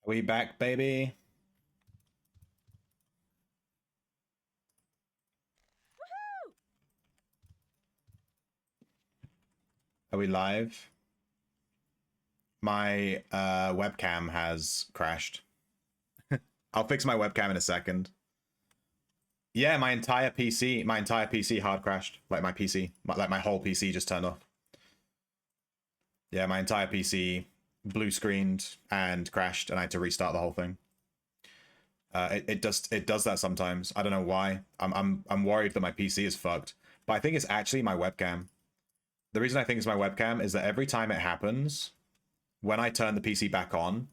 We back, baby. Are we live? My webcam has crashed. I'll fix my webcam in a second. Yeah, my entire PC hard crashed. Like my PC, like my whole PC just turned off. Yeah, my entire PC blue screened and crashed, and I had to restart the whole thing. It does that sometimes. I don't know why. I'm worried that my PC is fucked, but I think it's actually my webcam. The reason I think it's my webcam is that every time it happens, when I turn the PC back on,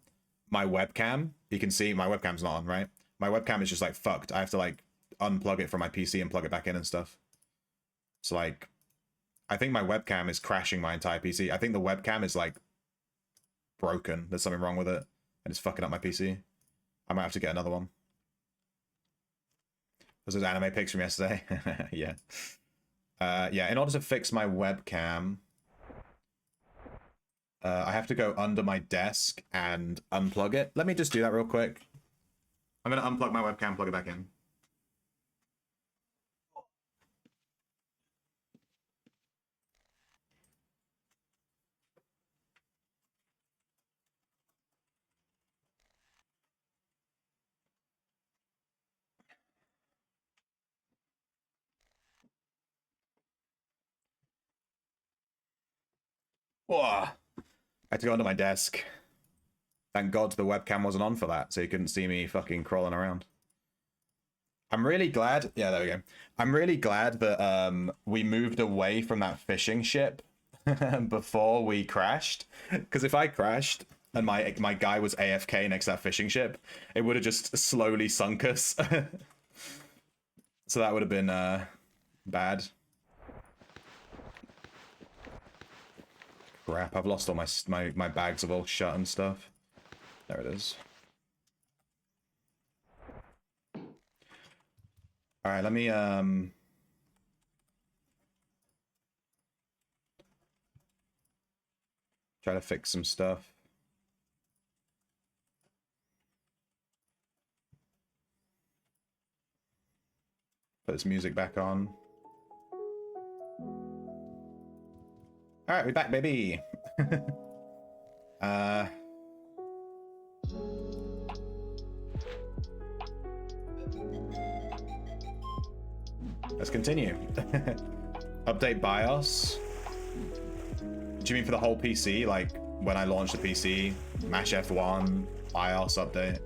my webcam, you can see my webcam's not on, right? My webcam is just like fucked. I have to like unplug it from my PC and plug it back in and stuff. So like, I think my webcam is crashing my entire PC. I think the webcam is like broken. There's something wrong with it and it's fucking up my PC. I might have to get another one. Was those anime pics from yesterday? Yeah. Yeah, in order to fix my webcam, I have to go under my desk and unplug it. Let me just do that real quick. I'm going to unplug my webcam, plug it back in. Whoa. I had to go under my desk. Thank God the webcam wasn't on for that, so you couldn't see me fucking crawling around. I'm really glad. Yeah, there we go. I'm really glad that we moved away from that fishing ship before we crashed. Because if I crashed and my guy was AFK next to that fishing ship, it would have just slowly sunk us. So that would have been bad. Crap, I've lost all my bags of all shut and stuff. There it is. All right, let me try to fix some stuff. Put this music back on. All right, we're back, baby. Let's continue. Update BIOS. Do you mean for the whole PC? Like when I launch the PC, mash F1, BIOS update?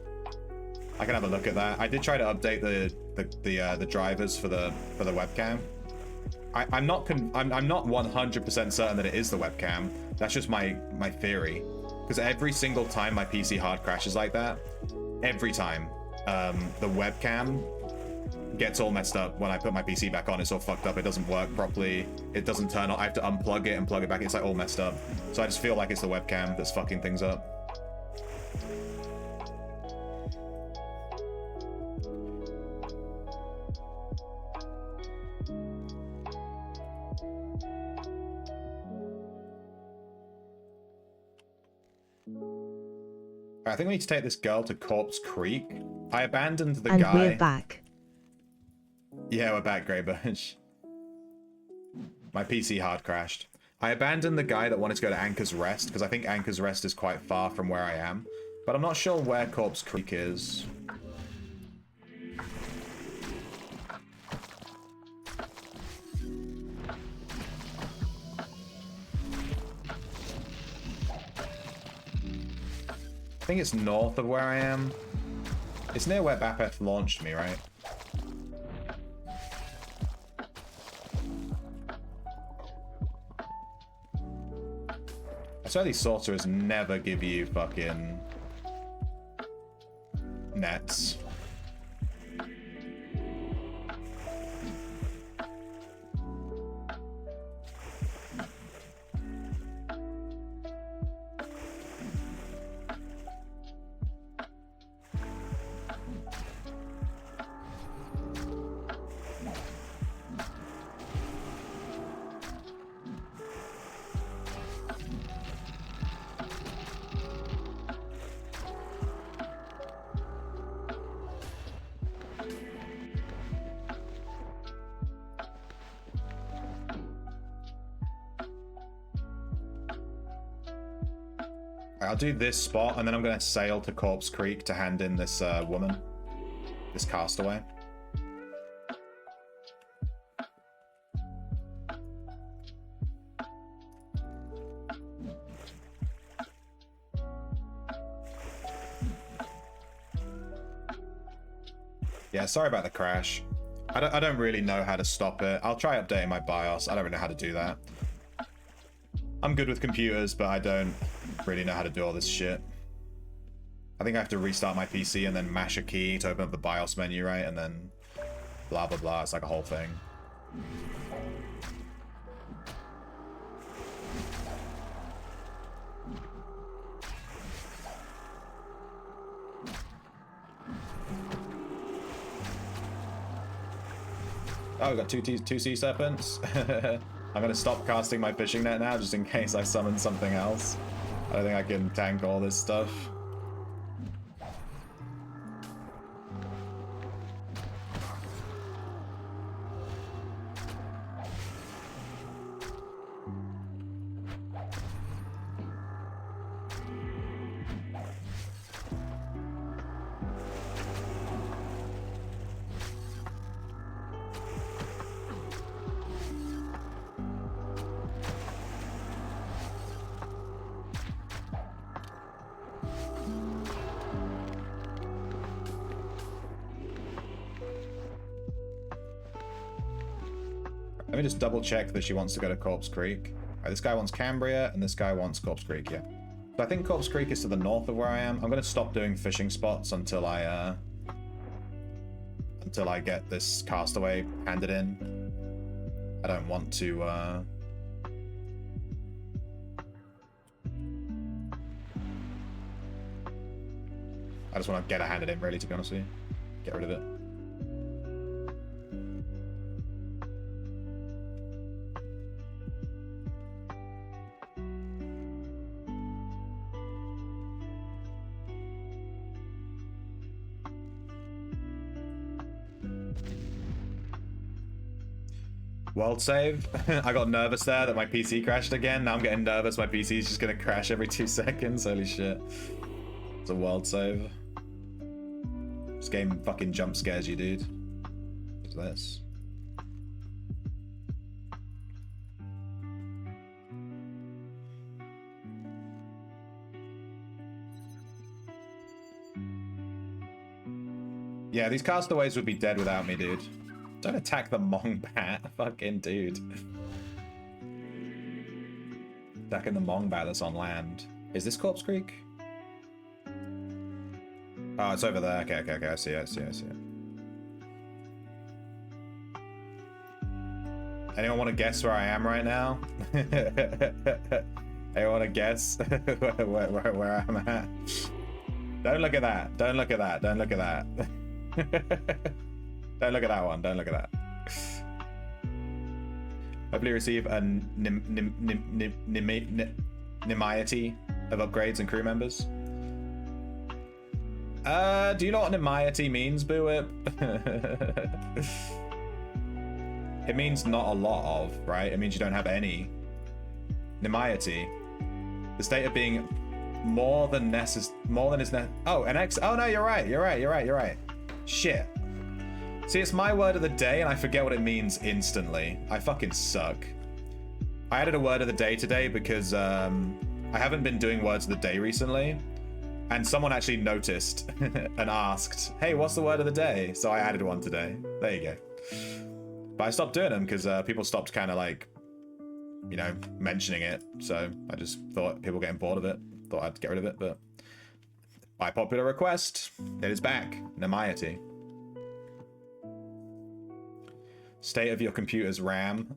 I can have a look at that. I did try to update the drivers for the webcam. I'm not 100% certain that it is the webcam. That's just my theory. Because every single time my PC hard crashes like that, every time, the webcam gets all messed up. When I put my PC back on, it's all fucked up. It doesn't work properly. It doesn't turn on. I have to unplug it and plug it back. It's like all messed up. So I just feel like it's the webcam that's fucking things up. I think we need to take this girl to Corpse Creek. I abandoned the guy. And we're back. Yeah, we're back, Greybirch. My PC hard crashed. I abandoned the guy that wanted to go to Anchor's Rest, because I think Anchor's Rest is quite far from where I am. But I'm not sure where Corpse Creek is. I think it's north of where I am. It's near where Bapeth launched me, right? I swear these sorcerers never give you fucking nets. I'll do this spot, and then I'm going to sail to Corpse Creek to hand in this woman. This castaway. Yeah, sorry about the crash. I don't really know how to stop it. I'll try updating my BIOS. I don't really know how to do that. I'm good with computers, but I don't really know how to do all this shit. I think I have to restart my PC and then mash a key to open up the BIOS menu, right? And then blah, blah, blah. It's like a whole thing. Oh, we got two sea serpents. I'm gonna stop casting my fishing net now, just in case I summon something else. I don't think I can tank all this stuff. Let me just double check that she wants to go to Corpse Creek. All right, this guy wants Cambria, and this guy wants Corpse Creek, yeah. So I think Corpse Creek is to the north of where I am. I'm going to stop doing fishing spots until I get this castaway handed in. I don't want to, I just want to get it handed in, really, to be honest with you. Get rid of it. World save. I got nervous there that my PC crashed again. Now I'm getting nervous my PC is just gonna crash every 2 seconds. Holy shit. It's a world save. This game fucking jump scares you, dude. What's this? Yeah, these castaways would be dead without me, dude. Don't attack the Mong Bat. Fucking dude. Attacking the Mong Bat that's on land. Is this Corpse Creek? Oh, it's over there. Okay. I see it. Anyone want to guess where I am right now? Anyone want to guess where I'm at? Don't look at that. Don't look at that. Don't look at that. Don't look at that one. Don't look at that. Hopefully receive a nimiety of upgrades and crew members. Do you know what nimiety means, Boo Whip? It means not a lot of, right? It means you don't have any. Nimiety. The state of being more than is oh, an X. Oh no, you're right. Shit. See, it's my word of the day, and I forget what it means instantly. I fucking suck. I added a word of the day today because I haven't been doing words of the day recently, and someone actually noticed and asked, hey, what's the word of the day? So I added one today. There you go. But I stopped doing them because people stopped kind of like, you know, mentioning it. So I just thought people getting bored of it. Thought I'd get rid of it, but by popular request, it is back. Nimiety. State of your computer's RAM.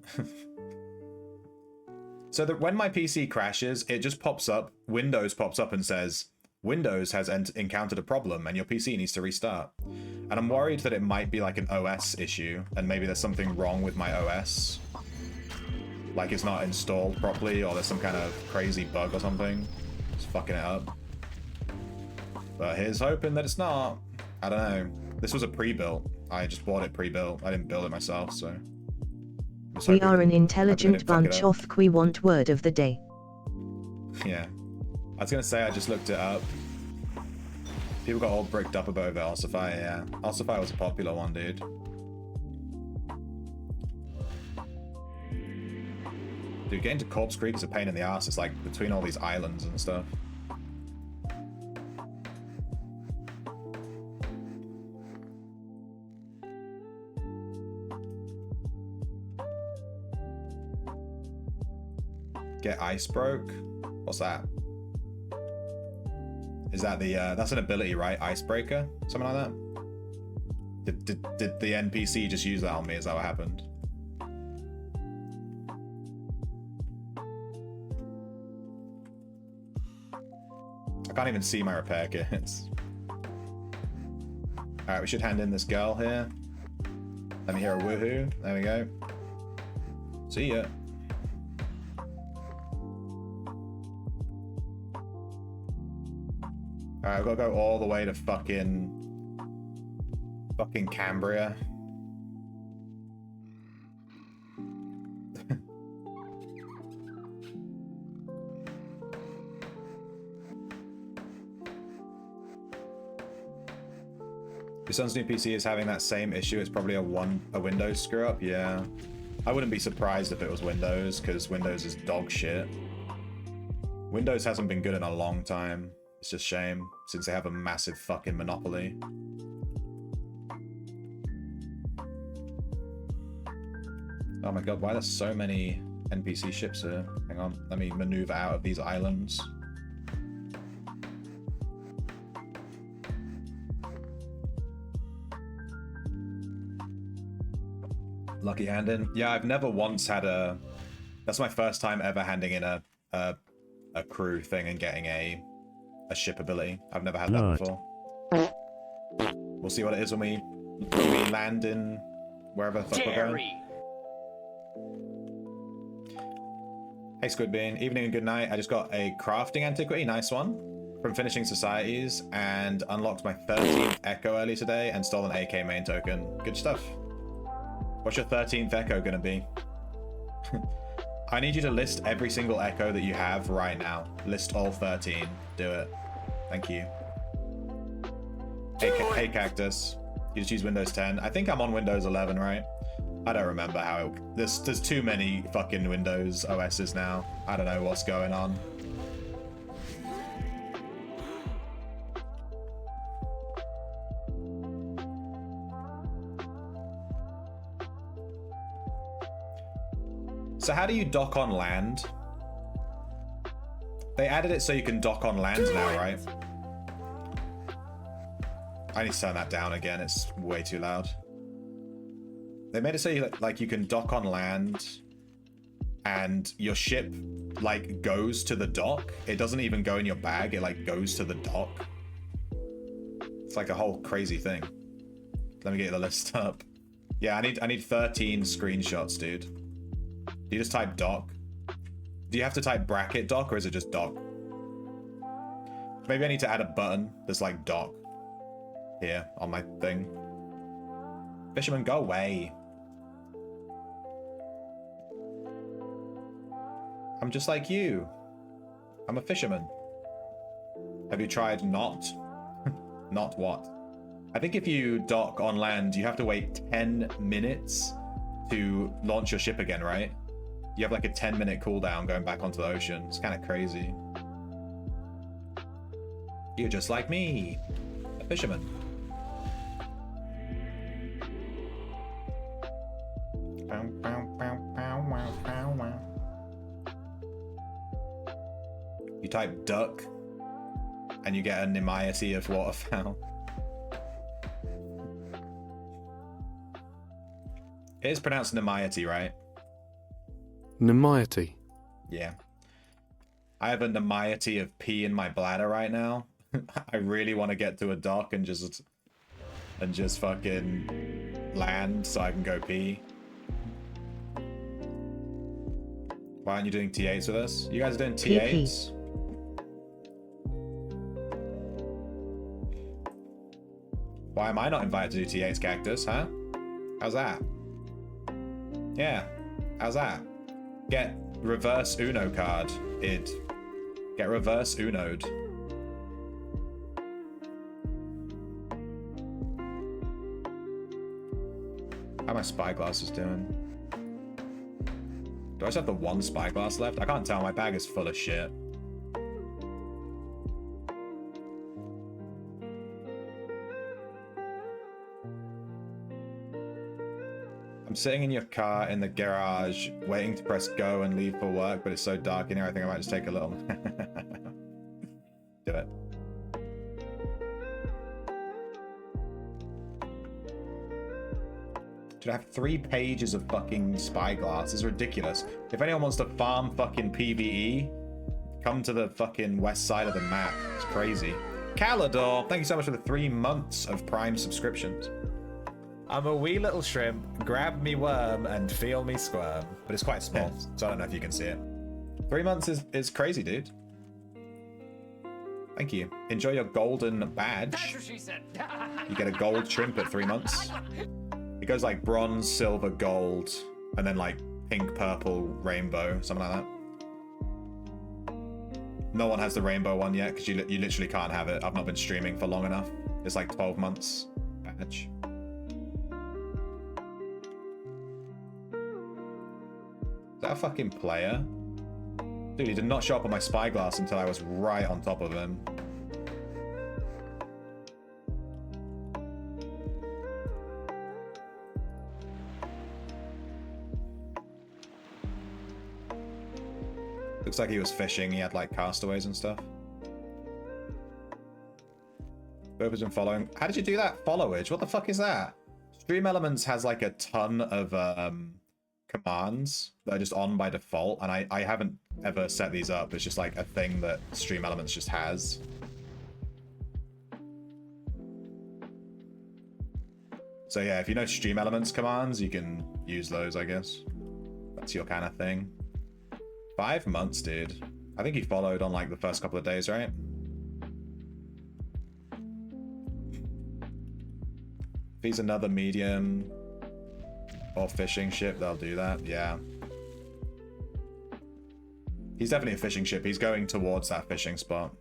So that when my PC crashes, it just pops up, Windows pops up and says, Windows has encountered a problem and your PC needs to restart. And I'm worried that it might be like an OS issue, and maybe there's something wrong with my OS. Like it's not installed properly, or there's some kind of crazy bug or something. It's fucking it up. But here's hoping that it's not. I don't know. This was a pre-built. I just bought it pre-built. I didn't build it myself, so. We are an intelligent bunch of we want word of the day. Yeah. I was gonna say I just looked it up. People got all bricked up about Ossify, yeah. Ossify was a popular one, dude. Dude, getting to Corpse Creek is a pain in the ass. It's like between all these islands and stuff. Get ice broke? What's that? Is that the that's an ability, right? Icebreaker? Something like that? Did the NPC just use that on me? Is that what happened? I can't even see my repair kits. Alright, we should hand in this girl here. Let me hear a woohoo. There we go. See ya. Alright, I've got to go all the way to fucking Cambria. Your son's new PC is having that same issue. It's probably a Windows screw up. Yeah, I wouldn't be surprised if it was Windows, because Windows is dog shit. Windows hasn't been good in a long time. It's just a shame, since they have a massive fucking monopoly. Oh my god, why are there so many NPC ships here? Hang on, let me maneuver out of these islands. Lucky hand-in. Yeah, I've never once had a... That's my first time ever handing in a crew thing and getting a ship ability. I've never had that before. We'll see what it is when we land in wherever the fuck we're going. Hey Squidbean, evening and good night. I just got a crafting antiquity, nice one, from finishing societies, and unlocked my 13th echo early today and stole an AK main token. Good stuff. What's your 13th echo gonna be? I need you to list every single echo that you have right now. List all 13. Do it. Thank you. Hey Cactus. You just use Windows 10. I think I'm on Windows 11, right? I don't remember how it... There's too many fucking Windows OSs now. I don't know what's going on. So how do you dock on land? They added it so you can dock on land now, right? I need to turn that down again. It's way too loud. They made it so you, like you can dock on land and your ship like goes to the dock. It doesn't even go in your bag. It like goes to the dock. It's like a whole crazy thing. Let me get the list up. Yeah, I need 13 screenshots, dude. Do you just type dock? Do you have to type bracket dock, or is it just dock? Maybe I need to add a button that's like dock here on my thing. Fisherman, go away. I'm just like you. I'm a fisherman. Have you tried not? Not what? I think if you dock on land, you have to wait 10 minutes to launch your ship again, right? You have like a 10-minute cooldown going back onto the ocean. It's kind of crazy. You're just like me, a fisherman. You type duck, and you get a nimiety of waterfowl. It is pronounced nimiety, right? Nimiety. Yeah. I have a nimiety of pee in my bladder right now. I really want to get to a dock and just fucking land so I can go pee. Why aren't you doing T8s with us? You guys are doing T8s? Why am I not invited to do T8s, Cactus, huh? How's that? Yeah, how's that? Get reverse Uno card, id. Get reverse Uno'd. How my spyglasses doing? Do I just have the one spyglass left? I can't tell. My bag is full of shit. I'm sitting in your car in the garage, waiting to press go and leave for work, but it's so dark in here, I think I might just take a little... Do it. Dude, I have 3 pages of fucking spyglass. It's ridiculous. If anyone wants to farm fucking PvE, come to the fucking west side of the map. It's crazy. Calidor, thank you so much for the 3 months of Prime subscriptions. I'm a wee little shrimp, grab me worm and feel me squirm. But it's quite small, so I don't know if you can see it. 3 months is crazy, dude. Thank you. Enjoy your golden badge. That's what she said. You get a gold shrimp at 3 months. It goes like bronze, silver, gold, and then like pink, purple, rainbow, something like that. No one has the rainbow one yet because you literally can't have it. I've not been streaming for long enough. It's like 12 months badge. Is that a fucking player? Dude, he did not show up on my spyglass until I was right on top of him. Looks like he was fishing. He had like castaways and stuff. Bob has been following. How did you do that? Followage? What the fuck is that? Stream Elements has like a ton of commands that are just on by default, and I haven't ever set these up. It's just like a thing that Stream Elements just has. So yeah, if you know Stream Elements commands, you can use those, I guess. That's your kind of thing. 5 months, dude. I think he followed on like the first couple of days, right? If he's another medium or fishing ship, they'll do that. Yeah. He's definitely a fishing ship. He's going towards that fishing spot.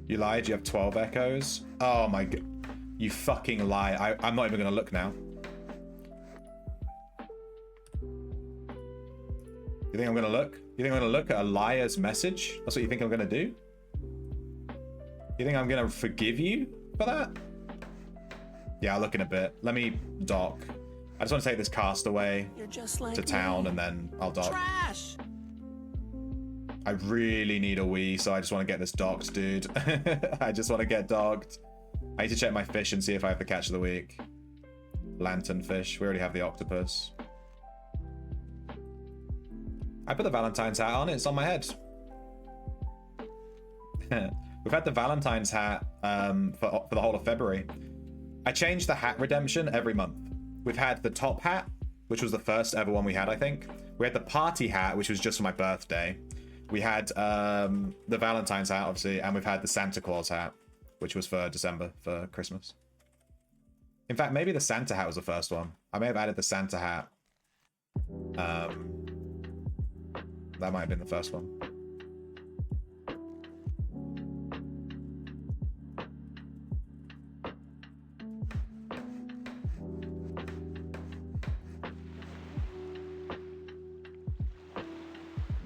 You lied, you have 12 echoes? Oh my god. You fucking lie. I'm not even gonna look now. You think I'm gonna look? You think I'm gonna look at a liar's message? That's what you think I'm gonna do? You think I'm gonna forgive you for that? Yeah, I'll look in a bit. Let me dock. I just want to take this castaway to town and then I'll dock. Trash! I really need a wee, so I just want to get this docked, dude. I just want to get docked. I need to check my fish and see if I have the catch of the week. Lanternfish. We already have the octopus. I put the Valentine's hat on. It's on my head. We've had the Valentine's hat for the whole of February. I changed the hat redemption every month. We've had the top hat, which was the first ever one we had, I think. We had the party hat, which was just for my birthday. We had the Valentine's hat, obviously, and we've had the Santa Claus hat, which was for December, for Christmas. In fact, maybe the Santa hat was the first one. I may have added the Santa hat. That might have been the first one.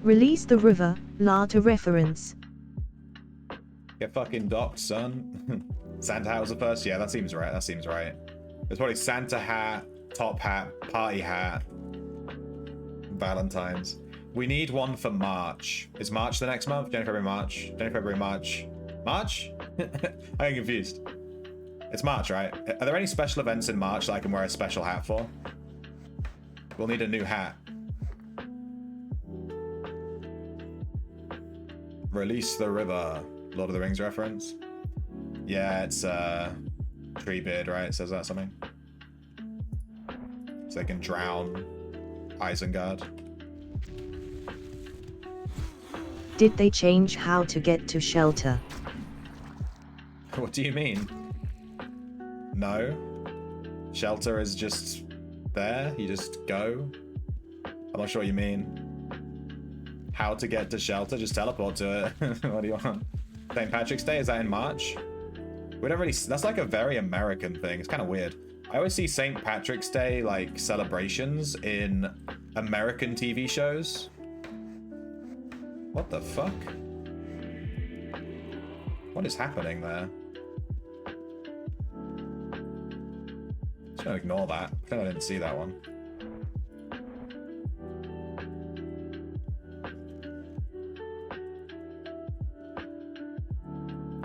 Release the river, la to reference. Get fucking docked, son. Santa hat was the first? Yeah, that seems right. That seems right. It's probably Santa hat, top hat, party hat, Valentine's. We need one for March. Is March the next month? January, February, March. January, February, March. March? I'm confused. It's March, right? Are there any special events in March that I can wear a special hat for? We'll need a new hat. Release the river. Lord of the Rings reference. Yeah, it's Treebeard, right? It says that something. So they can drown Isengard. Did they change how to get to shelter? What do you mean? No. Shelter is just there. You just go. I'm not sure what you mean. How to get to shelter? Just teleport to it. What do you want? St. Patrick's Day, is that in March? We don't really, that's like a very American thing. It's kind of weird. I always see St. Patrick's Day like celebrations in American TV shows. What the fuck? What is happening there? Just gonna ignore that. I didn't see that one.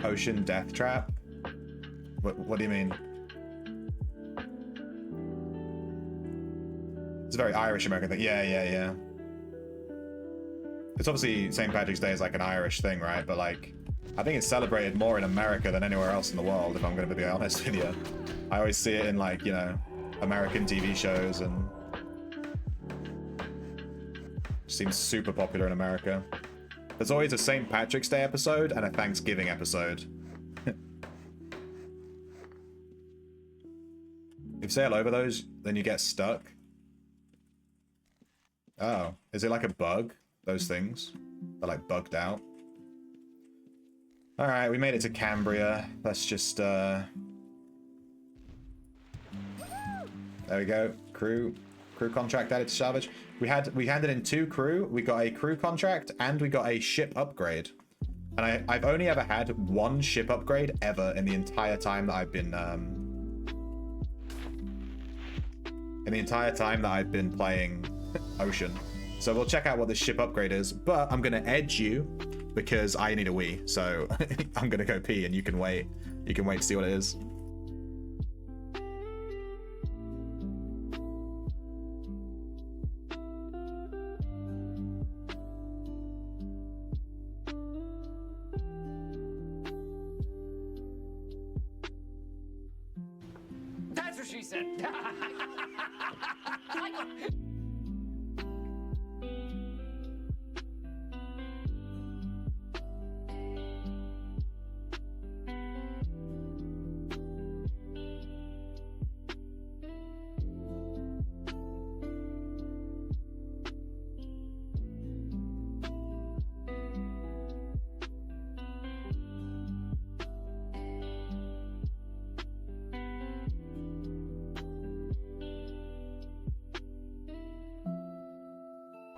Ocean Death Trap? What do you mean? It's a very Irish American thing. Yeah. It's obviously St. Patrick's Day is like an Irish thing, right? But like, I think it's celebrated more in America than anywhere else in the world, if I'm going to be honest with you. I always see it in like, you know, American TV shows and it seems super popular in America. There's always a St. Patrick's Day episode and a Thanksgiving episode. If you sail over those, then you get stuck. Oh, is it like a bug? Those things? They're like bugged out. Alright, we made it to Cambria. Let's just, there we go. Crew contract added to salvage. We handed in 2 crew. We got a crew contract and we got a ship upgrade. And I've only ever had 1 ship upgrade ever in the entire time that I've been playing Ocean. So we'll check out what this ship upgrade is, but I'm gonna edge you because I need a wee. So I'm gonna go pee and you can wait. You can wait to see what it is. That's what she said.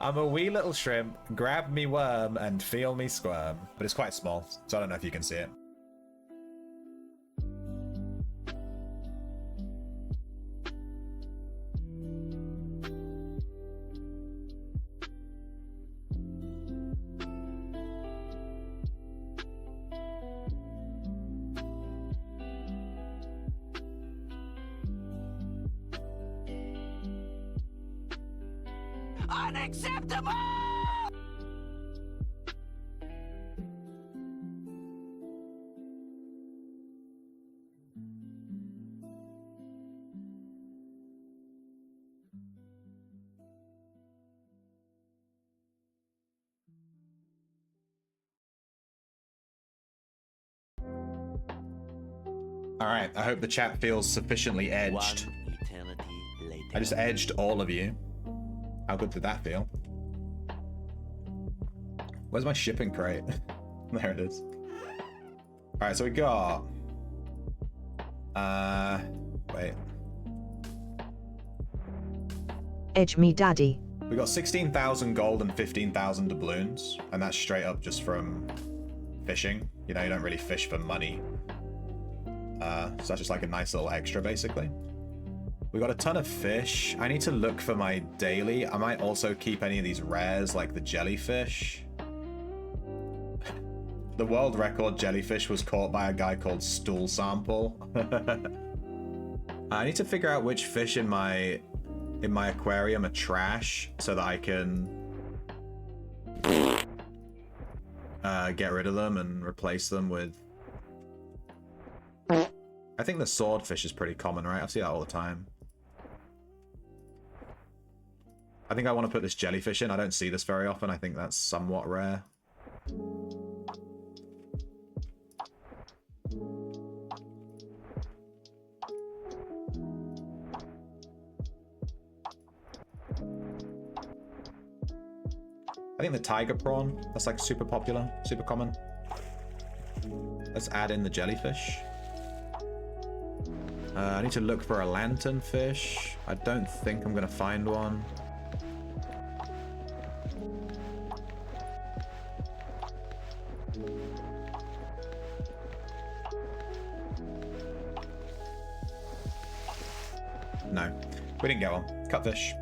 I'm a wee little shrimp, grab me worm and feel me squirm. But it's quite small, so I don't know if you can see it. Unacceptable! Alright, I hope the chat feels sufficiently edged. One eternity later. I just edged all of you. How good did that feel? Where's my shipping crate? There it is. Alright, so we got... wait. Edge me daddy. We got 16,000 gold and 15,000 doubloons, and that's straight up just from fishing. You know, you don't really fish for money. So that's just like a nice little extra, basically. We got a ton of fish. I need to look for my daily. I might also keep any of these rares, like the jellyfish. The world record jellyfish was caught by a guy called Stool Sample. I need to figure out which fish in my aquarium are trash so that I can get rid of them and replace them with... I think the swordfish is pretty common, right? I see that all the time. I think I want to put this jellyfish in. I don't see this very often. I think that's somewhat rare. I think the tiger prawn, that's like super popular, super common. Let's add in the jellyfish. I need to look for a lanternfish. I don't think I'm gonna find one. No, we didn't get one. Cutfish.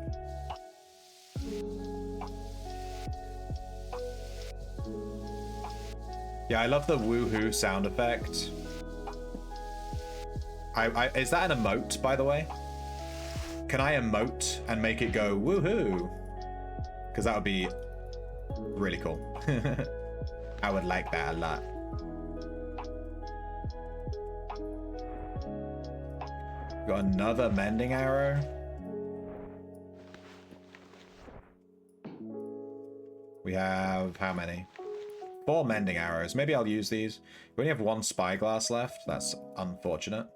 Yeah, I love the woohoo sound effect. Is that an emote, by the way? Can I emote and make it go woohoo? Because that would be really cool. I would like that a lot. Got another mending arrow. We have how many? 4 mending arrows. Maybe I'll use these. We only have 1 spyglass left. That's unfortunate.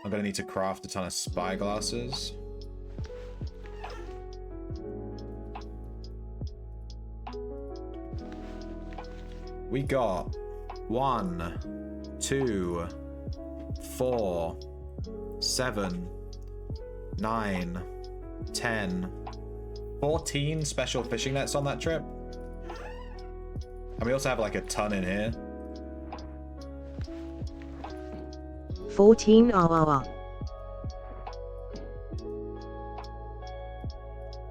I'm gonna need to craft a ton of spyglasses. We got 1, 2, 4, 7, 9, 10, 14 special fishing nets on that trip. And we also have like a ton in here. 14 I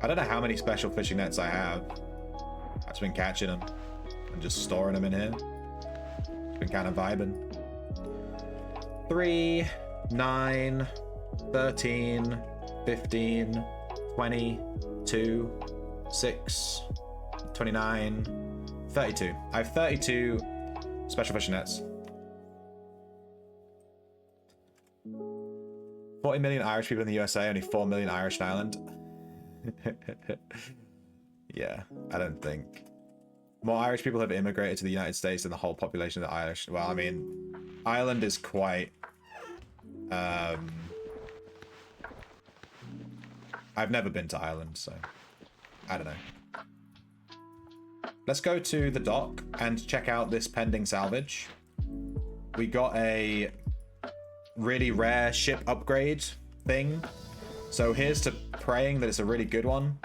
don't know how many special fishing nets I have. I've just been catching them and just storing them in here. Been kind of vibing. 3, 9, 13, 15, 20, 2, 6, 29, 32. I have 32 special fishing nets. 40 million Irish people in the USA, only 4 million Irish in Ireland. Yeah, I don't think. More Irish people have immigrated to the United States than the whole population of the Irish. Well, I mean, Ireland is quite... I've never been to Ireland, so I don't know. Let's go to the dock and check out this pending salvage. We got a really rare ship upgrade thing. So here's to praying that it's a really good one.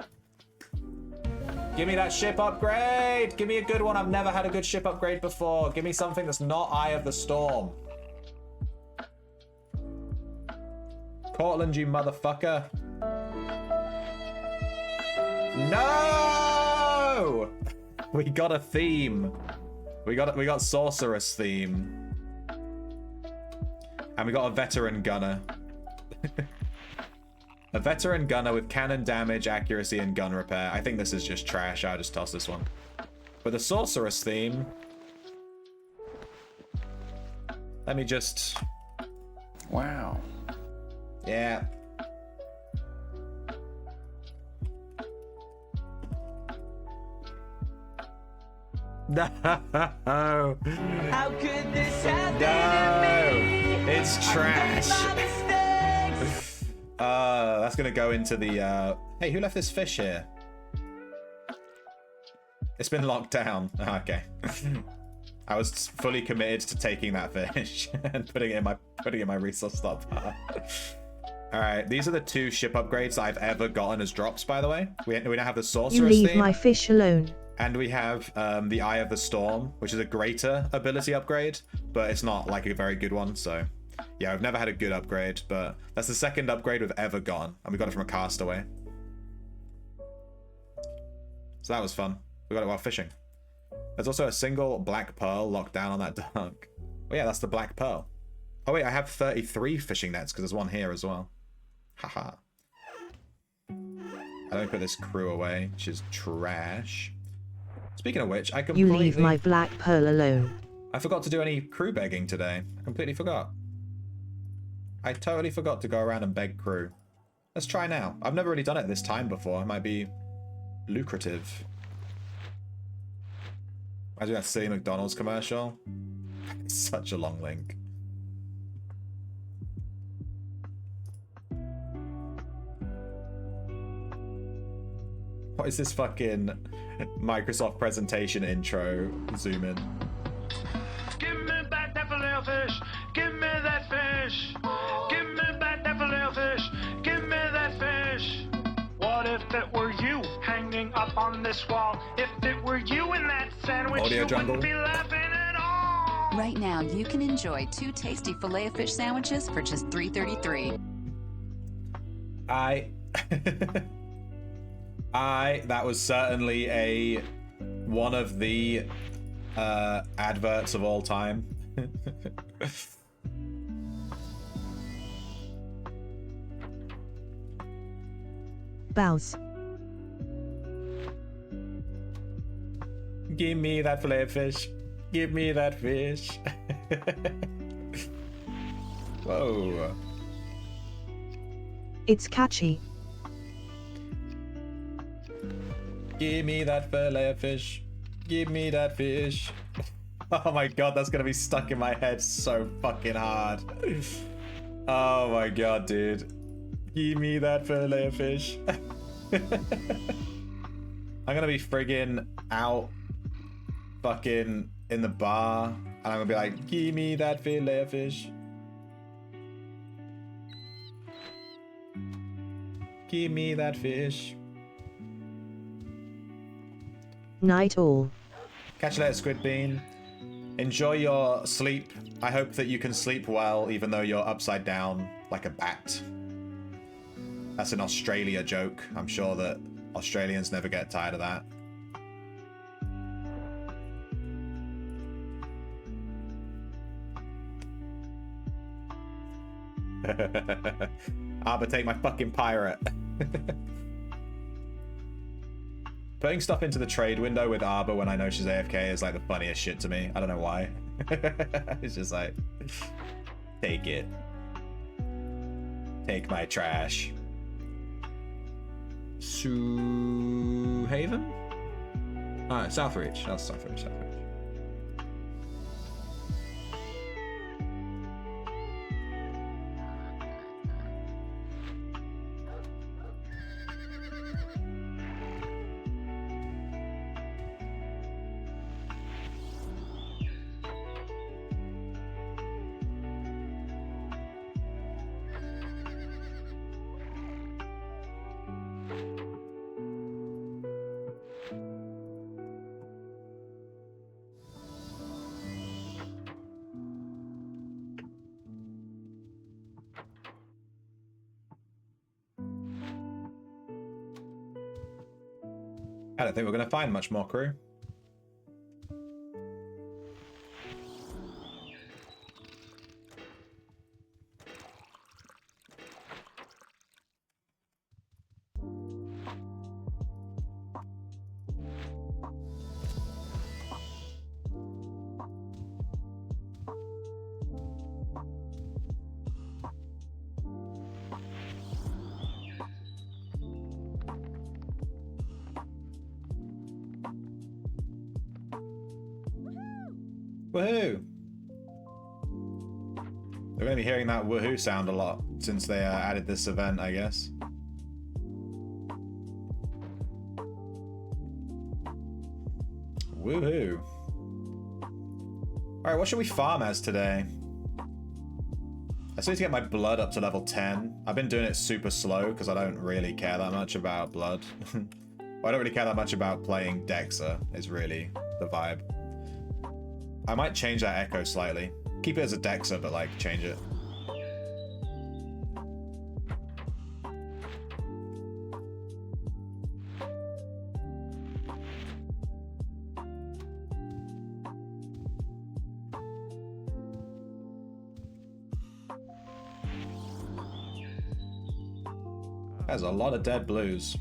Give me that ship upgrade! Give me a good one. I've never had a good ship upgrade before. Give me something that's not Eye of the Storm. Cortland, you motherfucker. No! We got a theme. We got sorceress theme. And we got a veteran gunner. A veteran gunner with cannon damage, accuracy, and gun repair. I think this is just trash. I'll just toss this one. But the sorceress theme... Let me just... Wow. Yeah. No. How could this happen No. to me? It's trash. My mistakes. That's gonna go into the, Hey, who left this fish here? It's been locked down. Okay. I was fully committed to taking that fish and putting it in my resource stockpile. Alright, these are the 2 ship upgrades that I've ever gotten as drops, by the way. We now have the You sorceress leave theme, my fish alone. and we have the Eye of the Storm, which is a greater ability upgrade, but it's not like a very good one, so... Yeah, I've never had a good upgrade, but that's the 2nd upgrade we've ever gotten, and we got it from a castaway. So that was fun. We got it while fishing. There's also a single black pearl locked down on that dock. Oh yeah, that's the black pearl. Oh wait, I have 33 fishing nets because there's one here as well. Haha. I don't put this crew away, which is trash. Speaking of which, I You completely... leave my black pearl alone. I forgot to do any crew begging today. I completely forgot. I totally forgot to go around and beg crew. Let's try now. I've never really done it this time before. It might be lucrative. Imagine that silly McDonald's commercial. It's such a long link. What is this fucking Microsoft presentation intro? Zoom in. Give me back that filet fish. Give me that fish. Give me back that filet fish. Give me that fish. What if it were you hanging up on this wall? If it were you in that sandwich, Audio you jungle. wouldn't be laughing at all. Right now, you can enjoy 2 tasty filet-o-fish sandwiches for just $3.33. That was certainly one of the adverts of all time. Bows. Give me that fillet of fish. Give me that fish. Whoa. It's catchy. Give me that fillet of fish. Give me that fish. Oh my god, that's gonna be stuck in my head so fucking hard. Oh my god, dude. Give me that fillet of fish. I'm gonna be friggin' out fucking in the bar and I'm gonna be like, give me that fillet of fish. Give me that fish. Night all. Catch you later, Squid Bean. Enjoy your sleep. I hope that you can sleep well even though you're upside down like a bat. That's an Australia joke. I'm sure that Australians never get tired of that. Arbor, take my fucking pirate. Putting stuff into the trade window with Arbor when I know she's AFK is like the funniest shit to me. I don't know why. It's just like, take it. Take my trash. Sioux Haven? Oh, Southreach. That's Southreach. I don't think we're going to find much more crew. Woohoo! We're going to be hearing that woohoo sound a lot since they added this event, I guess. Woohoo! Alright, what should we farm as today? I still need to get my blood up to level 10. I've been doing it super slow because I don't really care that much about blood. Well, I don't really care that much about playing Dexa, is really the vibe. I might change that echo slightly. Keep it as a Dexa, but like change it. There's a lot of dead blues.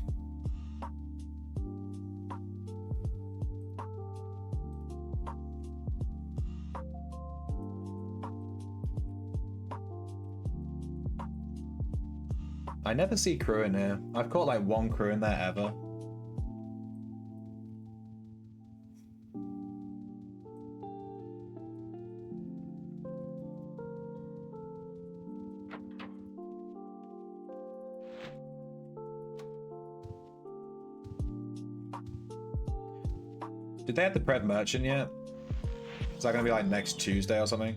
I never see crew in here. I've caught like one crew in there ever. Did they have the Pred Merchant yet? Is that gonna be like next Tuesday or something?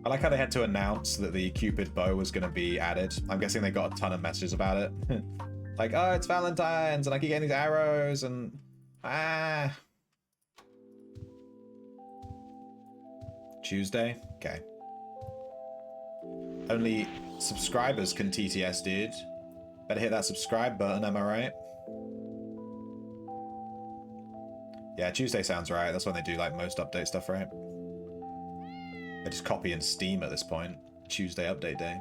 I like how they had to announce that the Cupid bow was going to be added. I'm guessing they got a ton of messages about it. Like, oh, it's Valentine's, and I keep getting these arrows, and... Ah. Tuesday? Okay. Only subscribers can TTS, dude. Better hit that subscribe button, am I right? Yeah, Tuesday sounds right. That's when they do, like, most update stuff, right? They just copy and Steam at this point. Tuesday update day.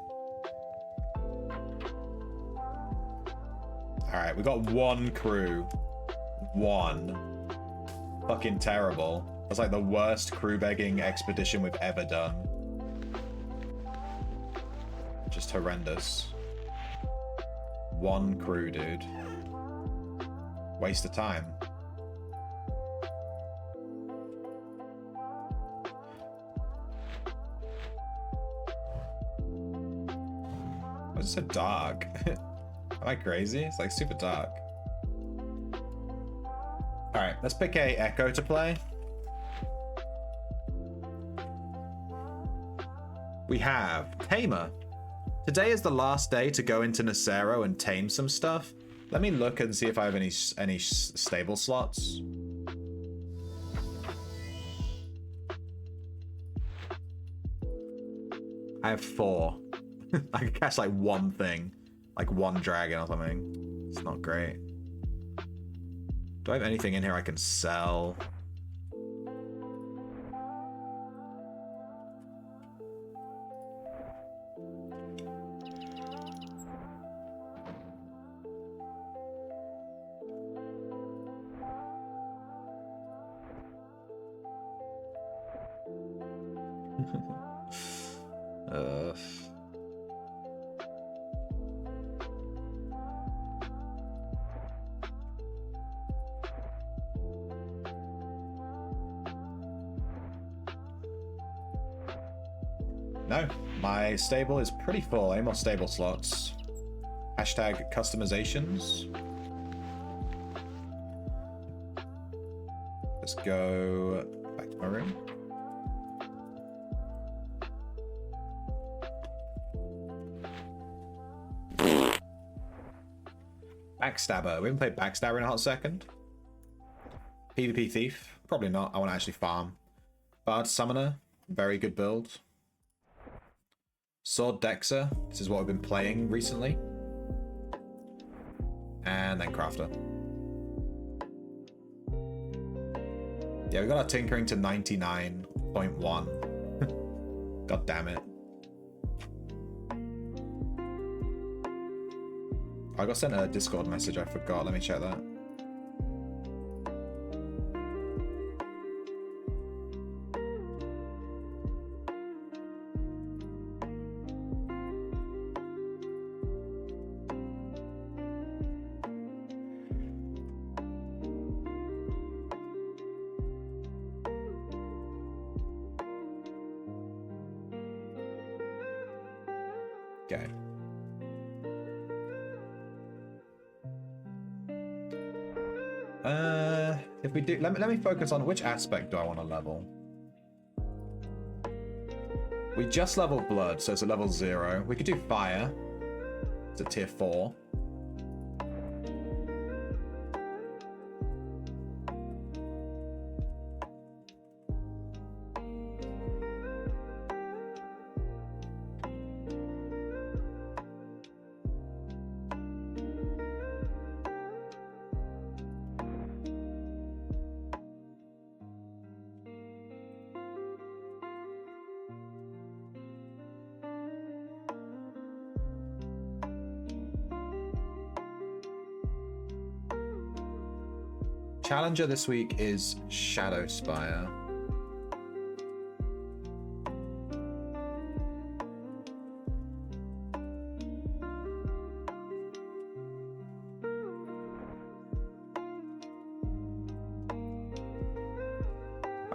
Alright, we got one crew. One. Fucking terrible. That's like the worst crew begging expedition we've ever done. Just horrendous. One crew, dude. Waste of time. Why is it so dark? Am I crazy? It's like super dark. Alright, let's pick a Echo to play. We have Tamer. Today is the last day to go into Nacero and tame some stuff. Let me look and see if I have any stable slots. I have 4. I can catch like one thing. Like one dragon or something. It's not great. Do I have anything in here I can sell? No, my stable is pretty full. Any more stable slots? Hashtag customizations. Let's go back to my room. Backstabber. We haven't played Backstabber in a hot second. PvP Thief. Probably not. I want to actually farm. Bard Summoner. Very good build. Sword Dexter. This is what we've been playing recently. And then Crafter. Yeah, we got our tinkering to 99.1. God damn it. I got sent a Discord message, I forgot. Let me check that. Okay. If we do, let me focus on which aspect do I want to level. We just leveled blood, so it's at level 0. We could do fire. It's at tier 4. Challenger this week is Shadow Spire.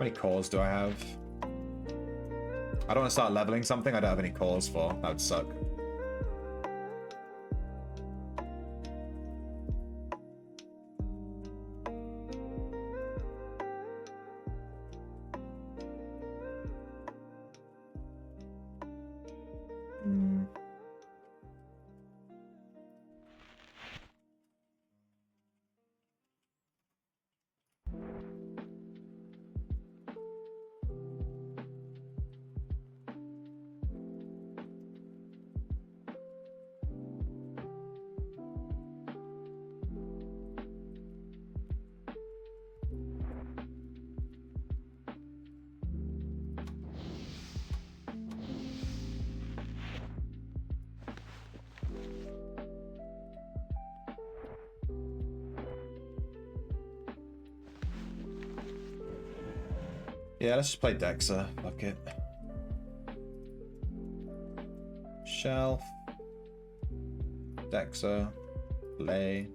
How many cores do I have? I don't want to start leveling something I don't have any cores for. That would suck. Yeah, let's just play Dexa. Fuck it. Shelf. Dexa. Play.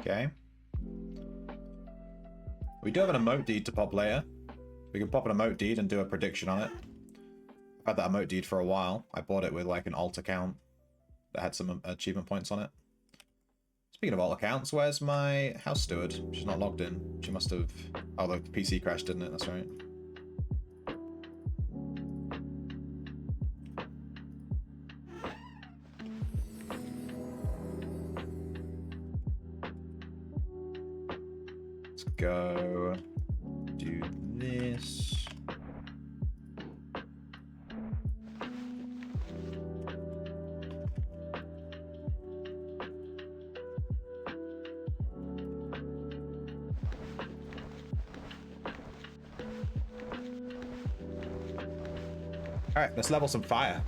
Okay. We do have an emote deed to pop later. We can pop an emote deed and do a prediction on it. I've had that emote deed for a while. I bought it with like an alt account that had some achievement points on it. Speaking of alt accounts, where's my house steward? She's not logged in. She must have... Oh, the PC crashed, didn't it? That's right. Let's go do this. Alright, let's level some fire.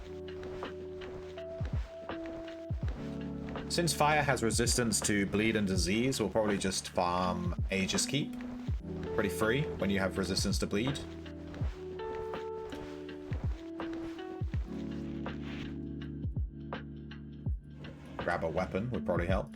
Since fire has resistance to bleed and disease, we'll probably just farm Aegis Keep. Pretty free when you have resistance to bleed. Grab a weapon would probably help.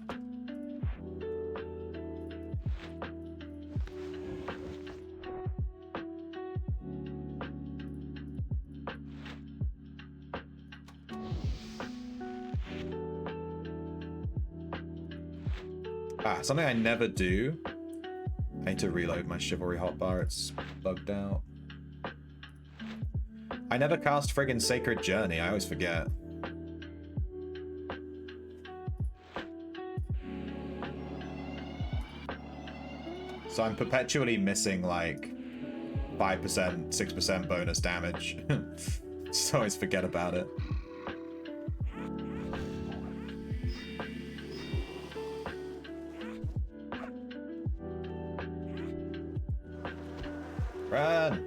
Something I never do. I need to reload my Chivalry hotbar, it's bugged out. I never cast friggin' Sacred Journey, I always forget. So I'm perpetually missing like 5%, 6% bonus damage. Just always forget about it. Run!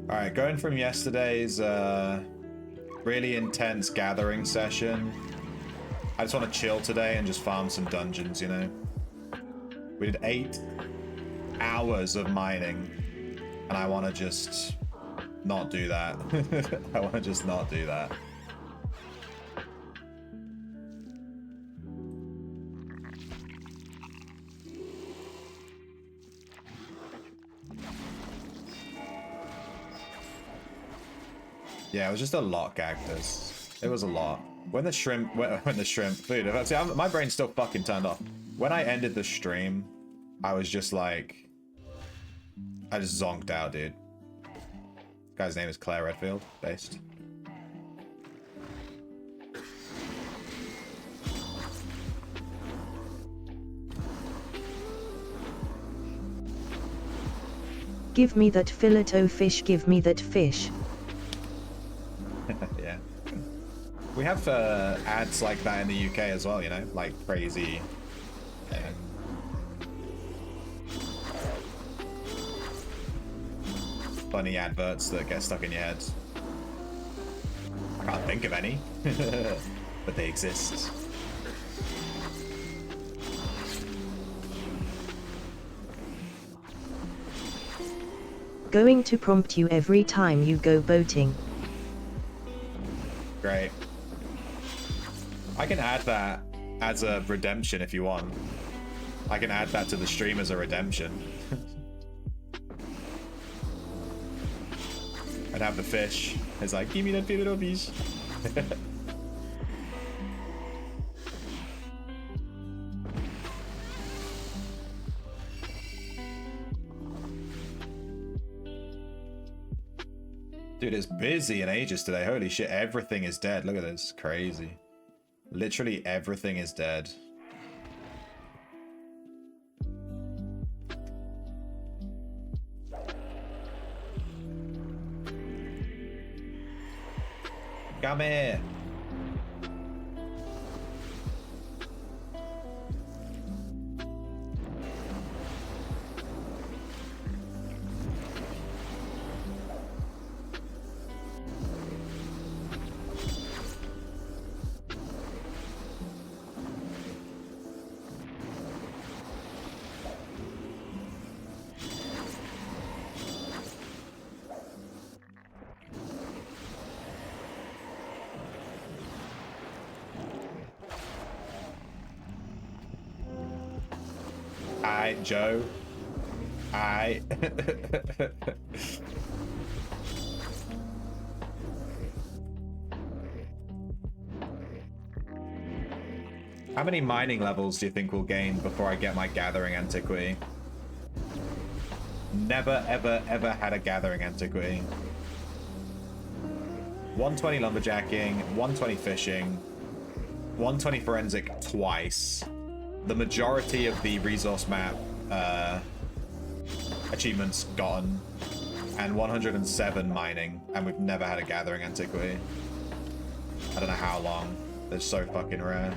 Alright, going from yesterday's really intense gathering session, I just want to chill today and just farm some dungeons, you know? We did 8 hours of mining, and I want to just not do that. I want to just not do that. Yeah, it was just a lot, Cactus. It was a lot. When the shrimp, dude, see, my brain's still fucking turned off. When I ended the stream, I was just like, I just zonked out, dude. Guy's name is Claire Redfield, based. Give me that fillet o fish, give me that fish. Yeah. We have ads like that in the UK as well, you know? Like crazy. Funny adverts that get stuck in your head. I can't think of any, but they exist. Going to prompt you every time you go boating. Great. I can add that as a redemption if you want. I can add that to the stream as a redemption. I'd have the fish. It's like, give me that little fish. Dude, it's busy in ages today. Holy shit, everything is dead. Look at this. Crazy. Literally everything is dead. Come here. Joe. How many mining levels do you think we'll gain before I get my gathering antiquity? Never, ever, ever had a gathering antiquity. 120 lumberjacking, 120 fishing, 120 forensic twice. The majority of the resource map achievements gotten, and 107 mining, and we've never had a gathering antiquity. I don't know how long. They're so fucking rare.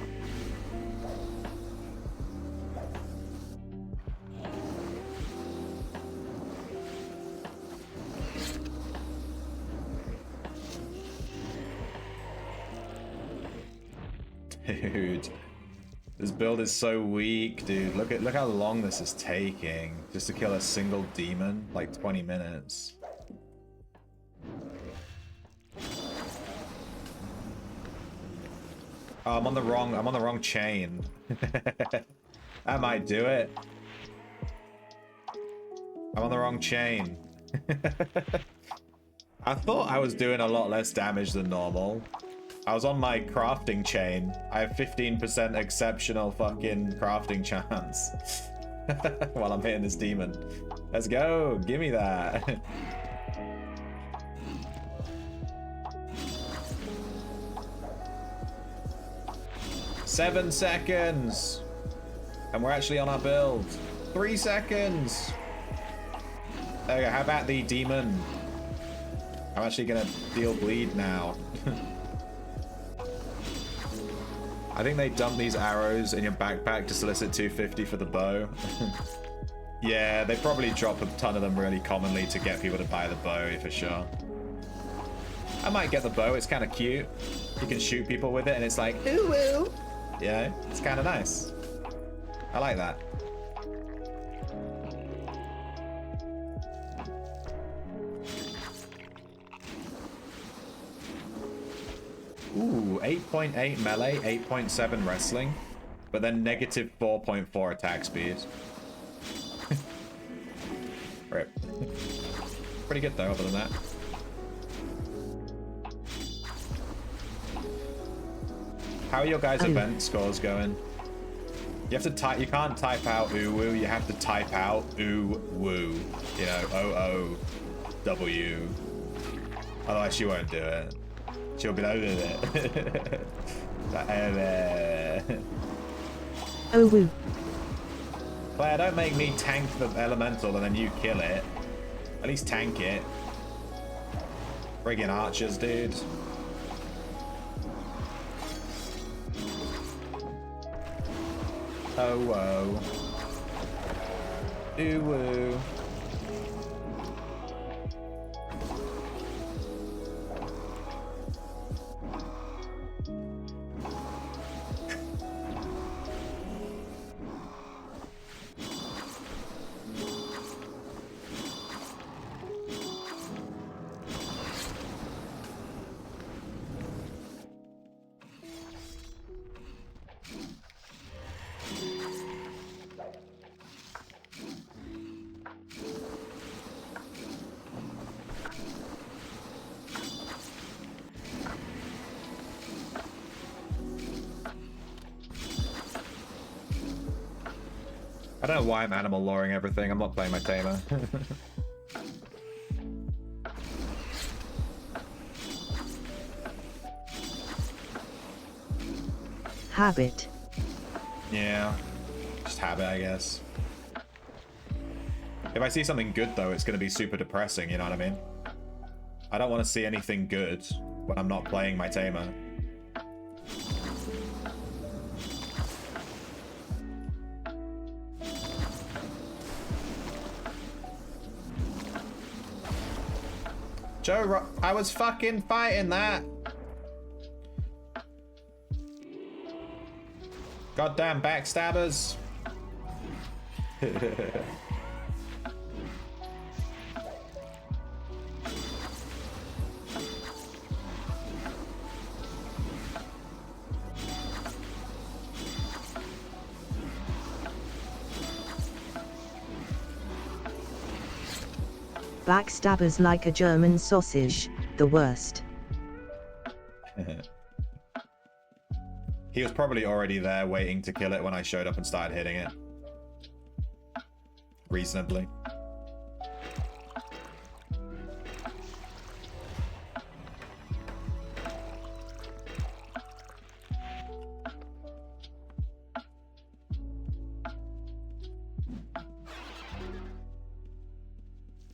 Dude. This build is so weak, dude. Look how long this is taking just to kill a single demon, like 20 minutes. Oh, I'm on the wrong chain. That might do it. I'm on the wrong chain. I thought I was doing a lot less damage than normal. I was on my crafting chain. I have 15% exceptional fucking crafting chance. While I'm hitting this demon. Let's go. Give me that. Seven seconds. And we're actually on our build. 3 seconds. There we go. How about the demon? I'm actually gonna deal bleed now. I think they dump these arrows in your backpack to solicit 250 for the bow. Yeah, they probably drop a ton of them really commonly to get people to buy the bow, for sure. I might get the bow, it's kind of cute. You can shoot people with it and it's like, ooh, woo. Yeah, it's kind of nice. I like that. Ooh, 8.8 melee, 8.7 wrestling, but then negative 4.4 attack speed. Rip. Pretty good though, other than that. How are your guys' event scores going? You have to type. You can't type out ooh woo. You have to type out ooh woo you know, OOW. Otherwise she won't do it. She'll be like, Oh woo. Claire, don't make me tank the elemental and then you kill it. At least tank it. Friggin' archers, dude. Oh, whoa. Ooh, woo. I don't know why I'm animal loring everything. I'm not playing my tamer. Habit. Yeah. Just habit, I guess. If I see something good, though, it's going to be super depressing, you know what I mean? I don't want to see anything good when I'm not playing my tamer. Joe, I was fucking fighting that. Goddamn backstabbers. Backstabbers like a German sausage, the worst. He was probably already there waiting to kill it when I showed up and started hitting it. Reasonably.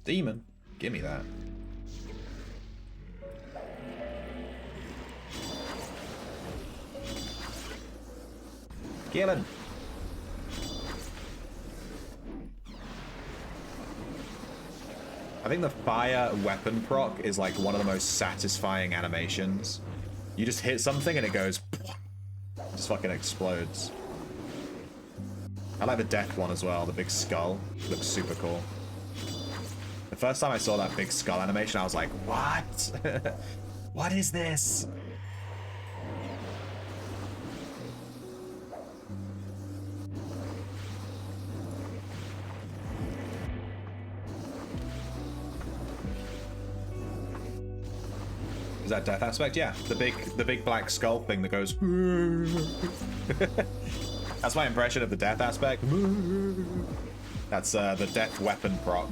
Demon, give me that. Kill him. I think the fire weapon proc is like one of the most satisfying animations. You just hit something and it goes, just fucking explodes. I like the death one as well, the big skull. Looks super cool. The first time I saw that big skull animation, I was like, what? What is this? Is that death aspect? Yeah, the big black skull thing that goes. That's my impression of the death aspect. That's the death weapon proc.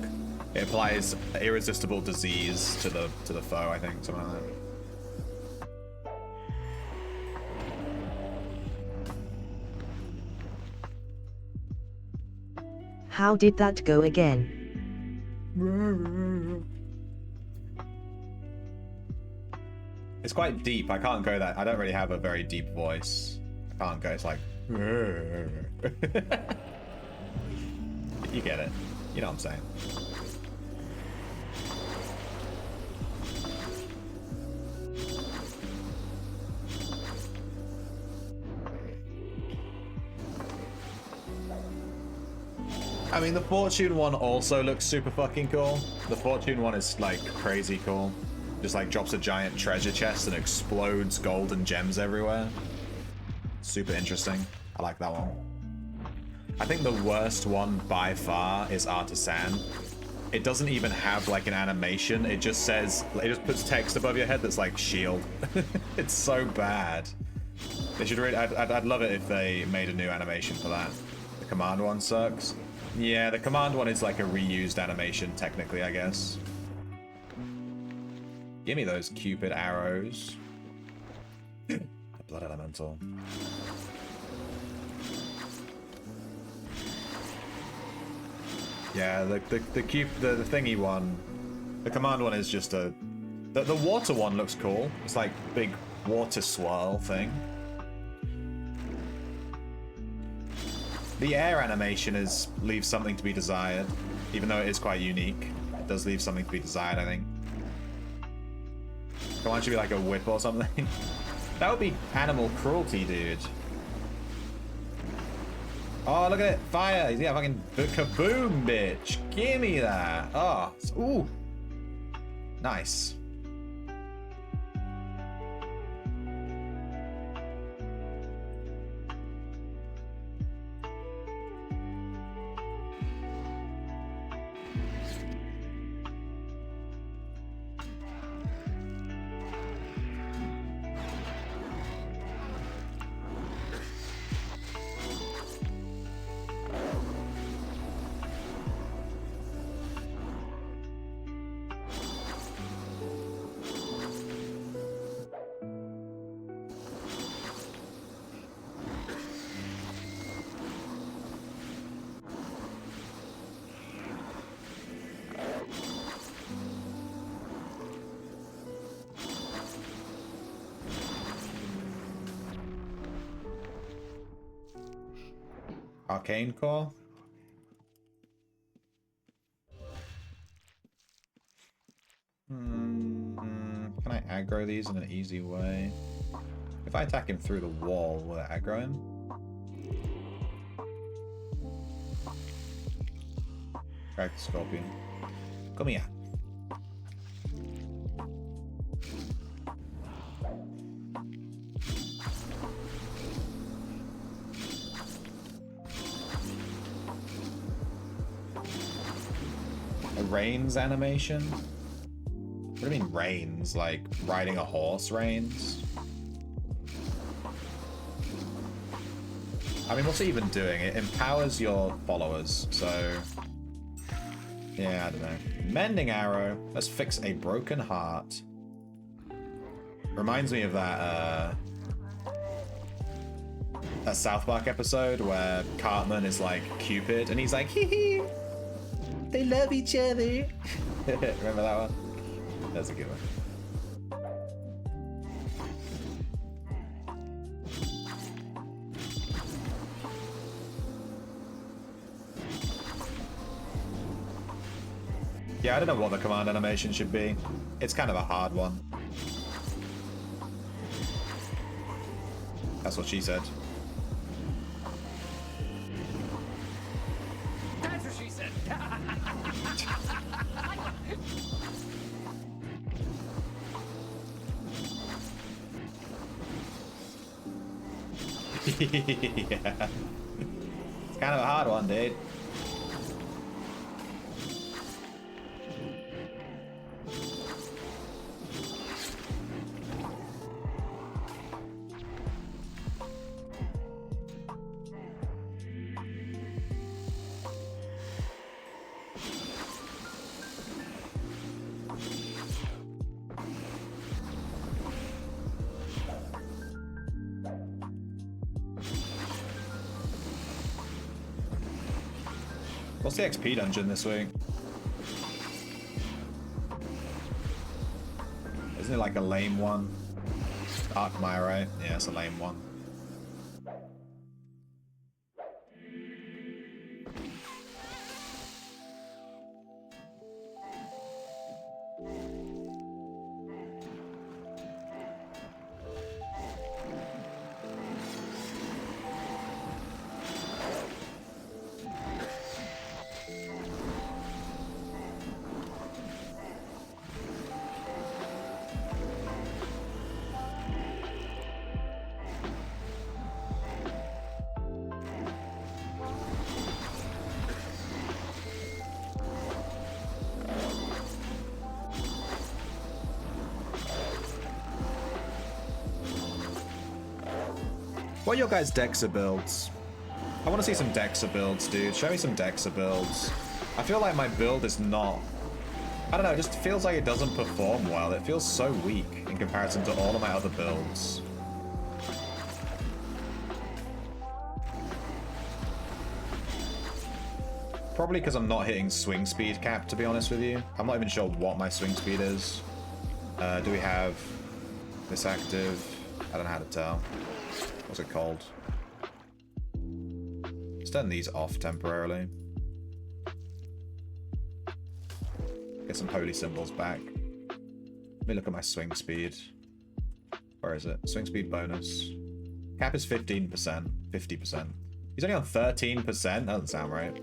It applies irresistible disease to the foe, I think, something like that. How did that go again? It's quite deep. I can't go that. I don't really have a very deep voice. I can't go. It's like. You get it. You know what I'm saying. I mean, the Fortune one also looks super fucking cool. The Fortune one is, like, crazy cool. Just, like, drops a giant treasure chest and explodes gold and gems everywhere. Super interesting. I like that one. I think the worst one by far is Artisan. It doesn't even have, like, an animation. It just says... It just puts text above your head that's, like, shield. It's so bad. They should really... I'd love it if they made a new animation for that. The command one sucks. Yeah, the command one is like a reused animation, technically, I guess. Give me those Cupid arrows. The Blood Elemental. Yeah, the thingy one, the command one is just a. The water one looks cool. It's like big water swirl thing. The air animation leaves something to be desired, even though it is quite unique. It does leave something to be desired, I think. Come on, should be like a whip or something. That would be animal cruelty, dude. Oh, look at it. Fire. He's got fucking kaboom, bitch. Give me that. Oh, ooh. Nice. Arcane Core? Can I aggro these in an easy way? If I attack him through the wall, will it aggro him? Crack the Scorpion. Come here. Reins animation? What do you mean reins? Like riding a horse reins? I mean, what's it even doing? It empowers your followers, so... Yeah, I don't know. Mending Arrow. Let's fix a broken heart. Reminds me of that South Park episode where Cartman is like Cupid, and he's like, hee hee! They love each other. Remember that one? That's a good one. Yeah, I don't know what the command animation should be. It's kind of a hard one. That's what she said. That's what she said. Yeah. It's kind of a hard one, dude. What's the XP dungeon this week? Isn't it like a lame one? Arkmire, right? Yeah, it's a lame one. What are your guys' Dexa builds? I want to see some Dexa builds, dude. Show me some Dexa builds. I feel like my build is not... I don't know, it just feels like it doesn't perform well. It feels so weak in comparison to all of my other builds. Probably because I'm not hitting swing speed cap, to be honest with you. I'm not even sure what my swing speed is. Do we have this active? I don't know how to tell. What's it called? Let's turn these off temporarily. Get some holy symbols back. Let me look at my swing speed. Where is it? Swing speed bonus. Cap is 15%. 50%. He's only on 13%? That doesn't sound right.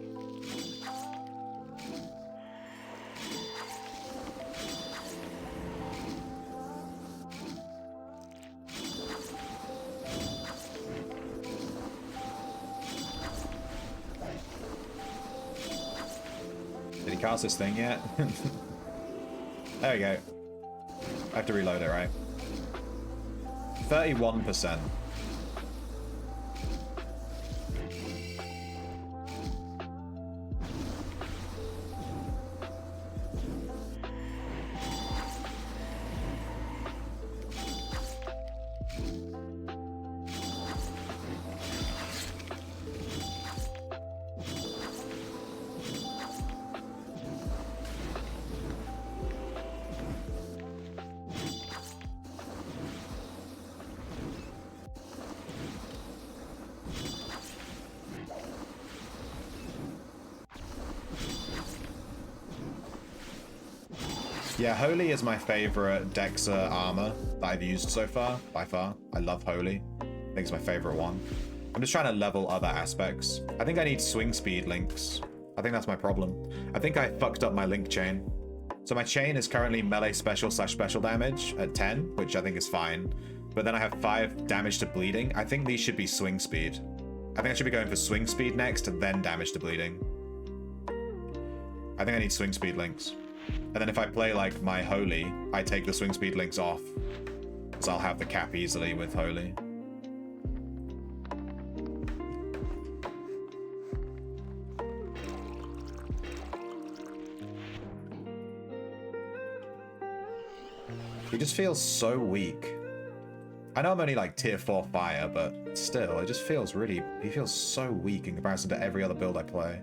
Did he cast this thing yet? There we go. I have to reload it, right? 31%. Yeah, Holy is my favorite Dexa armor that I've used so far, by far. I love Holy. I think it's my favorite one. I'm just trying to level other aspects. I think I need swing speed links. I think that's my problem. I think I fucked up my link chain. So my chain is currently melee special / special damage at 10, which I think is fine. But then I have 5 damage to bleeding. I think these should be swing speed. I think I should be going for swing speed next and then damage to bleeding. I think I need swing speed links. And then if I play like my Holy, I take the swing speed links off. Because I'll have the cap easily with Holy. He just feels so weak. I know I'm only like tier 4 fire, but still, it just feels really... He feels so weak in comparison to every other build I play.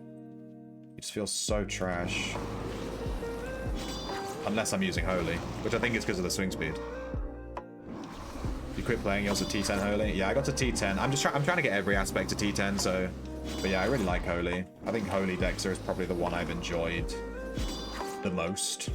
He just feels so trash. Unless I'm using Holy, which I think is because of the swing speed. You quit playing, you also T10 Holy? Yeah, I got to T10. I'm trying to get every aspect to T10, so... But yeah, I really like Holy. I think Holy Dexa is probably the one I've enjoyed the most.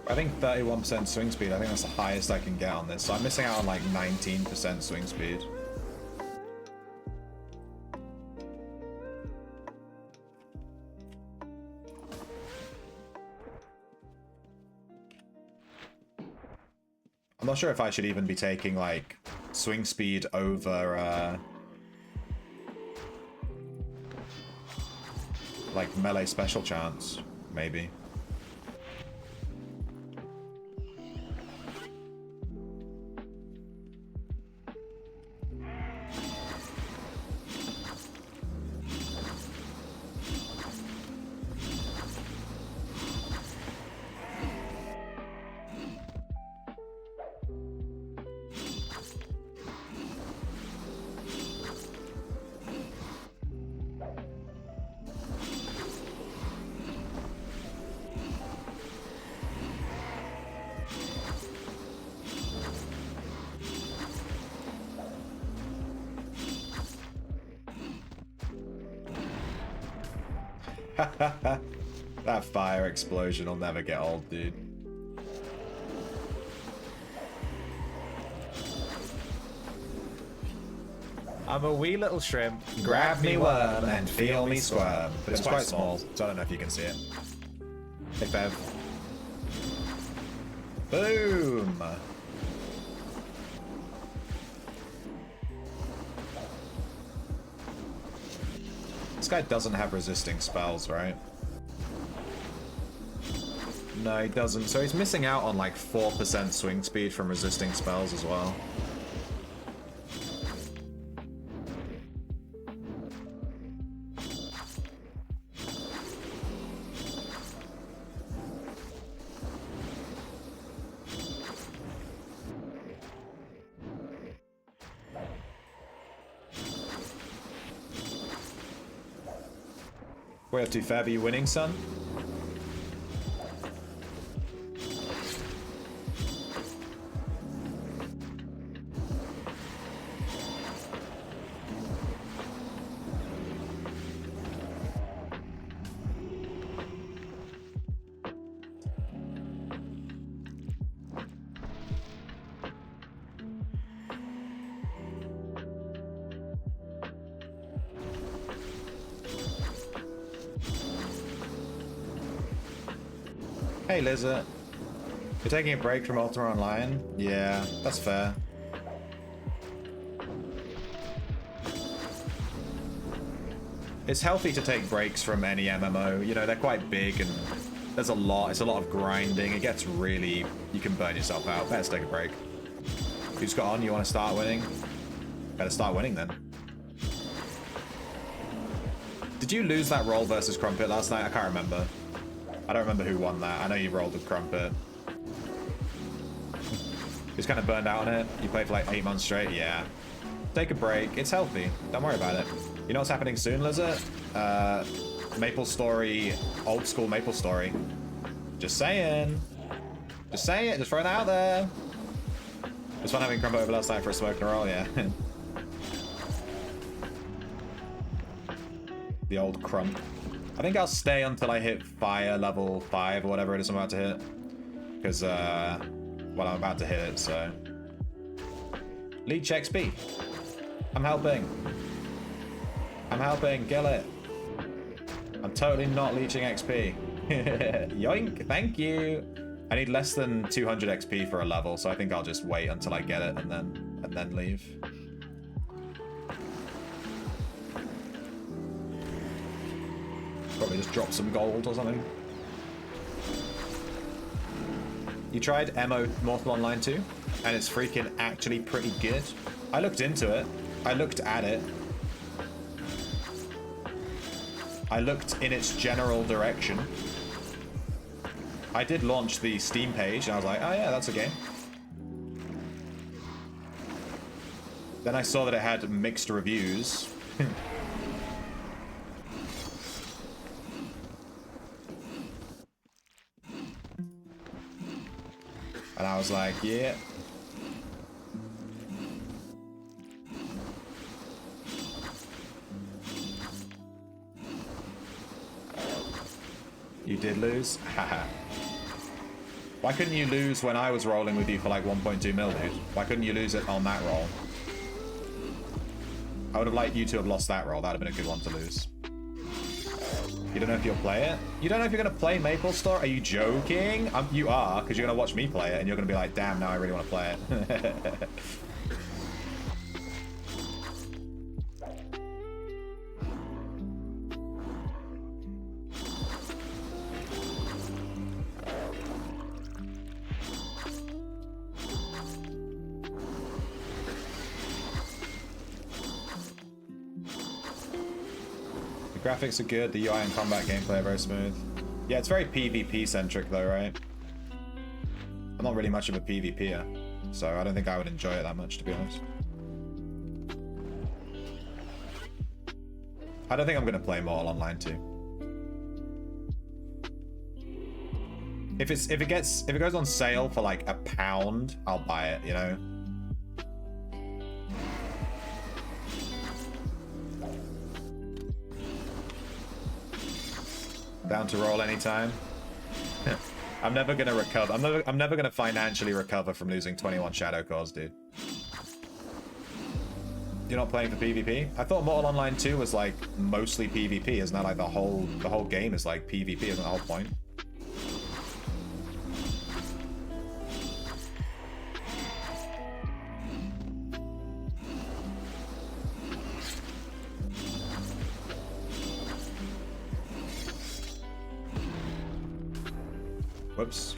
I think 31% swing speed, I think that's the highest I can get on this. So I'm missing out on like 19% swing speed. I'm not sure if I should even be taking like swing speed over like melee special chance, maybe. That fire explosion will never get old, dude. I'm a wee little shrimp. Grab me worm and feel me squirm. But it's quite small, so I don't know if you can see it. Hey, Bev. Boom! This guy doesn't have resisting spells, right? No, he doesn't. So he's missing out on like 4% swing speed from resisting spells as well. Way up to Fab, are you winning, son? Hey, Lizard. You're taking a break from Ultima Online? Yeah, that's fair. It's healthy to take breaks from any MMO. You know, they're quite big and there's a lot. It's a lot of grinding. It gets really... You can burn yourself out. Better take a break. Who's got on? You want to start winning? Better start winning then. Did you lose that roll versus Crumpet last night? I can't remember. I don't remember who won that. I know you rolled with Crumpet. He's kind of burned out on it. You played for like 8 months straight. Yeah. Take a break. It's healthy. Don't worry about it. You know what's happening soon, Lizard? Maple Story, old school Maple Story. Just saying. Just saying it. Just throwing it out there. It was fun having Crumpet over last night for a smoke and a roll, yeah. The old Crump. I think I'll stay until I hit fire level 5 or whatever it is I'm about to hit. Because, well, I'm about to hit it, so. Leech XP. I'm helping. I'm helping. Kill it. I'm totally not leeching XP. Yoink. Thank you. I need less than 200 XP for a level, so I think I'll just wait until I get it and then leave. Probably just drop some gold or something. You tried MO Mortal Online 2? And it's freaking actually pretty good. I looked into it. I looked at it. I looked in its general direction. I did launch the Steam page and I was like, oh yeah, that's a game. Then I saw that it had mixed reviews. And I was like, yeah. You did lose? Haha. Why couldn't you lose when I was rolling with you for like 1.2 mil, dude? Why couldn't you lose it on that roll? I would have liked you to have lost that roll. That would have been a good one to lose. You don't know if you'll play it? You don't know if you're going to play Maple Store? Are you joking? You are, because you're going to watch me play it, and you're going to be like, damn, now I really want to play it. Graphics are good, the UI and combat gameplay are very smooth. Yeah, it's very PvP centric though, right? I'm not really much of a PvPer, so I don't think I would enjoy it that much, to be honest. I don't think I'm gonna play Mortal Online 2. If it goes on sale for like £1, I'll buy it, you know? Down to roll anytime. I'm never gonna recover. I'm never gonna financially recover from losing 21 Shadow Cores, dude. You're not playing for PvP? I thought Mortal Online 2 was like mostly PvP. Isn't that like the whole game is like PvP? Isn't the whole point? Whoops.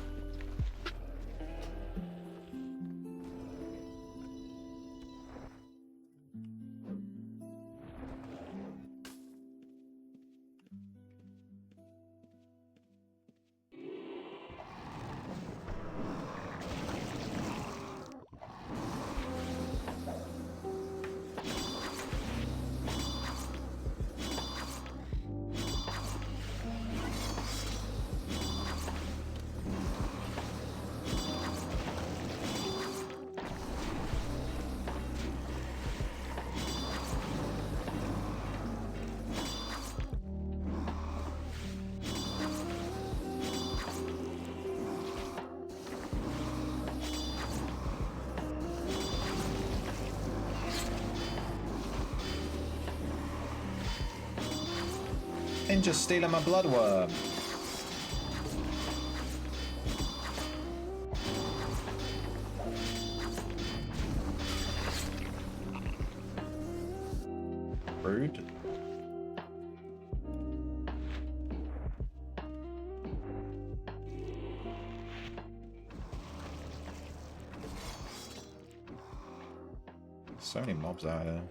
Just stealing my bloodworm. Rude. So many mobs out here.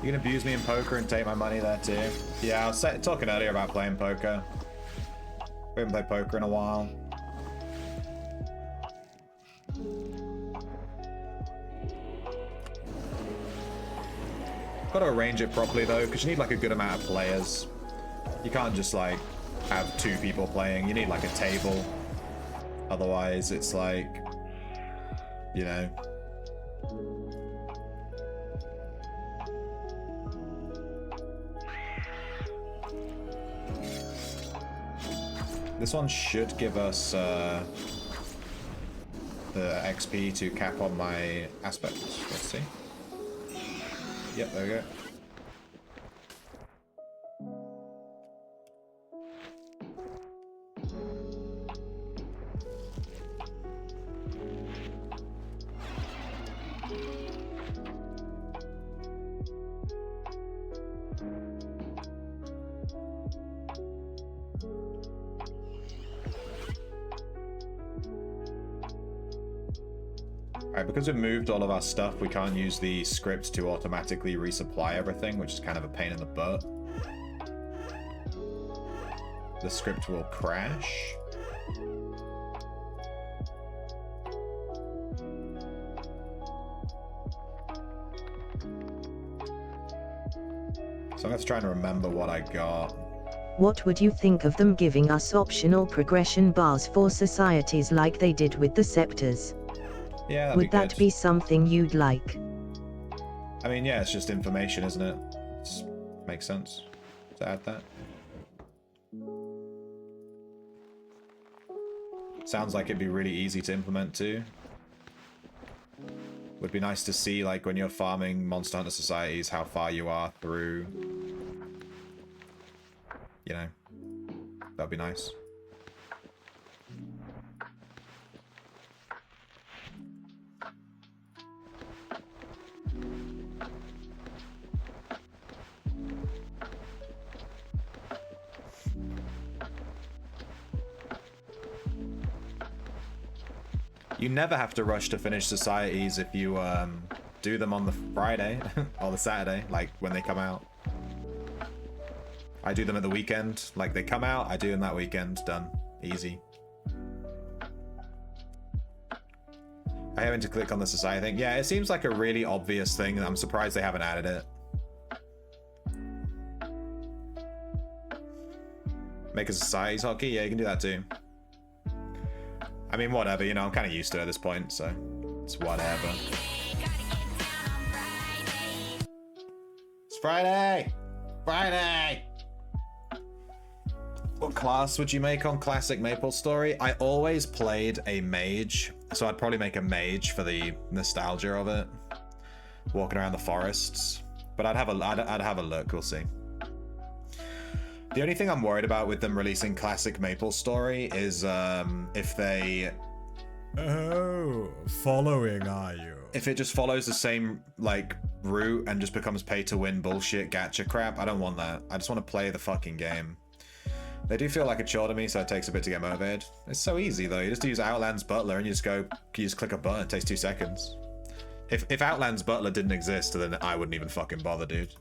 You can abuse me in poker and take my money there too. Yeah, I was talking earlier about playing poker. We haven't played poker in a while. Got to arrange it properly though, because you need like a good amount of players. You can't just like have 2 people playing. You need like a table. Otherwise, it's like, you know. This one should give us the XP to cap on my aspects. Let's see. Yep, there we go. Because we've moved all of our stuff, we can't use the script to automatically resupply everything, which is kind of a pain in the butt. The script will crash. So I'm just trying to remember what I got. What would you think of them giving us optional progression bars for societies like they did with the scepters? Yeah, would that be something you'd like? I mean, yeah, it's just information, isn't it? It makes sense to add that. Sounds like it'd be really easy to implement too. Would be nice to see, like, when you're farming Monster Hunter societies, how far you are through. You know, that'd be nice. You never have to rush to finish societies if you do them on the Friday or the Saturday, like when they come out. I do them at the weekend. Like they come out, I do them that weekend. Done. Easy. I having to click on the society thing. Yeah, it seems like a really obvious thing. I'm surprised they haven't added it. Make a societies hotkey? Yeah, you can do that too. I mean, whatever, you know, I'm kind of used to it at this point, so it's whatever. It's Friday! Friday! What class would you make on Classic MapleStory? I always played a mage, so I'd probably make a mage for the nostalgia of it. Walking around the forests. But I'd have a look, we'll see. The only thing I'm worried about with them releasing Classic MapleStory is if they... Oh, following, are you? If it just follows the same, like, route and just becomes pay-to-win bullshit gacha crap, I don't want that. I just want to play the fucking game. They do feel like a chore to me, so it takes a bit to get motivated. It's so easy, though. You just use Outlands Butler and you just click a button. It takes 2 seconds. If Outlands Butler didn't exist, then I wouldn't even fucking bother, dude.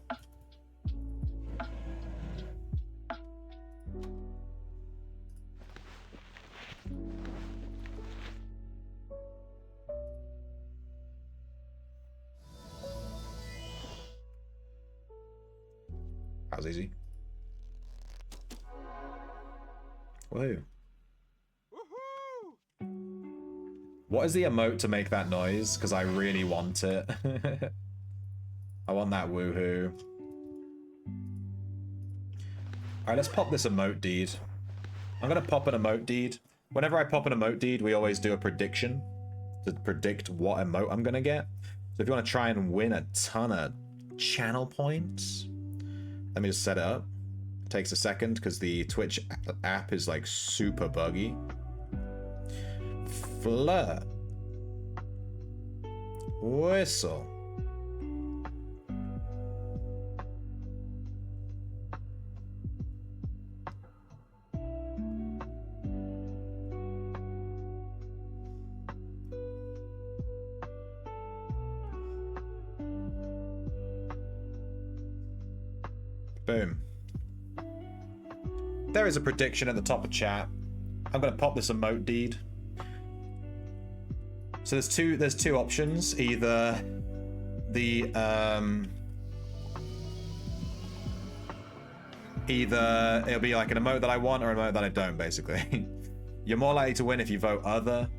That was easy. Whoa. What is the emote to make that noise? Because I really want it. I want that woohoo. Alright, let's pop this emote deed. I'm going to pop an emote deed. Whenever I pop an emote deed, we always do a prediction to predict what emote I'm going to get. So if you want to try and win a ton of channel points, let me just set it up. It takes a second because the Twitch app is like super buggy. Flirt. Whistle. Boom. There is a prediction at the top of chat. I'm going to pop this emote deed. So there's two options. Either the either it'll be like an emote that I want or an emote that I don't, basically. You're more likely to win if you vote other,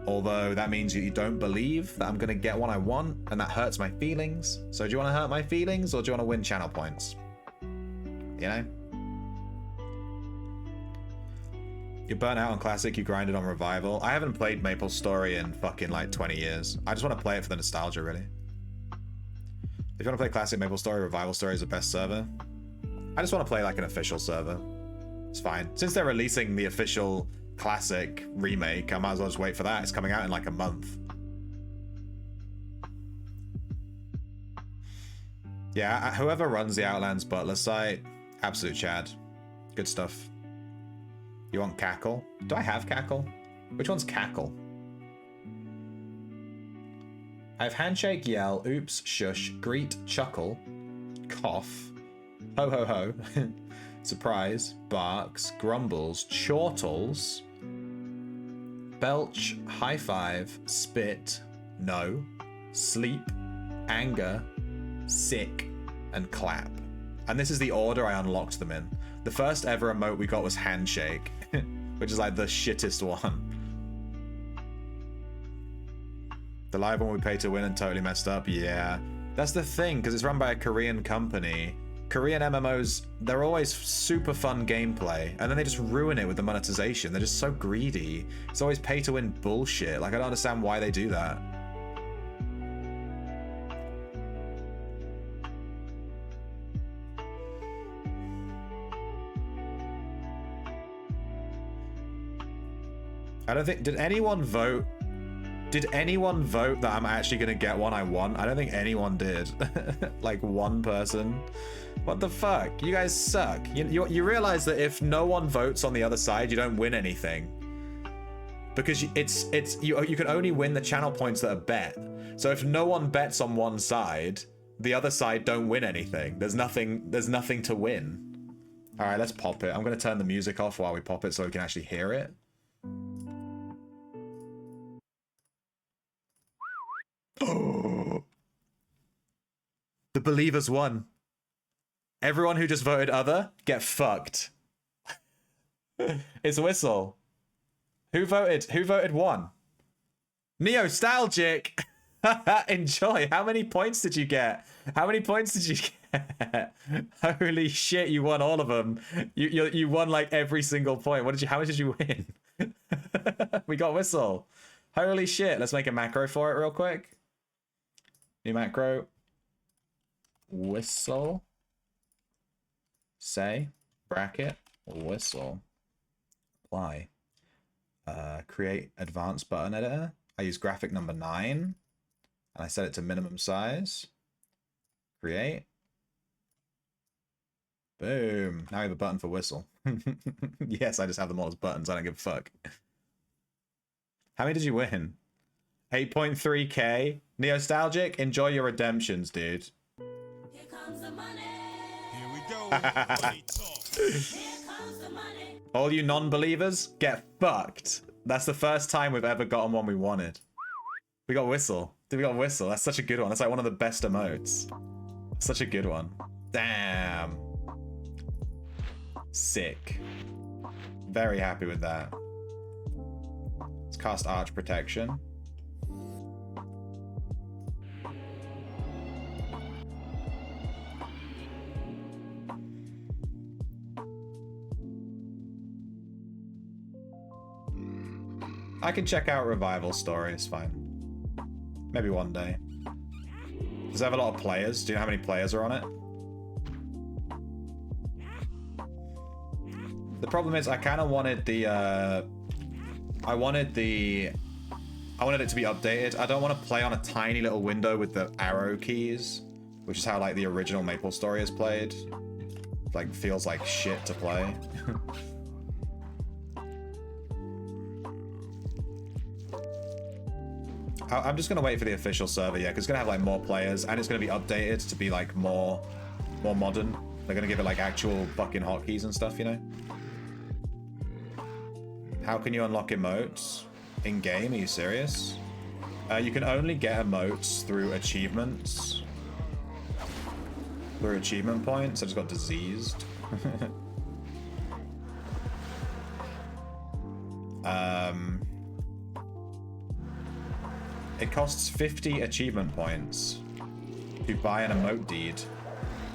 although that means you don't believe that I'm going to get one I want, and that hurts my feelings. So do you want to hurt my feelings, or do you want to win channel points? You know? You burnt out on Classic, you grinded on Revival. I haven't played MapleStory in fucking like 20 years. I just want to play it for the nostalgia, really. If you want to play Classic MapleStory, Revival Story is the best server. I just want to play like an official server. It's fine. Since they're releasing the official Classic remake, I might as well just wait for that. It's coming out in like a month. Yeah, whoever runs the Outlands Butler site, absolute Chad. Good stuff. You want Cackle? Do I have Cackle? Which one's Cackle? I have Handshake, Yell, Oops, Shush, Greet, Chuckle, Cough, Ho Ho Ho, Surprise, Barks, Grumbles, Chortles, Belch, High Five, Spit, No, Sleep, Anger, Sick, and Clap. And this is the order I unlocked them in. The first ever emote we got was Handshake, which is like the shittest one. The live one we paid to win and totally messed up. Yeah, that's the thing, because it's run by a Korean company. Korean MMOs, they're always super fun gameplay, and then they just ruin it with the monetization. They're just so greedy. It's always pay to win bullshit. Like, I don't understand why they do that. I don't think, did anyone vote that I'm actually gonna get one I want? I don't think anyone did. Like one person. What the fuck? You guys suck. You realize that if no one votes on the other side, you don't win anything. because you can only win the channel points that are bet. So if no one bets on one side, the other side don't win anything. There's nothing to win. All right, let's pop it. I'm gonna turn the music off while we pop it so we can actually hear it. Oh, the believers won. Everyone who just voted other, get fucked. It's Whistle. Who voted one? Neostalgic. Enjoy. How many points did you get? How many points did you get? Holy shit, you won all of them. You won like every single point. How much did you win? We got Whistle. Holy shit. Let's make a macro for it real quick. New macro. Whistle. Say. Bracket. Whistle. Apply. Create advanced button editor. I use graphic number 9. And I set it to minimum size. Create. Boom. Now we have a button for Whistle. Yes, I just have them all as buttons. I don't give a fuck. How many did you win? 8.3k. Neostalgic, enjoy your redemptions, dude. Here comes the money. Here we go. Money talk. Here comes the money. All you non-believers, get fucked. That's the first time we've ever gotten one we wanted. We got Whistle. Dude, we got Whistle. That's such a good one. That's like one of the best emotes. Such a good one. Damn. Sick. Very happy with that. Let's cast Arch Protection. I can check out Revival Story, it's fine. Maybe one day. Does it have a lot of players? Do you know how many players are on it? The problem is I kind of wanted the, I wanted it to be updated. I don't want to play on a tiny little window with the arrow keys, which is how like the original Maple Story is played. Like, feels like shit to play. I'm just gonna wait for the official server, yeah, because it's gonna have like more players and it's gonna be updated to be like more modern. They're gonna give it like actual fucking hotkeys and stuff, you know? How can you unlock emotes in game? Are you serious? You can only get emotes through achievements. Through achievement points. I just got diseased. It costs 50 achievement points to buy an emote deed.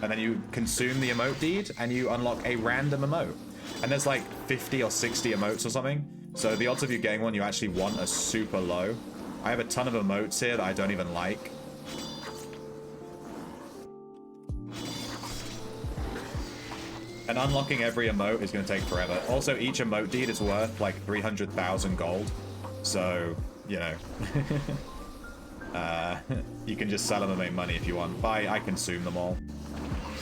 And then you consume the emote deed and you unlock a random emote. And there's like 50 or 60 emotes or something. So the odds of you getting one you actually want are super low. I have a ton of emotes here that I don't even like. And unlocking every emote is going to take forever. Also, each emote deed is worth like 300,000 gold. So, you know. You can just sell them and make money if you want. I consume them all.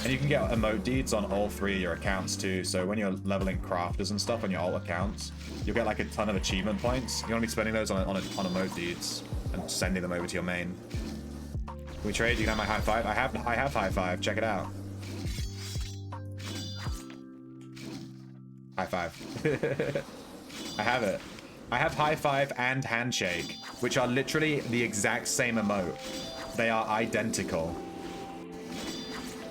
And you can get emote deeds on all 3 of your accounts too. So when you're leveling crafters and stuff on your alt accounts, you'll get like a ton of achievement points. You want to be spending those on emote deeds and sending them over to your main. Can we trade? You can have my high five. I have high five. Check it out. High five. I have it. I have high five and handshake, which are literally the exact same emote. They are identical.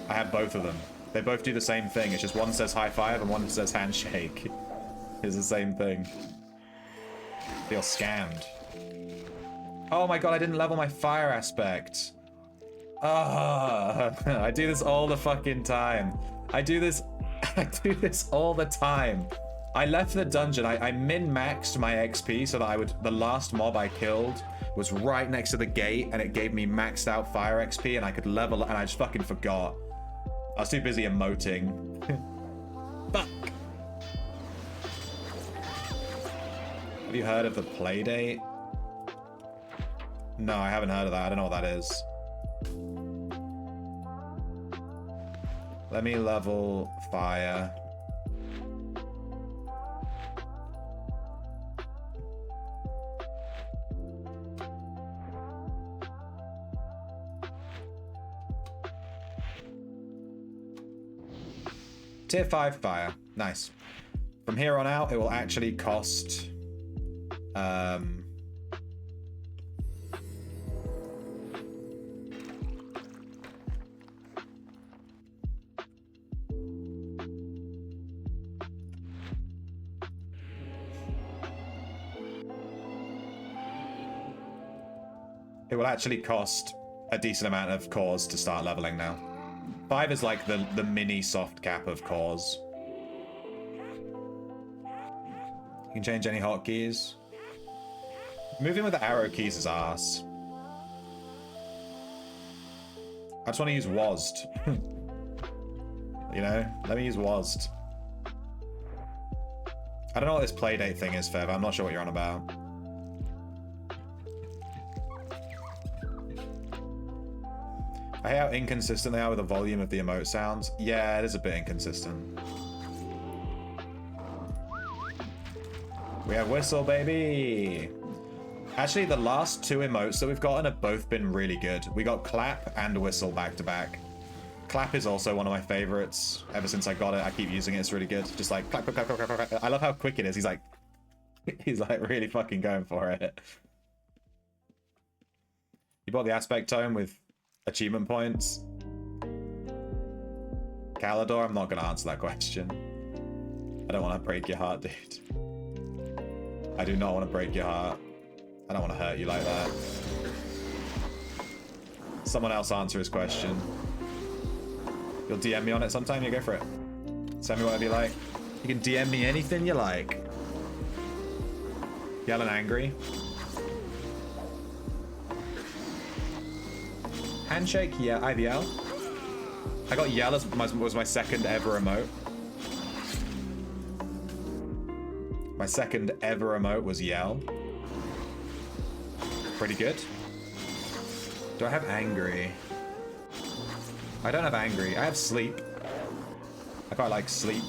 I have both of them. They both do the same thing. It's just one says high five and one says handshake. It's the same thing. Feel scammed. Oh my god, I didn't level my fire aspect. Ah, I do this all the fucking time. I do this all the time. I left the dungeon. I min-maxed my XP so that the last mob I killed was right next to the gate and it gave me maxed out fire XP and I could level and I just fucking forgot. I was too busy emoting. Fuck. Have you heard of the Playdate? No, I haven't heard of that. I don't know what that is. Let me level fire. Tier 5 fire. Nice. From here on out, it will actually cost... it will actually cost a decent amount of cores to start leveling now. 5 is like the mini soft cap of cores. You can change any hotkeys. Moving with the arrow keys is arse. I just want to use WASD. You know? Let me use WASD. I don't know what this playdate thing is, Fev. I'm not sure what you're on about. I hate how inconsistent they are with the volume of the emote sounds. Yeah, it is a bit inconsistent. We have whistle, baby! Actually, the last 2 emotes that we've gotten have both been really good. We got clap and whistle back to back. Clap is also one of my favorites. Ever since I got it, I keep using it. It's really good. Just like clap, clap, clap, clap, clap, clap. I love how quick it is. He's like really fucking going for it. You bought the aspect tome with achievement points? Calidor, I'm not gonna answer that question. I don't want to break your heart, dude. I do not want to break your heart. I don't want to hurt you like that. Someone else answer his question. You'll DM me on it sometime, you go for it. Send me whatever you like. You can DM me anything you like. Yell and angry. Handshake, yeah, I have yell. I got yell as was my second ever emote. My second ever emote was yell. Pretty good. Do I have angry? I don't have angry. I have sleep. I quite like sleep.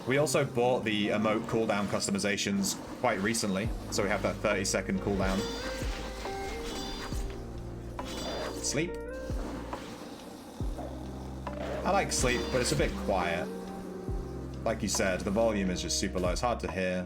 We also bought the emote cooldown customizations quite recently, so we have that 30-second cooldown. Sleep. I like sleep, but it's a bit quiet. Like you said, the volume is just super low. It's hard to hear.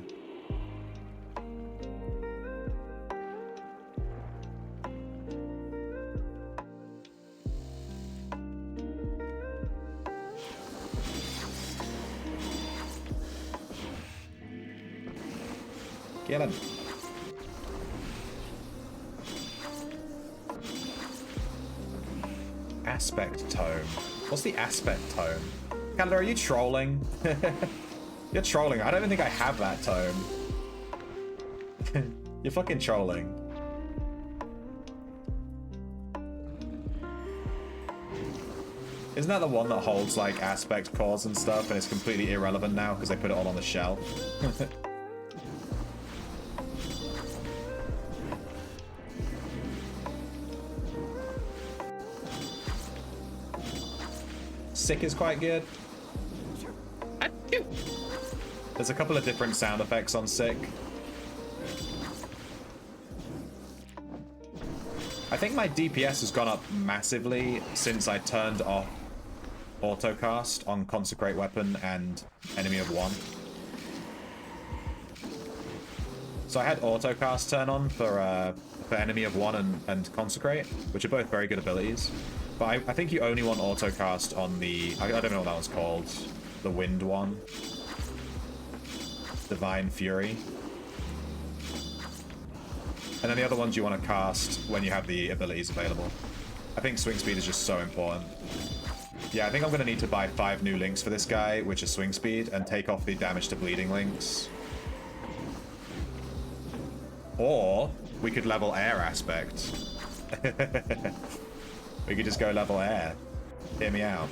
Kill him. Aspect tome. What's the aspect tome? Calendar, are you trolling? You're trolling. I don't even think I have that tome. You're fucking trolling. Isn't that the one that holds like aspect cores and stuff and it's completely irrelevant now because they put it all on the shelf? Sick is quite good. There's a couple of different sound effects on Sick. I think my DPS has gone up massively since I turned off autocast on Consecrate Weapon and Enemy of One. So I had autocast turn on for Enemy of One and Consecrate, which are both very good abilities. But I think you only want autocast on the... I don't know what that one's called. The wind one. Divine Fury. And then the other ones you want to cast when you have the abilities available. I think swing speed is just so important. Yeah, I think I'm going to need to buy 5 new links for this guy, which is swing speed, and take off the damage to bleeding links. Or we could level air aspect. We could just go level air. Hear me out.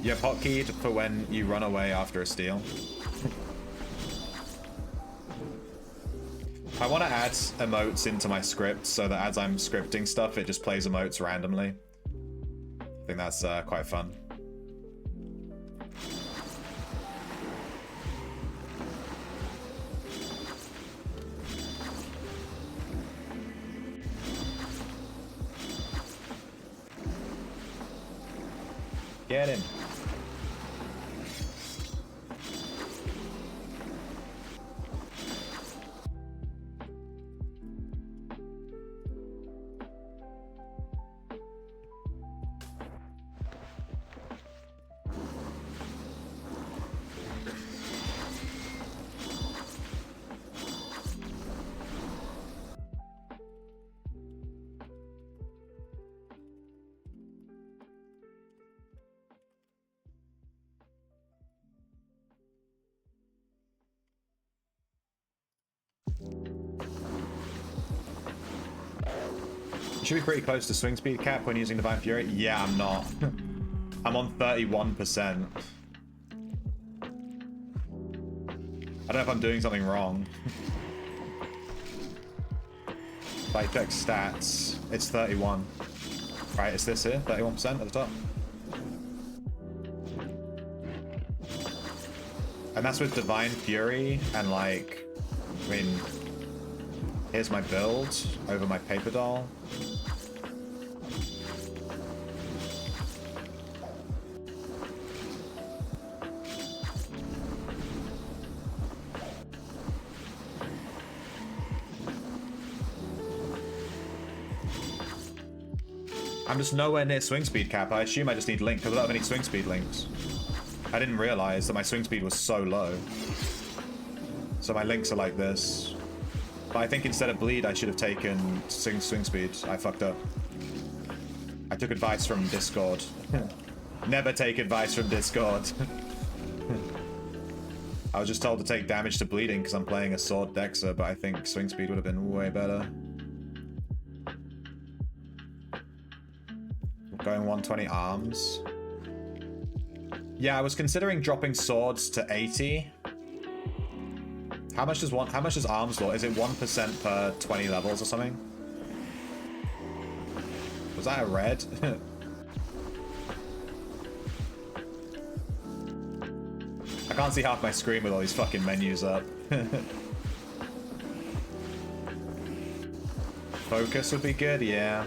You have hotkeyed for when you run away after a steal. I want to add emotes into my script so that as I'm scripting stuff, it just plays emotes randomly. I think that's quite fun. Get him. You should be pretty close to swing speed cap when using Divine Fury. Yeah, I'm not. I'm on 31%. I don't know if I'm doing something wrong. If I check stats, it's 31. Right, it's this here, 31% at the top. And that's with Divine Fury and like, I mean, here's my build over my paper doll. I'm just nowhere near swing speed cap. I assume I just need link because I don't have any swing speed links. I didn't realize that my swing speed was so low. So my links are like this. But I think instead of bleed, I should have taken swing speed. I fucked up. I took advice from Discord. Never take advice from Discord. I was just told to take damage to bleeding because I'm playing a sword Dexa, but I think swing speed would have been way better. Going 120 arms. Yeah, I was considering dropping swords to 80. How much does arms lore? Is it 1% per 20 levels or something? Was that a red? I can't see half my screen with all these fucking menus up. Focus would be good, yeah.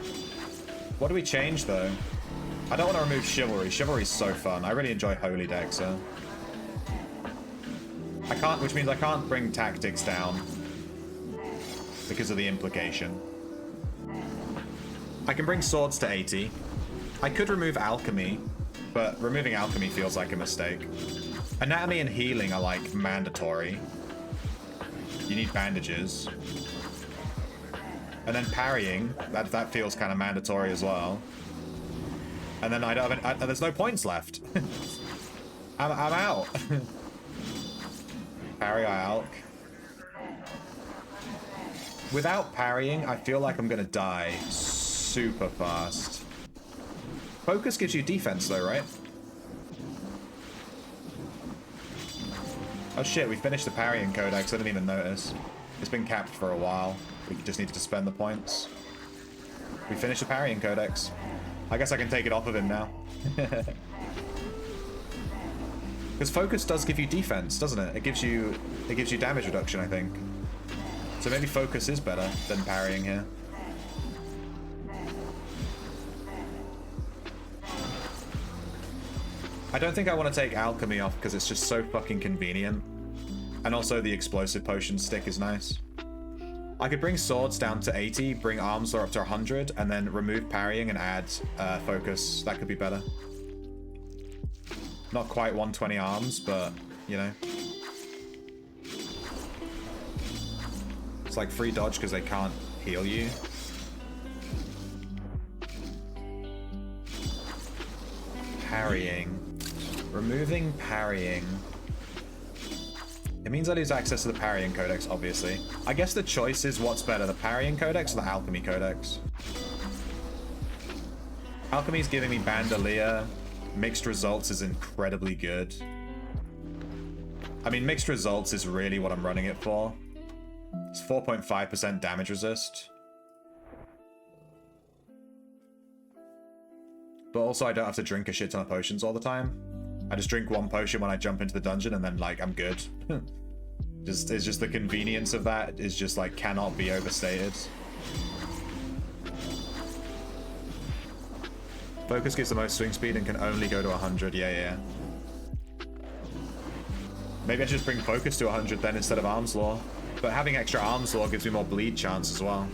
What do we change though? I don't want to remove Chivalry. Chivalry's so fun. I really enjoy Holy Dexa. I can't, which means I can't bring Tactics down because of the implication. I can bring Swords to 80. I could remove Alchemy, but removing Alchemy feels like a mistake. Anatomy and Healing are like mandatory. You need bandages. And then Parrying, that feels kind of mandatory as well. And then I don't have any, there's no points left. I'm out. Parry Alk. Without parrying, I feel like I'm gonna die super fast. Focus gives you defense though, right? Oh shit, we finished the parrying codex, I didn't even notice. It's been capped for a while. We just needed to spend the points. We finished the parrying codex. I guess I can take it off of him now. Because focus does give you defense, doesn't it? It gives you damage reduction, I think. So maybe focus is better than parrying here. I don't think I want to take alchemy off because it's just so fucking convenient. And also the explosive potion stick is nice. I could bring swords down to 80, bring arms up to 100, and then remove parrying and add focus. That could be better. Not quite 120 arms, but, you know. It's like free dodge because they can't heal you. Parrying. Removing parrying. It means I lose access to the parrying codex, obviously. I guess the choice is what's better, the parrying codex or the alchemy codex. Alchemy's giving me Bandolier. Mixed results is incredibly good. I mean, mixed results is really what I'm running it for. It's 4.5% damage resist. But also I don't have to drink a shit ton of potions all the time. I just drink one potion when I jump into the dungeon and then like I'm good. It's just the convenience of that is just like cannot be overstated. Focus gives the most swing speed and can only go to 100. Yeah. Maybe I should just bring focus to 100 then instead of arms law. But having extra arms law gives me more bleed chance as well.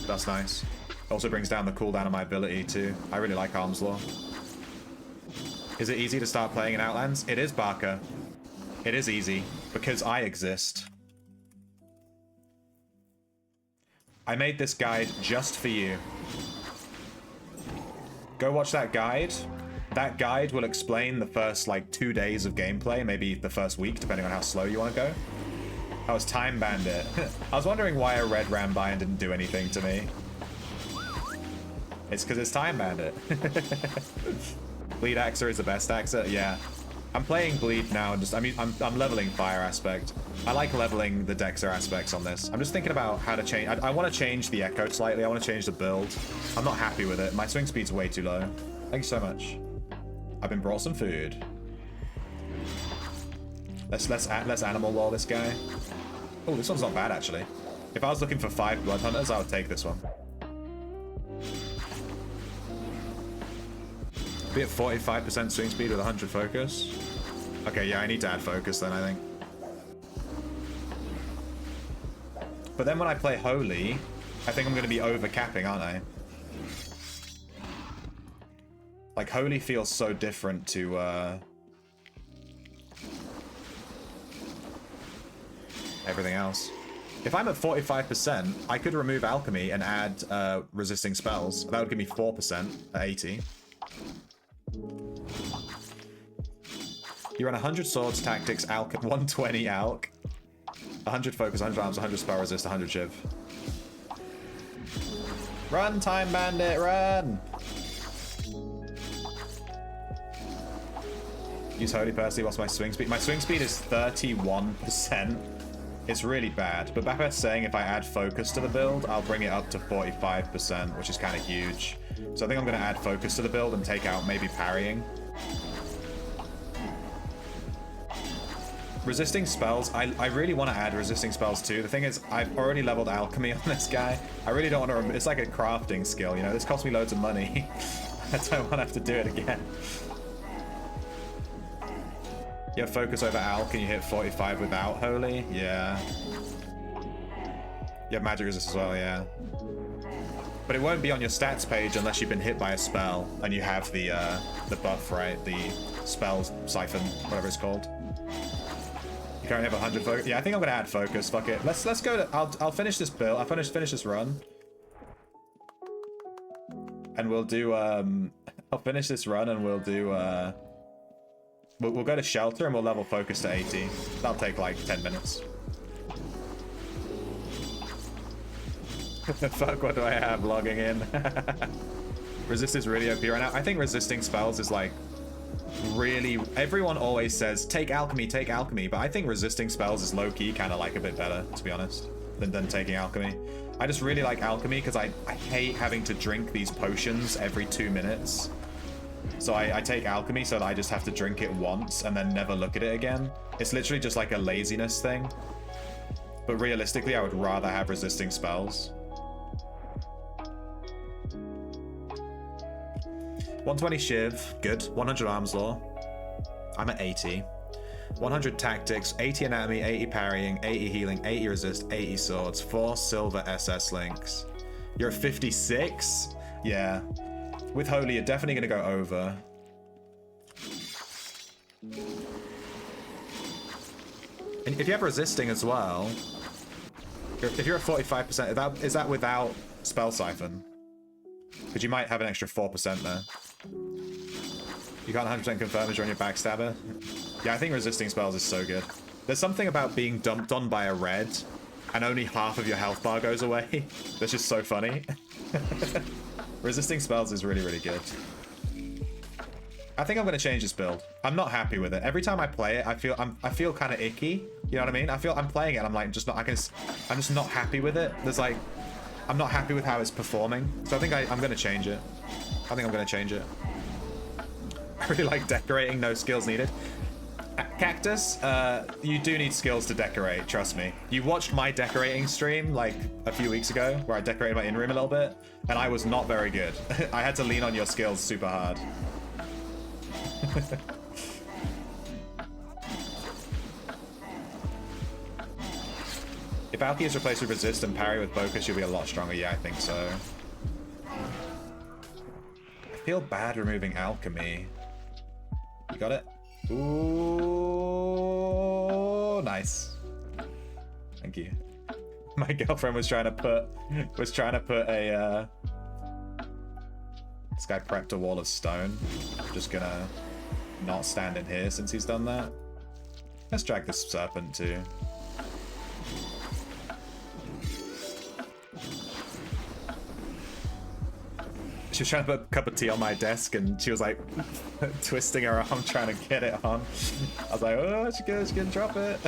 That's nice. Also brings down the cooldown of my ability too. I really like arms law. Is it easy to start playing in Outlands? It is, Barker. It is easy because I exist. I made this guide just for you. Go watch that guide. That guide will explain the first, like, 2 days of gameplay, maybe the first week, depending on how slow you want to go. I was Time Bandit. I was wondering why a red Rambion didn't do anything to me. It's because it's Time Bandit. Bleed Axer is the best Axer? Yeah. I'm playing Bleed now, and I'm leveling Fire Aspect. I like leveling the Dexter aspects on this. I'm just thinking about how to change. I want to change the Echo slightly. I want to change the build. I'm not happy with it. My swing speed's way too low. Thank you so much. I've been brought some food. Let's animal law this guy. Oh, this one's not bad actually. If I was looking for 5 blood hunters, I would take this one. Be at 45% swing speed with 100 focus. Okay, yeah, I need to add focus then, I think. But then when I play Holy, I think I'm going to be over-capping, aren't I? Like, Holy feels so different to, everything else. If I'm at 45%, I could remove Alchemy and add, resisting spells. That would give me 4% at 80. You run 100 swords, tactics, alch, 120 alch, 100 focus, 100 arms, 100 spell resist, 100 shiv. Run, Time Bandit, run! Use Holy Percy, what's my swing speed? My swing speed is 31%. It's really bad, but Bapet's saying if I add focus to the build, I'll bring it up to 45%, which is kind of huge. So I think I'm going to add focus to the build and take out maybe parrying. Resisting spells, I really want to add resisting spells too. The thing is, I've already leveled alchemy on this guy. I really don't want to, it's like a crafting skill, you know? This cost me loads of money. I don't want to have to do it again. You have focus over alch and you hit 45 without Holy? Yeah. You have magic resist as well, yeah. But it won't be on your stats page unless you've been hit by a spell and you have the buff, right? The spell siphon, whatever it's called. You currently have 100 focus. Yeah, I think I'm gonna add focus. Fuck it. Let's go to. I'll finish this build. I'll finish this run, and we'll do. I'll finish this run and we'll do. We'll go to shelter and we'll level focus to 80. That'll take like 10 minutes. Fuck, what do I have logging in? Resist is really OP right now. I think resisting spells is like really, everyone always says take alchemy, but I think resisting spells is low-key kind of like a bit better, to be honest, than taking alchemy. I just really like alchemy because I hate having to drink these potions every 2 minutes. So I take alchemy so that I just have to drink it once and then never look at it again. It's literally just like a laziness thing. But realistically, I would rather have resisting spells. 120 Shiv, good. 100 Arms Law. I'm at 80. 100 Tactics, 80 Anatomy, 80 Parrying, 80 Healing, 80 Resist, 80 Swords, 4 Silver SS Links. You're at 56? Yeah. With Holy, you're definitely going to go over. And if you have Resisting as well, if you're at 45%, is that without Spell Siphon? Because you might have an extra 4% there. You can't 100% confirm as you're on your backstabber. Yeah, I think resisting spells is so good. There's something about being dumped on by a red and only half of your health bar goes away. That's just so funny. Resisting spells is really, really good. I think I'm gonna change this build. I'm not happy with it. Every time I play it, I feel kind of icky. You know what I mean? I'm playing it and I'm like, I'm just not happy with it. There's like, I'm not happy with how it's performing. So I think I'm gonna change it. I really like decorating, no skills needed. Cactus, you do need skills to decorate, trust me. You watched my decorating stream like a few weeks ago where I decorated my in-room a little bit, and I was not very good. I had to lean on your skills super hard. If Alki is replaced with resist and parry with focus, you'll be a lot stronger. Yeah, I think so. I feel bad removing alchemy. You got it? Ooh, nice. Thank you. My girlfriend was trying to put a this guy prepped a wall of stone. I'm just gonna not stand in here since he's done that. Let's drag this serpent too. She was trying to put a cup of tea on my desk and she was like twisting her arm trying to get it on. I was like, oh, she can drop it.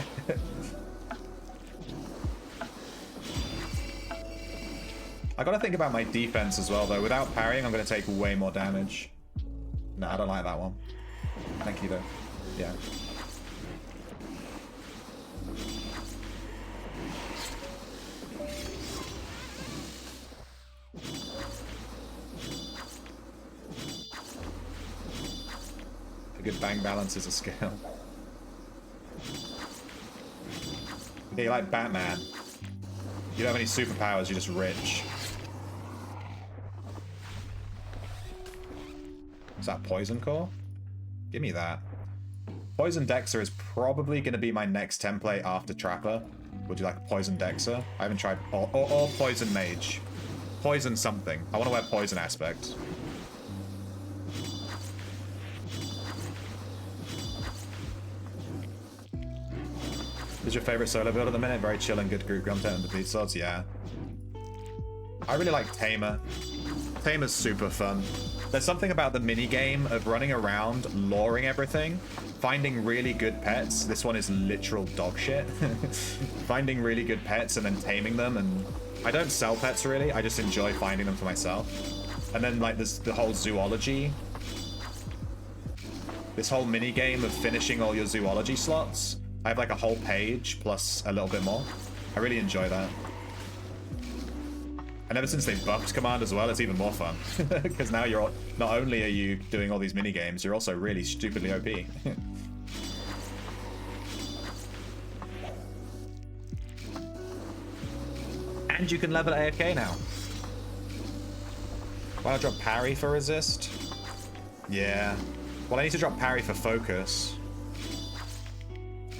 I gotta think about my defense as well though. Without parrying, I'm gonna take way more damage. No, I don't like that one. Thank you though. Yeah. A good bang balance is a skill. Yeah, you're like Batman. You don't have any superpowers, you're just rich. Is that Poison Core? Give me that. Poison Dexter is probably going to be my next template after Trapper. Would you like a Poison Dexter? I haven't tried... Or Poison Mage. Poison something. I want to wear Poison Aspect. Who's your favorite solo build at the minute? Very chill and good group content and the beat swords? Yeah. I really like Tamer. Tamer's super fun. There's something about the mini game of running around, luring everything, finding really good pets. This one is literal dog shit. Finding really good pets and then taming them, and I don't sell pets really. I just enjoy finding them for myself. And then like there's the whole zoology. This whole mini game of finishing all your zoology slots. I have like a whole page plus a little bit more. I really enjoy that. And ever since they buffed Command as well, it's even more fun. Because now you're not only are you doing all these mini games, you're also really stupidly OP. And you can level AFK now. Why not drop parry for resist? Yeah. Well, I need to drop parry for focus.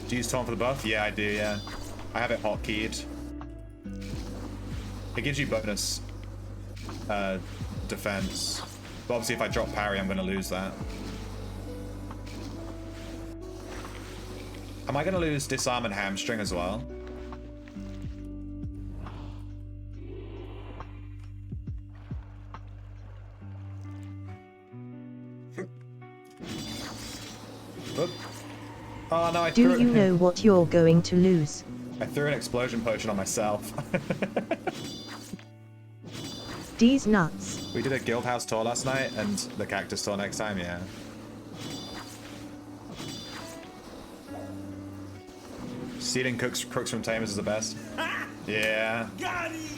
Do you use taunt for the buff? Yeah, I do, yeah. I have it hotkeyed. It gives you bonus defense. But obviously if I drop parry, I'm going to lose that. Am I going to lose disarm and hamstring as well? Oop. Oh no, Do you know what you're going to lose? I threw an explosion potion on myself. D's nuts. We did a guild house tour last night and the cactus tour next time, yeah. Stealing crooks from tamers is the best. Yeah.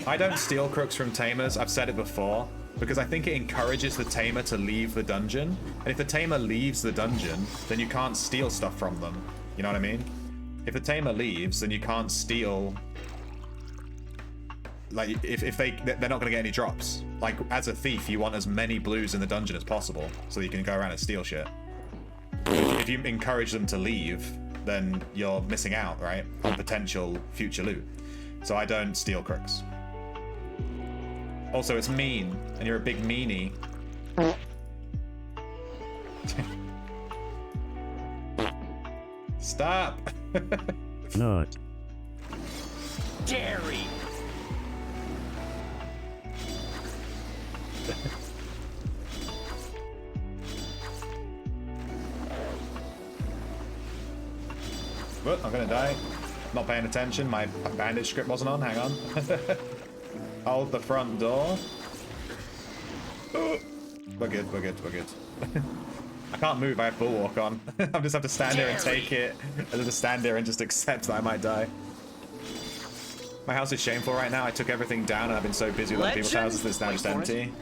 I don't steal crooks from tamers, I've said it before, because I think it encourages the tamer to leave the dungeon. And if the tamer leaves the dungeon, then you can't steal stuff from them. You know what I mean? If the tamer leaves, then you can't steal. Like, if they're not going to get any drops. Like, as a thief, you want as many blues in the dungeon as possible, so that you can go around and steal shit. If you encourage them to leave, then you're missing out, right? On potential future loot. So I don't steal crooks. Also, it's mean, and you're a big meanie. Stop! Not. Jerry. But I'm gonna die. Not paying attention. My bandage script wasn't on. Hang on. Hold the front door. Oh. We're good. We're good. We're good. I can't move, I have bulwark on. I just have to stand here and take it. I have to stand there and just accept that I might die. My house is shameful right now. I took everything down and I've been so busy with other people's houses that it's now just empty.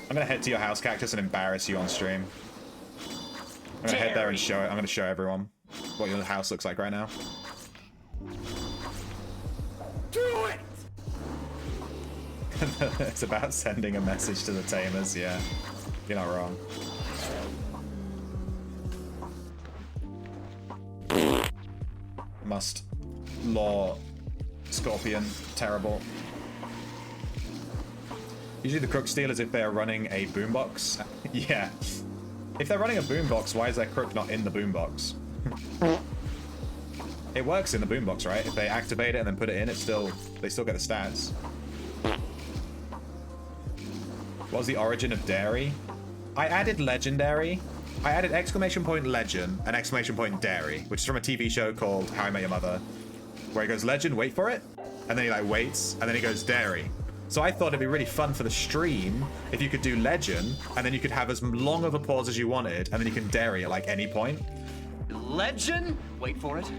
I'm gonna head to your house, Cactus, and embarrass you on stream. I'm gonna head there and show it. I'm gonna show everyone what your house looks like right now. Do it! It's about sending a message to the tamers, yeah. You're not wrong. Must. Law. Scorpion. Terrible. Usually the crook steal is if they are running a boombox. Yeah. If they're running a boombox, why is their crook not in the boombox? It works in the boombox, right? If they activate it and then put it in, they still get the stats. What was the origin of dairy? I added legendary. I added exclamation point legend and exclamation point dairy, which is from a TV show called How I Met Your Mother, where he goes legend, wait for it, and then he like waits, and then he goes dairy. So I thought it'd be really fun for the stream if you could do legend, and then you could have as long of a pause as you wanted, and then you can dairy at like any point. Legend? Wait for it.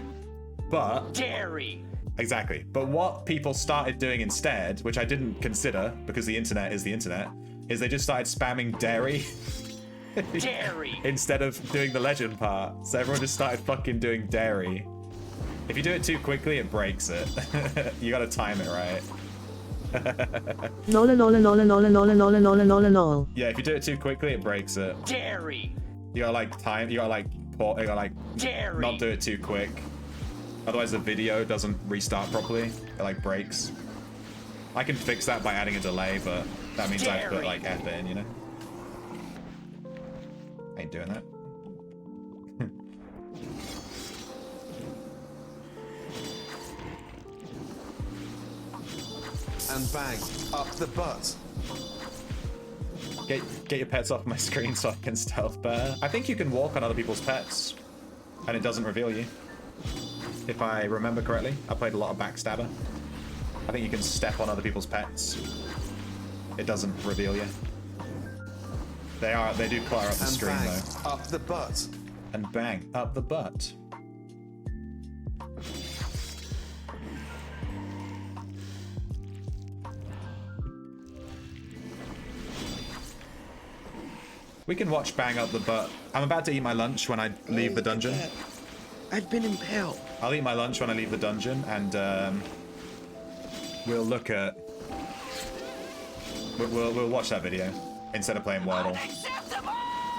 But Dairy. exactly. But what people started doing instead, which I didn't consider because the internet is the internet, is they just started spamming dairy. Dairy. Instead of doing the legend part. So everyone just started fucking doing dairy. If you do it too quickly, it breaks it. You gotta time it right. Lol lol lol lol lol lol lol lol lol. Yeah, if you do it too quickly, it breaks it. Dairy. You gotta like time. You gotta like pause. You gotta like Dairy. not do it too quick. Otherwise, the video doesn't restart properly. It like breaks. I can fix that by adding a delay, but that means I have to put like F in, you know. Ain't doing that. And bang, up the butt. Get your pets off my screen so I can stealth bear. I think you can walk on other people's pets, and it doesn't reveal you. If I remember correctly, I played a lot of Backstabber. I think you can step on other people's pets. It doesn't reveal you. They do clutter up the screen bang, though. up the butt. And bang, up the butt. We can watch bang up the butt. I'm about to eat my lunch when I leave the dungeon. I've been impaled. I'll eat my lunch when I leave the dungeon, and we'll look at. We'll watch that video instead of playing Wordle.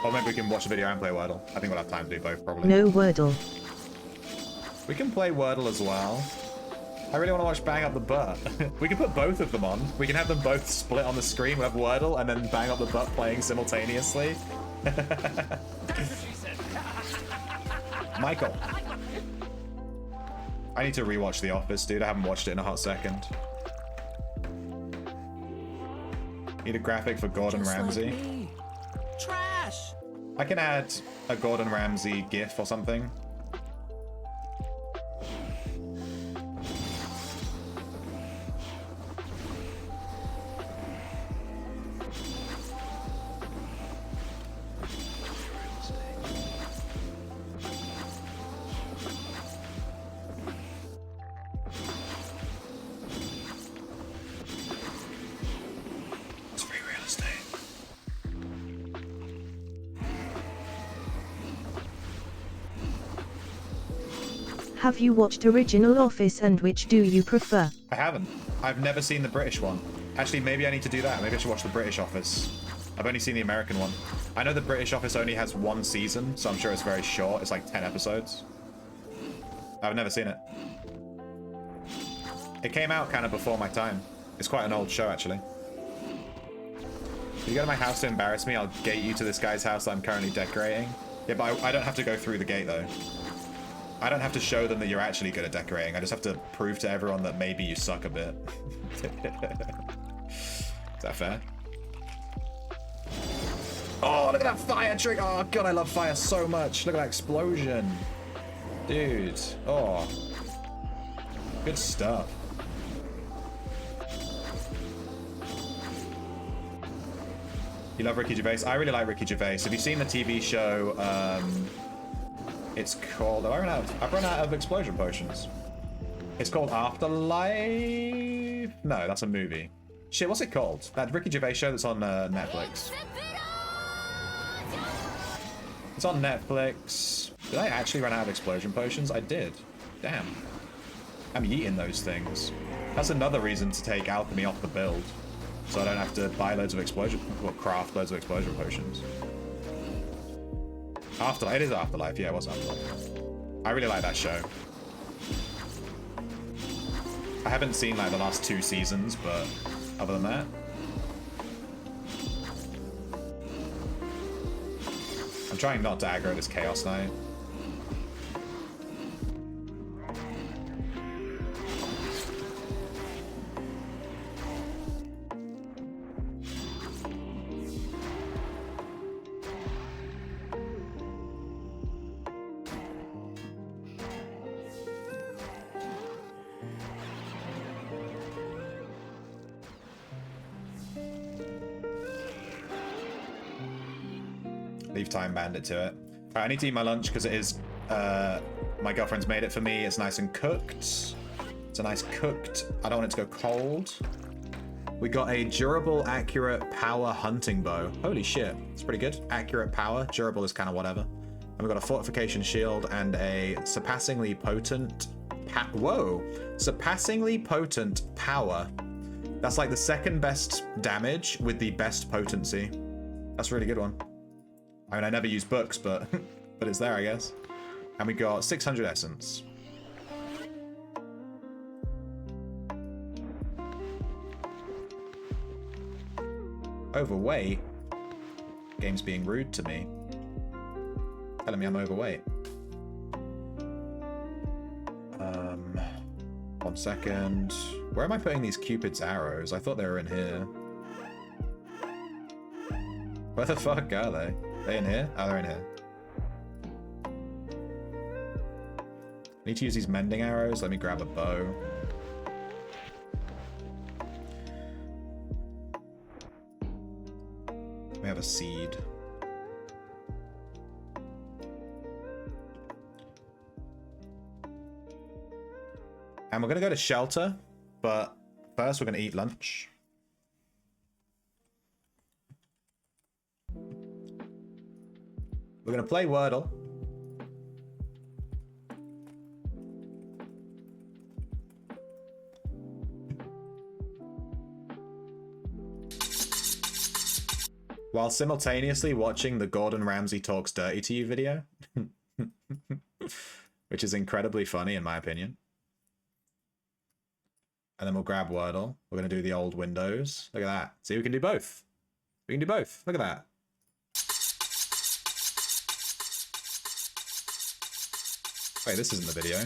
Or maybe we can watch the video and play Wordle. I think we'll have time to do both, probably. No Wordle. We can play Wordle as well. I really want to watch Bang Up the Butt. We can put both of them on. We can have them both split on the screen. We have Wordle and then Bang Up the Butt playing simultaneously. Michael. I need to rewatch The Office, dude. I haven't watched it in a hot second. Need a graphic for Gordon Ramsay. Like trash. I can add a Gordon Ramsay GIF or something. Have you watched original Office and which do you prefer? I haven't. I've never seen the British one. Actually, maybe I need to do that. Maybe I should watch the British Office. I've only seen the American one. I know the British Office only has one season, so I'm sure it's very short. It's like 10 episodes. I've never seen it. It came out kind of before my time. It's quite an old show, actually. If you go to my house to embarrass me, I'll gate you to this guy's house that I'm currently decorating. Yeah, but I don't have to go through the gate, though. I don't have to show them that you're actually good at decorating. I just have to prove to everyone that maybe you suck a bit. Is that fair? Oh, look at that fire trick. Oh, God, I love fire so much. Look at that explosion. Dude. Oh. Good stuff. You love Ricky Gervais? I really like Ricky Gervais. Have you seen the TV show? It's called... Have I run out? I've run out of explosion potions. It's called Afterlife? No, that's a movie. Shit, what's it called? That Ricky Gervais show that's on Netflix. It's on Netflix. Did I actually run out of explosion potions? I did. Damn. I'm eating those things. That's another reason to take alchemy off the build. So I don't have to buy loads of explosion... Well, craft loads of explosion potions. Afterlife. It is Afterlife. Yeah, it was Afterlife. I really like that show. I haven't seen like the last 2 seasons, but other than that... I'm trying not to aggro this Chaos Knight. Leave Time Bandit to it. Alright, I need to eat my lunch because it is, my girlfriend's made it for me. It's nice and cooked. It's a nice cooked. I don't want it to go cold. We got a durable, accurate, power hunting bow. Holy shit, it's pretty good. Accurate power, durable is kind of whatever. And we got a fortification shield and a surpassingly potent, surpassingly potent power. That's like the second best damage with the best potency. That's a really good one. I mean, I never use books, but but it's there, I guess. And we got 600 essence. Overweight? Game's being rude to me. Telling me I'm overweight. 1 second. Where am I putting these Cupid's arrows? I thought they were in here. Where the fuck are they? Are they in here? Oh, they're in here. Need to use these mending arrows. Let me grab a bow. We have a seed. And we're gonna go to shelter, but first we're gonna eat lunch. We're gonna play Wordle. While simultaneously watching the Gordon Ramsay Talks Dirty to You video. Which is incredibly funny in my opinion. And then we'll grab Wordle. We're gonna do the old Windows. Look at that. See, we can do both. We can do both. Look at that. Wait, this isn't the video.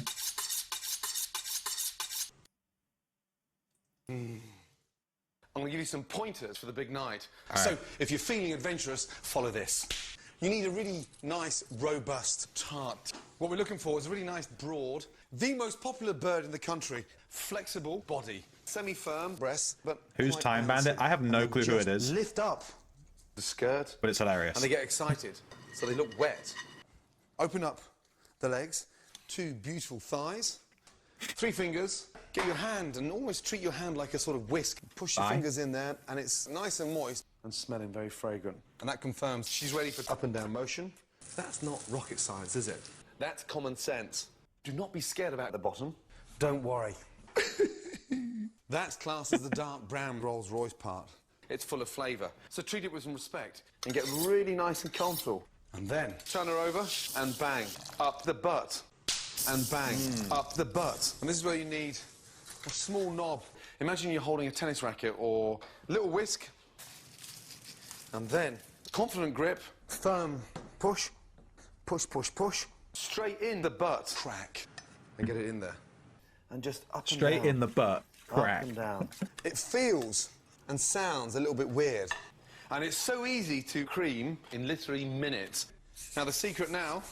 I'm going to give you some pointers for the big night. All So, right. if you're feeling adventurous, follow this. You need a really nice, robust tart. What we're looking for is a really nice, broad, the most popular bird in the country, flexible body, semi-firm breasts, but Who's quite Time bouncy. Bandit? I have no And clue who it just is. Lift up the skirt, But it's hilarious. and they get excited, so they look wet. Open up the legs, 2 beautiful thighs, 3 fingers. Get your hand and almost treat your hand like a sort of whisk. Push your Thigh. fingers in there, and it's nice and moist and smelling very fragrant. And that confirms she's ready for up and down motion. That's not rocket science, is it? That's common sense. Do not be scared about the bottom. Don't worry. That's classed as the dark brown Rolls-Royce part. It's full of flavour, so treat it with some respect and get really nice and comfortable. And then turn her over and bang up the butt. And bang up the butt. And this is where you need a small knob. Imagine you're holding a tennis racket or a little whisk. And then confident grip, firm push, push, push, push, straight in the butt. Crack. And get it in there. And just up and down. Straight in the butt. Crack. Up and down. It feels and sounds a little bit weird. And it's so easy to cream in literally minutes. Now, the secret now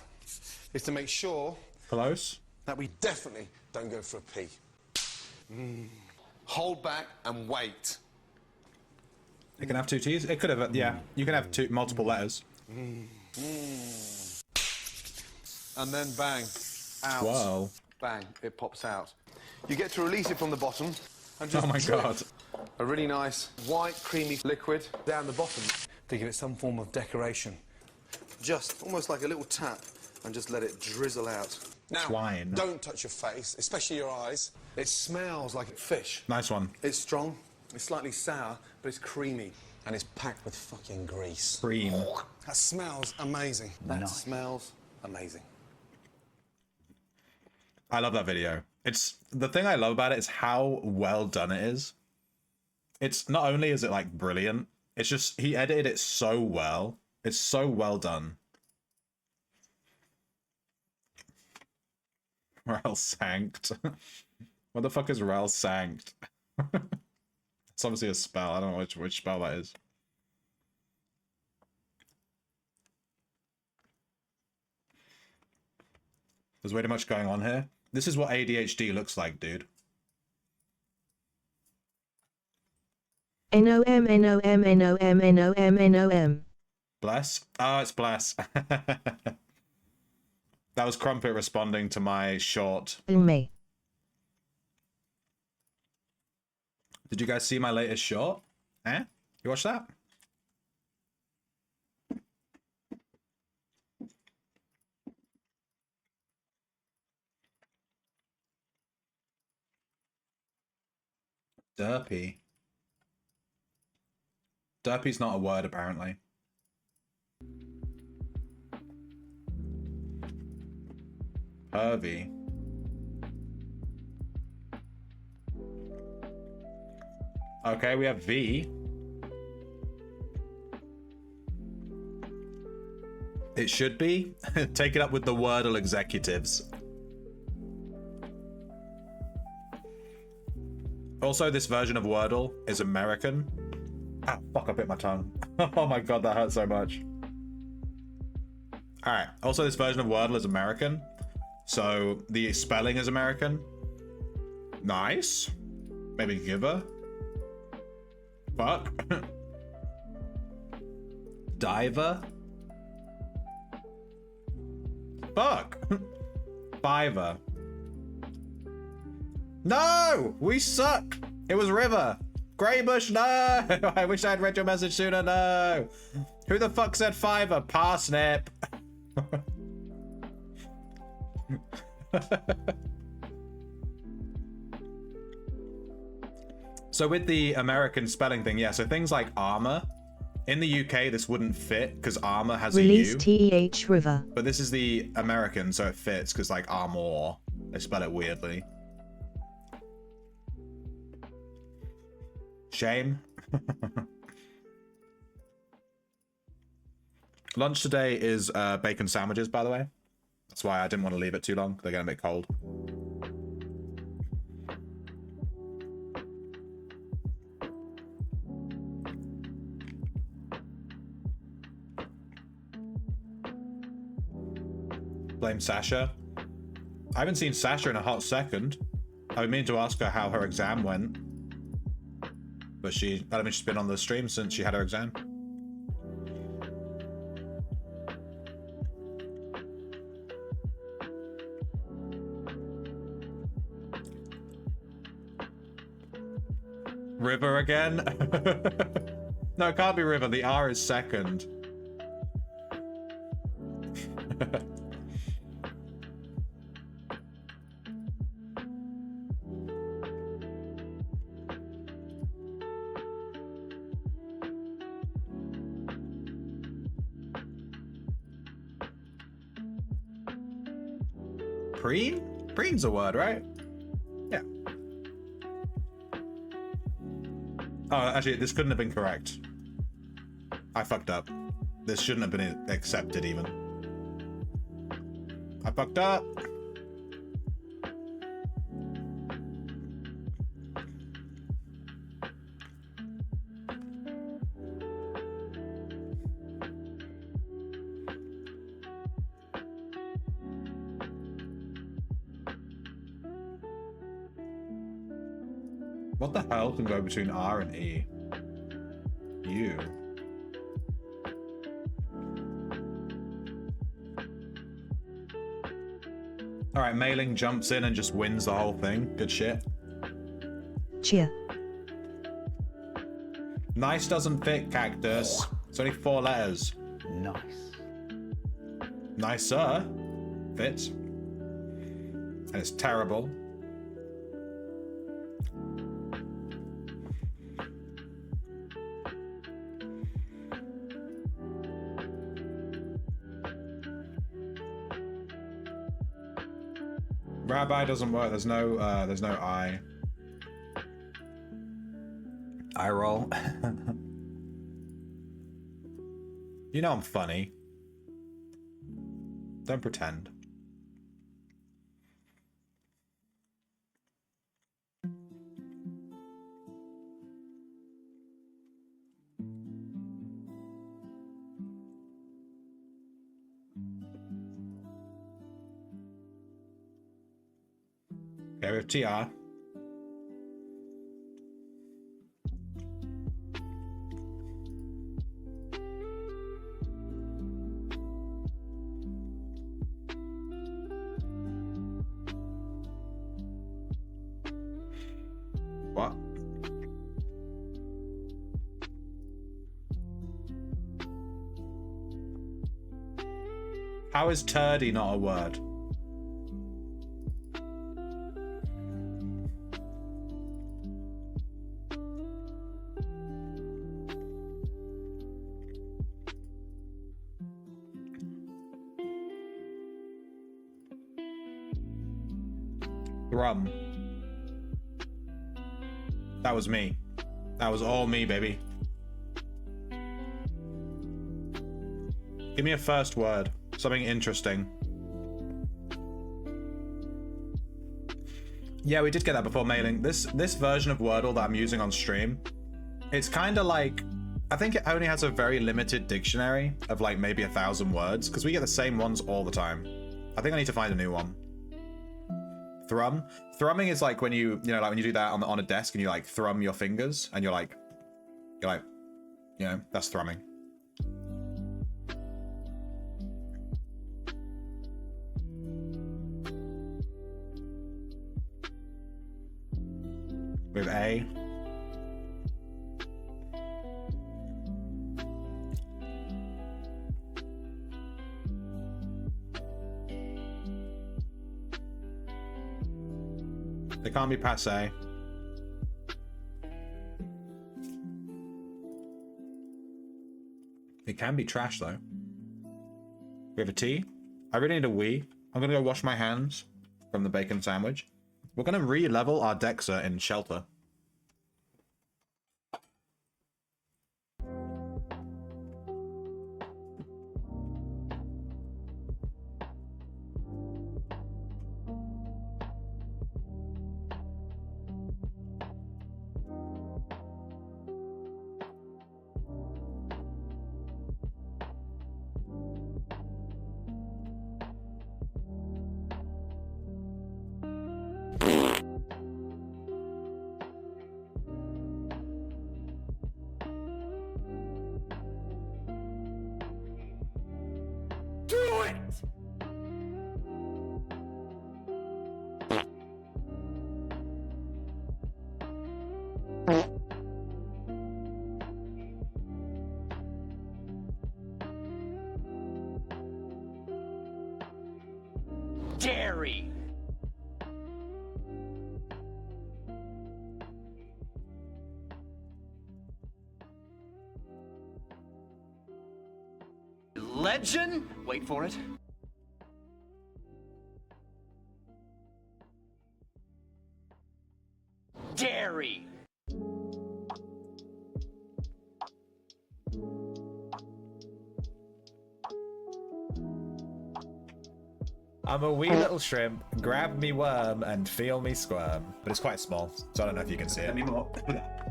is to make sure Close. that we definitely don't go for a pee. Hold back and wait. It can have two T's? It could have, yeah. You can have multiple letters. And then bang, out. Whoa. Bang, it pops out. You get to release it from the bottom and just Oh my drip god. a really nice white creamy liquid down the bottom to give it some form of decoration. Just almost like a little tap and just let it drizzle out. Now, Twine. don't touch your face, especially your eyes. It smells like fish. Nice one. It's strong, it's slightly sour, but it's creamy. And it's packed with fucking grease. Cream. That smells amazing. That smells amazing. I love that video. It's the thing I love about it is how well done it is. It's not only is it like brilliant, it's just he edited it so well. It's so well done. Rel Sanct. What the fuck is Rel Sanct? It's obviously a spell. I don't know which spell that is. There's way too much going on here. This is what ADHD looks like, dude. N-O-M, N-O-M, N-O-M, N-O-M, N-O-M. Bless? Oh, it's Bless. That was Crumpet responding to my short. Me. Did you guys see my latest short? Eh? You watch that? Derpy. Derpy's not a word, apparently. Pervy. Okay, we have V. It should be. Take it up with the Wordle executives. Also, this version of Wordle is American. Ah, fuck, I bit my tongue. Oh my god, that hurt so much. Alright, also this version of Wordle is American. So, the spelling is American. Nice. Maybe giver. Fuck. Diver. Fuck. Fiver. No! We suck! It was River. Greybush, no! I wish I'd read your message sooner, no! Who the fuck said Fiver? Parsnip. So with the American spelling thing, yeah, so things like armor. In the UK, this wouldn't fit because armor has Release a U. TEH River. But this is the American, so it fits because like armor. They spell it weirdly. Shame. Lunch today is bacon sandwiches, by the way. That's why I didn't want to leave it too long. They're getting a bit cold. Blame Sasha. I haven't seen Sasha in a hot second. I mean to ask her how her exam went. But I don't think she's been on the stream since she had her exam. River again? No, it can't be River. The R is second. Preen? Preen's a word, right? Yeah. Oh, actually, this couldn't have been correct. I fucked up. This shouldn't have been accepted, even. I fucked up. What the hell can go between R and E? you. Alright, Mailing jumps in and just wins the whole thing. Good shit. Cheer. Nice doesn't fit, Cactus. It's only 4 letters. Nice. Nicer fits. And it's terrible. Rabbi doesn't work. There's no I. I roll. You know I'm funny. Don't pretend. Okay, we have TR. What? How is turdy not a word? Thrum. That was me. That was all me, baby. Give me a first word. Something interesting. Yeah, we did get that before Mailing. This version of Wordle that I'm using on stream, it's kind of like, I think it only has a very limited dictionary of like maybe 1,000 words, because we get the same ones all the time. I think I need to find a new one. Thrum. Thrumming is like when you know, like when you do that on a desk and you like thrum your fingers and you're like, you know, that's thrumming. With A. They can't be passe. It can be trash though. We have a T. I really need a wee. I'm gonna go wash my hands from the bacon sandwich. We're gonna re-level our Dexa in Shelter. Do it! Dairy. Legend? Wait for it. Dairy. I'm a wee little shrimp, grab me worm and feel me squirm. But it's quite small, so I don't know if you can see it.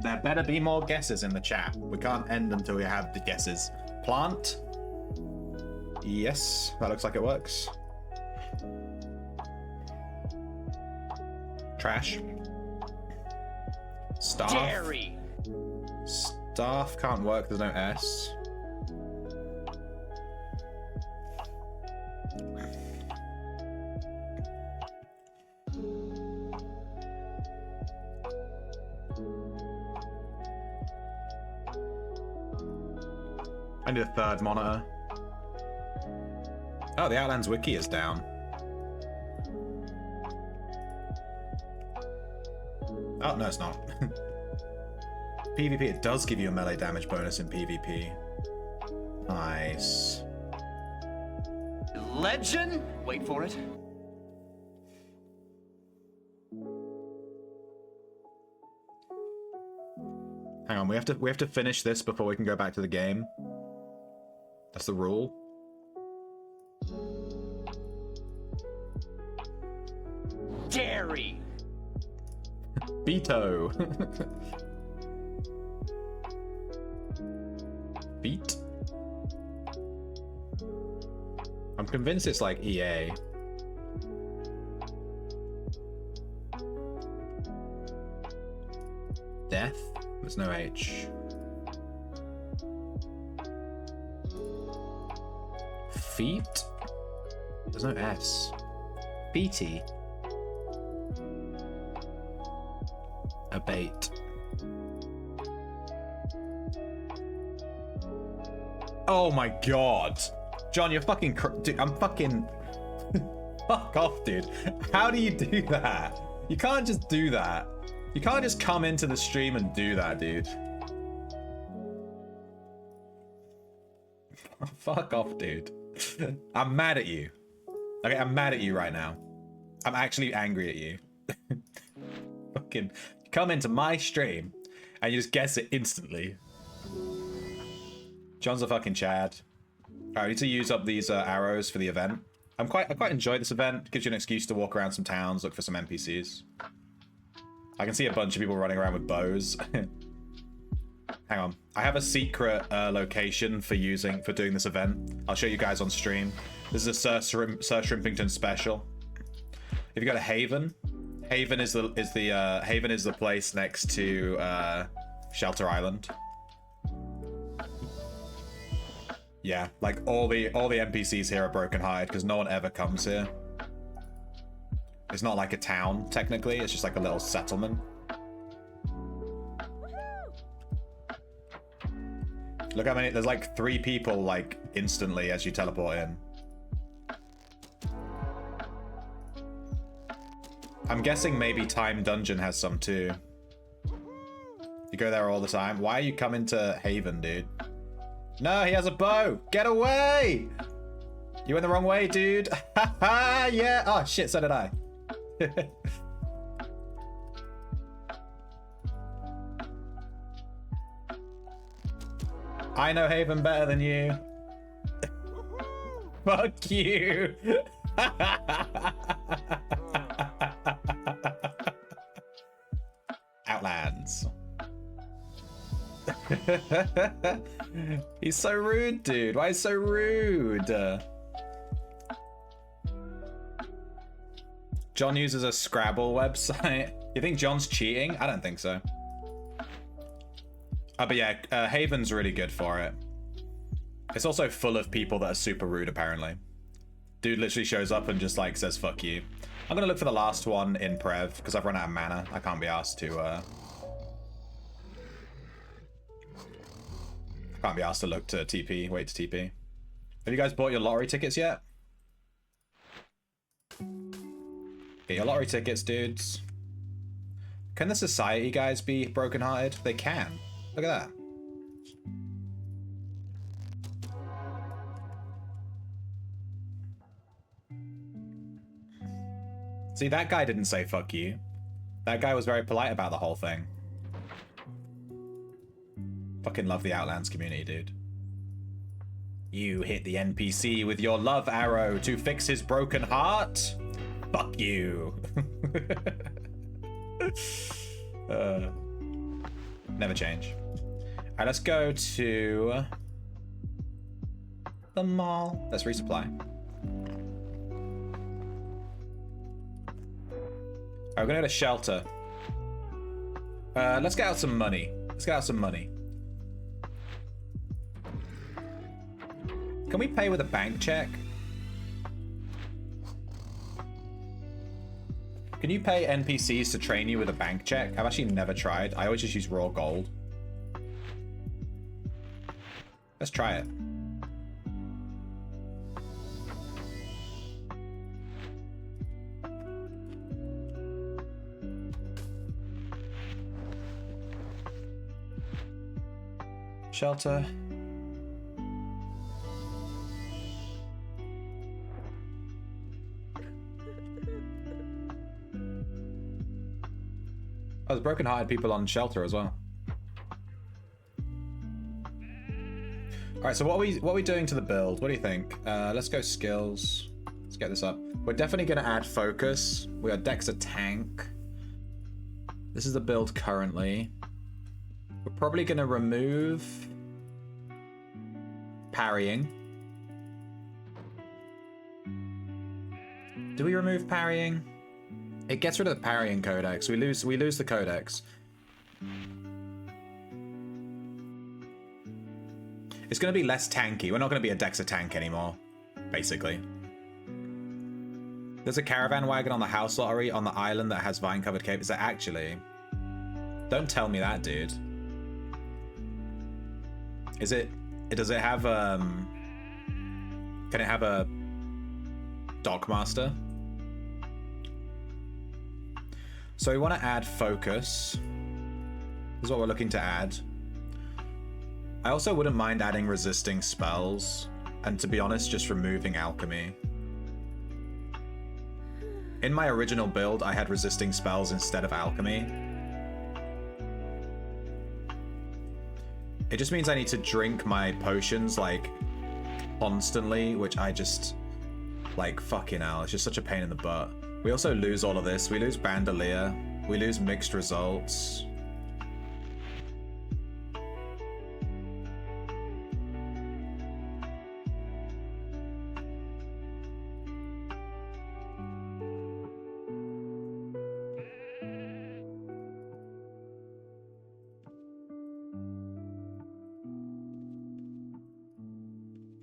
There better be more guesses in the chat. We can't end until we have the guesses. Plant. Yes, that looks like it works. Trash. Staff. Dairy. Darth can't work, there's no S. I need a third monitor. Oh, the Outlands wiki is down. Oh, no, it's not. PvP, it does give you a melee damage bonus in PvP. Nice. Legend? Wait for it. Hang on, we have to finish this before we can go back to the game. That's the rule. Dairy. Beto. Beat. I'm convinced it's like EA. Death? There's no H. Feet? There's no S. BT. Abate. Oh my god. John, you're fucking dude, I'm fucking fuck off, dude. How do you do that? You can't just do that. You can't just come into the stream and do that, dude. Fuck off, dude. I'm mad at you. Okay, I'm mad at you right now. I'm actually angry at you. Fucking come into my stream and you just guess it instantly. John's a fucking Chad. Alright, I need to use up these arrows for the event. I quite enjoy this event. It gives you an excuse to walk around some towns, look for some NPCs. I can see a bunch of people running around with bows. Hang on. I have a secret location for doing this event. I'll show you guys on stream. This is a Sir Shrimpington special. If you go to Haven, Haven is the place next to Shelter Island. Yeah, like all the NPCs here are broken-hearted because no one ever comes here. It's not like a town, technically. It's just like a little settlement. Look how many... There's like 3 people, like, instantly as you teleport in. I'm guessing maybe Time Dungeon has some too. You go there all the time. Why are you coming to Haven, dude? No, he has a bow! Get away! You went the wrong way, dude. Haha, yeah! Oh, shit, so did I. I know Haven better than you. Fuck you. Outlands. He's so rude, dude. Why is he so rude? John uses a Scrabble website. You think John's cheating? I don't think so. But yeah, Haven's really good for it. It's also full of people that are super rude, apparently. Dude literally shows up and just like says fuck you. I'm gonna look for the last one in Prev because I've run out of mana. I can't be asked to look to TP, wait to TP. Have you guys bought your lottery tickets yet? Get your lottery tickets, dudes. Can the society guys be brokenhearted? They can. Look at that. See, that guy didn't say fuck you. That guy was very polite about the whole thing. Fucking love the Outlands community, dude. You hit the NPC with your love arrow to fix his broken heart? Fuck you. Never change. Alright, let's go to the mall. Let's resupply. Alright, we're gonna go to shelter. Let's get out some money. Let's get out some money. Can we pay with a bank check? Can you pay NPCs to train you with a bank check? I've actually never tried. I always just use raw gold. Let's try it. Shelter. Oh, there's broken-hearted people on shelter as well. All right, so what are we doing to the build? What do you think? Let's go skills. Let's get this up. We're definitely going to add focus. We are Dex a tank. This is the build currently. We're probably going to remove parrying. Do we remove parrying? It gets rid of the parrying codex. We lose the codex. It's going to be less tanky. We're not going to be a Dexa tank anymore, basically. There's a caravan wagon on the house lottery on the island that has vine-covered cape. Is that actually? Don't tell me that, dude. Is it? Does it have Can it have a Dockmaster? So we want to add focus. This is what we're looking to add. I also wouldn't mind adding resisting spells, and to be honest, just removing alchemy. In my original build, I had resisting spells instead of alchemy. It just means I need to drink my potions, like, constantly, which I just, like, fucking hell, it's just such a pain in the butt. We also lose all of this. We lose Bandolier. We lose mixed results.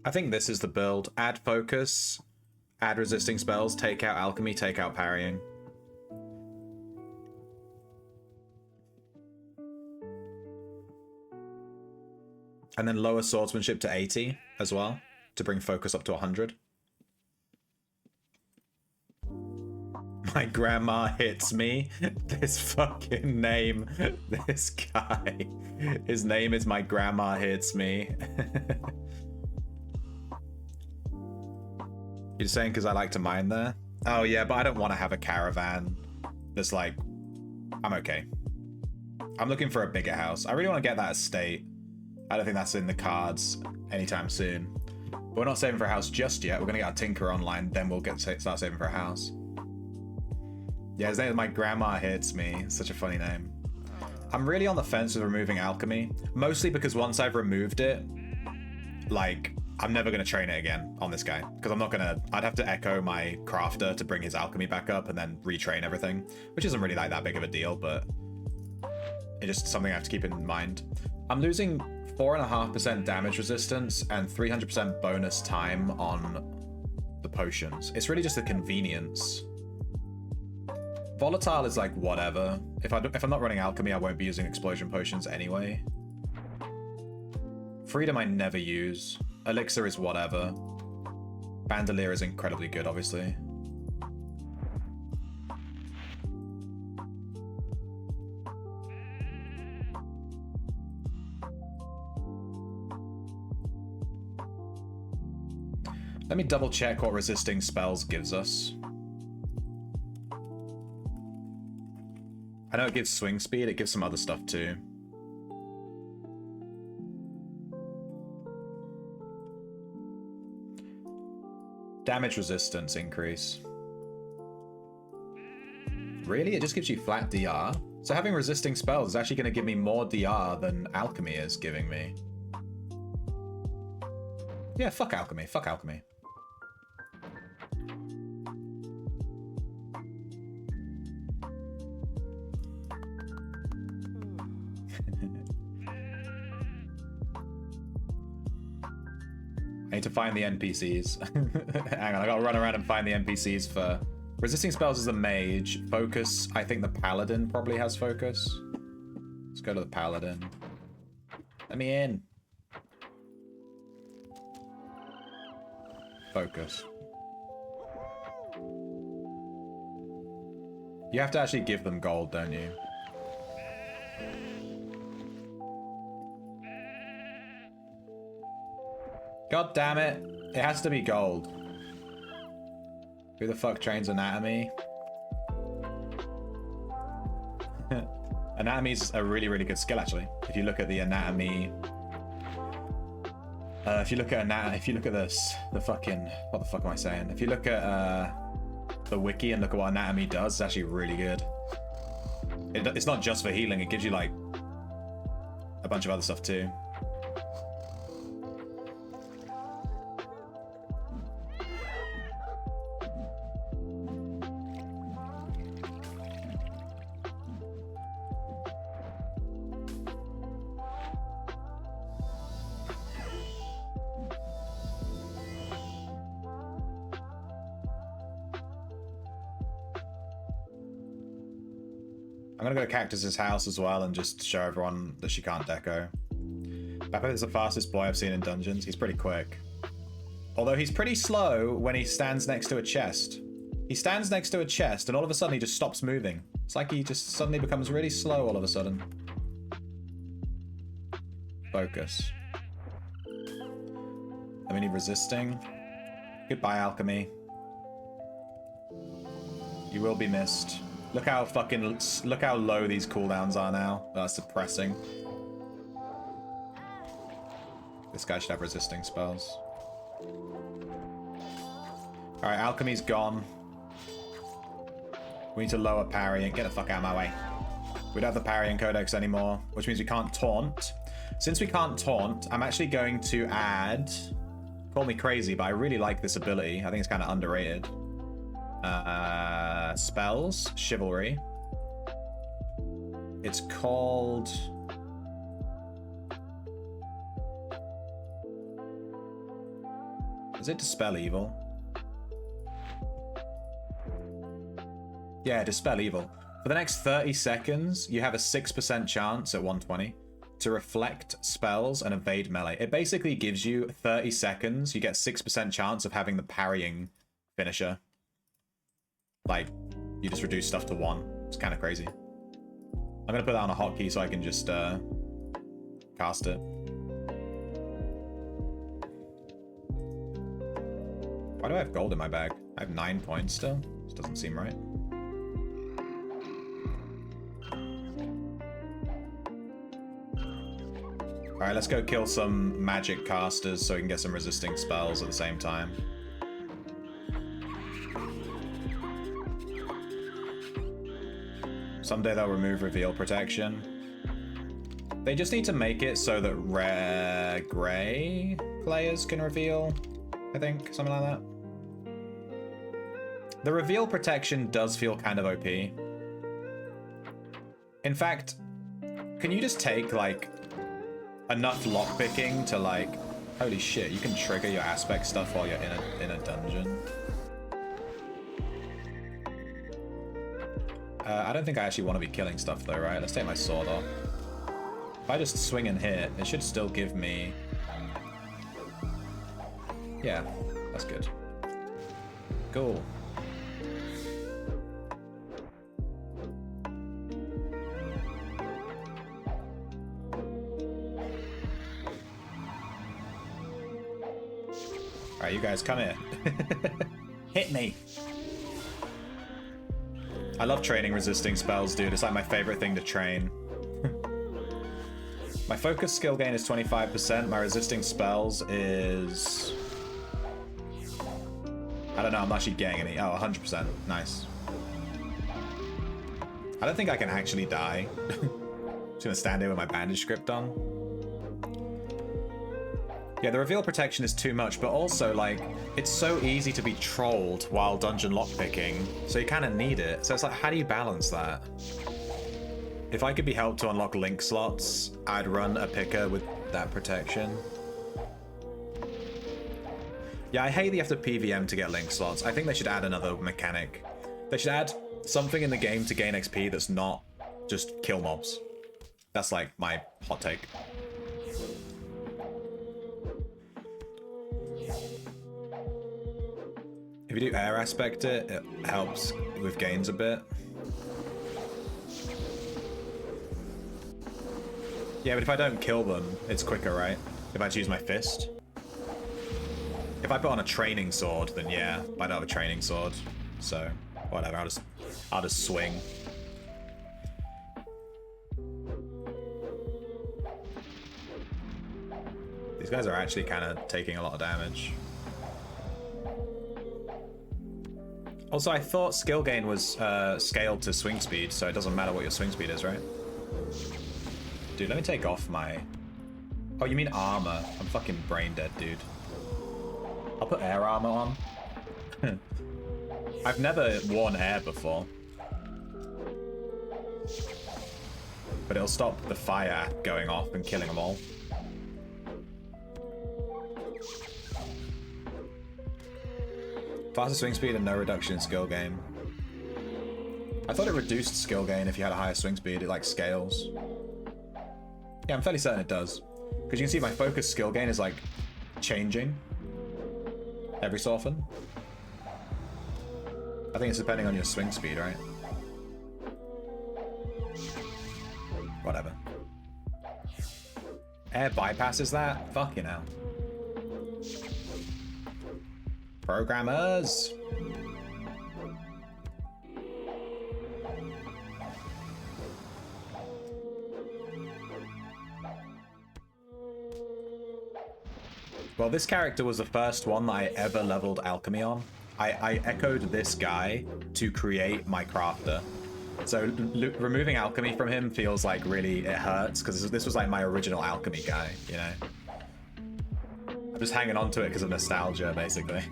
I think this is the build. Add focus, add resisting spells, take out alchemy, take out parrying. And then lower swordsmanship to 80 as well, to bring focus up to 100. My grandma hits me. This fucking name. This guy. His name is My Grandma Hits Me. You're saying because I like to mine there? Oh yeah, but I don't want to have a caravan that's like... I'm okay. I'm looking for a bigger house. I really want to get that estate. I don't think that's in the cards anytime soon. But we're not saving for a house just yet. We're going to get our Tinker online, then we'll start saving for a house. Yeah, his name is My Grandma Hits Me. It's such a funny name. I'm really on the fence with removing alchemy. Mostly because once I've removed it, like... I'm never going to train it again on this guy, because I'm not going to... I'd have to echo my crafter to bring his alchemy back up and then retrain everything, which isn't really like that big of a deal, but it's just something I have to keep in mind. I'm losing 4.5% damage resistance and 300% bonus time on the potions. It's really just a convenience. Volatile is like whatever. If I'm not running alchemy, I won't be using explosion potions anyway. Freedom I never use. Elixir is whatever. Bandolier is incredibly good, obviously. Let me double check what resisting spells gives us. I know it gives swing speed, it gives some other stuff too. Damage resistance increase. Really? It just gives you flat DR? So having resisting spells is actually going to give me more DR than alchemy is giving me. Yeah, fuck alchemy. Fuck alchemy. I need to find the NPCs. Hang on, I gotta run around and find the NPCs for... Resisting spells is the mage. Focus, I think the paladin probably has focus. Let's go to the paladin. Let me in. Focus. You have to actually give them gold, don't you? God damn it. It has to be gold. Who the fuck trains anatomy? Anatomy's a really, really good skill, actually. If you look at the anatomy... if you look at this, the fucking... What the fuck am I saying? If you look at the wiki and look at what anatomy does, it's actually really good. It's not just for healing, it gives you, like, a bunch of other stuff, too. I'm gonna go to Cactus's house as well and just show everyone that she can't deco. Bappa is the fastest boy I've seen in dungeons. He's pretty quick. Although he's pretty slow when he stands next to a chest. He stands next to a chest and all of a sudden he just stops moving. It's like he just suddenly becomes really slow all of a sudden. Focus. I mean, resisting. Goodbye, alchemy. You will be missed. Look how low these cooldowns are now. That's depressing. This guy should have resisting spells. Alright, alchemy's gone. We need to lower parry and get the fuck out of my way. We don't have the parrying codex anymore, which means we can't taunt. Since we can't taunt, I'm actually going to add... Call me crazy, but I really like this ability. I think it's kind of underrated. Spells, chivalry. It's called... Is it Dispel Evil? Yeah, Dispel Evil. For the next 30 seconds, you have a 6% chance at 120 to reflect spells and evade melee. It basically gives you 30 seconds. You get 6% chance of having the parrying finisher. Like, you just reduce stuff to 1. It's kind of crazy. I'm going to put that on a hotkey so I can just cast it. Why do I have gold in my bag? I have 9 points still. This doesn't seem right. Alright, let's go kill some magic casters so we can get some resisting spells at the same time. Someday they'll remove reveal protection. They just need to make it so that rare gray players can reveal, I think, something like that. The reveal protection does feel kind of OP. In fact, can you just take, like, enough lockpicking to, like... Holy shit, you can trigger your aspect stuff while you're in a dungeon. I don't think I actually want to be killing stuff though, right? Let's take my sword off. If I just swing and hit, it should still give me... Yeah, that's good. Cool. Alright, you guys, come here. Hit me. I love training resisting spells, dude. It's like my favorite thing to train. My focus skill gain is 25%. My resisting spells is... I don't know, I'm not actually getting any. Oh, 100%. Nice. I don't think I can actually die. Just gonna stand here with my bandage script on. Yeah, the reveal protection is too much, but also, like, it's so easy to be trolled while dungeon lockpicking, so you kind of need it. So it's like, how do you balance that? If I could be helped to unlock link slots, I'd run a picker with that protection. Yeah, I hate that you have to PVM to get link slots. I think they should add another mechanic. They should add something in the game to gain XP that's not just kill mobs. That's like my hot take. If you do air aspect it, it helps with gains a bit. Yeah, but if I don't kill them, it's quicker, right? If I just use my fist. If I put on a training sword, then yeah, but I don't have a training sword, so whatever. I'll just swing. These guys are actually kind of taking a lot of damage. Also, I thought skill gain was scaled to swing speed, so it doesn't matter what your swing speed is, right? Dude, let me take off my... Oh, you mean armor? I'm fucking brain dead, dude. I'll put air armor on. I've never worn air before. But it'll stop the fire going off and killing them all. Faster swing speed and no reduction in skill gain. I thought it reduced skill gain if you had a higher swing speed. It like scales. Yeah, I'm fairly certain it does. Because you can see my focus skill gain is like changing every so often. I think it's depending on your swing speed, right? Whatever. Air bypasses that? Fucking hell. Programmers! Well, this character was the first one that I ever leveled alchemy on. I echoed this guy to create my crafter. So removing alchemy from him feels like really, it hurts, because this was like my original alchemy guy, you know? I'm just hanging on to it because of nostalgia, basically.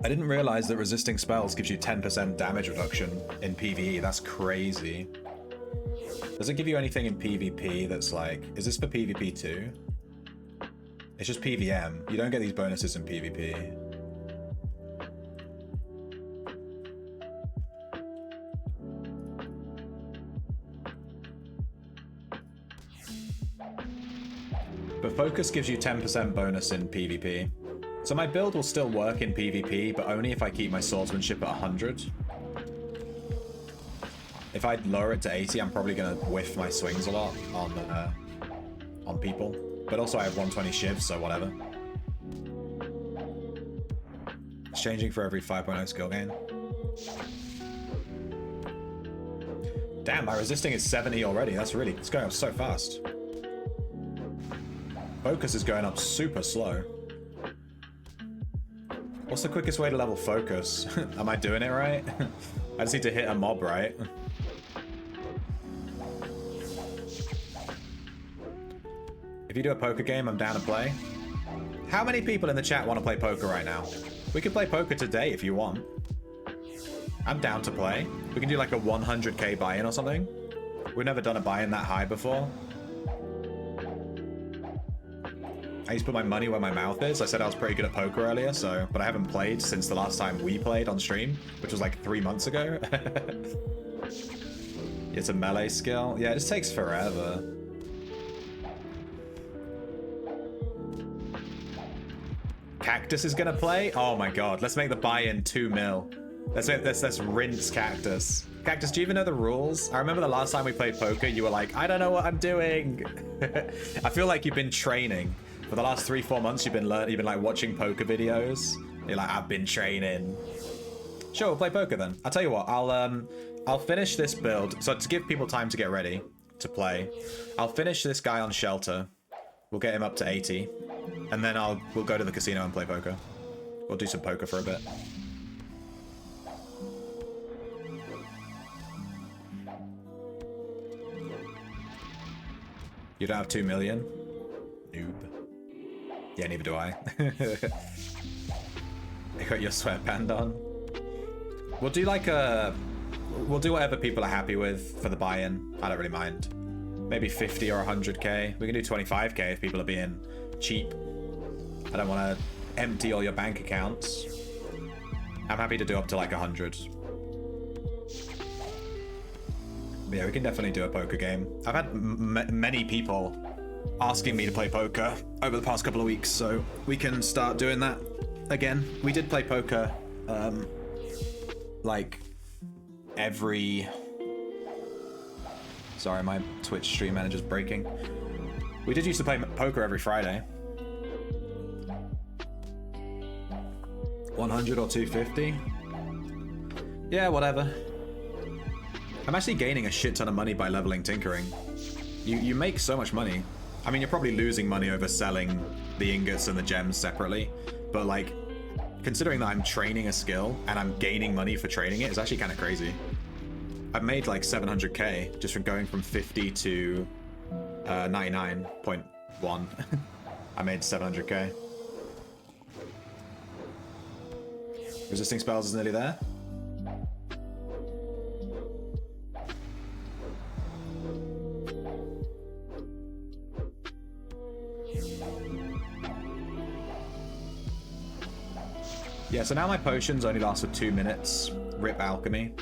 I didn't realize that resisting spells gives you 10% damage reduction in PvE. That's crazy. Does it give you anything in PvP that's like... Is this for PvP too? It's just PVM. You don't get these bonuses in PvP. But focus gives you 10% bonus in PvP. So my build will still work in PvP, but only if I keep my swordsmanship at 100. If I lower it to 80, I'm probably going to whiff my swings a lot on people. But also I have 120 shivs, so whatever. It's changing for every 5.0 skill gain. Damn, my resisting is 70 already. That's really... It's going up so fast. Focus is going up super slow. What's the quickest way to level focus? Am I doing it right? I just need to hit a mob, right? If you do a poker game, I'm down to play. How many people in the chat want to play poker right now? We could play poker today if you want. I'm down to play. We can do like a 100k buy-in or something. We've never done a buy-in that high before. I used to put my money where my mouth is. I said I was pretty good at poker earlier, so... But I haven't played since the last time we played on stream, which was like 3 months ago. It's a melee skill. Yeah, it just takes forever. Cactus is gonna play? Oh my god, let's make the buy-in 2 mil. Let's rinse Cactus. Cactus, do you even know the rules? I remember the last time we played poker, you were like, I don't know what I'm doing. I feel like you've been training. For the last 3-4 months, you've been like watching poker videos. You're like, I've been training. Sure, we'll play poker then. I'll tell you what, I'll finish this build. So to give people time to get ready to play, I'll finish this guy on shelter. We'll get him up to 80. And then we'll go to the casino and play poker. We'll do some poker for a bit. You don't have 2 million? Noob. Yeah, neither do I. You got your sweatband on. We'll do like a We'll do whatever people are happy with for the buy-in. I don't really mind. Maybe 50 or 100k. We can do 25k if people are being cheap. I don't want to empty all your bank accounts. I'm happy to do up to like 100. But yeah, we can definitely do a poker game. I've had many people asking me to play poker over the past couple of weeks, so we can start doing that again. We did play poker like every... Sorry, my Twitch stream manager's breaking. We did used to play poker every Friday. 100 or 250? Yeah, whatever. I'm actually gaining a shit ton of money by leveling tinkering. You make so much money. I mean, you're probably losing money over selling the ingots and the gems separately, but like, considering that I'm training a skill and I'm gaining money for training it, it's actually kind of crazy. I've made like 700k just from going from 50 to 99.1. I made 700k. Resisting spells is nearly there. Yeah, so now my potions only last for 2 minutes. Rip alchemy.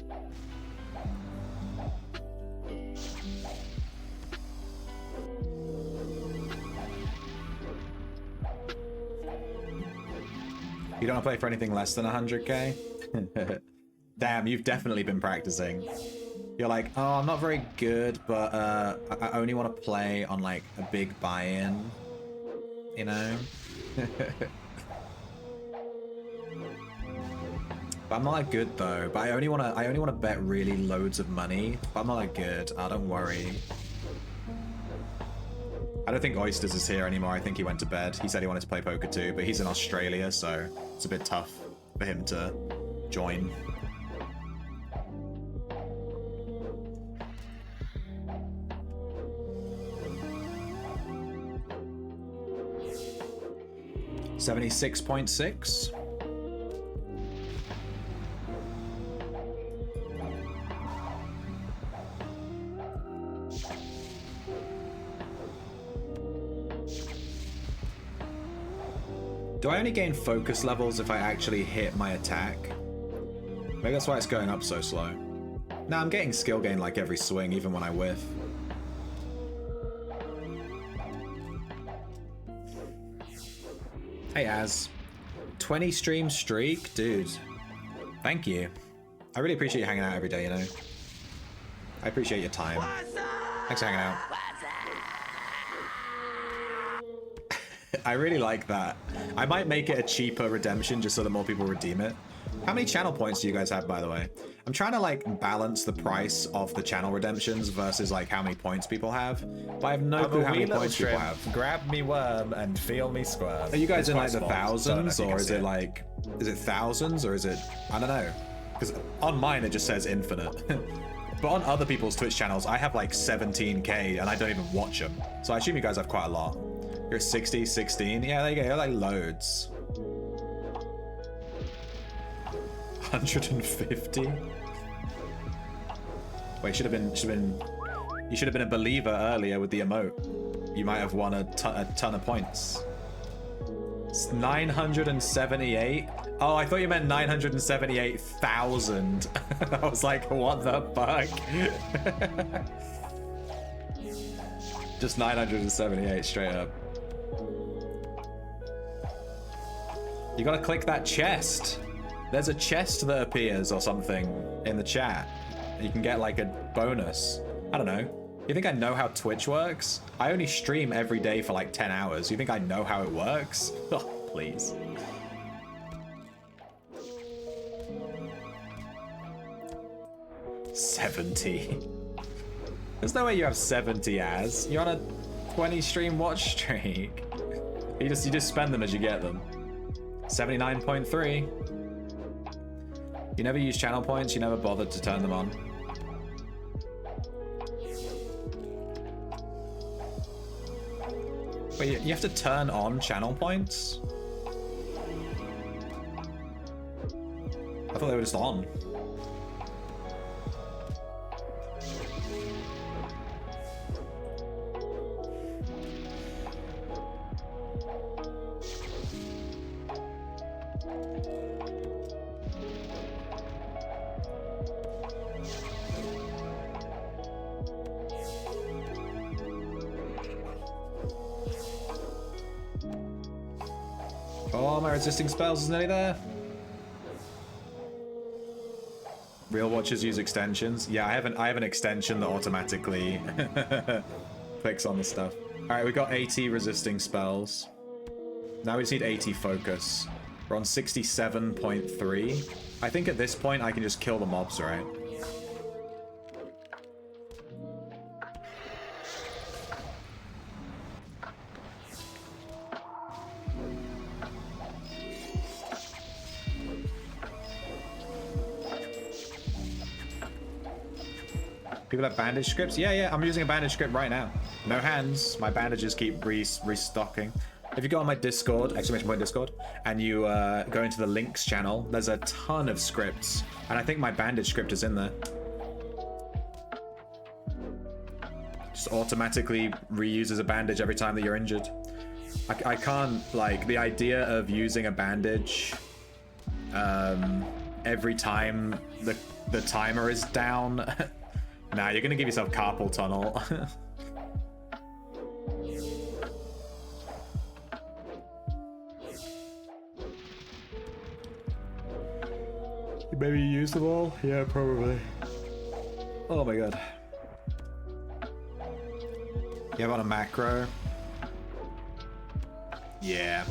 You don't want to play for anything less than 100k? Damn, you've definitely been practicing. You're like, oh, I'm not very good, but I only want to play on like a big buy-in, you know? But I'm not that good though. But I only want to bet really loads of money. But I'm not that good. Oh, don't worry. I don't think Oysters is here anymore. I think he went to bed. He said he wanted to play poker too, but he's in Australia, so it's a bit tough for him to join. $76.6. Do I only gain focus levels if I actually hit my attack? Maybe that's why it's going up so slow. Nah, I'm getting skill gain like every swing, even when I whiff. Hey Az. 20 stream streak? Dude. Thank you. I really appreciate you hanging out every day, you know? I appreciate your time. Thanks for hanging out. I really like that. I might make it a cheaper redemption just so that more people redeem it. How many channel points do you guys have, by the way? I'm trying to like balance the price of the channel redemptions versus like how many points people have. But I have no clue how many points people have. Grab me worm and feel me squirm. Are you guys in like the thousands, or is it like, is it thousands, or is it, I don't know. Because on mine it just says infinite. But on other people's Twitch channels, I have like 17k and I don't even watch them. So I assume you guys have quite a lot. You're 60, 16. Yeah, there you go. You're like loads. 150. Wait, you should have been a believer earlier with the emote. You might have won a ton of points. It's 978. Oh, I thought you meant 978,000. I was like, what the fuck? Just 978 straight up. You gotta click that chest. There's a chest that appears or something in the chat. You can get like a bonus. I don't know. You think I know how Twitch works? I only stream every day for like 10 hours. You think I know how it works? Oh, please. $70. There's no way you have 70 as. You're on a 20 stream watch streak. You just spend them as you get them. 79.3. You never use channel points, you never bothered to turn them on. Wait, you have to turn on channel points? I thought they were just on. Oh, my resisting spells is nearly there. Real watchers use extensions. Yeah, I have an extension that automatically clicks on the stuff. Alright, we got 80 resisting spells. Now we just need 80 focus. We're on 67.3. I think at this point I can just kill the mobs, right? People have bandage scripts? Yeah, I'm using a bandage script right now. No hands. My bandages keep restocking. If you go on my Discord, exclamation point Discord, and you go into the links channel, there's a ton of scripts. And I think my bandage script is in there. Just automatically reuses a bandage every time that you're injured. I can't, like, the idea of using a bandage every time the timer is down. Nah, you're gonna give yourself carpal tunnel. Maybe you use them all? Yeah, probably. Oh my god. You have on a macro? Yeah.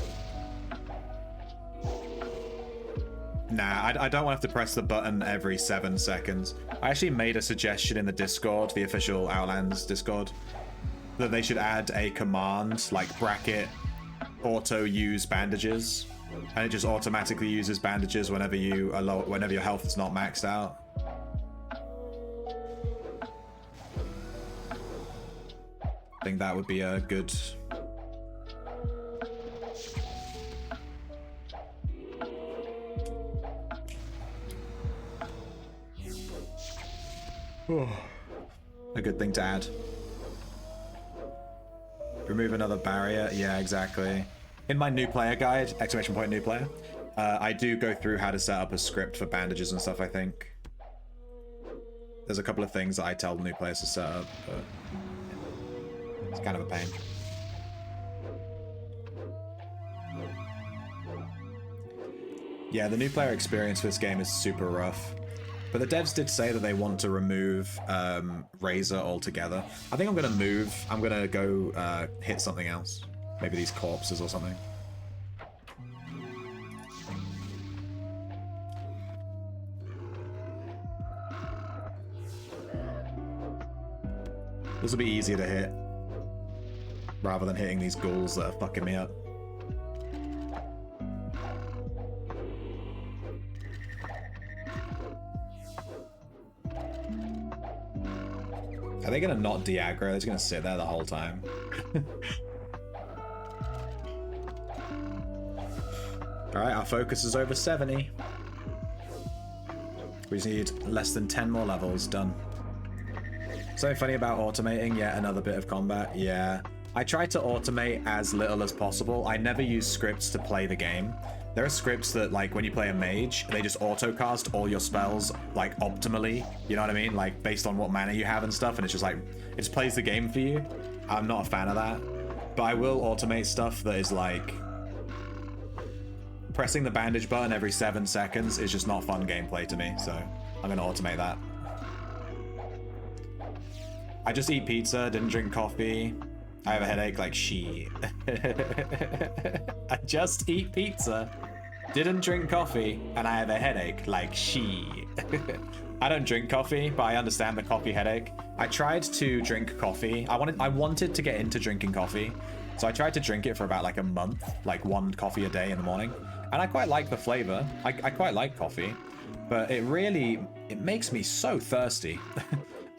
Nah, I don't want to have to press the button every 7 seconds. I actually made a suggestion in the Discord, the official Outlands Discord, that they should add a command like bracket auto use bandages, and it just automatically uses bandages whenever you are low, whenever your health is not maxed out. I think that would be a good. A good thing to add. Remove another barrier. Yeah, exactly. In my new player guide, exclamation point new player, I do go through how to set up a script for bandages and stuff, I think. There's a couple of things that I tell new players to set up, but it's kind of a pain. Yeah, the new player experience for this game is super rough. But the devs did say that they want to remove Razor altogether. I think I'm going to move. I'm going to go hit something else. Maybe these corpses or something. This will be easier to hit, rather than hitting these ghouls that are fucking me up. Are they gonna not de-aggro? They're just gonna sit there the whole time. Alright, our focus is over 70. We just need less than 10 more levels. Done. Something funny about automating yet another bit of combat? Yeah. I try to automate as little as possible. I never use scripts to play the game. There are scripts that, like, when you play a mage, they just auto-cast all your spells, like, optimally. You know what I mean? Like, based on what mana you have and stuff, and it's just like, it just plays the game for you. I'm not a fan of that. But I will automate stuff that is, like, pressing the bandage button every 7 seconds is just not fun gameplay to me, so I'm gonna automate that. I just eat pizza, didn't drink coffee. I have a headache like she. I just eat pizza, didn't drink coffee, and I have a headache like she. I don't drink coffee, but I understand the coffee headache. I tried to drink coffee. I wanted to get into drinking coffee. So I tried to drink it for about like a month, like 1 coffee a day in the morning. And I quite like the flavor. I quite like coffee, but it makes me so thirsty.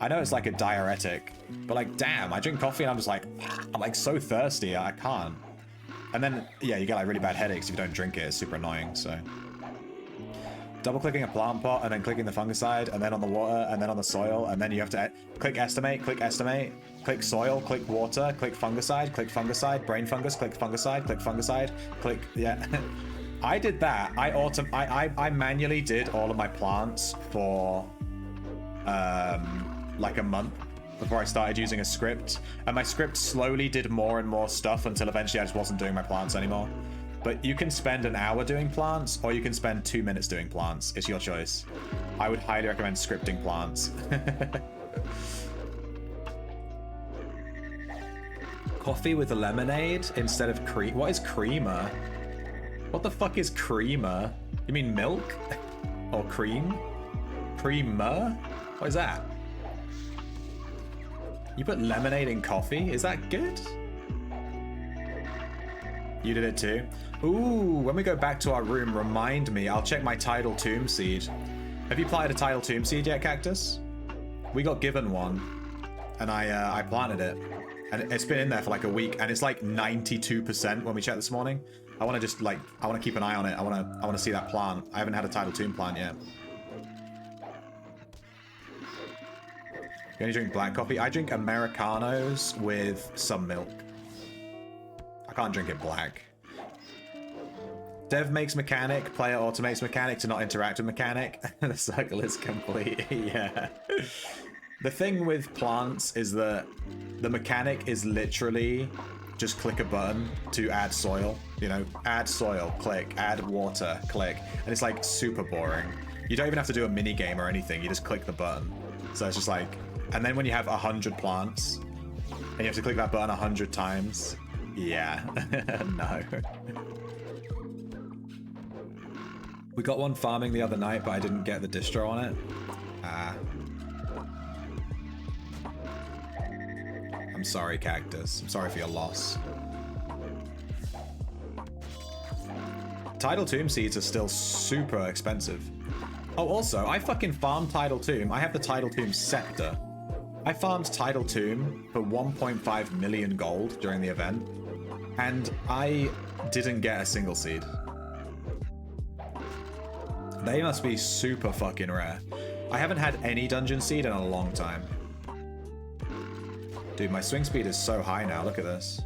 I know it's like a diuretic, but like, damn, I drink coffee and I'm just like, I'm like so thirsty, I can't. And then, yeah, you get like really bad headaches if you don't drink it. It's super annoying, so. Double clicking a plant pot and then clicking the fungicide and then on the water and then on the soil. And then you have to click estimate, click soil, click water, click fungicide, brain fungus, click fungicide, yeah. I did that. I manually did all of my plants for like a month before I started using a script, and my script slowly did more and more stuff until eventually I just wasn't doing my plants anymore. But you can spend an hour doing plants, or you can spend 2 minutes doing plants. It's your choice. I would highly recommend scripting plants. Coffee with lemonade instead of cream. What is creamer? What the fuck is creamer? You mean milk? Or cream? Creamer? What is that? You put lemonade in coffee? Is that good? You did it too? Ooh, when we go back to our room, remind me. I'll check my tidal tomb seed. Have you planted a tidal tomb seed yet, Cactus? We got given one, and I planted it. And it's been in there for like a week, and it's like 92% when we checked this morning. I want to just like, I want to keep an eye on it. I want to see that plant. I haven't had a tidal tomb plant yet. You only drink black coffee? I drink Americanos with some milk. I can't drink it black. Dev makes mechanic, player automates mechanic to not interact with mechanic. The cycle is complete. Yeah. The thing with plants is that the mechanic is literally just click a button to add soil. You know, add soil, click, add water, click. And it's like super boring. You don't even have to do a mini game or anything. You just click the button. So it's just like, and then when you have 100 plants and you have to click that button 100 times. Yeah, no. We got one farming the other night, but I didn't get the distro on it. I'm sorry, Cactus. I'm sorry for your loss. Tidal Tomb seeds are still super expensive. Oh, also, I fucking farmed Tidal Tomb. I have the Tidal Tomb Scepter. I farmed Tidal Tomb for 1.5 million gold during the event, and I didn't get a single seed. They must be super fucking rare. I haven't had any dungeon seed in a long time. Dude, my swing speed is so high now. Look at this.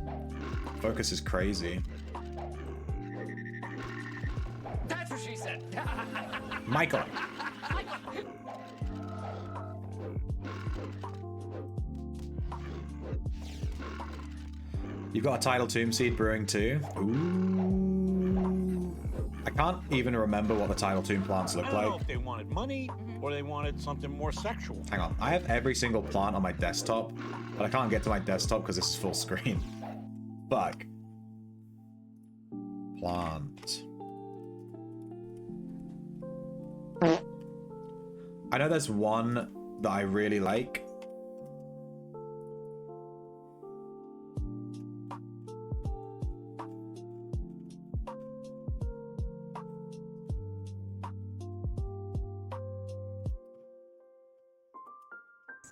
Focus is crazy. That's what she said. Michael. You've got a Tidal Tomb Seed brewing too. Ooh. I can't even remember what the Tidal Tomb plants look I don't know like. if they wanted money or they wanted something more sexual. Hang on, I have every single plant on my desktop, but I can't get to my desktop because this is full screen. Fuck. Plant. I know there's one that I really like.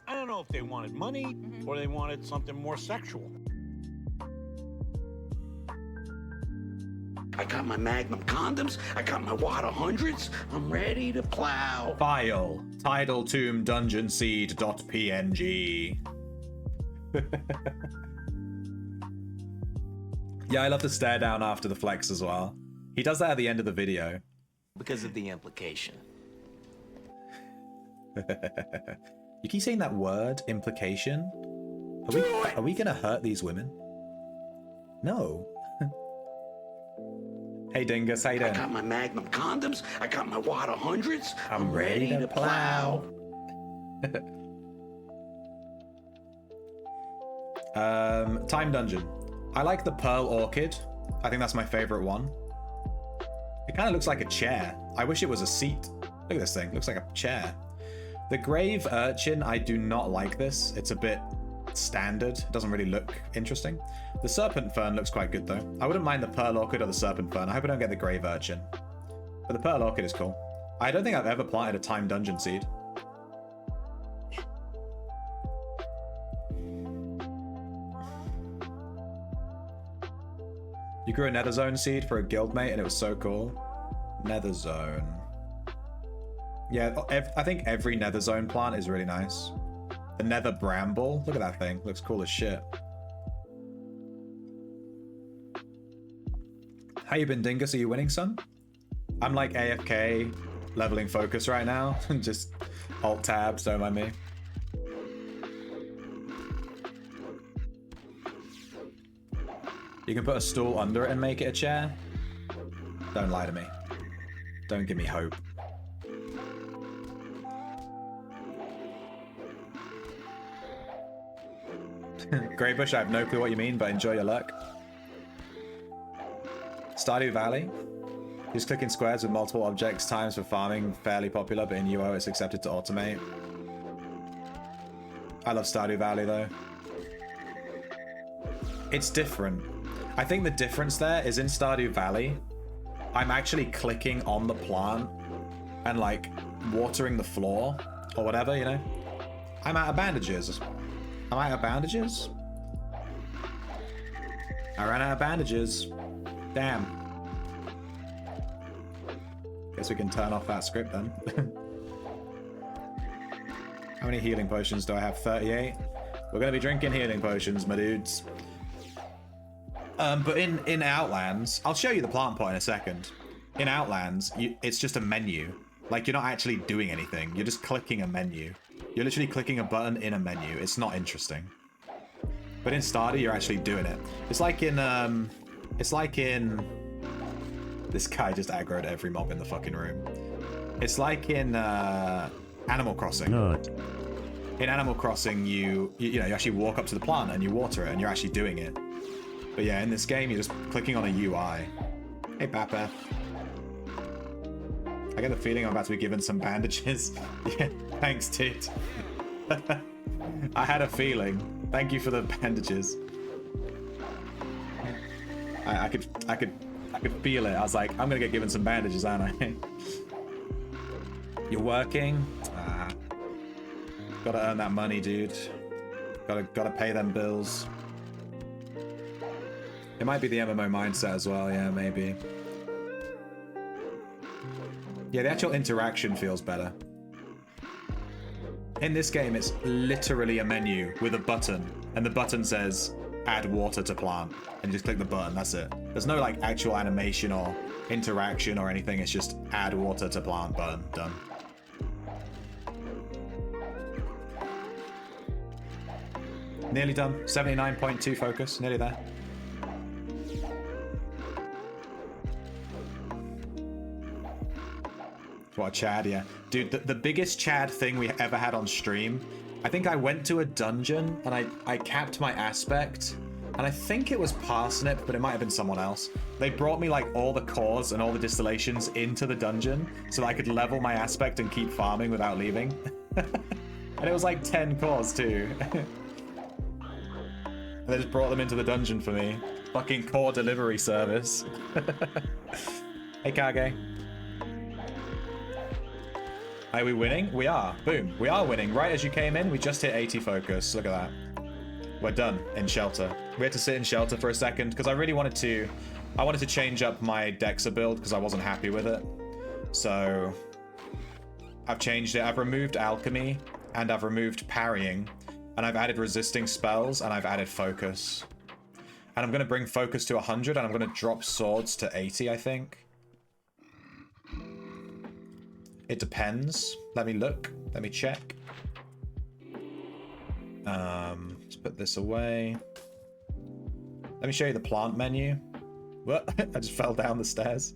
I don't know if they wanted money or they wanted something more sexual. I got my Magnum condoms. I got my Wada hundreds. I'm ready to plow. File. Tidal Tomb Dungeon Seed.png. Yeah, I love to stare down after the flex as well. He does that at the end of the video. Because of the implication. You keep saying that word, implication. Are we gonna hurt these women? No. Hey Dingus, how you doing? I got my Magnum condoms. I got my Wada hundreds. I'm ready to plow. Time Dungeon. I like the Pearl Orchid. I think that's my favorite one. It kind of looks like a chair. I wish it was a seat. Look at this thing. Looks like a chair. The Grave Urchin, I do not like this. It's a bit standard. It doesn't really look interesting. The Serpent Fern looks quite good though. I wouldn't mind the Pearl Orchid or the Serpent Fern. I hope I don't get the Grave Urchin. But the Pearl Orchid is cool. I don't think I've ever planted a Time Dungeon seed. You grew a Nether Zone seed for a guildmate and it was so cool. Nether Zone. Yeah, I think every Nether Zone plant is really nice. The Nether Bramble. Look at that thing. Looks cool as shit. How you been, Dingus? Are you winning, son? I'm like AFK leveling focus right now. Just alt tabs, don't mind me. You can put a stool under it and make it a chair. Don't lie to me. Don't give me hope. Greybush, I have no clue what you mean, but enjoy your luck. Stardew Valley. Use clicking squares with multiple objects times for farming. Fairly popular, but in UO it's accepted to automate. I love Stardew Valley though. It's different. I think the difference there is in Stardew Valley, I'm actually clicking on the plant and like watering the floor or whatever, you know? I'm out of bandages. Am I out of bandages? I ran out of bandages. Damn. Guess we can turn off that script then. How many healing potions do I have? 38? We're gonna be drinking healing potions, my dudes. But in Outlands, I'll show you the plant pot in a second. In Outlands, it's just a menu. Like, you're not actually doing anything. You're just clicking a menu. You're literally clicking a button in a menu. It's not interesting. But in Stardew, you're actually doing it. It's like in, this guy just aggroed every mob in the fucking room. It's like in, Animal Crossing. Not. In Animal Crossing, you actually walk up to the plant and you water it and you're actually doing it. But yeah, in this game, you're just clicking on a UI. Hey, Bappa. I get the feeling I'm about to be given some bandages. Yeah, thanks, Tit. I had a feeling. Thank you for the bandages. I could feel it. I was like, I'm gonna get given some bandages, aren't I? You're working? Gotta earn that money, dude. Gotta pay them bills. It might be the MMO mindset as well, yeah, maybe. Yeah, the actual interaction feels better. In this game, it's literally a menu with a button, and the button says, add water to plant, and you just click the button, that's it. There's no like actual animation or interaction or anything, it's just add water to plant button, done. Nearly done, 79.2 focus, nearly there. What a Chad, yeah. Dude, the biggest Chad thing we ever had on stream, I think I went to a dungeon and I capped my aspect, and I think it was Parsnip, but it might have been someone else. They brought me like all the cores and all the distillations into the dungeon so that I could level my aspect and keep farming without leaving. And it was like 10 cores too. And they just brought them into the dungeon for me. Fucking core delivery service. Hey, Kage. Are we winning? We are. Boom. We are winning. Right as you came in, we just hit 80 focus. Look at that. We're done in shelter. We had to sit in shelter for a second because I really wanted to... I wanted to change up my Dexa build because I wasn't happy with it. So... I've changed it. I've removed alchemy and I've removed parrying. And I've added resisting spells and I've added focus. And I'm going to bring focus to 100 and I'm going to drop swords to 80, I think. It depends. Let me look. Let me check. Let's put this away. Let me show you the plant menu. What? I just fell down the stairs.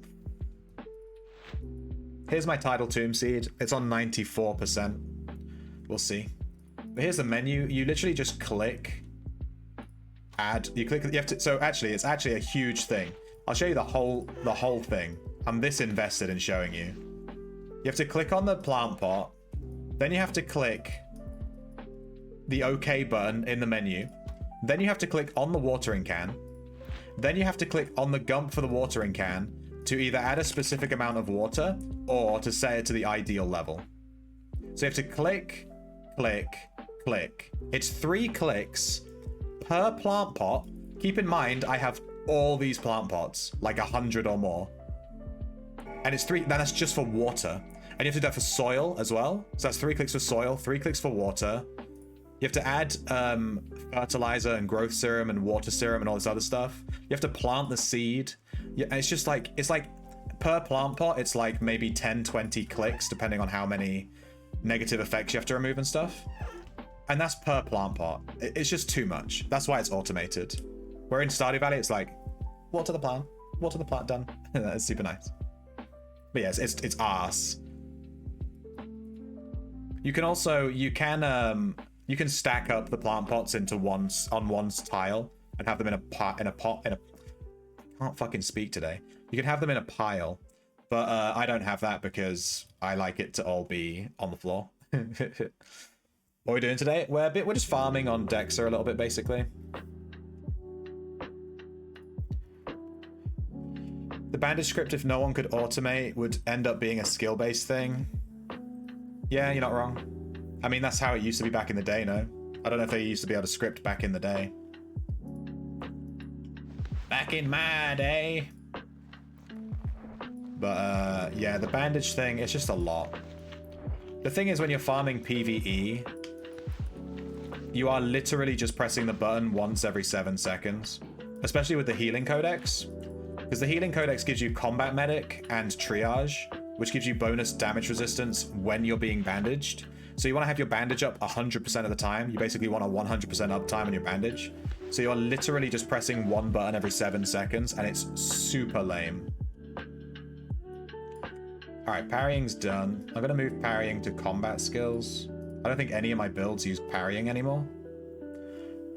Here's my tidal tomb seed. It's on 94%. We'll see. But here's the menu. You literally just click. Add. You click. You have to. So actually, it's actually a huge thing. I'll show you the whole thing. I'm this invested in showing you. You have to click on the plant pot, then you have to click the OK button in the menu, then you have to click on the watering can, then you have to click on the gump for the watering can to either add a specific amount of water or to set it to the ideal level. So you have to click, click, click. It's 3 clicks per plant pot. Keep in mind, I have all these plant pots, like 100 or more. And it's 3, that's just for water. And you have to do that for soil as well. So that's 3 clicks for soil, 3 clicks for water. You have to add fertilizer and growth serum and water serum and all this other stuff. You have to plant the seed. Yeah, and it's just like, it's like per plant pot, it's like maybe 10, 20 clicks, depending on how many negative effects you have to remove and stuff. And that's per plant pot. It's just too much. That's why it's automated. Where in Stardew Valley, it's like, water the plant, done. That's super nice. But yes, it's arse. You can also, you can stack up the plant pots into on one tile and have them in a pot, I can't fucking speak today. You can have them in a pile, but I don't have that because I like it to all be on the floor. What are we doing today? We're just farming on Dexa a little bit, basically. The bandage script, if no one could automate, would end up being a skill-based thing. Yeah, you're not wrong. I mean, that's how it used to be back in the day, no? I don't know if they used to be able to script back in the day. Back in my day. But, yeah, the bandage thing, it's just a lot. The thing is, when you're farming PvE, you are literally just pressing the button once every 7 seconds. Especially with the healing codex. Because the healing codex gives you combat medic and triage, which gives you bonus damage resistance when you're being bandaged. So you want to have your bandage up 100% of the time. You basically want a 100% uptime on your bandage. So you're literally just pressing one button every 7 seconds, and it's super lame. Alright, parrying's done. I'm going to move parrying to combat skills. I don't think any of my builds use parrying anymore.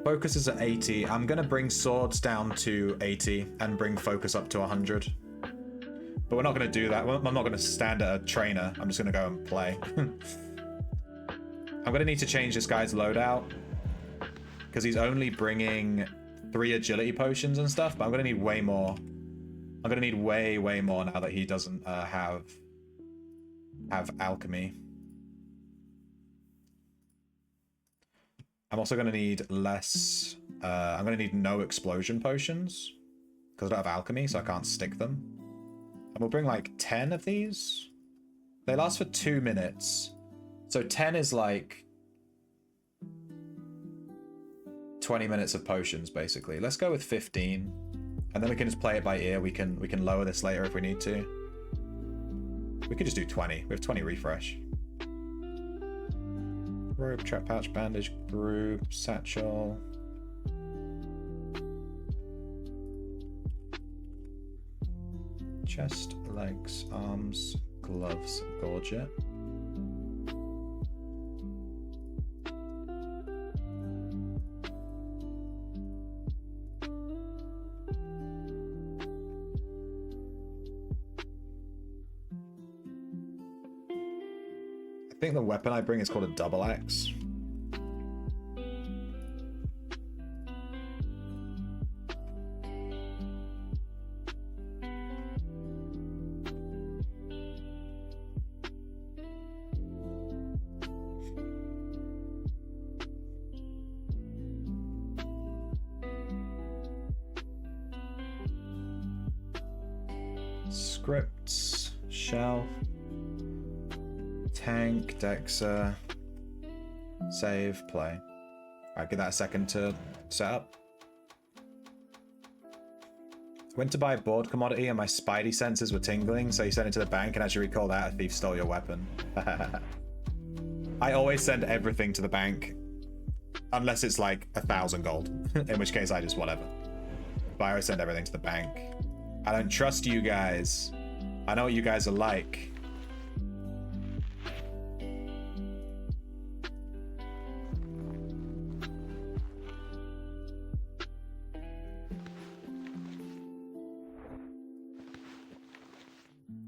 Focus is at 80. I'm going to bring swords down to 80 and bring focus up to 100. But we're not going to do that. I'm not going to stand at a trainer. I'm just going to go and play. I'm going to need to change this guy's loadout because he's only bringing 3 agility potions and stuff, but I'm going to need way more. I'm going to need way more now that he doesn't have alchemy. I'm also going to need less... I'm going to need no explosion potions because I don't have alchemy, so I can't stick them. And we'll bring like 10 of these. They last for 2 minutes. So 10 is like 20 minutes of potions, basically. Let's go with 15. And then we can just play it by ear. We can lower this later if we need to. We could just do 20. We have 20 refresh. Rope, trap pouch, bandage, brew, satchel. Chest, legs, arms, gloves, gorget. I think the weapon I bring is called a double axe. Scripts, shelf. Tank, Dexa, save, play. Alright, give that a second to set up. Went to buy a board commodity and my spidey senses were tingling, so you sent it to the bank, and as you recall that, a thief stole your weapon. I always send everything to the bank, unless it's like 1,000 gold, in which case I just whatever. But I always send everything to the bank. I don't trust you guys. I know what you guys are like.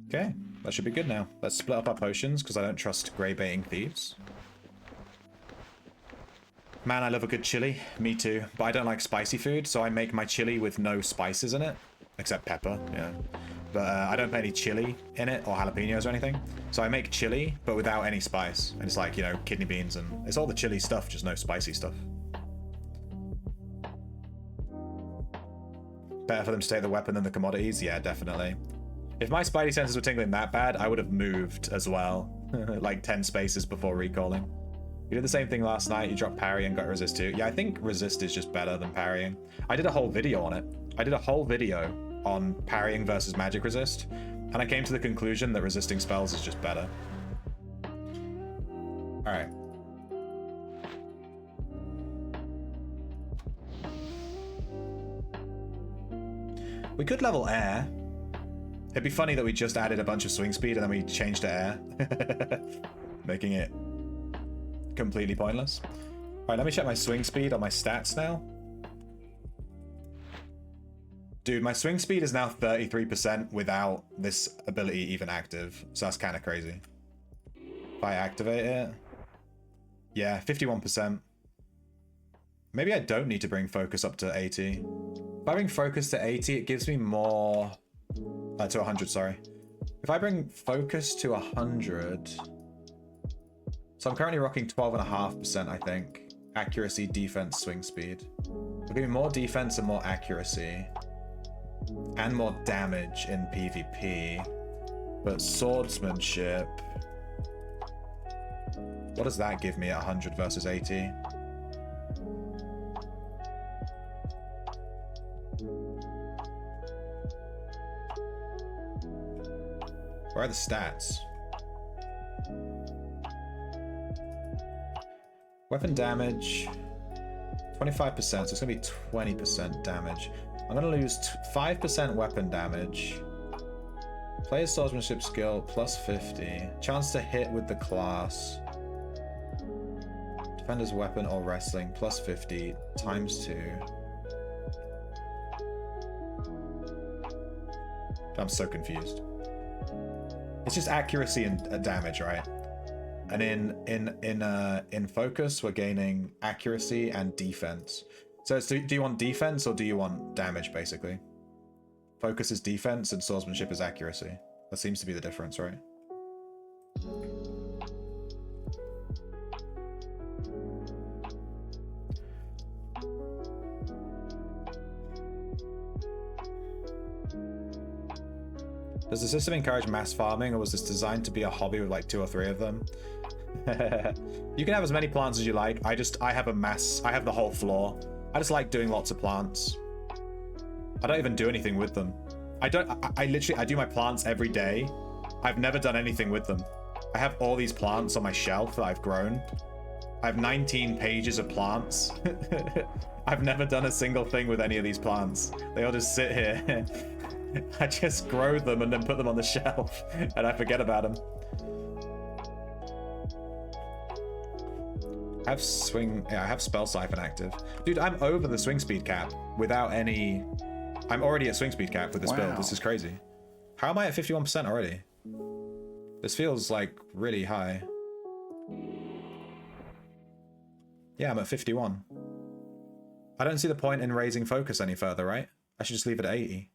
Okay, that should be good now. Let's split up our potions, because I don't trust grey baiting thieves. Man, I love a good chili. Me too. But I don't like spicy food, so I make my chili with no spices in it. Except pepper, yeah. But I don't put any chili in it, or jalapenos or anything. So I make chili, but without any spice. And it's like, you know, kidney beans and... It's all the chili stuff, just no spicy stuff. Better for them to take the weapon than the commodities? Yeah, definitely. If my spidey senses were tingling that bad, I would have moved as well. Like 10 spaces before recalling. You did the same thing last night. You dropped parry and got resist too. Yeah, I think resist is just better than parrying. I did a whole video on it. I did a whole video on parrying versus magic resist. And I came to the conclusion that resisting spells is just better. Alright. We could level air. It'd be funny that we just added a bunch of swing speed and then we changed to air. Making it completely pointless. Alright, let me check my swing speed on my stats now. Dude, my swing speed is now 33% without this ability even active. So that's kind of crazy. If I activate it... Yeah, 51%. Maybe I don't need to bring focus up to 80. If I bring focus to 80, it gives me more... to 100, sorry. If I bring focus to 100... So I'm currently rocking 12.5%, I think. Accuracy, defense, swing speed. It'll give me more defense and more accuracy. And more damage in PvP. But swordsmanship... What does that give me at 100 versus 80? Where are the stats? Weapon damage, 25%, so it's gonna be 20% damage. I'm gonna lose 5% weapon damage. Player's swordsmanship skill, plus 50. Chance to hit with the class. Defender's weapon or wrestling, plus 50, times 2. I'm so confused. It's just accuracy and damage, right? And in focus, we're gaining accuracy and defense. So it's, do you want defense or do you want damage, basically? Focus is defense and swordsmanship is accuracy. That seems to be the difference, right? Does the system encourage mass farming, or was this designed to be a hobby with like 2 or 3 of them? You can have as many plants as you like. I have the whole floor. I just like doing lots of plants. I don't even do anything with them. I do my plants every day. I've never done anything with them. I have all these plants on my shelf that I've grown. I have 19 pages of plants. I've never done a single thing with any of these plants. They all just sit here. I just grow them and then put them on the shelf and I forget about them. I have spell siphon active. Dude, I'm over the swing speed cap without any... I'm already at swing speed cap with this build. This is crazy. How am I at 51% already? This feels like really high. Yeah, I'm at 51. I don't see the point in raising focus any further, right? I should just leave it at 80.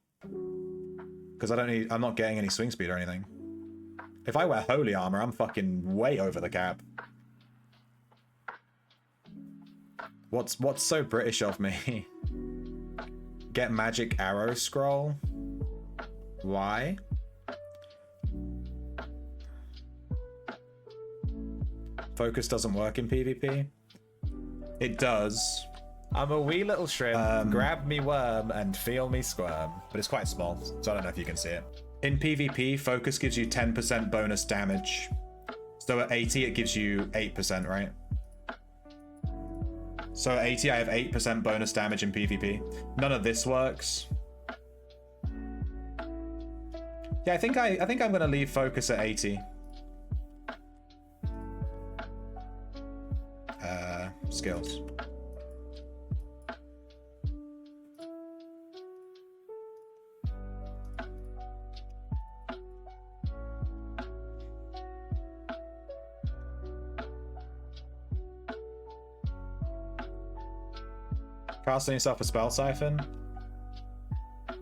Because I'm not getting any swing speed or anything. If I wear holy armor, I'm fucking way over the cap. What's so British of me? Get magic arrow scroll? Why? Focus doesn't work in PvP? It does. I'm a wee little shrimp, grab me worm and feel me squirm. But it's quite small, so I don't know if you can see it. In PvP, focus gives you 10% bonus damage. So at 80, it gives you 8%, right? So at 80, I have 8% bonus damage in PvP. None of this works. Yeah, I think I'm gonna leave focus at 80. Skills. Casting yourself a spell siphon.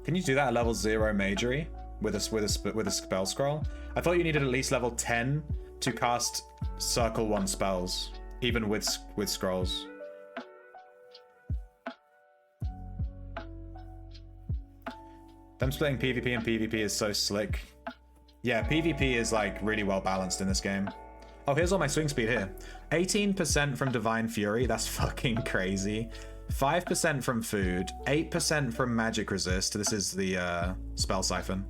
Can you do that at level 0 majory with a spell scroll? I thought you needed at least level 10 to cast circle 1 spells, even with scrolls. Them splitting PvP and PvP is so slick. Yeah, PvP is like really well balanced in this game. Oh, here's all my swing speed here. 18% from Divine Fury, that's fucking crazy. 5% from food, 8% from magic resist, this is the spell siphon.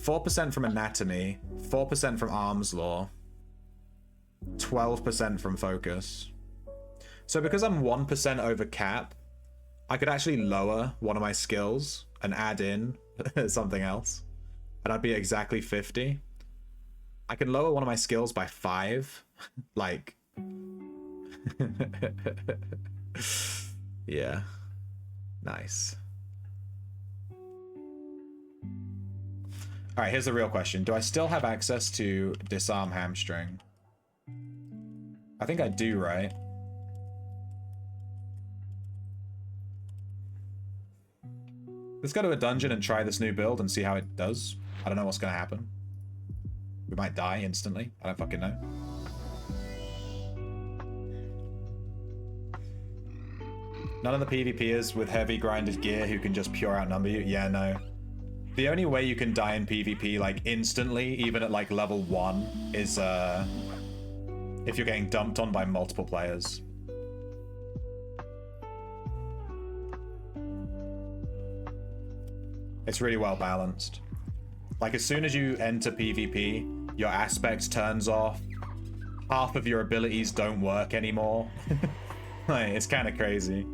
4% from anatomy, 4% from arms law, 12% from focus. So because I'm 1% over cap, I could actually lower one of my skills and add in something else, and I'd be exactly 50. I can lower one of my skills by 5. Like, yeah, nice. All right, here's the real question. Do I still have access to disarm hamstring? I think I do, right? Let's go to a dungeon and try this new build and see how it does. I don't know what's going to happen. We might die instantly. I don't fucking know. None of the PvPers with heavy grinded gear who can just pure outnumber you. Yeah, no. The only way you can die in PvP, like, instantly, even at, like, level 1, is, if you're getting dumped on by multiple players. It's really well balanced. Like, as soon as you enter PvP, your aspect turns off. Half of your abilities don't work anymore. Like, it's kind of crazy.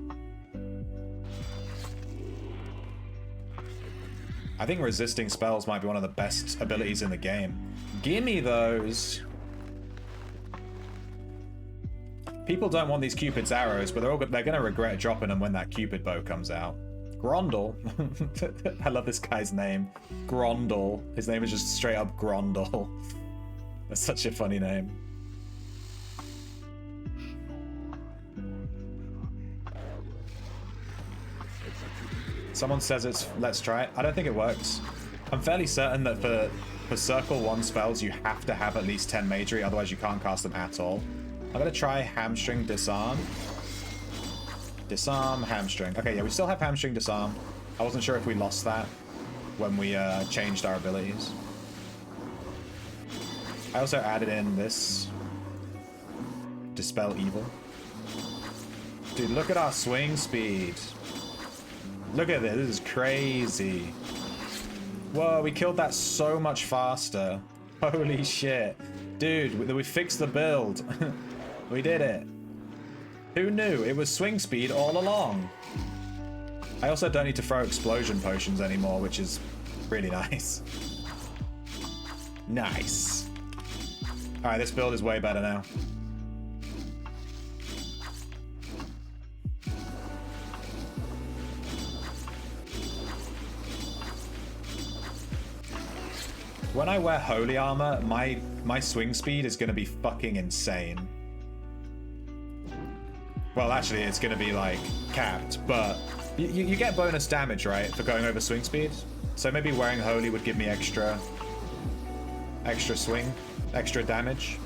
I think resisting spells might be one of the best abilities in the game. Gimme those! People don't want these Cupid's arrows, but they're gonna regret dropping them when that Cupid bow comes out. Grondel. I love this guy's name. Grondel. His name is just straight up Grondel. That's such a funny name. Someone says it's let's try it. I don't think it works. I'm fairly certain that for circle 1 spells you have to have at least 10 magery, otherwise you can't cast them at all. I'm gonna try hamstring disarm. Disarm, hamstring. Okay, yeah, we still have hamstring disarm. I wasn't sure if we lost that when we changed our abilities. I also added in this dispel evil. Dude, look at our swing speed. Look at this, this is crazy. Whoa, we killed that so much faster. Holy shit. Dude, we fixed the build. We did it. Who knew? It was swing speed all along. I also don't need to throw explosion potions anymore, which is really nice. Nice. Alright, this build is way better now. When I wear holy armor, my swing speed is gonna be fucking insane. Well, actually, it's gonna be like capped, but you get bonus damage, right, for going over swing speed. So maybe wearing holy would give me extra swing, extra damage.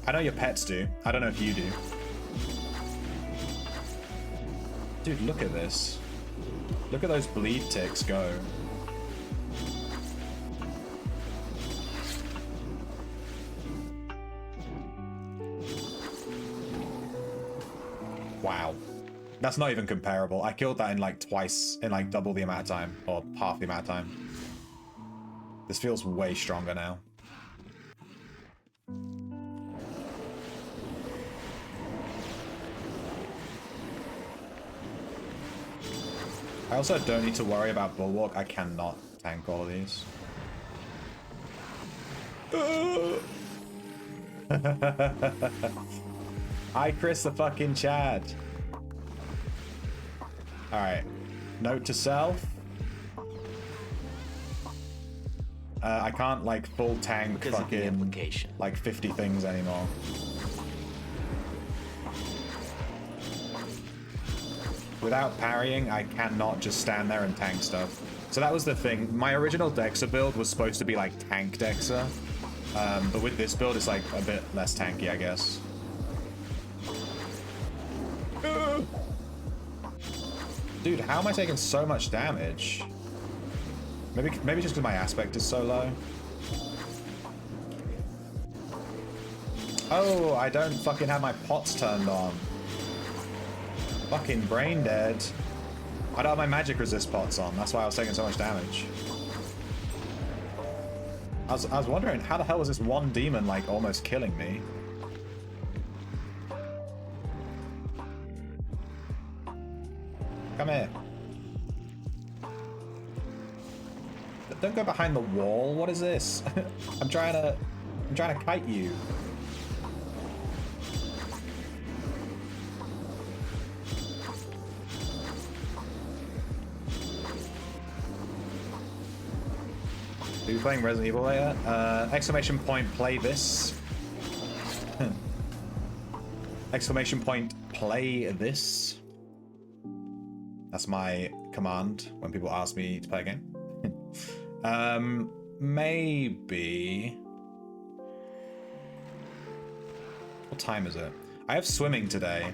I know your pets do. I don't know if you do. Dude, look at this. Look at those bleed ticks go. Wow. That's not even comparable. I killed that in like twice, in like double the amount of time, or half the amount of time. This feels way stronger now. I also don't need to worry about Bulwark. I cannot tank all of these. Hi, Chris the fucking Chad. Alright. Note to self. I can't, like, full tank fucking, like, 50 things anymore. Without parrying, I cannot just stand there and tank stuff. So that was the thing. My original Dexa build was supposed to be, like, tank Dexa. But with this build, it's, like, a bit less tanky, I guess. Dude, how am I taking so much damage? Maybe just because my aspect is so low. Oh, I don't fucking have my pots turned on. Fucking brain dead. I don't have my magic resist pots on. That's why I was taking so much damage. I was wondering, how the hell was this one demon, like, almost killing me? Come here. Don't go behind the wall. What is this? I'm trying to kite you. Are you playing Resident Evil later? Exclamation point, play this. Exclamation point, play this. That's my command when people ask me to play a game. Maybe... What time is it? I have swimming today.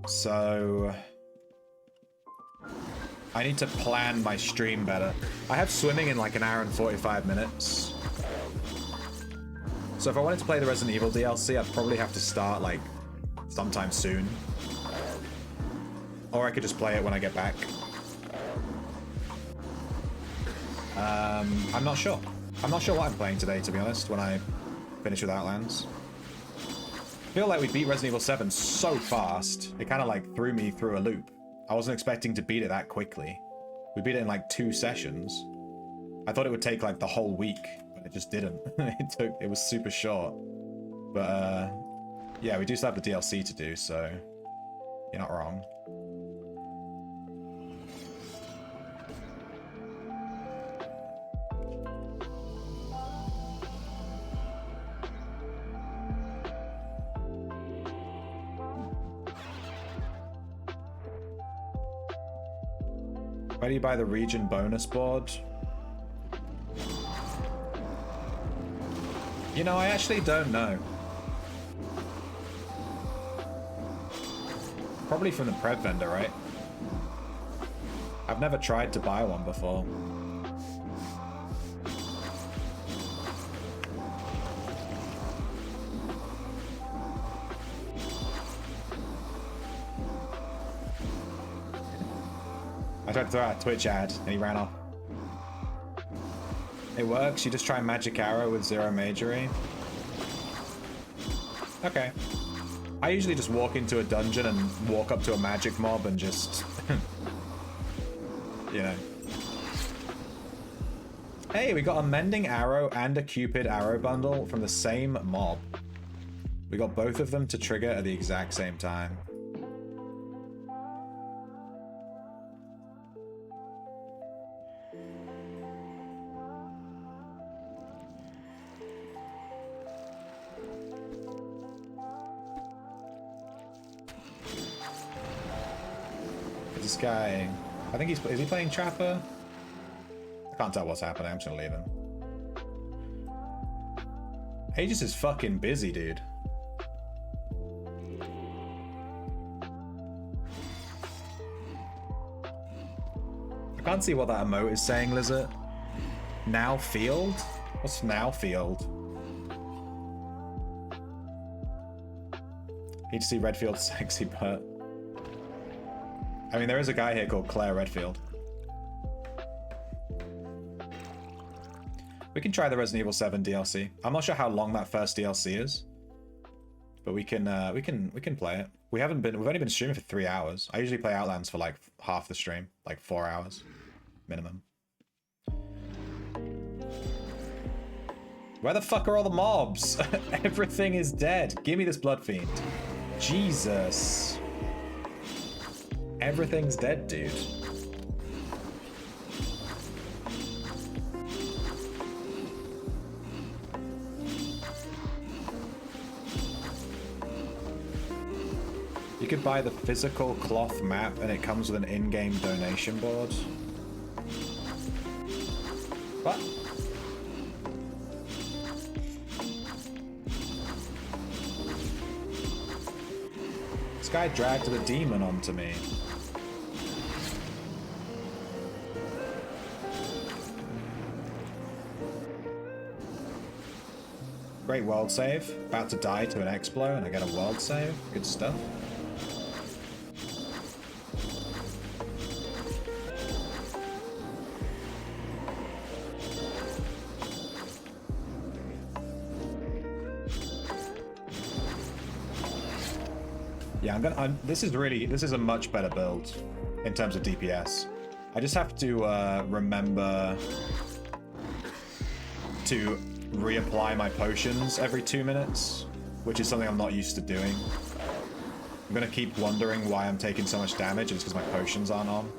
So... I need to plan my stream better. I have swimming in like an hour and 45 minutes. So if I wanted to play the Resident Evil DLC, I'd probably have to start like sometime soon. Or I could just play it when I get back. I'm not sure. I'm not sure what I'm playing today, to be honest, when I finish with Outlands. I feel like we beat Resident Evil 7 so fast, it kind of like threw me through a loop. I wasn't expecting to beat it that quickly. We beat it in like 2 sessions. I thought it would take like the whole week, but it just didn't. It was super short. But yeah, we do still have the DLC to do, so you're not wrong. Where do you buy the region bonus board? You know, I actually don't know. Probably from the Prev vendor, right? I've never tried to buy one before. I tried to throw out a Twitch ad and he ran off. It works, you just try Magic Arrow with Zero Majory. Okay. I usually just walk into a dungeon and walk up to a magic mob and just... you know. Hey, we got a Mending Arrow and a Cupid Arrow bundle from the same mob. We got both of them to trigger at the exact same time. This guy, I think is he playing Trapper? I can't tell what's happening, I'm just gonna leave him. Aegis is fucking busy, dude. I can't see what that emote is saying, Lizard. Now field? What's now field? Need to see Redfield's sexy butt. I mean, there is a guy here called Claire Redfield. We can try the Resident Evil 7 DLC. I'm not sure how long that first DLC is, but we can play it. We've only been streaming for 3 hours. I usually play Outlands for like half the stream, like 4 hours minimum. Where the fuck are all the mobs? Everything is dead. Give me this Blood Fiend. Jesus. Everything's dead, dude. You could buy the physical cloth map and it comes with an in-game donation board. What? This guy dragged the demon onto me. Great world save. About to die to an Explo and I get a world save. Good stuff. Yeah, this is a much better build in terms of DPS. I just have to remember to reapply my potions every 2 minutes, which is something I'm not used to doing. I'm gonna keep wondering why I'm taking so much damage. It's because my potions aren't on.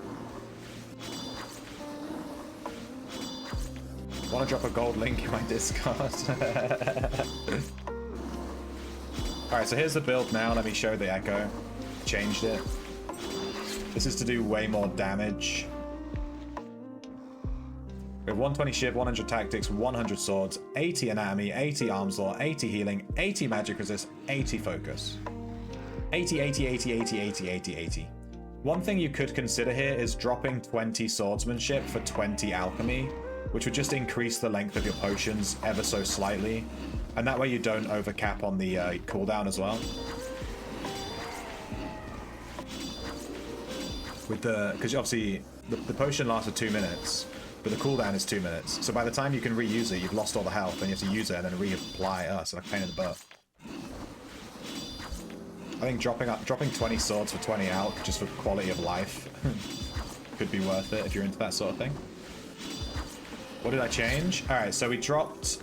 Want to drop a gold link in my Discord? Alright, so here's the build now. Let me show the Echo. Changed it. This is to do way more damage. We have 120 Shiv, 100 Tactics, 100 Swords, 80 Anatomy, 80 Arms Law, 80 Healing, 80 Magic Resist, 80 Focus. 80, 80, 80, 80, 80, 80, 80. One thing you could consider here is dropping 20 Swordsmanship for 20 Alchemy, which would just increase the length of your potions ever so slightly. And that way you don't overcap on the cooldown as well. Because obviously the potion lasts for 2 minutes, but the cooldown is 2 minutes. So by the time you can reuse it, you've lost all the health, and you have to use it and then reapply. So like a pain in the butt. I think dropping 20 swords for 20 alch just for quality of life could be worth it if you're into that sort of thing. What did I change? All right, so we dropped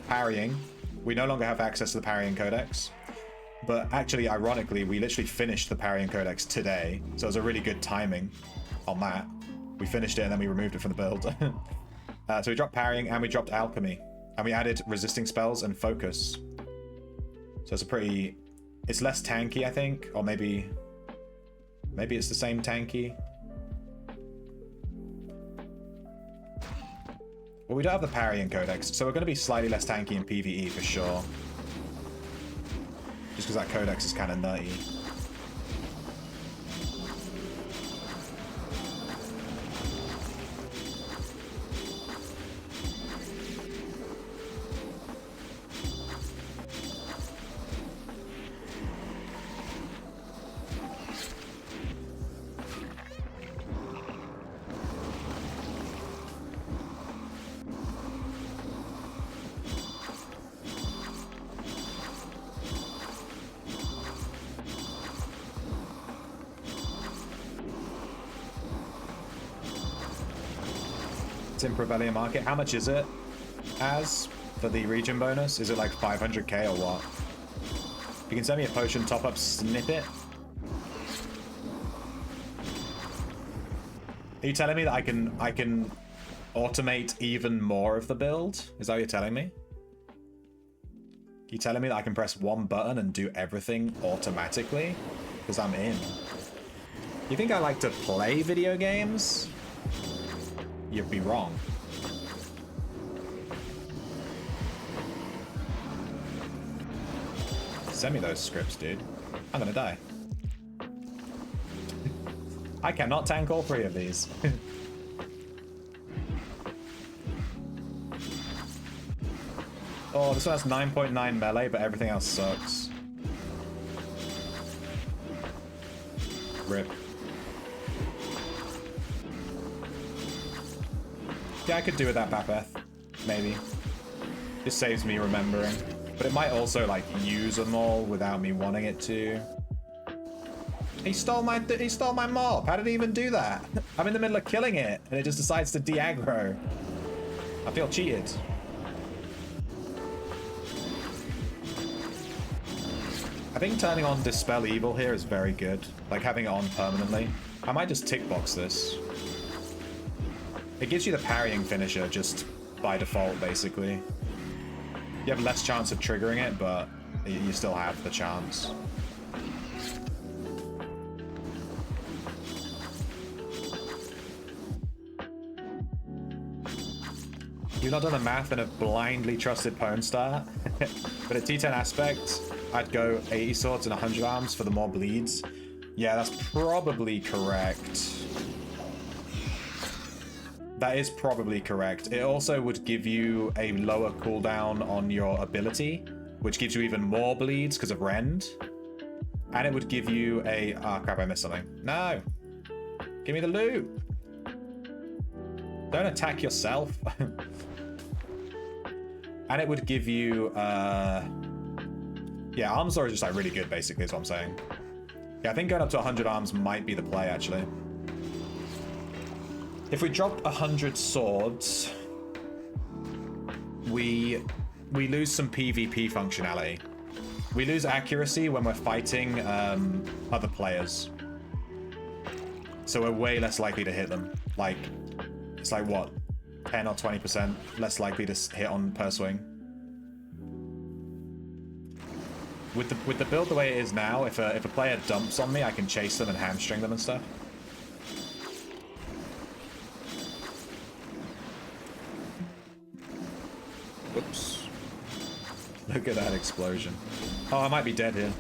parrying. We no longer have access to the parrying codex. But actually, ironically, we literally finished the parrying codex today. So it was a really good timing on that. We finished it and then we removed it from the build. So we dropped parrying and we dropped alchemy. And we added resisting spells and focus. So it's a pretty... It's less tanky, I think. Or maybe it's the same tanky. Well, we don't have the parrying codex, so we're going to be slightly less tanky in PvE for sure. Just because that codex is kind of nutty. In Prevelia Market. How much is it as for the region bonus? Is it like 500k or what? You can send me a potion top-up snippet. Are you telling me that I can automate even more of the build? Is that what you're telling me? You telling me that I can press one button and do everything automatically? Because I'm in. You think I like to play video games? You'd be wrong. Send me those scripts, dude. I'm gonna die. I cannot tank all 3 of these. Oh, this one has 9.9 melee, but everything else sucks. Rip. Yeah, I could do with that Bapeth. Maybe. This saves me remembering. But it might also, like, use them all without me wanting it to. He stole my mob. How did he even do that? I'm in the middle of killing it, and it just decides to de-aggro. I feel cheated. I think turning on Dispel Evil here is very good. Like, having it on permanently. I might just tick box this. It gives you the parrying finisher just by default, basically. You have less chance of triggering it, but you still have the chance. You've not done the math and have blindly trusted Pwn start. But at T10 aspect, I'd go 80 swords and 100 arms for the more bleeds. Yeah, that's probably correct. That is probably correct. It also would give you a lower cooldown on your ability, which gives you even more bleeds because of Rend. And it would give you a... Ah, crap, I missed something. No! Give me the loot! Don't attack yourself. And it would give you... Yeah, Arms Law is just like really good, basically, is what I'm saying. Yeah, I think going up to 100 arms might be the play, actually. If we drop 100 swords, we lose some PvP functionality. We lose accuracy when we're fighting other players. So we're way less likely to hit them. Like, it's like, what, 10 or 20% less likely to hit on per swing. With the build the way it is now, if a player dumps on me, I can chase them and hamstring them and stuff. Whoops. Look at that explosion. Oh, I might be dead here.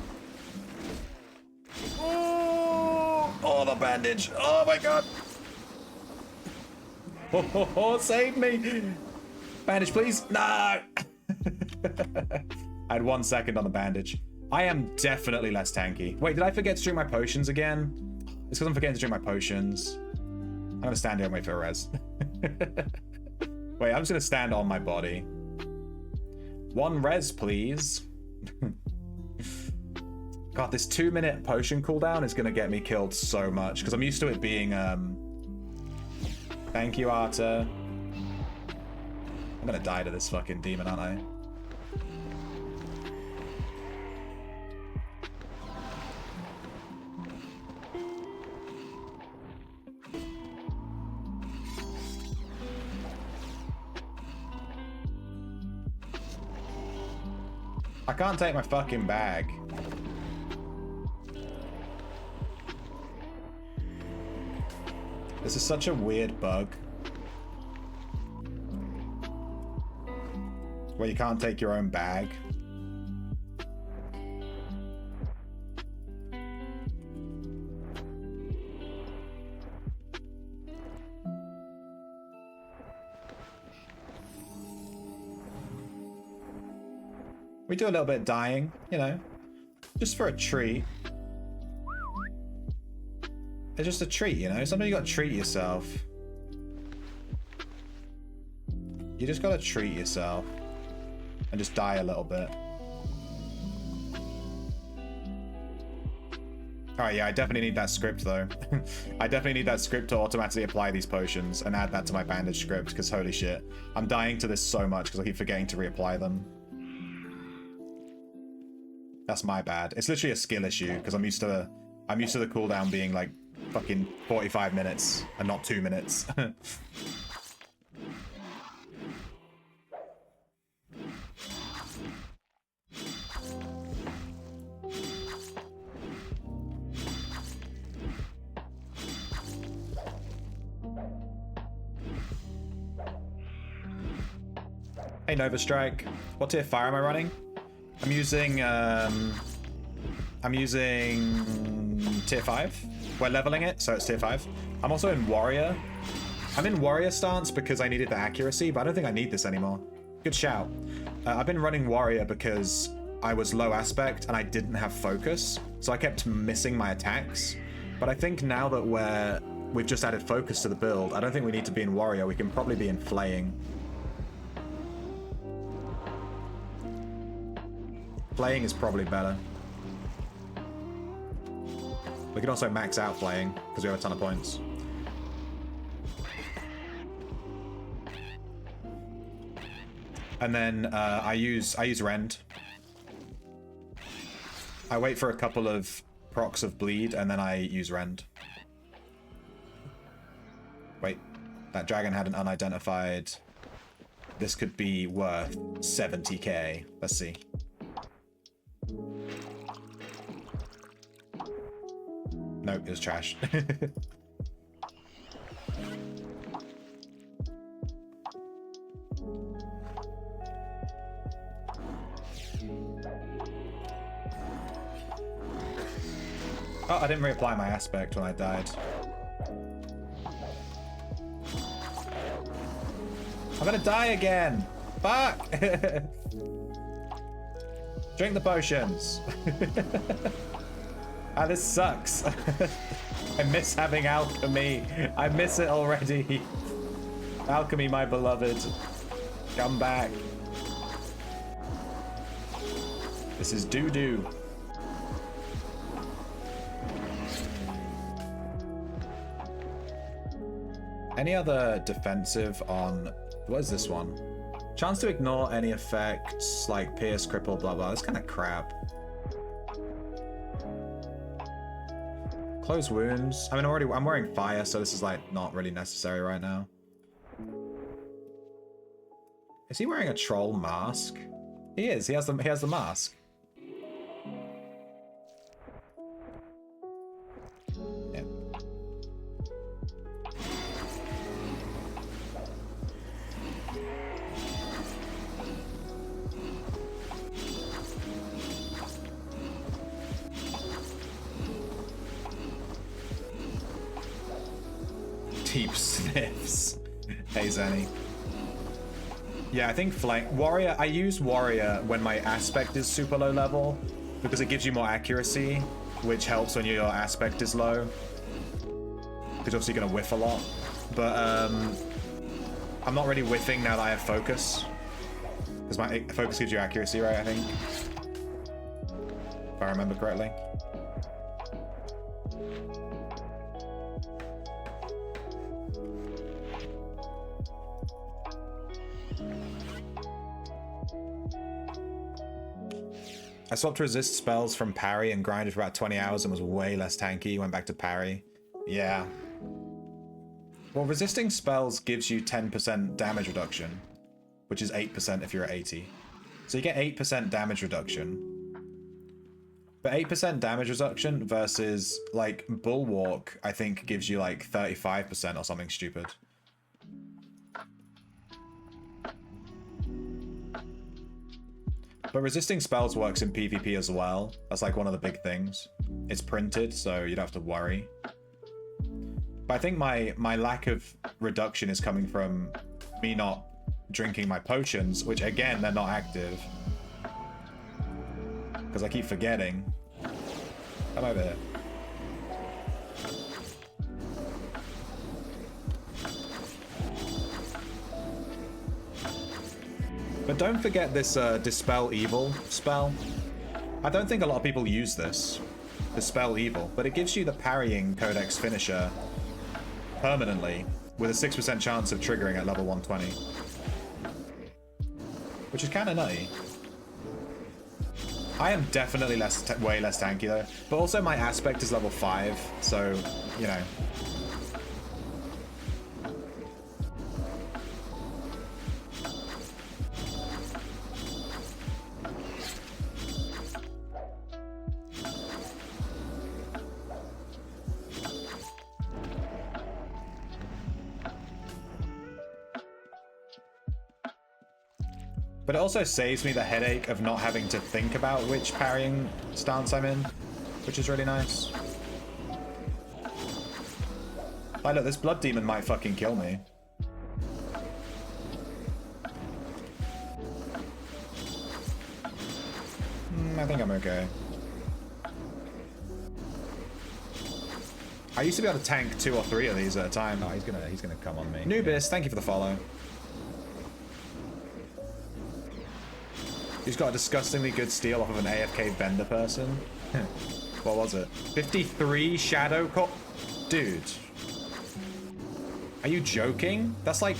Oh, the bandage. Oh my god. Oh, save me. Bandage, please. No. I had 1 second on the bandage. I am definitely less tanky. Wait, did I forget to drink my potions again? It's because I'm forgetting to drink my potions. I'm gonna stand here and wait for a res. Wait, I'm just gonna stand on my body. 1 res, please. God, this 2-minute potion cooldown is gonna get me killed so much because I'm used to it being Thank you, Arta. I'm gonna die to this fucking demon, aren't I? I can't take my fucking bag. This is such a weird bug. Where you can't take your own bag. We do a little bit of dying, you know, just for a treat. It's just a treat, you know? Sometimes you gotta treat yourself. You just gotta treat yourself. And just die a little bit. Alright, yeah, I definitely need that script, though. I definitely need that script to automatically apply these potions and add that to my bandage script, because holy shit. I'm dying to this so much because I keep forgetting to reapply them. That's my bad. It's literally a skill issue, because I'm used to the cooldown being like fucking 45 minutes and not 2 minutes. Hey Nova Strike, what tier fire am I running? I'm using tier 5. We're leveling it, so it's tier 5. I'm also in warrior. I'm in warrior stance because I needed the accuracy, but I don't think I need this anymore. Good shout. I've been running warrior because I was low aspect and I didn't have focus, so I kept missing my attacks. But I think now that we've just added focus to the build, I don't think we need to be in warrior. We can probably be in flaying. Flaying is probably better. We can also max out flaying because we have a ton of points. And then I use rend. I wait for a couple of procs of bleed and then I use rend. Wait, that dragon had an unidentified. This could be worth 70k. Let's see. Nope, it was trash. Oh, I didn't reapply my aspect when I died. I'm gonna die again! Fuck! Drink the potions! Ah, this sucks. I miss having alchemy. I miss it already. Alchemy, my beloved. Come back. This is doo-doo. Any other defensive on... What is this one? Chance to ignore any effects like pierce, cripple, blah, blah. That's kind of crap. Close wounds. I mean, I'm wearing fire, so this is like not really necessary right now. Is he wearing a troll mask? He is. He has the mask. Yeah. Deep sniffs. Hey, Zenny. Yeah, I think Warrior, I use Warrior when my aspect is super low level because it gives you more accuracy, which helps when your aspect is low. Because obviously you're going to whiff a lot. But I'm not really whiffing now that I have focus. Because my focus gives you accuracy, right, I think? If I remember correctly. I swapped resist spells from parry and grinded for about 20 hours and was way less tanky. Went back to parry. Yeah. Well, resisting spells gives you 10% damage reduction, which is 8% if you're at 80. So you get 8% damage reduction. But 8% damage reduction versus, like, Bulwark, I think gives you, like, 35% or something stupid. But resisting spells works in PvP as well. That's like one of the big things. It's printed, so you don't have to worry. But I think my lack of reduction is coming from me not drinking my potions, which again, they're not active. Because I keep forgetting. Come over here. But don't forget this Dispel Evil spell. I don't think a lot of people use this. Dispel Evil. But it gives you the parrying Codex finisher permanently with a 6% chance of triggering at level 120. Which is kind of nutty. I am definitely way less tanky though. But also my aspect is level 5, so, you know. But it also saves me the headache of not having to think about which parrying stance I'm in, which is really nice. Like, look, this blood demon might fucking kill me. I think I'm okay. I used to be able to tank 2 or 3 of these at a time. Oh, he's gonna come on me. Nubis, thank you for the follow. He's got a disgustingly good steal off of an AFK Bender person. What was it? 53 Shadow Core? Dude. Are you joking? That's like...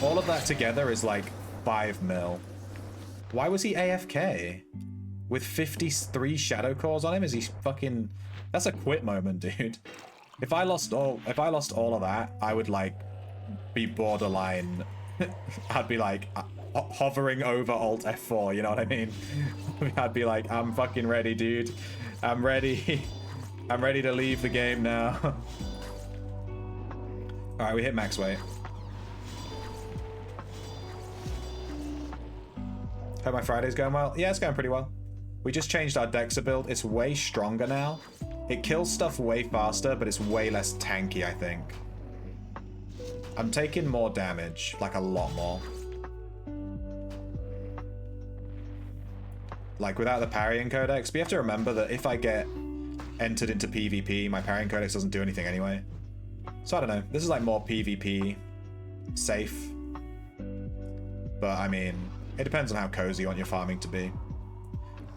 all of that together is like 5 mil. Why was he AFK? With 53 Shadow Cores on him? Is he fucking... That's a quit moment, dude. If I lost all of that, I would like be borderline... I'd be like... hovering over Alt F4, you know what I mean? I'd be like, I'm fucking ready, dude. I'm ready. I'm ready to leave the game now. Alright, we hit max weight. Hope my Friday's going well. Yeah, it's going pretty well. We just changed our Dexa build. It's way stronger now. It kills stuff way faster, but it's way less tanky, I think. I'm taking more damage, like a lot more. Like without the parrying codex, but you have to remember that if I get entered into PvP, my parrying codex doesn't do anything anyway. So I don't know, this is like more PvP safe. But I mean, it depends on how cozy you want your farming to be.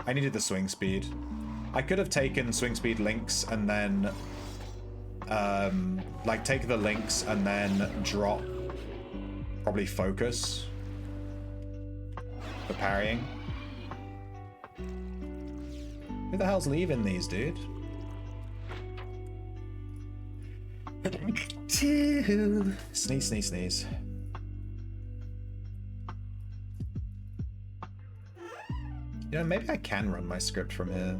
I needed the swing speed. I could have taken swing speed links and then Like take the links and then drop probably focus for parrying. Who the hell's leaving these, dude? Sneeze, sneeze, sneeze. You know, maybe I can run my script from here.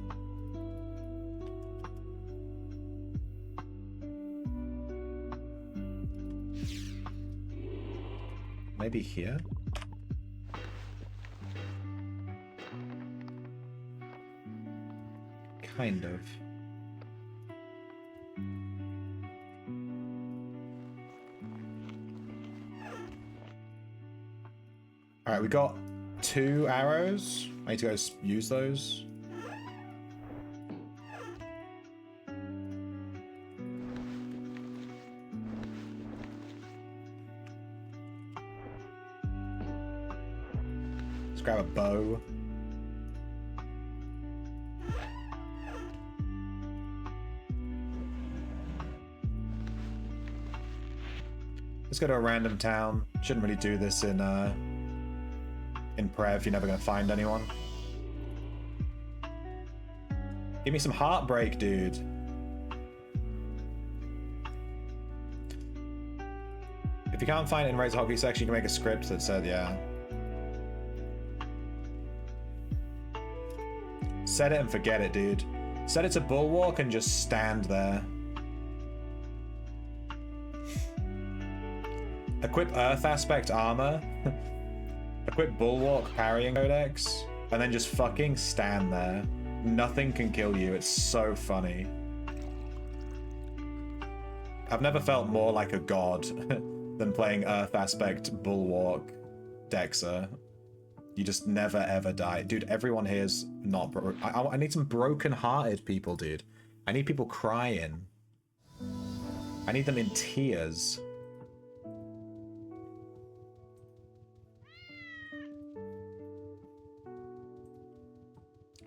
Maybe here? Kind of. Alright, we got 2 arrows. I need to go use those. Let's grab a bow. Let's go to a random town. Shouldn't really do this in Prev. You're never gonna find anyone. Give me some heartbreak, dude. If you can't find it in Razor Hockey section, you can make a script that said, yeah. Set it and forget it, dude. Set it to Bulwark and just stand there. Equip Earth Aspect armor. Equip Bulwark parrying codex. And then just fucking stand there. Nothing can kill you. It's so funny. I've never felt more like a god than playing Earth Aspect Bulwark Dexa. You just never ever die. Dude, everyone here is not I need some broken-hearted people, dude. I need people crying. I need them in tears.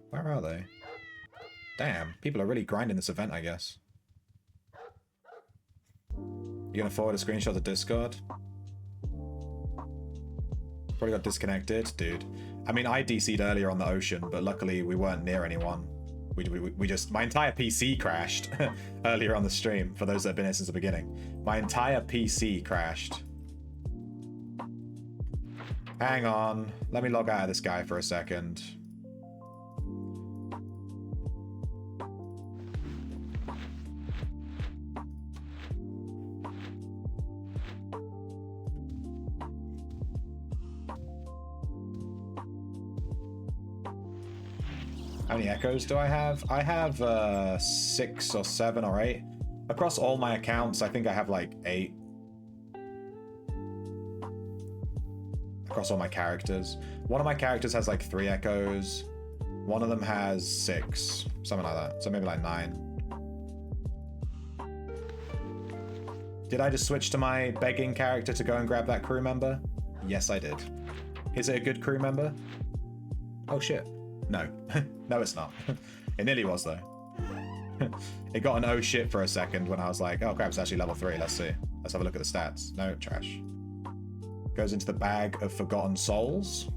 Where are they? Damn, people are really grinding this event, I guess. You gonna forward a screenshot to Discord? Probably got disconnected, dude. I mean, I DC'd earlier on the ocean, but luckily we weren't near anyone. We just... My entire PC crashed earlier on the stream, for those that have been here since the beginning. My entire PC crashed. Hang on. Let me log out of this guy for a second. How many echoes do I have? I have 6 or 7 or 8. Across all my accounts, I think I have like 8. Across all my characters. One of my characters has like 3 echoes. One of them has 6. Something like that. So maybe like 9. Did I just switch to my begging character to go and grab that crew member? Yes, I did. Is it a good crew member? Oh shit. No. No, it's not. It nearly was, though. It got an oh shit for a second when I was like, oh crap, it's actually level 3. Let's see. Let's have a look at the stats. No, trash. Goes into the bag of forgotten souls.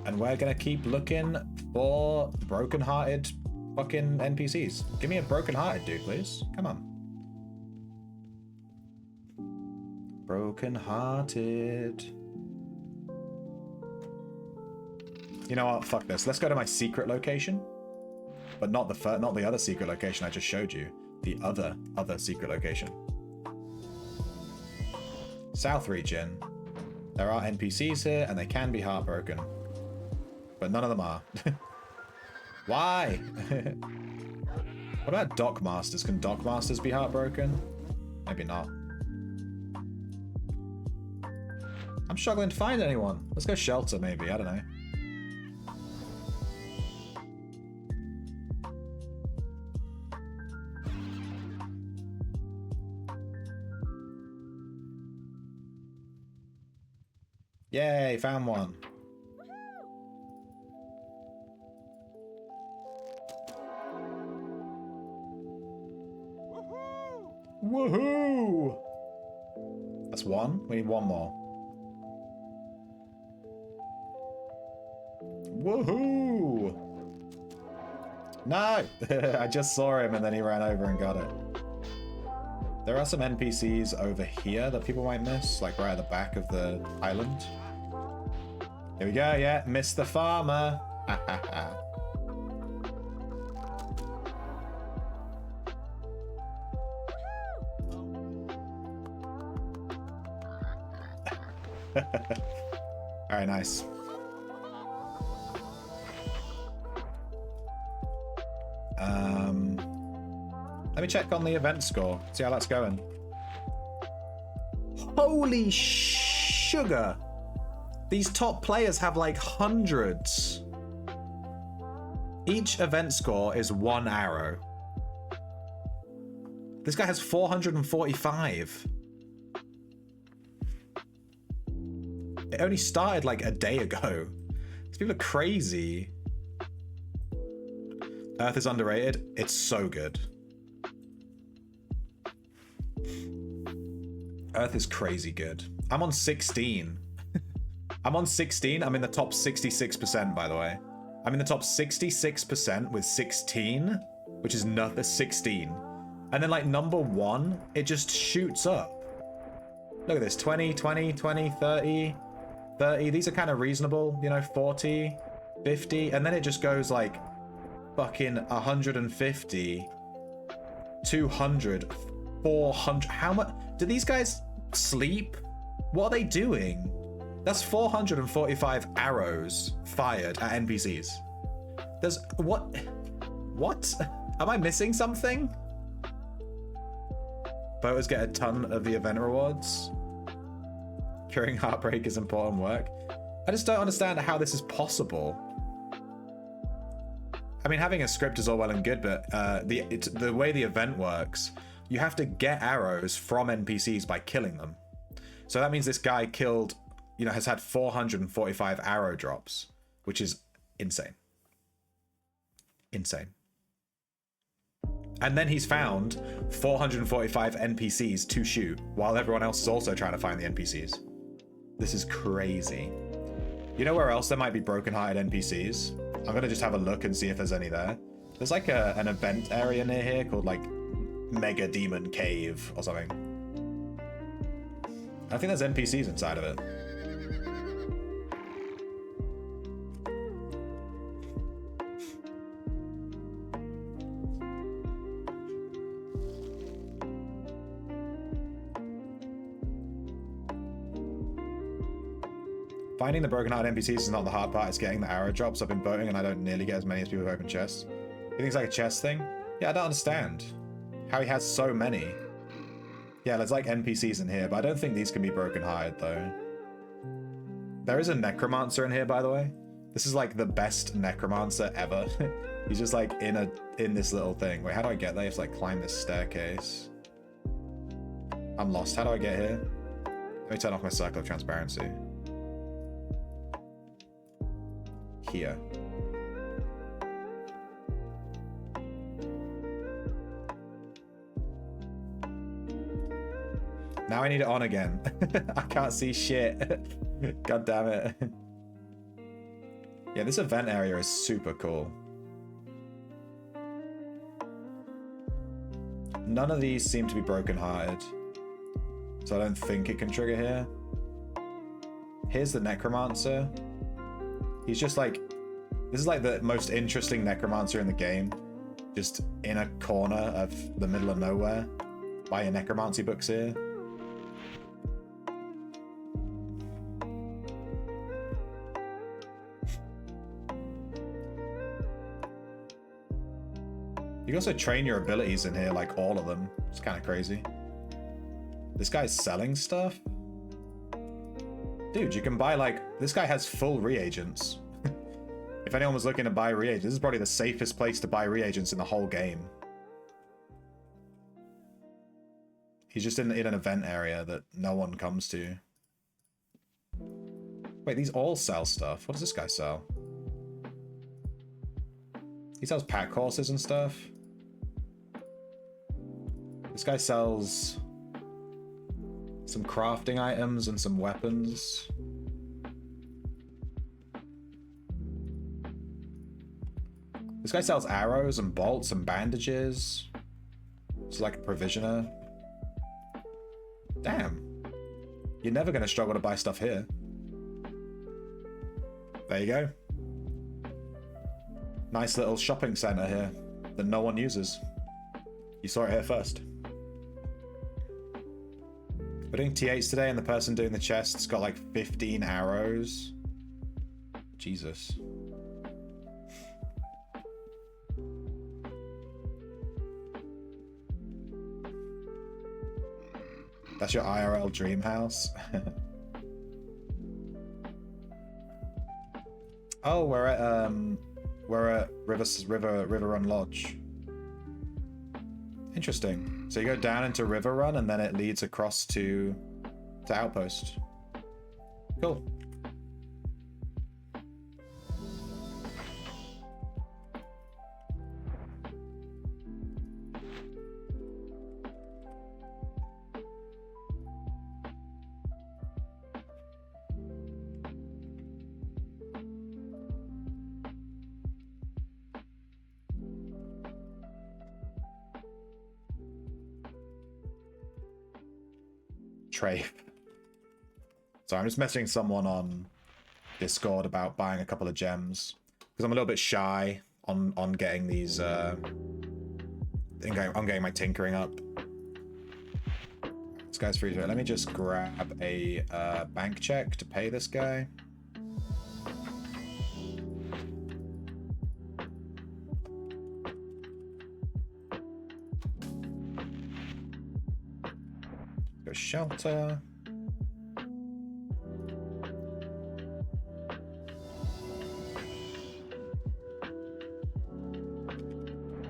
And we're gonna keep looking for broken-hearted fucking NPCs. Give me a broken-hearted dude, please. Come on. Broken-hearted. You know what? Fuck this. Let's go to my secret location, but not the other secret location I just showed you. The other secret location. South region. There are NPCs here, and they can be heartbroken, but none of them are. Why? What about dock masters? Can dock masters be heartbroken? Maybe not. I'm struggling to find anyone. Let's go shelter, maybe. I don't know. Yay, found one. Woohoo! That's one. We need one more. Woohoo! No! I just saw him and then he ran over and got it. There are some NPCs over here that people might miss, like right at the back of the island. Here we go, yeah, Mr. Farmer. Ha ha ha. Alright, nice. Let me check on the event score, see how that's going. Holy sugar! These top players have like hundreds. Each event score is 1 arrow. This guy has 445. It only started like a day ago. These people are crazy. Earth is underrated. It's so good. Earth is crazy good. I'm on 16. I'm on 16. I'm in the top 66%, by the way. I'm in the top 66% with 16, which is nothing. 16. And then like number 1, it just shoots up. Look at this. 20, 20, 20, 30, 30. These are kind of reasonable, you know, 40, 50. And then it just goes like fucking 150, 200, 400. How much? Do these guys sleep? What are they doing? That's 445 arrows fired at NPCs. There's what? What? Am I missing something? Voters get a ton of the event rewards. Curing heartbreak is important work. I just don't understand how this is possible. I mean, having a script is all well and good, but the way the event works, you have to get arrows from NPCs by killing them. So that means this guy killed, you know, has had 445 arrow drops, which is insane. Insane. And then he's found 445 NPCs to shoot, while everyone else is also trying to find the NPCs. This is crazy. You know where else there might be broken-hearted NPCs? I'm gonna just have a look and see if there's any there. There's like an event area near here called like Mega Demon Cave or something. I think there's NPCs inside of it. Finding the broken heart NPCs is not the hard part, it's getting the arrow drops. I've been voting and I don't nearly get as many as people who open chests. You think it's like a chest thing? Yeah, I don't understand how he has so many. Yeah, there's like NPCs in here, but I don't think these can be broken hearted though. There is a necromancer in here, by the way. This is like the best necromancer ever. He's just like in this little thing. Wait, how do I get there? You have to like climb this staircase. I'm lost. How do I get here? Let me turn off my circle of transparency. Here. Now I need it on again. I can't see shit. God damn it. Yeah, this event area is super cool. None of these seem to be broken-hearted, so I don't think it can trigger here. Here's the necromancer. He's just like, this is like the most interesting necromancer in the game. Just in a corner of the middle of nowhere. Buy your necromancy books here. You can also train your abilities in here, like all of them. It's kind of crazy. This guy's selling stuff? Dude, you can buy like, this guy has full reagents. If anyone was looking to buy reagents, this is probably the safest place to buy reagents in the whole game. He's just in an event area that no one comes to. Wait, these all sell stuff. What does this guy sell? He sells pack horses and stuff. This guy sells some crafting items and some weapons. This guy sells arrows and bolts and bandages. It's like a provisioner. Damn. You're never going to struggle to buy stuff here. There you go. Nice little shopping center here that no one uses. You saw it here first. We're doing T8s today, and the person doing the chest's got like 15 arrows. Jesus. That's your IRL dream house. Oh, we're at River Run Lodge. Interesting. So you go down into River Run and then it leads across to Outpost. Cool. Trade. So I'm just messaging someone on Discord about buying a couple of gems because I'm a little bit shy on getting these. I'm getting my tinkering up. This guy's free to it. Let me just grab a bank check to pay this guy. Go shelter.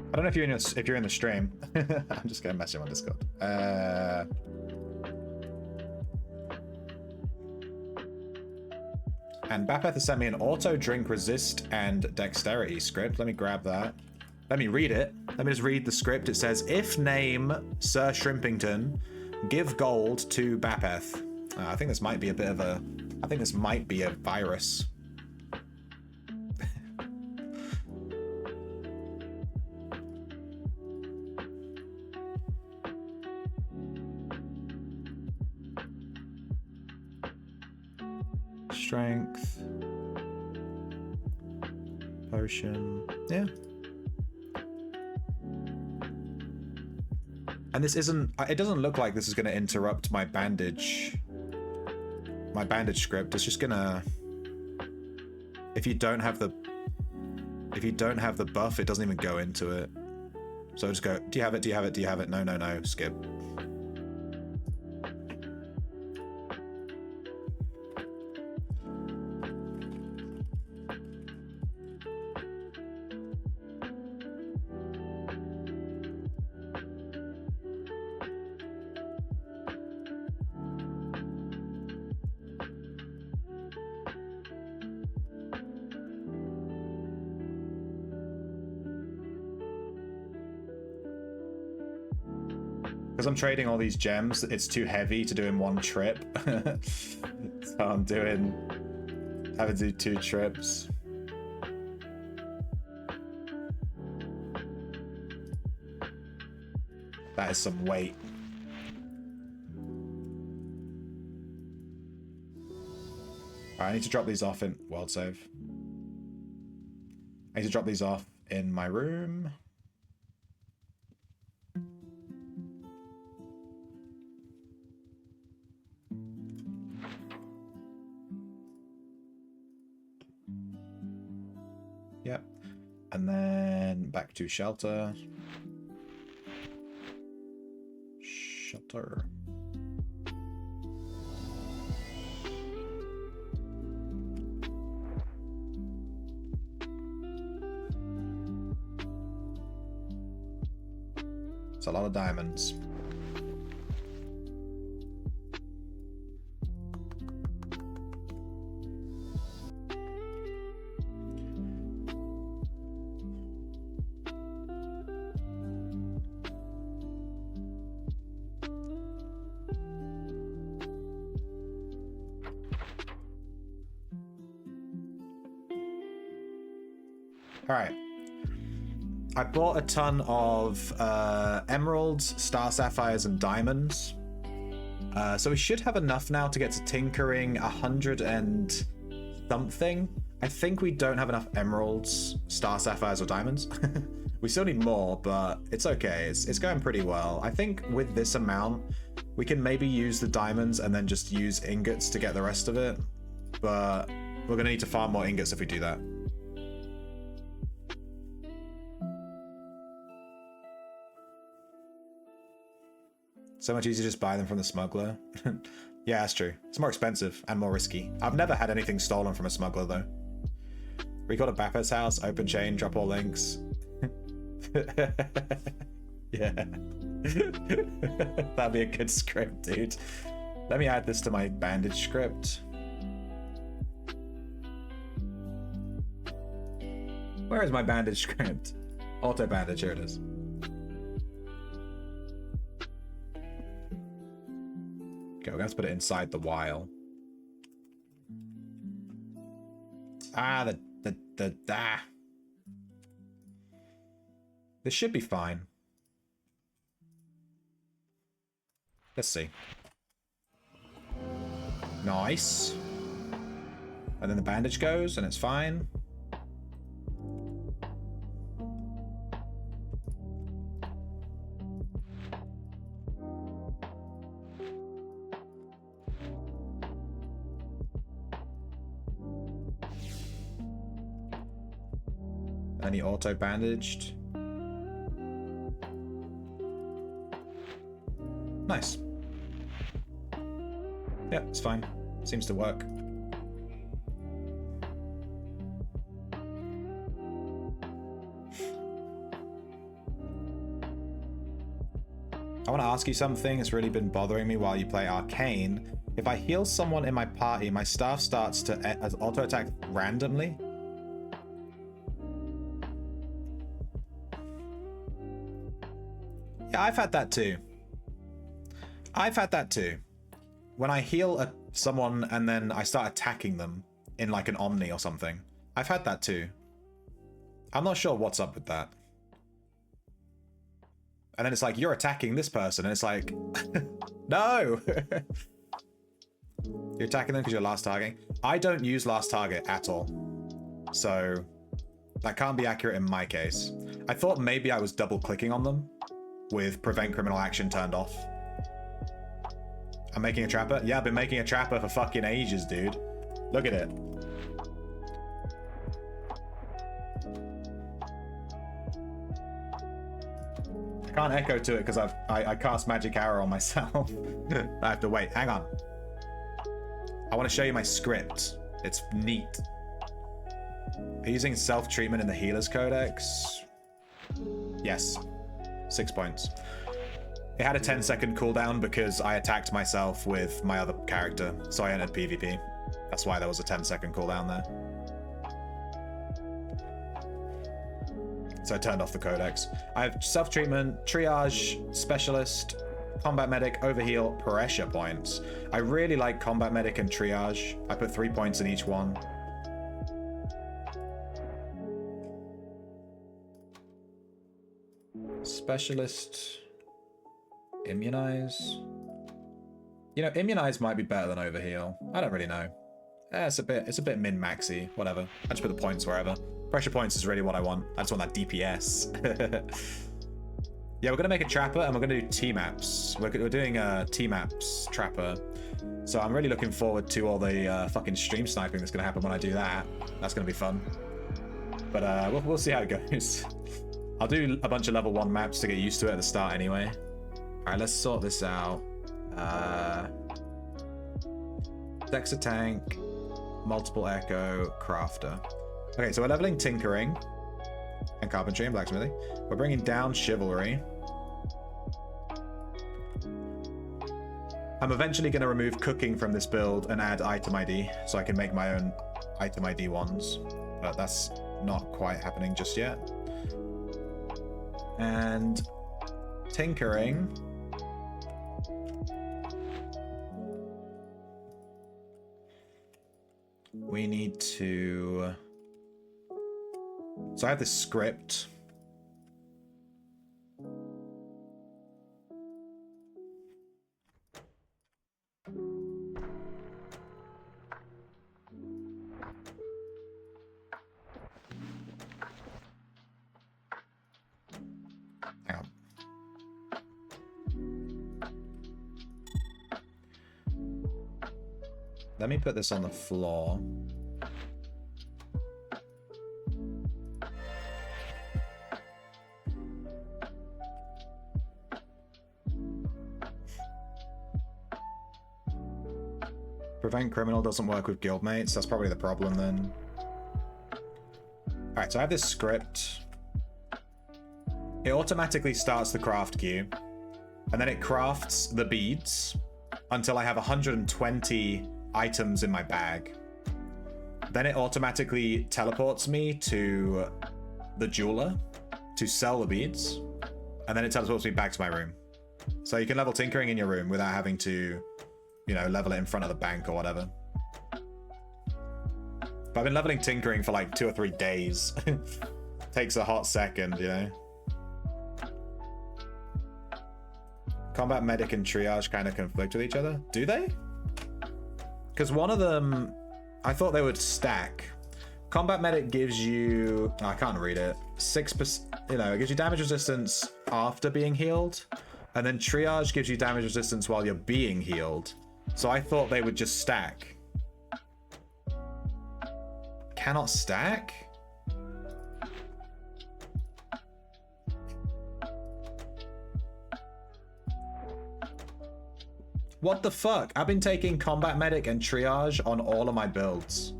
I don't know if you're in the stream. I'm just gonna message him on Discord. And Bapeth has sent me an auto drink resist and dexterity script. Let me grab that. Let me read it. Let me just read the script. It says, if name Sir Shrimpington, give gold to Bapeth. I think this might be a bit of a... I think this might be a virus. Strength. Potion. Yeah. And this isn't... It doesn't look like this is going to interrupt my bandage script. It's just going to... If you don't have the buff, it doesn't even go into it. So just go, do you have it? Do you have it? Do you have it? No, no, no. Skip. Because I'm trading all these gems, it's too heavy to do in one trip. So I'm having to do 2 trips. That is some weight. Alright, I need to drop these off in world save. I need to drop these off in my room. Yep. And then back to shelter. Shelter. It's a lot of diamonds. Alright. I bought a ton of emeralds, star sapphires, and diamonds. So we should have enough now to get to tinkering 100 and something. I think we don't have enough emeralds, star sapphires, or diamonds. We still need more, but it's okay. It's going pretty well. I think with this amount, we can maybe use the diamonds and then just use ingots to get the rest of it. But we're going to need to farm more ingots if we do that. So much easier to just buy them from the smuggler. Yeah, that's true. It's more expensive and more risky. I've never had anything stolen from a smuggler, though. Recall to Bapet's house, open chain, drop all links. Yeah. That'd be a good script, dude. Let me add this to my bandage script. Where is my bandage script? Auto bandage, here it is. Okay, we're gonna have to put it inside the while. Ah, This should be fine. Let's see. Nice. And then the bandage goes, and it's fine. And he auto-bandaged. Nice. Yeah, it's fine. Seems to work. I want to ask you something. It's really been bothering me while you play Arcane. If I heal someone in my party, my staff starts to auto-attack randomly. Yeah, I've had that too. I've had that too. When I heal someone and then I start attacking them in like an Omni or something. I've had that too. I'm not sure what's up with that. And then it's like, you're attacking this person. And it's like, no. You're attacking them because you're last targeting. I don't use last target at all. So that can't be accurate in my case. I thought maybe I was double clicking on them with prevent criminal action turned off. I'm making a trapper? Yeah, I've been making a trapper for fucking ages, dude. Look at it. I can't echo to it because I cast magic arrow on myself. I have to wait. Hang on. I want to show you my script. It's neat. Using self-treatment in the Healer's Codex. Yes. 6 points. It had a 10-second cooldown because I attacked myself with my other character, so I entered PvP. That's why there was a 10-second cooldown there. So I turned off the codex. I have self-treatment, triage, specialist, combat medic, overheal, pressure points. I really like combat medic and triage. I put 3 points in each one. Specialist, immunize. You know, immunize might be better than overheal. I don't really know. It's a bit min-maxy. Whatever. I just put the points wherever. Pressure points is really what I want. I just want that DPS. Yeah, we're gonna make a trapper and we're gonna do T-maps. We're doing a T-maps trapper. So I'm really looking forward to all the fucking stream sniping that's gonna happen when I do that. That's gonna be fun. But we'll see how it goes. I'll do a bunch of level 1 maps to get used to it at the start anyway. Alright, let's sort this out. Dexa tank, multiple echo, crafter. Okay, so we're leveling tinkering and carpentry and blacksmithing. We're bringing down chivalry. I'm eventually going to remove cooking from this build and add item ID so I can make my own item ID ones. But that's not quite happening just yet. And tinkering. We need to So I have this script. Hang on. Let me put this on the floor. Prevent criminal doesn't work with guildmates. That's probably the problem then. Alright, so I have this script. It automatically starts the craft queue. And then it crafts the beads until I have 120 items in my bag. Then it automatically teleports me to the jeweler to sell the beads. And then it teleports me back to my room. So you can level tinkering in your room without having to, you know, level it in front of the bank or whatever. But I've been leveling tinkering for like 2 or 3 days. Takes a hot second, you know. Combat medic and triage kind of conflict with each other. Do they? Because one of them, I thought they would stack. Combat medic gives you, oh, I can't read it, 6%, you know, it gives you damage resistance after being healed. And then triage gives you damage resistance while you're being healed. So I thought they would just stack. Cannot stack? What the fuck? I've been taking combat medic and triage on all of my builds.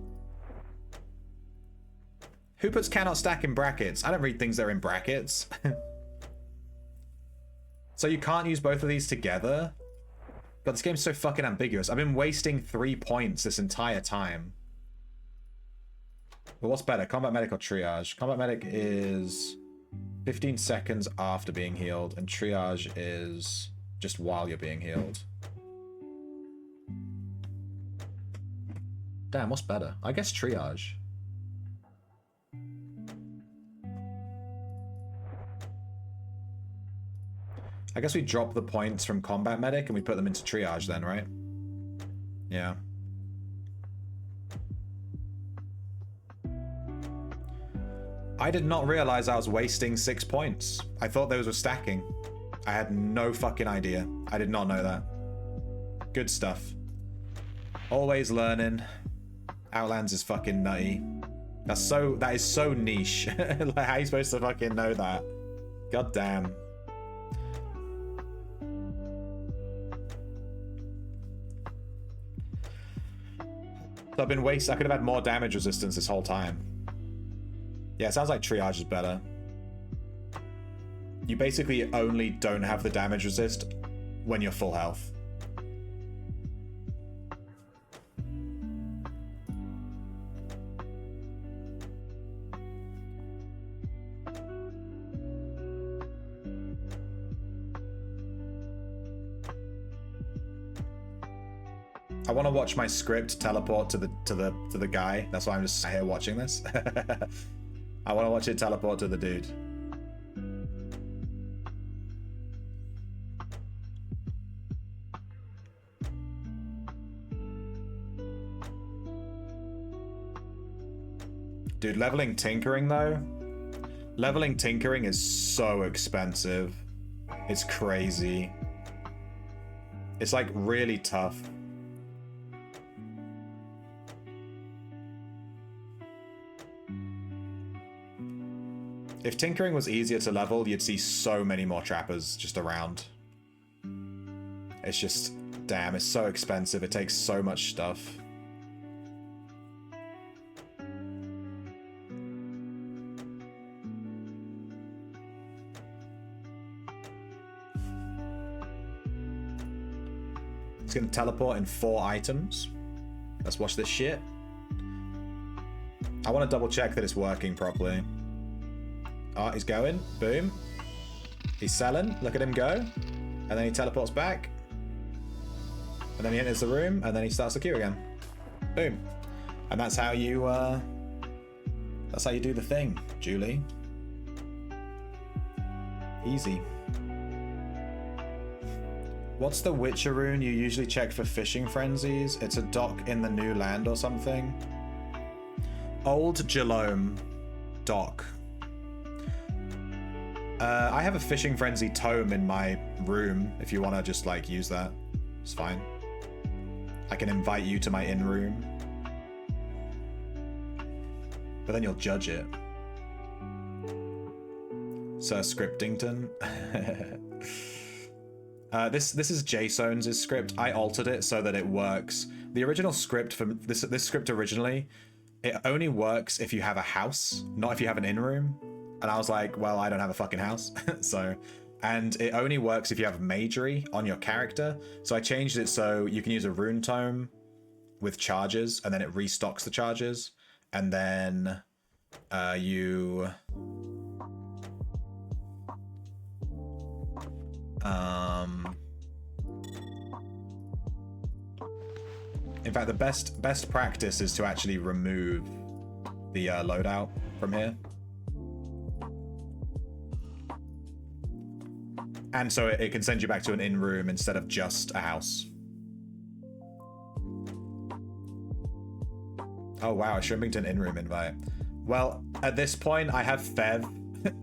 Who puts cannot stack in brackets? I don't read things that are in brackets. So you can't use both of these together? God, this game's so fucking ambiguous. I've been wasting 3 points this entire time. Well, what's better, combat medic or triage? Combat medic is 15 seconds after being healed, and triage is just while you're being healed. Damn, what's better? I guess triage. I guess we drop the points from combat medic and we put them into triage then, right? Yeah. I did not realize I was wasting 6 points. I thought those were stacking. I had no fucking idea. I did not know that. Good stuff. Always learning. Outlands is fucking nutty. That is so niche. Like, how are you supposed to fucking know that? God damn. So I've been wasting. I could have had more damage resistance this whole time. Yeah, it sounds like triage is better. You basically only don't have the damage resist when you're full health. I want to watch my script teleport to the guy. That's why I'm just here watching this. I want to watch it teleport to the dude. Dude, leveling tinkering though. Leveling tinkering is so expensive. It's crazy. It's like really tough. If tinkering was easier to level, you'd see so many more trappers just around. It's just, damn, it's so expensive. It takes so much stuff. It's gonna teleport in 4 items. Let's watch this shit. I want to double check that it's working properly. Oh, he's going. Boom. He's selling. Look at him go. And then he teleports back. And then he enters the room. And then he starts the queue again. Boom. And that's how you do the thing. Julie. Easy. What's the Witcher rune you usually check for fishing frenzies? It's a dock in the new land or something. Old Jalome dock. I have a fishing frenzy tome in my room if you want to just like use that. It's fine. I can invite you to my in room. But then you'll judge it. Sir Scriptington. This is Jason's script. I altered it so that it works. The original script for this script originally, it only works if you have a house, not if you have an in room. And I was like, well, I don't have a fucking house. So, and it only works if you have magery on your character. So I changed it so you can use a rune tome with charges, and then it restocks the charges. And then you... in fact, the best practice is to actually remove the loadout from here. And so it can send you back to an in room instead of just a house. Oh wow, a Shrimpington in room invite. Well, at this point, I have Fev.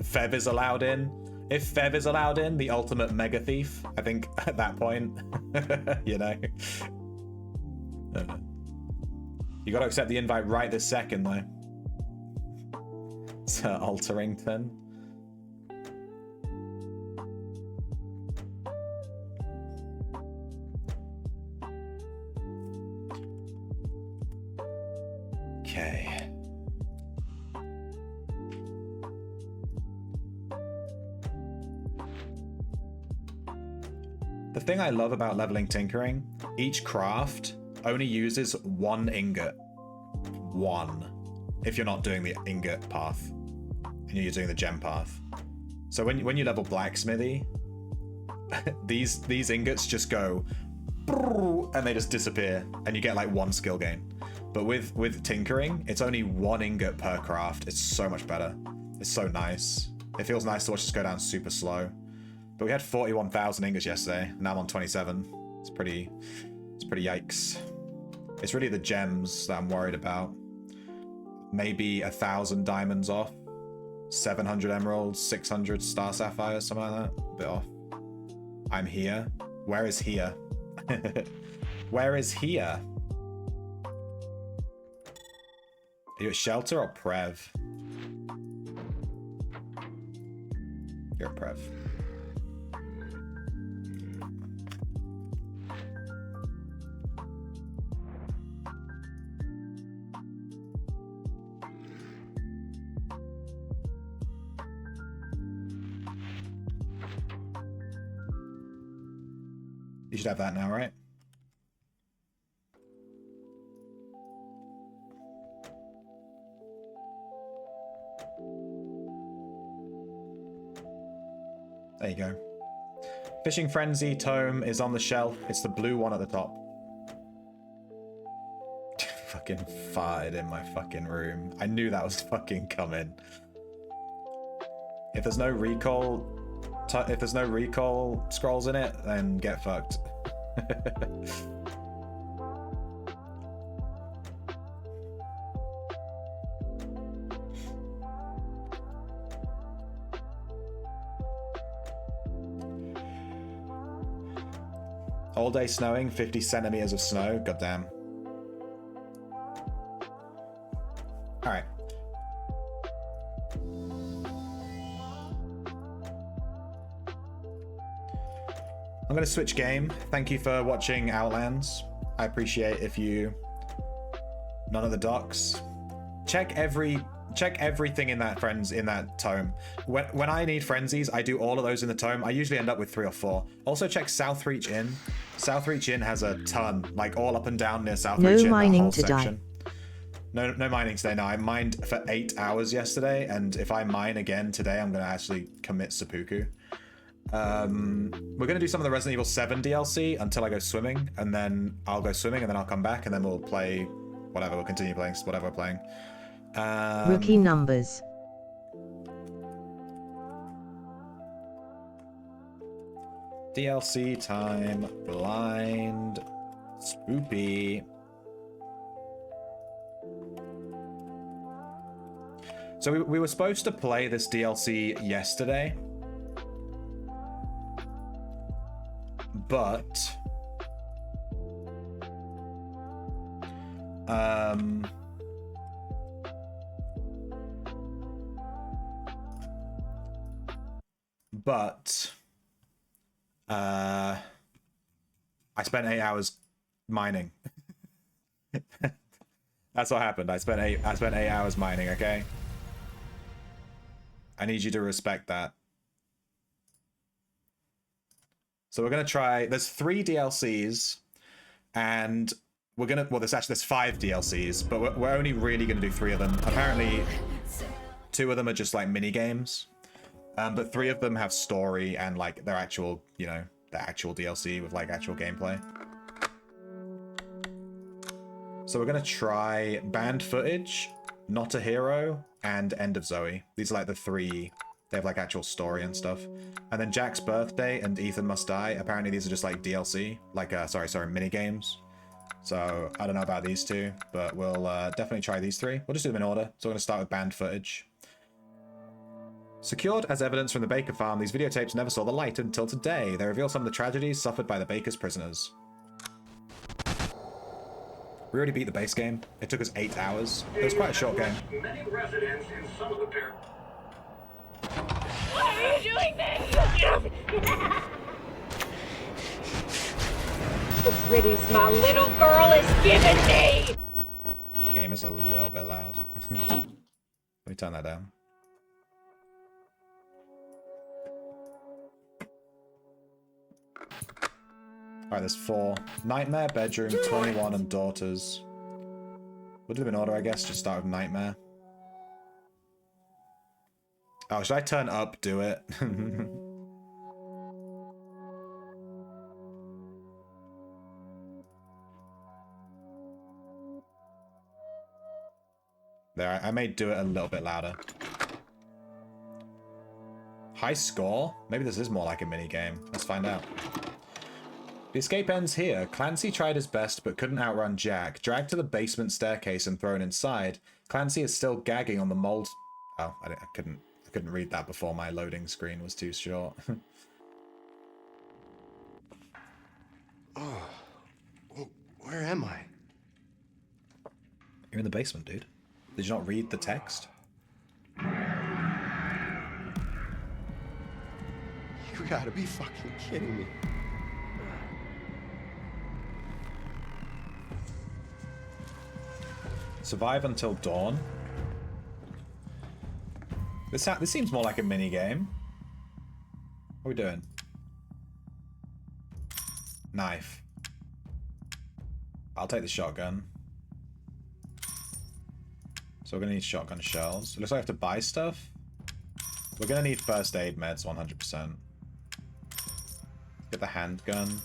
Fev is allowed in. If Fev is allowed in, the ultimate mega thief, I think at that point, you know. You gotta accept the invite right this second, though. Sir Alterington. Okay. The thing I love about leveling tinkering, each craft only uses 1 ingot. 1. If you're not doing the ingot path and you're doing the gem path. So when you level blacksmithy, these ingots just go and they just disappear and you get like 1 skill gain. But with tinkering, it's only 1 ingot per craft. It's so much better. It's so nice. It feels nice to watch this go down super slow. But we had 41,000 ingots yesterday. Now I'm on 27. It's pretty yikes. It's really the gems that I'm worried about. Maybe 1,000 diamonds off. 700 emeralds, 600 star sapphires, something like that. A bit off. I'm here. Where is here? Where is here? Are you at shelter or Prev? You're at Prev. You should have that now, right? There you go. Fishing Frenzy tome is on the shelf. It's the blue one at the top. Fucking farted in my fucking room. I knew that was fucking coming. If there's no recall, scrolls in it, then get fucked. All day snowing, 50 centimeters of snow. Goddamn. All right. I'm going to switch game. Thank you for watching Outlands. I appreciate if you... None of the docs. Check everything in that tome. When I need frenzies, I do all of those in the tome. I usually end up with 3 or 4. Also check Southreach Inn. Southreach Inn has a ton, like all up and down near Southreach Inn. No mining that whole today. section. No mining today. No, I mined for 8 hours yesterday, and if I mine again today, I'm going to actually commit seppuku. We're going to do some of the Resident Evil 7 DLC until I go swimming, and then I'll go swimming, and then I'll come back, and then we'll play whatever. We'll continue playing whatever we're playing. Rookie numbers. DLC time. Blind. Spoopy. So we were supposed to play this DLC yesterday. But... I spent 8 hours mining. That's what happened. I spent 8 hours mining, okay? I need you to respect that. So we're gonna try, there's 3 DLCs, and we're gonna, well, there's 5 DLCs, but we're only really gonna do 3 of them. Apparently, 2 of them are just like mini games, but 3 of them have story and like their actual, you know, the actual DLC with like actual gameplay. So we're gonna try Banned Footage, Not a Hero, and End of Zoe. These are like the 3. They have like actual story and stuff. And then Jack's Birthday and Ethan Must Die. Apparently these are just like DLC, like sorry, mini games. So I don't know about these 2, but we'll definitely try these 3. We'll just do them in order. So we're gonna start with Banned Footage. Secured as evidence from the Baker farm, these videotapes never saw the light until today. They reveal some of the tragedies suffered by the Baker's prisoners. We already beat the base game. It took us 8 hours. It was quite a short game. Many residents in some of the Why are you doing this? The pretties my little girl is giving me! Game is a little bit loud. Let me turn that down. Alright, there's 4. Nightmare, Bedroom, 21, and Daughters. We'll do them in order, I guess. Just start with Nightmare. Oh, should I turn up, do it? There, I may do it a little bit louder. High score? Maybe this is more like a mini game. Let's find out. The escape ends here. Clancy tried his best but couldn't outrun Jack. Dragged to the basement staircase and thrown inside. Clancy is still gagging on the mold. Oh, I couldn't read that before my loading screen was too short. Oh, where am I? You're in the basement, dude. Did you not read the text? You gotta be fucking kidding me. Survive until dawn. This seems more like a mini game. What are we doing? Knife. I'll take the shotgun. So we're gonna need shotgun shells. It looks like I have to buy stuff. We're gonna need first aid meds 100%. Get the handgun.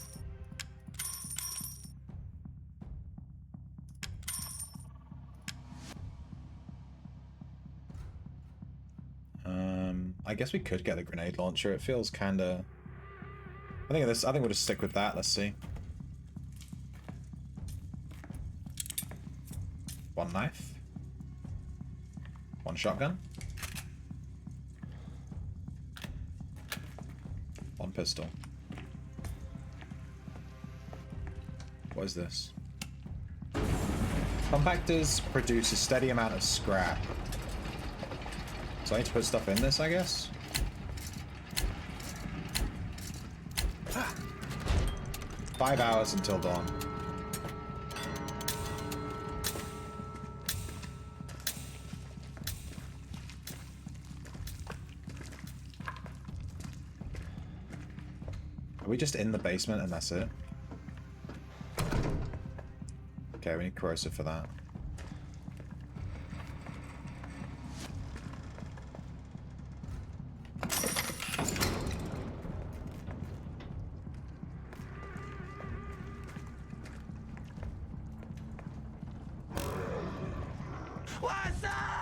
I guess we could get the grenade launcher. It feels kind of... I think we'll just stick with that. Let's see. 1 knife. 1 shotgun. 1 pistol. What is this? Compactors produce a steady amount of scrap. So I need to put stuff in this, I guess? Ah. 5 hours until dawn. Are we just in the basement and that's it? Okay, we need corrosive for that.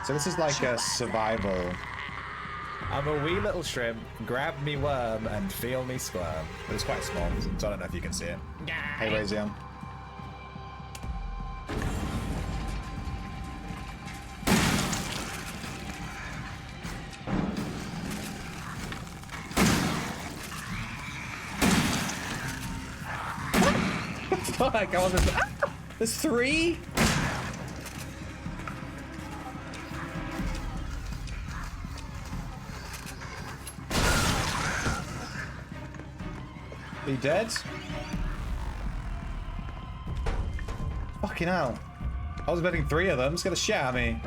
So this is like a survival. I'm a wee little shrimp. Grab me worm and feel me squirm. But it's quite small, so I don't know if you can see it. Hey, Razion. Fuck, I wasn't... Ah! There's 3? Are you dead? Fucking hell. I was betting 3 of them. It's gonna shit at me.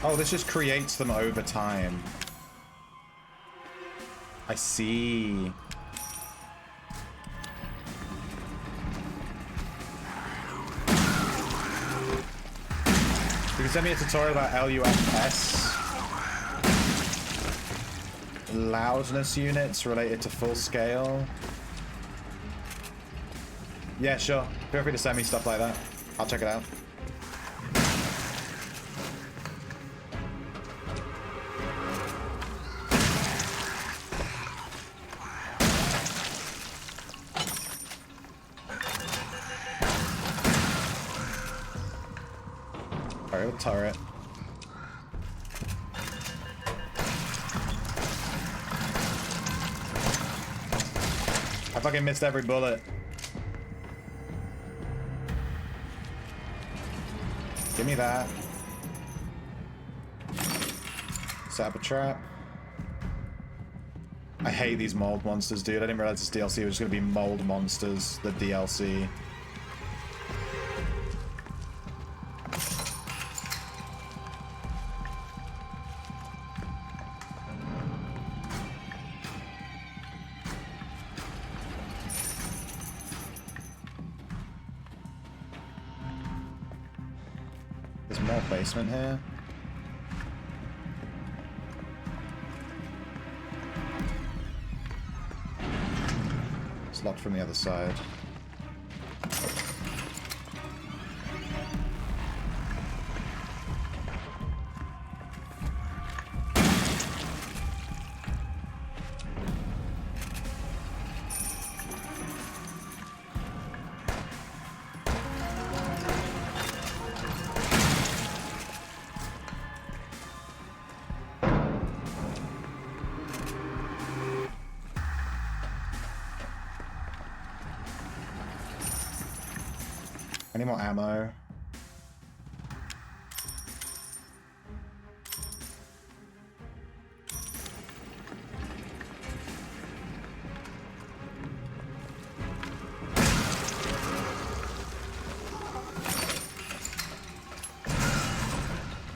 Oh, this just creates them over time. I see. You can send me a tutorial about LUFS. Loudness units related to full scale. Yeah, sure. Feel free to send me stuff like that. I'll check it out. Alright, turret. I fucking missed every bullet. Give me that. Set up a trap. I hate these mold monsters, dude. I didn't realize this DLC was just gonna be mold monsters, the DLC. There's more basement here. It's locked from the other side. Any more ammo?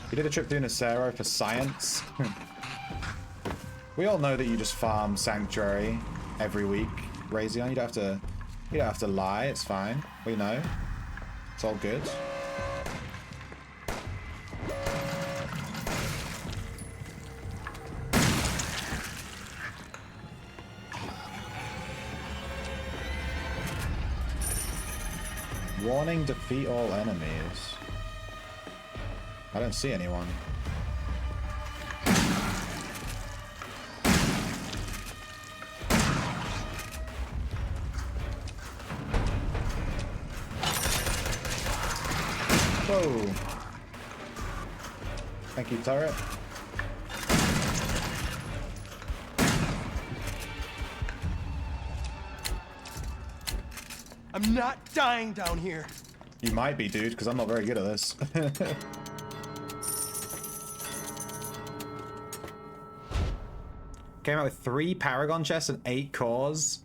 You did a trip through Nacero for science? We all know that you just farm Sanctuary every week, Razion. You don't have to lie, it's fine. We know. It's all good. Warning, defeat all enemies. I don't see anyone. Whoa. Thank you, turret. I'm not dying down here. You might be, dude, because I'm not very good at this. Came out with 3 Paragon chests and 8 cores.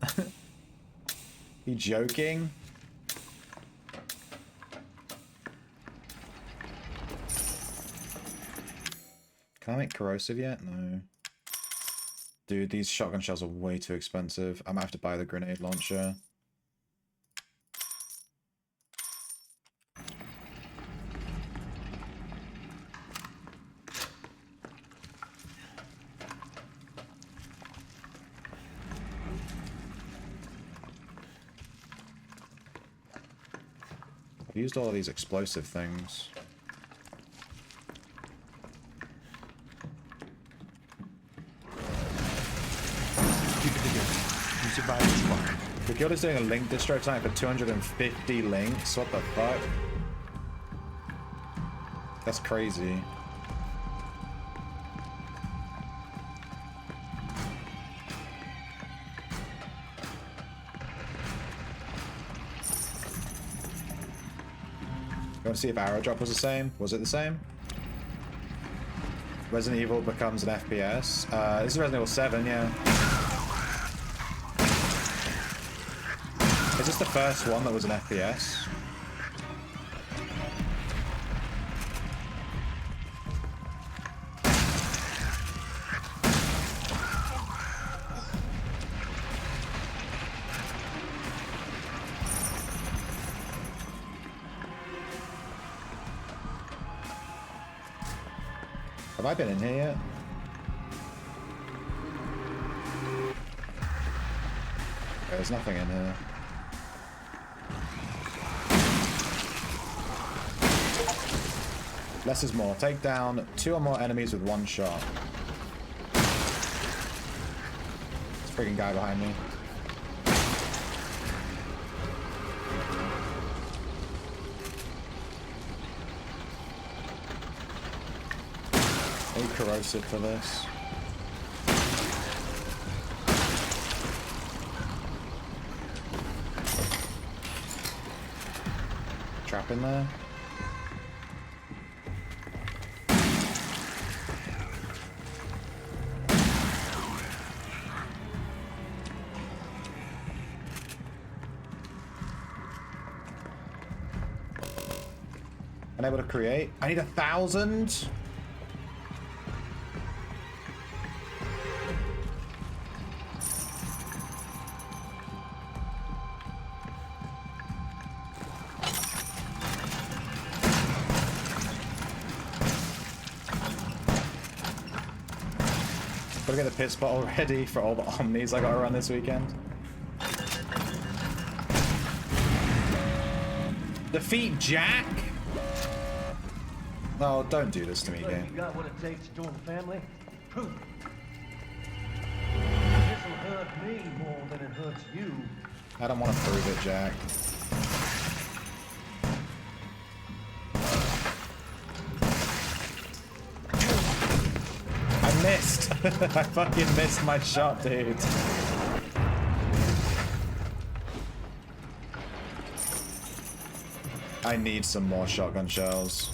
You joking? Can I make corrosive yet? No. Dude, these shotgun shells are way too expensive. I might have to buy the grenade launcher. I've used all of these explosive things. Keep it together. You survived this far. The guild is doing a link distro tonight for 250 links. What the fuck? That's crazy. You want to see if arrow drop was the same? Was it the same? Resident Evil becomes an FPS. This is Resident Evil 7, yeah. Is this the first one that was an FPS? Have I been in here yet? There's nothing in here. Less is more. Take down 2 or more enemies with 1 shot. This freaking guy behind me. Need corrosive for this. Trap in there. Unable to create. I need 1,000. Gotta get the pit spot already for all the omnis I gotta run this weekend. Defeat Jack? No, don't do this to me, game. You got what it takes to join the family? Prove it. This'll hurt me more than it hurts you. I don't want to prove it, Jack. I missed! I fucking missed my shot, dude. I need some more shotgun shells.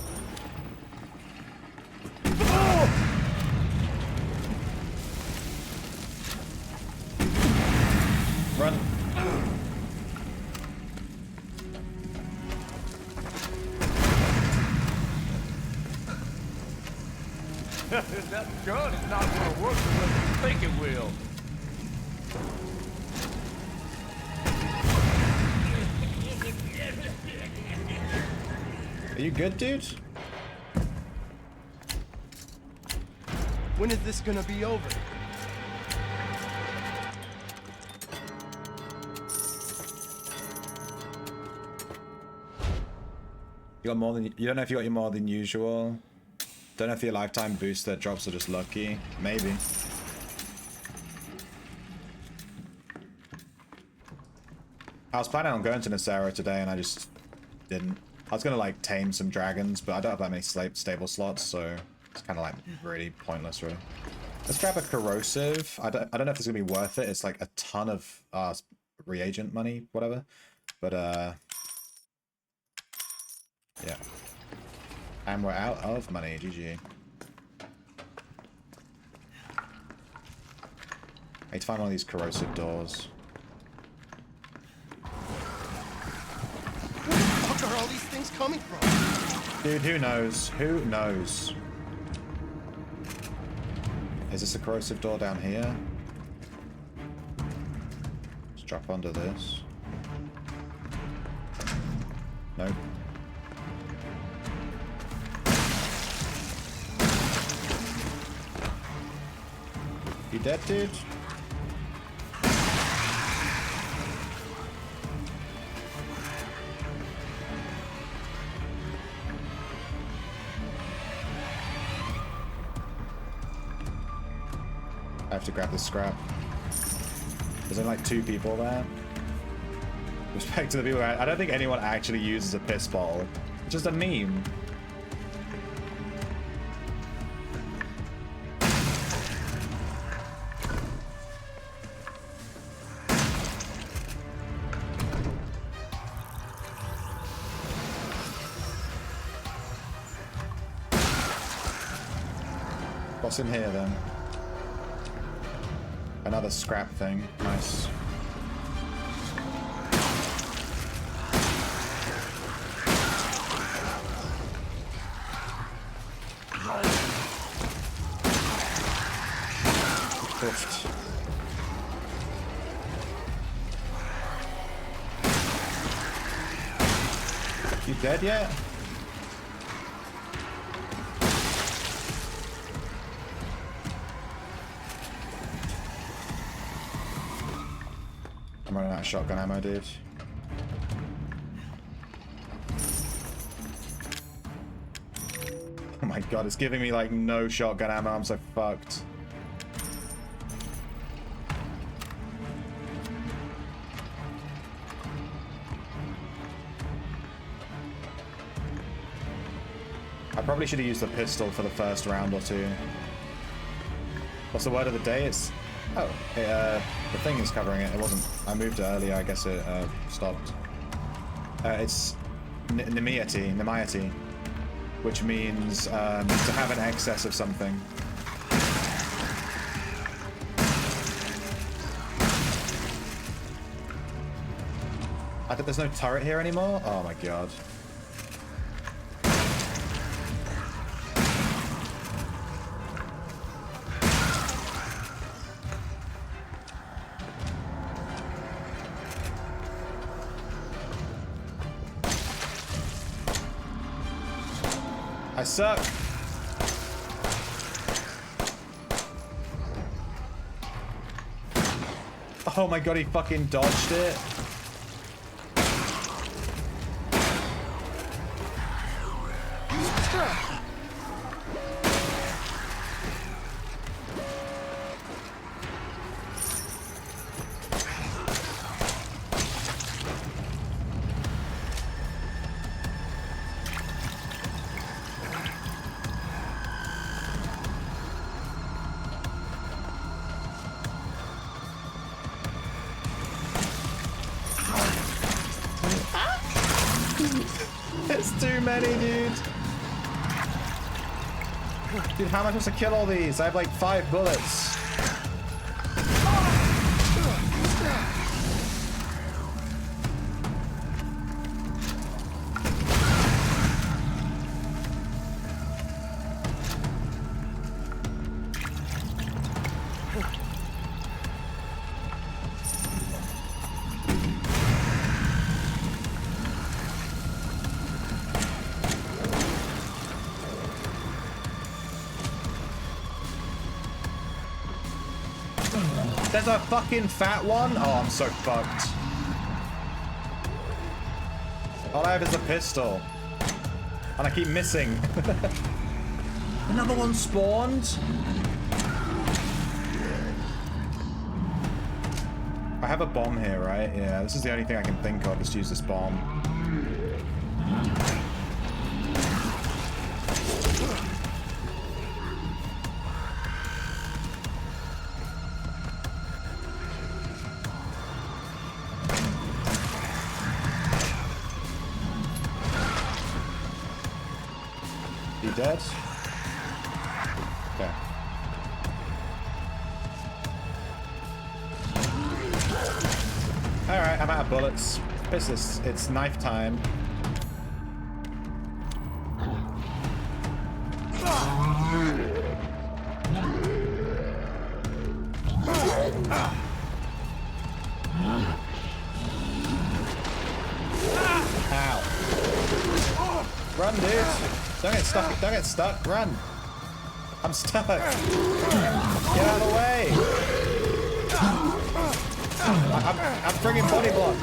Run. That gun is not going to work the way you think it will. Are you good, dude? When is this gonna be over? You got more than you don't know if you got your more than usual. Don't know if your lifetime booster drops are just lucky. Maybe. I was planning on going to Nacera today and I just didn't. I was gonna like tame some dragons, but I don't have that many stable slots, so it's kind of like really pointless, really. Let's grab a corrosive. I don't know if it's gonna be worth it. It's like a ton of reagent money, whatever. But yeah. And we're out of money. GG. I need to find one of these corrosive doors. Where the fuck are all these things coming from? Dude, who knows? Who knows? Is this a corrosive door down here? Let's drop onto this. Nope. You dead, dude? I have to grab the scrap. There's only like 2 people there. Respect to the people. I don't think anyone actually uses a piss bottle. It's just a meme. What's in here then? Another scrap thing. Nice. Oofed. You dead yet? I'm running out of shotgun ammo, dude. Oh my god, it's giving me like no shotgun ammo. I'm so fucked. I probably should have used the pistol for the first round or 2. What's the word of the day? It's... Oh, the thing is covering it. It wasn't... I moved it earlier. I guess it stopped. It's Nemiety, which means to have an excess of something. I think there's no turret here anymore? Oh my god. I suck. Oh my god, he fucking dodged it. It's too many, dude. Dude, how am I supposed to kill all these? I have like 5 bullets. There's a fucking fat one? Oh, I'm so fucked. All I have is a pistol. And I keep missing. Another one spawned? I have a bomb here, right? Yeah, this is the only thing I can think of. Just use this bomb. Dead? Okay. Alright, I'm out of bullets. It's knife time. Ow. Run, dude. Don't get stuck. Don't get stuck. Run. I'm stuck. Get out of the way. I'm friggin' body blocked.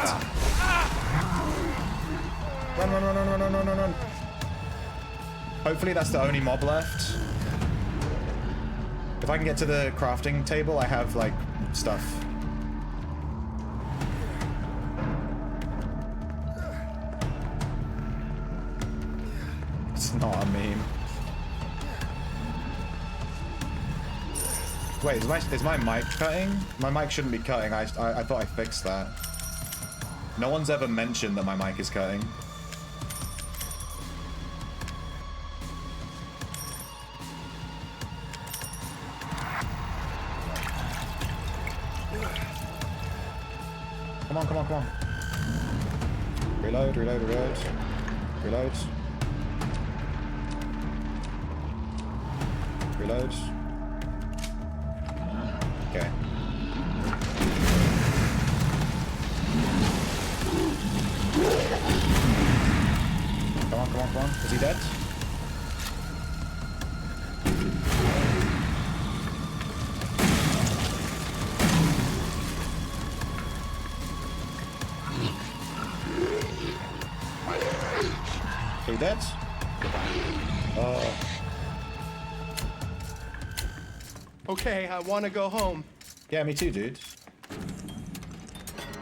Run. Hopefully that's the only mob left. If I can get to the crafting table, I have like stuff. not a meme. Wait, is my mic cutting? My mic shouldn't be cutting. I thought I fixed that. No one's ever mentioned that my mic is cutting. Come on, come on, come on. Reload, reload, reload. Reload. Reload. Okay. Come on, come on, come on. Is he dead? Are you dead? Okay, I want to go home. Yeah, me too, dude.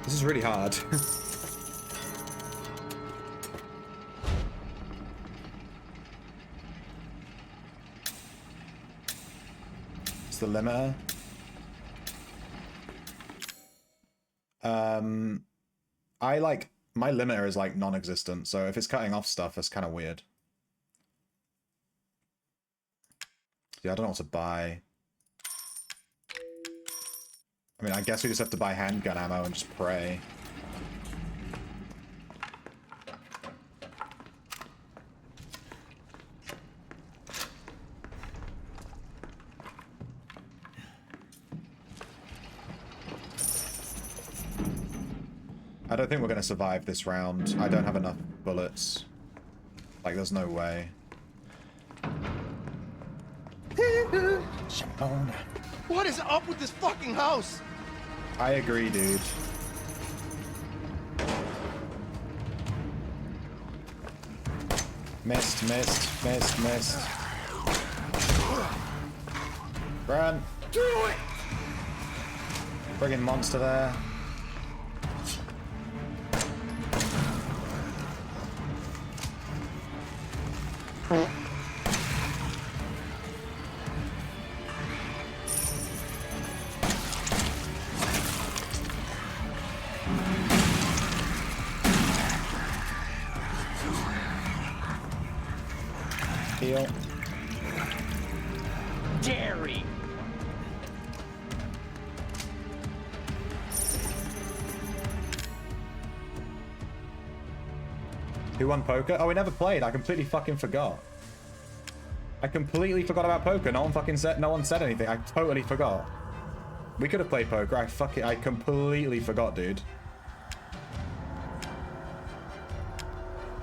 This is really hard. It's the limiter. My limiter is like non-existent, so if it's cutting off stuff, that's kind of weird. Yeah, I don't know what to buy. I mean, I guess we just have to buy handgun ammo and just pray. I don't think we're going to survive this round. I don't have enough bullets. Like, there's no way. Shimon. What is up with this fucking house? I agree, dude. Missed, missed, missed, missed. Run. Do it! Friggin' monster there. Heal. Jerry. Who won poker? Oh, we never played. I completely fucking forgot. I completely forgot about poker. No one said anything. I totally forgot. We could have played poker. I completely forgot, dude.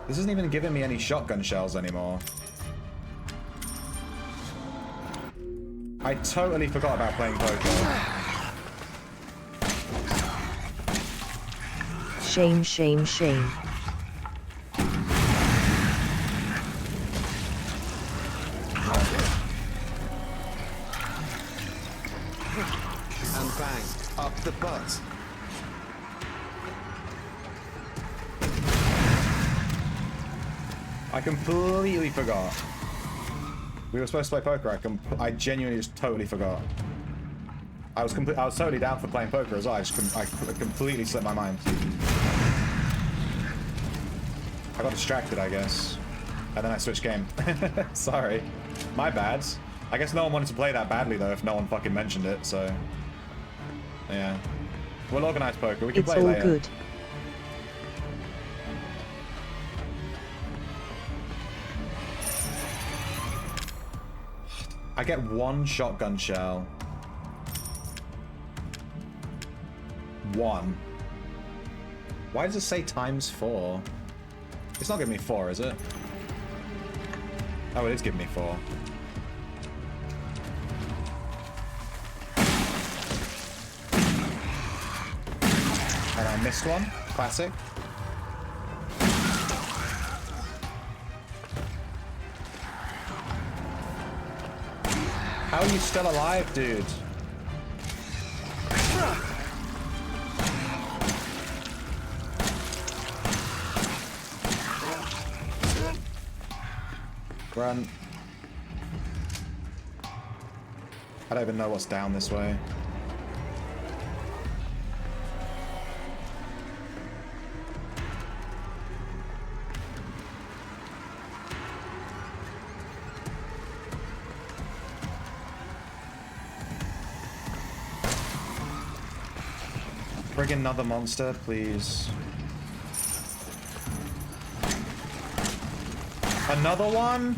This isn't even giving me any shotgun shells anymore. I totally forgot about playing poker. Shame, shame, shame. And bang, up the butt. I completely forgot. We were supposed to play poker. I genuinely just totally forgot. I was totally down for playing poker as well. I completely slipped my mind. I got distracted, I guess, and then I switched game. Sorry, my bad. I guess no one wanted to play that badly though. If no one fucking mentioned it, so yeah. We'll organize poker. We can play later. It's all good. I get one shotgun shell. One. Why does it say ×4? It's not giving me 4, is it? Oh, it is giving me 4. And I missed one. Classic. How are you still alive, dude? Run. I don't even know what's down this way. Bring another monster, please. Another one?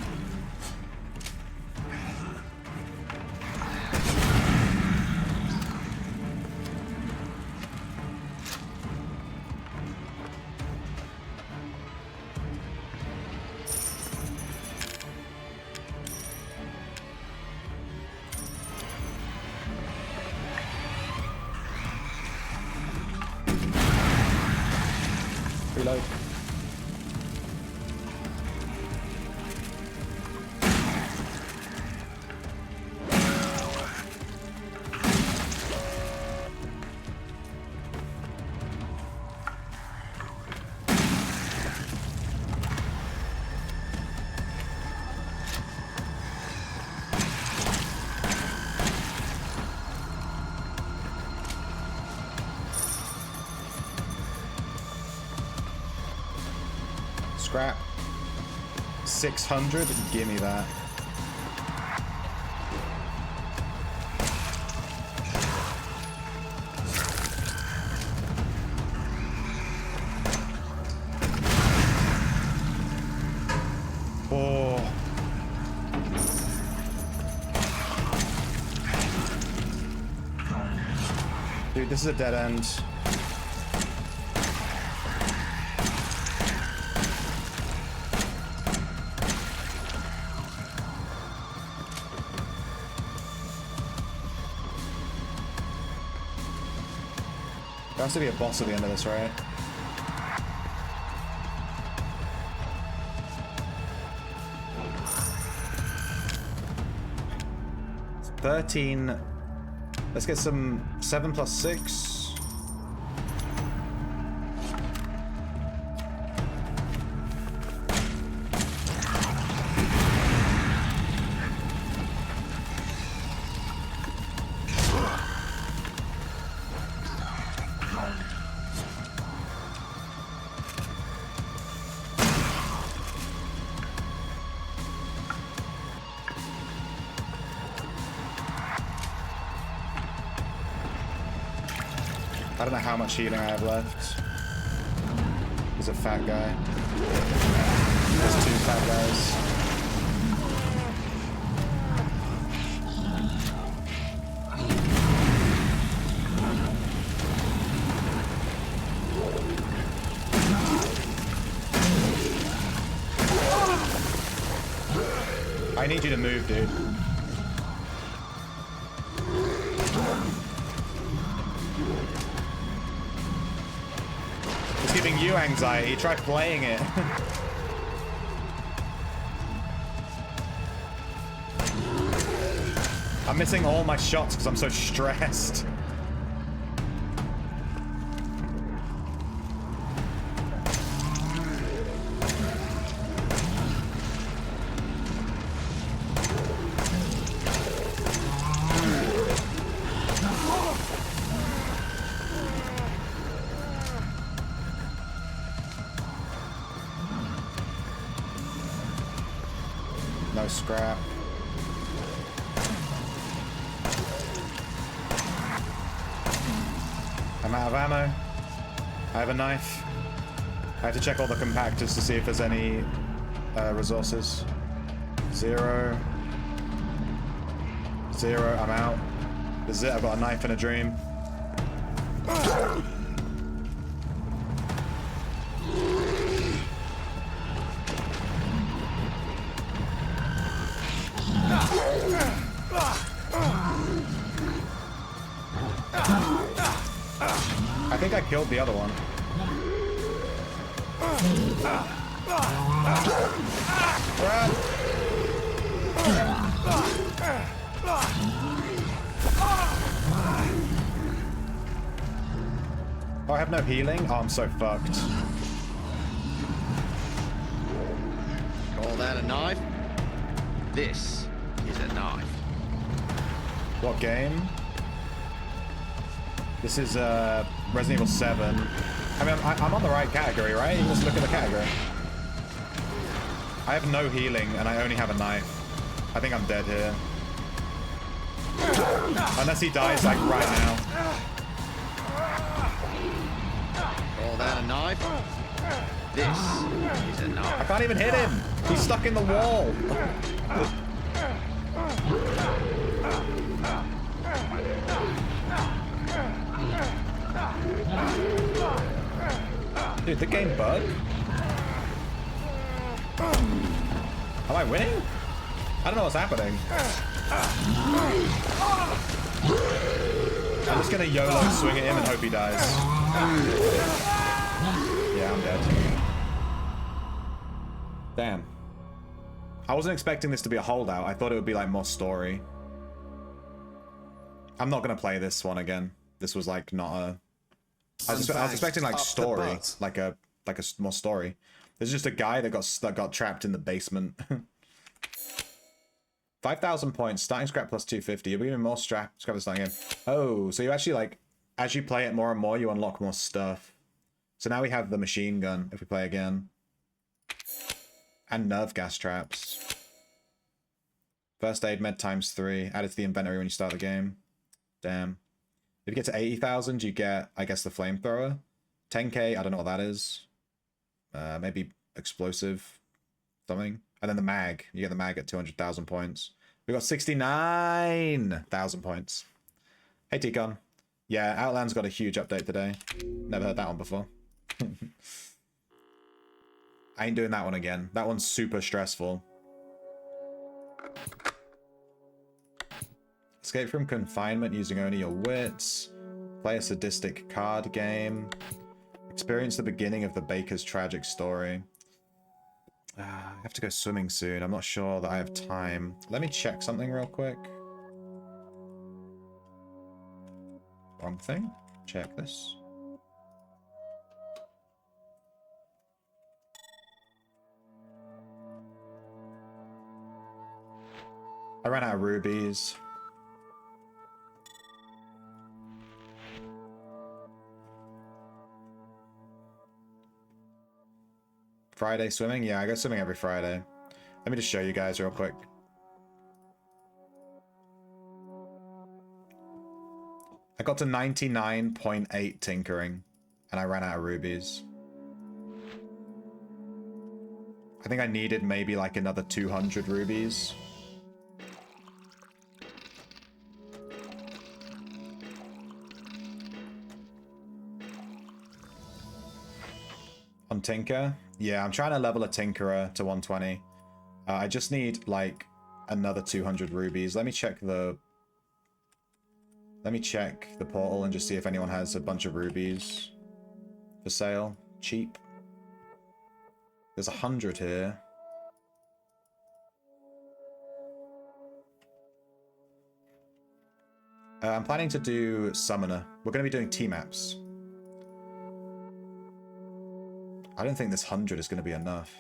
Reload. Scrap. 600? Gimme that. Oh. Dude, this is a dead end. There has to be a boss at the end of this, right? It's 13. Let's get some 7 plus 6. I don't know how much healing I have left. There's a fat guy. There's 2 fat guys. I need you to move, dude. It's giving you anxiety. Try playing it. I'm missing all my shots because I'm so stressed. No scrap. I'm out of ammo. I have a knife. I have to check all the compactors to see if there's any resources. 0. 0, I'm out. This is it, I've got a knife and a dream. I think I killed the other one. Run! Oh, I have no healing? Oh, I'm so fucked. Call that a knife? This is a knife. What game? This is Resident Evil 7. I mean, I'm on the right category, right? You just look at the category. I have no healing, and I only have a knife. I think I'm dead here. Unless he dies, like, right now. Call that a knife? This is a knife. I can't even hit him! He's stuck in the wall! Dude, the game bug? Am I winning? I don't know what's happening. I'm just gonna YOLO swing at him and hope he dies. Yeah, I'm dead. Damn. I wasn't expecting this to be a holdout. I thought it would be like more story. I'm not gonna play this one again. This was like not a... I was expecting like story, like a more story. There's just a guy that got trapped in the basement. 5,000 points, starting scrap plus 250. You'll be even more scrap at the starting game. Oh, so you actually like, as you play it more and more, you unlock more stuff. So now we have the machine gun if we play again. And nerve gas traps. First aid med ×3, added to the inventory when you start the game. Damn. If you get to 80,000, you get, I guess, the flamethrower. 10k, I don't know what that is. Maybe explosive something. And then the mag. You get the mag at 200,000 points. We got 69,000 points. Hey, Ticon. Yeah, Outlands got a huge update today. Never heard that one before. I ain't doing that one again. That one's super stressful. Escape from confinement using only your wits. Play a sadistic card game. Experience the beginning of the baker's tragic story. I have to go swimming soon. I'm not sure that I have time. Let me check something real quick. Wrong thing. Check this. I ran out of rubies. Friday swimming? Yeah, I go swimming every Friday. Let me just show you guys real quick. I got to 99.8 tinkering, and I ran out of rubies. I think I needed maybe like another 200 rubies. On Tinker? Yeah, I'm trying to level a Tinkerer to 120. I just need, like, another 200 rubies. Let me check the portal and just see if anyone has a bunch of rubies for sale. Cheap. There's 100 here. I'm planning to do Summoner. We're going to be doing T-maps. I don't think this 100 is going to be enough.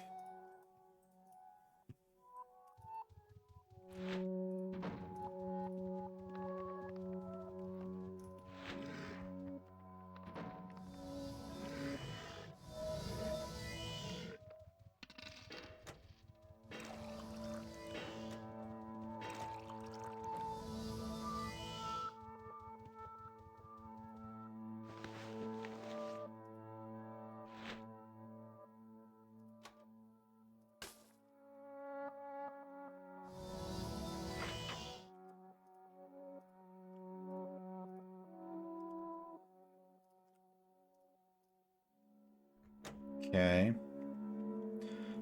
Okay.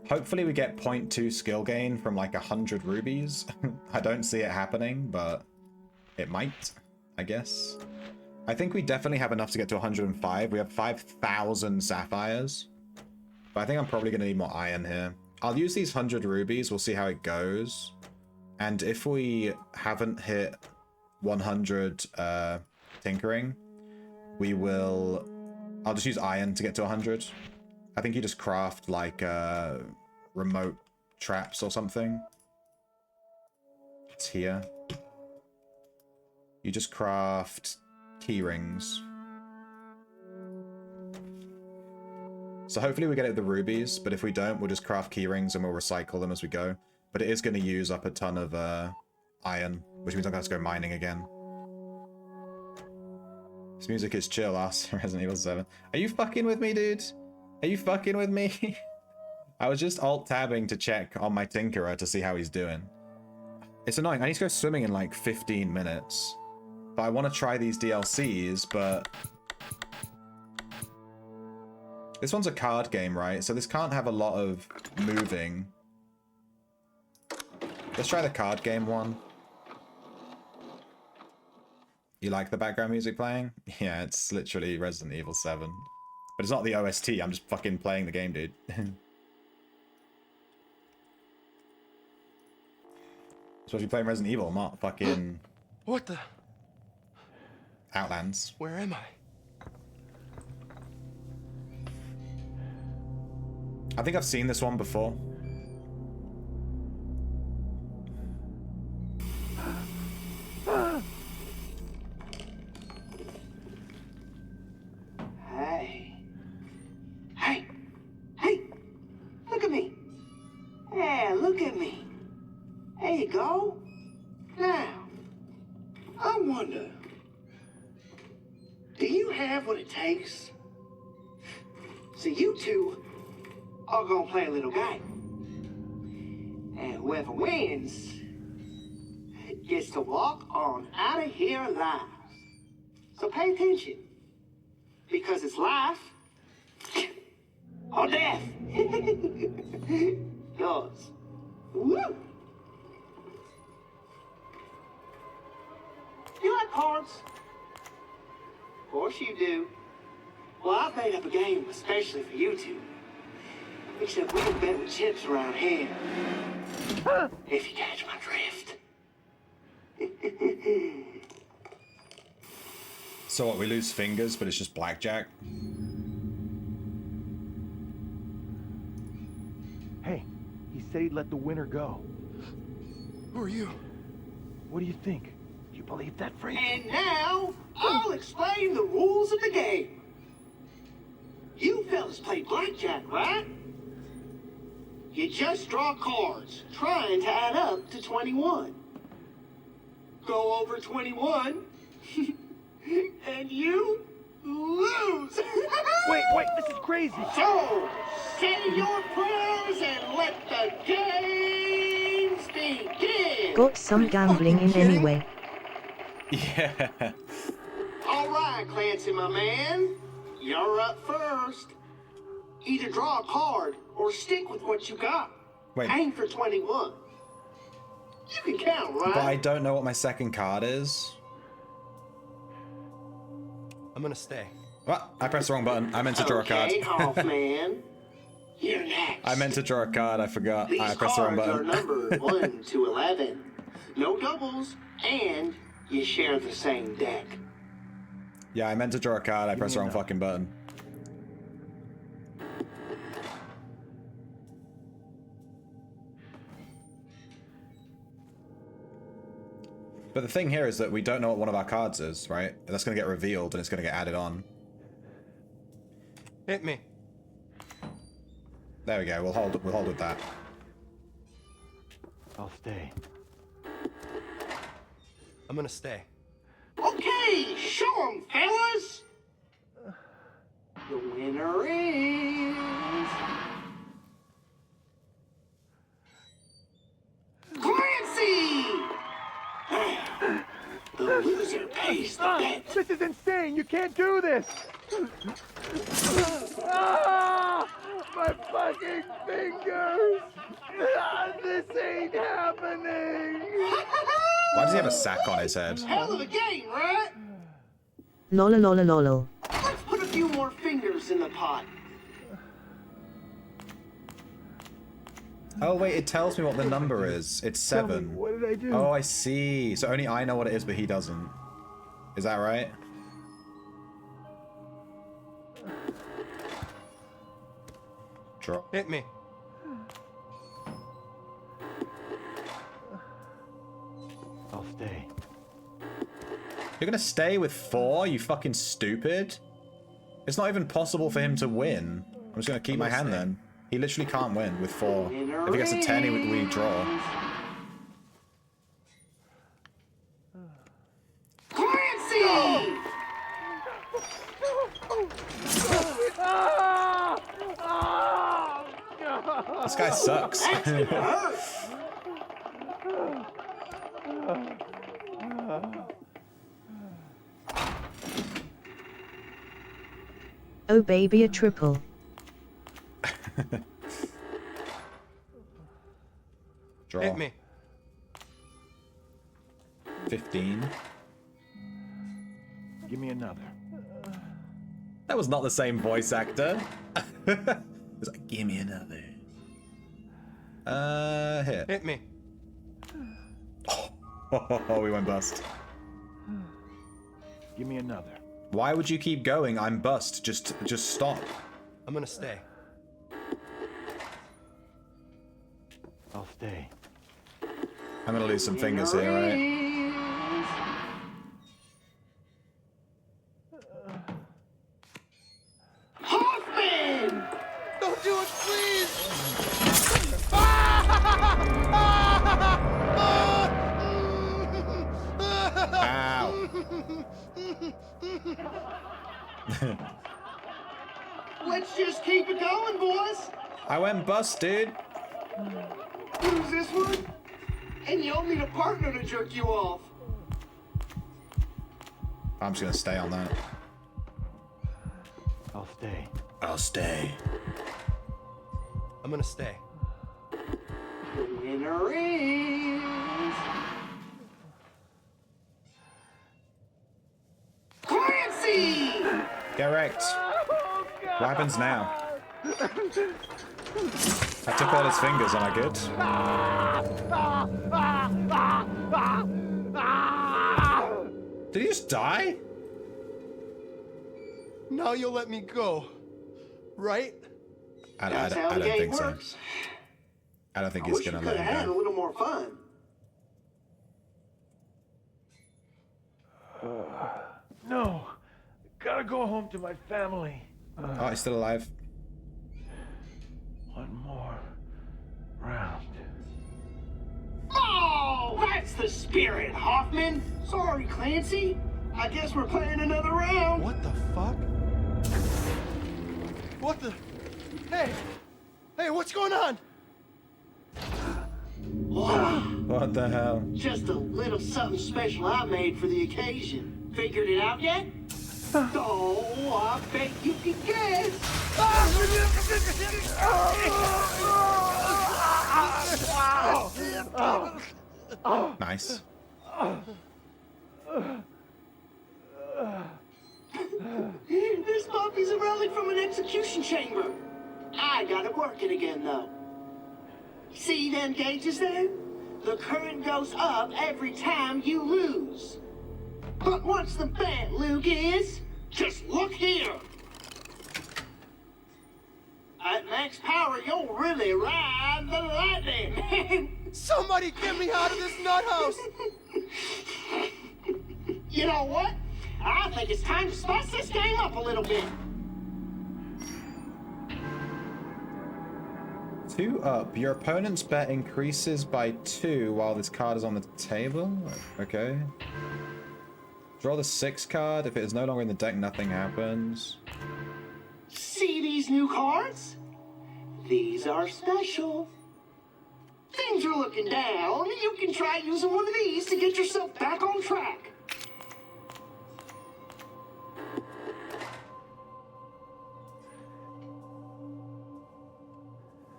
Hopefully we get 0.2 skill gain from like 100 rubies. I don't see it happening, but it might, I guess. I think we definitely have enough to get to 105. We have 5,000 sapphires. But I think I'm probably going to need more iron here. I'll use these 100 rubies. We'll see how it goes. And if we haven't hit 100 tinkering, we will... I'll just use iron to get to 100. I think you just craft like remote traps or something. It's here. You just craft key rings. So hopefully we get it with the rubies, but if we don't, we'll just craft key rings and we'll recycle them as we go. But it is going to use up a ton of iron, which means I'm going to have to go mining again. This music is chill, ass Resident Evil 7. Are you fucking with me, dude? Are you fucking with me? I was just alt-tabbing to check on my Tinkerer to see how he's doing. It's annoying. I need to go swimming in like 15 minutes. But I want to try these DLCs, but... This one's a card game, right? So this can't have a lot of moving. Let's try the card game one. You like the background music playing? Yeah, it's literally Resident Evil 7. But it's not the OST, I'm just fucking playing the game, dude. So if you're playing Resident Evil, not fucking... What the? Outlands. Where am I? I think I've seen this one before. Hey. Hey. Hey. Look at me. Yeah, look at me. There you go. Now, I wonder, do you have what it takes? So you two are gonna play a little game. And whoever wins gets to walk on out of here alive. So pay attention. Because it's life or death. Yours. Woo! You like cards? Of course you do. Well, I've made up a game especially for you two. Except we can bet with chips around here. If you catch my drift. So what, we lose fingers, but it's just blackjack? Hey, he said he'd let the winner go. Who are you? What do you think? You believe that phrase? And now, I'll explain the rules of the game. You fellas play blackjack, right? You just draw cards, trying to add up to 21. Go over 21, and you lose. Wait, this is crazy. So, say your prayers and let the games begin. Got some gambling in anyway. Yeah. All right, Clancy, my man. You're up first. Either draw a card or stick with what you got. Wait. Aim for 21. You can count, right? But I don't know what my second card is. I'm gonna stay. What? I pressed the wrong button. I meant to draw a card. Okay, Hoffman. You're next. I meant to draw a card. I forgot. These I pressed the wrong cards are button. numbered 1 to 11. No doubles, and you share the same deck. Yeah, I meant to draw a card. I pressed the wrong fucking button. But the thing here is that we don't know what one of our cards is, right? That's going to get revealed and it's going to get added on. Hit me. There we go. We'll hold with that. I'll stay. I'm gonna stay. Okay, show 'em, fellas. The winner is Clancy. The loser pays the bet. This is insane! You can't do this! Ah, my fucking fingers! Ah, this ain't happening! Why does he have a sack on his head? Hell of a game, right? Lololololol. Let's put a few more fingers in the pot. Oh wait, it tells me what the number is. It's 7. What did I do? Oh, I see. So only I know what it is, but he doesn't. Is that right? Draw. Hit me. You're gonna stay with 4, you fucking stupid? It's not even possible for him to win. I'm just gonna keep my hand then. He literally can't win with 4. If he gets a 10, we draw. Clancy! This guy sucks. Oh baby, a triple. Draw. Hit me. 15. Give me another. That was not the same voice actor. It was like, give me another. Hit. Hit me. Oh, we went bust. Give me another. Why would you keep going? I'm bust. Just stop. I'm gonna stay. I'll stay. I'm gonna lose some fingers here, right? Hoffman! Don't do it, please! Ow. Let's just keep it going, boys. I went bust, dude. Who's this one? And you'll need a partner to jerk you off. I'm just gonna stay on that. I'll stay. I'll stay. I'm gonna stay. The winner is... Clancy! Get wrecked. What happens now? I took all his fingers, am I good? Did he just die? Now you'll let me go, right? I That's how the don't game think so. works. I don't think I he's wish you gonna could let have had him a go. little more fun. No. Gotta go home to my family. Oh, he's still alive. One more round. Oh, that's the spirit, Hoffman. Sorry, Clancy. I guess we're playing another round. What the fuck? What the? Hey! Hey, what's going on? What the hell? Just a little something special I made for the occasion. Figured it out yet? Oh, I bet you can guess. Nice. This puppy's a relic from an execution chamber. I got it working again, though. See them gauges there? The current goes up every time you lose. But once the bet, Luke, is, just look here. At max power, you'll really ride the lightning. Somebody get me out of this nut house! You know what? I think it's time to spice this game up a little bit. 2 up. Your opponent's bet increases by 2 while this card is on the table. Okay. Draw the 6 card. If it is no longer in the deck, nothing happens. See these new cards? These are special. Things are looking down. You can try using one of these to get yourself back on track.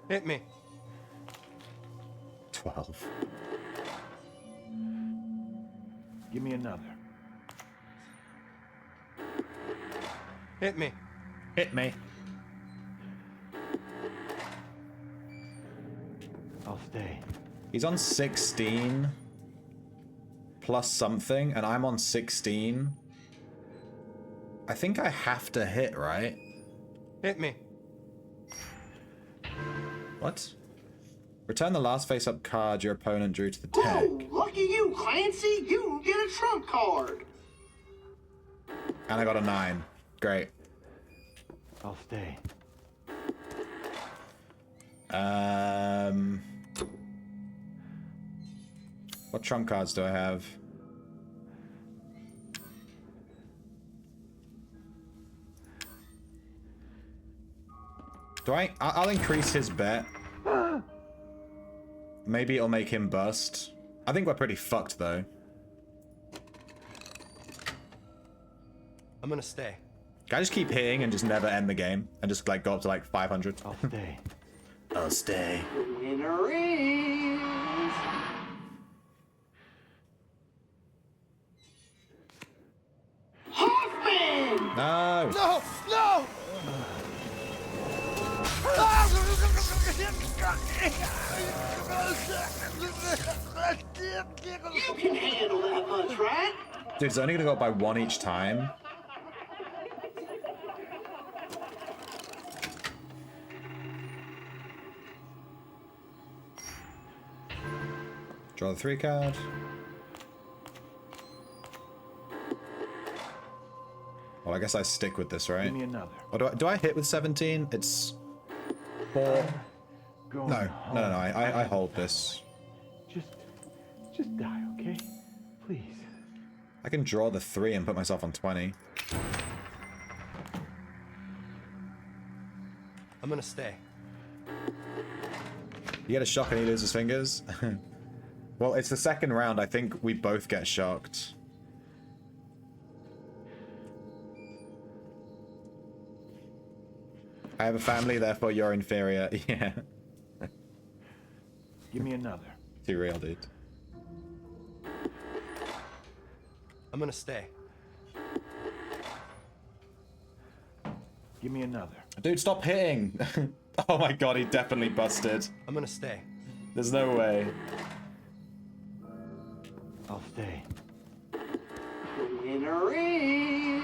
Hit me. 12. Give me another. Hit me. Hit me. I'll stay. He's on 16 plus something, and I'm on 16. I think I have to hit, right? Hit me. What? Return the last face-up card your opponent drew to the deck. Whoa, lucky you, Clancy. You get a trump card. And I got a 9. Great. I'll stay. What trump cards do I have? I'll increase his bet. Maybe it'll make him bust. I think we're pretty fucked though. I'm gonna stay. Can I just keep hitting and just never end the game? And just like go up to like 500? I'll stay. I'll stay. Winner is... Hoffman! No! No! No! You can handle that much, right? Dude, it's only gonna go up by 1 each time. Draw the 3 card. Well, I guess I stick with this, right? Give me another. Or do I hit with 17? It's 4. No, I hold this. Just die, okay? Please. I can draw the 3 and put myself on 20. I'm gonna stay. You get a shock and he loses fingers? Well, it's the second round. I think we both get shocked. I have a family, therefore you're inferior. Yeah. Give me another. Too real, dude. I'm gonna stay. Give me another. Dude, stop hitting! Oh my god, he definitely busted. I'm gonna stay. There's no way. I'll stay. The winner is...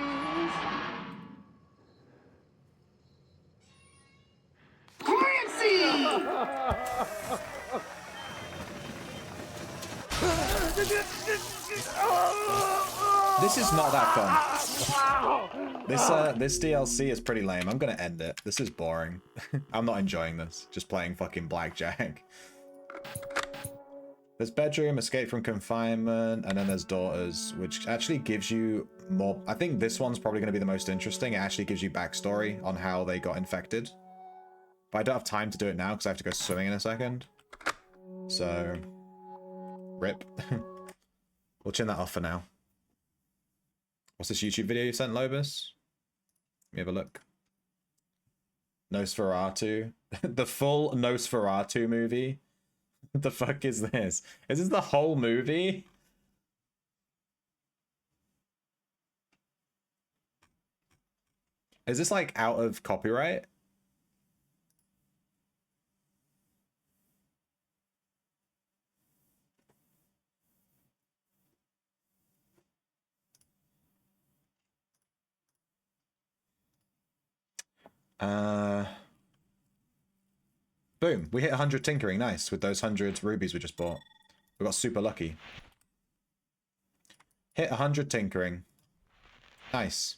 Clancy! This is not that fun. This DLC is pretty lame. I'm gonna end it. This is boring. I'm not enjoying this. Just playing fucking blackjack. There's bedroom, escape from confinement, and then there's daughters, which actually gives you more. I think this one's probably going to be the most interesting. It actually gives you backstory on how they got infected. But I don't have time to do it now because I have to go swimming in a second. So, rip. We'll chin that off for now. What's this YouTube video you sent, Lobus? Let me have a look. Nosferatu. The full Nosferatu movie. What the fuck is this? Is this the whole movie? Is this like out of copyright? Boom, we hit 100 tinkering, nice, with those 100 rubies we just bought. We got super lucky. Hit 100 tinkering. Nice.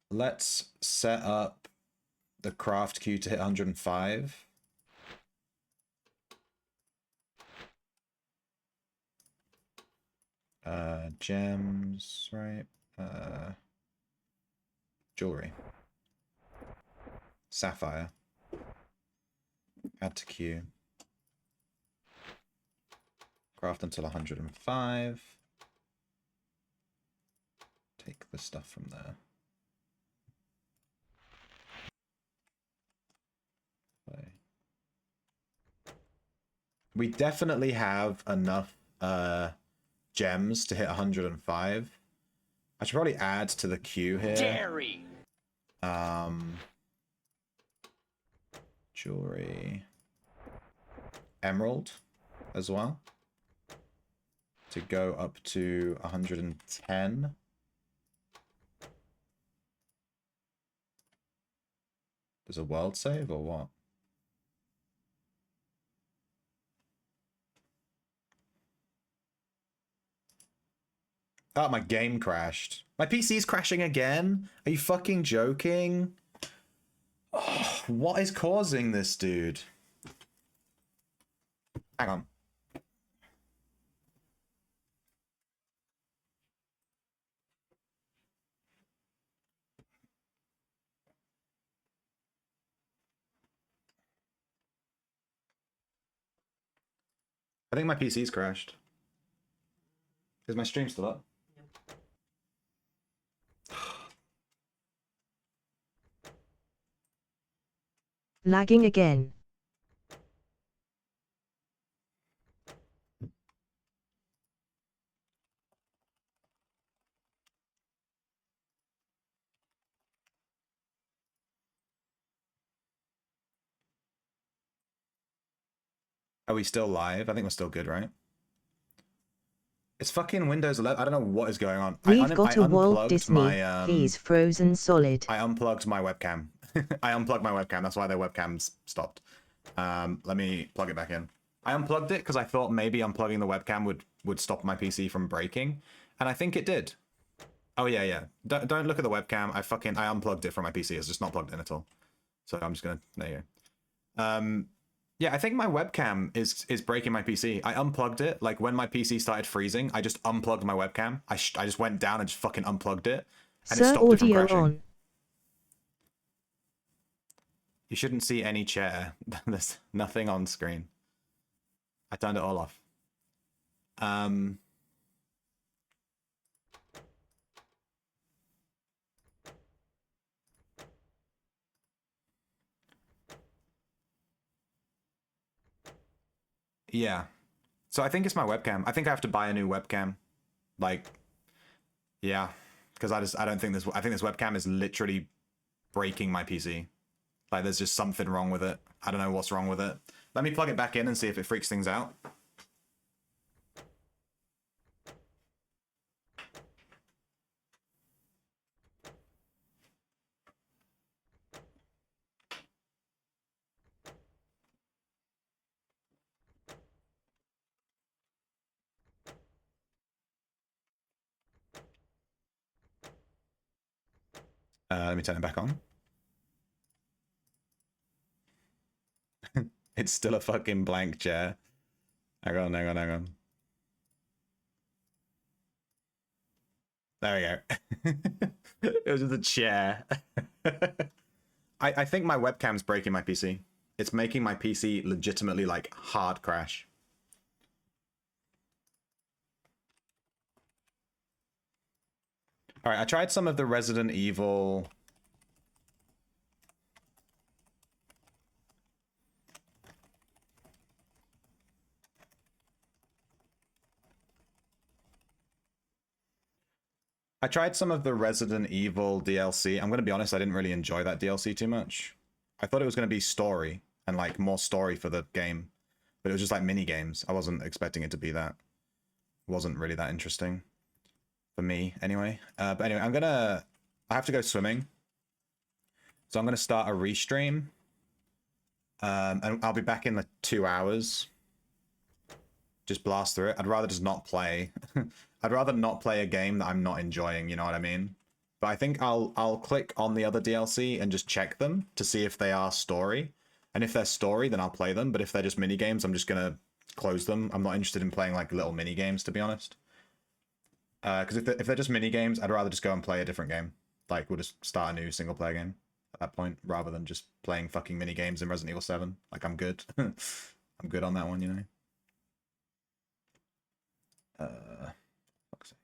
Let's set up the craft queue to hit 105. Gems, right? Jewelry. Sapphire. Add to queue. Craft until 105. Take the stuff from there. Okay. We definitely have enough gems to hit 105. I should probably add to the queue here. Dairy. Jewelry. Emerald as well. To go up to 110. There's a world save or what? Oh, my game crashed. My PC's crashing again? Are you fucking joking? Oh, what is causing this, dude? Hang on. I think my PC's crashed. Is my stream still up? Lagging again. Are we still live? I think we're still good, right? It's fucking Windows 11. I don't know what is going on. We've got a Walt unplugged Disney. He's frozen solid. I unplugged my webcam. I unplugged my webcam. That's why their webcams stopped. Let me plug it back in. I unplugged it because I thought maybe unplugging the webcam would stop my PC from breaking, and I think it did. Oh yeah. Don't look at the webcam. I unplugged it from my PC. It's just not plugged in at all. So I'm just gonna, there you go. Yeah, I think my webcam is breaking my PC. I unplugged it. Like when my PC started freezing, I just unplugged my webcam. I just went down and just fucking unplugged it, and it stopped it from crashing. On. You shouldn't see any chair. There's nothing on screen. I turned it all off. Yeah. So I think it's my webcam. I think I have to buy a new webcam. Like, yeah. Because I think this webcam is literally breaking my PC. Like, there's just something wrong with it. I don't know what's wrong with it. Let me plug it back in and see if it freaks things out. Let me turn it back on. It's still a fucking blank chair. Hang on. There we go. It was just a chair. I think my webcam's breaking my PC. It's making my PC legitimately, like, hard crash. Alright, I tried some of the Resident Evil... I tried some of the Resident Evil DLC. I'm going to be honest, I didn't really enjoy that DLC too much. I thought it was going to be story, and like more story for the game. But it was just like mini games. I wasn't expecting it to be that. It wasn't really that interesting. For me, anyway. But anyway, I have to go swimming. So I'm going to start a restream. And I'll be back in like 2 hours. Just blast through it. I'd rather just not play. I'd rather not play a game that I'm not enjoying, you know what I mean? But I think I'll click on the other DLC and just check them to see if they are story. And if they're story, then I'll play them. But if they're just mini games, I'm just gonna close them. I'm not interested in playing like little mini games, to be honest. Because if they're just mini games, I'd rather just go and play a different game. Like we'll just start a new single player game at that point, rather than just playing fucking mini games in Resident Evil 7. Like I'm good. I'm good on that one, you know. Fuck's sake.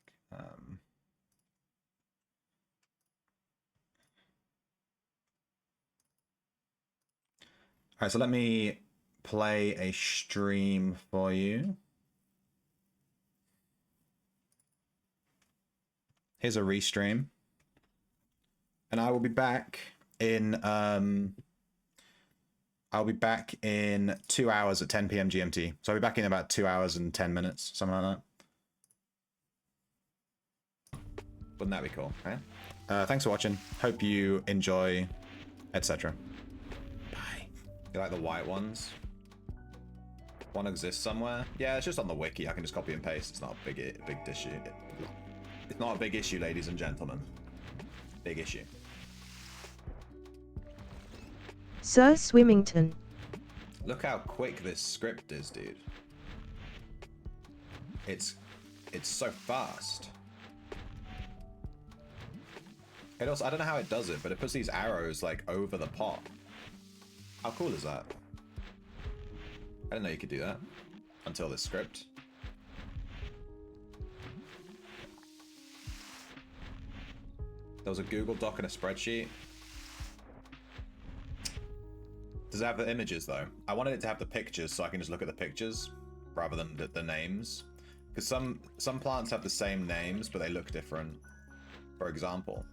Alright, so let me play a stream for you. Here's a restream. And I will be back in 2 hours at 10 PM GMT. So I'll be back in about 2 hours and 10 minutes, something like that. Wouldn't that be cool, right? Thanks for watching. Hope you enjoy, etc. Bye. You like the white ones? One exists somewhere? Yeah, it's just on the wiki. I can just copy and paste. It's not a big issue. It's not a big issue, ladies and gentlemen. Big issue. Sir Swimmington. Look how quick this script is, dude. It's so fast. It also, I don't know how it does it, but it puts these arrows like over the pot. How cool is that? I didn't know you could do that until this script. There was a Google Doc and a spreadsheet. Does it have the images though? I wanted it to have the pictures so I can just look at the pictures rather than the names. Because some plants have the same names, but they look different. For example,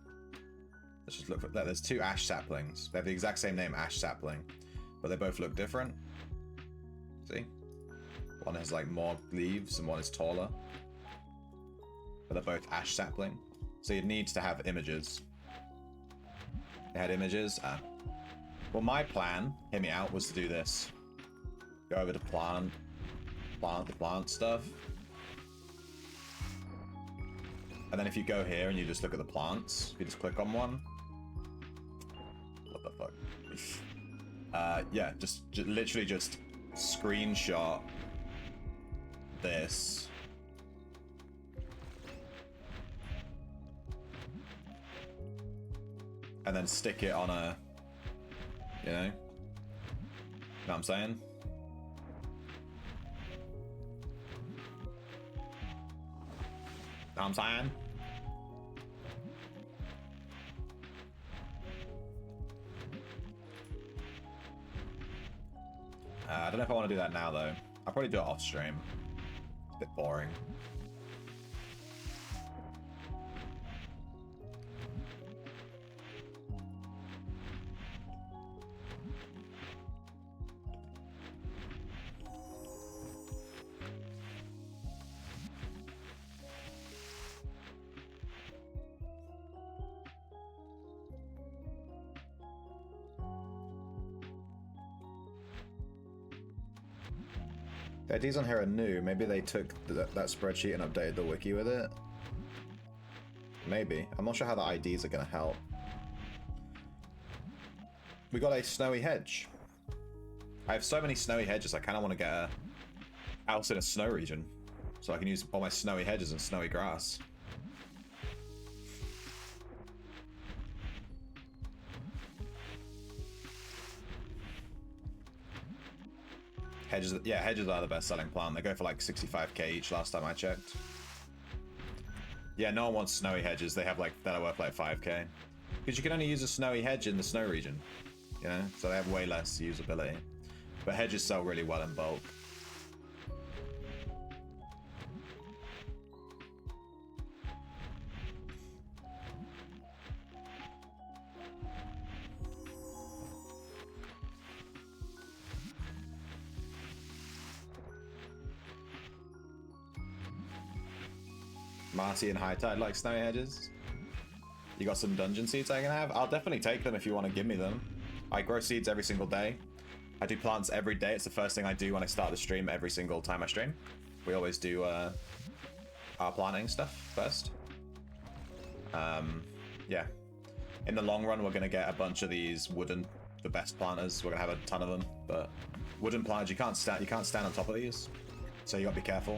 let's just look for that. There's two ash saplings. They have the exact same name, ash sapling, but they both look different. See? One has like more leaves and one is taller. But they're both ash sapling. So you'd need to have images. They had images. Well, my plan, hear me out, was to do this. Go over to plant stuff. And then if you go here and you just look at the plants, if you just click on one. What the fuck? Yeah, just literally just screenshot this. And then stick it on a, you know what I'm saying? Know what I'm saying? I don't know if I want to do that now though. I'll probably do it off stream. It's a bit boring. The IDs on here are new. Maybe they took that spreadsheet and updated the wiki with it. Maybe. I'm not sure how the IDs are going to help. We got a snowy hedge. I have so many snowy hedges, I kind of want to get a house in a snow region. So I can use all my snowy hedges and snowy grass. Hedges, yeah, hedges are the best selling plant. They go for like 65k each last time I checked. Yeah, no one wants snowy hedges. They have like, that are worth like 5k. Because you can only use a snowy hedge in the snow region. You know, so they have way less usability. But hedges sell really well in bulk. Marty and High Tide like snowy hedges. You got some dungeon seeds I can have? I'll definitely take them if you want to give me them. I grow seeds every single day. I do plants every day. It's the first thing I do when I start the stream every single time I stream. We always do our planting stuff first. Yeah. In the long run, we're going to get a bunch of these wooden, the best planters. We're going to have a ton of them, but wooden planters, you can't stand on top of these. So you got to be careful.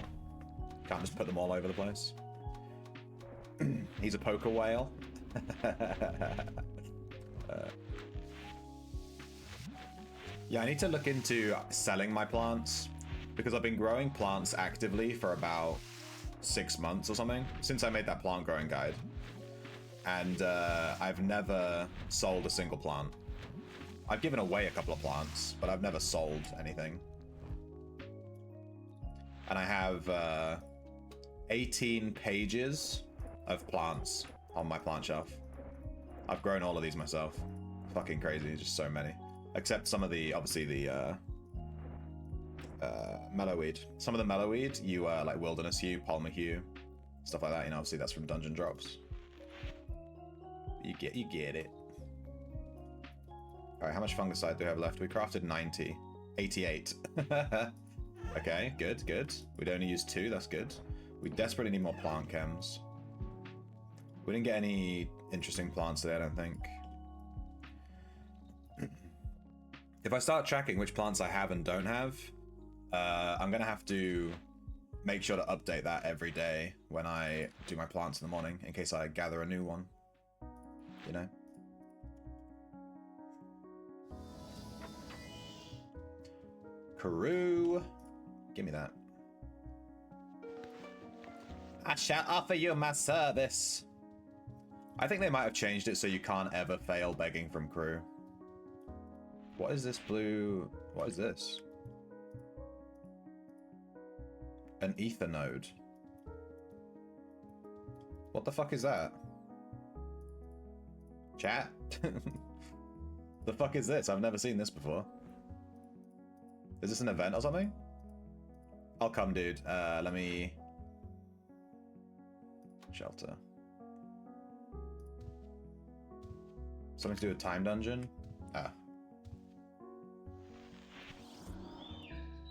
You can't just put them all over the place. He's a poker whale. Yeah, I need to look into selling my plants because I've been growing plants actively for about 6 months or something since I made that plant growing guide. And I've never sold a single plant. I've given away a couple of plants, but I've never sold anything. And I have 18 pages of plants on my plant shelf. I've grown all of these myself. Fucking crazy, just so many. Except some of the, obviously the mellowweed. Some of the mellowweed, you like wilderness hue, palmer hue, stuff like that. You know, obviously that's from dungeon drops. You get it. All right, how much fungicide do we have left? We crafted 90, 88. Okay, good. We'd only use 2. That's good. We desperately need more plant chems. We didn't get any interesting plants today, I don't think. If I start tracking which plants I have and don't have, I'm gonna have to make sure to update that every day when I do my plants in the morning, in case I gather a new one. You know? Karoo! Give me that. I shall offer you my service. I think they might have changed it so you can't ever fail begging from crew. What is this blue? What is this? An ether node. What the fuck is that? Chat? The fuck is this? I've never seen this before. Is this an event or something? I'll come, dude. Let me... Shelter. Something to do with time dungeon? Ah.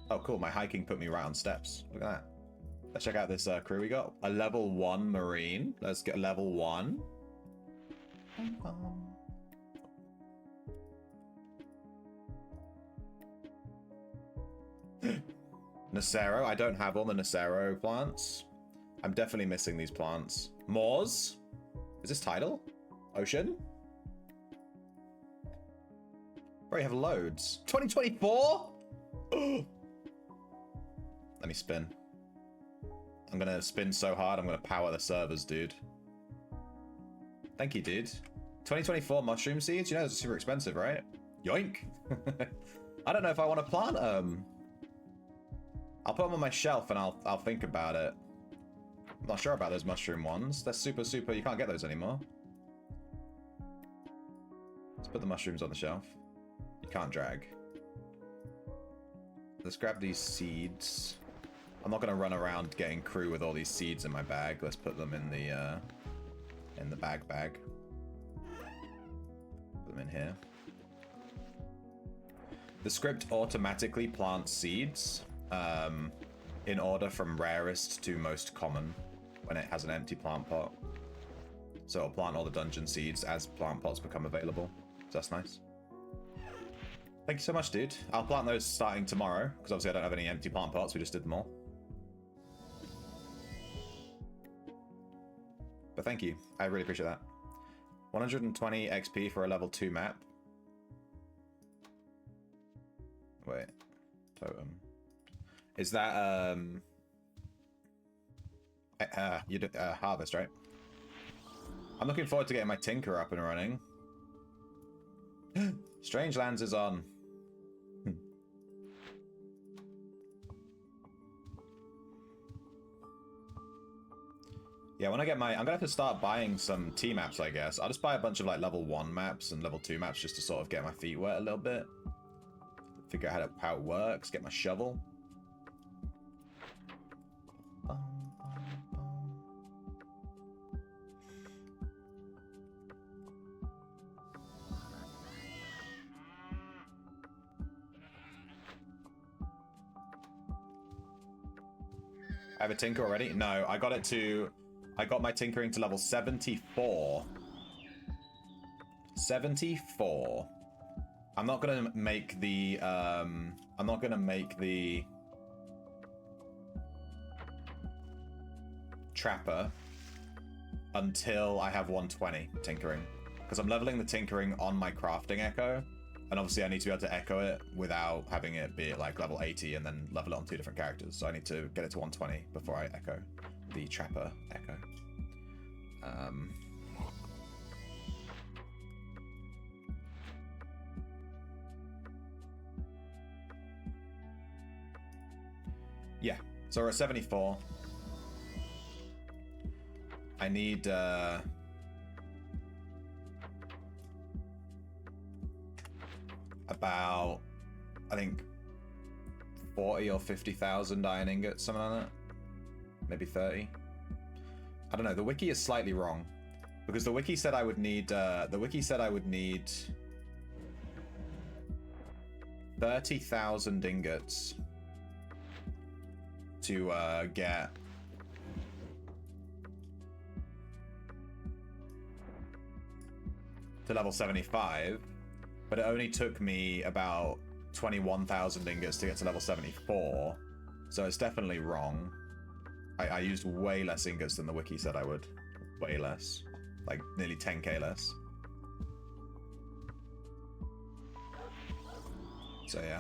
Oh, cool. My hiking put me right on steps. Look at that. Let's check out this crew we got. A level 1 marine. Let's get level 1. Nacero. I don't have all the Nacero plants. I'm definitely missing these plants. Moors? Is this tidal? Ocean? Bro, you have loads. 2024? Let me spin. I'm gonna spin so hard, I'm gonna power the servers, dude. Thank you, dude. 2024 mushroom seeds? You know, those are super expensive, right? Yoink! I don't know if I want to plant them. I'll put them on my shelf and I'll think about it. I'm not sure about those mushroom ones. They're super, you can't get those anymore. Let's put the mushrooms on the shelf. You can't drag. Let's grab these seeds. I'm not going to run around getting crew with all these seeds in my bag. Let's put them in the bag. Put them in here. The script automatically plants seeds in order from rarest to most common when it has an empty plant pot. So it'll plant all the dungeon seeds as plant pots become available. So that's nice. Thank you so much, dude. I'll plant those starting tomorrow, because obviously I don't have any empty plant pots. We just did them all. But thank you. I really appreciate that. 120 XP for a level 2 map. Wait. Totem. Is that, you did, harvest, right? I'm looking forward to getting my Tinker up and running. Strangelands is on. Yeah, when I get my... I'm gonna have to start buying some T-maps, I guess. I'll just buy a bunch of, like, level 1 maps and level 2 maps just to sort of get my feet wet a little bit. Figure out how it works, get my shovel. I have a tinker already? No, I got it to... I got my tinkering to level 74. 74. I'm not gonna make the, I'm not gonna make the... Trapper until I have 120 tinkering. Because I'm leveling the tinkering on my crafting echo. And obviously I need to be able to echo it without having it be like level 80 and then level it on 2 different characters. So I need to get it to 120 before I echo the Trapper echo. Yeah, so we're at 74. I need about, I think, 40 or 50,000 iron ingots, something like that. Maybe 30. I don't know. The wiki is slightly wrong because the wiki said I would need. The wiki said I would need 30,000 ingots to get to level 75, but it only took me about 21,000 ingots to get to level 74, so it's definitely wrong. I used way less ingots than the wiki said I would. Way less. Like, nearly 10k less. So yeah.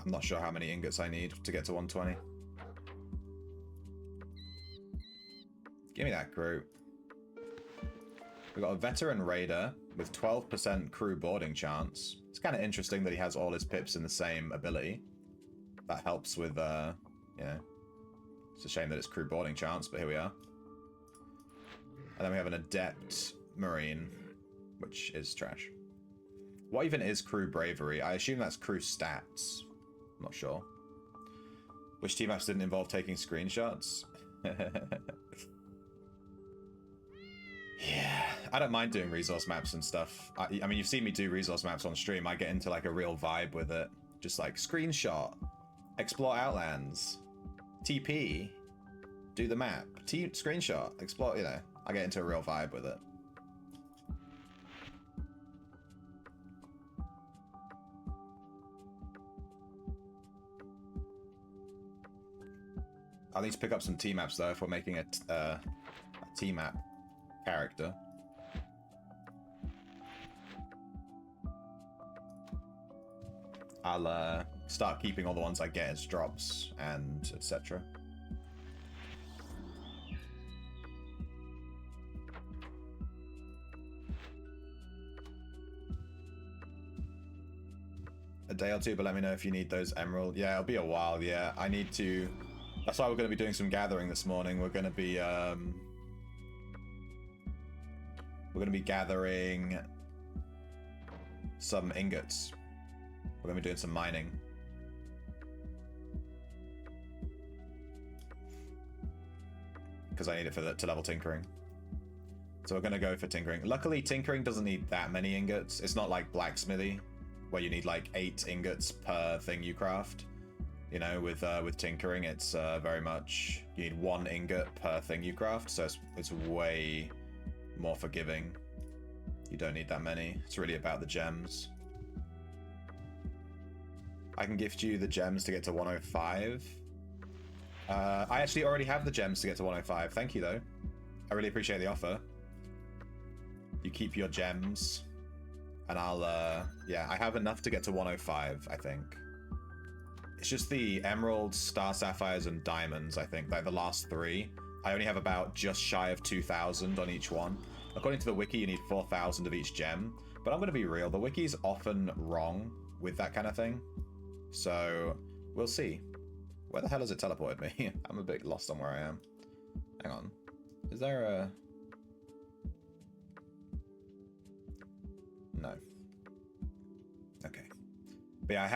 I'm not sure how many ingots I need to get to 120. Give me that crew. We've got a veteran raider with 12% crew boarding chance. It's kind of interesting that he has all his pips in the same ability. That helps with, you know... It's a shame that it's crew boarding chance, but here we are. And then we have an adept marine, which is trash. What even is crew bravery? I assume that's crew stats. I'm not sure. Which team maps didn't involve taking screenshots? Yeah, I don't mind doing resource maps and stuff. I mean, you've seen me do resource maps on stream. I get into like a real vibe with it. Just like screenshot, explore Outlands, TP, do the map, screenshot, explore, you know. I get into a real vibe with it. I need to pick up some T-maps though if we're making a T-map character. I'll start keeping all the ones I get as drops and etc. A day or two, but let me know if you need those emerald. Yeah, it'll be a while. Yeah, I need to. That's why we're going to be doing some gathering this morning. We're going to be gathering some ingots. We're going to be doing some mining. Because I need it for to level tinkering. So we're going to go for tinkering. Luckily, tinkering doesn't need that many ingots. It's not like blacksmithy, where you need like 8 ingots per thing you craft. You know, with tinkering, it's very much you need 1 ingot per thing you craft, so it's way more forgiving. You don't need that many. It's really about the gems. I can gift you the gems to get to 105. I actually already have the gems to get to 105. Thank you, though. I really appreciate the offer. You keep your gems, and I'll, yeah, I have enough to get to 105, I think. It's just the emeralds, star sapphires, and diamonds, I think. Like the last 3. I only have about just shy of 2,000 on each one. According to the wiki, you need 4,000 of each gem. But I'm going to be real, the wiki's often wrong with that kind of thing. So, we'll see. Where the hell has it teleported me? I'm a bit lost on where I am. Hang on. Is there a... No. Okay. But yeah, I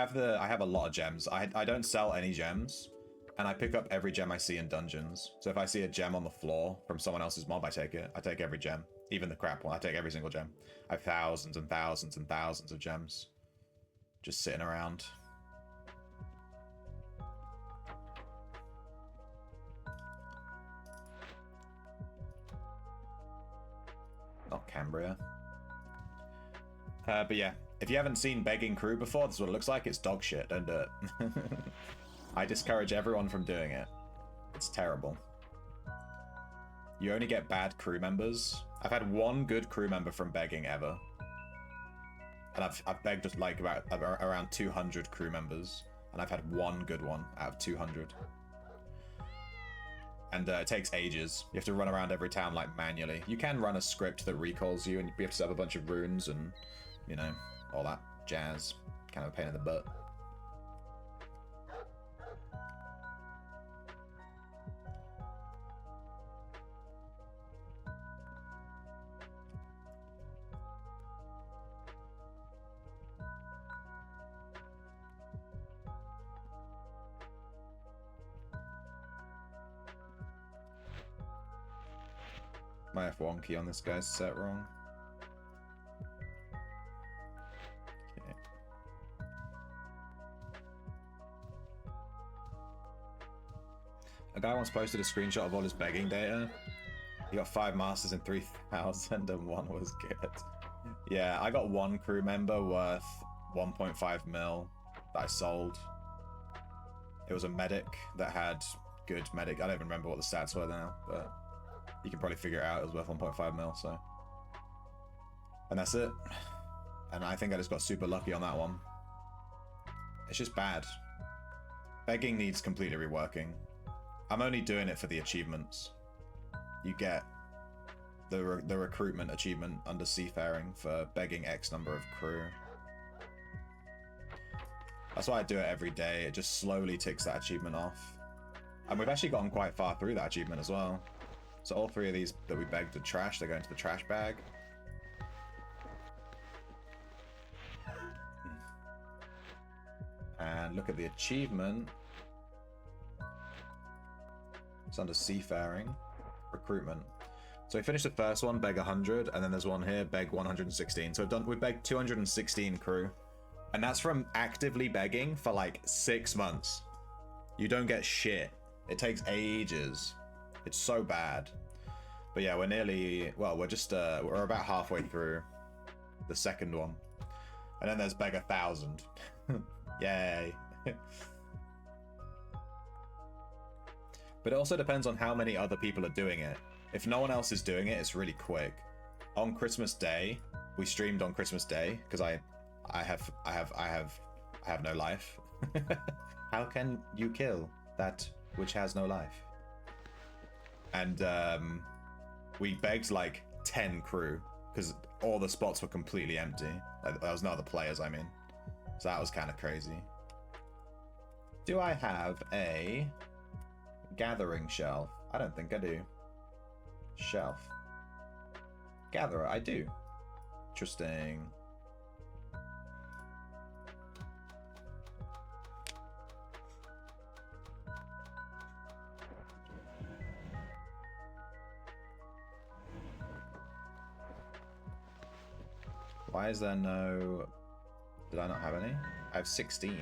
have a lot of gems. I don't sell any gems, and I pick up every gem I see in dungeons. So if I see a gem on the floor from someone else's mob, I take it. I take every gem. Even the crap one, I take every single gem. I have thousands and thousands and thousands of gems just sitting around. Not Cambria. But yeah, if you haven't seen Begging Crew before, this is what it looks like. It's dog shit, don't do it. I discourage everyone from doing it. It's terrible. You only get bad crew members. I've had 1 good crew member from begging ever. And I've begged just like around 200 crew members. And I've had 1 good one out of 200. And it takes ages. You have to run around every town like manually. You can run a script that recalls you, and you have to set up a bunch of runes and, you know, all that jazz. Kind of a pain in the butt. My F1 key on this guy's set wrong. Okay. A guy once posted a screenshot of all his begging data. He got 5 masters in 3,000 and 1 was good. Yeah, I got one crew member worth 1.5 mil that I sold. It was a medic that had good medic. I don't even remember what the stats were now, but you can probably figure it out. It was worth 1.5 mil, so. And that's it. And I think I just got super lucky on that one. It's just bad. Begging needs completely reworking. I'm only doing it for the achievements. You get the recruitment achievement under seafaring for begging X number of crew. That's why I do it every day. It just slowly ticks that achievement off. And we've actually gotten quite far through that achievement as well. So all three of these that we begged are trash. They go into the trash bag. And look at the achievement. It's under seafaring, recruitment. So we finished the first one, beg 100, and then there's one here, beg 116. So we've begged 216 crew, and that's from actively begging for like 6 months. You don't get shit. It takes ages. It's so bad. But yeah, we're nearly, well, we're just we're about halfway through the second one, and then there's beg 1,000. Yay. But it also depends on how many other people are doing it. If no one else is doing it, it's really quick. On Christmas Day, we streamed on Christmas Day because I have no life. How can you kill that which has no life? And we begged like 10 crew because all the spots were completely empty. There was no other players, I mean. So that was kind of crazy. Do I have a gathering shelf? I don't think I do. Shelf. Gatherer, I do. Interesting. Why is there no... Did I not have any? I have 16.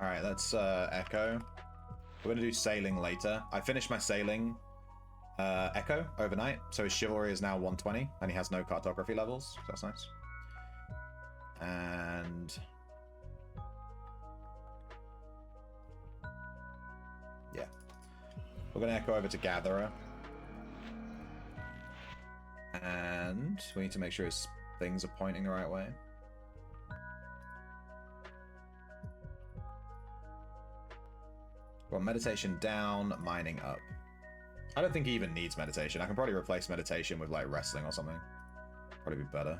Alright, let's Echo. We're gonna do sailing later. I finished my sailing Echo overnight, so his chivalry is now 120, and he has no cartography levels, so that's nice. And... yeah. We're gonna Echo over to Gatherer. And we need to make sure his things are pointing the right way. Well, meditation down, mining up. I don't think he even needs meditation. I can probably replace meditation with like wrestling or something. Probably be better.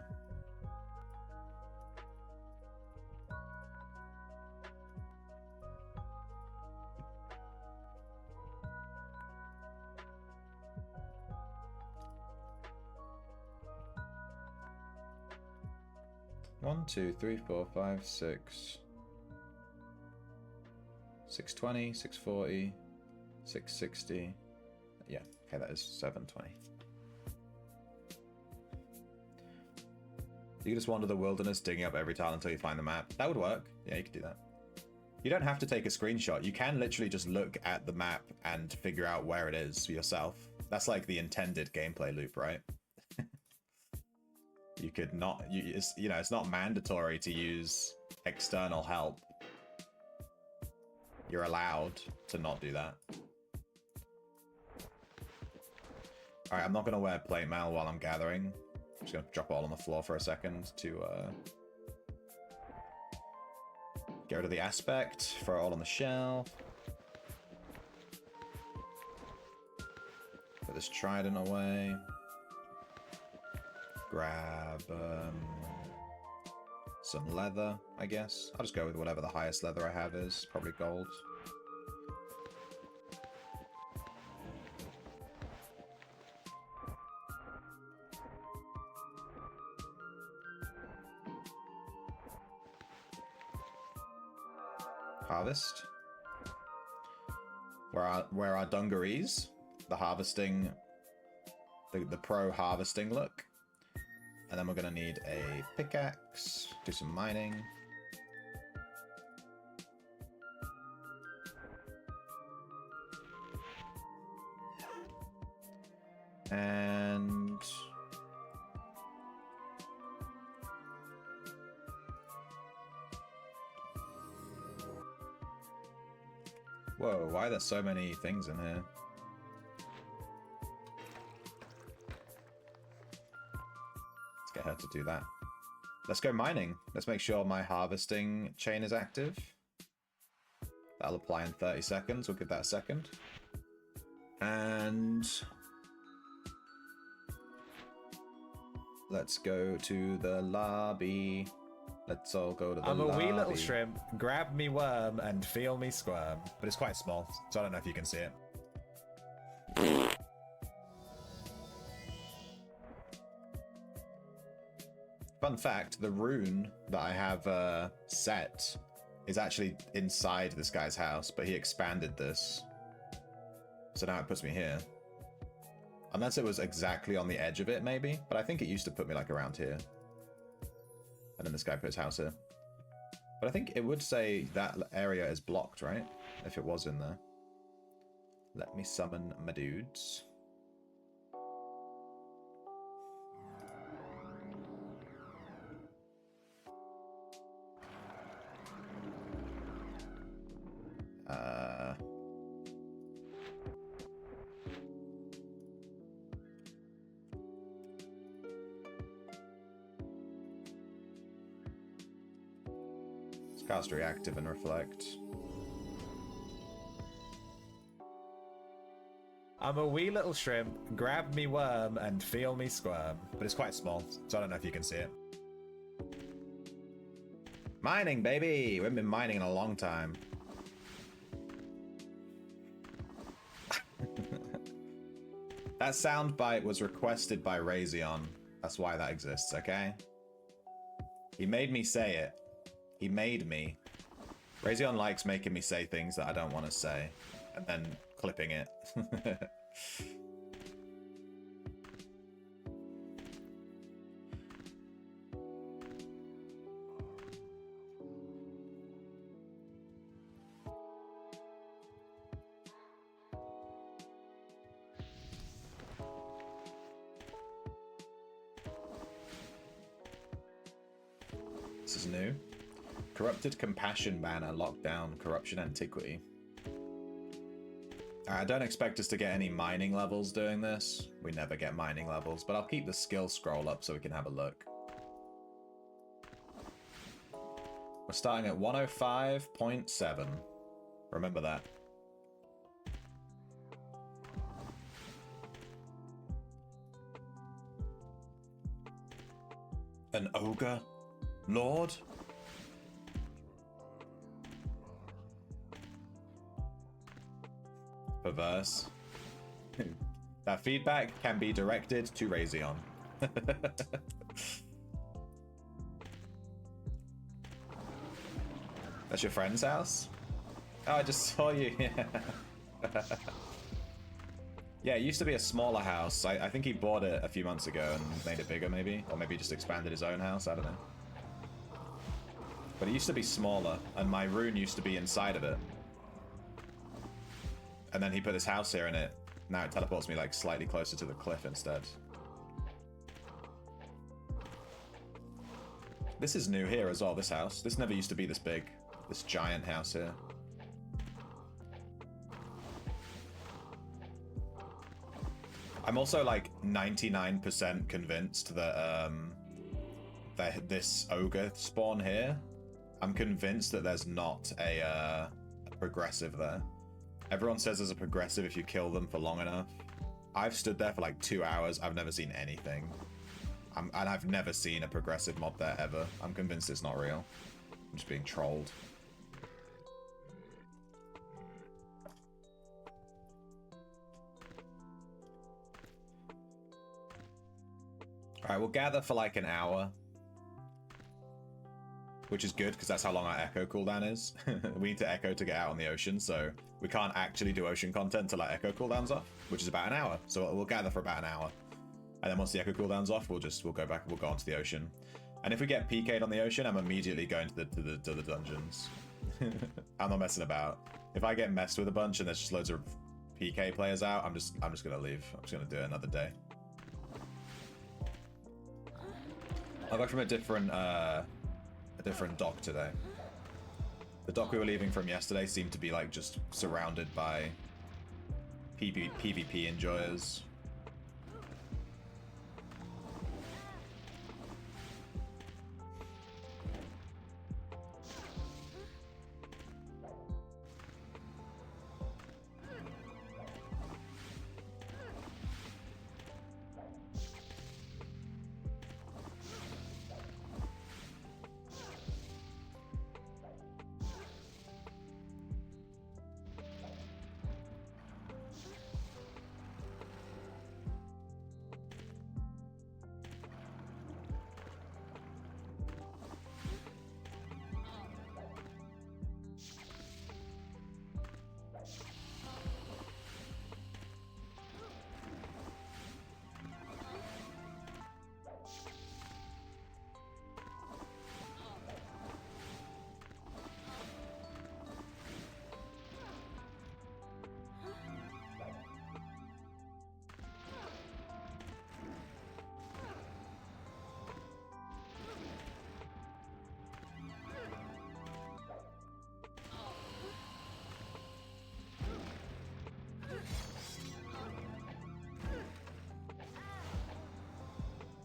One, 2, 3, 4, 5, 6. 620, 640, 660. Yeah, okay, that is 720. You can just wander the wilderness, digging up every tile until you find the map. That would work. Yeah, you could do that. You don't have to take a screenshot. You can literally just look at the map and figure out where it is yourself. That's like the intended gameplay loop, right? You could not, you know, it's not mandatory to use external help. You're allowed to not do that. Alright, I'm not going to wear plate mail while I'm gathering. I'm just going to drop it all on the floor for a second to get rid of the aspect, throw it all on the shelf. Put this trident away. Grab some leather, I guess. I'll just go with whatever the highest leather I have is. Probably gold. Harvest. Where are dungarees? The harvesting, the pro harvesting look. And then we're gonna need a pickaxe, do some mining. And whoa, why are there so many things in here? Let's get her to do that. Let's go mining. Let's make sure my harvesting chain is active. That'll apply in 30 seconds. We'll give that a second. And let's go to the lobby. Let's all go to the lobby. I'm a wee little shrimp. Grab me worm and feel me squirm. But it's quite small, so I don't know if you can see it. Fun fact, the rune that I have set is actually inside this guy's house, but he expanded this. So now it puts me here. Unless it was exactly on the edge of it, maybe. But I think it used to put me, like, around here. And then this guy put his house here. But I think it would say that area is blocked, right? If it was in there. Let me summon my dudes. Cast reactive and reflect. I'm a wee little shrimp. Grab me worm and feel me squirm. But it's quite small, so I don't know if you can see it. Mining, baby! We haven't been mining in a long time. That soundbite was requested by Razion. That's why that exists, okay? He made me say it. He made me. Razion likes making me say things that I don't want to say, and then clipping it. This is new. Corrupted Compassion banner, lockdown, corruption antiquity. I don't expect us to get any mining levels doing this. We never get mining levels, but I'll keep the skill scroll up so we can have a look. We're starting at 105.7. Remember that. An ogre? Lord? Perverse. That feedback can be directed to Razion. That's your friend's house? Oh, I just saw you. Yeah, it used to be a smaller house. I think he bought it a few months ago and made it bigger, maybe. Or maybe just expanded his own house, I don't know. But it used to be smaller, and my rune used to be inside of it. And then he put his house here in it. Now it teleports me like slightly closer to the cliff instead. This is new here as well, this house. This never used to be this big. This giant house here. I'm also like 99% convinced that this ogre spawn here, I'm convinced that there's not a progressive there. Everyone says there's a progressive if you kill them for long enough. I've stood there for like 2 hours. I've never seen anything. And I've never seen a progressive mob there ever. I'm convinced it's not real. I'm just being trolled. Alright, we'll gather for like an hour. Which is good, because that's how long our echo cooldown is. We need to echo to get out on the ocean, so we can't actually do ocean content till our echo cooldown's off, which is about an hour. So we'll gather for about an hour. And then once the echo cooldown's off, we'll go back, we'll go onto the ocean. And if we get PK'd on the ocean, I'm immediately going to the dungeons. I'm not messing about. If I get messed with a bunch and there's just loads of PK players out, I'm just gonna leave. I'm just gonna do it another day. I'll go from a different dock today. The dock we were leaving from yesterday seemed to be like just surrounded by PvP enjoyers.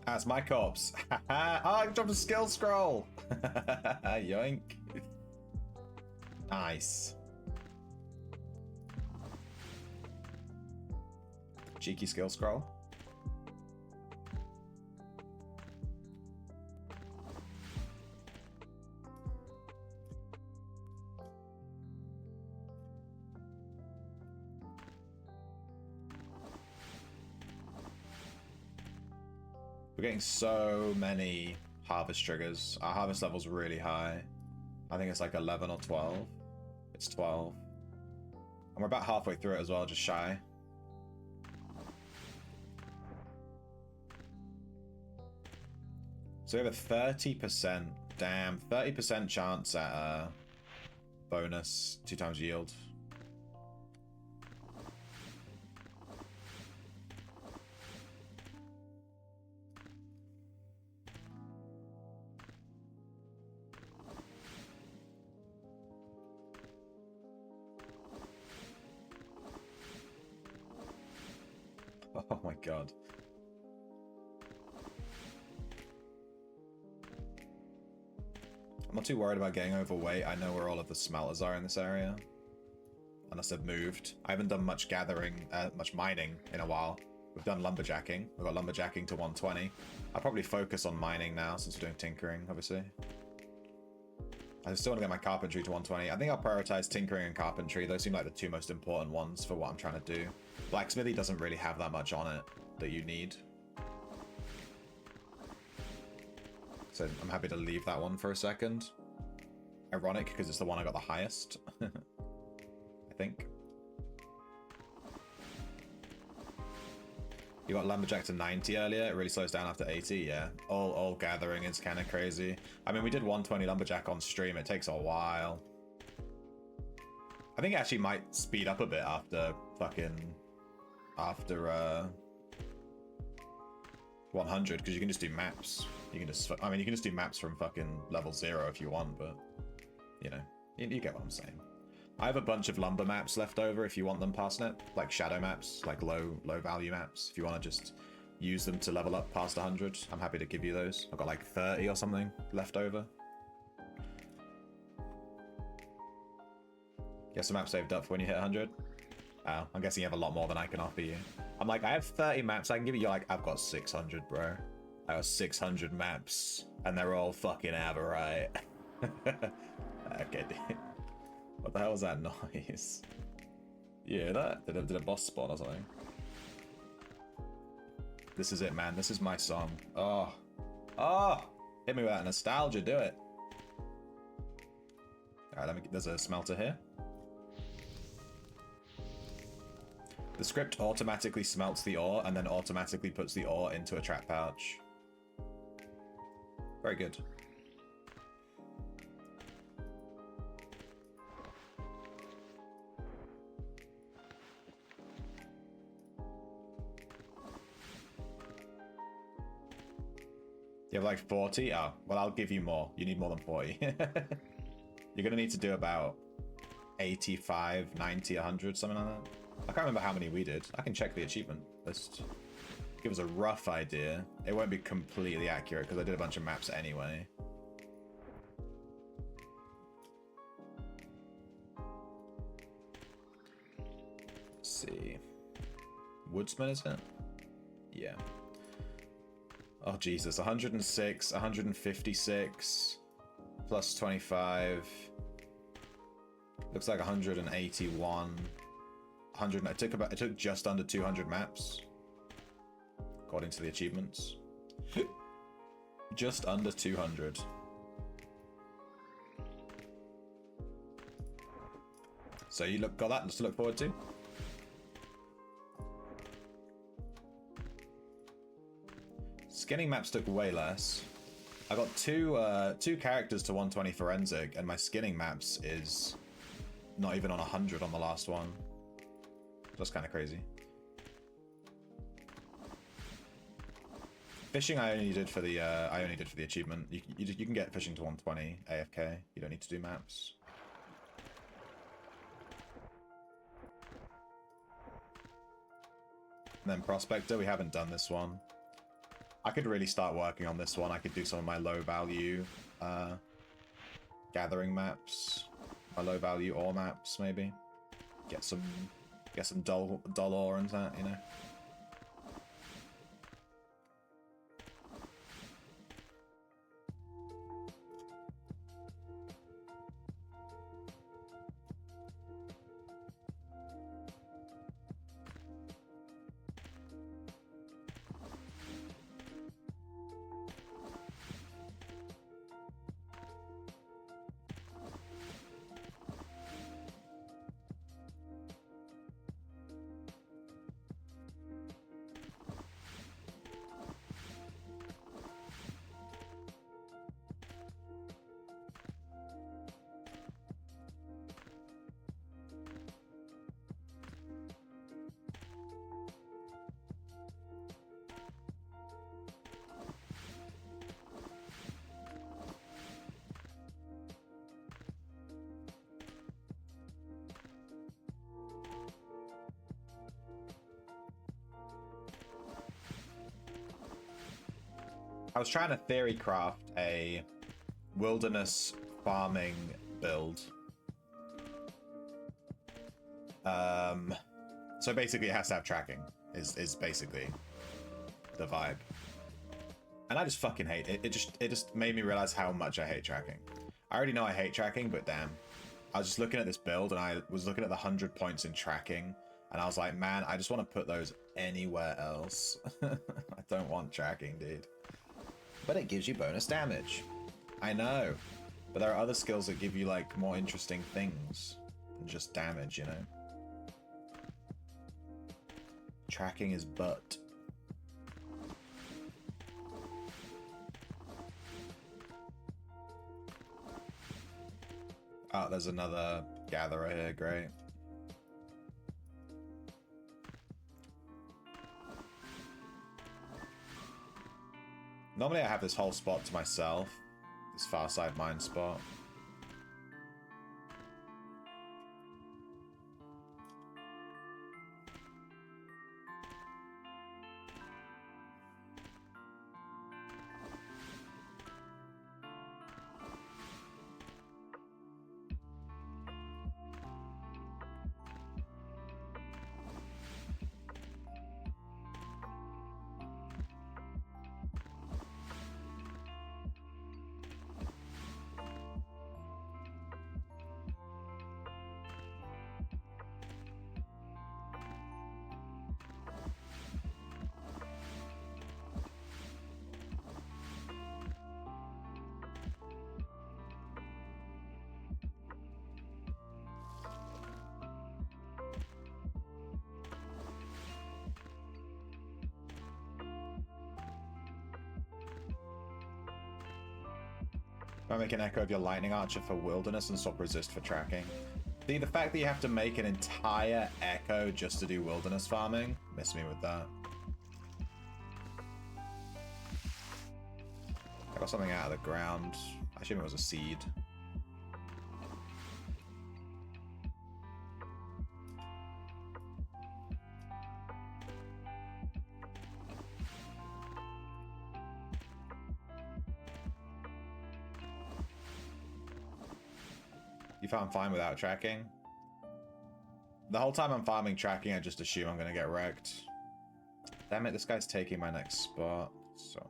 That's my corpse. Oh, I dropped a skill scroll. Yoink. Nice. Cheeky skill scroll. We're getting so many harvest triggers. Our harvest level's really high. I think it's like 11 or 12. It's 12. And we're about halfway through it as well, just shy. So we have a 30%, damn, 30% chance at bonus, 2 times yield. Oh my god. I'm not too worried about getting overweight. I know where all of the smelters are in this area. Unless they've moved. I haven't done much gathering, much mining in a while. We've done lumberjacking. We've got lumberjacking to 120. I'll probably focus on mining now since we're doing tinkering, obviously. I still want to get my carpentry to 120. I think I'll prioritize tinkering and carpentry. Those seem like the 2 most important ones for what I'm trying to do. Blacksmithy doesn't really have that much on it that you need. So I'm happy to leave that one for a second. Ironic, because it's the one I got the highest. I think. You got lumberjack to 90 earlier. It really slows down after 80. Yeah, all gathering is kind of crazy. I mean, we did 120 lumberjack on stream. It takes a while. I think it actually might speed up a bit after 100, because you can just do maps. You can just, I mean, you can just do maps from fucking level 0 if you want, but you know, you get what I'm saying. I have a bunch of lumber maps left over if you want them, Parsnip, like shadow maps, like low value maps. If you want to just use them to level up past 100, I'm happy to give you those. I've got like 30 or something left over. Get some maps saved up for when you hit 100. Oh, I'm guessing you have a lot more than I can offer you. I'm like, I have 30 maps I can give you. You're like, I've got 600, bro. I got 600 maps, and they're all fucking Aberrite. Okay, dude. What the hell was that noise? Yeah, that did a boss spawn or something. This is it, man. This is my song. Oh, hit me with that nostalgia. Do it. All right, there's a smelter here. The script automatically smelts the ore and then automatically puts the ore into a trap pouch. Very good. You have like 40? Oh, well, I'll give you more. You need more than 40. You're gonna need to do about 85, 90, 100, something like that. I can't remember how many we did. I can check the achievement list. Give us a rough idea. It won't be completely accurate because I did a bunch of maps anyway. Let's see. Woodsman, is it? Yeah. Oh, Jesus. 106, 156, plus 25. Looks like 181. 100. It took just under 200 maps, according to the achievements. Just under 200. So you got that to look forward to. Skinning maps took way less. I got two characters to 120 forensic, and my skinning maps is not even on 100 on the last one. That's kind of crazy. Fishing I only did for the achievement. You can get fishing to 120 AFK. You don't need to do maps. And then Prospector, we haven't done this one. I could really start working on this one. I could do some of my low value gathering maps, my low value ore maps maybe. Get some dull ore and that, you know. I was trying to theory craft a wilderness farming build. So basically it has to have tracking, is basically the vibe. And I just fucking hate it. It just made me realize how much I hate tracking. I already know I hate tracking, but damn. I was just looking at this build and I was looking at the 100 points in tracking and I was like, man, I just want to put those anywhere else. I don't want tracking, dude. But it gives you bonus damage. I know. But there are other skills that give you, like, more interesting things than just damage, you know? Tracking is butt. Oh, there's another gatherer here, great. Normally I have this whole spot to myself, this far side mine spot. I make an echo of your lightning archer for wilderness and swap resist for tracking. See, the fact that you have to make an entire echo just to do wilderness farming, miss me with that. I got something out of the ground. I assume it was a seed. You farm fine without tracking? The whole time I'm farming tracking, I just assume I'm gonna get wrecked. Damn it, this guy's taking my next spot. So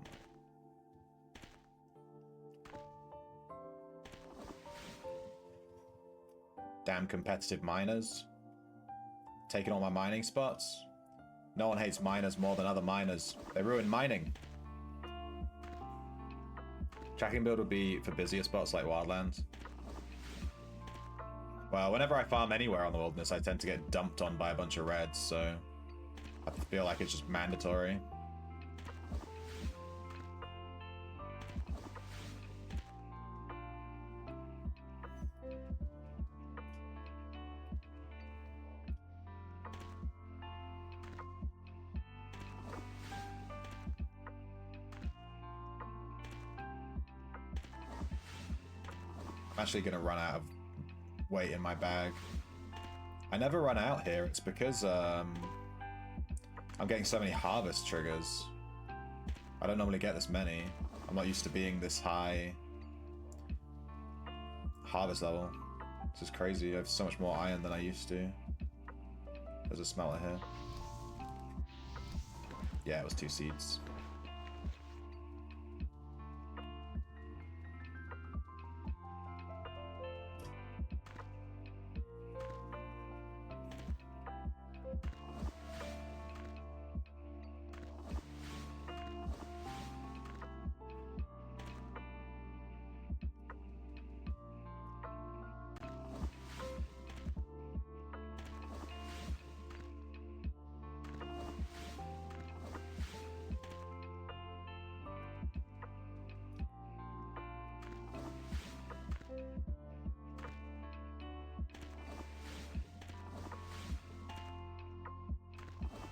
damn competitive miners. Taking all my mining spots. No one hates miners more than other miners. They ruin mining. Tracking build would be for busier spots like Wildlands. Well, whenever I farm anywhere on the wilderness, I tend to get dumped on by a bunch of reds, so I feel like it's just mandatory. I'm actually going to run out of weight in my bag. I never run out here. It's because I'm getting so many harvest triggers. I don't normally get this many. I'm not used to being this high harvest level. This is crazy. I have so much more iron than I used to. There's a smelter here. Yeah, it was 2 seeds.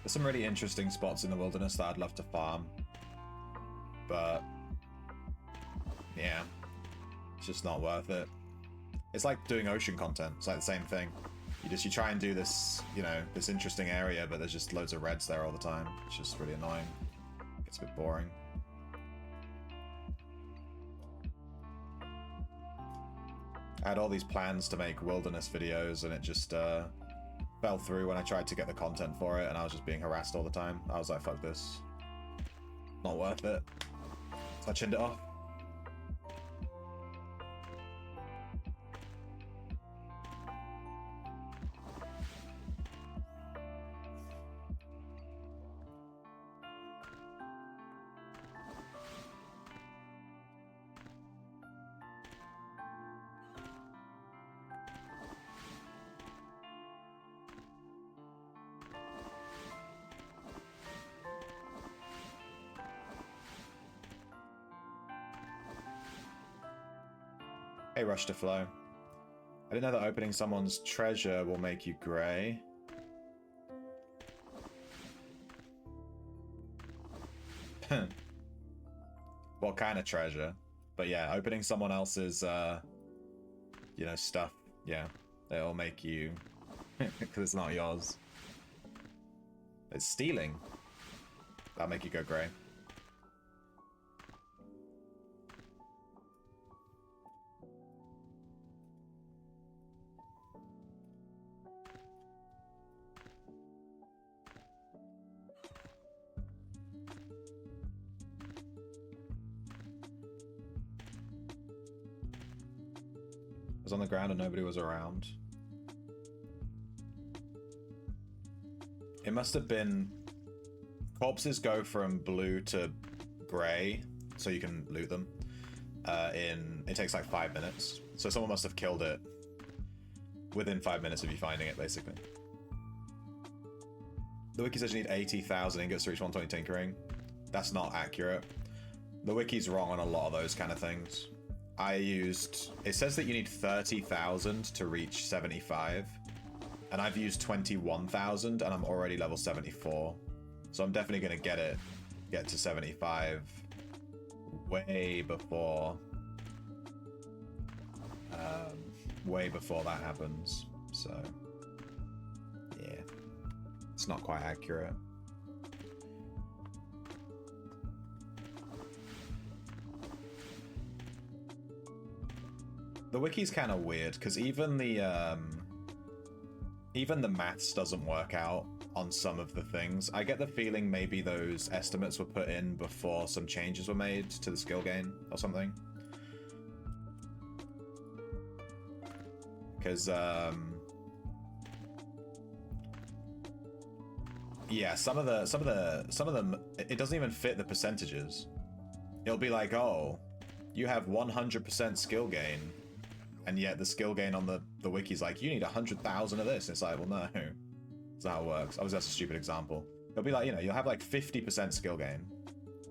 There's some really interesting spots in the wilderness that I'd love to farm, but yeah, it's just not worth it. It's like doing ocean content. It's like the same thing. You try and do this, you know, this interesting area, but there's just loads of reds there all the time. It's just really annoying. It's a bit boring. I had all these plans to make wilderness videos, and it just fell through when I tried to get the content for it, and I was just being harassed all the time. I was like, fuck this. Not worth it. So I chinned it off. Hey, Rush to Flow. I didn't know that opening someone's treasure will make you grey. What kind of treasure? But yeah, opening someone else's, you know, stuff. Yeah, it'll make you, because it's not yours. It's stealing. That'll make you go grey. Was on the ground and nobody was around. It must have been... Corpses go from blue to grey, so you can loot them. It takes like 5 minutes. So someone must have killed it within 5 minutes of you finding it, basically. The wiki says you need 80,000 ingots to reach 120 tinkering. That's not accurate. The wiki's wrong on a lot of those kind of things. I used... It says that you need 30,000 to reach 75. And I've used 21,000 and I'm already level 74. So I'm definitely going to get to 75 way before that happens. So, yeah. It's not quite accurate. The wiki's kind of weird because even the maths doesn't work out on some of the things. I get the feeling maybe those estimates were put in before some changes were made to the skill gain or something. Because yeah, some of them it doesn't even fit the percentages. It'll be like, oh, you have 100% skill gain. And yet the skill gain on the wiki's like, you need 100,000 of this. And it's like, well, no. That's not how it works. Obviously, that's a stupid example. It'll be like, you know, you'll have like 50% skill gain.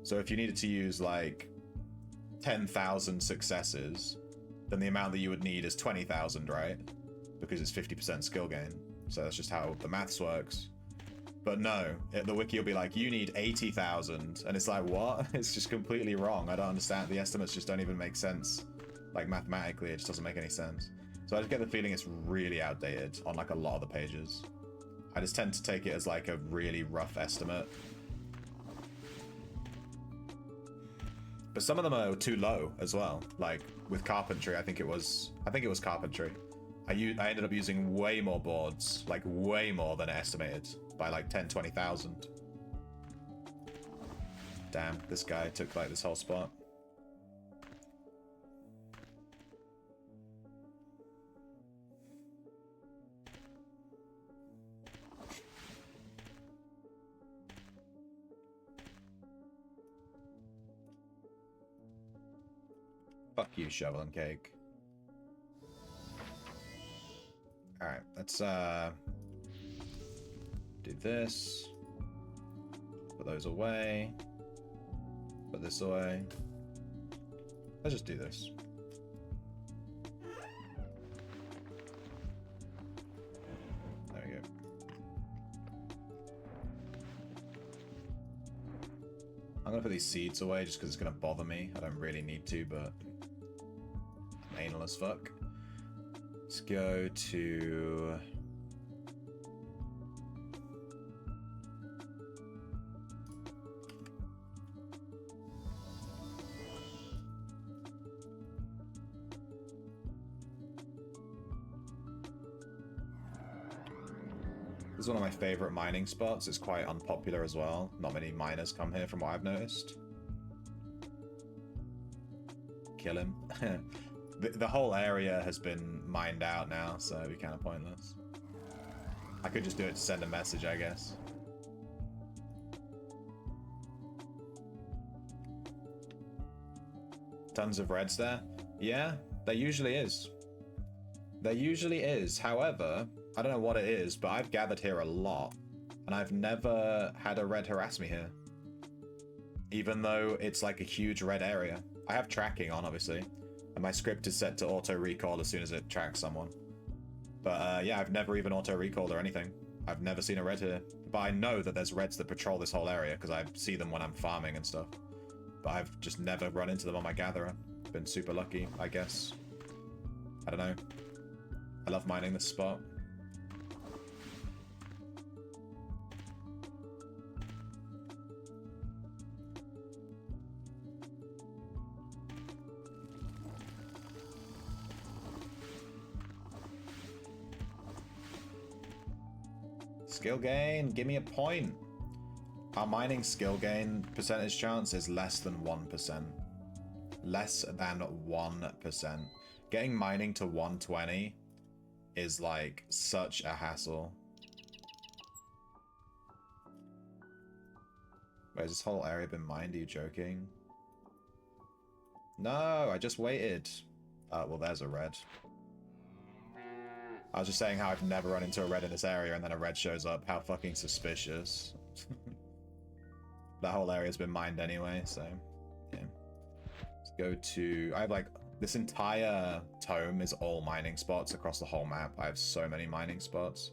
So if you needed to use like 10,000 successes, then the amount that you would need is 20,000, right? Because it's 50% skill gain. So that's just how the maths works. But no, the wiki will be like, you need 80,000. And it's like, what? It's just completely wrong. I don't understand. The estimates just don't even make sense. Like, mathematically, it just doesn't make any sense. So I just get the feeling it's really outdated on, like, a lot of the pages. I just tend to take it as, like, a really rough estimate. But some of them are too low as well. Like, with carpentry, I think it was carpentry. I ended up using way more boards, like, way more than I estimated, by, like, 10, 20,000. Damn, this guy took, like, this whole spot. Fuck you, shovel and cake. Alright, let's do this. Put those away. Put this away. Let's just do this. There we go. I'm gonna put these seeds away just because it's gonna bother me. I don't really need to, but I'm anal as fuck. Let's go to... This is one of my favorite mining spots. It's quite unpopular as well. Not many miners come here from what I've noticed. Kill him. The whole area has been mined out now, so it'd be kind of pointless. I could just do it to send a message, I guess. Tons of reds there? Yeah, there usually is. There usually is. However, I don't know what it is, but I've gathered here a lot, and I've never had a red harass me here. Even though it's like a huge red area. I have tracking on, obviously. And my script is set to auto-recall as soon as it tracks someone. But yeah, I've never even auto-recalled or anything. I've never seen a red here. But I know that there's reds that patrol this whole area, because I see them when I'm farming and stuff. But I've just never run into them on my gatherer. Been super lucky, I guess. I don't know. I love mining this spot. Skill gain, give me a point. Our mining skill gain percentage chance is less than 1%. Less than 1%. Getting mining to 120 is like such a hassle. Wait, has this whole area been mined? Are you joking? No, I just waited. Well, there's a red. I was just saying how I've never run into a red in this area and then a red shows up. How fucking suspicious. That whole area's been mined anyway, so yeah. Let's go to... I have like This entire tome is all mining spots across the whole map. I have so many mining spots.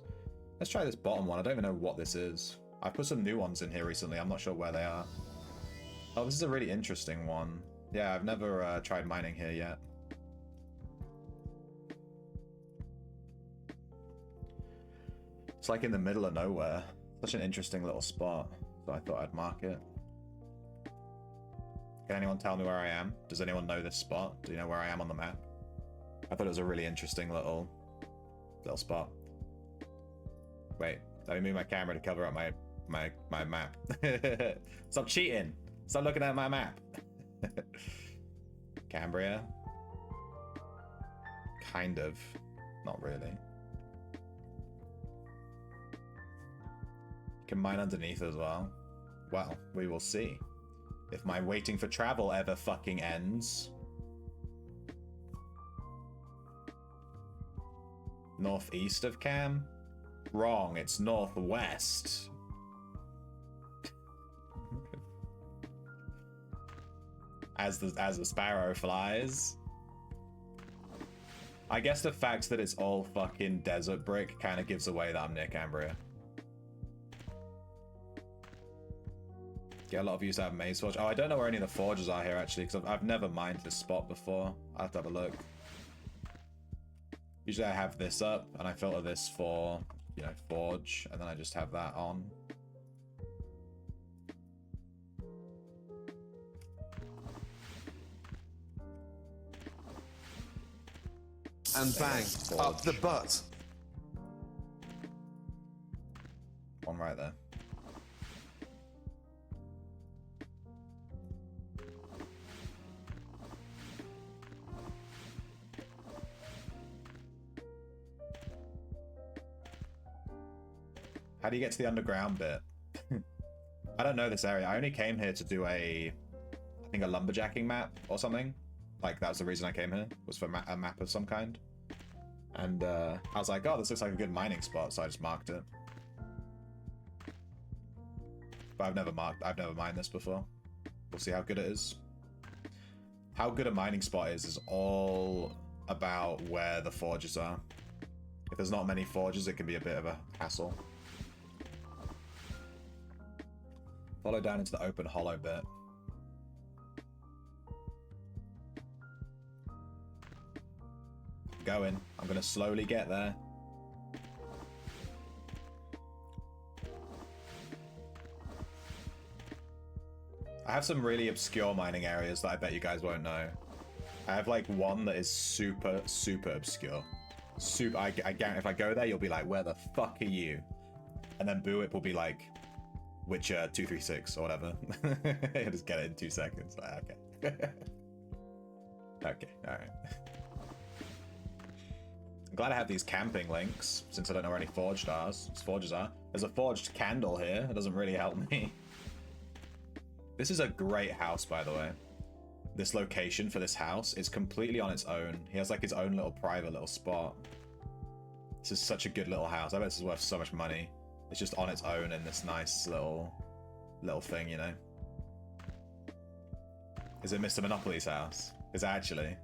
Let's try this bottom one. I don't even know what this is. I've put some new ones in here recently. I'm not sure where they are. Oh, this is a really interesting one. Yeah, I've never tried mining here yet. It's like in the middle of nowhere. Such an interesting little spot. So I thought I'd mark it. Can anyone tell me where I am? Does anyone know this spot? Do you know where I am on the map? I thought it was a really interesting little spot. Wait, let me move my camera to cover up my map. Stop cheating! Stop looking at my map. Cambria. Kind of. Not really. You can mine underneath as well. Well, we will see. If my waiting for travel ever fucking ends. Northeast of Cam? Wrong, it's northwest. As the sparrow flies. I guess the fact that it's all fucking desert brick kind of gives away that I'm near Cambria. Get a lot of use out of Maze Forge. Oh, I don't know where any of the forges are here, actually, because I've never mined this spot before. I'll have to have a look. Usually I have this up, and I filter this for, you know, forge, and then I just have that on. And bang, up the butt. One right there. How do you get to the underground bit? I don't know this area. I only came here to do I think a lumberjacking map or something. Like, that was the reason I came here, was for a map of some kind. And I was like, oh, this looks like a good mining spot, so I just marked it. But I've never mined this before. We'll see how good it is. How good a mining spot is all about where the forges are. If there's not many forges, it can be a bit of a hassle. Follow down into the open hollow bit. Going. I'm gonna slowly get there. I have some really obscure mining areas that I bet you guys won't know. I have like one that is super, super obscure. I guarantee if I go there, you'll be like, where the fuck are you? And then Buip will be like, Witcher 236 or whatever. He'll just get it in 2 seconds. Like, okay. Okay, alright. I'm glad I have these camping links, since I don't know where any forges are. There's a forged candle here. It doesn't really help me. This is a great house, by the way. This location for this house is completely on its own. He has like his own little private little spot. This is such a good little house. I bet this is worth so much money. It's just on its own in this nice little thing, you know. Is it Mr. Monopoly's house? Is it actually?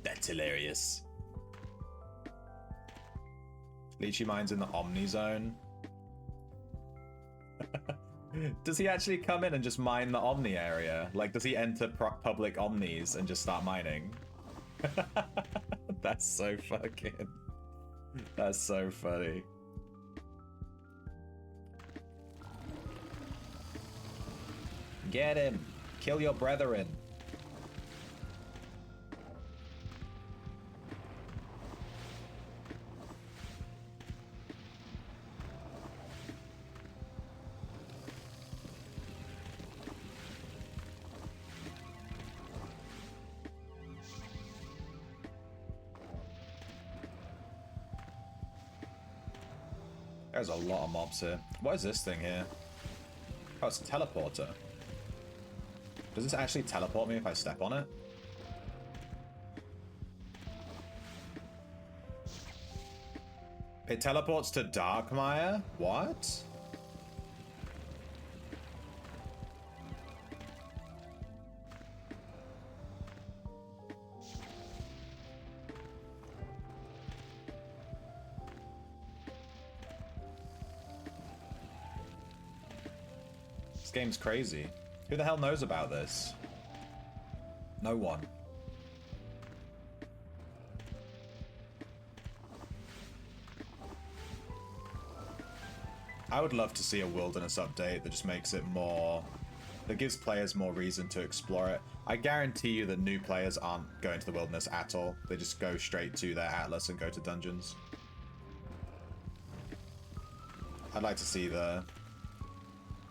That's hilarious. Lychee Mine's in the Omni Zone. Does he actually come in and just mine the Omni area? Like, does he enter public Omnis and just start mining? That's so fucking... That's so funny. Get him! Kill your brethren! There's a lot of mobs here. What is this thing here? Oh, it's a teleporter. Does this actually teleport me if I step on it? It teleports to Darkmire? What? game's crazy. Who the hell knows about this? No one. I would love to see a wilderness update that just makes it more... that gives players more reason to explore it. I guarantee you that new players aren't going to the wilderness at all. They just go straight to their atlas and go to dungeons. I'd like to see the...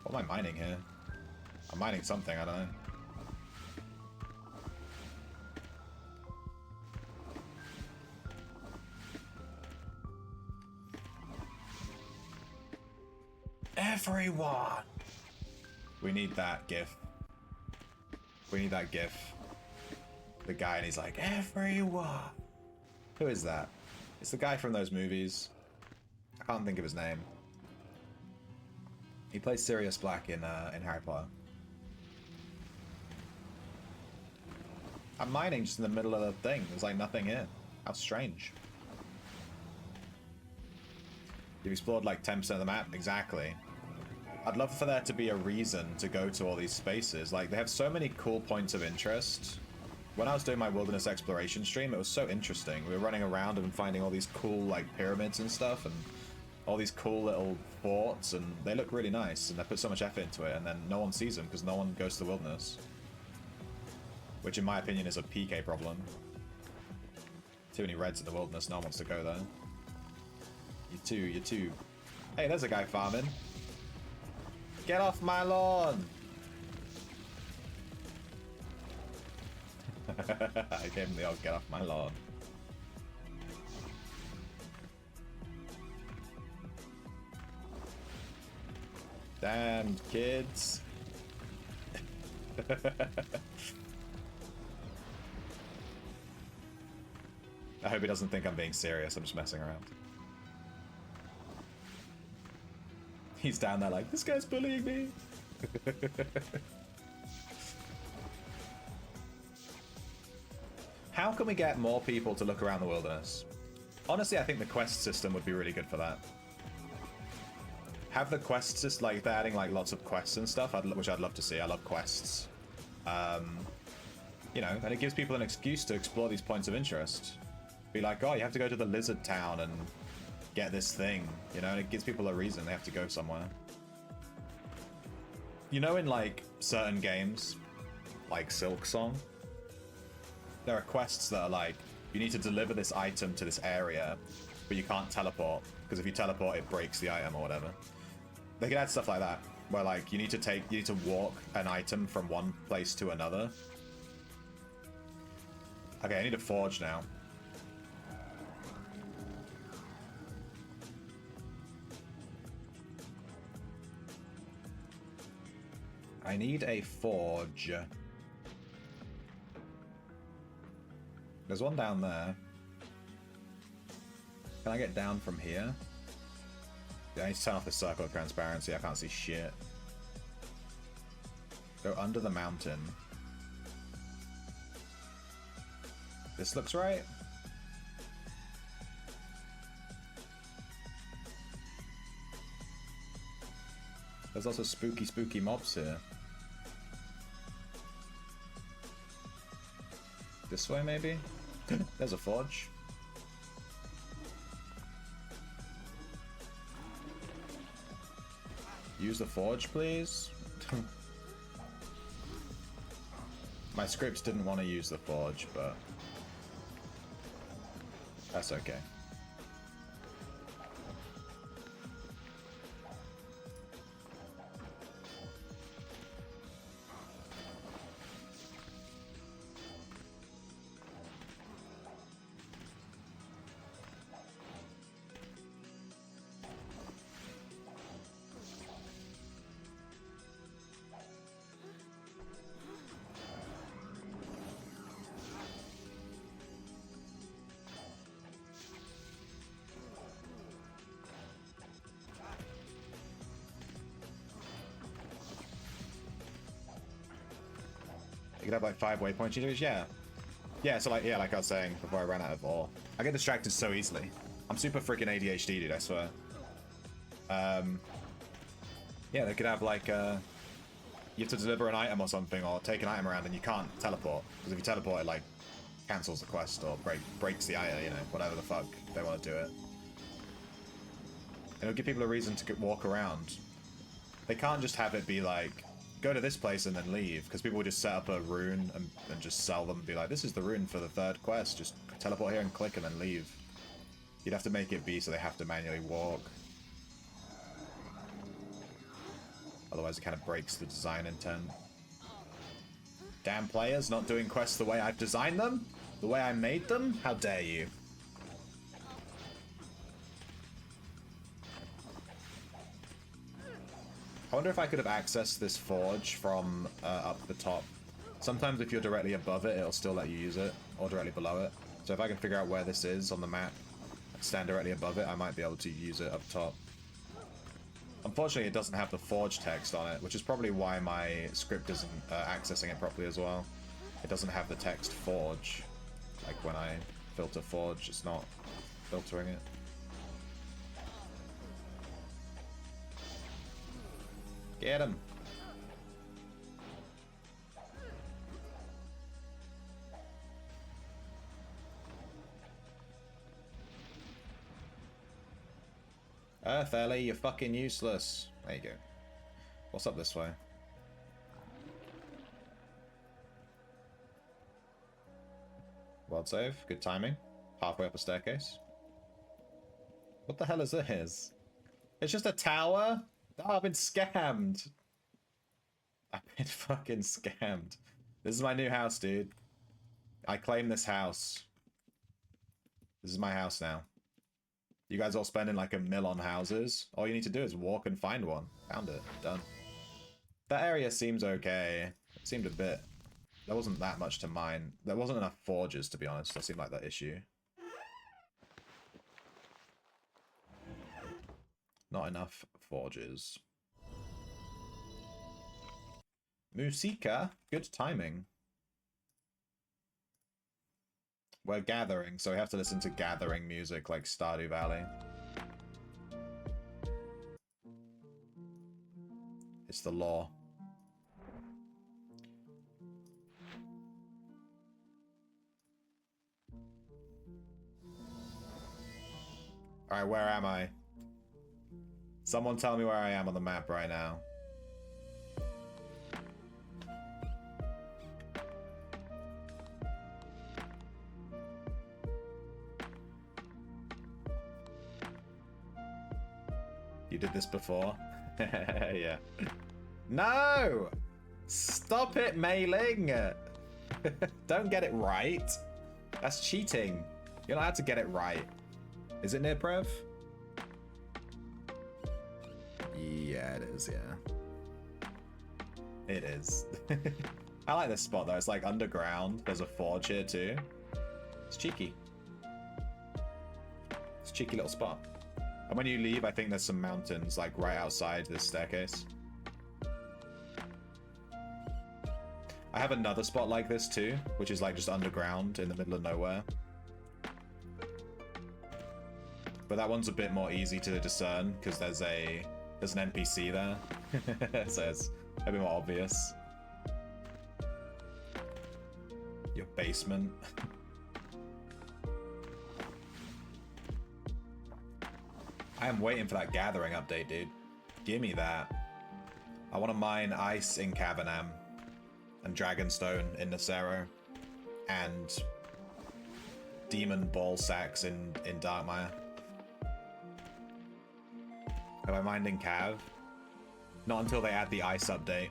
What am I mining here? I'm mining something, I don't know. Everyone! We need that gif. We need that gif. The guy and he's like, everyone! Who is that? It's the guy from those movies. I can't think of his name. He plays Sirius Black in Harry Potter. I'm mining just in the middle of the thing. There's like nothing here. How strange. You've explored like 10% of the map? Exactly. I'd love for there to be a reason to go to all these spaces. Like, they have so many cool points of interest. When I was doing my wilderness exploration stream, it was so interesting. We were running around and finding all these cool, like, pyramids and stuff, and all these cool little forts, and they look really nice, and I put so much effort into it, and then no one sees them because no one goes to the wilderness. Which, in my opinion, is a PK problem. Too many reds in the wilderness, no one wants to go there. You too. Hey, there's a guy farming. Get off my lawn! I gave him the old get off my lawn. Damn, kids. I hope he doesn't think I'm being serious, I'm just messing around. He's down there like, this guy's bullying me. How can we get more people to look around the wilderness? Honestly, I think the quest system would be really good for that. Have the quests just like, they're adding like lots of quests and stuff, which I'd love to see. I love quests. You know, and it gives people an excuse to explore these points of interest. Be like, oh, you have to go to the lizard town and get this thing, you know, and it gives people a reason they have to go somewhere. You know, in like certain games, like Silksong, there are quests that are like, you need to deliver this item to this area, but you can't teleport, because if you teleport, it breaks the item or whatever. They can add stuff like that, where like, you need to walk an item from one place to another. Okay, I need a forge now. I need a forge. There's one down there. Can I get down from here? Yeah, I need to turn off the circle of transparency. I can't see shit. Go under the mountain. This looks right. There's also spooky mobs here. This way, maybe? There's a forge. Use the forge, please. My scripts didn't want to use the forge, but that's okay. You could have like 5 waypoint cheaters, yeah. Yeah, so like, yeah, like I was saying before I ran out of ore. I get distracted so easily. I'm super freaking ADHD, dude, I swear. Yeah, they could have like you have to deliver an item or something, or take an item around, and you can't teleport. Because if you teleport, it, like, cancels the quest, or breaks the item, you know, whatever the fuck they want to do it. And it'll give people a reason to walk around. They can't just have it be like, go to this place and then leave, because people will just set up a rune and just sell them and be like, this is the rune for the 3rd quest, just teleport here and click and then leave. You'd have to make it be so they have to manually walk. Otherwise it kind of breaks the design intent. Damn players not doing quests the way I've designed them? The way I made them? How dare you? I wonder if I could have accessed this forge from up the top. Sometimes if you're directly above it, it'll still let you use it, or directly below it. So if I can figure out where this is on the map, stand directly above it, I might be able to use it up top. Unfortunately, it doesn't have the forge text on it, which is probably why my script isn't accessing it properly as well. It doesn't have the text forge. Like when I filter forge, it's not filtering it. Get him! Earth Ellie, you're fucking useless. There you go. What's up this way? World save. Good timing. Halfway up a staircase. What the hell is this? It's just a tower? Oh, I've been scammed. I've been fucking scammed. This is my new house, dude. I claim this house. This is my house now. You guys all spending like $1 million on houses. All you need to do is walk and find one. Found it. Done. That area seems okay. It seemed a bit... There wasn't that much to mine. There wasn't enough forges, to be honest. That seemed like that issue. Not enough forges. Musica. Good timing. We're gathering, so we have to listen to gathering music like Stardew Valley. It's the law. Alright, where am I? Someone tell me where I am on the map right now. You did this before? Yeah. No! Stop it, mailing! Don't get it right. That's cheating. You're not allowed to get it right. Is it near Prev? Yeah, it is, yeah. It is. I like this spot, though. It's like underground. There's a forge here, too. It's cheeky. It's a cheeky little spot. And when you leave, I think there's some mountains, like, right outside this staircase. I have another spot like this, too, which is, like, just underground in the middle of nowhere. But that one's a bit more easy to discern, because there's an NPC there. So it's a bit more obvious. Your basement. I am waiting for that gathering update, dude. Give me that. I want to mine ice in Cavanham, and Dragonstone in Nacero, and demon ball sacks in Darkmire. Have I mined in Cav? Not until they add the ice update.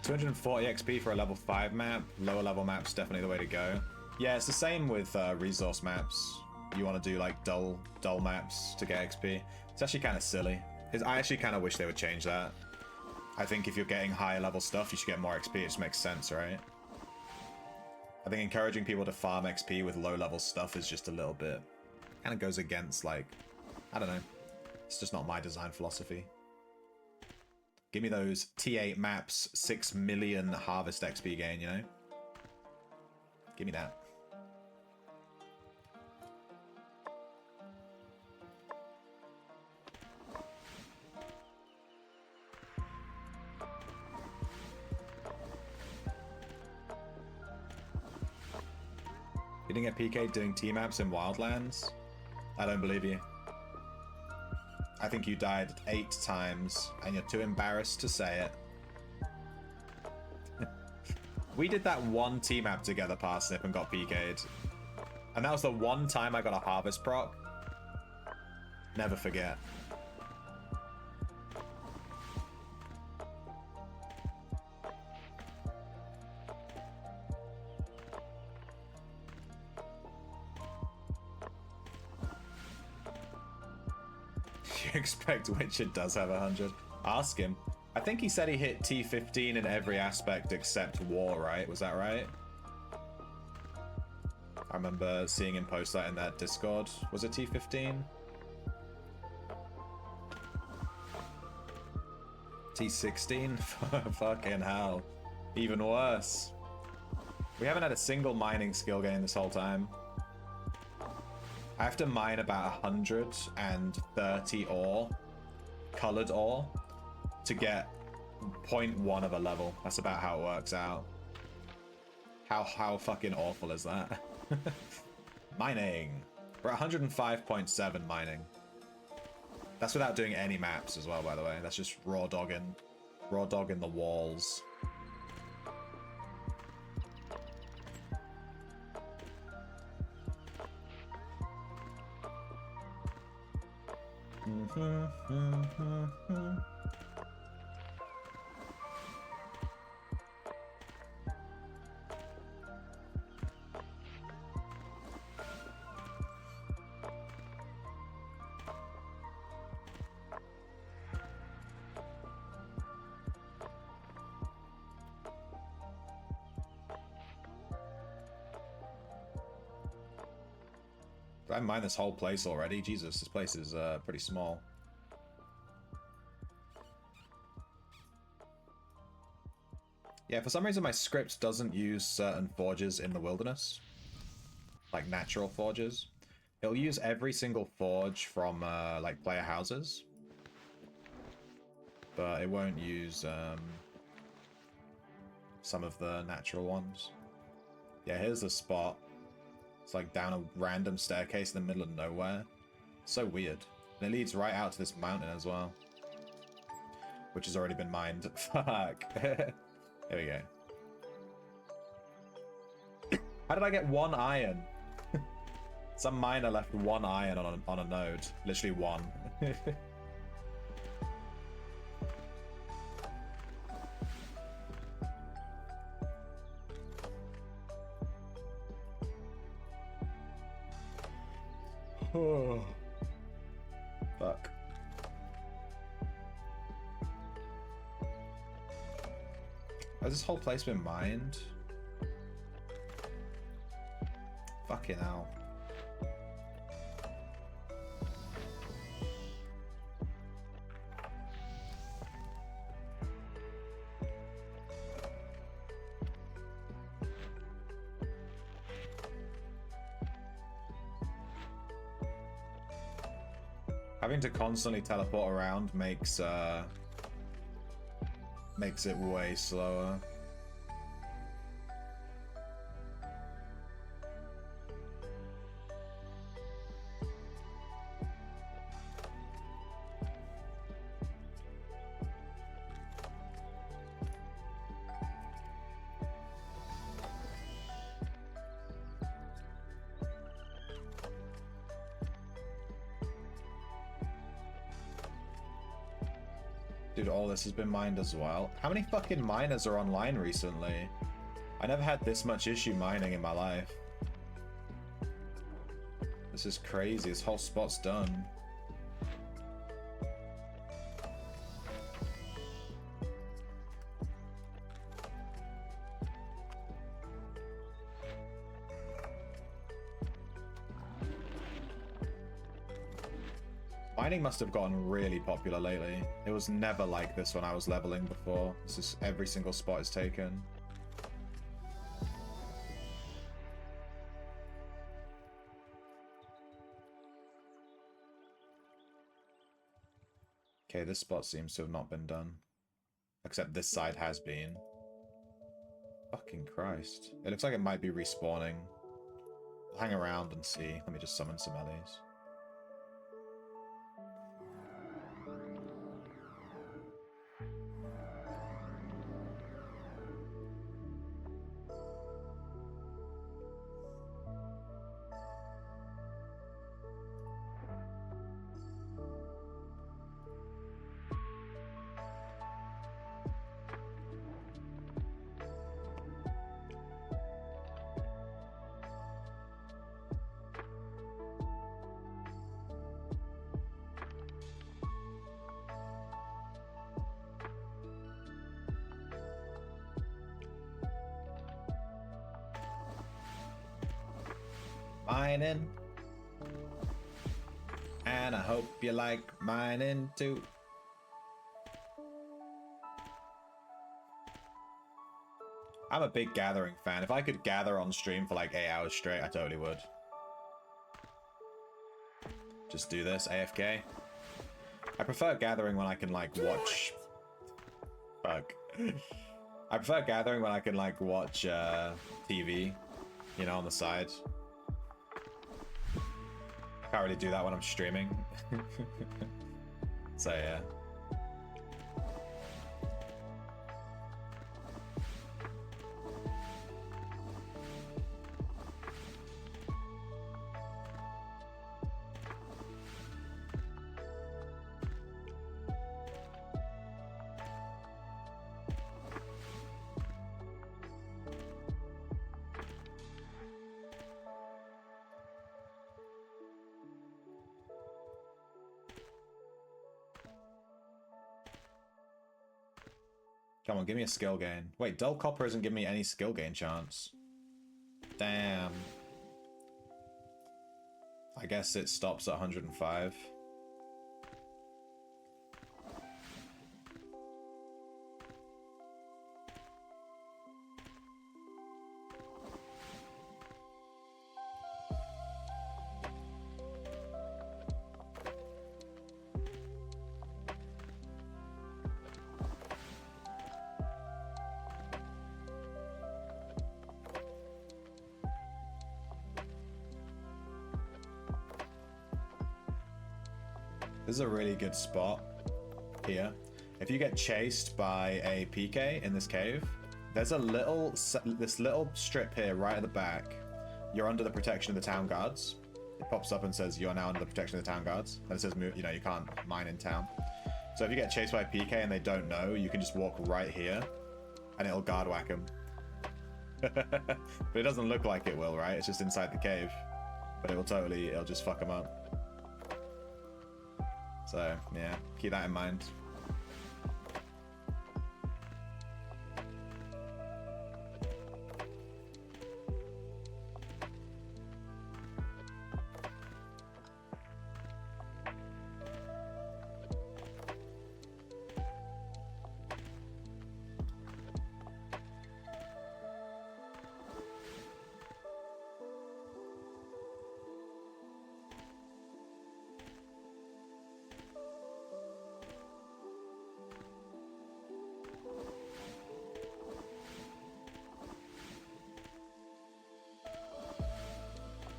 $240 XP for a level 5 map. Lower level maps definitely the way to go. Yeah, it's the same with resource maps. You want to do like dull maps to get XP. It's actually kind of silly. I actually kind of wish they would change that. I think if you're getting higher level stuff, you should get more XP. It just makes sense, right? I think encouraging people to farm XP with low level stuff is just a little bit... kind of goes against, like... I don't know. It's just not my design philosophy. Give me those T8 maps, 6 million harvest XP gain, you know? Give me that. You didn't get PK doing T-maps in Wildlands? I don't believe you. I think you died 8 times, and you're too embarrassed to say it. We did that one T-map together, Parsnip, and got PK'd. And that was the one time I got a Harvest proc. Never forget. You expect Witcher does have 100? Ask him. I think he said he hit T15 in every aspect except war, right? Was that right? I remember seeing him post that in that Discord. Was it T15? T16? Fucking hell. Even worse. We haven't had a single mining skill gain this whole time. I have to mine about 130 ore, colored ore, to get 0.1 of a level. That's about how it works out. How fucking awful is that? Mining. We're at 105.7 mining. That's without doing any maps as well, by the way. That's just raw dogging the walls. I mined this whole place already. Jesus, this place is pretty small. Yeah, for some reason my script doesn't use certain forges in the wilderness. Like natural forges. It'll use every single forge from like player houses. But it won't use some of the natural ones. Yeah, here's the spot. It's like down a random staircase in the middle of nowhere. So weird. And it leads right out to this mountain as well. Which has already been mined. Fuck. There we go. How did I get 1 iron? Some miner left 1 iron on a node. Literally 1. Oh. Fuck. Has this whole place been mined? Fucking hell. Having to constantly teleport around makes it way slower. Dude, all this has been mined as well. How many fucking miners are online recently? I never had this much issue mining in my life. This is crazy. This whole spot's done. Mining must have gotten really popular lately. It was never like this when I was leveling before. This is every single spot is taken. Okay, this spot seems to have not been done. Except this side has been. Fucking Christ. It looks like it might be respawning. I'll hang around and see. Let me just summon some Ellies. Mining. And I hope you like mining too. I'm a big gathering fan. If I could gather on stream for like 8 hours straight, I totally would. Just do this, AFK. I prefer gathering when I can like watch... Fuck. I prefer gathering when I can like watch TV, you know, on the side. Can't really do that when I'm streaming. So yeah. Come on, give me a skill gain. Wait, dull copper isn't giving me any skill gain chance. Damn. I guess it stops at 105. This is a really good spot here. If you get chased by a PK in this cave, there's a little, this little strip here right at the back. You're under the protection of the town guards. It pops up and says you're now under the protection of the town guards. And it says, you know, you can't mine in town. So if you get chased by a PK and they don't know, you can just walk right here and it'll guard whack them. But it doesn't look like it will, right? It's just inside the cave. But it will totally, it'll just fuck them up. So, yeah, keep that in mind.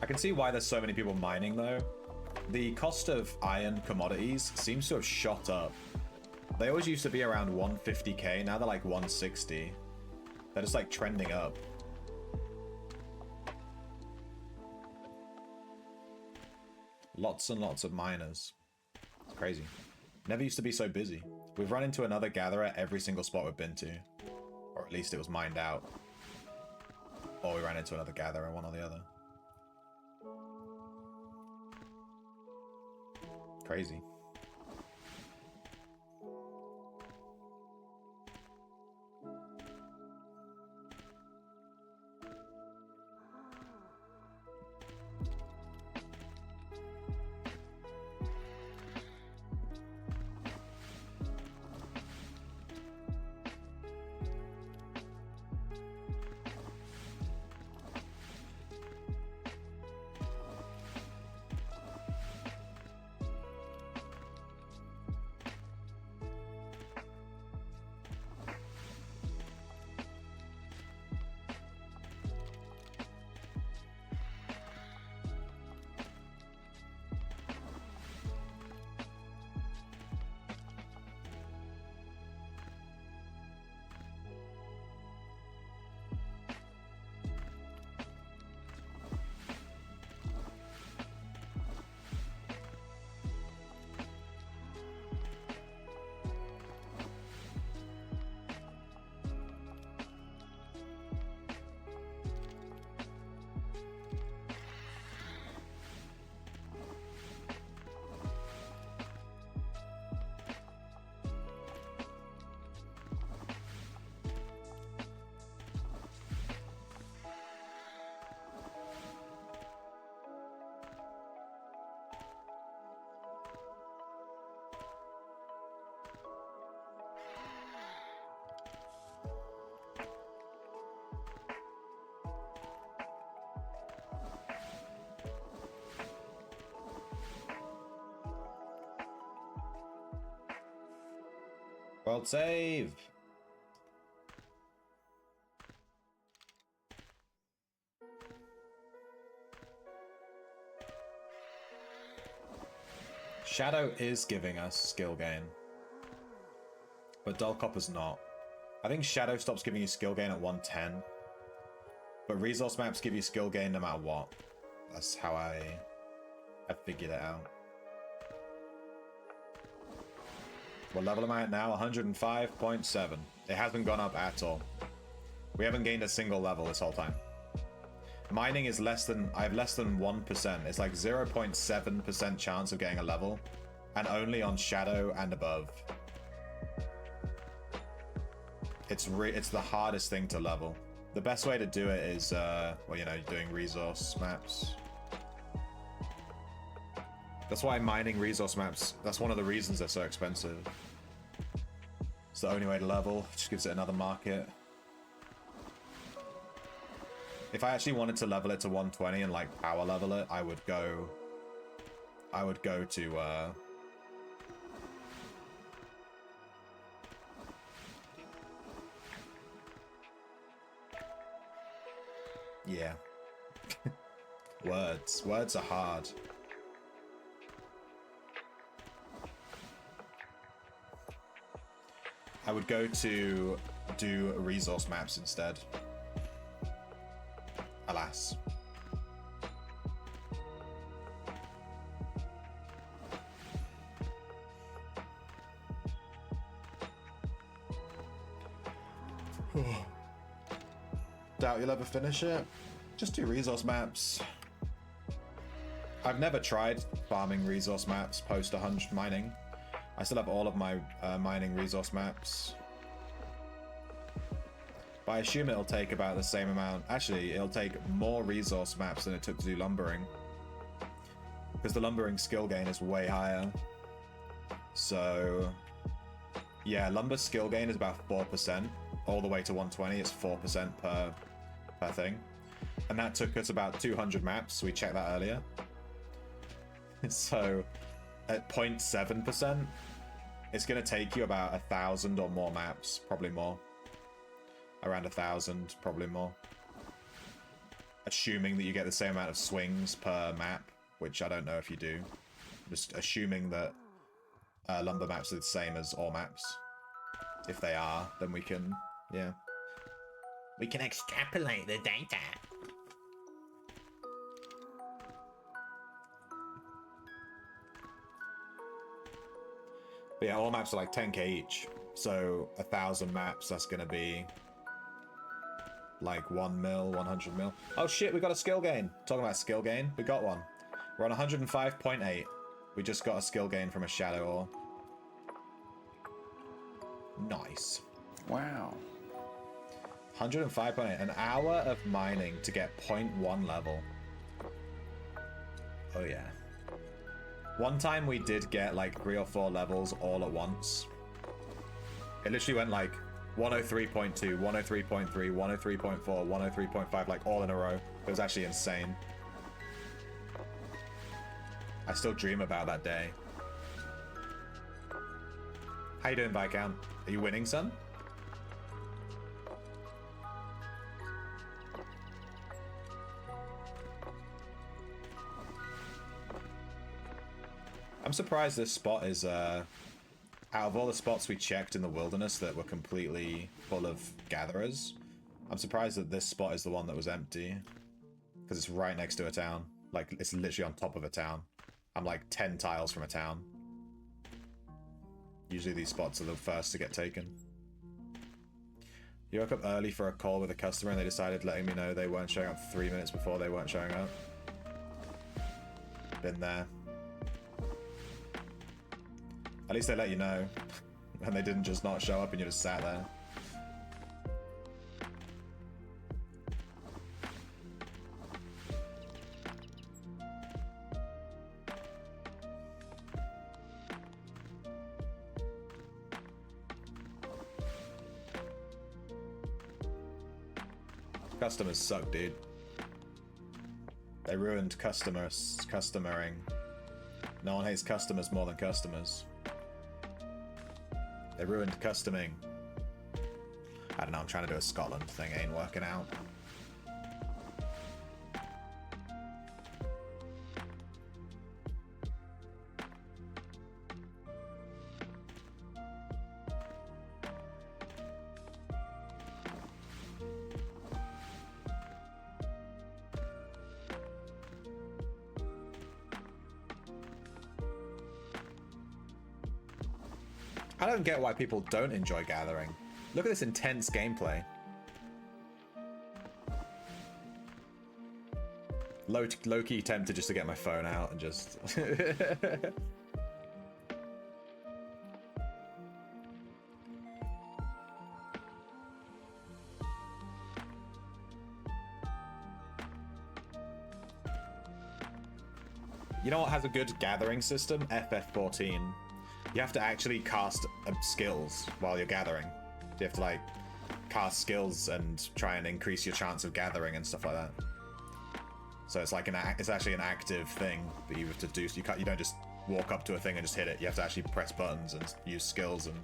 I can see why there's so many people mining though. The cost of iron commodities seems to have shot up. They always used to be around 150k, now they're like 160. They're just like trending up. Lots and lots of miners. It's crazy. Never used to be so busy. We've run into another gatherer every single spot we've been to. Or at least it was mined out. Or we ran into another gatherer, one or the other. Crazy. World save! Shadow is giving us skill gain, but Dull Copper's not. I think Shadow stops giving you skill gain at 110, but resource maps give you skill gain no matter what. That's how I figured it out. What level am I at now? 105.7. It hasn't gone up at all. We haven't gained a single level this whole time. Mining is less than, I have less than 1%. It's like 0.7% chance of getting a level, and only on Shadow and above. It's the hardest thing to level. The best way to do it is, well, you know, doing resource maps. That's why mining resource maps, that's one of the reasons they're so expensive. It's the only way to level, just gives it another market. If I actually wanted to level it to 120 and like power level it, I would go to yeah. Words are hard. I would go to do resource maps instead. Alas. Doubt you'll ever finish it. Just do resource maps. I've never tried farming resource maps post 100 mining. I still have all of my mining resource maps. But I assume it'll take about the same amount. Actually, it'll take more resource maps than it took to do lumbering. Because the lumbering skill gain is way higher. So, yeah, lumber skill gain is about 4%. All the way to 120, it's 4% per thing. And that took us about 200 maps. We checked that earlier. So, at 0.7%, it's going to take you about 1,000 or more maps. Probably more. Around 1,000, probably more. Assuming that you get the same amount of swings per map, which I don't know if you do. Just assuming that lumber maps are the same as ore maps. If they are, then we can, yeah. We can extrapolate the data. But yeah, all maps are like 10k each. So 1,000 maps, that's gonna be like 1 mil, 100 mil. Oh shit, we got a skill gain. Talking about skill gain, we got one. We're on 105.8. We just got a skill gain from a shadow ore. Nice. Wow. 105.8. An hour of mining to get 0.1 level. Oh yeah. One time we did get like 3 or 4 levels all at once. It literally went like 103.2, 103.3, 103.4, 103.5, like all in a row. It was actually insane. I still dream about that day. How you doing, Viscount? Are you winning, son? I'm surprised this spot is, out of all the spots we checked in the wilderness that were completely full of gatherers, I'm surprised that this spot is the one that was empty. Because it's right next to a town. Like, it's literally on top of a town. I'm like 10 tiles from a town. Usually these spots are the first to get taken. You woke up early for a call with a customer and they decided letting me know they weren't showing up 3 minutes before they weren't showing up. Been there. At least they let you know. And they didn't just not show up and you just sat there. Customers suck, dude. They ruined customering. No one hates customers more than customers. They ruined customing. I don't know, I'm trying to do a Scotland thing, ain't working out. I don't get why people don't enjoy gathering. Look at this intense gameplay. Low-key tempted just to get my phone out and just... You know what has a good gathering system? FF14. You have to actually cast skills while you're gathering. You have to like cast skills and try and increase your chance of gathering and stuff like that. So it's like it's actually an active thing that you have to do. So you don't just walk up to a thing and just hit it. You have to actually press buttons and use skills and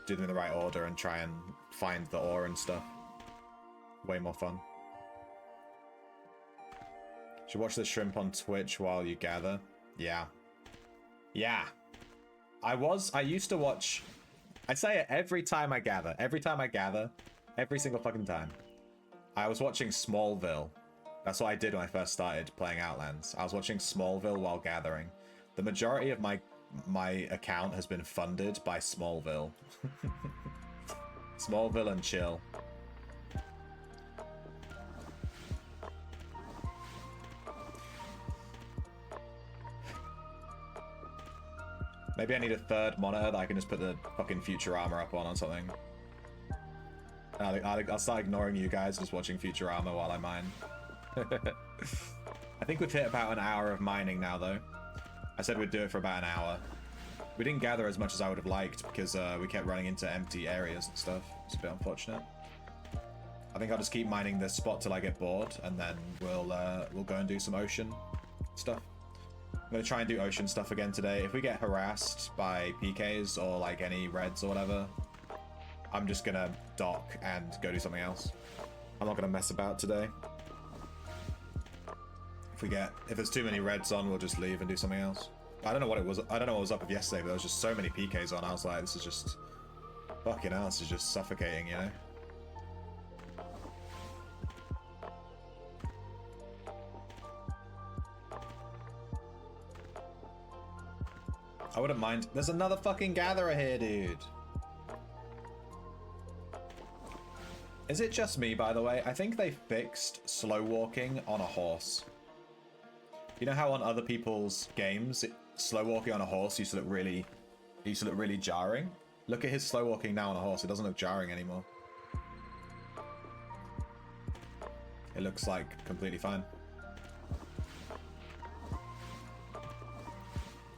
do them in the right order and try and find the ore and stuff. Way more fun. Should watch the shrimp on Twitch while you gather. Yeah. Yeah. I used to watch, I'd say it every time I gather, every single fucking time. I was watching Smallville. That's what I did when I first started playing Outlands. I was watching Smallville while gathering. The majority of my account has been funded by Smallville. Smallville and chill. Maybe I need a third monitor that I can just put the fucking Futurama up on or something. I'll start ignoring you guys, just watching Futurama while I mine. I think we've hit about an hour of mining now, though. I said we'd do it for about an hour. We didn't gather as much as I would have liked because we kept running into empty areas and stuff. It's a bit unfortunate. I think I'll just keep mining this spot till I get bored, and then we'll go and do some ocean stuff. I'm going to try and do ocean stuff again today. If we get harassed by PKs or like any reds or whatever, I'm just going to dock and go do something else. I'm not going to mess about today. If there's too many reds on, we'll just leave and do something else. I don't know what it was. I don't know what was up with yesterday, but there was just so many PKs on. I was like, this is just fucking hell. This is just suffocating, you know? I wouldn't mind. There's another fucking gatherer here, dude. Is it just me, by the way? I think they fixed slow walking on a horse. You know how on other people's games, slow walking on a horse used to look really jarring? Look at his slow walking now on a horse. It doesn't look jarring anymore. It looks like completely fine.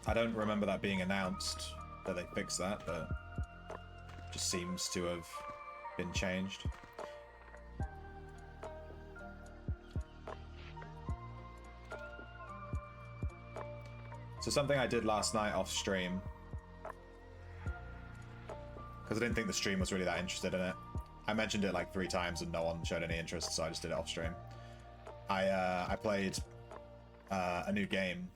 I don't remember that being announced, that they fixed that, but it just seems to have been changed. So something I did last night off stream, because I didn't think the stream was really that interested in it. I mentioned it like 3 times and no one showed any interest, so I just did it off stream. I played a new game.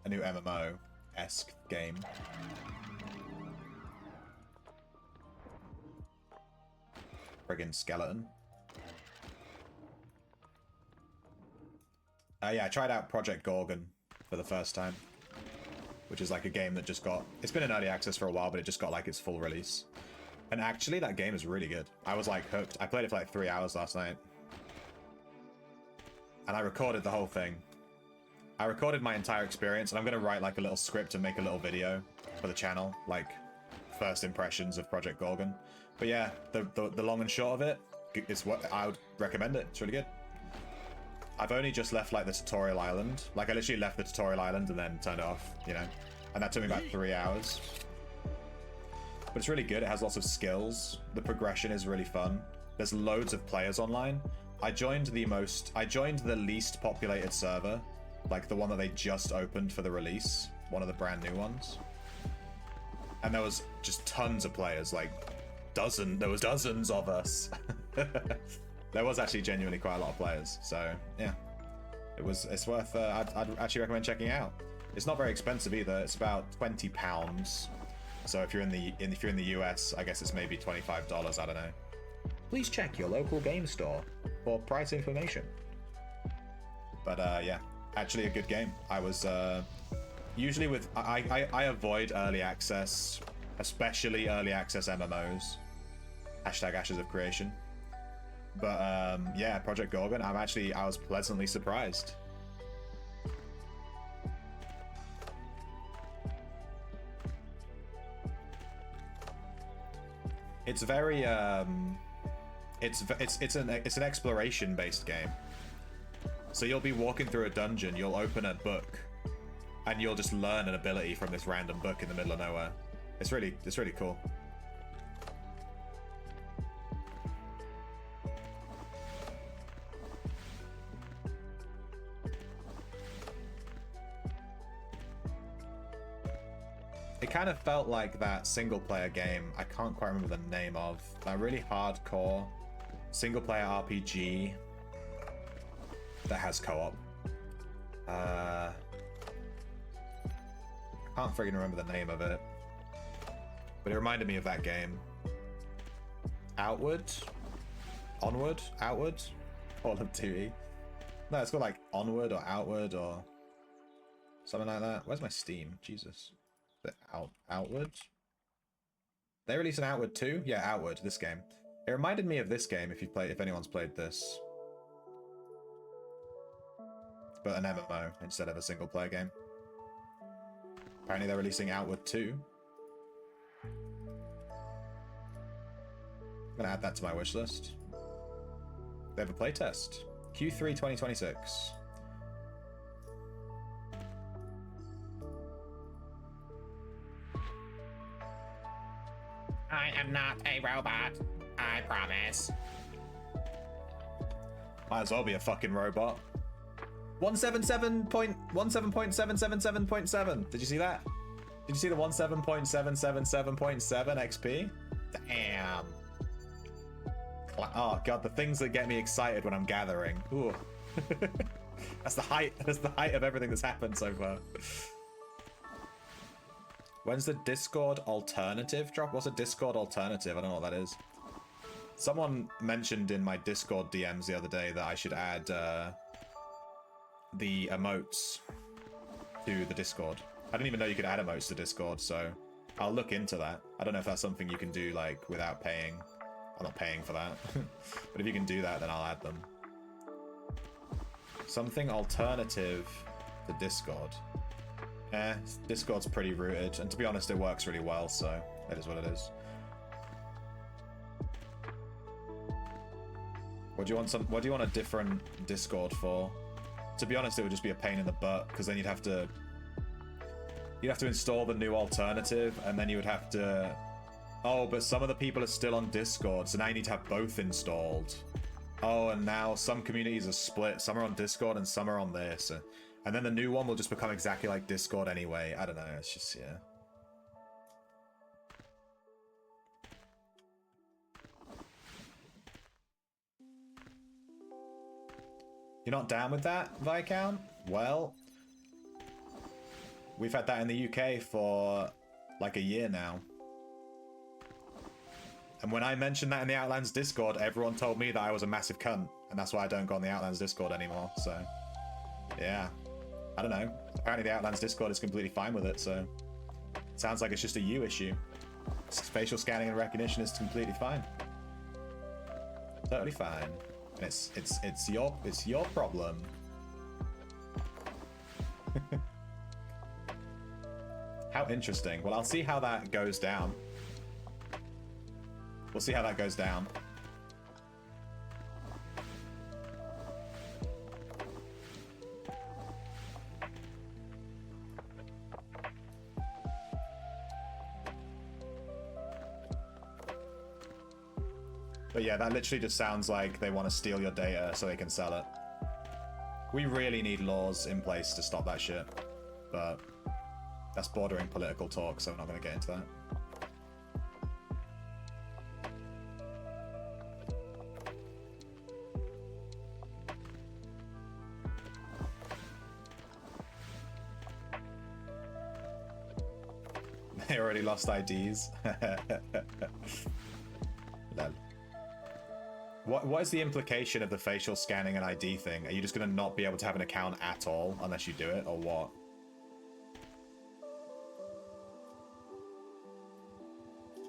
A new MMO-esque game. Friggin' skeleton. Yeah, I tried out Project Gorgon for the first time, which is like a game that just got... It's been in early access for a while, but it just got like its full release. And actually, that game is really good. I was like hooked. I played it for like 3 hours last night. And I recorded the whole thing. I recorded my entire experience, and I'm going to write like a little script and make a little video for the channel, like first impressions of Project Gorgon. But yeah, the long and short of it is what I would recommend it. It's really good. I've only just left like the tutorial island. Like I literally left the tutorial island and then turned it off, you know? And that took me about 3 hours. But it's really good. It has lots of skills. The progression is really fun. There's loads of players online. I joined the least populated server. Like the one that they just opened for the release. One of the brand new ones. And there was just tons of players, like there was dozens of us. There was actually genuinely quite a lot of players, so yeah, it's worth. I'd actually recommend checking out. It's not very expensive either. It's about £20. So if you're in the US, I guess it's maybe $25. I don't know. Please check your local game store for price information. But yeah, actually a good game. I was usually with I avoid early access, especially early access MMOs. Hashtag Ashes of Creation. But yeah, Project Gorgon, I was pleasantly surprised. It's very it's an exploration based game. So you'll be walking through a dungeon, you'll open a book, and you'll just learn an ability from this random book in the middle of nowhere. It's really cool. It kind of felt like that single player game, I can't quite remember the name of, that really hardcore single player RPG that has co-op. I can't friggin' remember the name of it, but it reminded me of that game. Outward? Onward? Outward? All of 2E. No, it's called like Onward or Outward or something like that. Where's my Steam? Jesus. The Outward? They released an Outward too? Yeah, Outward, this game. It reminded me of this game if anyone's played this. But an MMO instead of a single player game. Apparently they're releasing Outward 2. I'm gonna add that to my wish list. They have a playtest. Q3 2026. I am not a robot. I promise. Might as well be a fucking robot. 177.777.7. Did you see that? Did you see the 17.777.7 XP? Damn. Oh god, the things that get me excited when I'm gathering. Ooh. That's the height of everything that's happened so far. When's the Discord alternative drop? What's a Discord alternative? I don't know what that is. Someone mentioned in my Discord DMs the other day that I should add the emotes to the Discord. I didn't even know you could add emotes to Discord, so I'll look into that. I don't know if that's something you can do like without paying. I'm not paying for that. But if you can do that, then I'll add them. Something alternative to Discord. Discord's pretty rooted, and to be honest, it works really well, so it is what it is. What do you want a different Discord for? To be honest, it would just be a pain in the butt, because then you'd have to install the new alternative, and then you would have to... Oh, but some of the people are still on Discord, so now you need to have both installed. Oh, and now some communities are split. Some are on Discord and some are on this. And then the new one will just become exactly like Discord anyway. I don't know, it's just, yeah. You're not down with that, Viscount? Well, we've had that in the UK for like a year now. And when I mentioned that in the Outlands Discord, everyone told me that I was a massive cunt. And that's why I don't go on the Outlands Discord anymore, so... Yeah. I don't know. Apparently the Outlands Discord is completely fine with it, so... It sounds like it's just a you issue. Facial scanning and recognition is completely fine. Totally fine. And it's your problem. How interesting. Well, I'll see how that goes down. We'll see how that goes down. But yeah, that literally just sounds like they want to steal your data so they can sell it. We really need laws in place to stop that shit. But that's bordering political talk, so I'm not going to get into that. They already lost IDs. Lol. What is the implication of the facial scanning and ID thing? Are you just going to not be able to have an account at all unless you do it, or what?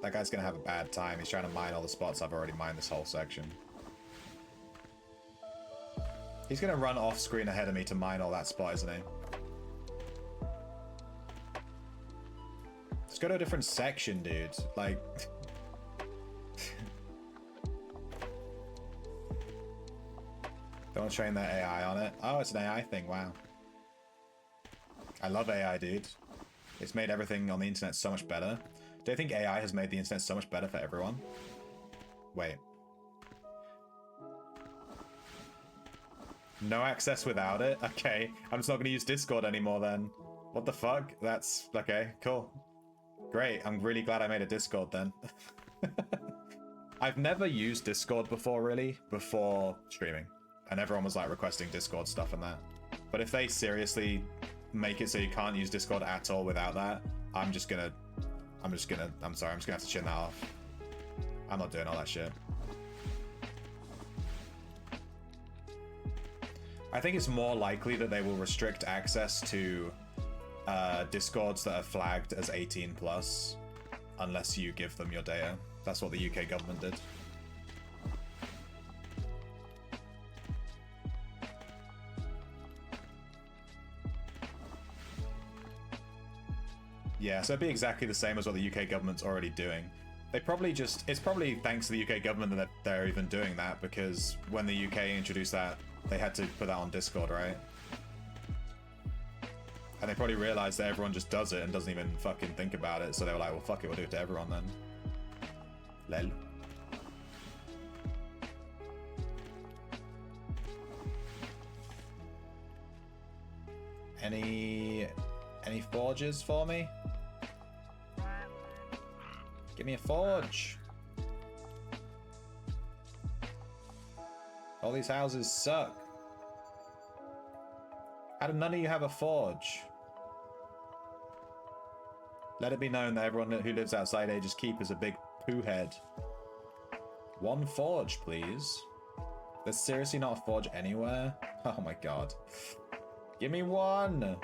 That guy's going to have a bad time. He's trying to mine all the spots I've already mined this whole section. He's going to run off screen ahead of me to mine all that spot, isn't he? Let's go to a different section, dude. Like... Don't train that AI on it. Oh, it's an AI thing. Wow. I love AI, dude. It's made everything on the internet so much better. Do you think AI has made the internet so much better for everyone? Wait. No access without it? Okay. I'm just not going to use Discord anymore then. What the fuck? That's... Okay, cool. Great. I'm really glad I made a Discord then. I've never used Discord before, really, before streaming. And everyone was like requesting Discord stuff and that. But if they seriously make it so you can't use Discord at all without that, I'm sorry, I'm just gonna have to chin that off. I'm not doing all that shit. I think it's more likely that they will restrict access to Discords that are flagged as 18 plus unless you give them your data. That's what the UK government did. Yeah, so it'd be exactly the same as what the UK government's already doing. They probably just... It's probably thanks to the UK government that they're even doing that, because when the UK introduced that, they had to put that on Discord, right? And they probably realized that everyone just does it and doesn't even fucking think about it, so they were like, well, fuck it, we'll do it to everyone then. Lel. Any forges for me? Give me a forge. All these houses suck. How do none of you have a forge? Let it be known that everyone who lives outside Aegis Keep is a big poo head. One forge, please. There's seriously not a forge anywhere? Oh my god. Give me one!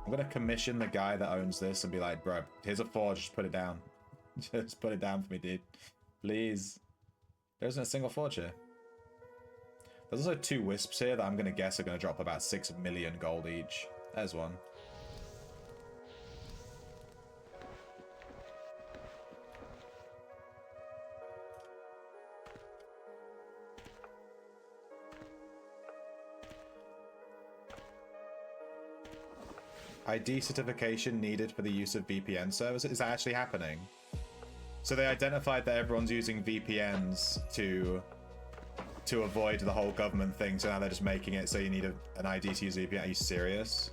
I'm gonna commission the guy that owns this and be like, bro, here's a forge, just put it down. Just put it down for me, dude. Please. There isn't a single forge here. There's also 2 wisps here that I'm gonna guess are gonna drop about 6 million gold each. There's one. ID certification needed for the use of VPN services. Is that actually happening? So they identified that everyone's using VPNs to avoid the whole government thing, so now they're just making it so you need an ID to use VPN. Are you serious?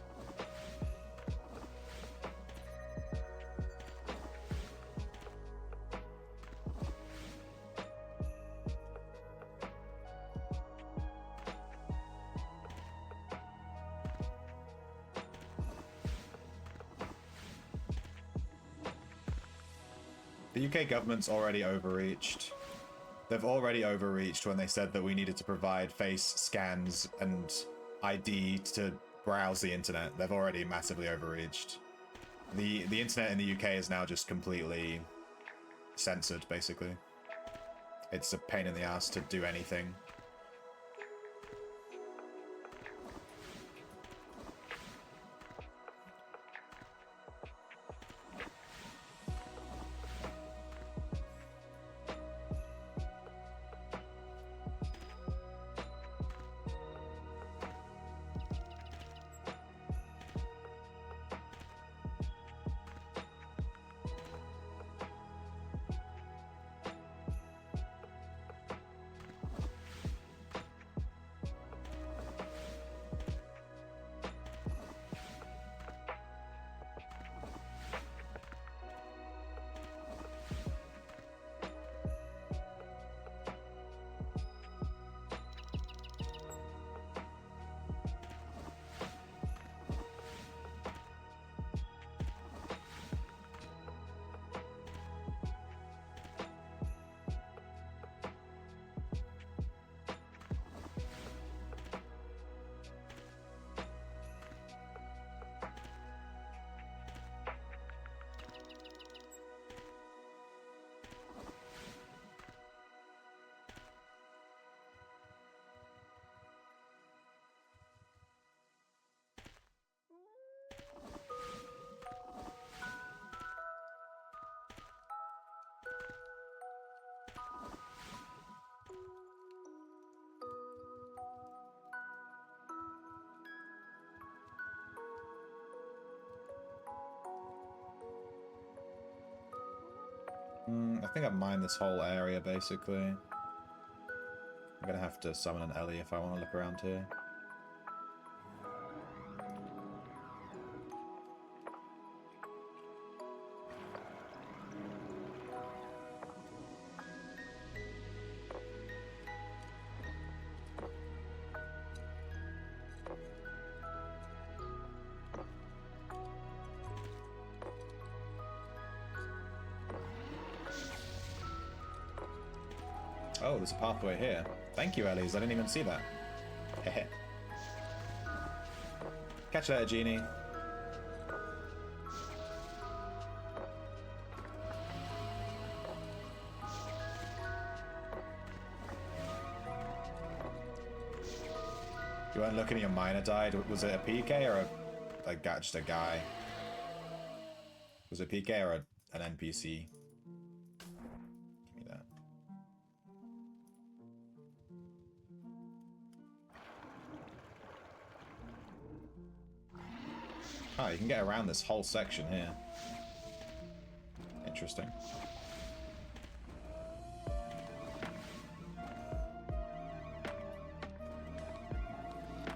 The UK government's already overreached. They've already overreached when they said that we needed to provide face scans and ID to browse the internet. They've already massively overreached. The internet in the UK is now just completely censored, basically. It's a pain in the ass to do anything. I think I've mined this whole area, basically. I'm gonna have to summon an Ellie if I want to look around here. Oh, there's a pathway here. Thank you, Ellies. I didn't even see that. Heh. Catch you later, Genie. You weren't looking at your miner died. Was it a PK or just a guy? Was it a PK or an NPC? Give me that. Oh, you can get around this whole section here. Interesting.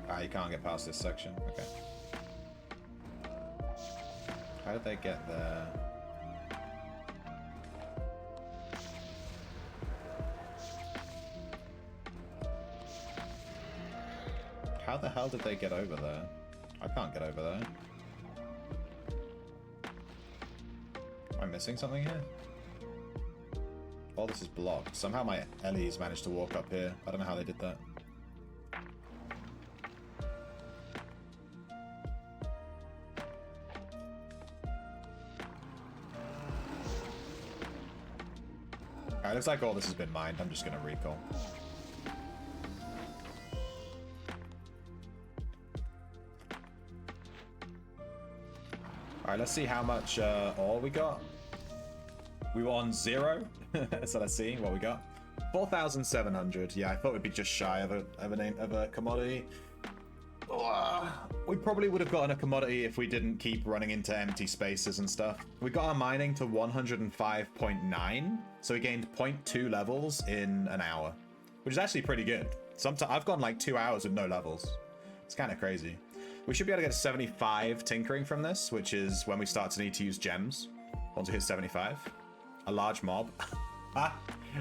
Ah, you can't get past this section. Okay. How did they get there? How the hell did they get over there? I can't get over there. Am I missing something here? Oh, this is blocked. Somehow my Ellie's managed to walk up here. I don't know how they did that. Alright, looks like all this has been mined. I'm just gonna recall. Alright, let's see how much ore we got. We were on 0, so let's see what we got. 4,700. Yeah, I thought we'd be just shy of a commodity. We probably would have gotten a commodity if we didn't keep running into empty spaces and stuff. We got our mining to 105.9, so we gained 0.2 levels in an hour, which is actually pretty good. Sometimes I've gone like 2 hours with no levels. It's kind of crazy. We should be able to get 75 tinkering from this, which is when we start to need to use gems. Once we hit 75. A large mob.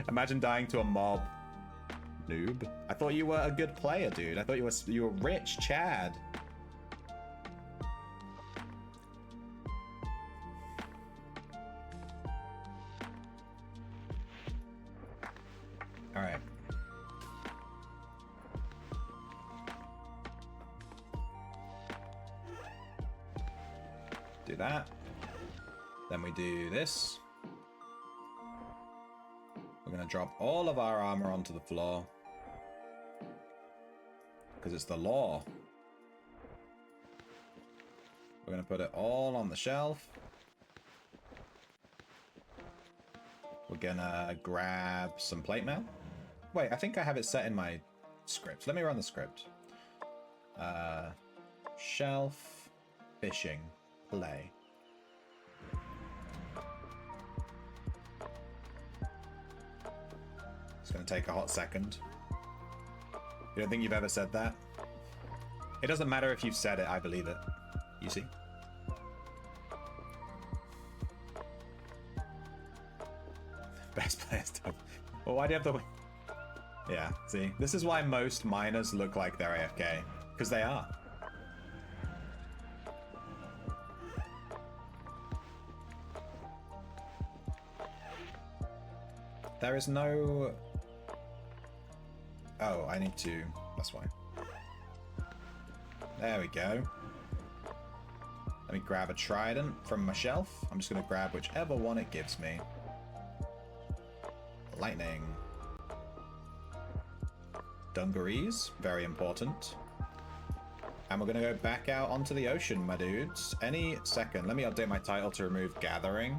Imagine dying to a mob. Noob. I thought you were a good player, dude. I thought you were rich, Chad. All right. Do that. Then we do this. We're going to drop all of our armor onto the floor. Because it's the law. We're going to put it all on the shelf. We're going to grab some plate mail. Wait, I think I have it set in my script. Let me run the script. Shelf, fishing, play. It's going to take a hot second. You don't think you've ever said that? It doesn't matter if you've said it, I believe it. You see? Best player stuff. Well, why do you have the... Yeah, see? This is why most miners look like they're AFK. Because they are. There is no... Oh, I need to... That's why. There we go. Let me grab a trident from my shelf. I'm just going to grab whichever one it gives me. Lightning. Dungarees, very important. And we're going to go back out onto the ocean, my dudes. Any second. Let me update my title to remove gathering.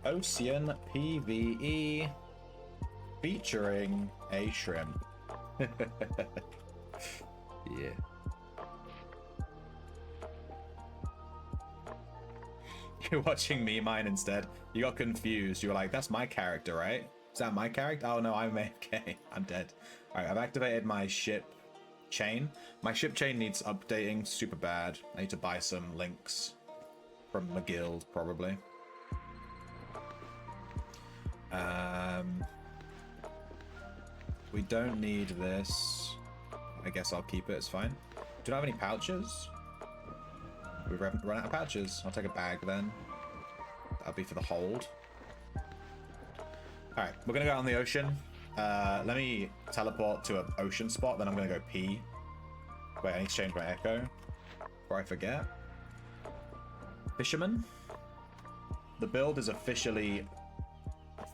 Ocean PvE featuring a shrimp. Yeah. You're watching me mine instead. You got confused. You were like, that's my character, right? Is that my character? Oh no, I'm AFK. I'm dead. Alright, I've activated my ship chain. My ship chain needs updating super bad. I need to buy some links from the guild, probably. We don't need this. I guess I'll keep it, it's fine. Do I have any pouches? We've run out of pouches. I'll take a bag then. That'll be for the hold. Alright, we're gonna go out on the ocean. Let me teleport to an ocean spot, then I'm gonna go pee. Wait, I need to change my echo before I forget. Fisherman. The build is officially...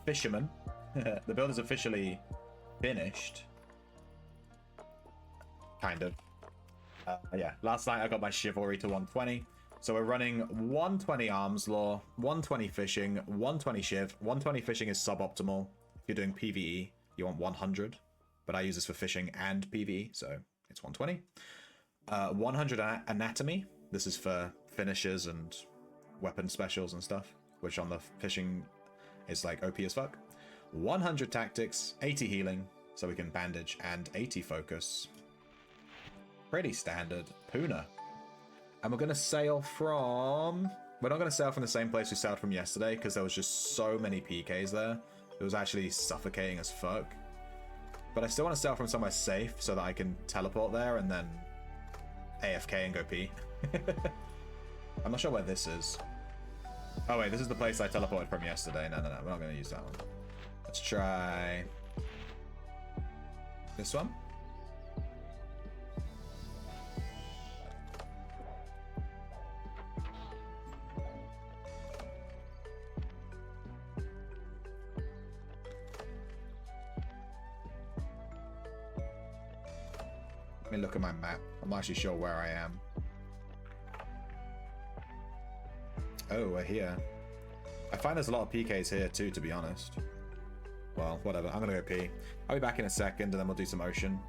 Fisherman. The build is officially finished. Kind of. Yeah, last night I got my chivalry to 120. So we're running 120 arms law, 120 fishing, 120 shiv. 120 fishing is suboptimal. If you're doing PvE, you want 100. But I use this for fishing and PvE, so it's 120. 100 anatomy. This is for finishers and weapon specials and stuff, which on the fishing is like OP as fuck. 100 tactics, 80 healing, so we can bandage, and 80 focus. Pretty standard. Puna. And we're going to sail from... We're not going to sail from the same place we sailed from yesterday, because there was just so many PKs there. It was actually suffocating as fuck. But I still want to sail from somewhere safe, so that I can teleport there, and then AFK and go pee. I'm not sure where this is. Oh wait, this is the place I teleported from yesterday. No, we're not going to use that one. Let's try this one. Let me look at my map. I'm not actually sure where I am. Oh, we're here. I find there's a lot of PKs here too, to be honest. Well, whatever. I'm gonna go pee. I'll be back in a second, and then we'll do some ocean.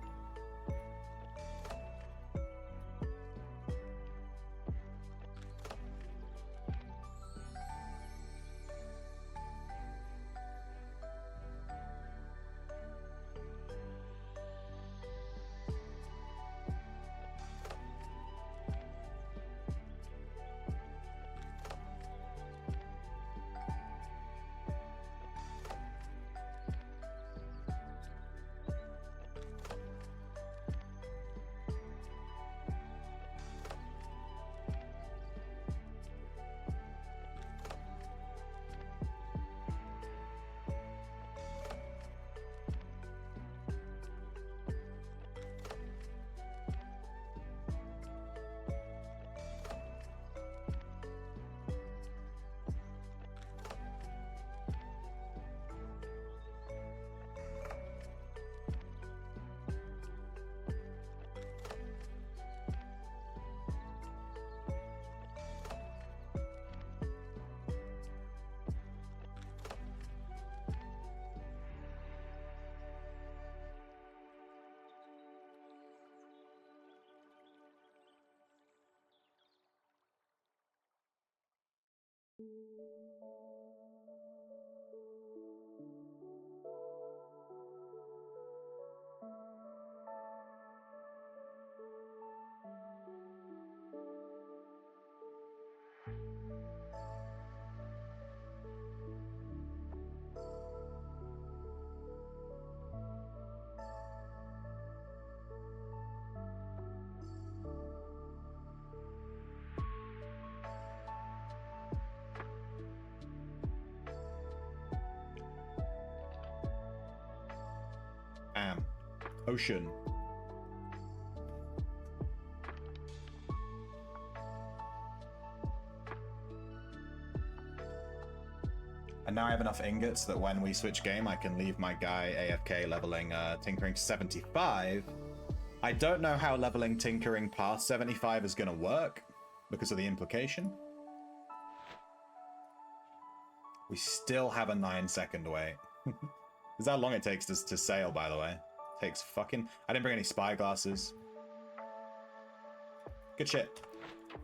Ocean. And now I have enough ingots that when we switch game, I can leave my guy AFK leveling Tinkering to 75. I don't know how leveling Tinkering past 75 is going to work because of the implication. We still have a 9-second wait. Is that how long it takes to sail, by the way? Takes fucking... I didn't bring any spyglasses. Good shit.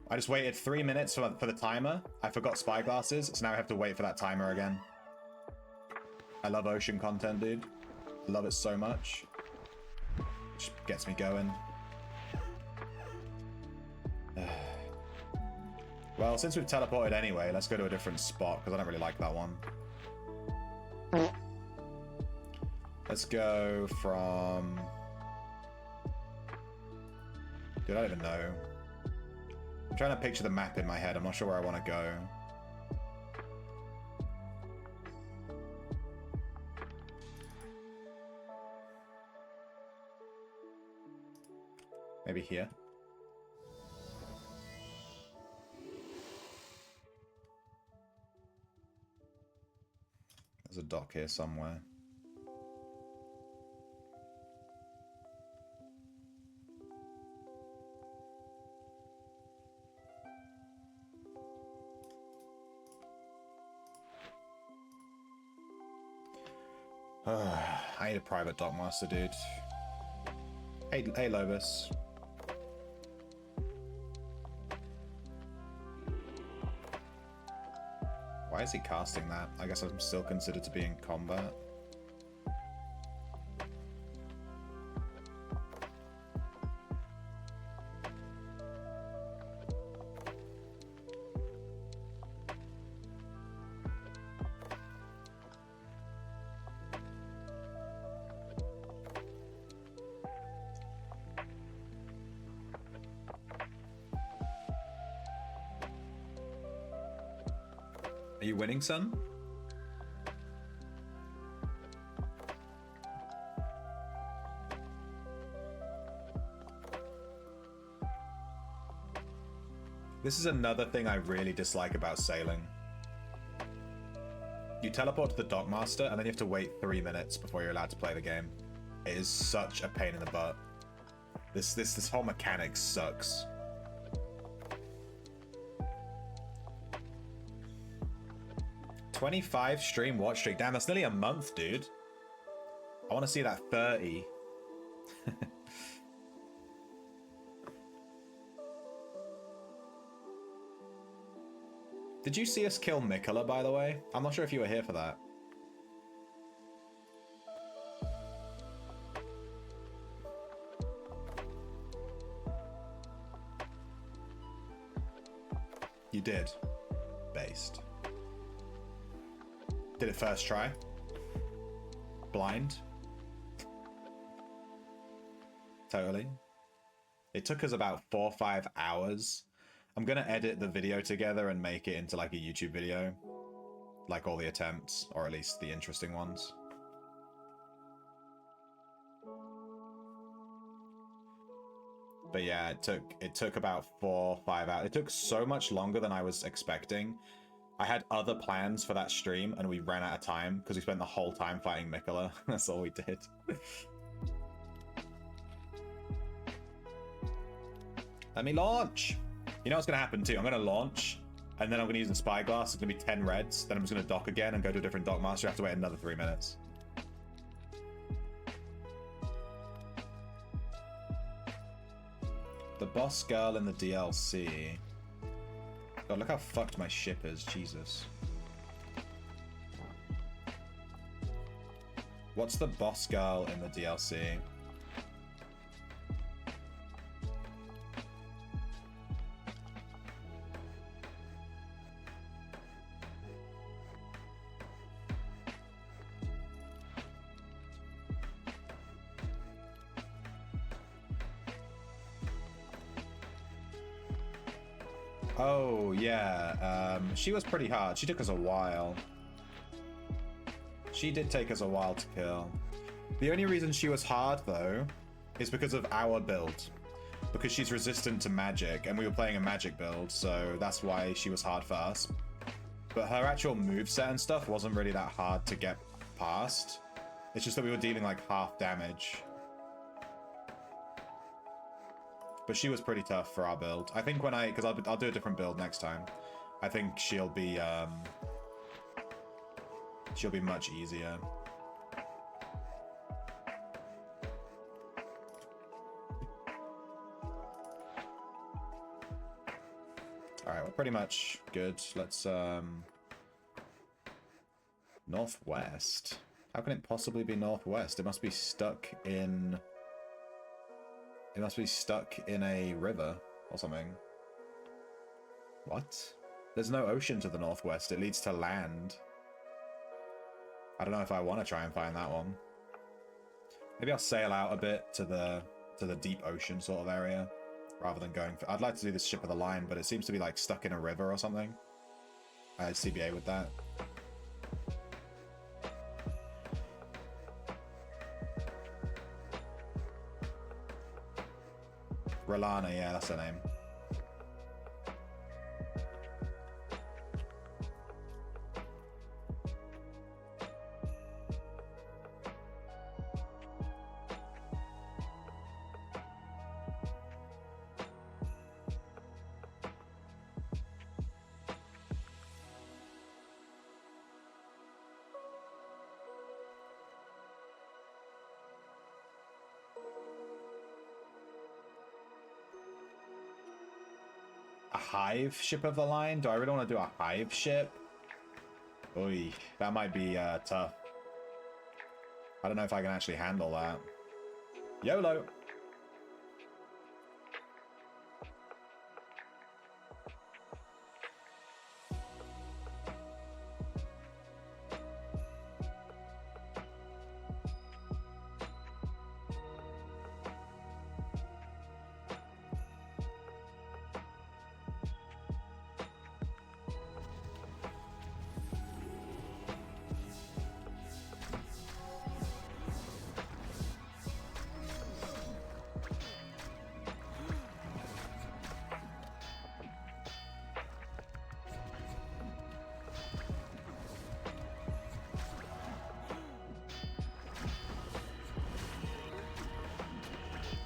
I just waited 3 minutes for the timer. I forgot spyglasses, so now I have to wait for that timer again. I love ocean content, dude. I love it so much. Just gets me going. Well, since we've teleported anyway, let's go to a different spot, because I don't really like that one. Let's go from... Dude, I don't even know. I'm trying to picture the map in my head. I'm not sure where I want to go. Maybe here. There's a dock here somewhere. I need a private dockmaster, dude. Hey, Lobus. Why is he casting that? I guess I'm still considered to be in combat. Are you winning, son? This is another thing I really dislike about sailing. You teleport to the dockmaster and then you have to wait 3 minutes before you're allowed to play the game. It is such a pain in the butt. This whole mechanic sucks. $25 stream watch streak. Damn, that's nearly a month, dude. I want to see that 30. Did you see us kill Mikola, by the way? I'm not sure if you were here for that. You did. Based. Did it first try? Blind? Totally. It took us about 4 or 5 hours. I'm gonna edit the video together and make it into like a YouTube video. Like all the attempts, or at least the interesting ones. But yeah, it took about 4 or 5 hours. It took so much longer than I was expecting. I had other plans for that stream and we ran out of time because we spent the whole time fighting Mikola. That's all we did. Let me launch. You know what's going to happen too? I'm going to launch and then I'm going to use the spyglass. It's going to be 10 reds. Then I'm just going to dock again and go to a different dockmaster. You have to wait another 3 minutes. The boss girl in the DLC. God, look how fucked my ship is. Jesus. What's the boss girl in the DLC? Oh, yeah. She was pretty hard. She took us a while. She did take us a while to kill. The only reason she was hard, though, is because of our build. Because she's resistant to magic, and we were playing a magic build, so that's why she was hard for us. But her actual moveset and stuff wasn't really that hard to get past. It's just that we were dealing like half damage. But she was pretty tough for our build. I think when because I'll do a different build next time. I think she'll be much easier. Alright, we're pretty much good. Let's, northwest? How can it possibly be northwest? It must be stuck in... It must be stuck in a river or something. What? There's no ocean to the northwest. It leads to land. I don't know if I want to try and find that one. Maybe I'll sail out a bit to the deep ocean sort of area, rather than going for... I'd like to do this ship of the line, but it seems to be like stuck in a river or something. I had CBA with that. Rolana, yeah, that's her name. A hive ship of the line? Do I really want to do a hive ship? Oy, that might be tough. I don't know if I can actually handle that. YOLO!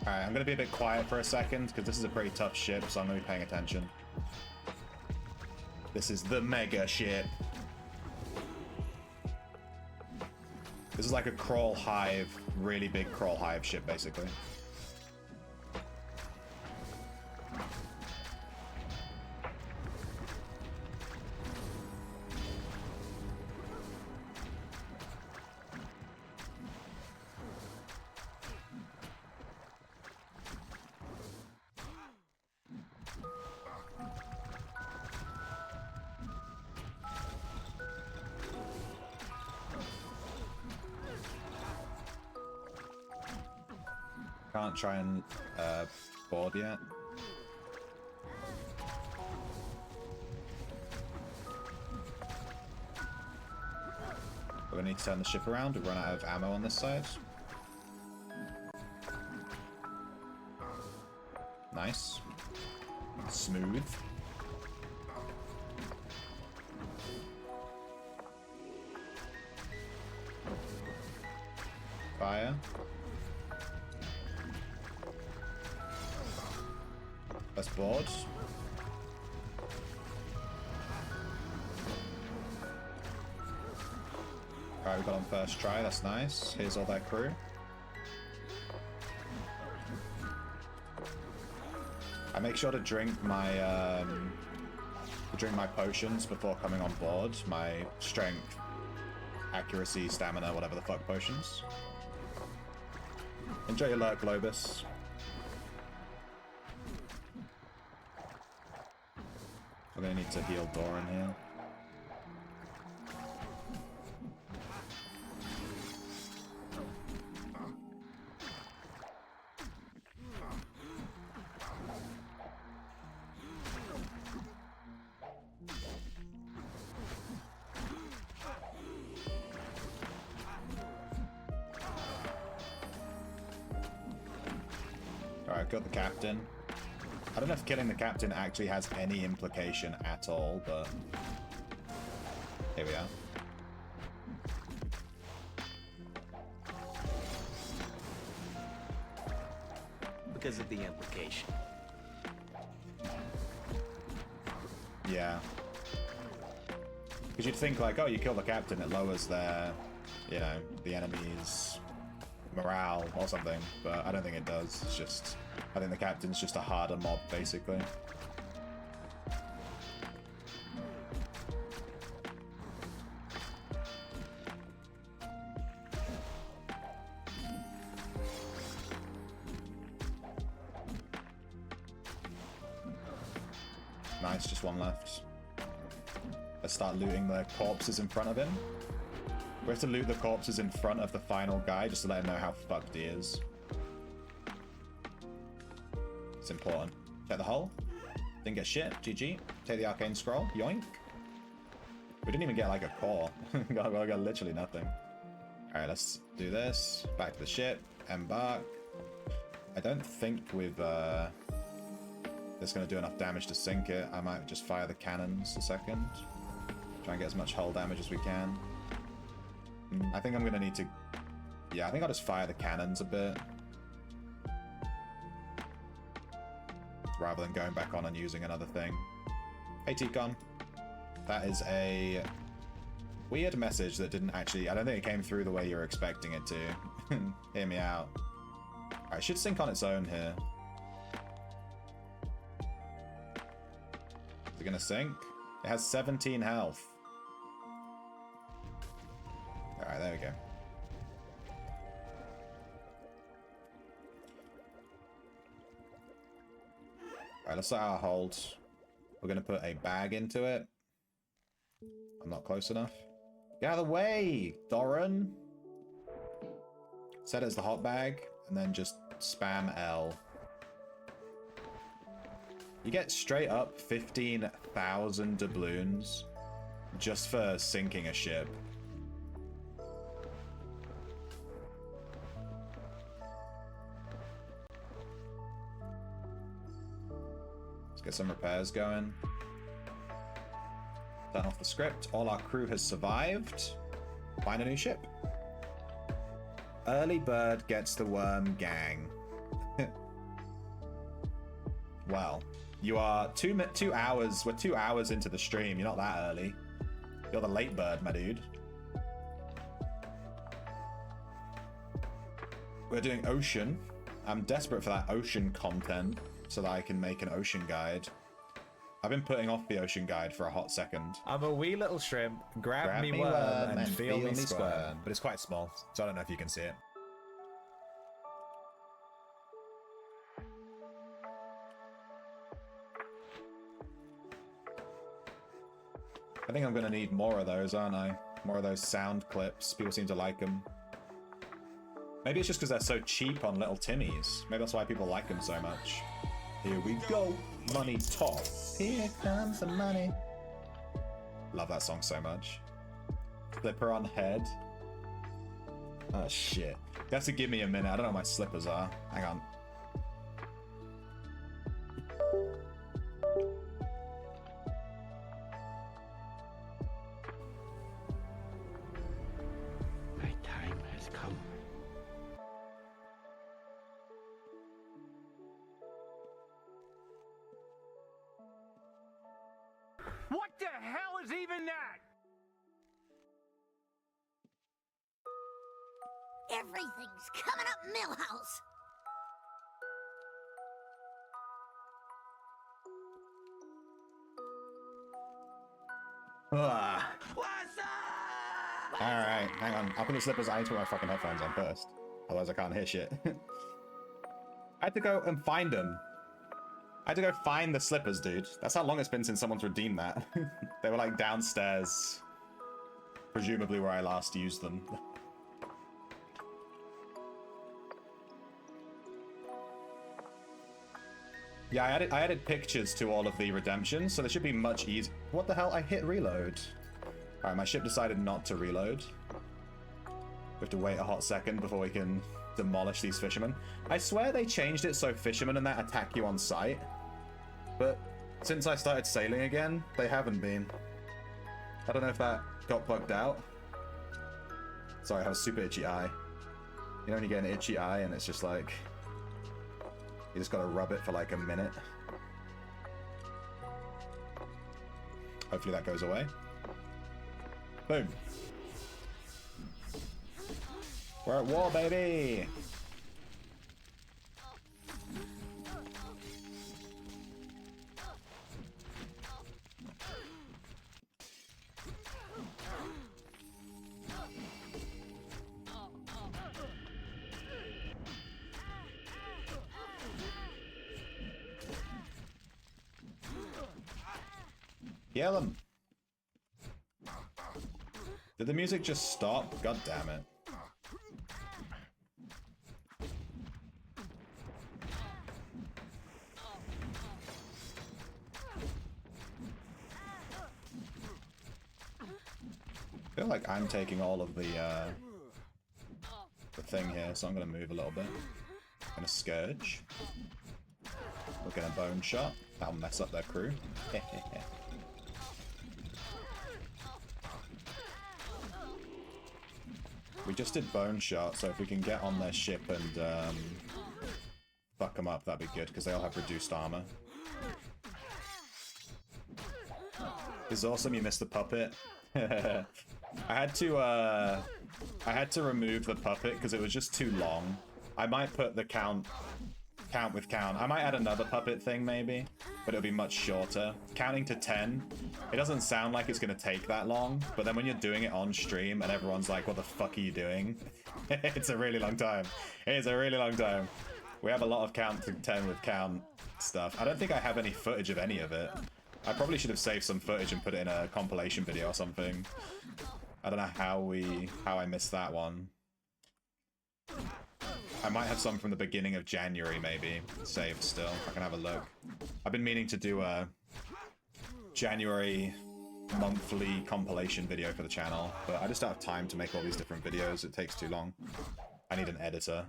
Alright, I'm going to be a bit quiet for a second, because this is a pretty tough ship, so I'm going to be paying attention. This is the mega ship. This is like a crawl hive, really big crawl hive ship, basically. Can't try and board yet. We're gonna need to turn the ship around. We've run out of ammo on this side. Nice. Smooth. Fire. That's board. Alright, we got on first try, that's nice. Here's all that crew. I make sure to drink my potions before coming on board. My strength, accuracy, stamina, whatever the fuck potions. Enjoy your lurk, Globus. We're gonna need to heal Doran here. Alright, got the captain. I don't know if killing the captain actually has any implication at all, but here we are. Because of the implication. Yeah. Because you'd think like, oh, you kill the captain, it lowers their, you know, the enemy's morale or something, but I don't think it does. It's just, I think the captain's just a harder mob, basically. Nice, just one left. Let's start looting the corpses in front of him. We have to loot the corpses in front of the final guy just to let him know how fucked he is. It's important. Check the hull. Didn't get shit. GG. Take the arcane scroll. Yoink. We didn't even get like a core. got literally nothing. Alright, let's do this. Back to the ship. Embark. I don't think we've that's gonna do enough damage to sink it. I might just fire the cannons a second. Try and get as much hull damage as we can. I think I'm gonna need to... Yeah, I think I'll just fire the cannons a bit. Rather than going back on and using another thing. Hey, T-Con. That is a weird message that didn't actually... I don't think it came through the way you were expecting it to. Hear me out. Alright, it should sink on its own here. Is it gonna sink? It has 17 health. Alright, there we go. Alright, let's set our hold. We're gonna put a bag into it. I'm not close enough. Get out of the way, Doran! Set it as the hot bag, and then just spam L. You get straight up 15,000 doubloons just for sinking a ship. Let's get some repairs going. Turn off the script. All our crew has survived. Find a new ship. Early bird gets the worm, gang. Well, you are 2 hours. We're 2 hours into the stream. You're not that early. You're the late bird, my dude. We're doing ocean. I'm desperate for that ocean content so that I can make an ocean guide. I've been putting off the ocean guide for a hot second. I'm a wee little shrimp. Grab me worm and feel me squirm. But it's quite small, so I don't know if you can see it. I think I'm going to need more of those, aren't I? More of those sound clips. People seem to like them. Maybe it's just because they're so cheap on Little Timmies. Maybe that's why people like them so much. Here we go. Money talk. Here comes the money. Love that song so much. Slipper on head. Oh, shit. You have to give me a minute. I don't know where my slippers are. Hang on. My time has come. What the hell is even that? Everything's coming up Millhouse. Alright, hang on. I'll put the slippers. I need to put my fucking headphones on first. Otherwise I can't hear shit. I had to go and find them. I had to go find the slippers, dude. That's how long it's been since someone's redeemed that. They were like downstairs. Presumably where I last used them. Yeah, I added pictures to all of the redemptions, so they should be much easier. What the hell? I hit reload. Alright, my ship decided not to reload. We have to wait a hot second before we can demolish these fishermen. I swear they changed it so fishermen and that attack you on sight. But since I started sailing again, they haven't been. I don't know if that got bugged out. Sorry, I have a super itchy eye. You know when you get an itchy eye and it's just like... You just gotta rub it for like a minute. Hopefully that goes away. Boom. We're at war, baby! Kill him. Did the music just stop? God damn it. I feel like I'm taking all of the thing here, so I'm gonna move a little bit. Gonna Scourge. We're gonna Bone Shot. That'll mess up their crew. We just did Bone Shot, so if we can get on their ship and fuck them up, that'd be good, because they all have reduced armor. It's awesome you missed the puppet. I had to remove the puppet because it was just too long. I might put the count with count. I might add another puppet thing maybe, but it'll be much shorter. Counting to 10, it doesn't sound like it's gonna take that long, but then when you're doing it on stream and everyone's like, what the fuck are you doing? It's a really long time. It is a really long time. We have a lot of count to 10 with count stuff. I don't think I have any footage of any of it. I probably should have saved some footage and put it in a compilation video or something. I don't know how I missed that one. I might have some from the beginning of January, maybe, saved still. I can have a look. I've been meaning to do a January monthly compilation video for the channel, but I just don't have time to make all these different videos. It takes too long. I need an editor.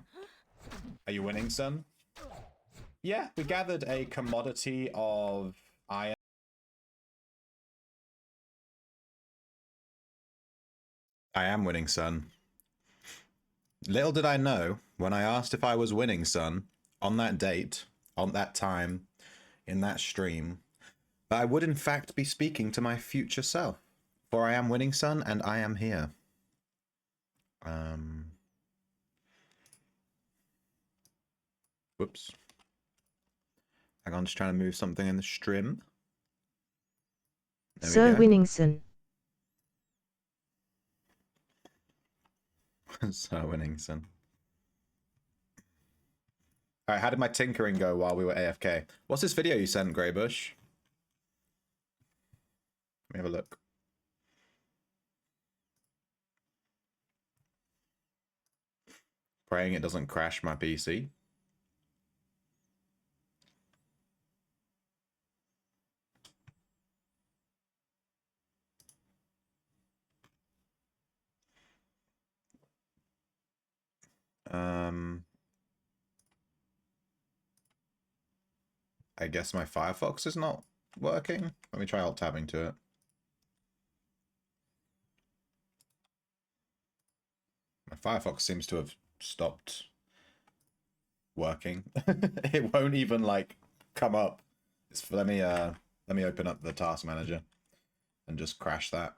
Are you winning, son? Yeah, we gathered a commodity of iron. I am winning, son. Little did I know, when I asked if I was winning, son, on that date, on that time, in that stream, that I would in fact be speaking to my future self. For I am winning, son, and I am here. Whoops. Hang on, just trying to move something in the stream. Sir Winningson. Sir Winningson. Alright, how did my tinkering go while we were AFK? What's this video you sent, Greybush? Let me have a look. Praying it doesn't crash my PC. I guess my Firefox is not working. Let me try alt-tabbing to it. My Firefox seems to have stopped working. It won't even like come up. Let me open up the task manager and just crash that.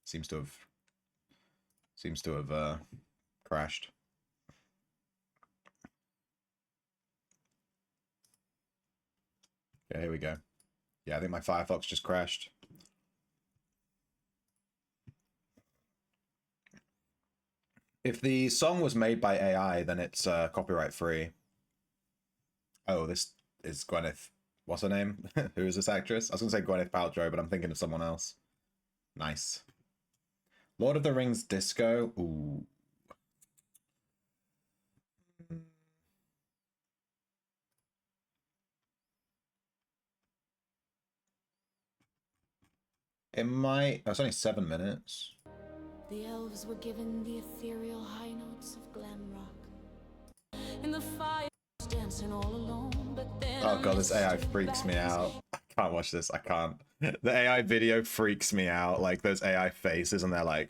Seems to have crashed. Okay, here we go. Yeah, I think my Firefox just crashed. If the song was made by AI, then it's copyright free. Oh, this is Gwyneth. What's her name? Who is this actress? I was going to say Gwyneth Paltrow, but I'm thinking of someone else. Nice. Lord of the Rings Disco. Ooh. It might... Oh, it's only 7 minutes. The elves were given the ethereal high notes of glam rock. In the fire, dancing all alone, but then oh god, this AI freaks me out. I can't watch this. I can't. The AI video freaks me out. Like those AI faces, and they're like,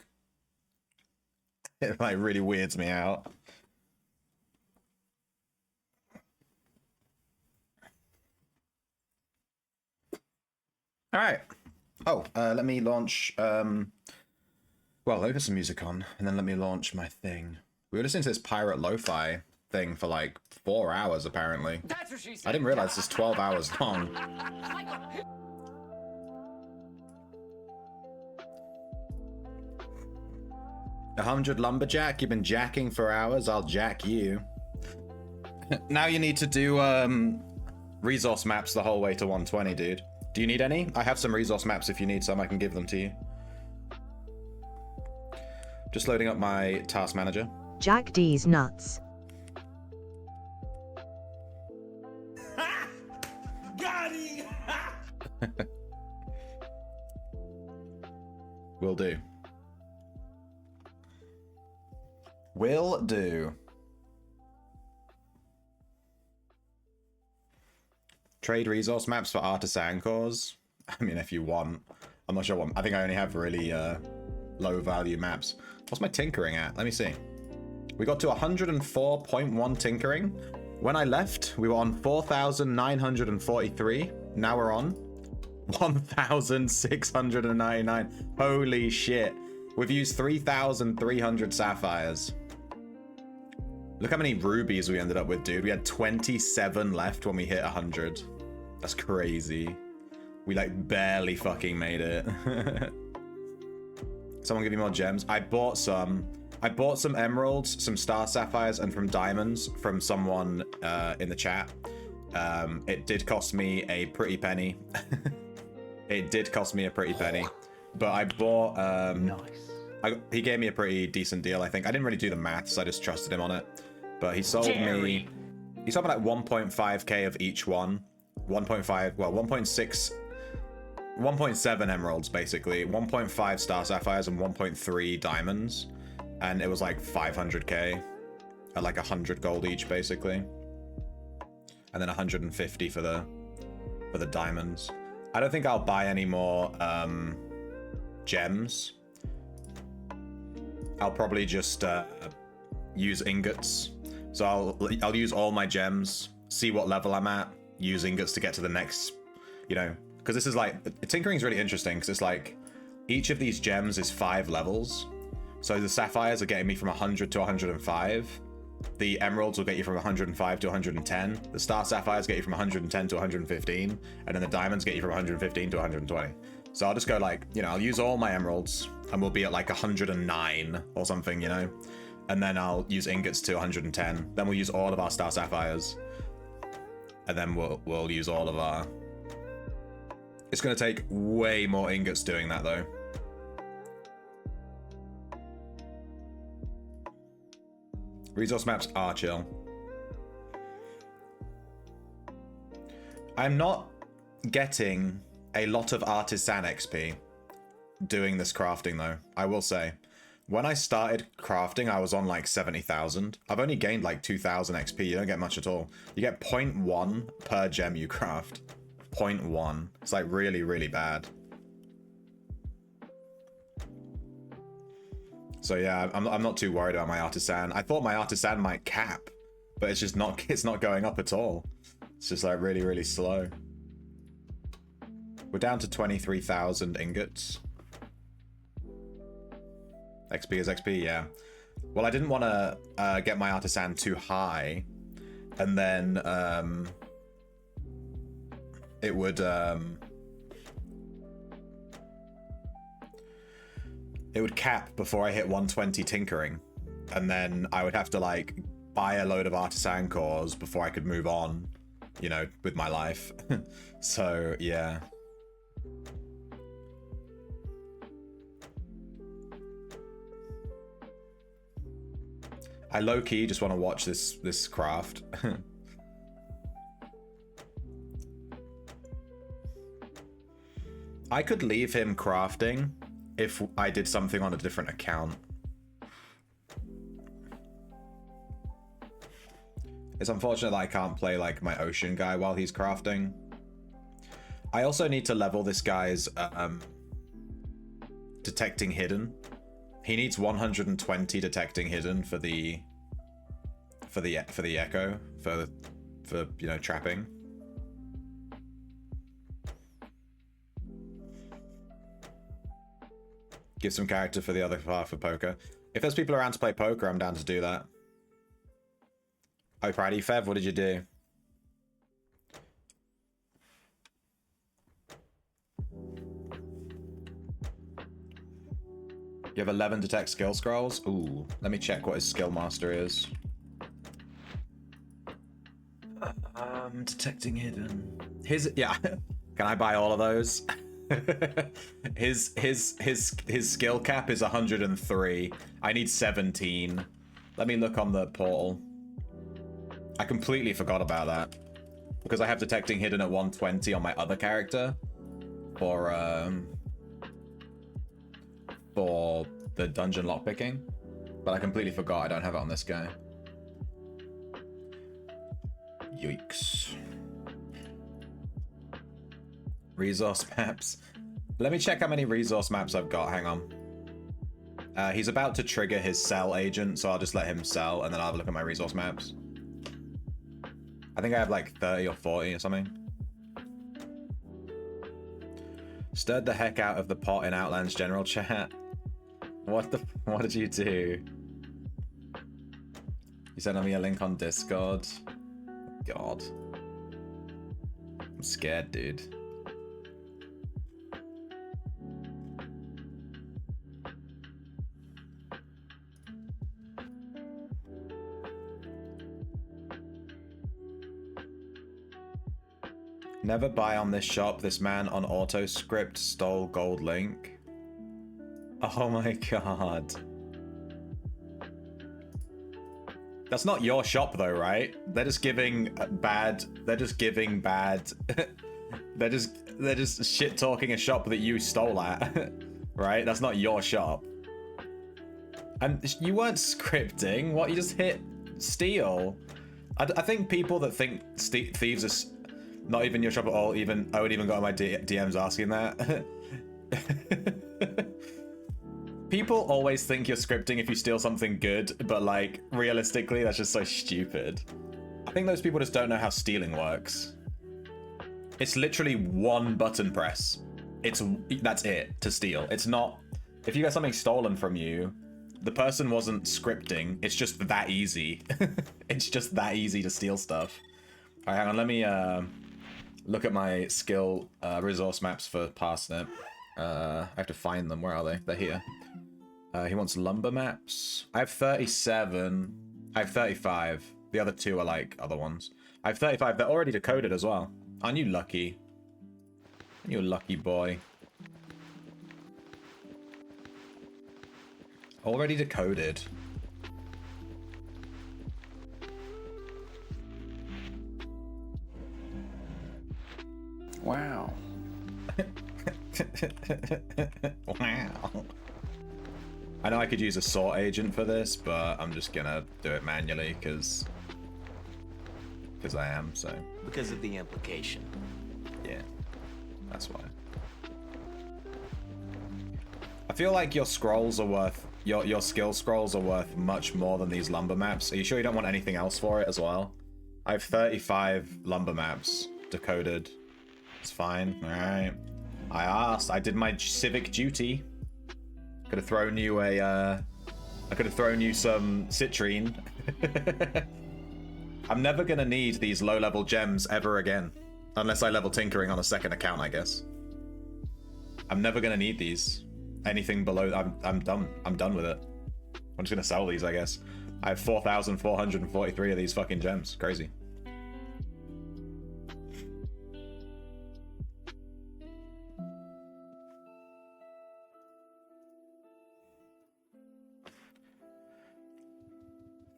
it like really weirds me out. All right. Oh, let me launch. Well, let me put some music on, and then let me launch my thing. We were listening to this pirate lo-fi thing for like 4 hours, apparently. That's what she said. I didn't realize it's 12 hours long. 100 lumberjack. You've been jacking for hours. I'll jack you. Now you need to do resource maps the whole way to 120, dude. Do you need any? I have some resource maps if you need some. I can give them to you. Just loading up my task manager. Jack D's nuts. Got it! Will do. Will do. Trade resource maps for artisan cores. I mean, if you want. I'm not sure what. I think I only have really low value maps. What's my tinkering at? Let me see. We got to 104.1 tinkering. When I left, we were on 4,943. Now we're on 1,699. Holy shit. We've used 3,300 sapphires. Look how many rubies we ended up with, dude. We had 27 left when we hit 100. That's crazy. We like barely fucking made it. Someone give me more gems. I bought some emeralds, some star sapphires, and from diamonds from someone in the chat. It did cost me a pretty penny. It did cost me a pretty penny. But I bought... he gave me a pretty decent deal, I think. I didn't really do the maths, I just trusted him on it. But he sold me... He sold me like 1.5k of each one. 1.5... Well, 1.6... 1.7 emeralds, basically. 1.5 star sapphires and 1.3 diamonds. And it was like 500k. At like 100 gold each, basically. And then 150 for the diamonds. I don't think I'll buy any more gems. I'll probably just use ingots. So I'll use all my gems, see what level I'm at, use ingots to get to the next, you know, because this is like, tinkering is really interesting because it's like each of these gems is 5 levels. So the sapphires are getting me from 100 to 105. The emeralds will get you from 105 to 110. The star sapphires get you from 110 to 115. And then the diamonds get you from 115 to 120. So I'll just go like, you know, I'll use all my emeralds and we'll be at like 109 or something, you know? And then I'll use ingots to 110. Then we'll use all of our star sapphires. And then we'll use all of our... It's going to take way more ingots doing that though. Resource maps are chill. I'm not getting a lot of artisan XP doing this crafting though, I will say. When I started crafting, I was on like 70,000. I've only gained like 2,000 XP. You don't get much at all. You get 0.1 per gem you craft. 0.1. It's like really, really bad. So yeah, I'm not too worried about my artisan. I thought my artisan might cap, but it's just not, it's not going up at all. It's just like really, really slow. We're down to 23,000 ingots. XP is XP, yeah. Well, I didn't want to get my artisan too high, and then it would cap before I hit 120 tinkering, and then I would have to like buy a load of artisan cores before I could move on, you know, with my life. So yeah. I low-key just want to watch this craft. I could leave him crafting if I did something on a different account. It's unfortunate that I can't play like my ocean guy while he's crafting. I also need to level this guy's detecting hidden. He needs 120 detecting hidden for the echo for you know, trapping. Give some character for the other half for poker. If there's people around to play poker, I'm down to do that. Oh, proud of you, Fev. What did you do? You have 11 detect skill scrolls? Ooh, let me check what his skill master is. Detecting hidden. His, yeah, Can I buy all of those? his skill cap is 103. I need 17. Let me look on the portal. I completely forgot about that because I have detecting hidden at 120 on my other character for the dungeon lockpicking, but I completely forgot I don't have it on this guy. Yikes. Resource maps. Let me check how many resource maps I've got. Hang on. He's about to trigger his sell agent, so I'll just let him sell, and then I'll have a look at my resource maps. I think I have like 30 or 40 or something. Stirred the heck out of the pot in Outlands general chat. What did you do? You sent me a link on Discord. God. I'm scared, dude. Never buy on this shop. This man on auto script stole gold link. Oh my god. That's not your shop though, right? They're just giving bad. They're just giving bad. they're just shit talking a shop that you stole at, right? That's not your shop. And you weren't scripting. What? You just hit steal. I think people that think thieves are not even your shop at all. I would even go on my DMs asking that. People always think you're scripting if you steal something good, but like realistically, that's just so stupid. I think those people just don't know how stealing works. It's literally one button press. That's it to steal. It's not. If you get something stolen from you, the person wasn't scripting. It's just that easy. It's just that easy to steal stuff. All right, hang on. Let me look at my skill resource maps for Parsnip. I have to find them. Where are they? They're here. He wants lumber maps. I have 37. I have 35. The other two are like other ones. I have 35. They're already decoded as well. Aren't you lucky? You lucky boy. Already decoded. Wow. Wow. I know I could use a sort agent for this, but I'm just gonna do it manually because I am, so. Because of the implication. Yeah, that's why. I feel like your scrolls are worth, your skill scrolls are worth much more than these lumber maps. Are you sure you don't want anything else for it as well? I have 35 lumber maps decoded. It's fine, all right. I asked, I did my civic duty. Could have thrown you a, I could have thrown you some citrine. I'm never gonna need these low-level gems ever again. Unless I level tinkering on a second account, I guess. I'm never gonna need these. Anything below, I'm done. I'm done with it. I'm just gonna sell these, I guess. I have 4,443 of these fucking gems. Crazy.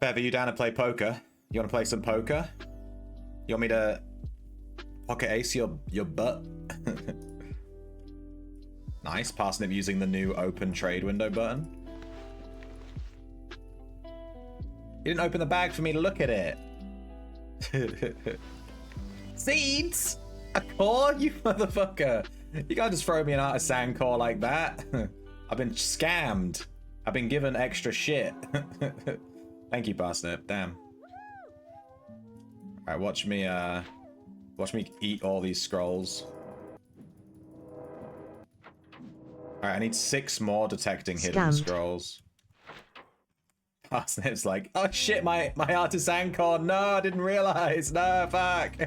Fev, are you down to play poker? You want to play some poker? You want me to pocket ace your butt? Nice, Parsnip using the new open trade window button. You didn't open the bag for me to look at it. Seeds? A core? You motherfucker. You can't just throw me an artisan core like that. I've been scammed. I've been given extra shit. Thank you, Parsnip. Damn. Alright, watch me eat all these scrolls. Alright, I need 6 more detecting hidden scrolls. Parsnip's like, oh shit, my artisan core. No, I didn't realize. No, fuck.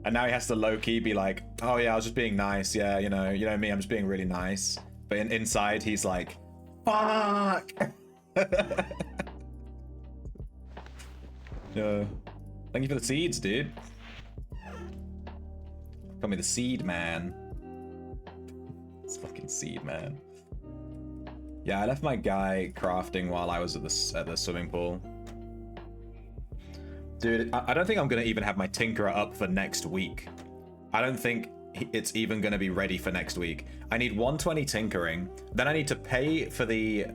And now he has to low-key be like, oh yeah, I was just being nice. Yeah, you know me, I'm just being really nice. But inside, he's like, fuck. Yeah. Thank you for the seeds, dude. Call me the Seed Man. It's fucking Seed Man. Yeah, I left my guy crafting while I was at the swimming pool. Dude, I don't think I'm gonna even have my Tinkerer up for next week. I don't think it's even gonna be ready for next week. I need 120 tinkering, then I need to pay for the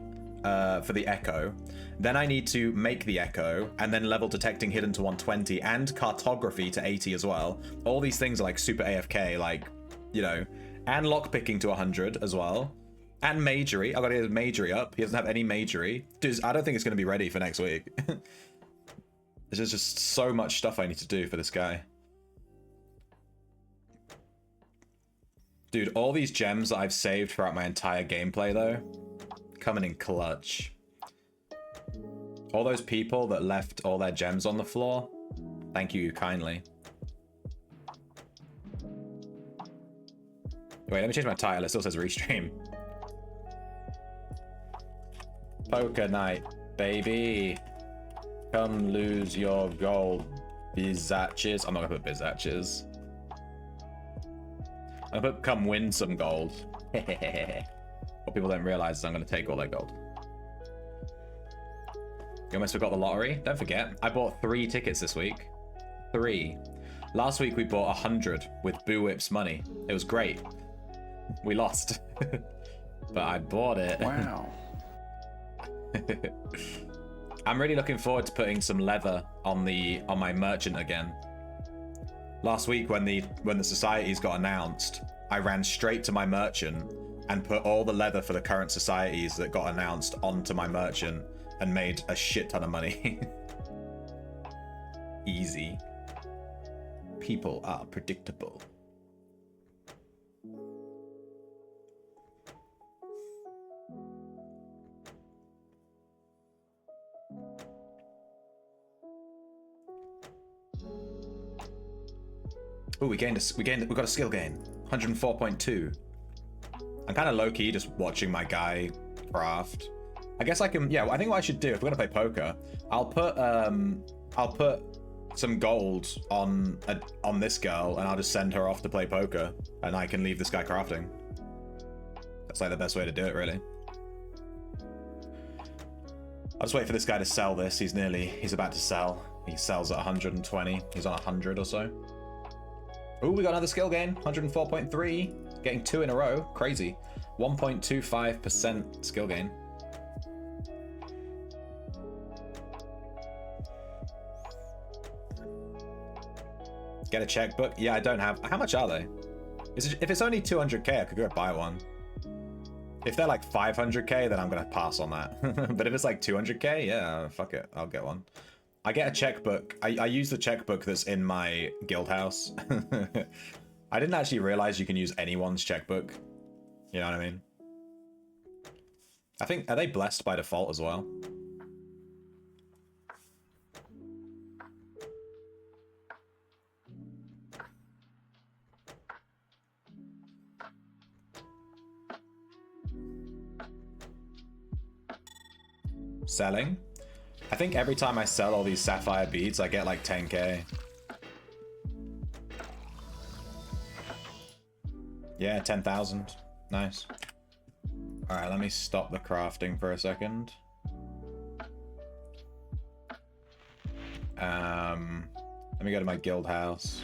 echo, then I need to make the echo, and then level detecting hidden to 120 and cartography to 80 as well. All these things are like super AFK, like, you know, and lockpicking to 100 as well. And magery. I gotta get his magery up. He doesn't have any magery. Dude, I don't think it's gonna be ready for next week. There's just so much stuff I need to do for this guy. Dude, all these gems that I've saved throughout my entire gameplay though, coming in clutch. All those people that left all their gems on the floor, thank you kindly. Wait, let me change my title. It still says restream. Poker night, baby. Come lose your gold, bizaches. I'm not gonna put bizaches. I'm gonna put come win some gold. What people don't realize is I'm gonna take all their gold. You almost forgot the lottery? Don't forget, I bought 3 tickets this week. 3. Last week we bought 100 with Boo Whip's money. It was great. We lost. But I bought it. Wow. I'm really looking forward to putting some leather on my merchant again. Last week when the societies got announced, I ran straight to my merchant and put all the leather for the current societies that got announced onto my merchant and made a shit ton of money. Easy. People are predictable. Oh, we got a skill gain. 104.2. I'm kind of low-key just watching my guy craft. I guess I can, yeah, I think what I should do, if we're gonna play poker, I'll put some gold on this girl and I'll just send her off to play poker and I can leave this guy crafting. That's like the best way to do it, really. I'll just wait for this guy to sell this. He's about to sell. He sells at 120. He's on 100 or so. Oh, we got another skill gain, 104.3, getting 2 in a row, crazy. 1.25% skill gain. Get a checkbook? Yeah, I don't have. How much are they? If it's only 200k, I could go buy one. If they're like 500k, then I'm gonna pass on that. But if it's like 200k, yeah, fuck it, I'll get one. I get a checkbook. I use the checkbook that's in my guild house. I didn't actually realize you can use anyone's checkbook. You know what I mean? I think, are they blessed by default as well? Selling? I think every time I sell all these sapphire beads, I get like 10k. Yeah, 10,000. Nice. Alright, let me stop the crafting for a second. Let me go to my guild house.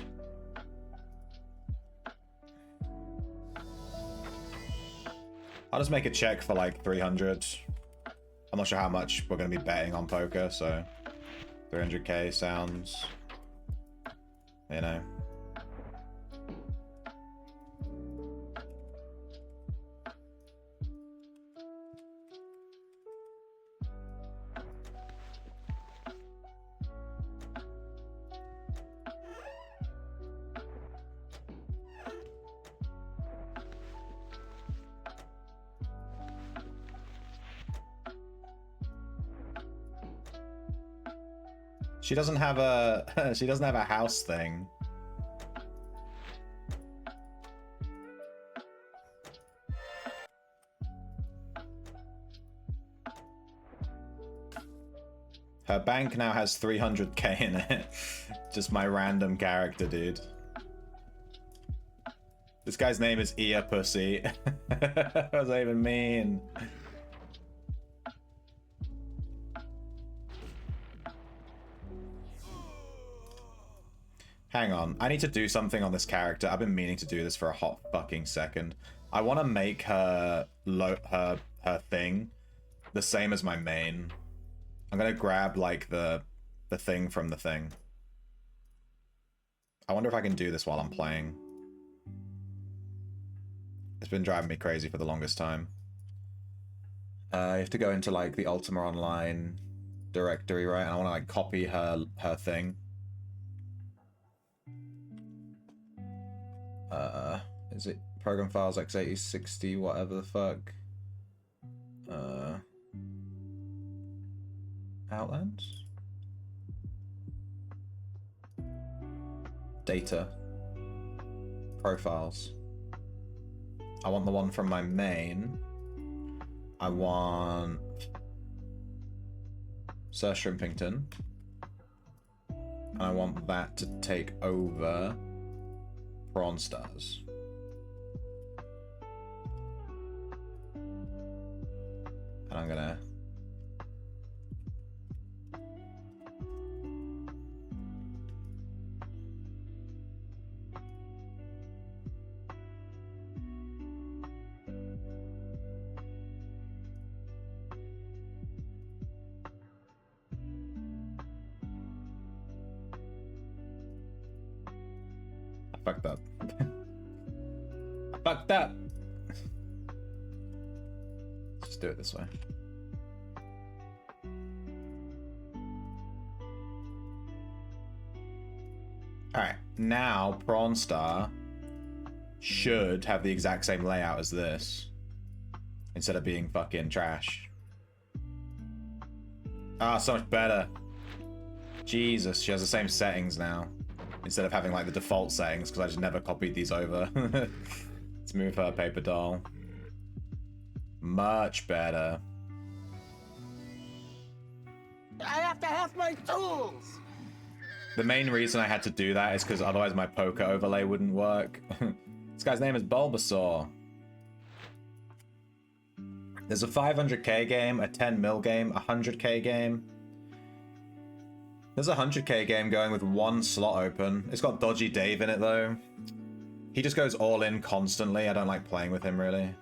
I'll just make a check for like 300. I'm not sure how much we're going to be betting on poker, so 300k sounds, you know. She doesn't have a house thing. Her bank now has 300k in it. Just my random character, dude. This guy's name is Ear Pussy. What does that even mean? Hang on, I need to do something on this character. I've been meaning to do this for a hot fucking second. I want to make her her thing the same as my main. I'm gonna grab like the thing from the thing. I wonder if I can do this while I'm playing. It's been driving me crazy for the longest time. You have to go into like the Ultima Online directory, right? And I want to like copy her thing. Is it program files x80, 60, whatever the fuck? Outlands? Data. Profiles. I want the one from my main. I want Sir Shrimpington. And I want that to take over Prawn Stars. And I'm gonna fucked up. Fucked up. Let's just do it this way. Alright, now Prawn Star should have the exact same layout as this. Instead of being fucking trash. Ah, so much better. Jesus, she has the same settings now. Instead of having like the default settings, because I just never copied these over. Let's move her paper doll. Much better. I have to have my tools! The main reason I had to do that is because otherwise my poker overlay wouldn't work. This guy's name is Bulbasaur. There's a 500k game, a 10 mil game, a 100k game. There's a 100k game going with one slot open. It's got Dodgy Dave in it though. He just goes all in constantly. I don't like playing with him really.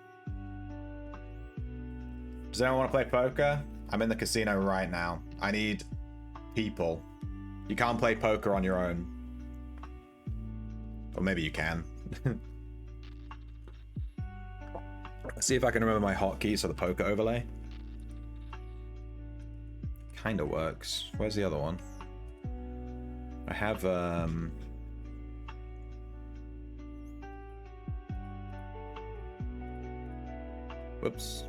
Does anyone want to play poker? I'm in the casino right now. I need people. You can't play poker on your own. Or maybe you can. Let's see if I can remember my hotkeys for the poker overlay. Kinda works. Where's the other one? I have, whoops.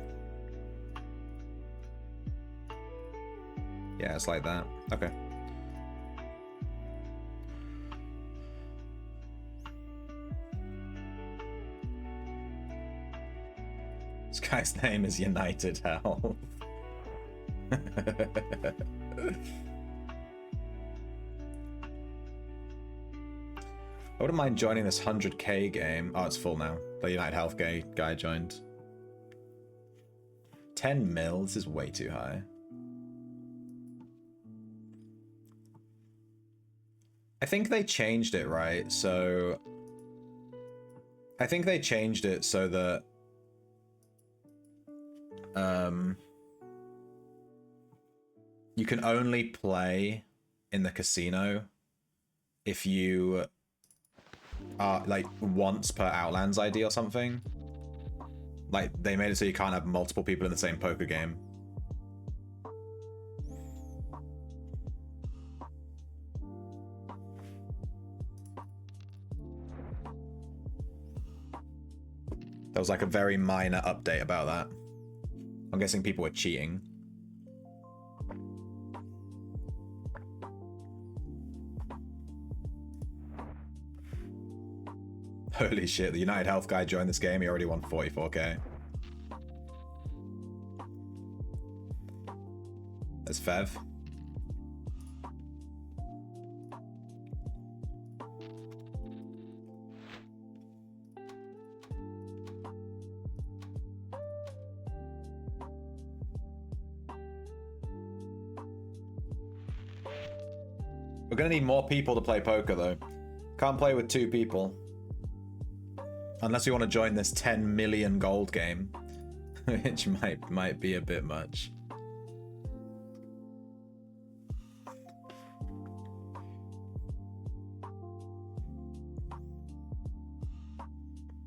Yeah, it's like that. Okay. This guy's name is United Health. I wouldn't mind joining this 100k game. Oh, it's full now. The United Health guy joined. 10 mil? This is way too high. I think they changed it, right? So... I think they changed it so that... you can only play in the casino if you... like once per Outlands ID or something. Like they made it so you can't have multiple people in the same poker game. There was like a very minor update about that. I'm guessing people were cheating. Holy shit, the United Health guy joined this game, he already won 44k. There's Fev. We're gonna need more people to play poker though. Can't play with 2 people. Unless you want to join this 10 million gold game. Which might be a bit much.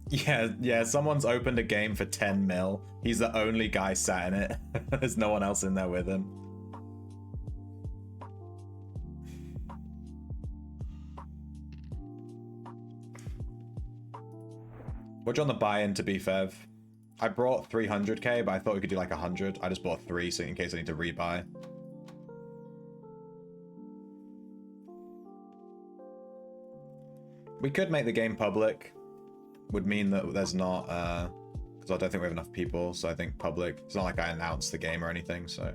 Yeah, someone's opened a game for 10 mil. He's the only guy sat in it. There's no one else in there with him. What'd you on the buy-in to be Fev? I brought 300k, but I thought we could do like 100. I just bought 3 so in case I need to rebuy. We could make the game public. Would mean that there's not, because I don't think we have enough people, so I think public. It's not like I announced the game or anything, so.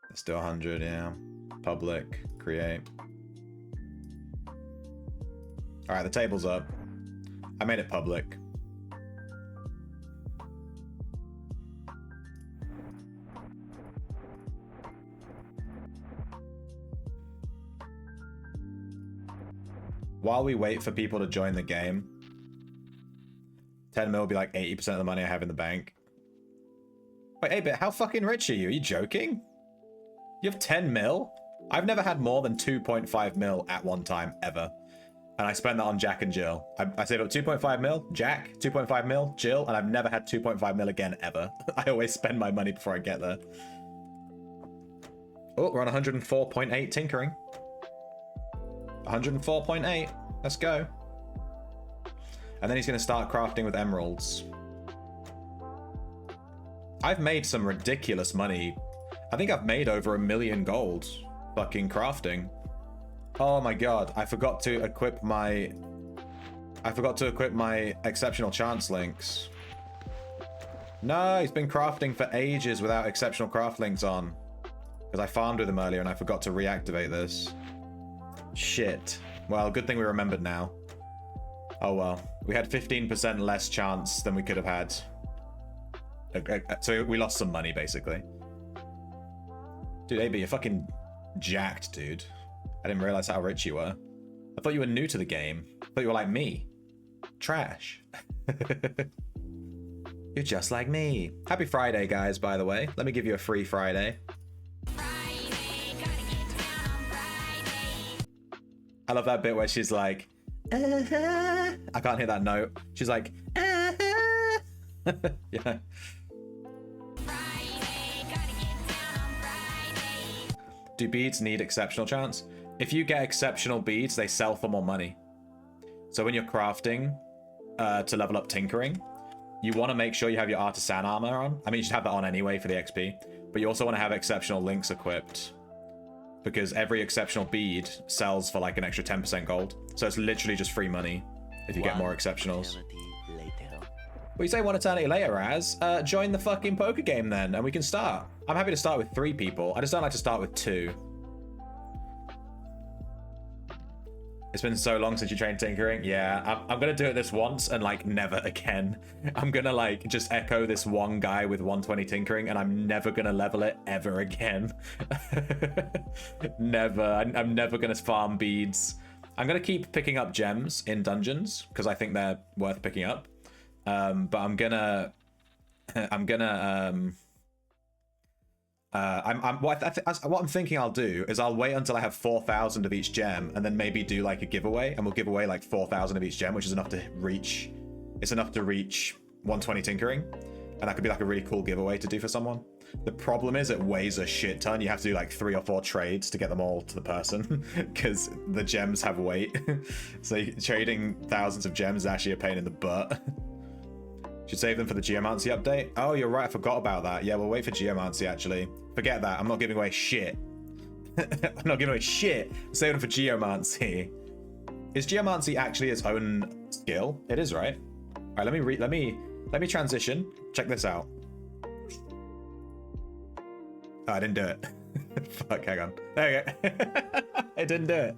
Let's do 100, yeah. Public, create. Alright, the table's up. I made it public. While we wait for people to join the game, 10 mil will be like 80% of the money I have in the bank. Wait, 8-bit, how fucking rich are you? Are you joking? You have 10 mil? I've never had more than 2.5 mil at one time, ever. And I spent that on Jack and Jill. I saved up 2.5 mil, Jack, 2.5 mil, Jill, and I've never had 2.5 mil again, ever. I always spend my money before I get there. Oh, we're on 104.8 tinkering. 104.8. Let's go. And then he's going to start crafting with emeralds. I've made some ridiculous money. I think I've made over 1 million gold fucking crafting. Oh my god, I forgot to equip my exceptional chance links. No, he's been crafting for ages without exceptional craft links on. Because I farmed with him earlier and I forgot to reactivate this. Shit. Well, good thing we remembered now. Oh well. We had 15% less chance than we could have had. So we lost some money, basically. Dude, AB, you're fucking jacked, dude. I didn't realize how rich you were. I thought you were new to the game. I thought you were like me. Trash. You're just like me. Happy Friday, guys, by the way. Let me give you a free Friday. I love that bit where she's like, I can't hear that note. She's like, yeah. Do beads need exceptional chance? If you get exceptional beads, they sell for more money. So when you're crafting to level up tinkering, you want to make sure you have your artisan armor on. I mean, you should have that on anyway for the XP, but you also want to have exceptional links equipped because every exceptional bead sells for like an extra 10% gold. So it's literally just free money if you get more exceptionals. Well, you say 1 eternity later, Raz? Join the fucking poker game then, and we can start. I'm happy to start with 3 people. I just don't like to start with 2. It's been so long since you trained tinkering. Yeah, I'm gonna do it this once and like never again. I'm gonna like just echo this one guy with 120 tinkering and I'm never gonna level it ever again. Never. I'm never gonna farm beads. I'm gonna keep picking up gems in dungeons because I think they're worth picking up. But what I'm thinking I'll do is I'll wait until I have 4,000 of each gem and then maybe do like a giveaway and we'll give away like 4,000 of each gem, which is enough to reach. It's enough to reach 120 tinkering, and that could be like a really cool giveaway to do for someone. The problem is it weighs a shit ton. You have to do like 3 or 4 trades to get them all to the person because the gems have weight. So trading thousands of gems is actually a pain in the butt. Should save them for the Geomancy update. Oh, you're right. I forgot about that. Yeah, we'll wait for Geomancy, actually. Forget that. I'm not giving away shit. I'm not giving away shit. Save them for Geomancy. Is Geomancy actually its own skill? It is, right? All right, let me transition. Check this out. Oh, I didn't do it. Fuck, hang on. There we go. I didn't do it.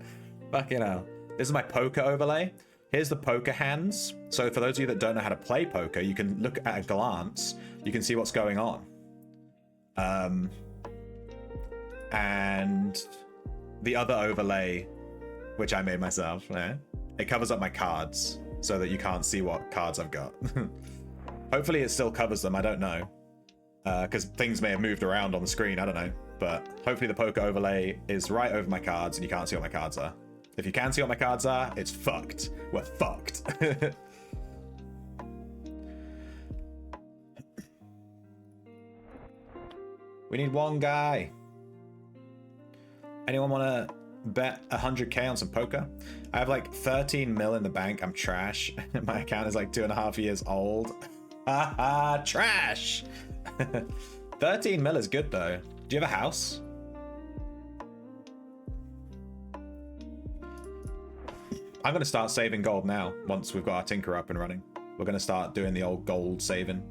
Fucking hell. This is my poker overlay. Here's the poker hands. So for those of you that don't know how to play poker, you can look at a glance. You can see what's going on. and the other overlay, which I made myself, it covers up my cards so that you can't see what cards I've got. Hopefully it still covers them, I don't know. Because things may have moved around on the screen, I don't know. But hopefully the poker overlay is right over my cards and you can't see what my cards are. If you can see what my cards are, it's fucked. We're fucked. We need one guy. Anyone want to bet 100k on some poker? I have like 13 mil in the bank. I'm trash. My account is like 2.5 years old. Haha, trash. 13 mil is good though. Do you have a house? I'm going to start saving gold now once we've got our tinker up and running. We're going to start doing the old gold saving.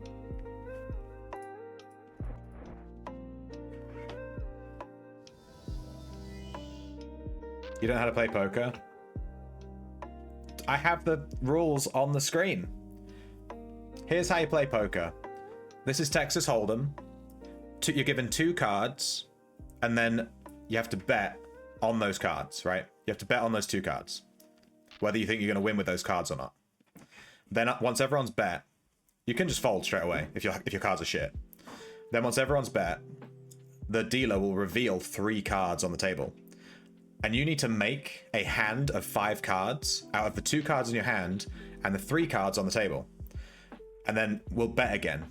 You don't know how to play poker? I have the rules on the screen. Here's how you play poker. This is Texas Hold'em. You're given 2 cards, and then you have to bet on those cards, right? You have to bet on those 2 cards, whether you think you're going to win with those cards or not. Then once everyone's bet, you can just fold straight away if your cards are shit. Then once everyone's bet, the dealer will reveal 3 cards on the table. And you need to make a hand of 5 cards out of the 2 cards in your hand and the 3 cards on the table. And then we'll bet again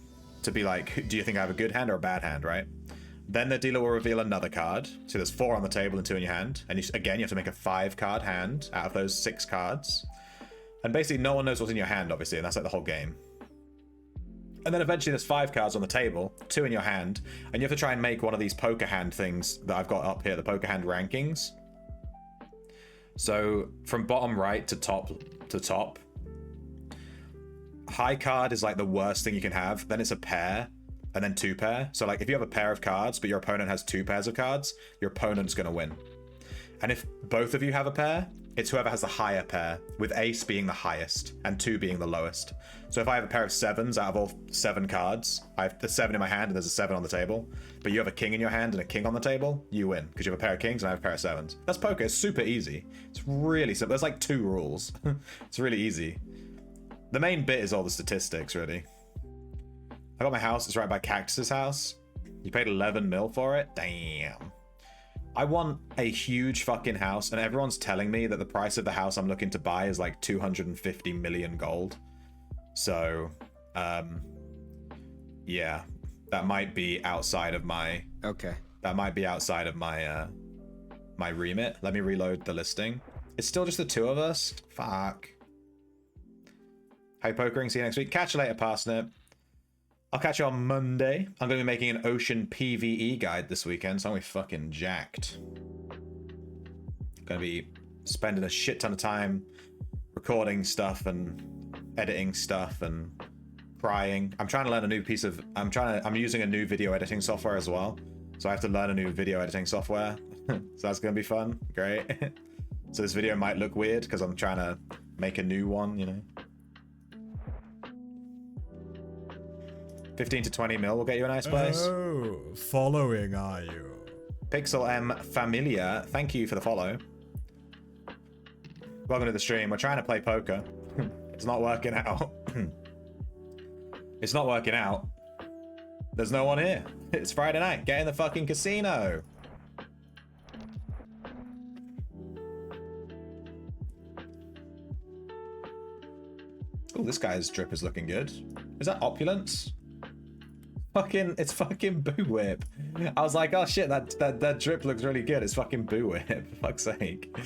to be like, do you think I have a good hand or a bad hand, right? Then the dealer will reveal another card. So there's 4 on the table and 2 in your hand. And again, you have to make a 5-card hand out of those 6 cards. And basically no one knows what's in your hand, obviously, and that's like the whole game. And then eventually there's 5 cards on the table, 2 in your hand, and you have to try and make one of these poker hand things that I've got up here, the poker hand rankings. So from bottom right to top, high card is like the worst thing you can have. Then it's a pair, and then 2 pair. So like if you have a pair of cards, but your opponent has 2 pairs of cards, your opponent's gonna win. And if both of you have a pair, it's whoever has the higher pair, with ace being the highest and 2 being the lowest. So if I have a pair of 7s out of all 7 cards, I have the 7 in my hand and there's a 7 on the table, but you have a king in your hand and a king on the table, you win, because you have a pair of kings and I have a pair of 7s. That's poker. It's super easy. It's really simple. There's like 2 rules. It's really easy. The main bit is all the statistics, really. I got my house. It's right by Cactus's house. You paid 11 mil for it? Damn. I want a huge fucking house, and everyone's telling me that the price of the house I'm looking to buy is like 250 million gold. So, yeah, that might be outside of my... Okay. That might be outside of my, my remit. Let me reload the listing. It's still just the 2 of us? Fuck. Hey, pokering. See you next week. Catch you later, Parsnip. I'll catch you on Monday. I'm going to be making an ocean PvE guide this weekend, so I'm going to be fucking jacked. Going to be spending a shit ton of time recording stuff and editing stuff and crying. I'm trying to learn a new piece of... I'm using a new video editing software as well. So I have to learn a new video editing software. So that's going to be fun. Great. So this video might look weird because I'm trying to make a new one, you know. 15 to 20 mil will get you a nice place. Oh, following are you? Pixel M Familia, thank you for the follow. Welcome to the stream. We're trying to play poker. It's not working out. It's not working out. There's no one here. It's Friday night. Get in the fucking casino. Oh, this guy's drip is looking good. Is that opulence? It's fucking Boo Whip. I was like, oh shit, that drip looks really good. It's fucking Boo Whip, for fuck's sake.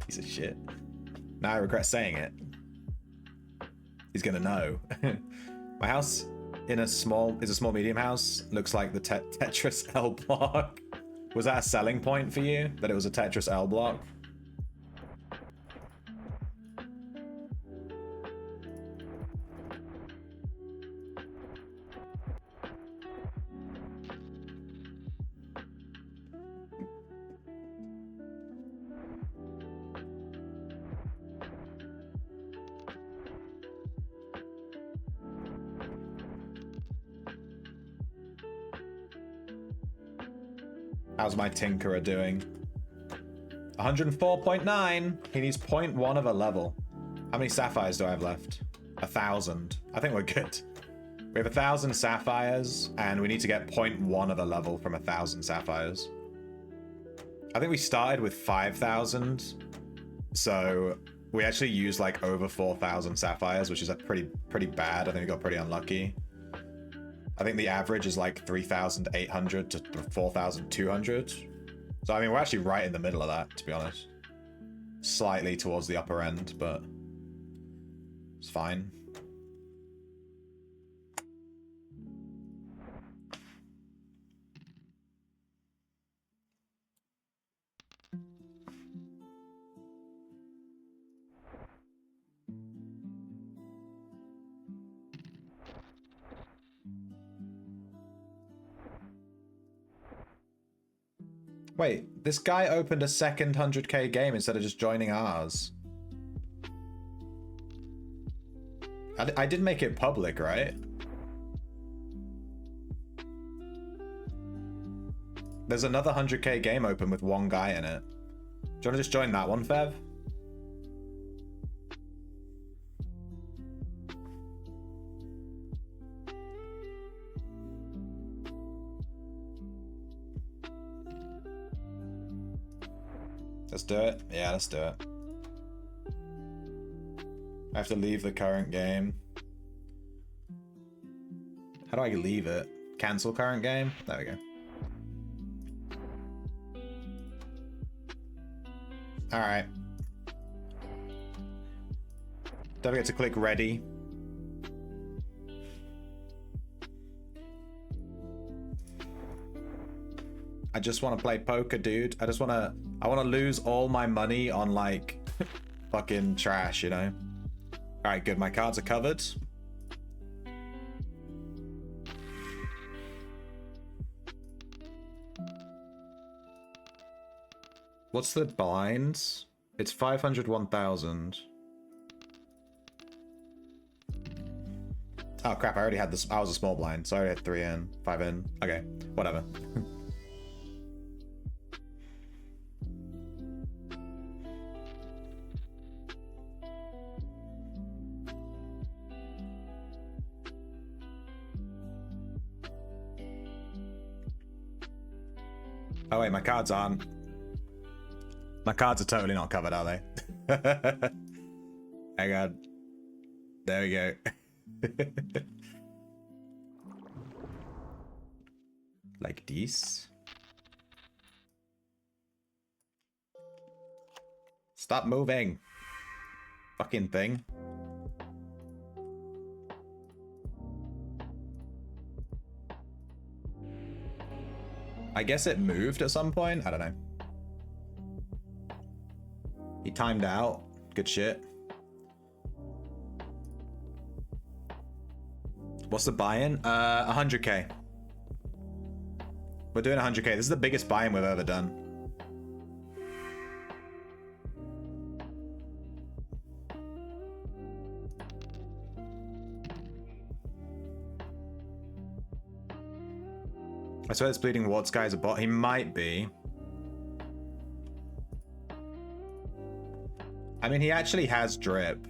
Piece of shit. Now I regret saying it. He's gonna know. My house is a small medium house. Looks like the Tetris L block. Was that a selling point for you? That it was a Tetris L block? How's my Tinkerer doing? 104.9. He needs 0.1 of a level. How many sapphires do I have left? 1,000. I think we're good. We have 1,000 sapphires, and we need to get 0.1 of a level from 1,000 sapphires. I think we started with 5,000, so we actually used like over 4,000 sapphires, which is a pretty bad. I think we got pretty unlucky. I think the average is like 3,800 to 4,200. So I mean, we're actually right in the middle of that, to be honest. Slightly towards the upper end, but it's fine. Wait, this guy opened a second 100k game instead of just joining ours. I did make it public, right? There's another 100k game open with one guy in it. Do you want to just join that one, Fev? Let's do it. Yeah, let's do it. I have to leave the current game. How do I leave it? Cancel current game? There we go. Alright. Don't forget to click ready. I just want to play poker, dude. I want to lose all my money on like fucking trash, you know? All right, good. My cards are covered. What's the blinds? It's 500, 1,000. Oh crap, I already had this. I was a small blind, so I already had 3 in, 5 in. Okay, whatever. Oh wait, my cards aren't. My cards are totally not covered, are they? Hang on. There we go. Like this. Stop moving. Fucking thing. I guess it moved at some point. I don't know. He timed out. Good shit. What's the buy-in? 100k. We're doing 100k. This is the biggest buy-in we've ever done. I swear this Bleeding Wards guy is a bot. He might be. I mean, he actually has drip.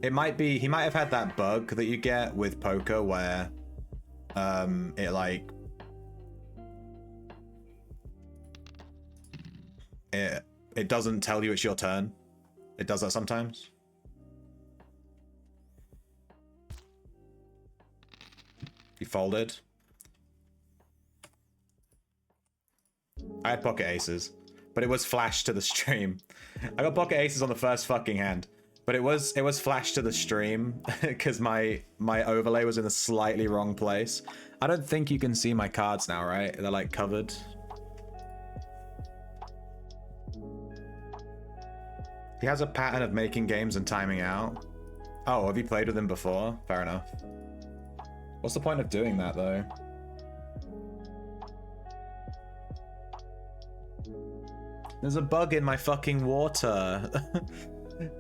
It might be, he might have had that bug that you get with poker where it like it doesn't tell you it's your turn. It does that sometimes. He folded. I had pocket aces, but it was flashed to the stream. I got pocket aces on the first fucking hand, but it was flashed to the stream because my overlay was in a slightly wrong place. I don't think you can see my cards now, right? They're like covered. He has a pattern of making games and timing out. Oh, have you played with him before? Fair enough. What's the point of doing that, though? There's a bug in my fucking water.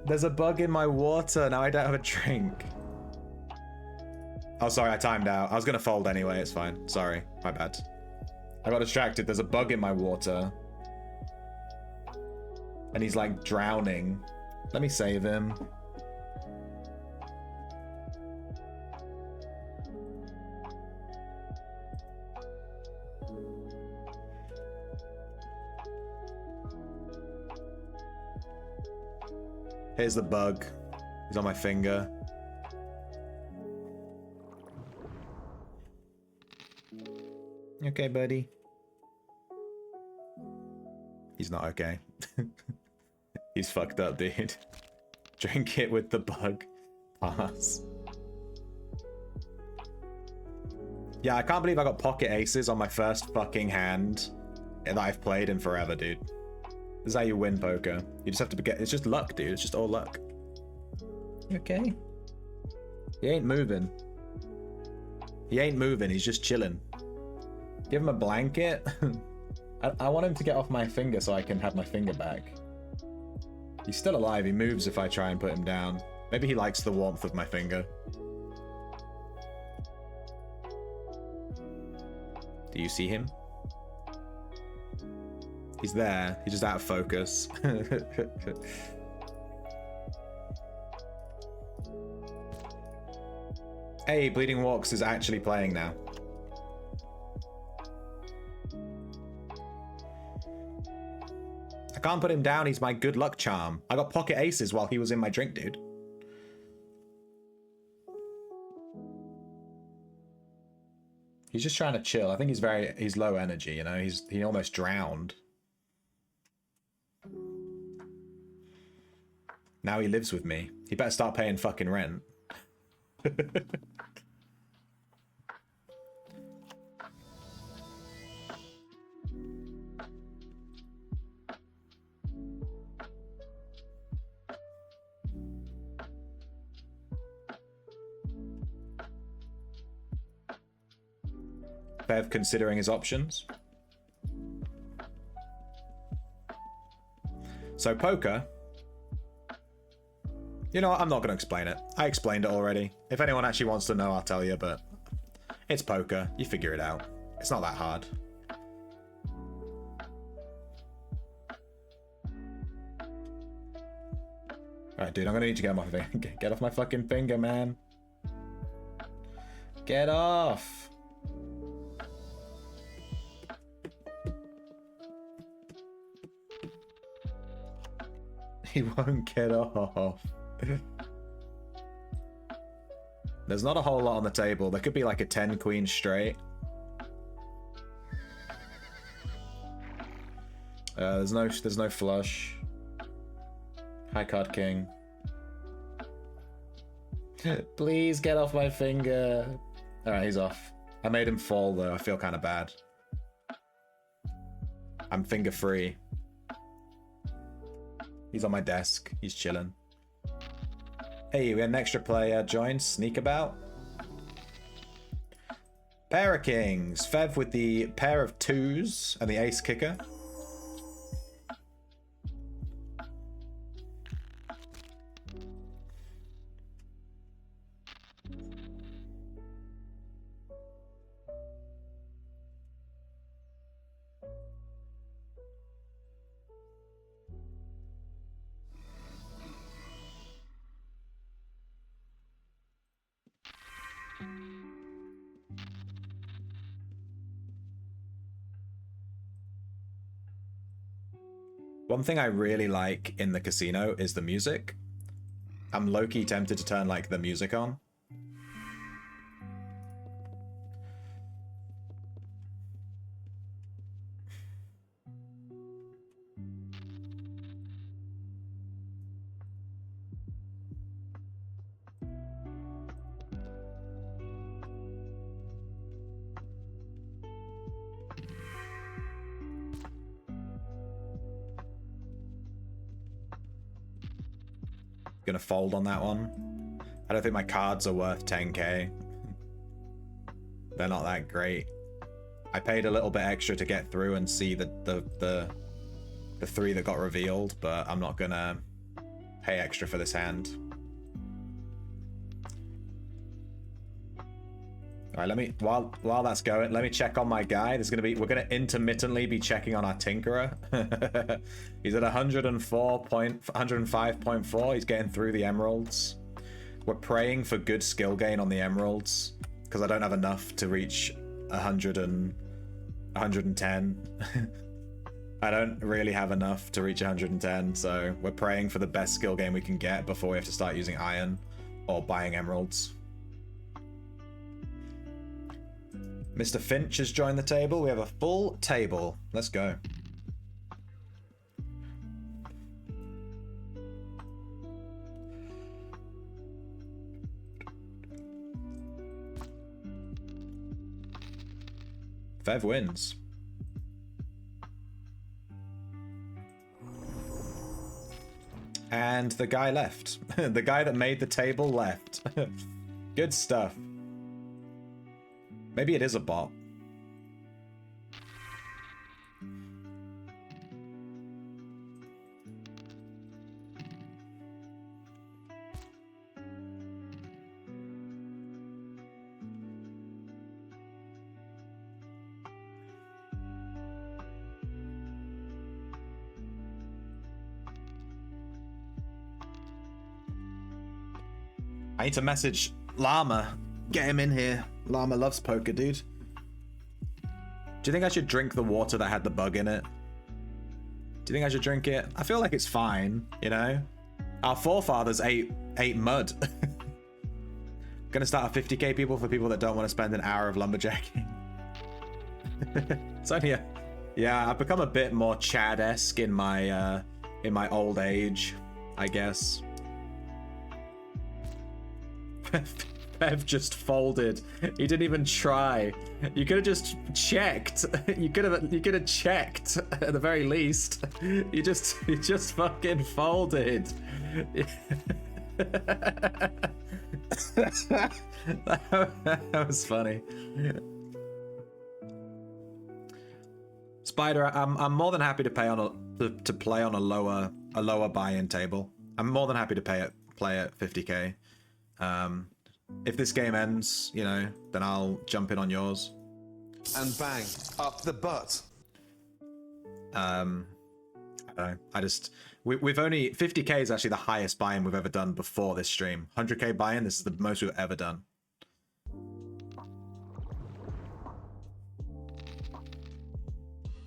There's a bug in my water. Now I don't have a drink. Oh, sorry, I timed out. I was gonna fold anyway, it's fine. Sorry, my bad. I got distracted. There's a bug in my water. And he's like drowning. Let me save him. Here's the bug. He's on my finger. Okay, buddy. He's not okay. He's fucked up, dude. Drink it with the bug. Pass. Yeah, I can't believe I got pocket aces on my first fucking hand that I've played in forever, dude. This is how you win poker. You just have to get. It's just luck, dude. It's just all luck. You okay? He ain't moving. He ain't moving. He's just chilling. Give him a blanket. I want him to get off my finger so I can have my finger back. He's still alive. He moves if I try and put him down. Maybe he likes the warmth of my finger. Do you see him? He's there. He's just out of focus. Hey, Bleeding Walks is actually playing now. I can't put him down. He's my good luck charm. I got pocket aces while he was in my drink, dude. He's just trying to chill. I think he's low energy, you know? He almost drowned. Now he lives with me. He better start paying fucking rent. Bev considering his options. So poker. You know what? I'm not going to explain it. I explained it already. If anyone actually wants to know, I'll tell you, but it's poker. You figure it out. It's not that hard. Alright, dude, I'm going to need to get off my finger. Get off my fucking finger, man. Get off. He won't get off. There's not a whole lot on the table. There could be like a 10 queen straight. There's no flush. High card king. Please get off my finger. Alright, he's off. I made him fall though. I feel kind of bad. I'm finger free. He's on my desk. He's chilling. Hey, we had an extra player join. Sneak about. Pair of kings. Fev with the pair of twos and the ace kicker. One thing I really like in the casino is the music. I'm low-key tempted to turn like the music on. Gonna fold on that one. I don't think my cards are worth 10k. They're not that great. I paid a little bit extra to get through and see the three that got revealed, but I'm not gonna pay extra for this hand. All right, let me while that's going, let me check on my guy. We're gonna intermittently be checking on our Tinkerer. He's at 105.4. He's getting through the emeralds. We're praying for good skill gain on the emeralds because I don't have enough to reach 110. I don't really have enough to reach 110, so we're praying for the best skill gain we can get before we have to start using iron or buying emeralds. Mr. Finch has joined the table. We have a full table. Let's go. Fev wins. And the guy left. The guy that made the table left. Good stuff. Maybe it is a bot. I need to message Llama. Get him in here. Llama loves poker, dude. Do you think I should drink the water that had the bug in it? Do you think I should drink it? I feel like it's fine, you know? Our forefathers ate mud. Gonna start a 50k people for people that don't want to spend an hour of lumberjacking. It's only yeah, I've become a bit more Chad-esque in my old age, I guess. Bev just folded. He didn't even try. You could have just checked. You could have checked at the very least. You just fucking folded. That was funny. Spider, I'm more than happy to play on a lower buy-in table. I'm more than happy to play at 50k. If this game ends, you know, then I'll jump in on yours. And bang, up the butt. I don't know. We've only 50k is actually the highest buy-in we've ever done before this stream. 100k buy-in, this is the most we've ever done.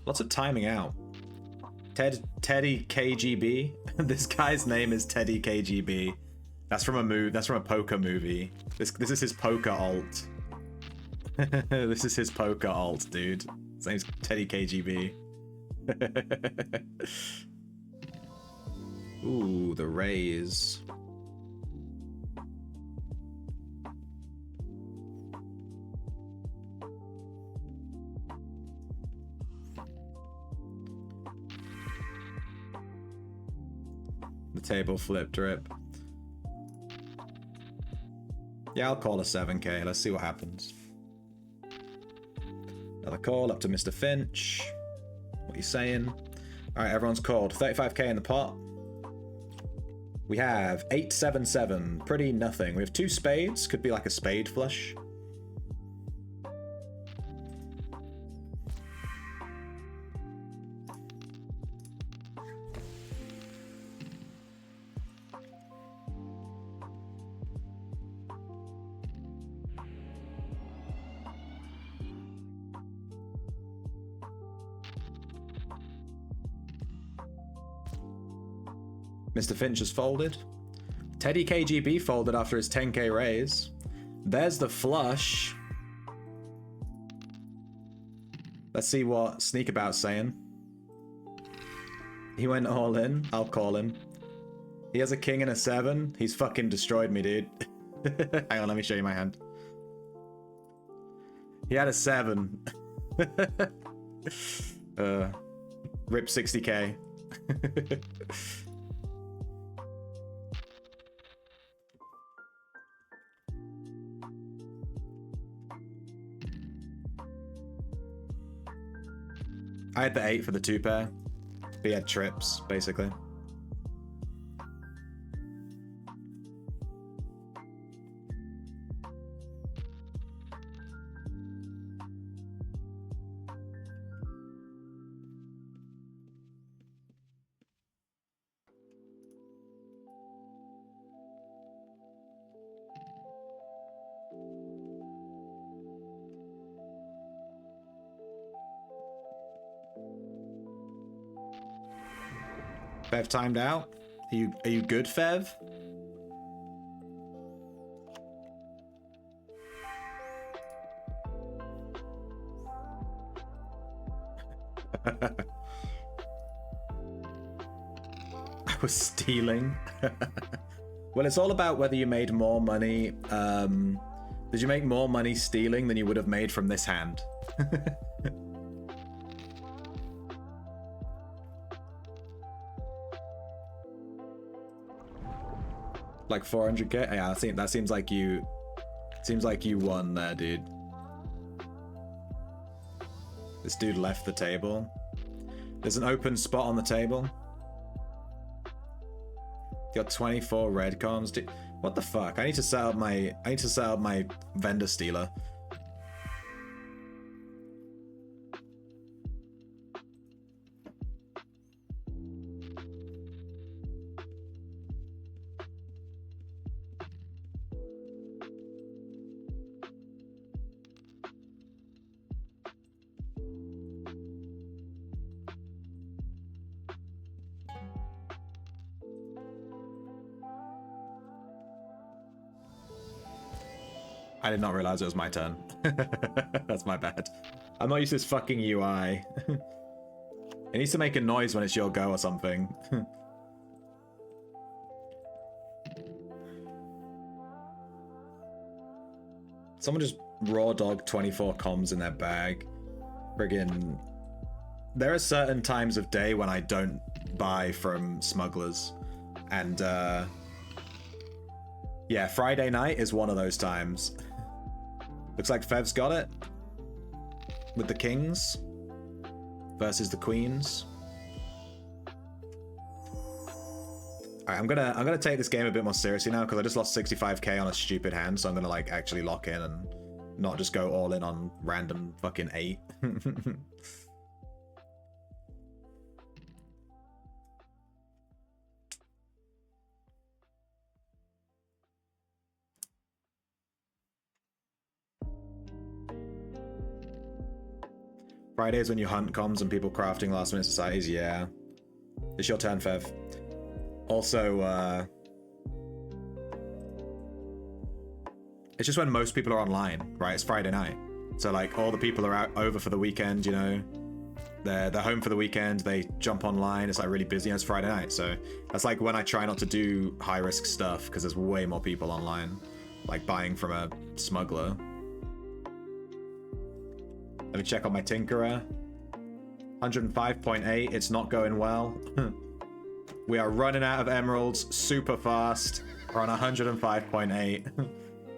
Lots of timing out. Teddy KGB. This guy's name is Teddy KGB. That's from a movie. That's from a poker movie. This is his poker alt. This is his poker alt, dude. His name's Teddy KGB. Ooh, the raise. The table flipped, rip. Yeah, I'll call a 7k. Let's see what happens. Another call up to Mr. Finch. What are you saying? All right, everyone's called. 35k in the pot. We have 877. Pretty nothing. We have 2 spades. Could be like a spade flush. Mr. Finch has folded. Teddy KGB folded after his 10k raise. There's the flush. Let's see what Sneakabout's saying. He went all in. I'll call him. He has a king and a 7. He's fucking destroyed me, dude. Hang on, let me show you my hand. He had a 7. Rip 60k. I had the 8 for the 2 pair. He had trips, basically. Fev timed out. Are you good, Fev? I was stealing. Well, it's all about whether you made more money. Did you make more money stealing than you would have made from this hand? Like 400k? Yeah, that seems like you. Seems like you won there, dude. This dude left the table. There's an open spot on the table. Got 24 red comms. Dude, what the fuck? I need to set up my vendor stealer. I did not realize it was my turn. That's my bad. I'm not used to this fucking UI. It needs to make a noise when it's your go or something. Someone just raw dog 24 comms in their bag. Friggin'. There are certain times of day when I don't buy from smugglers. And, yeah, Friday night is one of those times. Looks like Fev's got it. With the kings. Versus the queens. Alright, I'm gonna take this game a bit more seriously now, because I just lost 65k on a stupid hand, so I'm gonna, like, actually lock in and not just go all in on random fucking 8. Fridays when you hunt comms and people crafting last minute societies, yeah. It's your turn, Fev. Also, it's just when most people are online, right? It's Friday night. So like all the people are out over for the weekend, you know. They're home for the weekend, they jump online, it's like really busy, and it's Friday night. So that's like when I try not to do high risk stuff, because there's way more people online. Like buying from a smuggler. Let me check on my Tinkerer. 105.8, it's not going well. We are running out of emeralds super fast. We're on 105.8.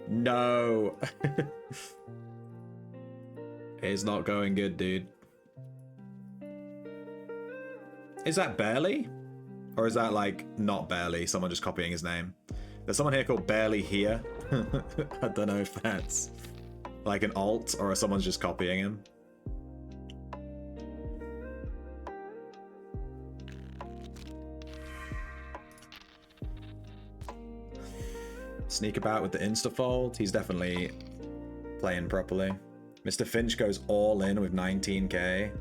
No. It's not going good, dude. Is that Barely? Or is that like not Barely? Someone just copying his name. There's someone here called Barely here. I don't know if that's like an alt or if someone's just copying him. Sneak about with the insta-fold. He's definitely playing properly. Mr. Finch goes all in with 19k.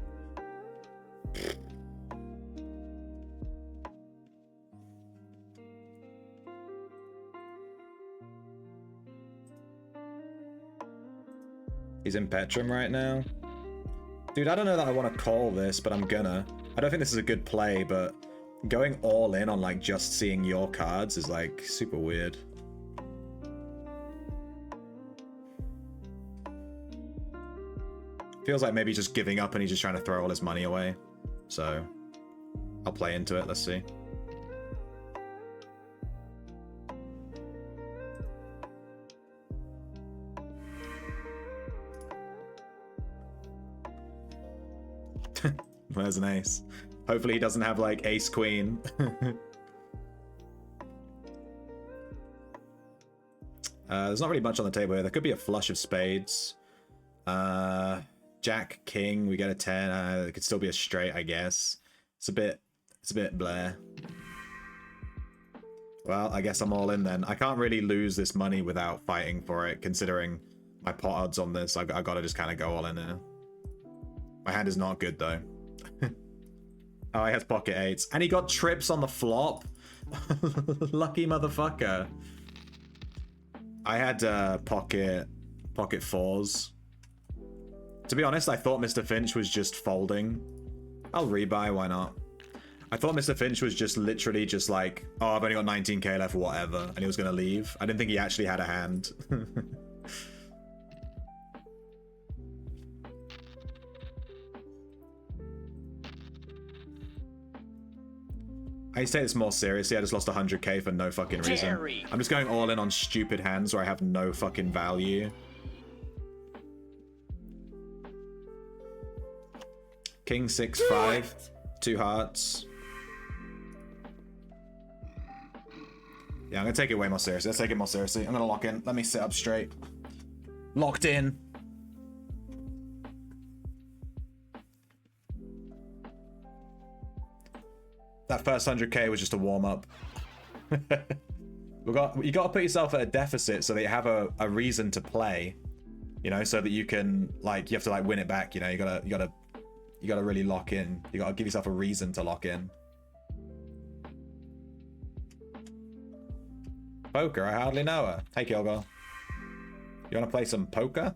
He's in Petrum right now. Dude, I don't know that I want to call this, but I'm gonna. I don't think this is a good play, but going all in on like just seeing your cards is like super weird. Feels like maybe he's just giving up and he's just trying to throw all his money away. So I'll play into it, let's see. There's an ace. Hopefully he doesn't have like ace queen. There's not really much on the table here. There could be a flush of spades. Jack king, we get a 10. It could still be a straight, I guess. It's a bit bleh. Well, I guess I'm all in then. I can't really lose this money without fighting for it, considering my pot odds on this. I've got to just kind of go all in here. My hand is not good though. Oh, he has pocket eights. And he got trips on the flop. Lucky motherfucker. I had pocket fours. To be honest, I thought Mr. Finch was just folding. I'll rebuy, why not? I thought Mr. Finch was just literally just like, oh, I've only got 19k left, whatever. And he was going to leave. I didn't think he actually had a hand. I need to take this more seriously. I just lost 100k for no fucking reason. Jerry. I'm just going all in on stupid hands where I have no fucking value. King 6-5. 2 hearts. Yeah, I'm gonna take it way more seriously. Let's take it more seriously. I'm gonna lock in. Let me sit up straight. Locked in. That first 100k was just a warm-up. You got to put yourself at a deficit so that you have a reason to play, you know, so that you can, like, you have to like win it back, you know. You gotta really lock in. You gotta give yourself a reason to lock in. Poker, I hardly know her. Hey Kilgore, you want to play some poker?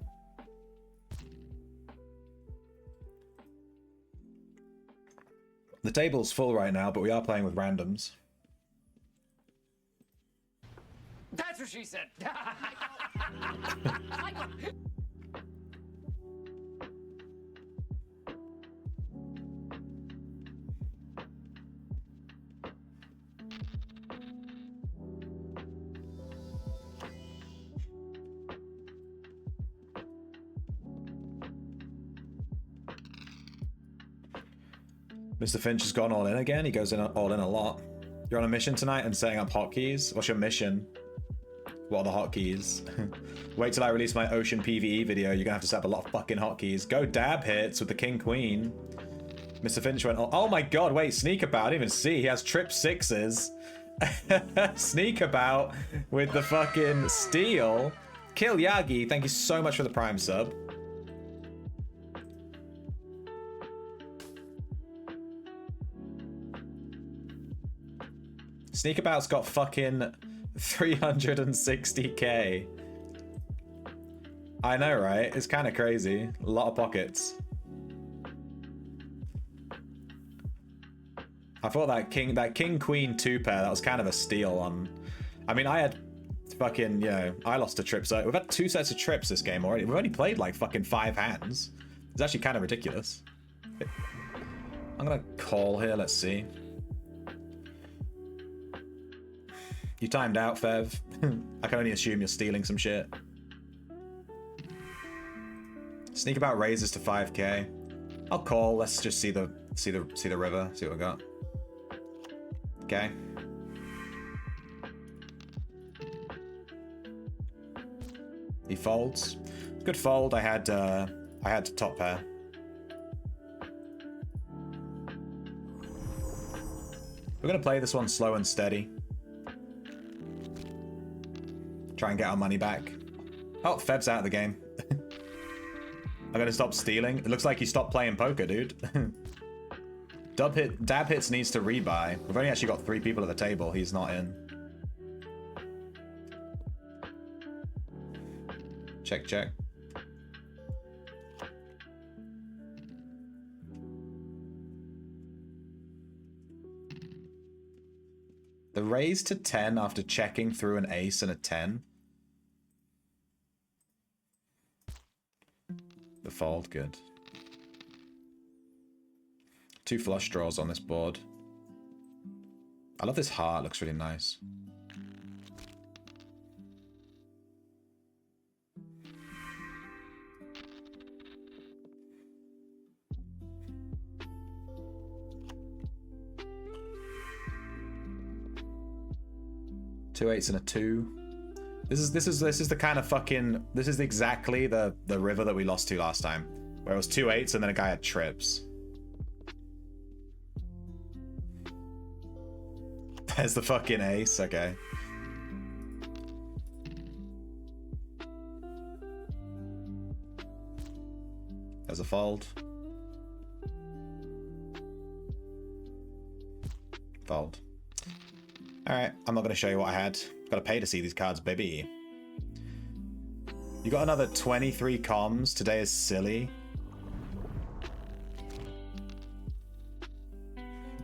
The table's full right now, but we are playing with randoms. That's what she said. Mr. Finch has gone all in again. He goes in all in a lot. You're on a mission tonight and setting up hotkeys? What's your mission? What are the hotkeys? Wait till I release my Ocean PvE video. You're gonna have to set up a lot of fucking hotkeys. Go dab hits with the King Queen. Mr. Finch went, oh my god, wait, sneak about. I didn't even see. He has trip 6s. Sneak about with the fucking steal. Kill Yagi. Thank you so much for the Prime sub. Sneak about's got fucking 360k. I know, right? It's kind of crazy. A lot of pockets. I thought that king queen 2 pair, that was kind of a steal on. I mean, I had fucking, you know, I lost a trip. So we've had 2 sets of trips this game already. We've only played like fucking 5 hands. It's actually kind of ridiculous. I'm gonna call here. Let's see. You timed out, Fev. I can only assume you're stealing some shit. Sneak about raises to 5k. I'll call. Let's just see the river. See what we got. Okay. He folds. Good fold. I had top pair. We're gonna play this one slow and steady. Try and get our money back. Oh, Fev's out of the game. I'm gonna stop stealing. It looks like you stopped playing poker, dude. Dab hits needs to rebuy. We've only actually got 3 people at the table. He's not in. Check, check. The raise to 10 after checking through an ace and a 10. The fold, good. 2 flush draws on this board. I love this heart, looks really nice. Two 8s and a 2. This is the kind of fucking, this is exactly the river that we lost to last time, where it was 2 8s and then a guy had trips. There's the fucking ace. Okay. There's a fold. Fold. Alright, I'm not going to show you what I had. Got to pay to see these cards, baby. You got another 23 comms. Today is silly.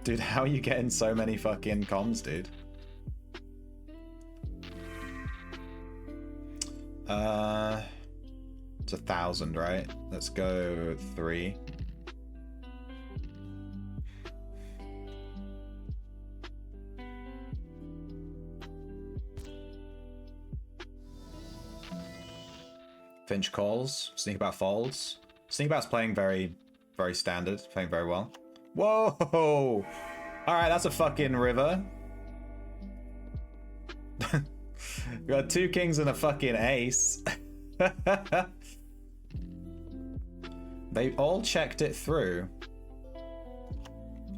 Dude, how are you getting so many fucking comms, dude? It's 1,000, right? Let's go 3. Finch calls. Sneak about folds. Sneak about's playing very standard. Playing very well. Whoa! Alright, that's a fucking river. We got 2 kings and a fucking ace. They all checked it through.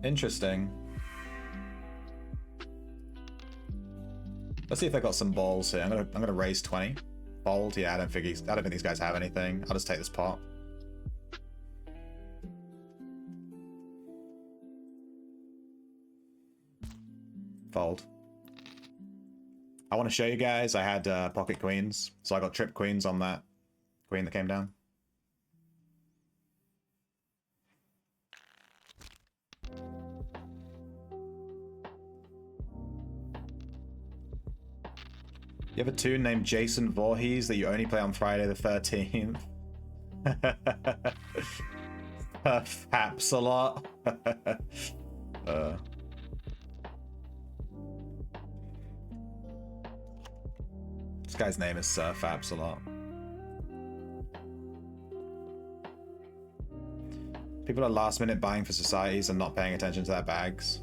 Interesting. Let's see if they got some balls here. I'm gonna raise 20. Fold. Yeah, I don't think these guys have anything. I'll just take this pot. Fold. I want to show you guys. I had pocket queens, so I got trip queens on that queen that came down. You have a tune named Jason Voorhees that you only play on Friday the 13th. Faps a lot. This guy's name is Sir Faps a lot. People are last minute buying for societies and not paying attention to their bags.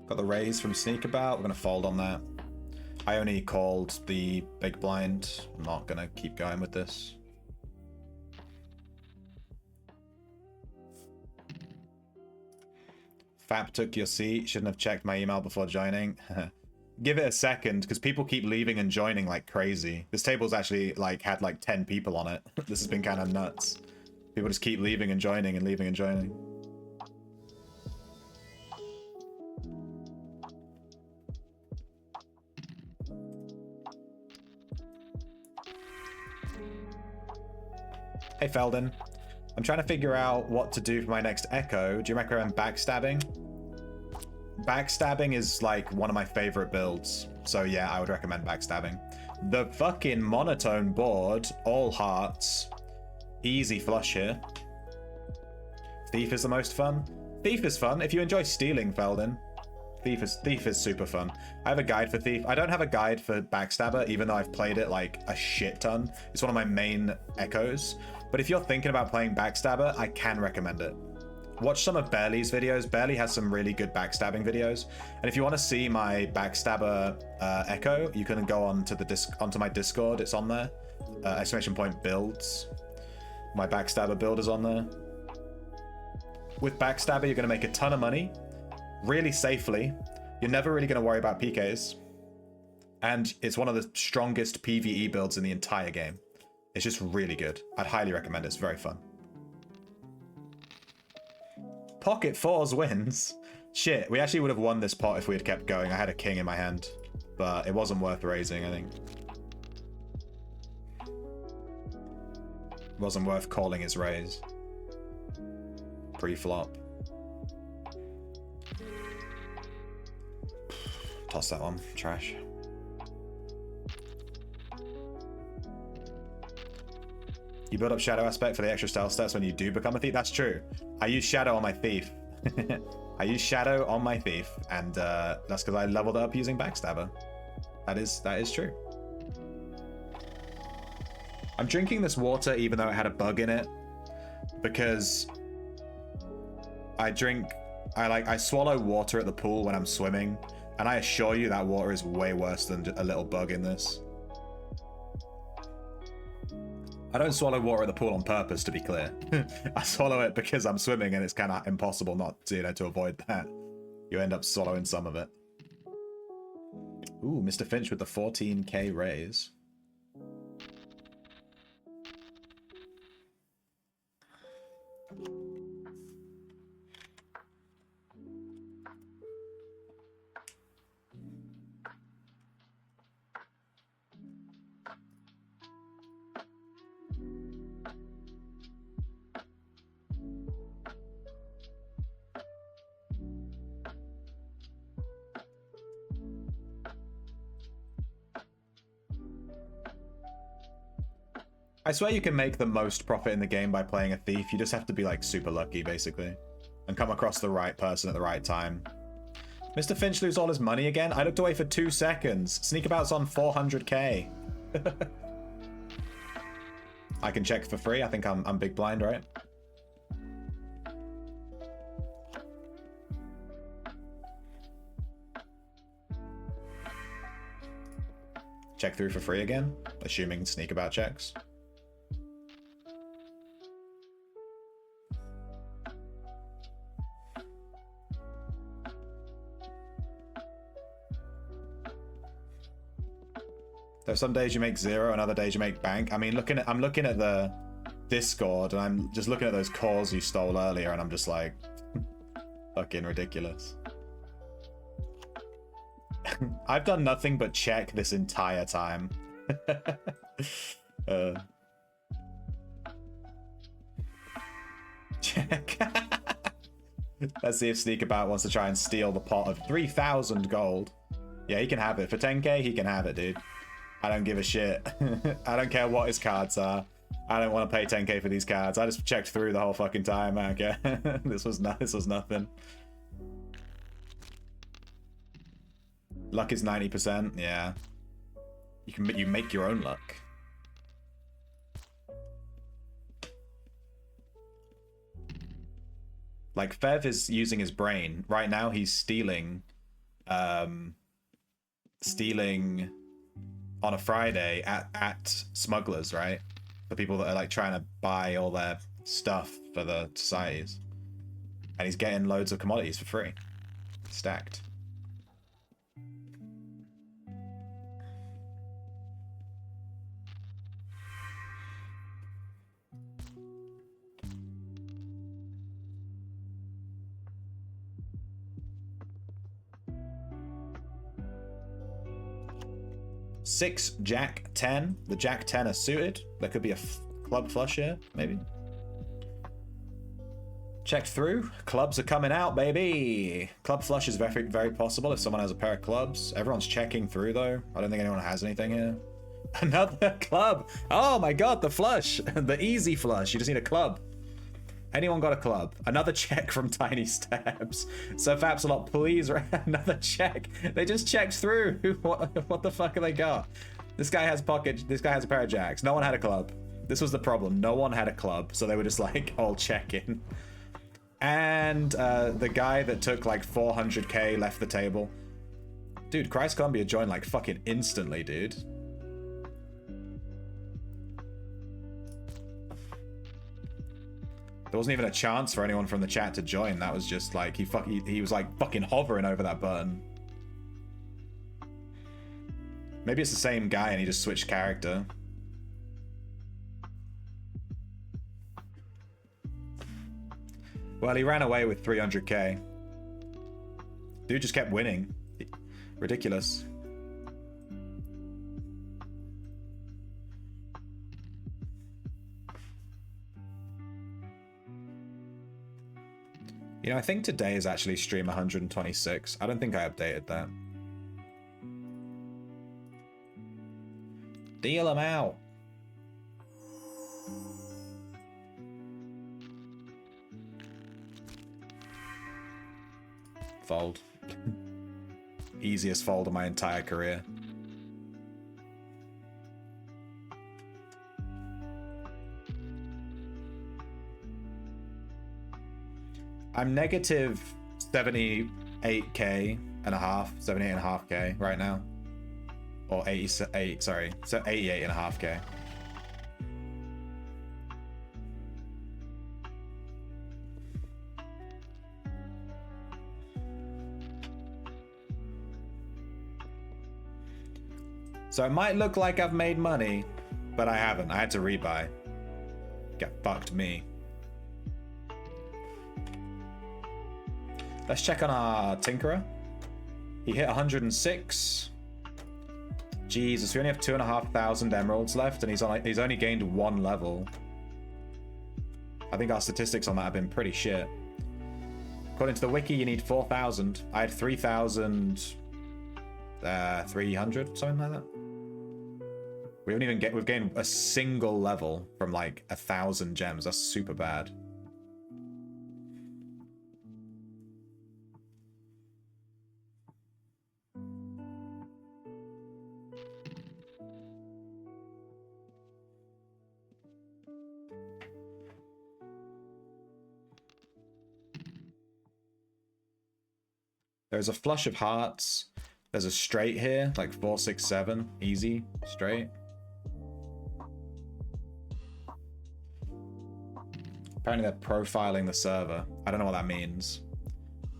Got the raise from Sneak About. We're going to fold on that. I only called the big blind. I'm not going to keep going with this. Fap took your seat. Shouldn't have checked my email before joining. Give it a second, because people keep leaving and joining like crazy. This table's actually had like 10 people on it. This has been kind of nuts. People just keep leaving and joining and leaving and joining. Hey Felden, I'm trying to figure out what to do for my next Echo. Do you recommend backstabbing? Backstabbing is like one of my favorite builds. So yeah, I would recommend backstabbing. The fucking monotone board, all hearts. Easy flush here. Thief is the most fun. Thief is fun if you enjoy stealing, Felden. Thief is super fun. I have a guide for Thief. I don't have a guide for Backstabber, even though I've played it like a shit ton. It's one of my main Echoes. But if you're thinking about playing Backstabber, I can recommend it. Watch some of Barely's videos. Barely has some really good backstabbing videos. And if you want to see my Backstabber Echo, you can go onto my Discord. It's on there. ! Builds. My Backstabber build is on there. With Backstabber, you're going to make a ton of money. Really safely. You're never really going to worry about PKs. And it's one of the strongest PvE builds in the entire game. It's just really good. I'd highly recommend it. It's very fun. Pocket fours wins. Shit, we actually would have won this pot if we had kept going. I had a king in my hand, but it wasn't worth raising, I think. It wasn't worth calling his raise. Pre-flop. Toss that one. Trash. You build up Shadow Aspect for the extra stealth stats when you do become a thief. That's true. I use Shadow on my thief. I use Shadow on my thief, and that's because I leveled up using Backstabber. That is true. I'm drinking this water even though it had a bug in it, because I swallow water at the pool when I'm swimming, and I assure you that water is way worse than a little bug in this. I don't swallow water at the pool on purpose, to be clear. I swallow it because I'm swimming and it's kind of impossible not to, to avoid that. You end up swallowing some of it. Ooh, Mr. Finch with the 14k raise. I swear you can make the most profit in the game by playing a thief. You just have to be like super lucky, basically, and come across the right person at the right time. Mr. Finch lose all his money again? I looked away for 2 seconds. Sneakabout's on 400k. I can check for free. I think I'm big blind, right? Check through for free again, assuming Sneakabout checks. There's some days you make 0 and other days you make bank. I mean, I'm looking at the Discord and I'm just looking at those calls you stole earlier and I'm just like, fucking ridiculous. I've done nothing but check this entire time. Check. Let's see if Sneakabout wants to try and steal the pot of 3,000 gold. Yeah, he can have it. For 10k, he can have it, dude. I don't give a shit. I don't care what his cards are. I don't want to pay 10k for these cards. I just checked through the whole fucking time. I don't care. This was nothing. Luck is 90%. Yeah. You make your own luck. Like Fev is using his brain right now. He's stealing on a Friday at smugglers, right? The people that are like trying to buy all their stuff for the societies. And he's getting loads of commodities for free. Stacked. Six Jack 10. The Jack 10 are suited. There could be a club flush here, maybe. Checked through. Clubs are coming out, baby. Club flush is very, very possible if someone has a pair of clubs. Everyone's checking through, though. I don't think anyone has anything here. Another club. Oh my god, the flush. The easy flush. You just need a club. Anyone got a club? Another check from Tiny Steps. So Fapsalot, please, another check. They just checked through. What the fuck have they got? This guy has this guy has a pair of jacks. No one had a club. This was the problem. No one had a club. So they were just like all checking. And the guy that took like 400k left the table. Dude, Christ Columbia joined like fucking instantly, dude. There wasn't even a chance for anyone from the chat to join. That was just like, he was like fucking hovering over that button. Maybe it's the same guy and he just switched character. Well, he ran away with 300k. Dude just kept winning. Ridiculous. You know, I think today is actually stream 126. I don't think I updated that. Deal them out. Fold. Easiest fold of my entire career. I'm negative 78k and a half, 78.5k right now. Or 88, sorry, so 88.5k. So it might look like I've made money, but I haven't. I had to rebuy. Get fucked me. Let's check on our Tinkerer. He hit 106. Jesus, we only have 2,500 emeralds left, and he's only gained 1 level. I think our statistics on that have been pretty shit. According to the wiki, you need 4,000. I had 3,300, something like that. We haven't even we've gained a single level from like 1,000 gems. That's super bad. There's a flush of hearts. There's a straight here, like 4, 6, 7. Easy, straight. Apparently they're profiling the server. I don't know what that means.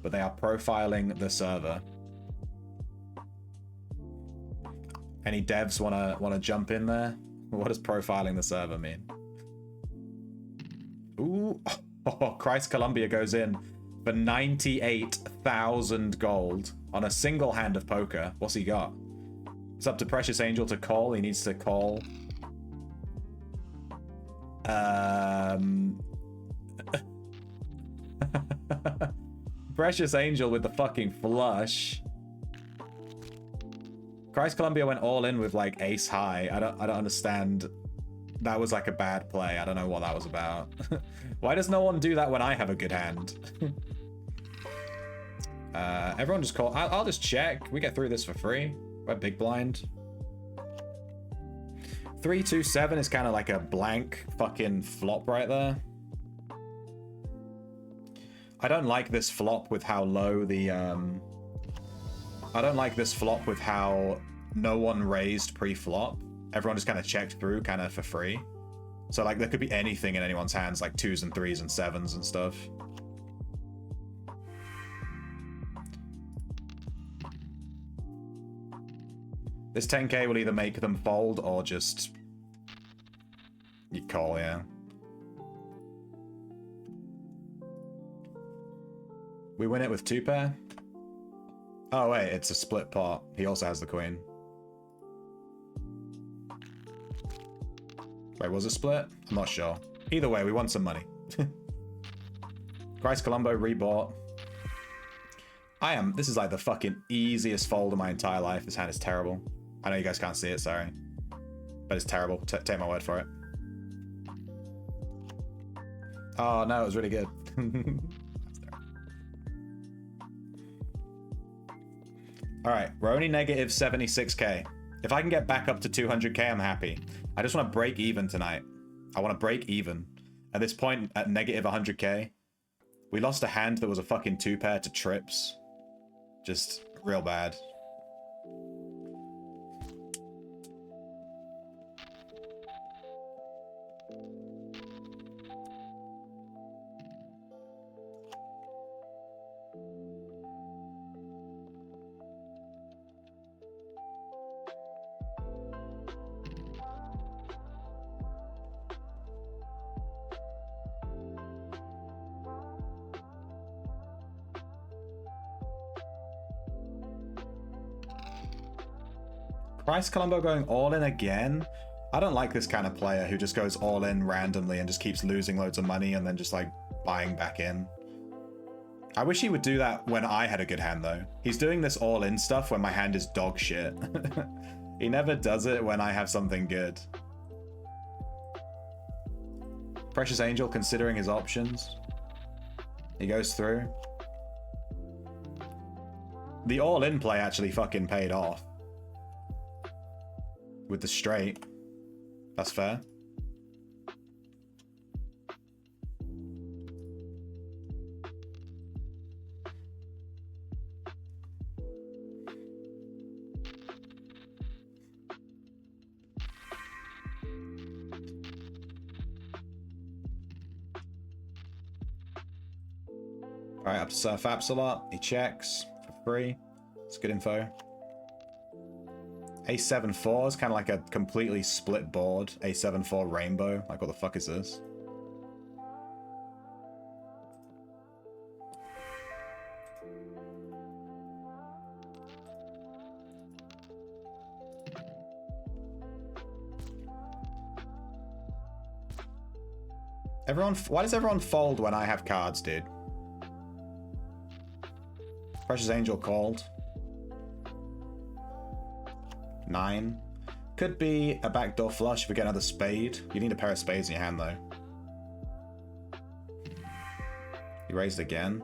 But they are profiling the server. Any devs wanna jump in there? What does profiling the server mean? Ooh, oh, Christ Columbia goes in for 98,000 gold on a single hand of poker. What's he got? It's up to Precious Angel to call. He needs to call. Precious Angel with the fucking flush. Christ Columbia went all in with like ace high. I don't understand. That was like a bad play. I don't know what that was about. Why does no one do that when I have a good hand? Everyone just call. I'll just check. We get through this for free. We're big blind. 327 is kind of like a blank fucking flop right there. I don't like this flop with how low the I don't like this flop with how no one raised pre-flop. Everyone just kind of checked through kind of for free. So like there could be anything in anyone's hands, like 2s and 3s and 7s and stuff. This 10k will either make them fold or just you call, yeah. We win it with 2 pair. Oh wait, it's a split pot. He also has the queen. Wait, was it split? I'm not sure. Either way, we won some money. Christ Colombo rebought. This is like the fucking easiest fold of my entire life. This hand is terrible. I know you guys can't see it, sorry. But it's terrible. Take my word for it. Oh no, it was really good. Alright, we're only negative 76k. If I can get back up to 200k, I'm happy. I just want to break even tonight. I want to break even. At this point, at negative 100k, we lost a hand that was a fucking 2 pair to trips. Just real bad. Christ Colombo going all in again? I don't like this kind of player who just goes all in randomly and just keeps losing loads of money and then just like buying back in. I wish he would do that when I had a good hand though. He's doing this all in stuff when my hand is dog shit. He never does it when I have something good. Precious Angel considering his options. He goes through. The all in play actually fucking paid off. With the straight. That's fair. Alright, up to Surf Apps a lot. He checks for free. It's good info. A7-4 is kind of like a completely split board. A7-4 rainbow. Like, what the fuck is this? Why does everyone fold when I have cards, dude? Precious Angel called. 9. Could be a backdoor flush if we get another spade. You need a pair of spades in your hand, though. He raised again.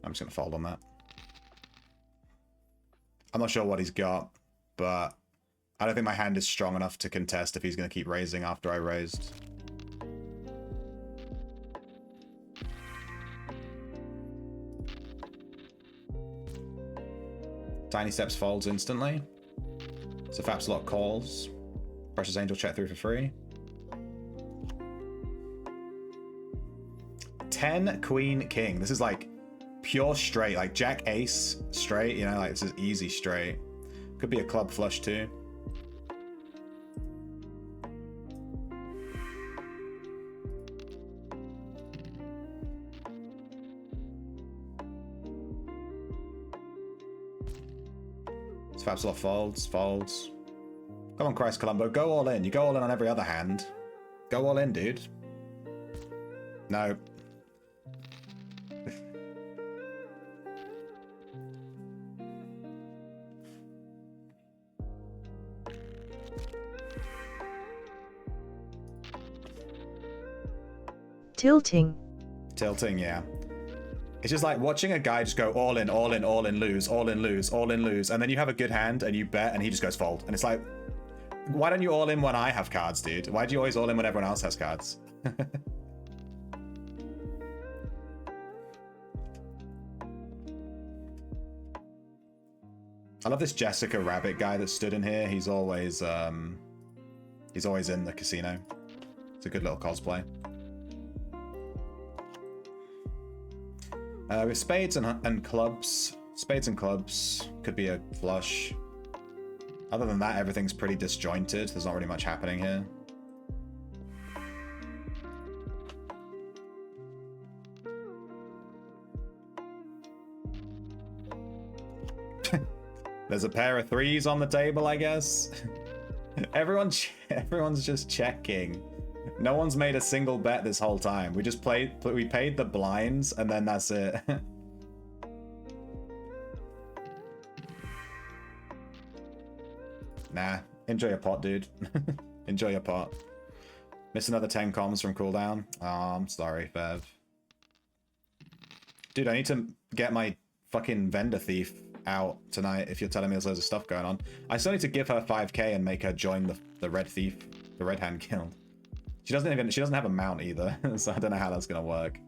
I'm just going to fold on that. I'm not sure what he's got, but I don't think my hand is strong enough to contest if he's going to keep raising after I raised. Tiny Steps folds instantly. So Fapslot calls. Precious Angel check through for free. 10 Queen King. This is like pure straight, like Jack Ace straight, you know, like this is easy straight. Could be a club flush too. Fapslot folds, folds. Come on, Christ Columbo, go all in. You go all in on every other hand. Go all in, dude. No. Tilting. Tilting, yeah. It's just like watching a guy just go all in, all in, all in, lose, all in, lose, all in, lose, and then you have a good hand and you bet and he just goes fold. And it's like, why don't you all in when I have cards, dude? Why do you always all in when everyone else has cards? I love this Jessica Rabbit guy that stood in here. He's always in the casino. It's a good little cosplay. With spades and clubs. Spades and clubs could be a flush. Other than that, everything's pretty disjointed. There's not really much happening here. There's a pair of threes on the table, I guess. Everyone's just checking. No one's made a single bet this whole time. We just we paid the blinds and then that's it. Nah, enjoy your pot, dude. Enjoy your pot. Miss another 10 comms from cooldown. Oh, I'm sorry, Fev. Dude, I need to get my fucking vendor thief out tonight if you're telling me there's loads of stuff going on. I still need to give her 5k and make her join the red thief, the red hand guild. She doesn't have a mount either, so I don't know how that's gonna work.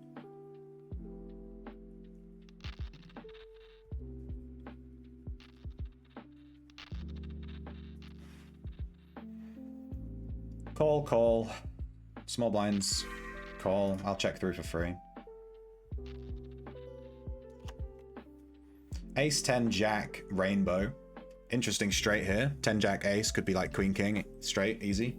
Call, call. Small blinds, call. I'll check through for free. Ace, 10, Jack, Rainbow. Interesting straight here. 10, Jack, Ace could be like Queen, King, straight, easy.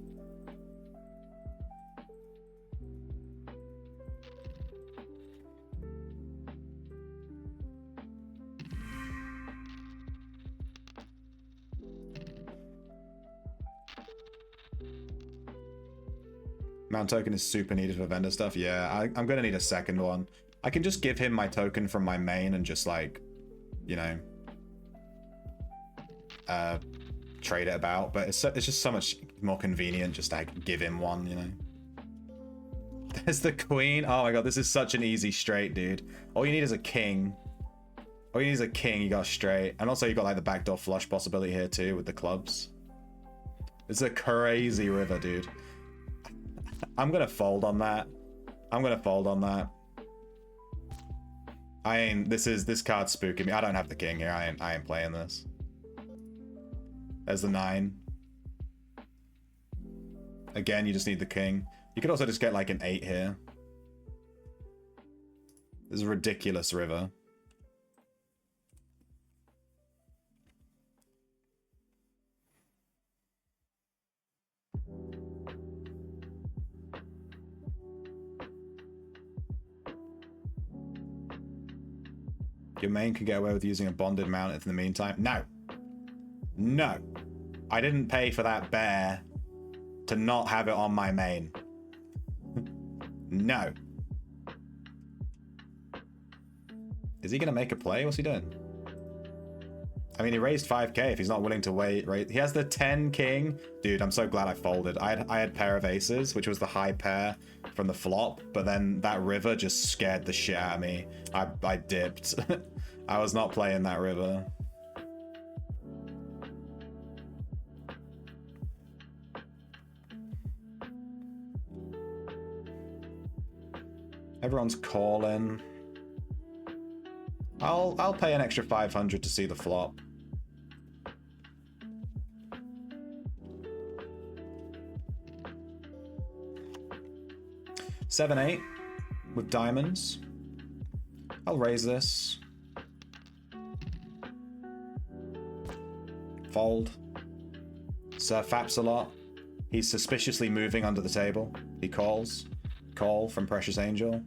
Mount token is super needed for vendor stuff. Yeah, I'm gonna need a second one. I can just give him my token from my main and just like, you know, trade it about. But it's just so much more convenient just to give him one, you know. There's the queen. Oh my god, this is such an easy straight, dude. All you need is a king. All you need is a king, you got straight. And also you got like the backdoor flush possibility here too with the clubs. It's a crazy river, dude. I'm gonna fold on that. I'm gonna fold on that. This card's spooking me. I don't have the king here. I ain't playing this. There's the 9. Again, you just need the king. You could also just get like an 8 here. This is a ridiculous river. Your main can get away with using a bonded mount in the meantime. No. No. I didn't pay for that bear to not have it on my main. No. Is he going to make a play? What's he doing? I mean, he raised 5k if he's not willing to wait. Right? He has the 10 king. Dude, I'm so glad I folded. I had pair of aces, which was the high pair from the flop, but then that river just scared the shit out of me. I dipped. I was not playing that river. Everyone's calling. I'll pay an extra 500 to see the flop. Seven, 8 with diamonds. I'll raise this. Fold. Sir faps a lot. He's suspiciously moving under the table. He calls. Call from Precious Angel.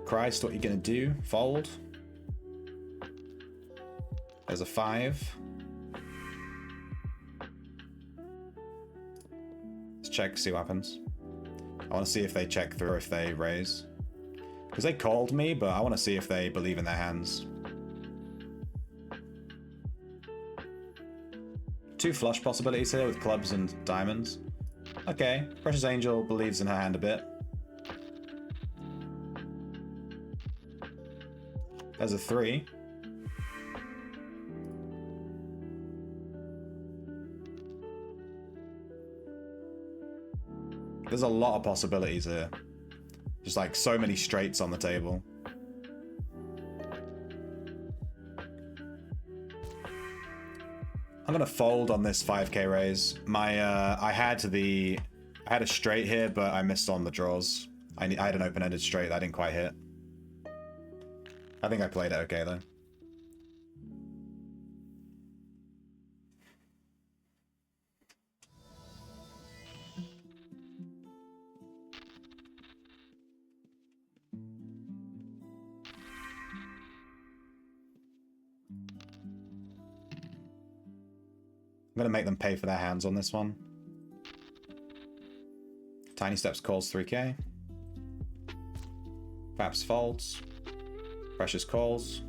Christ, what are you gonna do? Fold. There's a 5. Let's check, see what happens. I want to see if they check through or if they raise. Because they called me, but I want to see if they believe in their hands. 2 flush possibilities here with clubs and diamonds. Okay, Precious Angel believes in her hand a bit. There's a 3. There's a lot of possibilities here. Just like so many straights on the table. I'm gonna fold on this 5k raise. I had a straight here, but I missed on the draws. I had an open-ended straight that I didn't quite hit. I think I played it okay though. I'm gonna make them pay for their hands on this one. Tiny Steps calls 3k. Faps folds. Precious calls.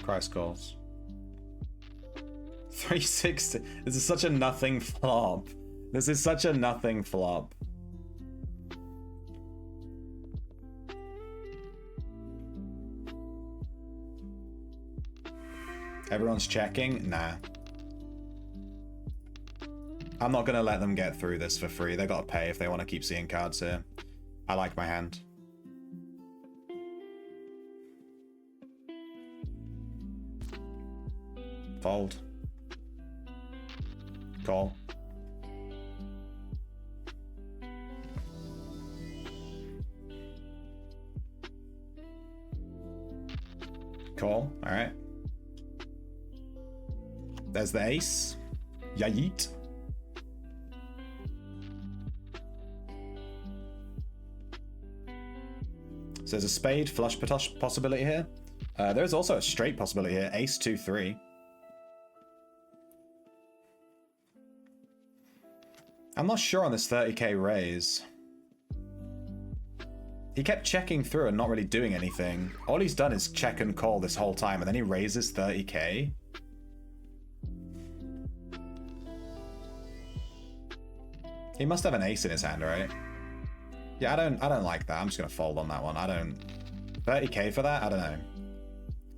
Christ calls. 360. This is such a nothing flop. This is such a nothing flop. Everyone's checking? Nah. I'm not gonna let them get through this for free. They gotta pay if they want to keep seeing cards here. I like my hand. Fold. Call. Call, alright. There's the ace. Yeet. So there's a spade flush possibility here. There's also a straight possibility here. Ace 2-3. I'm not sure on this 30k raise. He kept checking through and not really doing anything. All he's done is check and call this whole time, and then he raises 30k. He must have an ace in his hand, right? Yeah, I don't like that. I'm just gonna fold on that one. 30k for that? I don't know.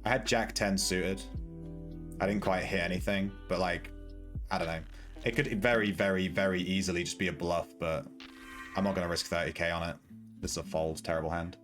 I had Jack 10 suited. I didn't quite hit anything, but like, I don't know. It could very, very, very easily just be a bluff, but I'm not gonna risk 30k on it. This is a fold, terrible hand.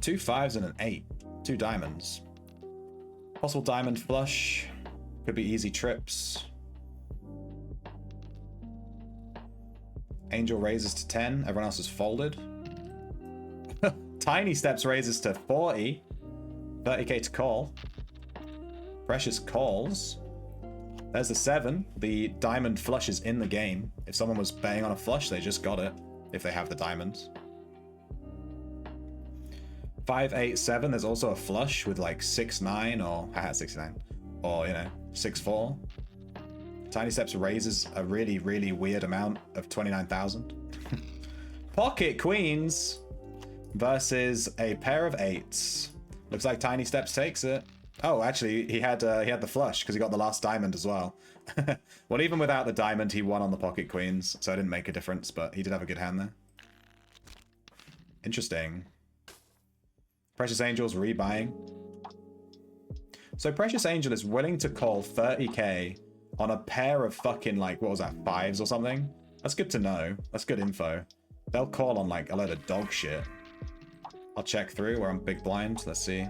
2 5s and an 8. 2 diamonds. Possible diamond flush. Could be easy trips. Angel raises to 10. Everyone else is folded. Tiny Steps raises to 40. 30k to call. Precious calls. There's the 7. The diamond flush is in the game. If someone was betting on a flush, they just got it. If they have the diamonds. 5 8 7. There's also a flush with like 6 9 or 69, or you know 6 4. Tiny Steps raises a really weird amount of 29,000. Pocket Queens versus a pair of 8s. Looks like Tiny Steps takes it. Oh, actually, he had the flush because he got the last diamond as well. Well, even without the diamond, he won on the Pocket Queens, so it didn't make a difference, but he did have a good hand there. Interesting. Precious Angel's rebuying. So Precious Angel is willing to call 30k on a pair of fucking, like, what was that, 5s or something? That's good to know. That's good info. They'll call on, like, a load of dog shit. I'll check through where I'm big blind. Let's see.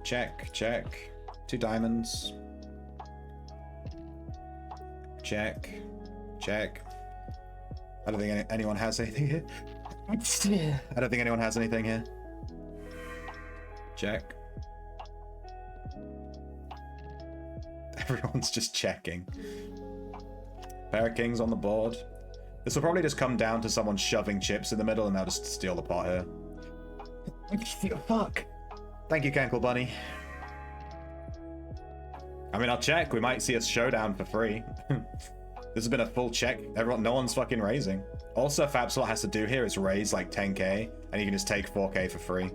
Check, check. 2 diamonds. Check, check. I don't think anyone has anything here. I don't think anyone has anything here. Check. Everyone's just checking. Pair of kings on the board. This will probably just come down to someone shoving chips in the middle and they'll just steal the pot here. Fuck. Thank you, Cankle Bunny. I mean, I'll check. We might see a showdown for free. This has been a full check. No one's fucking raising. Also, Fabslot has to do here is raise like 10k, and you can just take 4k for free.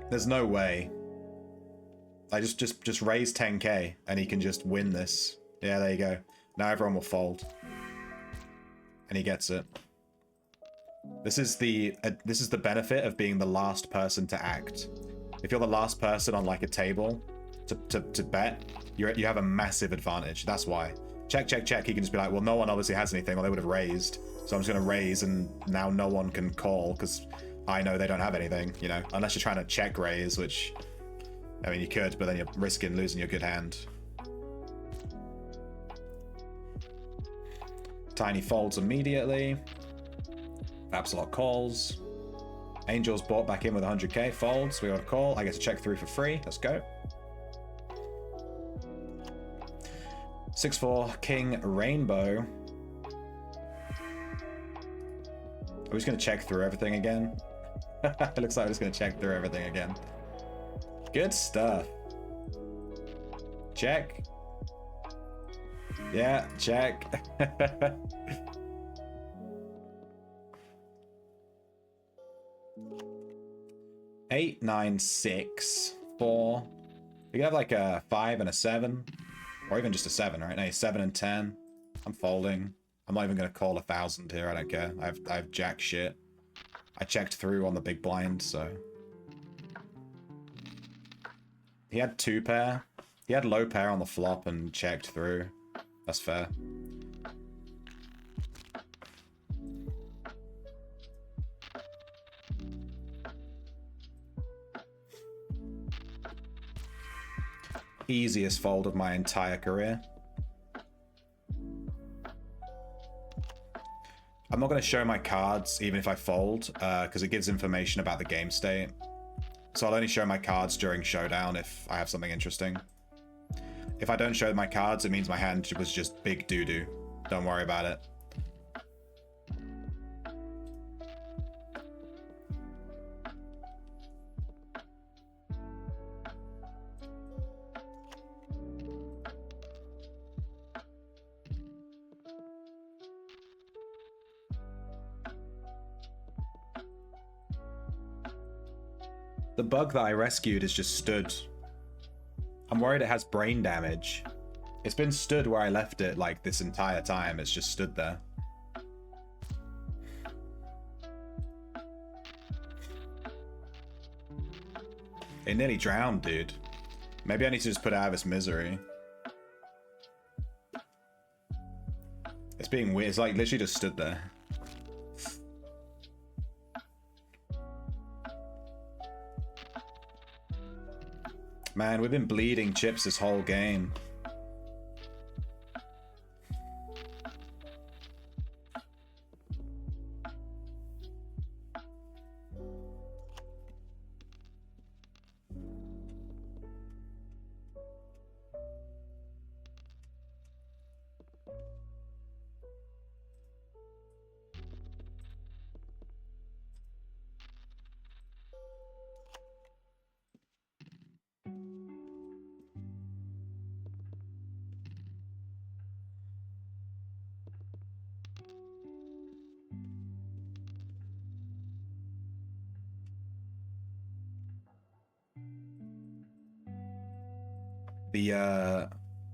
There's no way. I just raise 10k, and he can just win this. Yeah, there you go. Now everyone will fold, and he gets it. This is the benefit of being the last person to act. If you're the last person on like a table to bet, you have a massive advantage. That's why. Check, check, check. He can just be like, well, no one obviously has anything, or they would have raised. So I'm just going to raise, and now no one can call because I know they don't have anything, you know, unless you're trying to check raise, which, I mean, you could, but then you're risking losing your good hand. Tiny folds immediately. Absolute calls. Angel's bought back in with 100k. Folds. We got a call. I get to check through for free. Let's go. 6-4 King Rainbow. Are we just going to check through everything again? It looks like we're just going to check through everything again. Good stuff. Check. Yeah, check. 8, 9, 6, 4. We can have like a 5 and a 7. Or even just a 7, right? No, 7 and 10. I'm folding. I'm not even going to call 1,000 here. I don't care. I have jack shit. I checked through on the big blind, so. He had 2 pair. He had low pair on the flop and checked through. That's fair. Easiest fold of my entire career. I'm not going to show my cards even if I fold, because it gives information about the game state. So I'll only show my cards during showdown if I have something interesting. If I don't show my cards, it means my hand was just big doo-doo. Don't worry about it. The bug that I rescued is just stood. I'm worried it has brain damage. It's been stood where I left it like this entire time. It's just stood there. It nearly drowned, dude. Maybe I need to just put it out of its misery. It's being weird. It's like literally just stood there. Man, we've been bleeding chips this whole game.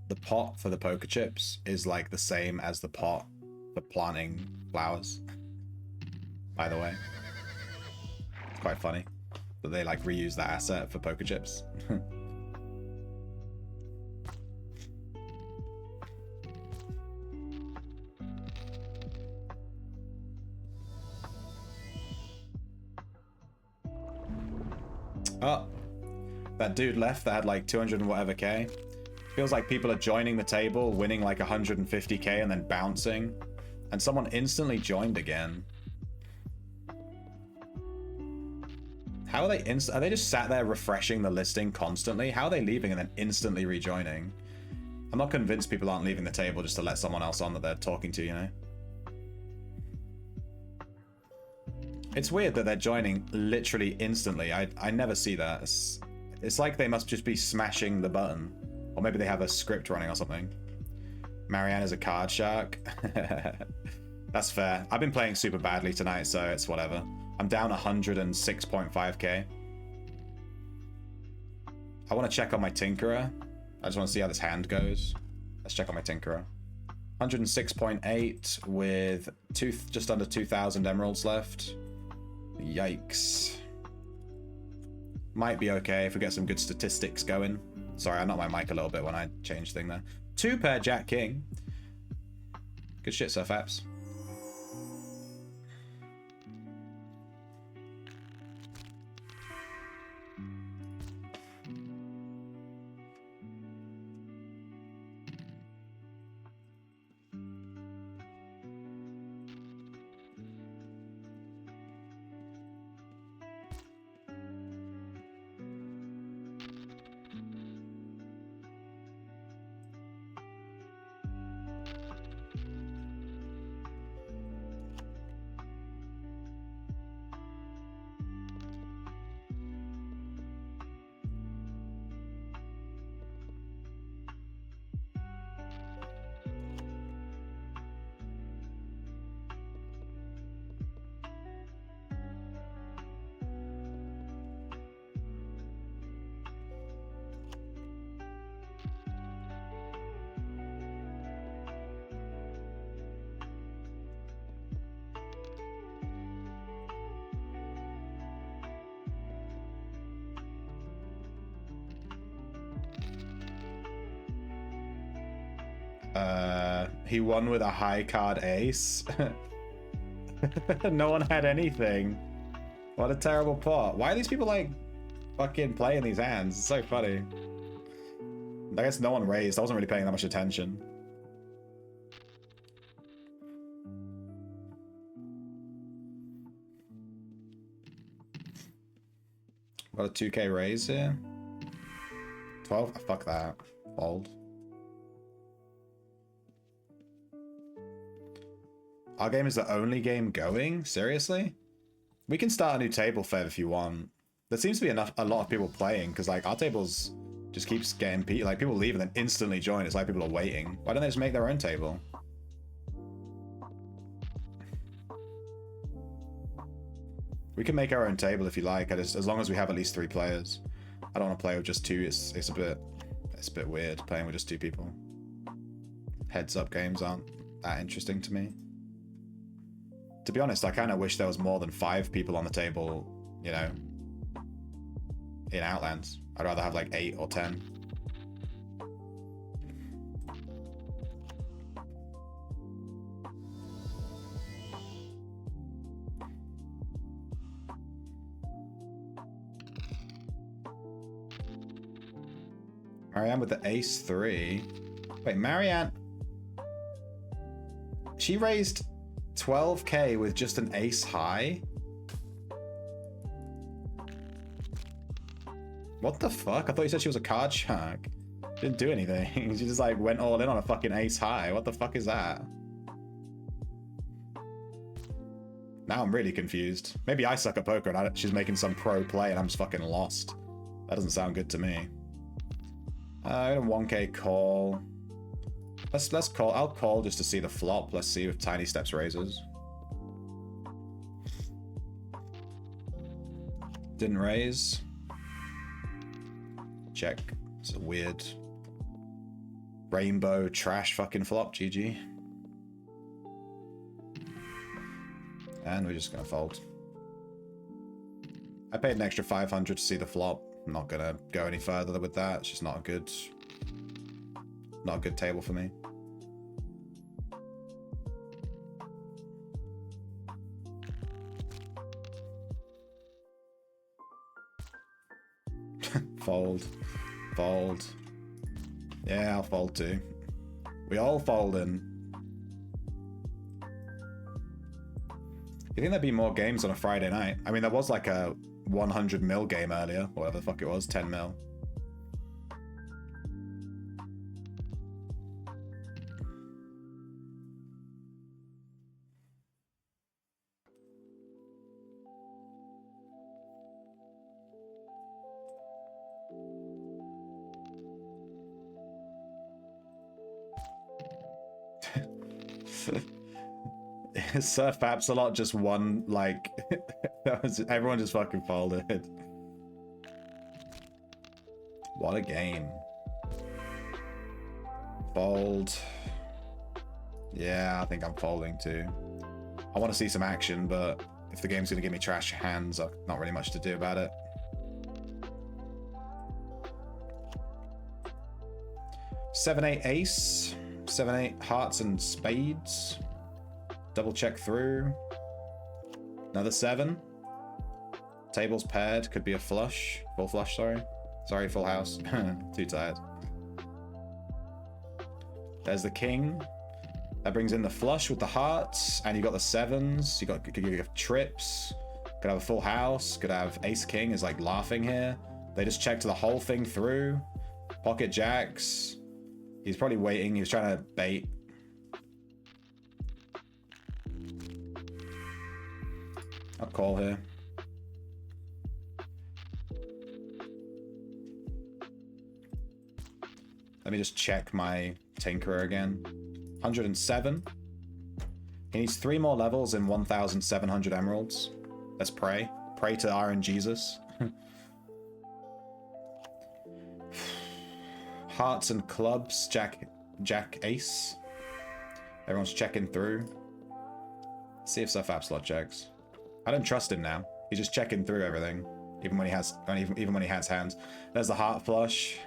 The pot for the poker chips is like the same as the pot for planting flowers. By the way, it's quite funny that they like reuse that asset for poker chips. Oh, that dude left that had like 200 and whatever K. Feels like people are joining the table, winning like 150K and then bouncing. And someone instantly joined again. How are they are they just sat there refreshing the listing constantly? How are they leaving and then instantly rejoining? I'm not convinced people aren't leaving the table just to let someone else on that they're talking to, you know? It's weird that they're joining literally instantly. I never see that. It's like they must just be smashing the button. Or maybe they have a script running or something. Marianne is a card shark. That's fair. I've been playing super badly tonight, so it's whatever. I'm down 106.5k. I want to check on my Tinkerer. I just want to see how this hand goes. Let's check on my Tinkerer. 106.8 with just under 2,000 emeralds left. Yikes. Might be okay if we get some good statistics going. Sorry, I knocked my mic a little bit when I changed thing there. 2 pair Jack King. Good shit, Surf Apps. He won with a high card ace. No one had anything. What a terrible pot. Why are these people like fucking playing these hands? It's so funny. I guess no one raised. I wasn't really paying that much attention. Got a 2k raise here. 12? Fuck that. Fold. Our game is the only game going? Seriously? We can start a new table, Fev, if you want. There seems to be a lot of people playing, because like our tables just keeps getting like people leave and then instantly join. It's like people are waiting. Why don't they just make their own table? We can make our own table if you like, as long as we have at least 3 players. I don't want to play with just 2. It's a bit weird playing with just 2 people. Heads up games aren't that interesting to me. To be honest, I kind of wish there was more than 5 people on the table, you know, in Outlands. I'd rather have like 8 or 10. Marianne with the ace 3. Wait, Marianne... She raised 12k with just an ace high? What the fuck? I thought you said she was a card shark. Didn't do anything. She just like went all in on a fucking ace high. What the fuck is that? Now I'm really confused. Maybe I suck at poker and she's making some pro play and I'm just fucking lost. That doesn't sound good to me. I got a 1k call. Let's call. I'll call just to see the flop. Let's see if Tiny Steps raises. Didn't raise. Check. It's a weird rainbow trash fucking flop. GG. And we're just gonna fold. I paid an extra 500 to see the flop. I'm not gonna go any further with that. It's just not a good table for me. Fold. Fold. Yeah, I'll fold too. We all fold in. You think there'd be more games on a Friday night? I mean, there was like a 100 mil game earlier, whatever the fuck it was, 10 mil. Surf Paps a lot just won, like, everyone just fucking folded. What a game. Fold. Yeah, I think I'm folding too. I want to see some action, but if the game's going to give me trash hands, I've not really much to do about it. Seven, eight, ace. 7-8 hearts and spades. Double check through. Another 7. Tables paired. Could be a flush. Full flush, sorry. Sorry, full house. Too tired. There's the king. That brings in the flush with the hearts. And you got the 7s. You got trips. Could have a full house. Could have ace king is like laughing here. They just checked the whole thing through. Pocket jacks. He's probably waiting. He was trying to bait. I'll call here. Let me just check my Tinkerer again. 107. He needs 3 more levels and 1,700 emeralds. Let's pray. Pray to Iron Jesus. Hearts and clubs, Jack ace. Everyone's checking through. See if Surf Absolute checks. I don't trust him now. He's just checking through everything, even when he has hands. There's the heart flush.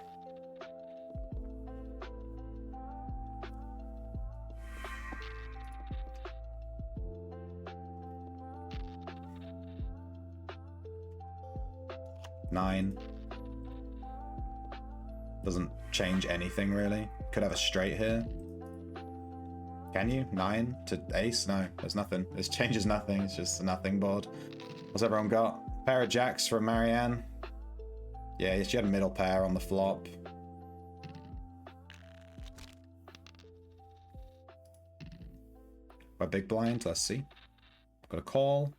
Nine. Doesn't change anything really. Could have a straight here. Can you? 9 to ace? No, there's nothing. This changes nothing. It's just a nothing board. What's everyone got? Pair of jacks from Marianne. Yeah, she had a middle pair on the flop. My big blind, let's see. Got a call.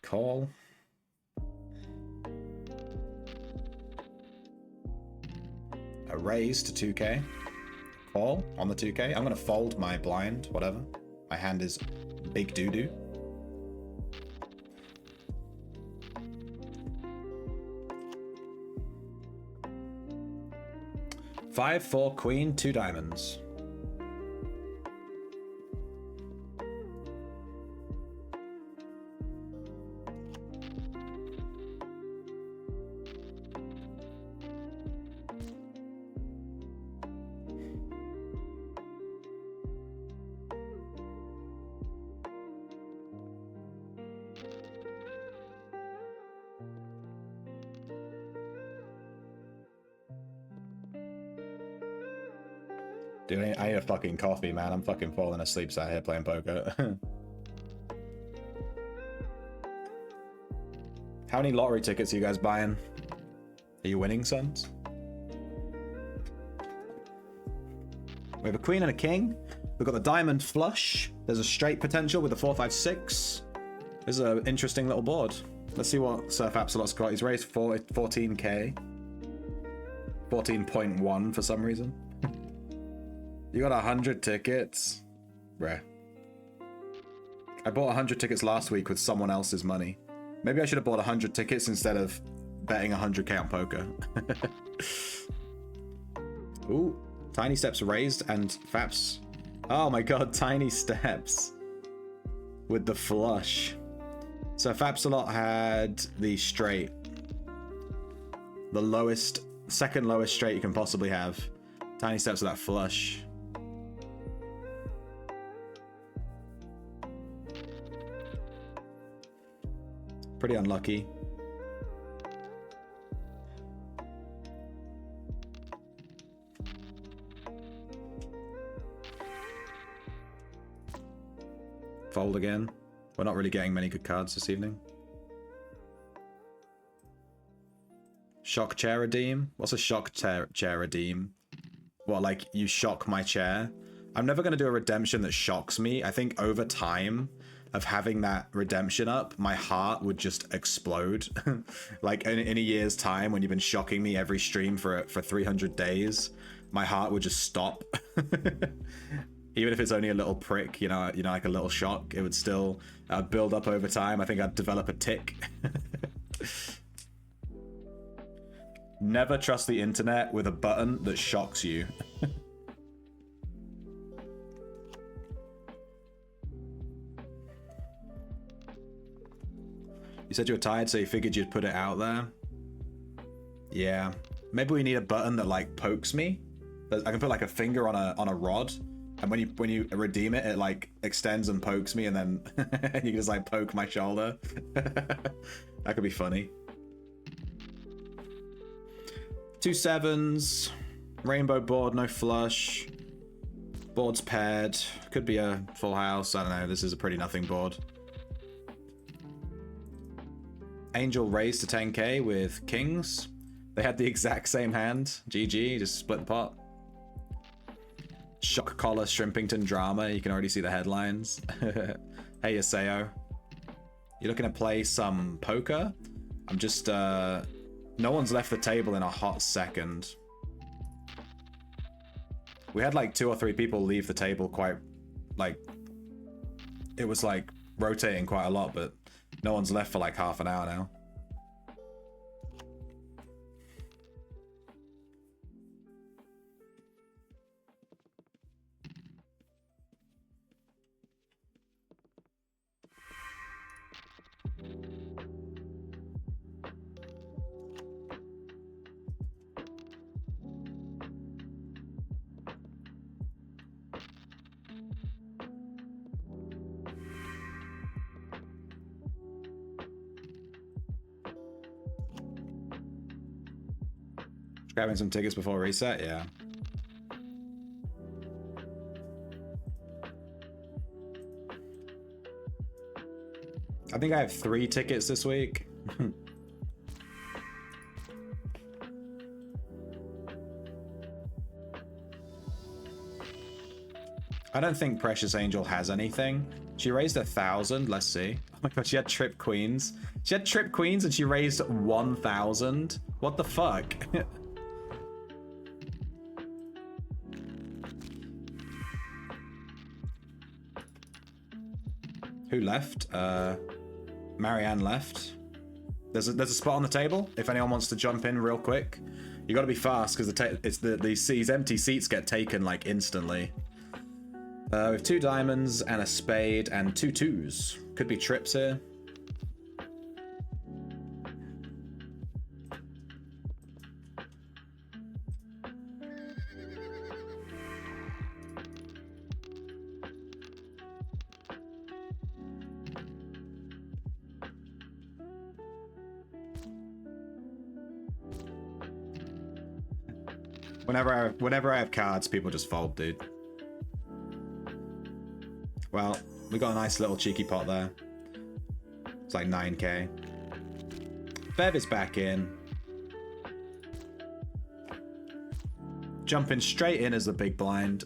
Call. A raise to 2k. Call on the 2k. I'm gonna fold my blind, whatever. My hand is big doo-doo. Five, 4, queen, 2 diamonds. Dude, I need a fucking coffee, man. I'm fucking falling asleep sat here playing poker. How many lottery tickets are you guys buying? Are you winning, sons? We have a queen and a king. We've got the diamond flush. There's a straight potential with the 4-5-6. This is an interesting little board. Let's see what Surf Absolut's got. He's raised 14k. 14.1 for some reason. You got 100 tickets? Bruh. I bought 100 tickets last week with someone else's money. Maybe I should have bought 100 tickets instead of betting 100k on poker. Ooh, tiny steps raised and Faps. Oh my god, tiny steps. With the flush. So Fapsalot had the straight. The lowest, second lowest straight you can possibly have. Tiny steps with that flush. Pretty unlucky. Fold again. We're not really getting many good cards this evening. Shock chair redeem? What's a shock chair redeem? What, like you shock my chair? I'm never going to do a redemption that shocks me. I think over time of having that redemption up, my heart would just explode. Like in a year's time, when you've been shocking me every stream for 300 days, my heart would just stop. Even if it's only a little prick, you know, like a little shock, it would still build up over time. I think I'd develop a tick. Never trust the internet with a button that shocks you. You said you were tired, so you figured you'd put it out there. Yeah. Maybe we need a button that like pokes me. I can put like a finger on a rod, and when you redeem it, it like extends and pokes me, and then you can just like poke my shoulder. That could be funny. 2 7s, rainbow board, no flush. Board's paired. Could be a full house. I don't know. This is a pretty nothing board. Angel raised to 10k with kings. They had the exact same hand. GG, just split the pot. Shock collar Shrimpington drama. You can already see the headlines. Hey, Yaseo. You looking to play some poker? I'm just, no one's left the table in a hot second. We had like 2 or 3 people leave the table quite, like, it was like rotating quite a lot, but no one's left for like half an hour now. Grabbing some tickets before reset, yeah. I think I have 3 tickets this week. I don't think Precious Angel has anything. She raised 1,000, let's see. Oh my god, she had trip queens. She had trip queens and she raised 1,000? What the fuck? Who left? Marianne left. There's a spot on the table if anyone wants to jump in real quick. You got to be fast because these empty seats get taken like instantly. We have 2 diamonds and a spade and 2 2s. Could be trips here. Whenever I have cards, people just fold, dude. Well, we got a nice little cheeky pot there. It's like 9k. Bev is back in. Jumping straight in as the big blind.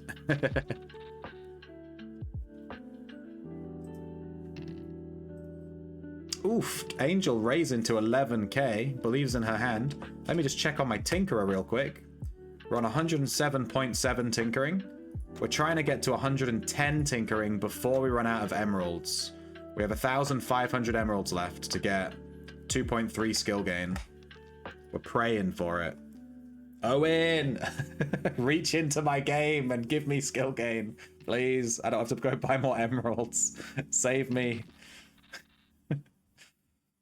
Oof, Angel raising to 11k. Believes in her hand. Let me just check on my Tinkerer real quick. We're on 107.7 tinkering. We're trying to get to 110 tinkering before we run out of emeralds. We have 1,500 emeralds left to get 2.3 skill gain. We're praying for it. Owen! Reach into my game and give me skill gain. Please. I don't have to go buy more emeralds. Save me.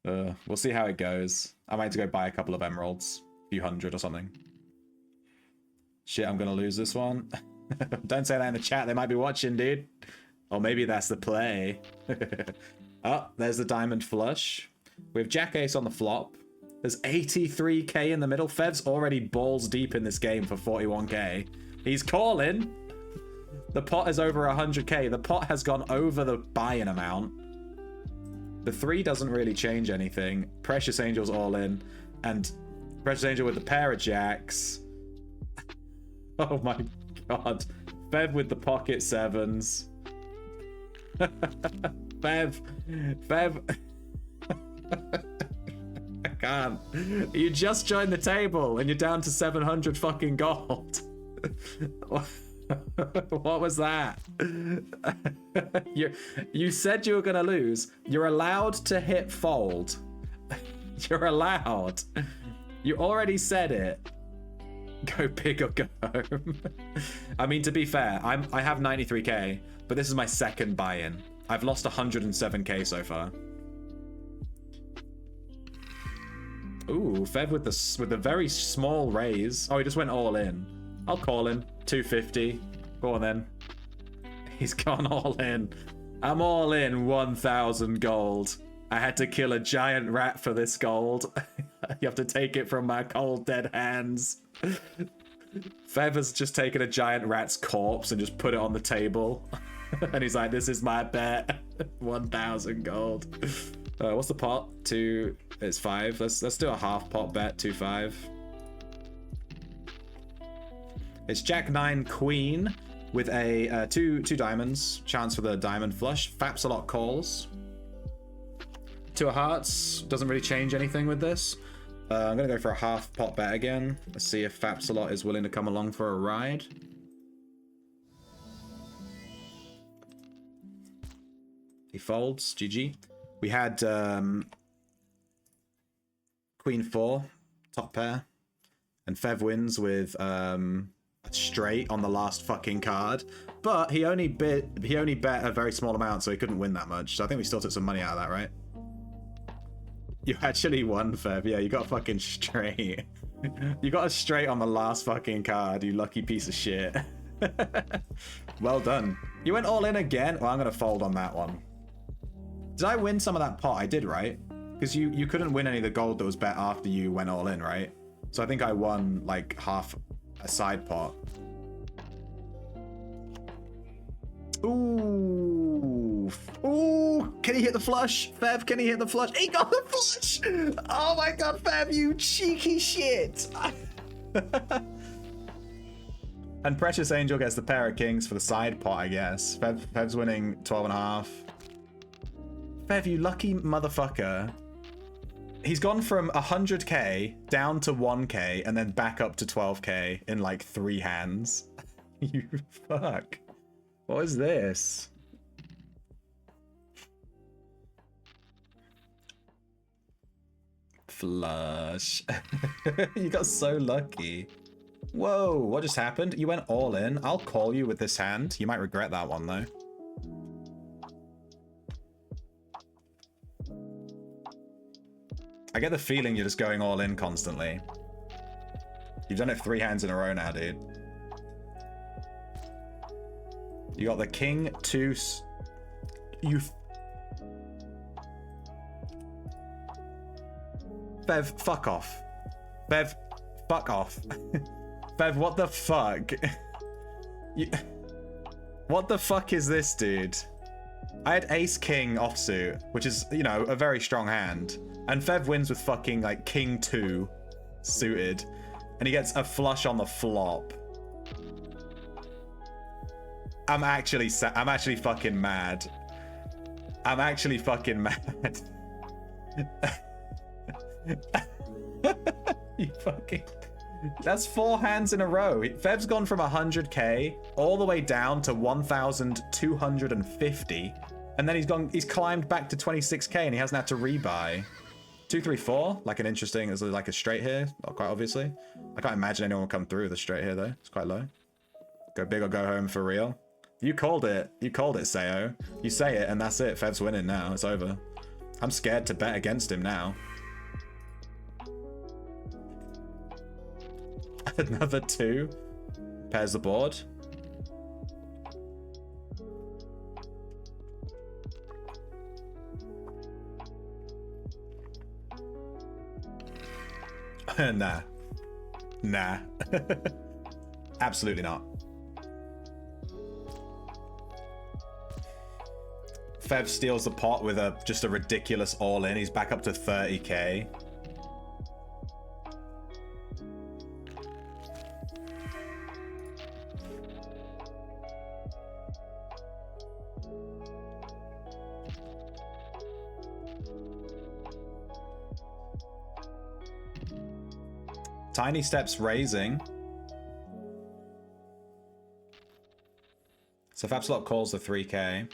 We'll see how it goes. I might have to go buy a couple of emeralds. A few hundred or something. Shit, I'm gonna lose this one. Don't say that in the chat. They might be watching, dude. Or maybe that's the play. Oh, there's the diamond flush. We have Jack Ace on the flop. There's 83k in the middle. Fev's already balls deep in this game for 41k. He's calling. The pot is over 100k. The pot has gone over the buy-in amount. The 3 doesn't really change anything. Precious Angel's all in. And Precious Angel with the pair of jacks. Oh my god. Fev with the pocket 7s. Fev. I can't. You just joined the table and you're down to 700 fucking gold. What was that? You said you were gonna lose. You're allowed to hit fold. You're allowed. You already said it. Go big or go home. I mean, to be fair, I have 93k, but this is my second buy-in. I've lost 107k so far. Ooh, Fev with the very small raise. Oh, he just went all in. I'll call him. 250. Go on then. He's gone all in. I'm all in 1,000 gold. I had to kill a giant rat for this gold. You have to take it from my cold dead hands. Fev has just taken a giant rat's corpse and just put it on the table. And he's like, this is my bet. 1,000 gold. What's the pot? 2. It's 5. Let's do a half pot bet. 2-5. It's Jack 9 Queen with a two diamonds. Chance for the diamond flush. Fapsalot calls. 2 of hearts. Doesn't really change anything with this. I'm gonna go for a half pot bet again. Let's see if Fapsalot is willing to come along for a ride. He folds. GG. We had Queen 4 top pair, and Fev wins with straight on the last fucking card, but he only bet a very small amount, so he couldn't win that much. So I think we still took some money out of that, right? You actually won, Fev. Yeah, you got a fucking straight. You got a straight on the last fucking card, you lucky piece of shit. Well done. You went all in again? Well, I'm gonna fold on that one. Did I win some of that pot? I did, right? Because you couldn't win any of the gold that was bet after you went all in, right? So I think I won like half a side pot. Ooh. Ooh. Can he hit the flush? Fev, can he hit the flush? He got the flush! Oh my god, Fev, you cheeky shit! And Precious Angel gets the pair of kings for the side pot, I guess. Fev's winning 12.5. Fev, you lucky motherfucker. He's gone from 100k down to 1k and then back up to 12k in like 3 hands. You fuck. What is this? Flush. You got so lucky. Whoa, what just happened? You went all in. I'll call you with this hand. You might regret that one though. I get the feeling you're just going all in constantly. You've done it 3 hands in a row now, dude. You got the king, 2... You... Bev, fuck off. Bev, fuck off. Fev, what the fuck? What the fuck is this, dude? I had ace king offsuit, which is, you know, a very strong hand. And Fev wins with fucking like king 2 suited. And he gets a flush on the flop. I'm actually fucking mad. I'm actually fucking mad. You fucking... That's 4 hands in a row. Fev's gone from 100k all the way down to 1,250. And then he's climbed back to 26k and he hasn't had to rebuy. 2, 3, 4, like an interesting, there's like a straight here, quite obviously. I can't imagine anyone will come through with a straight here though. It's quite low. Go big or go home for real. You called it. You called it, Sayo. You say it and that's it. Fev's winning now. It's over. I'm scared to bet against him now. Another 2. Pairs the board. Nah. Nah. Absolutely not. Fev steals the pot with just a ridiculous all-in. He's back up to 30k. Tiny steps raising. So if Absolot calls the 3k.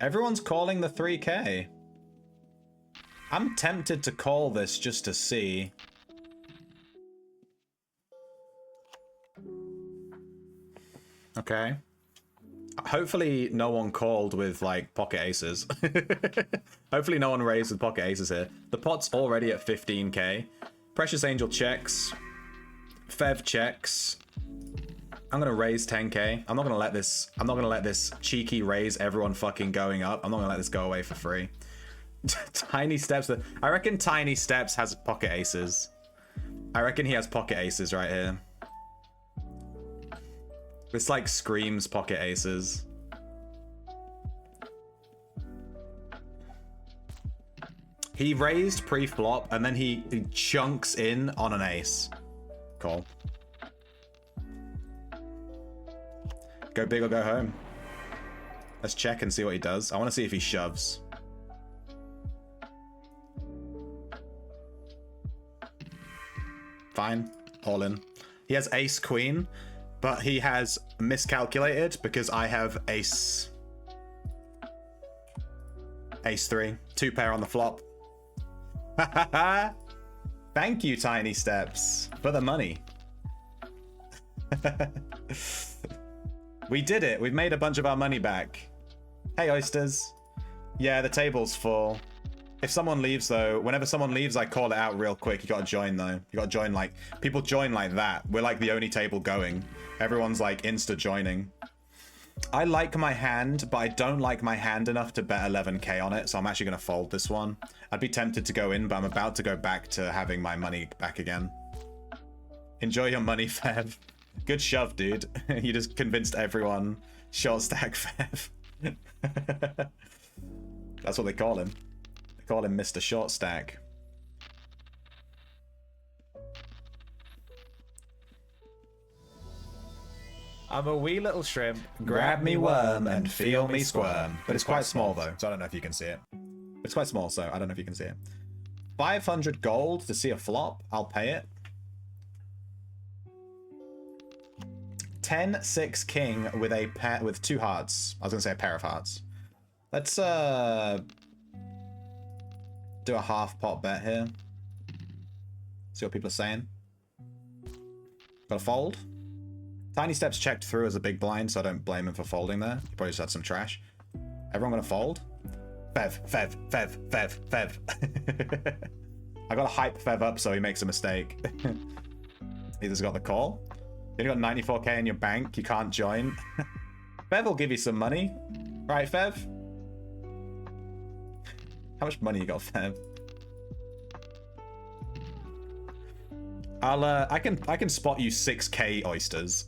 Everyone's calling the 3k. I'm tempted to call this just to see. Okay. Hopefully no one called with like pocket aces. Hopefully no one raised with pocket aces here. The pot's already at 15k. Precious Angel checks. Fev checks. I'm gonna raise 10k. I'm not gonna let this cheeky raise everyone fucking going up. I'm not gonna let this go away for free. Tiny Steps. I reckon Tiny Steps has pocket aces. I reckon he has pocket aces right here. This like screams pocket aces. He raised pre-flop and then he chunks in on an ace. Call. Go big or go home. Let's check and see what he does. I want to see if he shoves. Fine. All in. He has ace queen, but he has miscalculated because I have ace. Ace 3. 2 pair on the flop. Thank you, Tiny Steps, for the money. We did it. We've made a bunch of our money back. Hey, oysters. Yeah, the table's full. If someone leaves, though, whenever someone leaves, I call it out real quick. You gotta join, though. You gotta join, like... People join like that. We're, like, the only table going. Everyone's, like, insta-joining. I like my hand, but I don't like my hand enough to bet 11k on it, so I'm actually gonna fold this one. I'd be tempted to go in, but I'm about to go back to having my money back again. Enjoy your money, Fev. Good shove, dude. You just convinced everyone. Short stack Fev. That's what they call him. They call him Mr. Short Stack. I'm a wee little shrimp. Grab me worm and feel me squirm. But it's quite small though, so I don't know if you can see it. It's quite small, so I don't know if you can see it. 500 gold to see a flop. I'll pay it. 10-6 king with a pair with 2 hearts. I was gonna say a pair of hearts. Let's do a half pot bet here. See what people are saying. Got a fold. Tiny Steps checked through as a big blind, so I don't blame him for folding there. He probably just had some trash. Everyone gonna fold? Fev, Fev, Fev, Fev, Fev. I gotta hype Fev up so he makes a mistake. He just got the call. You only got 94k in your bank, you can't join. Fev will give you some money. Right, Fev? How much money you got, Fev? I can spot you 6k oysters.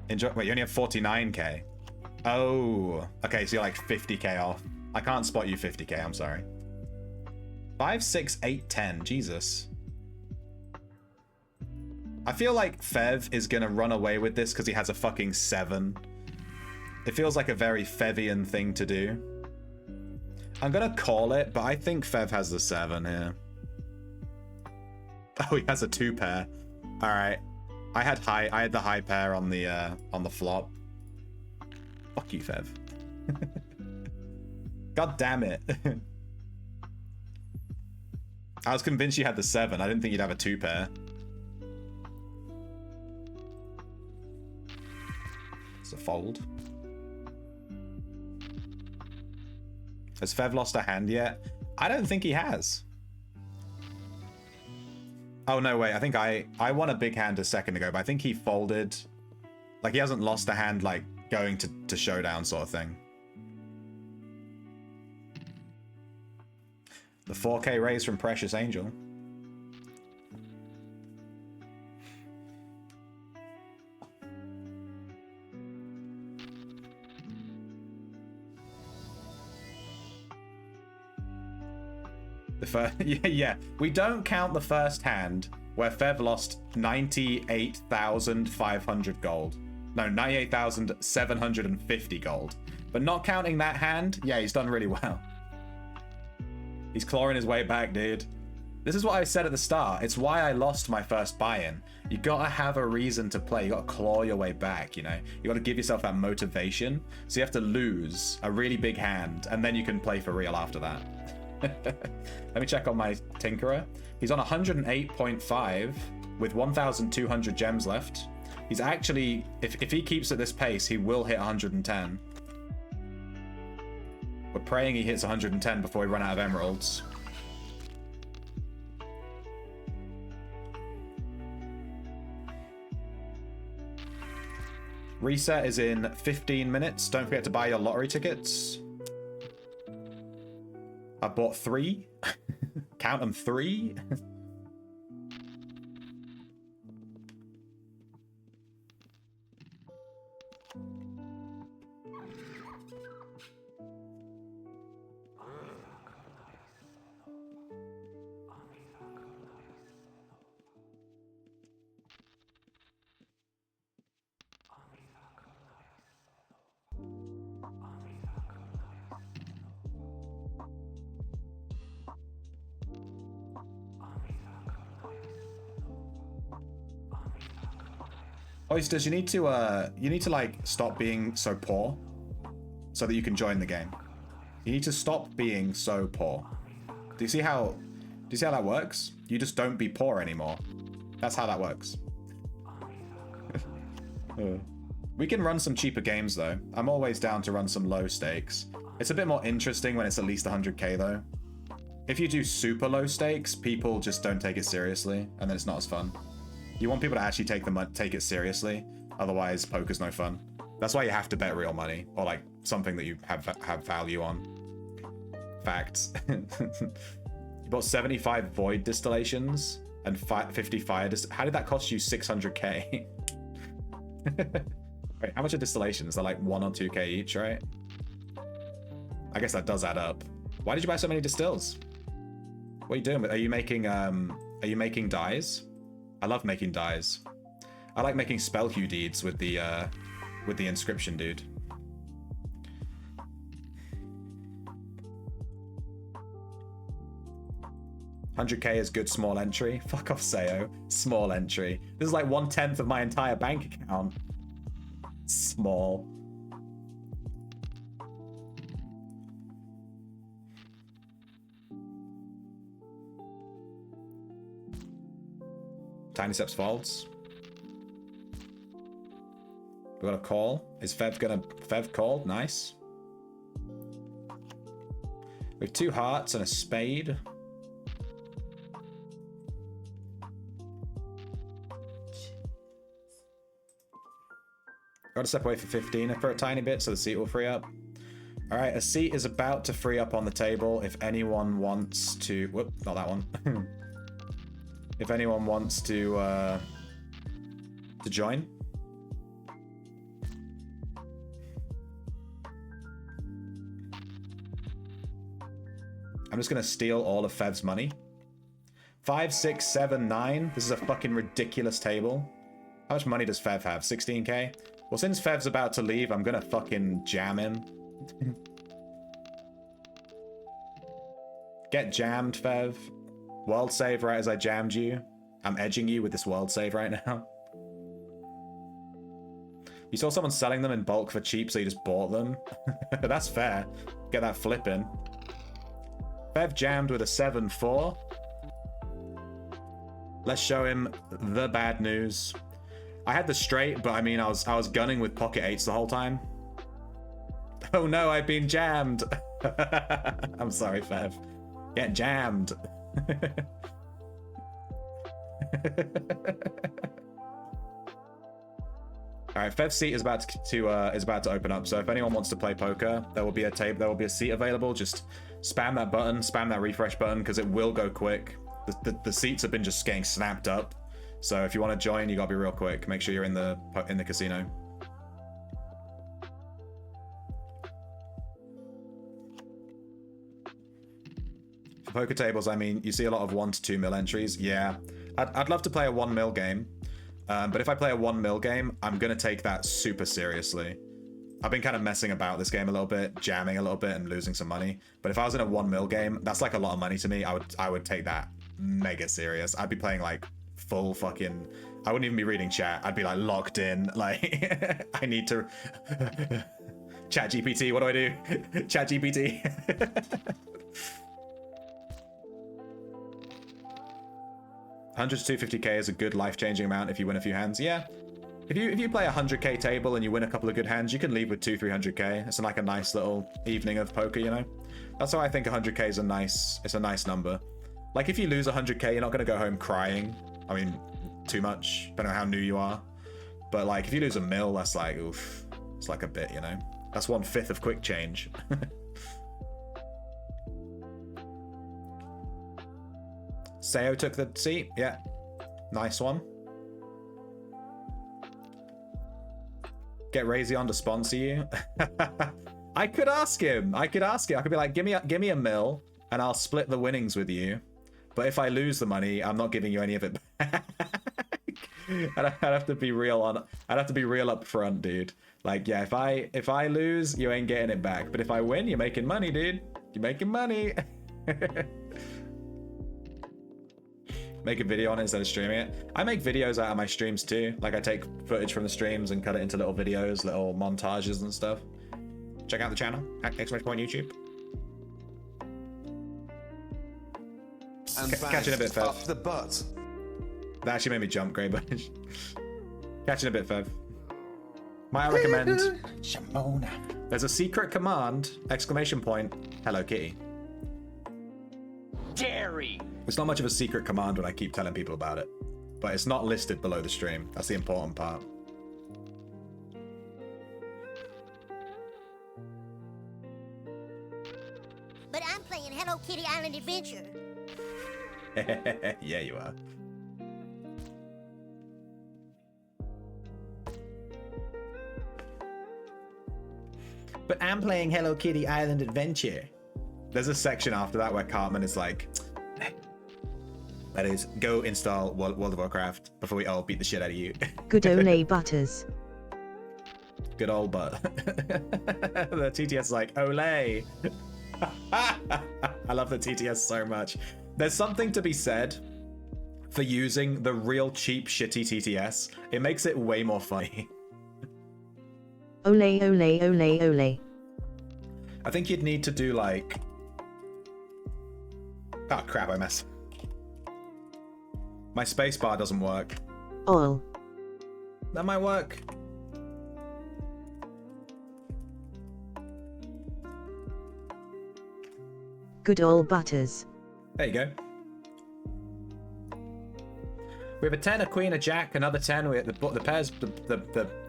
Enjoy. Wait, you only have 49k. Oh, okay, so you're like 50k off. I can't spot you 50k, I'm sorry. 5, 6, 8, 10, Jesus. I feel like Fev is gonna run away with this because he has a fucking 7. It feels like a very Fevian thing to do. I'm gonna call it, but I think Fev has the 7 here. Oh, he has a 2 pair. All right, I had the high pair on the flop. Fuck you, Fev. God damn it. I was convinced you had the 7. I didn't think you'd have a 2 pair. It's a fold. Has Fev lost a hand yet? I don't think he has. Oh, no, wait. I think I won a big hand a second ago, but I think he folded. Like, he hasn't lost a hand, like, going to showdown sort of thing. The 4K raise from Precious Angel. The first, yeah, we don't count the first hand where Fev lost 98,500 gold. No, 98,750 gold. But not counting that hand, yeah, he's done really well. He's clawing his way back, dude. This is what I said at the start. It's why I lost my first buy-in. You gotta have a reason to play. You gotta claw your way back, you know? You gotta give yourself that motivation. So you have to lose a really big hand, and then you can play for real after that. Let me check on my Tinkerer. He's on 108.5 with 1,200 gems left. He's actually, if he keeps at this pace, he will hit 110. We're praying he hits 110 before we run out of emeralds. Reset is in 15 minutes. Don't forget to buy your lottery tickets. I bought 3. Count them, 3. Oysters, you need to like stop being so poor so that you can join the game. You need to stop being so poor. Do you see how that works? You just don't be poor anymore. That's how that works. We can run some cheaper games though. I'm always down to run some low stakes. It's a bit more interesting when it's at least 100k though. If you do super low stakes, people just don't take it seriously, and then it's not as fun. You want people to actually take it seriously, otherwise poker's no fun. That's why you have to bet real money, or like something that you have value on. Facts. You bought 75 void distillations and 50 fire how did that cost you 600k? Wait, how much are distillations? They're like 1 or 2k each, right? I guess that does add up. Why did you buy so many distills? What are you doing? Are you making dyes? I love making dyes. I like making spell hue deeds with the inscription dude. $100k is good small entry. Fuck off, Sayo. Small entry. This is like 1/10 of my entire bank account. Small. Tiny Steps folds. We got a call. Is Fev called? Nice. We have 2 hearts and a spade. Got to step away for 15 for a tiny bit so the seat will free up. All right, a seat is about to free up on the table. If anyone wants to, whoop, not that one. If anyone wants to join. I'm just gonna steal all of Fev's money. 5, 6, 7, 9. This is a fucking ridiculous table. How much money does Fev have? 16k? Well, since Fev's about to leave, I'm gonna fucking jam him. Get jammed, Fev. World save right as I jammed you. I'm edging you with this world save right now. You saw someone selling them in bulk for cheap, so you just bought them. That's fair. Get that flipping. Fev jammed with a 7-4. Let's show him the bad news. I had the straight, but I mean, I was gunning with pocket 8s the whole time. Oh no, I've been jammed. I'm sorry, Fev. Get jammed. All right, Fev's seat is about to open up. So if anyone wants to play poker, there will be a seat available. Just spam that button, spam that refresh button, because it will go quick. The seats have been just getting snapped up. So if you want to join, you gotta be real quick. Make sure you're in the casino. For poker tables, I mean, you see a lot of 1 to 2 mil entries. Yeah, I'd love to play a 1 mil game. But if I play a 1 mil game, I'm gonna take that super seriously. I've been kind of messing about this game a little bit, jamming a little bit and losing some money. But if I was in a 1 mil game, that's like a lot of money to me. I would take that mega serious. I'd be playing like full fucking, I wouldn't even be reading chat. I'd be like locked in, like I need to chat GPT, what do I do? Chat GPT. 100 to 250k is a good life-changing amount if you win a few hands. Yeah, if you play a 100k table and you win a couple of good hands, you can leave with 200-300k. It's like a nice little evening of poker, you know. That's why I think 100k is a nice number. Like if you lose 100k, you're not gonna go home crying. I mean, too much, depending on how new you are. But like if you lose a mil, that's like oof. It's like a bit, you know. That's 1/5 of quick change. Seo took the seat. Yeah. Nice one. Get Razion to sponsor you. I could ask him. I could be like, give me a mil and I'll split the winnings with you. But if I lose the money, I'm not giving you any of it back. I'd have to be real up front, dude. Like, yeah, if I lose, you ain't getting it back. But if I win, you're making money, dude. You're making money. Make a video on it instead of streaming it. I make videos out of my streams too. Like I take footage from the streams and cut it into little videos, little montages and stuff. Check out the channel at !YouTube. And Catching a bit, Fev. Up the butt. That actually made me jump, Grey Bunch. Catching a bit, Fev. Might I recommend Shamona. There's a secret command, ! Hello Kitty. Jerry! It's not much of a secret command when I keep telling people about it. But it's not listed below the stream. That's the important part. But I'm playing Hello Kitty Island Adventure. Yeah, you are. But I'm playing Hello Kitty Island Adventure. There's a section after that where Cartman is like, that is, go install World of Warcraft before we all beat the shit out of you. Good ole butters. Good old butt. The TTS is like, ole. I love the TTS so much. There's something to be said for using the real cheap, shitty TTS. It makes it way more funny. Ole, ole, ole, ole. I think you'd need to do like... Oh crap, I messed. My spacebar doesn't work. Ol. That might work. Good old butters. There you go. We have a 10, a queen, a jack, another 10. We have the pairs,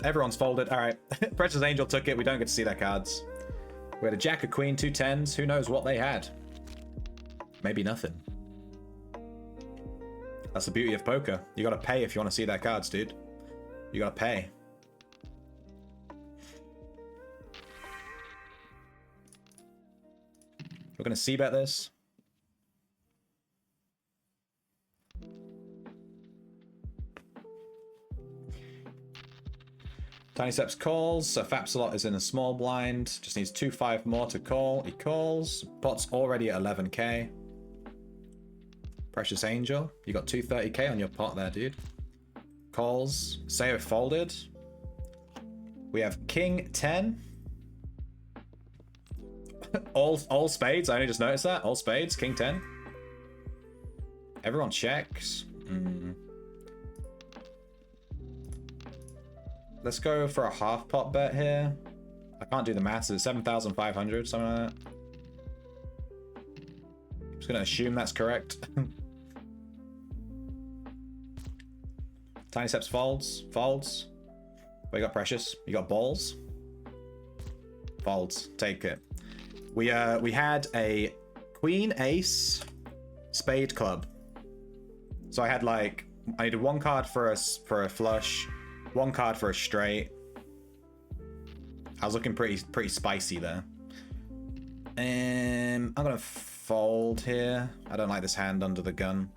everyone's folded. All right, Precious Angel took it. We don't get to see their cards. We had a jack, a queen, 2 10s. Who knows what they had? Maybe nothing. That's the beauty of poker. You gotta pay if you want to see their cards, dude. You gotta pay. We're gonna c-bet this. Tiny Steps calls, so Fapsalot is in a small blind. Just needs 2-5 more to call. He calls. Pot's already at 11k. Precious Angel, you got 230k on your pot there, dude. Calls. Sayo folded. We have King 10. all spades, I only just noticed that. All spades, King 10. Everyone checks. Let's go for a half pot bet here. I can't do the maths. It's 7,500, something like that. I'm just gonna assume that's correct. Tiny Steps folds. Folds. What you got, Precious? You got balls? Folds. Take it. We had a queen, ace, spade, club. So I needed one card for a flush, one card for a straight. I was looking pretty spicy there. I'm gonna fold here. I don't like this hand under the gun.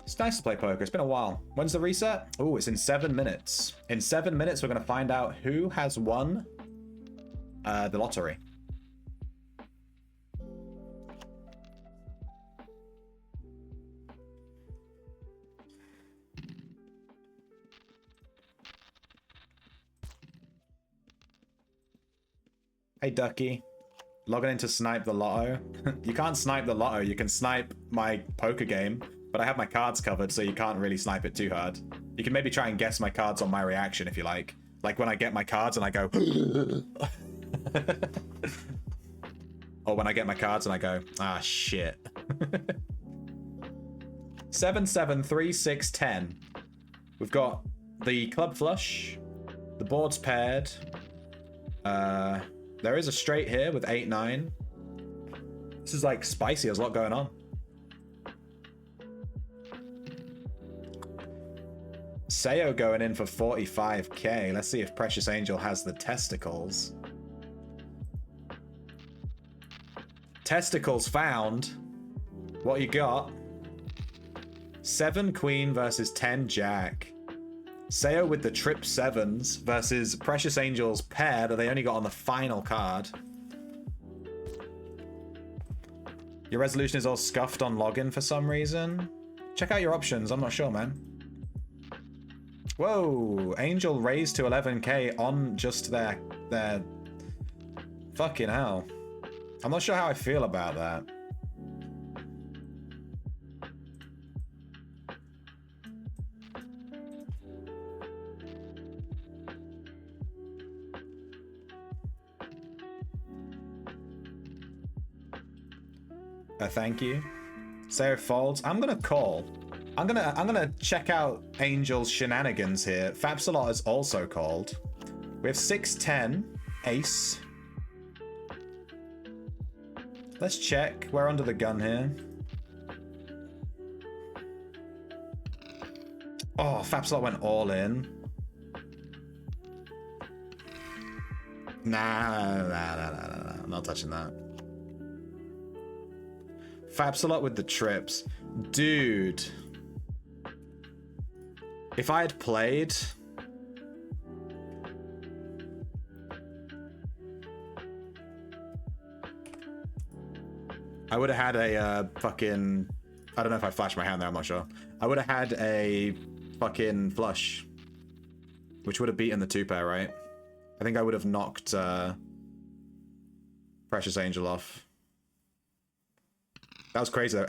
It's nice to play poker. It's been a while. When's the reset? Oh, it's in 7 minutes. In 7 minutes, we're going to find out who has won the lottery. Hey, Ducky. Logging in to snipe the lotto. You can't snipe the lotto. You can snipe my poker game. But I have my cards covered, so you can't really snipe it too hard. You can maybe try and guess my cards on my reaction if you like. Like when I get my cards and I go... or when I get my cards and I go, ah, shit. 7, 7, 3, 6, 10. We've got the club flush. The board's paired. There is a straight here with 8, 9. This is like spicy. There's a lot going on. Sayo going in for 45k. Let's see if Precious Angel has the testicles. Testicles found. What you got? 7 queen versus 10 jack. Sayo with the trip 7s versus Precious Angel's pair that they only got on the final card. Your resolution is all scuffed on login for some reason. Check out your options. I'm not sure, man. Whoa, Angel raised to 11k on just their... Fucking hell. I'm not sure how I feel about that. Thank you. Sarah folds. I'm gonna call. I'm gonna check out Angel's shenanigans here. Fapsalot is also called. We have 6, 10, ace. Let's check. We're under the gun here. Oh, Fapsalot went all in. Nah. I'm not touching that. Fapsalot with the trips. Dude. If I had played... I would have had a fucking... I don't know if I flashed my hand there, I'm not sure. I would have had a fucking flush. Which would have beaten the 2-pair, right? I think I would have knocked Precious Angel off. That was crazy though.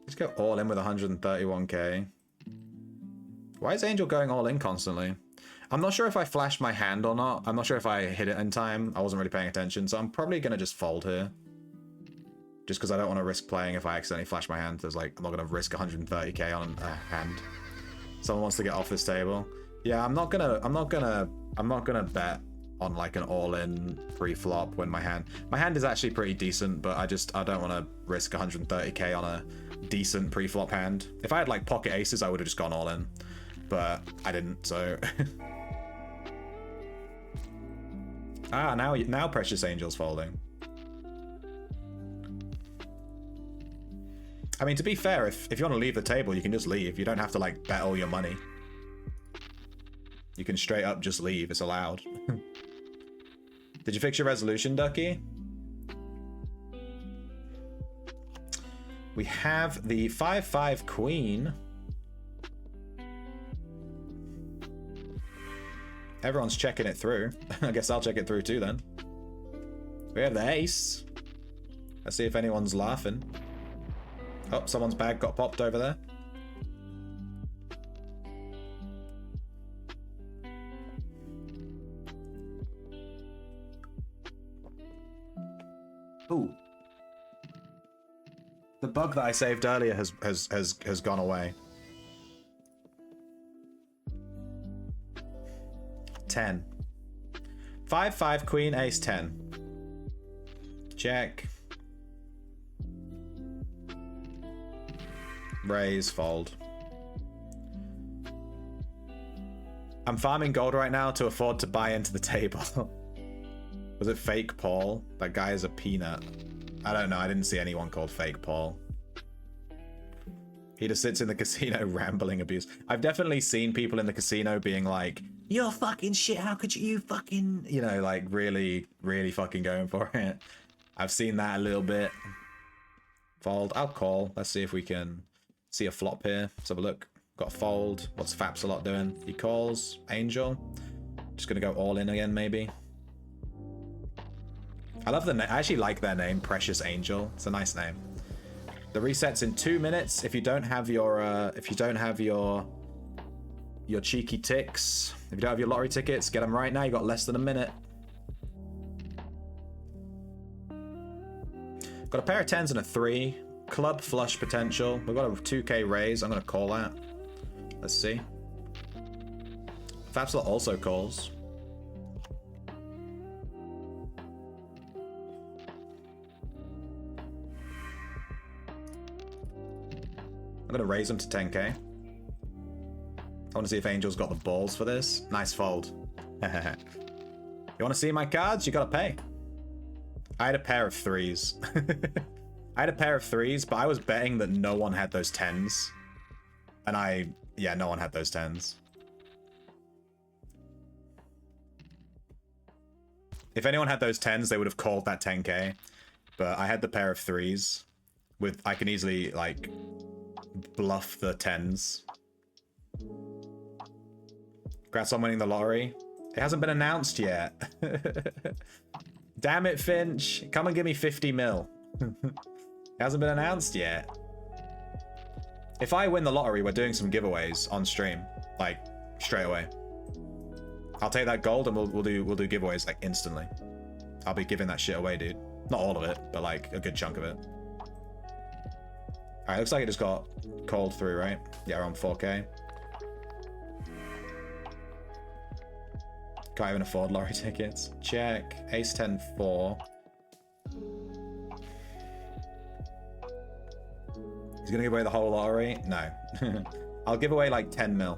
Let's go all in with 131k. Why is Angel going all in constantly? I'm not sure if I flashed my hand or not. I'm not sure if I hit it in time. I wasn't really paying attention, so I'm probably going to just fold here. Just because I don't want to risk playing if I accidentally flash my hand. There's like, I'm not going to risk 130k on a hand. Someone wants to get off this table. Yeah, I'm not gonna bet on like an all-in pre-flop when my hand is actually pretty decent, but I don't want to risk 130k on a decent pre-flop hand. If I had like pocket aces, I would have just gone all in, but I didn't, so. Now Precious Angel's folding. I mean, to be fair, if you want to leave the table, you can just leave. You don't have to like bet all your money. You can straight up just leave. It's allowed. Did you fix your resolution, Ducky? We have the 5-5 queen. Everyone's checking it through. I guess I'll check it through too then. We have the ace. Let's see if anyone's laughing. Oh, someone's bag got popped over there. Ooh. The bug that I saved earlier has gone away. 10. 5-5 queen ace 10. Check. Raise, fold. I'm farming gold right now to afford to buy into the table. Was it Fake Paul? That guy is a peanut. I don't know. I didn't see anyone called Fake Paul. He just sits in the casino rambling abuse. I've definitely seen people in the casino being like, "You're fucking shit. How could you fucking..." You know, like really, really fucking going for it. I've seen that a little bit. Fold. I'll call. Let's see if we can see a flop here. Let's have a look. Got a fold. What's Fapsalot doing? He calls. Angel. Just gonna go all in again, maybe. I love the name. I actually like their name, Precious Angel. It's a nice name. The reset's in 2 minutes. If you don't have your, your cheeky ticks, if you don't have your lottery tickets, get them right now. You got less than a minute. Got a pair of 10s and a 3. Club flush potential. We've got a 2k raise. I'm gonna call that. Let's see. Fapsalot also calls. I'm gonna raise them to 10k. I want to see if Angel's got the balls for this. Nice fold. You want to see my cards? You gotta pay. I had a pair of 3s. I had a pair of 3s, but I was betting that no one had those 10s. And yeah, no one had those 10s. If anyone had those 10s, they would have called that 10k. But I had the pair of 3s. I can easily, like, bluff the 10s. Congrats on winning the lottery. It hasn't been announced yet. Damn it, Finch. Come and give me 50 mil. It hasn't been announced yet. If I win the lottery, we're doing some giveaways on stream. Like, straight away. I'll take that gold and we'll do giveaways like instantly. I'll be giving that shit away, dude. Not all of it, but like a good chunk of it. Alright, looks like it just got called through, right? Yeah, around 4k. Can't even afford lottery tickets. Check. Ace 10 4. He's gonna give away the whole lottery? No. I'll give away like 10 mil.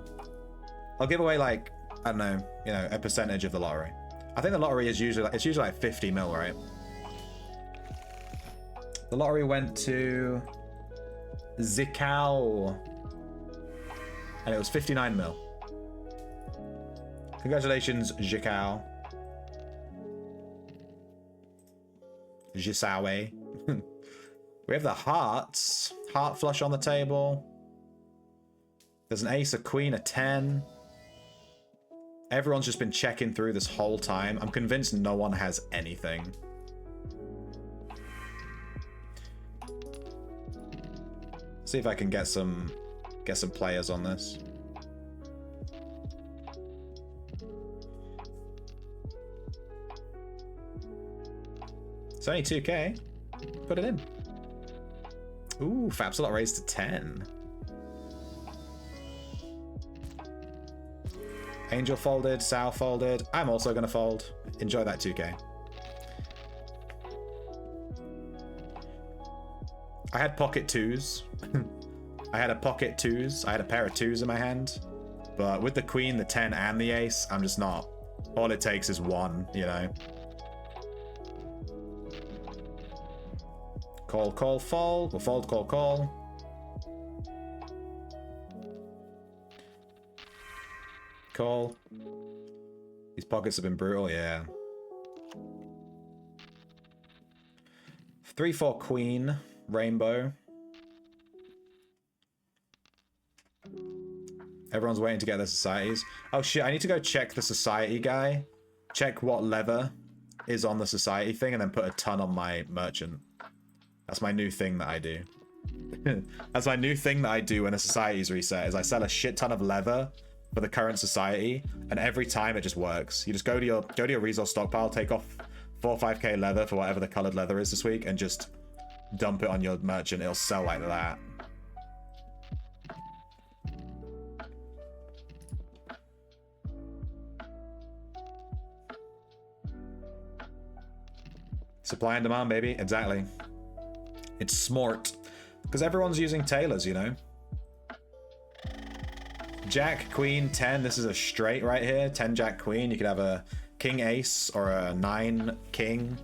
I'll give away like, I don't know, you know, a percentage of the lottery. I think the lottery is usually like 50 mil, right? The lottery went to Zikao. And it was 59 mil. Congratulations, Zikao. Jisawe. We have the hearts. Heart flush on the table. There's an ace, a queen, a 10. Everyone's just been checking through this whole time. I'm convinced no one has anything. See if I can get some players on this. It's only 2k. Put it in. Ooh, Fap's a lot raised to 10. Angel folded, Sal folded. I'm also going to fold. Enjoy that 2K. I had pocket twos. I had a pocket twos. I had a pair of twos in my hand. But with the queen, the 10, and the ace, I'm just not. All it takes is one, you know. Call, call, fold. We'll fold, call, call. Call. These pockets have been brutal, yeah. 3-4 queen, rainbow. Everyone's waiting to get their societies. Oh shit, I need to go check the society guy. Check what lever is on the society thing and then put a ton on my merchant. That's my new thing that I do. That's my new thing that I do when a society's reset, is I sell a shit ton of leather for the current society, and every time it just works. You just go to your resource stockpile, take off 4 or 5k leather for whatever the colored leather is this week, and just dump it on your merchant. It'll sell like that. Supply and demand, baby. Exactly. It's smart. Because everyone's using tailors, you know? Jack, queen, 10. This is a straight right here. 10 jack, queen. You could have a king, ace, or a 9 king.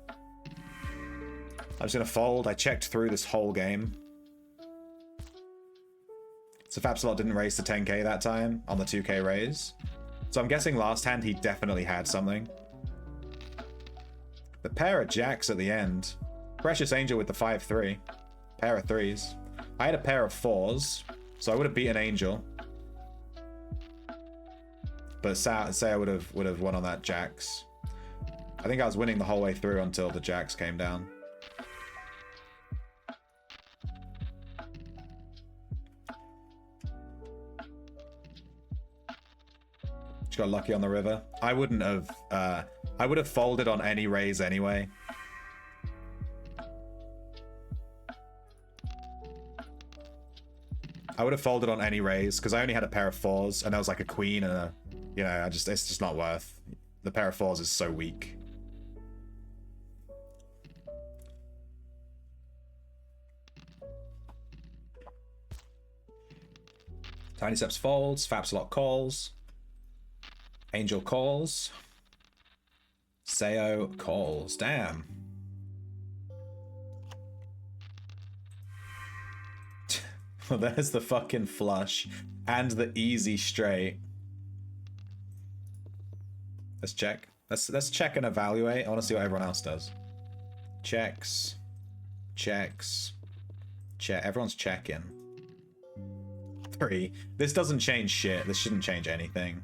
I'm just going to fold. I checked through this whole game. So Fapsalot didn't raise to 10k that time on the 2k raise. So I'm guessing last hand he definitely had something. The pair of jacks at the end. Precious Angel with the 5-3. Pair of 3s. I had a pair of 4s, so I would have beaten Angel. But say I would have won on that jacks. I think I was winning the whole way through until the jacks came down. She got lucky on the river. I wouldn't have. I would have folded on any raise anyway. I would have folded on any raise because I only had a pair of 4s and there was like a queen and a, you know, it's just not worth. The pair of 4s is so weak. Tiny Steps folds, Fapsalot calls. Angel calls. Seo calls. Damn. Well, there's the fucking flush and the easy straight. Let's check. Let's check and evaluate. I want to see what everyone else does. Checks. Checks. Check. Everyone's checking. 3. This doesn't change shit. This shouldn't change anything.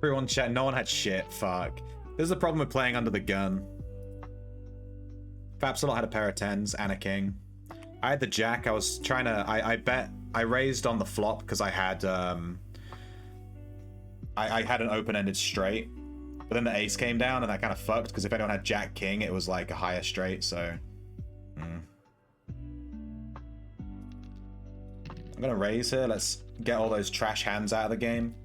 Everyone chat. No one had shit. Fuck. This is the problem with playing under the gun. Fapsalot had a pair of 10s and a king. I had the jack. I was trying to. I bet. I raised on the flop because I had. I had an open-ended straight, but then the ace came down and that kind of fucked because if anyone had jack king, it was like a higher straight. So. I'm gonna raise here. Let's get all those trash hands out of the game.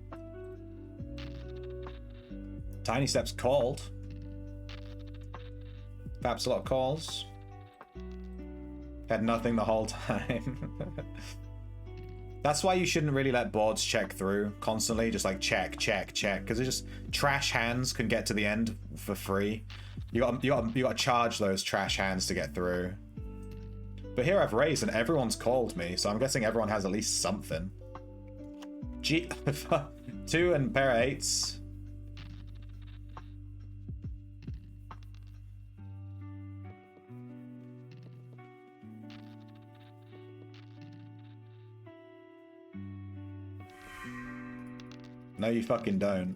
Tiny Steps called. Fapsalot calls. Had nothing the whole time. That's why you shouldn't really let boards check through constantly. Just like check, check, check, because it's just trash hands can get to the end for free. You got to charge those trash hands to get through. But here I've raised and everyone's called me, so I'm guessing everyone has at least something. 2 and pair of 8s. No, you fucking don't.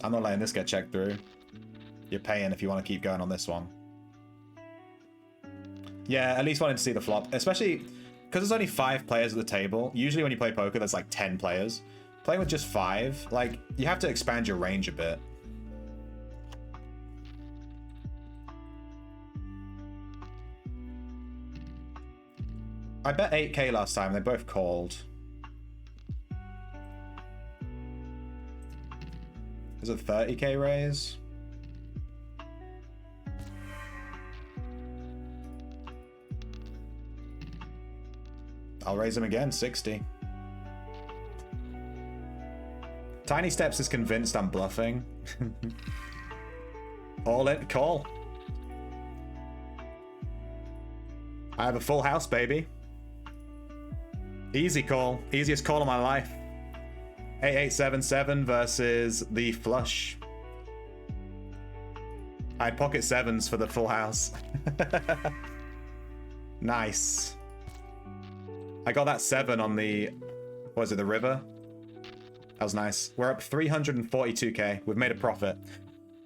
I'm not letting this get checked through. You're paying if you want to keep going on this one. Yeah, at least wanted to see the flop. Especially because there's only 5 players at the table. Usually when you play poker, there's like 10 players. Playing with just 5, like, you have to expand your range a bit. I bet 8k last time. They both called. Is it 30k raise? I'll raise him again, 60. Tiny Steps is convinced I'm bluffing. All in, call. I have a full house, baby. Easy call. Easiest call of my life. 8877 versus the flush. I had pocket 7s for the full house. Nice. I got that 7 on the, what was it, the river? That was nice. We're up 342k. We've made a profit.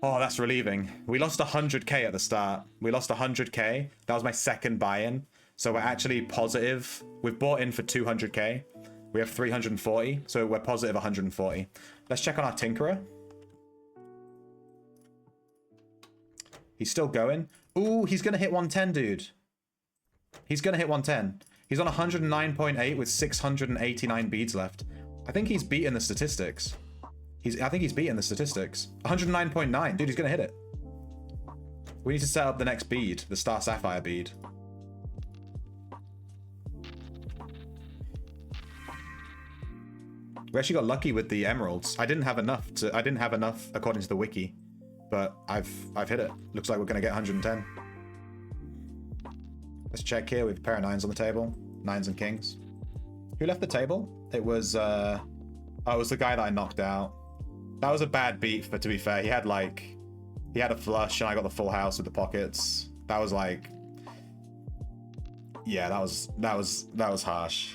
Oh, that's relieving. We lost 100k at the start. We lost 100k. That was my second buy-in. So we're actually positive. We've bought in for 200k. We have 340, so we're positive 140. Let's check on our Tinkerer. He's still going. Ooh, he's gonna hit 110, dude. He's gonna hit 110. He's on 109.8 with 689 beads left. I think he's beaten the statistics. I think he's beaten the statistics. 109.9, dude, he's gonna hit it. We need to set up the next bead, the Star Sapphire bead. We actually got lucky with the emeralds. I didn't have enough according to the wiki, but I've hit it. Looks like we're gonna get 110. Let's check here. We have a pair of 9s on the table. 9s and kings. Who left the table? It was it was the guy that I knocked out. That was a bad beat, but to be fair, he had a flush and I got the full house with the pockets. That was like, yeah, that was harsh.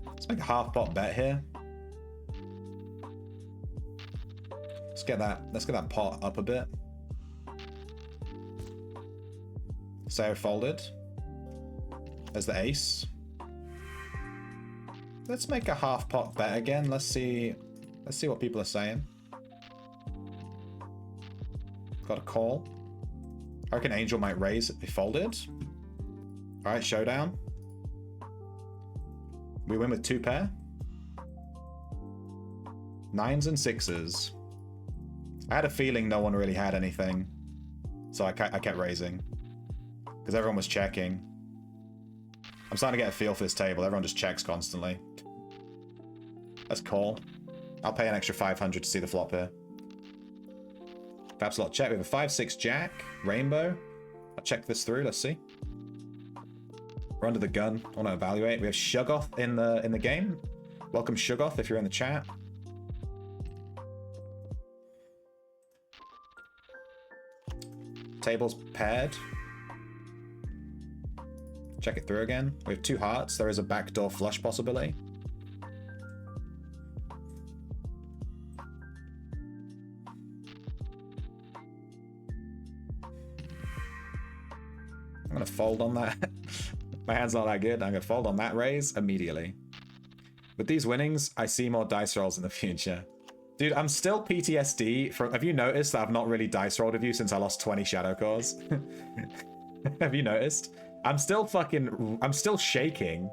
Let's make a half pot bet here. Let's get that pot up a bit. So folded. There's the ace. Let's make a half pot bet again. Let's see what people are saying. Got a call. I reckon Angel might raise if he folded. Alright, showdown. We win with 2 pair. 9s and 6s. I had a feeling no one really had anything. So I kept raising. Because everyone was checking. I'm starting to get a feel for this table. Everyone just checks constantly. Let's call. I'll pay an extra 500 to see the flop here. Perhaps a lot check. We have a 5-6 jack. Rainbow. I'll check this through. Let's see. We're under the gun. I want to evaluate. We have Shugoth in the game. Welcome Shugoth if you're in the chat. Table's paired. Check it through again. We have 2 hearts. There is a backdoor flush possibility. I'm gonna fold on that. My hand's not that good. I'm gonna fold on that raise immediately. With these winnings, I see more dice rolls in the future. Dude, I'm still PTSD from... Have you noticed that I've not really dice rolled with you since I lost 20 shadow cores? Have you noticed? I'm still shaking.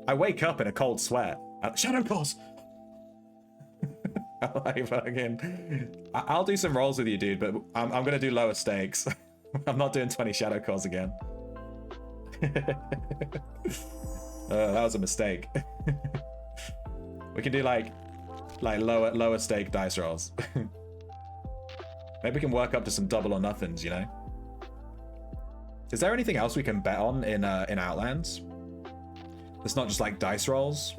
I wake up in a cold sweat. Shadow cores! I'll do some rolls with you, dude, but I'm gonna do lower stakes. I'm not doing 20 shadow cores again. That was a mistake. We can do like lower stake dice rolls. Maybe we can work up to some double or nothings, you know? Is there anything else we can bet on in Outlands? It's not just like dice rolls.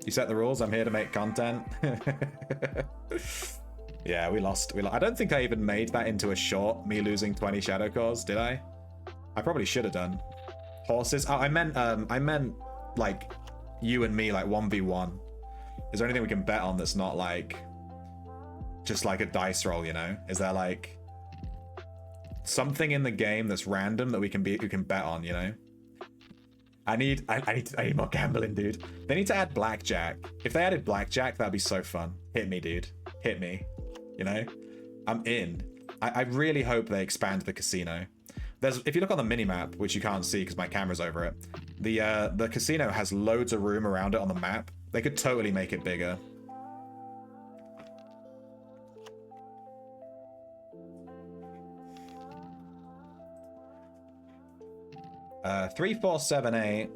You set the rules. I'm here to make content. Yeah, we lost. I don't think I even made that into a short. Me losing 20 shadow cores, did I? I probably should have done. Horses. Oh, I meant like you and me, like 1v1, is there anything we can bet on that's not like just like a dice roll, you know? Is there like something in the game that's random that we can bet on, you know? I need more gambling, dude. They need to add blackjack. If they added blackjack, that'd be so fun. Hit me, dude. Hit me. You know? I'm in. I really hope they expand the casino. If you look on the minimap, which you can't see because my camera's over it, the casino has loads of room around it on the map. They could totally make it bigger. Uh, 3, 4, 7, 8.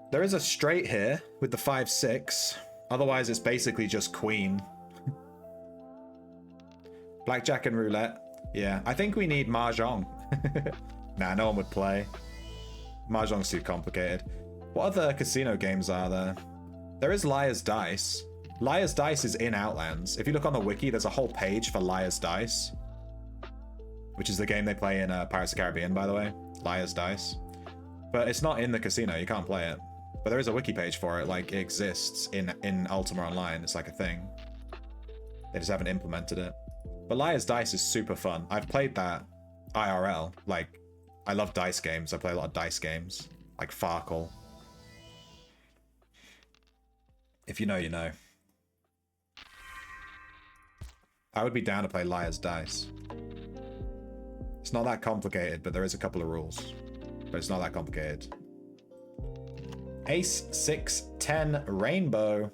There is a straight here with the 5, 6. Otherwise, it's basically just queen. Blackjack and roulette. Yeah, I think we need mahjong. Nah, no one would play. Mahjong's too complicated. What other casino games are there? There is Liar's Dice. Liar's Dice is in Outlands. If you look on the wiki, there's a whole page for Liar's Dice, which is the game they play in Pirates of the Caribbean, by the way. Liar's Dice. But it's not in the casino. You can't play it. But there is a wiki page for it. Like, it exists in Ultima Online. It's like a thing. They just haven't implemented it. But Liar's Dice is super fun. I've played that IRL. Like, I love dice games. I play a lot of dice games. Like Farkle. If you know, you know. I would be down to play Liar's Dice. It's not that complicated, but there is a couple of rules. But it's not that complicated. Ace, 6, 10, Rainbow.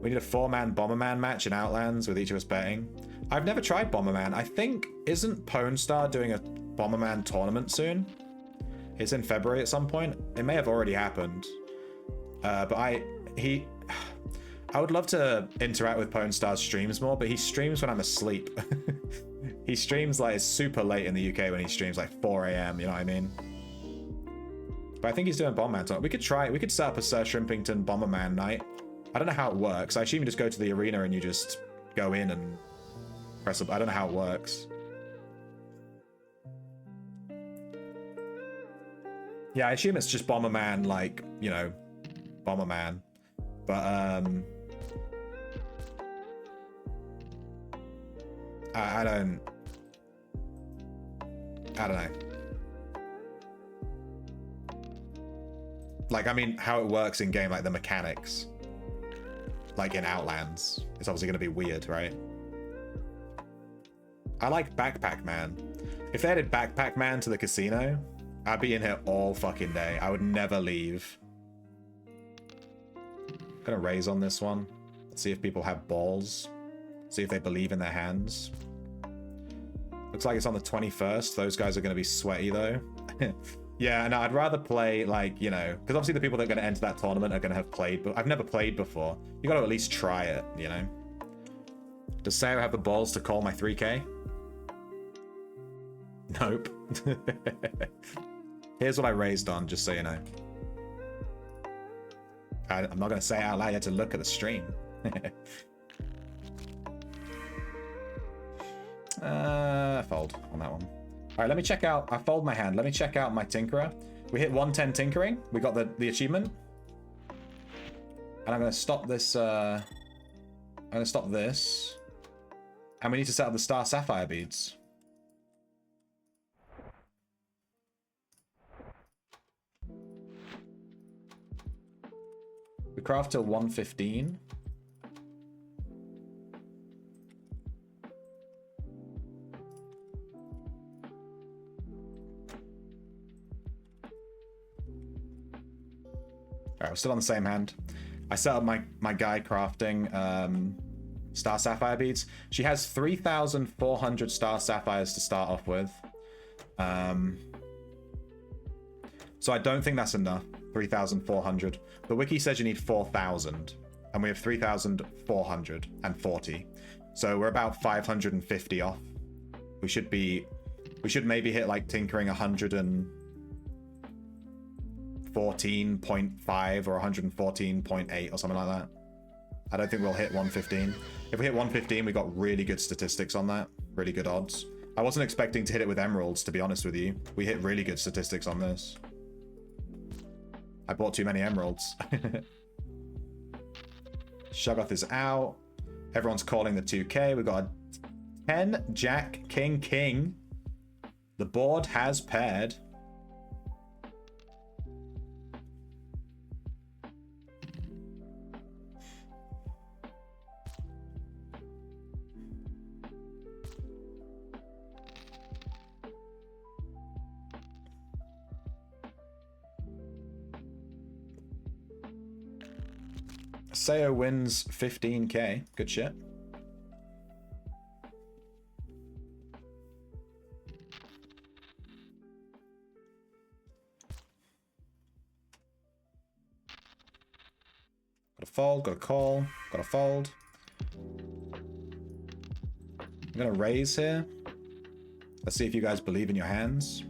We need a 4-man Bomberman match in Outlands with each of us betting. I've never tried Bomberman. I think, isn't Pone Star doing a Bomberman tournament soon? It's in February at some point. It may have already happened. But I would love to interact with Pone Star's streams more, but he streams when I'm asleep. He streams like, it's super late in the UK when he streams like 4 AM, you know what I mean? But I think he's doing Bomberman tournament. We could try it. We could set up a Sir Shrimpington Bomberman night. I don't know how it works. I assume you just go to the arena and you just go in and press up. I don't know how it works. Yeah, I assume it's just Bomberman, like, you know, Bomberman. But, I don't know. Like, I mean, how it works in game, like the mechanics. Like in Outlands. It's obviously going to be weird, right? I like Backpack Man. If they added Backpack Man to the casino, I'd be in here all fucking day. I would never leave. I'm gonna raise on this one. Let's see if people have balls. See if they believe in their hands. Looks like it's on the 21st. Those guys are going to be sweaty, though. Yeah, no, I'd rather play, like, you know... Because obviously the people that are going to enter that tournament are going to have played... But I've never played before. You got to at least try it, you know? Does Sayo have the balls to call my 3K? Nope. Here's what I raised on, just so you know. I'm not going to say it out loud. You have to look at the stream. Fold on that one. All right, let me check out. I fold my hand. Let me check out my Tinkerer. We hit 110 Tinkering. We got the achievement. And I'm going to stop this. I'm going to stop this. And we need to set up the Star Sapphire beads. We craft till 115. Alright, we're still on the same hand. I set up my guy crafting Star Sapphire beads. She has 3,400 Star Sapphires to start off with. So I don't think that's enough. 3,400. The wiki says you need 4,000. And we have 3,440. So we're about 550 off. We should maybe hit like Tinkering 114.5 or 114.8 or something like that. I don't think we'll hit 115. If we hit 115, we got really good statistics on that. Really good odds. I wasn't expecting to hit it with emeralds, to be honest with you. We hit really good statistics on this. I bought too many emeralds. Shoggoth is out. Everyone's calling the 2K. We've got a 10, Jack, King, King. The board has paired. Sayo wins 15K. Good shit. Got a fold, got a call, got a fold. I'm gonna raise here. Let's see if you guys believe in your hands.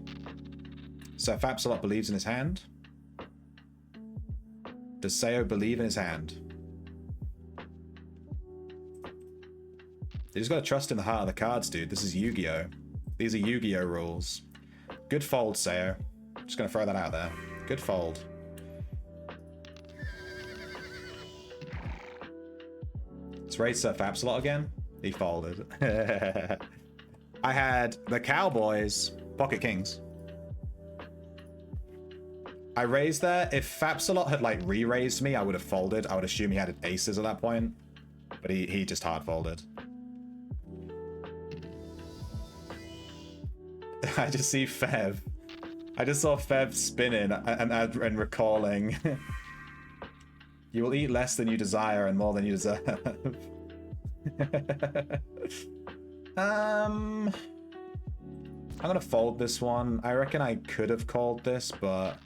So if Absolot believes in his hand. Does Sayo believe in his hand? You just gotta trust in the heart of the cards, dude. This is Yu-Gi-Oh! These are Yu-Gi-Oh! Rules. Good fold, Sayo. Just gonna throw that out there. Good fold. Let's raise Surf Absolot again. He folded. I had the Cowboys, Pocket Kings. I raised there. If Fapsalot had like re-raised me, I would have folded. I would assume he had aces at that point. But he just hard folded. I just see Fev. I just saw Fev spinning and recalling. You will eat less than you desire and more than you deserve. I'm gonna fold this one. I reckon I could have called this, but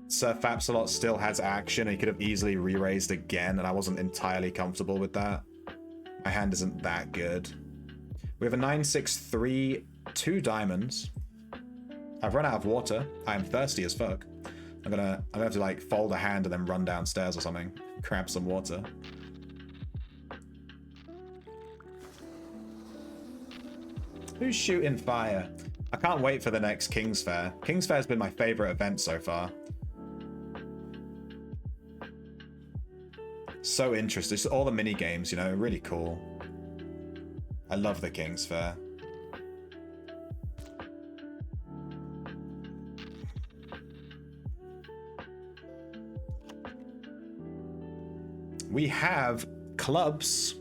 Sir Fapsalot still has action. He could have easily re-raised again, and I wasn't entirely comfortable with that. My hand isn't that good. We have a 9-6-3, 2 diamonds. I've run out of water. I am thirsty as fuck. I'm gonna have to like fold a hand and then run downstairs or something. Grab some water. Who's shooting fire? I can't wait for the next King's Fair. King's Fair has been my favorite event so far. So interesting. Just all the mini games, you know, really cool. I love the King's Fair. We have clubs.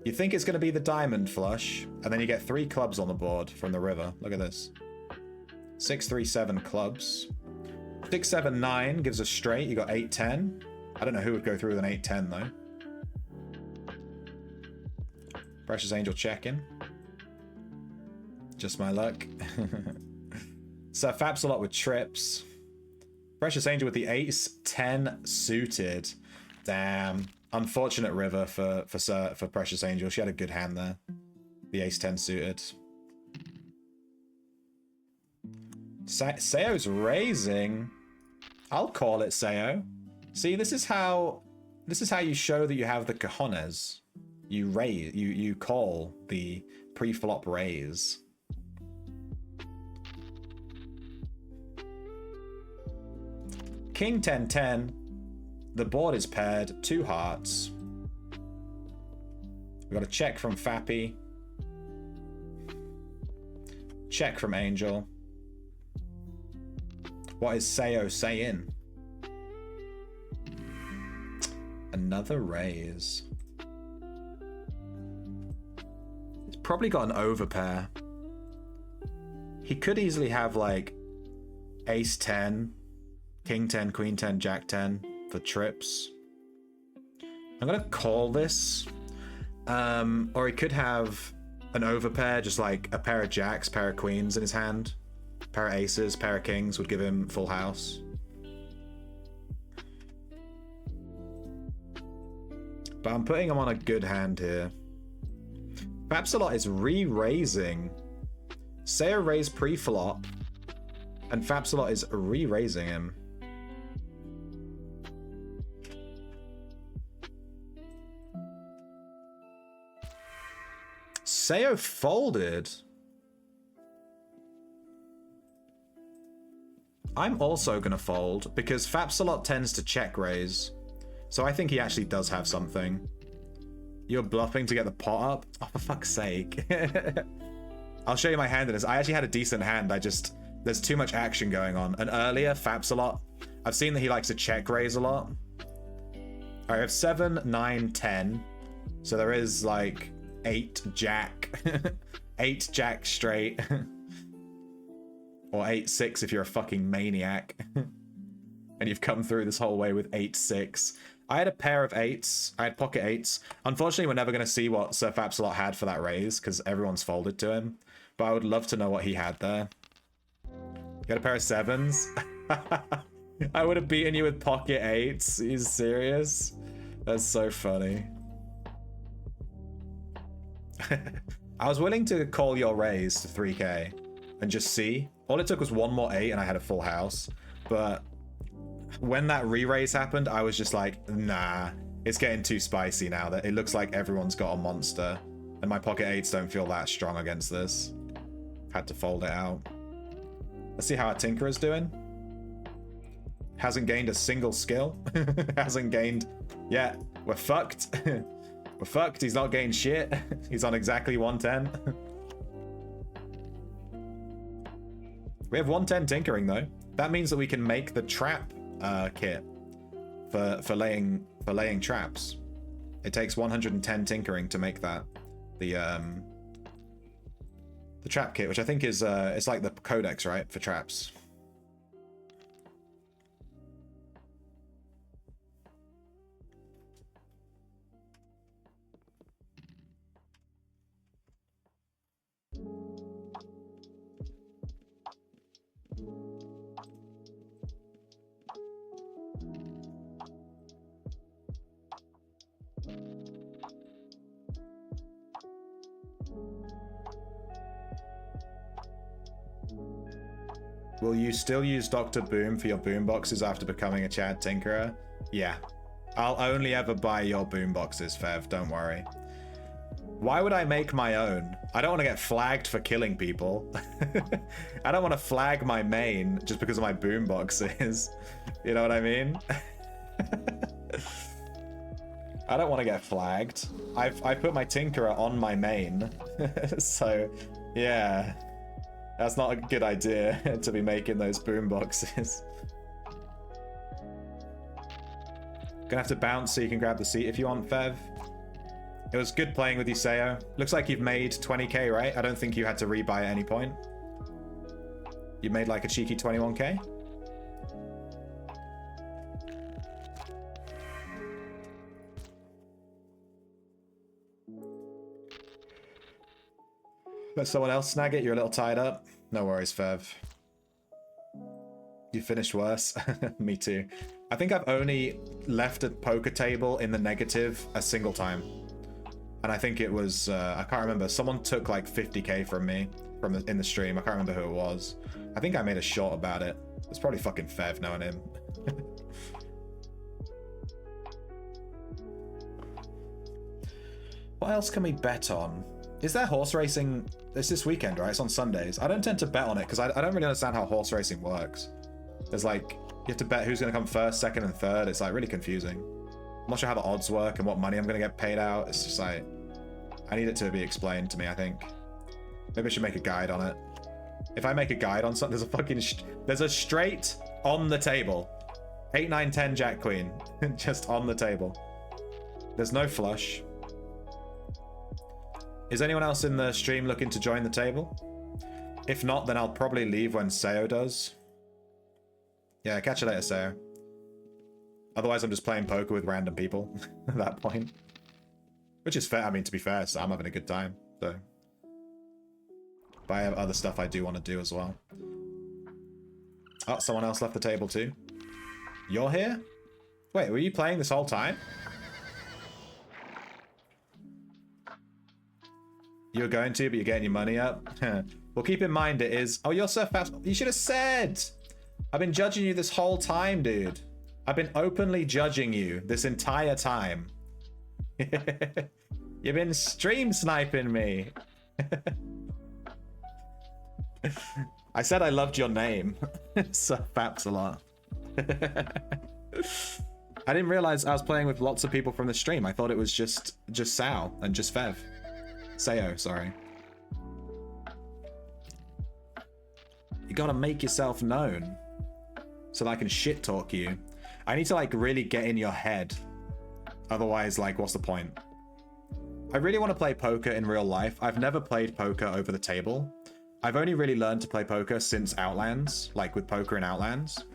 You think it's going to be the diamond flush, and then you get 3 clubs on the board from the river. Look at this. 6, 3, 7 clubs. 6, 7, 9 gives us straight. You got 8, 10. I don't know who would go through with an 8, 10 though. Precious Angel checking. Just my luck. Sir Fapsalot with trips. Precious Angel with the ace 10 suited. Damn. Unfortunate river for Precious Angel. She had a good hand there. The ace 10 suited. Seo's raising. I'll call it, Seo. See, this is how you show that you have the cojones. You raise, you call the pre-flop raise. King 10-10. The board is paired. 2 hearts. We got a check from Fappy. Check from Angel. What is Seo saying? Another raise. He's probably got an overpair. He could easily have like ace 10, king 10, queen 10, jack 10 for trips. I'm gonna call this. Or he could have an overpair, just like a pair of jacks, pair of queens in his hand. Pair of aces, pair of kings would give him full house. But I'm putting him on a good hand here. Fapsalot is re-raising. Seo raised pre-flop. And Fapsalot is re-raising him. Seo folded. I'm also gonna fold because Fapsalot tends to check raise. So I think he actually does have something. You're bluffing to get the pot up? Oh, for fuck's sake. I'll show you my hand in this. I actually had a decent hand. There's too much action going on. And earlier, Fapsalot, I've seen that he likes to check raise a lot. I have 7, 9, 10. So there is like 8 jack. 8 jack straight. Or 8-6 if you're a fucking maniac. And you've come through this whole way with 8-6. I had a pair of 8s. I had pocket 8s. Unfortunately, we're never going to see what Sir Fapsalot had for that raise, because everyone's folded to him. But I would love to know what he had there. You got a pair of 7s? I would have beaten you with pocket 8s. Are you serious? That's so funny. I was willing to call your raise to 3k and just see. All it took was one more 8 and I had a full house. But when that re-raise happened, I was just like, nah, it's getting too spicy now. That it looks like everyone's got a monster. And my pocket 8s don't feel that strong against this. Had to fold it out. Let's see how our Tinkerer's doing. Hasn't gained a single skill. Hasn't gained... Yeah, we're fucked. We're fucked. He's not gained shit. He's on exactly 110. We have 110 tinkering though. That means that we can make the trap kit for laying traps. It takes 110 tinkering to make that. The trap kit, which I think is it's like the codex, right, for traps. Will you still use Dr. Boom for your boom boxes after becoming a Chad Tinkerer? Yeah. I'll only ever buy your boom boxes, Fev, don't worry. Why would I make my own? I don't want to get flagged for killing people. I don't want to flag my main just because of my boom boxes. You know what I mean? I don't want to get flagged. I put my Tinkerer on my main. So, yeah. That's not a good idea to be making those boom boxes. Gonna have to bounce so you can grab the seat if you want, Fev. It was good playing with you, Sayo. Looks like you've made 20k, right? I don't think you had to rebuy at any point. You made like a cheeky 21k? Let someone else snag it? You're a little tied up? No worries, Fev. You finished worse? Me too. I think I've only left a poker table in the negative a single time. And I think it was, I can't remember. Someone took like 50k from me in the stream. I can't remember who it was. I think I made a short about it. It's probably fucking Fev knowing him. What else can we bet on? Is there horse racing? It's this weekend, right? It's on Sundays. I don't tend to bet on it because I don't really understand how horse racing works. There's like, you have to bet who's going to come first, second, and third. It's like really confusing. I'm not sure how the odds work and what money I'm going to get paid out. It's just like, I need it to be explained to me, I think. Maybe I should make a guide on it. If I make a guide on something, there's a fucking, there's a straight on the table. 8, 9, 10, Jack, Queen. Just on the table. There's no flush. Is anyone else in the stream looking to join the table? If not, then I'll probably leave when Sayo does. Yeah, catch you later, Sayo. Otherwise, I'm just playing poker with random people at that point. Which is fair. I mean, to be fair, so I'm having a good time. So, but I have other stuff I do want to do as well. Oh, someone else left the table too. You're here? Wait, were you playing this whole time? You were going to, but you're getting your money up. Well, keep in mind it is... Oh, you're so fast. You should have said. I've been judging you this whole time, dude. I've been openly judging you this entire time. You've been stream sniping me. I said I loved your name. So Faps a lot. I didn't realize I was playing with lots of people from the stream. I thought it was just Sal and just Fev. Sayo, sorry. You gotta make yourself known so that I can shit talk you. I need to like really get in your head. Otherwise, like, what's the point? I really want to play poker in real life. I've never played poker over the table. I've only really learned to play poker since Outlands, like with poker in Outlands.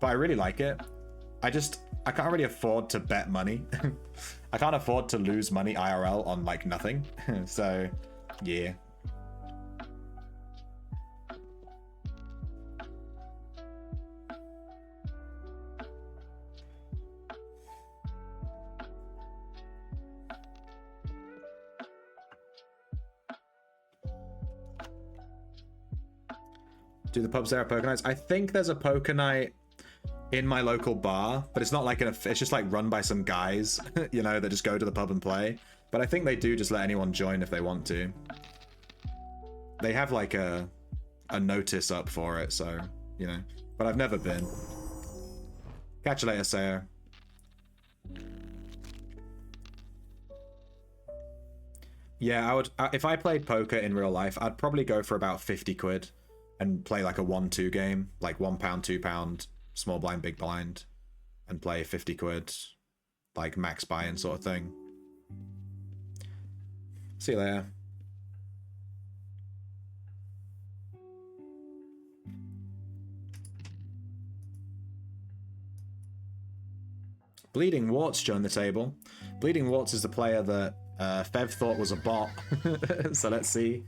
But I really like it. I can't really afford to bet money. I can't afford to lose money IRL on like nothing. So, yeah. Do the pubs there are poker nights? I think there's a poker night in my local bar, but it's not like it's just like run by some guys, you know, that just go to the pub and play. But I think they do just let anyone join if they want to. They have like a notice up for it, so, you know. But I've never been. Catch you later, Sayo. Yeah, I would. If I played poker in real life, I'd probably go for about 50 quid and play like a 1-2 game, like £1, £2, small blind, big blind, and play 50 quid, like max buy-in sort of thing. See you later. Bleeding Warts joined the table. Bleeding Warts is the player that Fev thought was a bot. So let's see.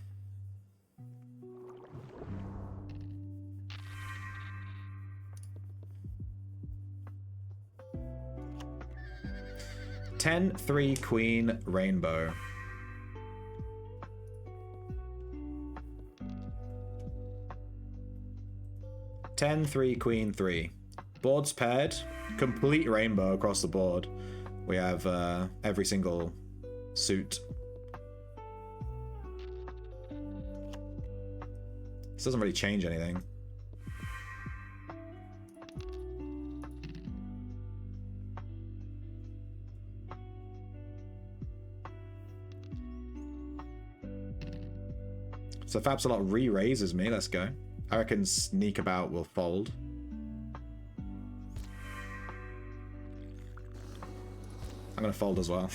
Ten, 3, queen, rainbow. Ten, 3, queen, 3. Boards paired. Complete rainbow across the board. We have every single suit. This doesn't really change anything. So Fabs a lot re-raises me. Let's go. I reckon Sneak About will fold. I'm gonna fold as well.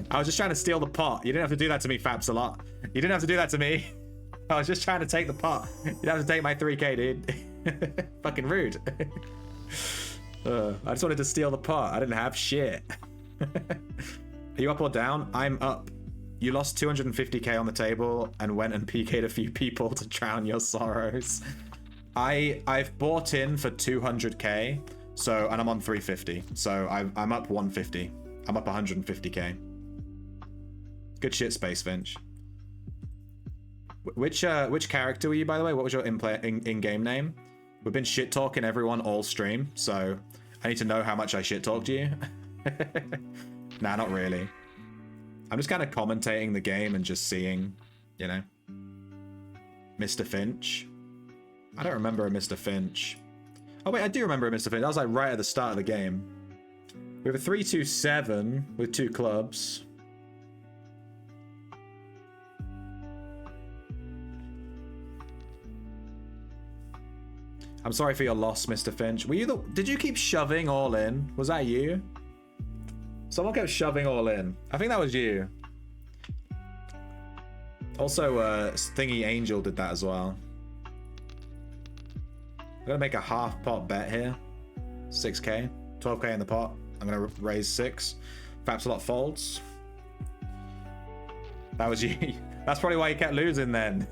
I was just trying to steal the pot. You didn't have to do that to me, Fabs a lot. You didn't have to do that to me. I was just trying to take the pot. You didn't have to take my 3k, dude. Fucking rude. I just wanted to steal the pot. I didn't have shit. Are you up or down? I'm up. You lost 250k on the table and went and PK'd a few people to drown your sorrows. I've bought in for 200k, so, and I'm on 350, so I'm up 150. I'm up 150k. Good shit, Space Finch. Which character were you, by the way? What was your in-game name? We've been shit talking everyone all stream, so I need to know how much I shit talked you. Nah, not really. I'm just kind of commentating the game and just seeing, you know. Mr. Finch. I don't remember a Mr. Finch. Oh wait, I do remember a Mr. Finch. That was like right at the start of the game. We have a 3-2-7 with 2 clubs. I'm sorry for your loss, Mr. Finch. Were you did you keep shoving all in? Was that you? Someone kept shoving all in. I think that was you. Also, Thingy Angel did that as well. I'm gonna make a half pot bet here. 6k. 12k in the pot. I'm gonna raise 6. Perhaps a lot folds. That was you. That's probably why you kept losing then.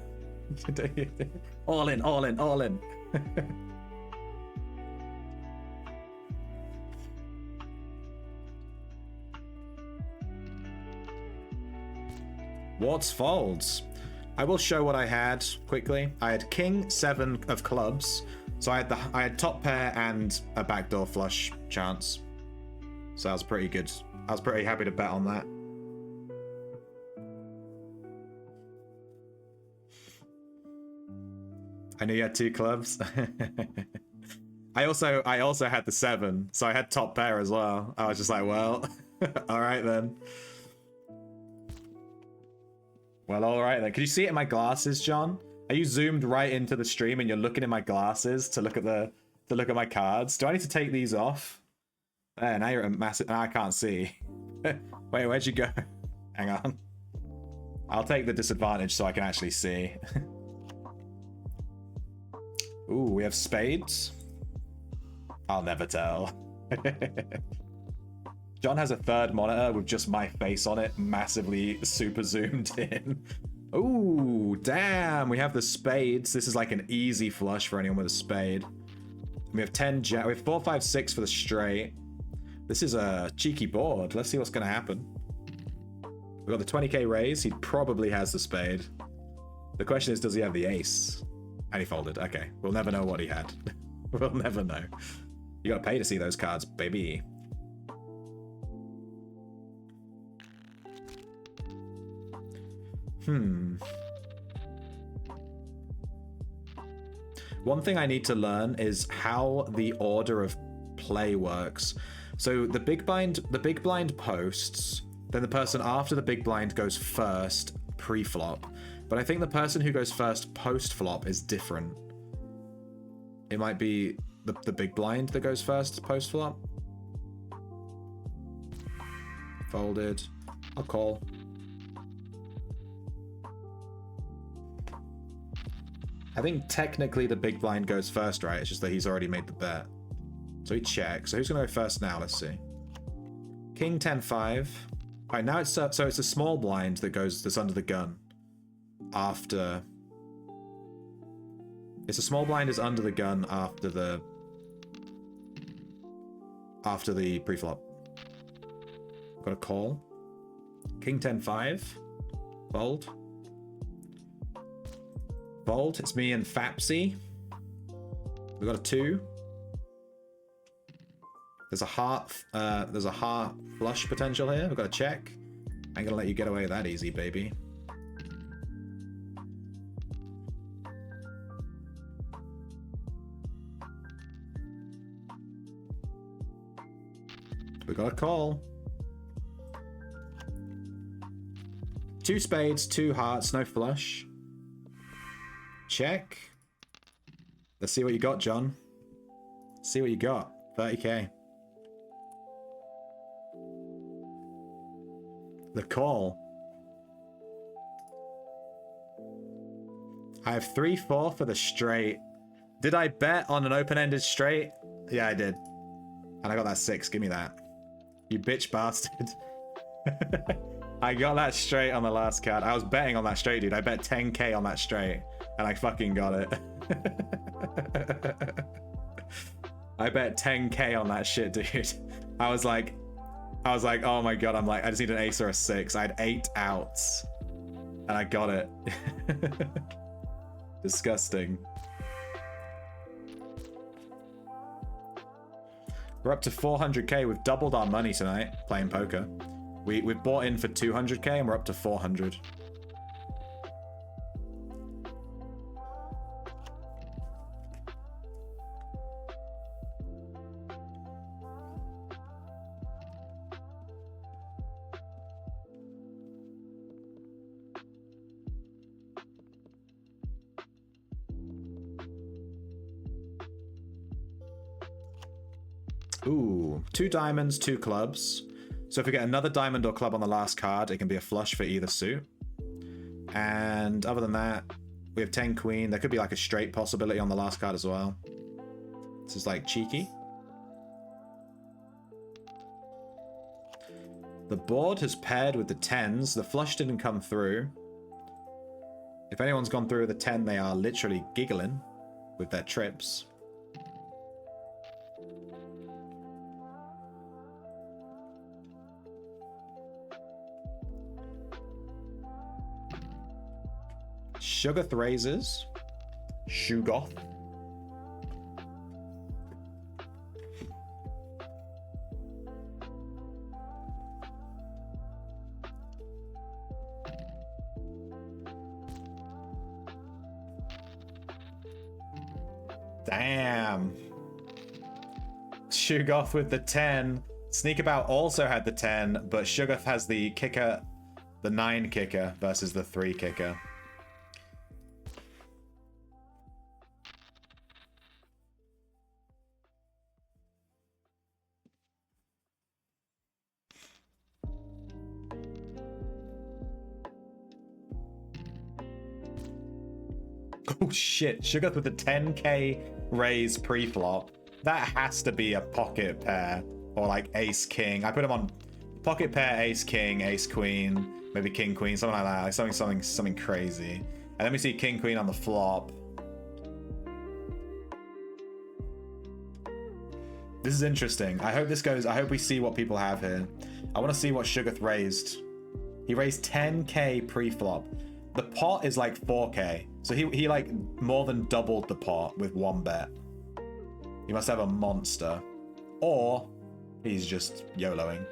All in, all in, all in. Warts folds. I will show what I had quickly. I had King 7 of clubs, so I had top pair and a backdoor flush chance. So that was pretty good. I was pretty happy to bet on that. I knew you had 2 clubs. I also had the 7, so I had top pair as well. I was just like, well, all right then. Well, all right then. Can you see it in my glasses, John? Are you zoomed right into the stream and you're looking in my glasses to look at my cards? Do I need to take these off? There, now you're a massive. Now I can't see. Wait, where'd you go? Hang on. I'll take the disadvantage so I can actually see. Ooh, we have spades. I'll never tell. John has a 3rd monitor with just my face on it, massively super zoomed in. Ooh, damn, we have the spades. This is like an easy flush for anyone with a spade. We have 10 jack. We have 4, 5, 6 for the straight. This is a cheeky board. Let's see what's going to happen. We've got the 20k raise. He probably has the spade. The question is, does he have the ace? And he folded. Okay, we'll never know what he had. We'll never know. You gotta pay to see those cards, baby. One thing I need to learn is how the order of play works. So the big blind posts, then the person after the big blind goes first pre-flop. But I think the person who goes first post-flop is different. It might be the big blind that goes first post-flop. Folded. I'll call. I think technically the big blind goes first, right? It's just that he's already made the bet. So he checks. So who's gonna go first now? Let's see. King 10-5. All right, now it's so it's a small blind that's under the gun. After it's a small blind is under the gun after the pre-flop. Got a call. King 10-5. Fold. Fold. It's me and Fapsy. We got a 2. There's a heart flush potential here. We've got a check. I ain't gonna let you get away that easy, baby. We got a call. 2 spades, 2 hearts, no flush. Check. Let's see what you got, John. See what you got. 30k. The call. I have 3-4 for the straight. Did I bet on an open-ended straight? Yeah, I did. And I got that 6. Give me that. You bitch bastard. I got that straight on the last card. I was betting on that straight, dude. I bet 10k on that straight. And I fucking got it. I bet 10k on that shit, dude. I was like, oh my god, I just need an ace or a 6. I had 8 outs. And I got it. Disgusting. We're up to 400k. We've doubled our money tonight playing poker. We've bought in for 200k and we're up to 400. Ooh, 2 diamonds, 2 clubs. So if we get another diamond or club on the last card, it can be a flush for either suit. And other than that, we have 10 queen. There could be like a straight possibility on the last card as well. This is like cheeky. The board has paired with the 10s. The flush didn't come through. If anyone's gone through with a 10, they are literally giggling with their trips. Sugarth raises. Shugoth. Damn. Shugoth with the 10. Sneakabout also had the 10, but Shugoth has the kicker, the 9 kicker versus the 3 kicker. Oh shit, Shugoth with the 10k raise pre-flop. That has to be a pocket pair or like ace king. I put him on pocket pair, ace king, ace queen, maybe king queen, something like that. Like something crazy. And then we see king queen on the flop. This is interesting. I hope this goes. I hope we see what people have here. I want to see what Shugoth raised. He raised 10k pre-flop. The pot is like 4k. So he like more than doubled the pot with one bet. He must have a monster. Or he's just YOLOing.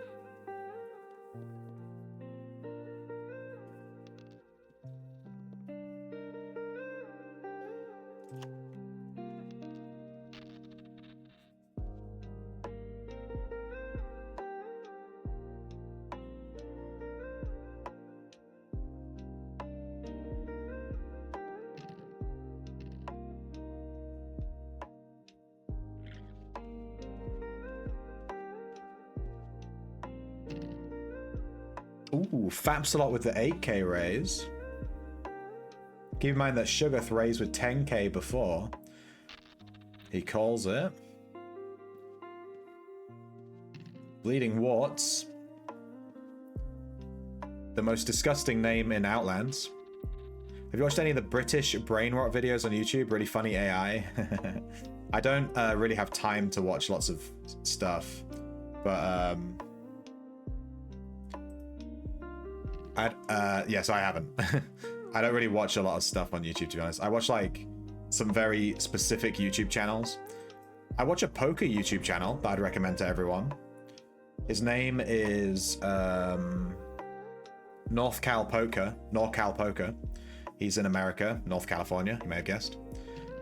Ooh, Fapsalot with the 8k raise. Keep in mind that Shugoth raised with 10k before. He calls it. Bleeding Warts. The most disgusting name in Outlands. Have you watched any of the British brain rot videos on YouTube? Really funny AI. I don't really have time to watch lots of stuff. But yeah, so I haven't. I don't really watch a lot of stuff on YouTube, to be honest. I watch like some very specific YouTube channels. I watch a poker YouTube channel that I'd recommend to everyone. His name is North Cal Poker. He's in America, North California, you may have guessed.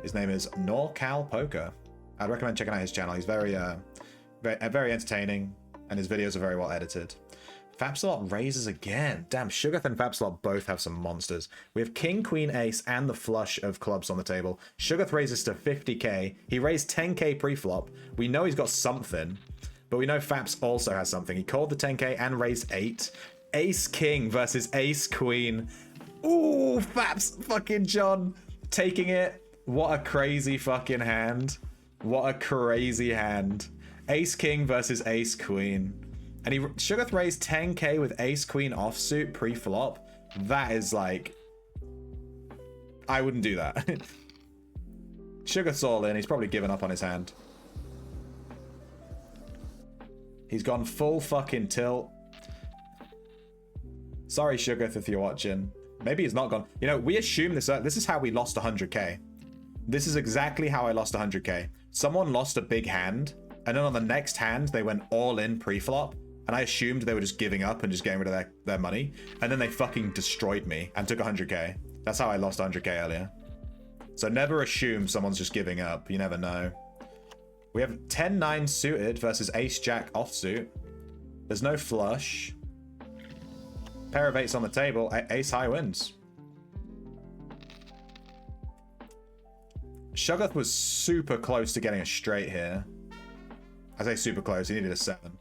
His name is NorCal Poker. I'd recommend checking out his channel. He's very entertaining, and his videos are very well edited. Fapsalot raises again. Damn, Shugoth and Fapsalot both have some monsters. We have king, queen, ace, and the flush of clubs on the table. Shugoth raises to 50k. He raised 10k pre-flop. We know he's got something, but we know Faps also has something. He called the 10k and raised 8. Ace king versus ace queen. Ooh, Faps fucking John taking it. What a crazy fucking hand. What a crazy hand. Ace king versus ace queen. And Shugoth raised 10k with ace queen offsuit pre-flop. That is like, I wouldn't do that. Shugoth's all in. He's probably given up on his hand. He's gone full fucking tilt. Sorry, Shugoth, if you're watching. Maybe he's not gone. You know, we assume this. This is how we lost 100k. This is exactly how I lost 100k. Someone lost a big hand, and then on the next hand, they went all in pre-flop. And I assumed they were just giving up and just getting rid of their money. And then they fucking destroyed me and took 100k. That's how I lost 100k earlier. So never assume someone's just giving up. You never know. We have 10-9 suited versus ace-jack offsuit. There's no flush. Pair of 8s on the table. Ace high wins. Shugoth was super close to getting a straight here. I say super close. He needed a 7.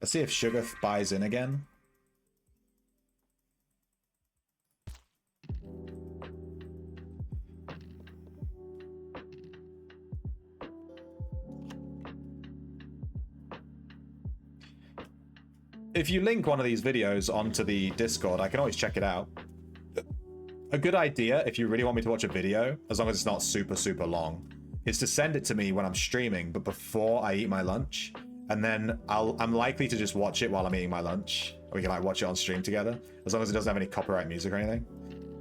Let's see if Shugoth buys in again. If you link one of these videos onto the Discord, I can always check it out. A good idea, if you really want me to watch a video, as long as it's not super, super long, is to send it to me when I'm streaming, but before I eat my lunch. and then I'm likely to just watch it while I'm eating my lunch. Or we can like watch it on stream together, as long as it doesn't have any copyright music or anything.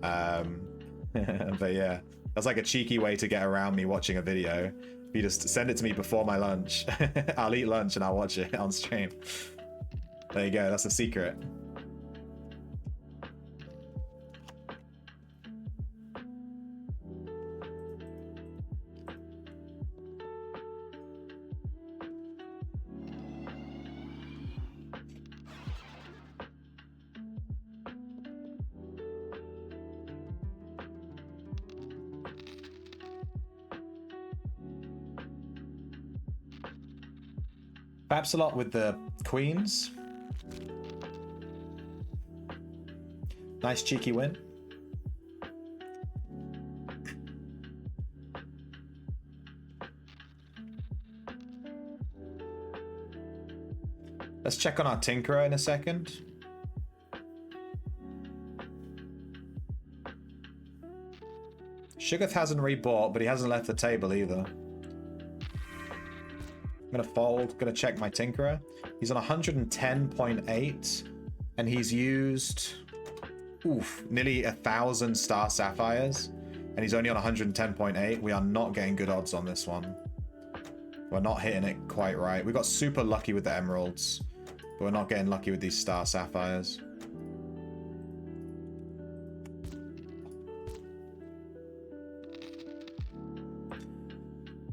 But yeah, that's like a cheeky way to get around me watching a video. If you just send it to me before my lunch, I'll eat lunch and I'll watch it on stream. There you go, that's the secret. Perhaps a lot with the queens. Nice cheeky win. Let's check on our Tinkerer in a second. Sugarth hasn't rebought, but he hasn't left the table either. I'm gonna fold, gonna check my Tinkerer. He's on 110.8, and he's used, nearly 1,000 star sapphires, and he's only on 110.8. We are not getting good odds on this one. We're not hitting it quite right. We got super lucky with the emeralds, but we're not getting lucky with these star sapphires.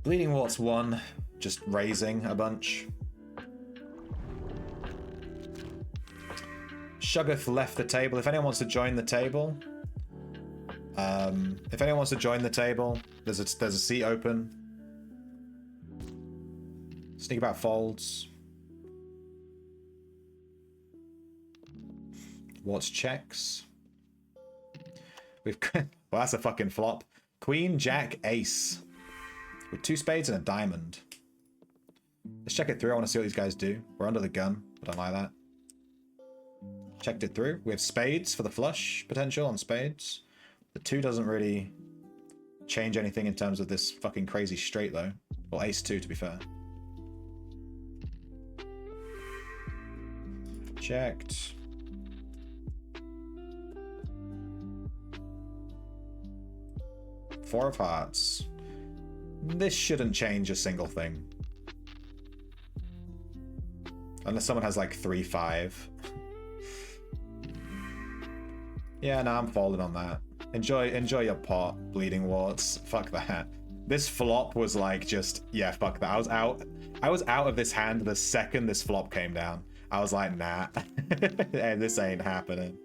Bleeding Wart's 1. Just raising a bunch. Shuggoth left the table. If anyone wants to join the table, there's a seat open. Sneak about folds. What's checks? We've well, that's a fucking flop. Queen, Jack, Ace. With 2 spades and a diamond. Let's check it through. I want to see what these guys do. We're under the gun. I don't like that. Checked it through. We have spades for the flush potential on spades. The 2 doesn't really change anything in terms of this fucking crazy straight though. Well, ace 2 to be fair. Checked. Four of hearts. This shouldn't change a single thing. Unless someone has like 3-5. Yeah, no, I'm folding on that. Enjoy your pot, Bleeding Warts. Fuck that. This flop was like just, yeah, fuck that. I was out of this hand the second this flop came down. I was like, nah. This ain't happening.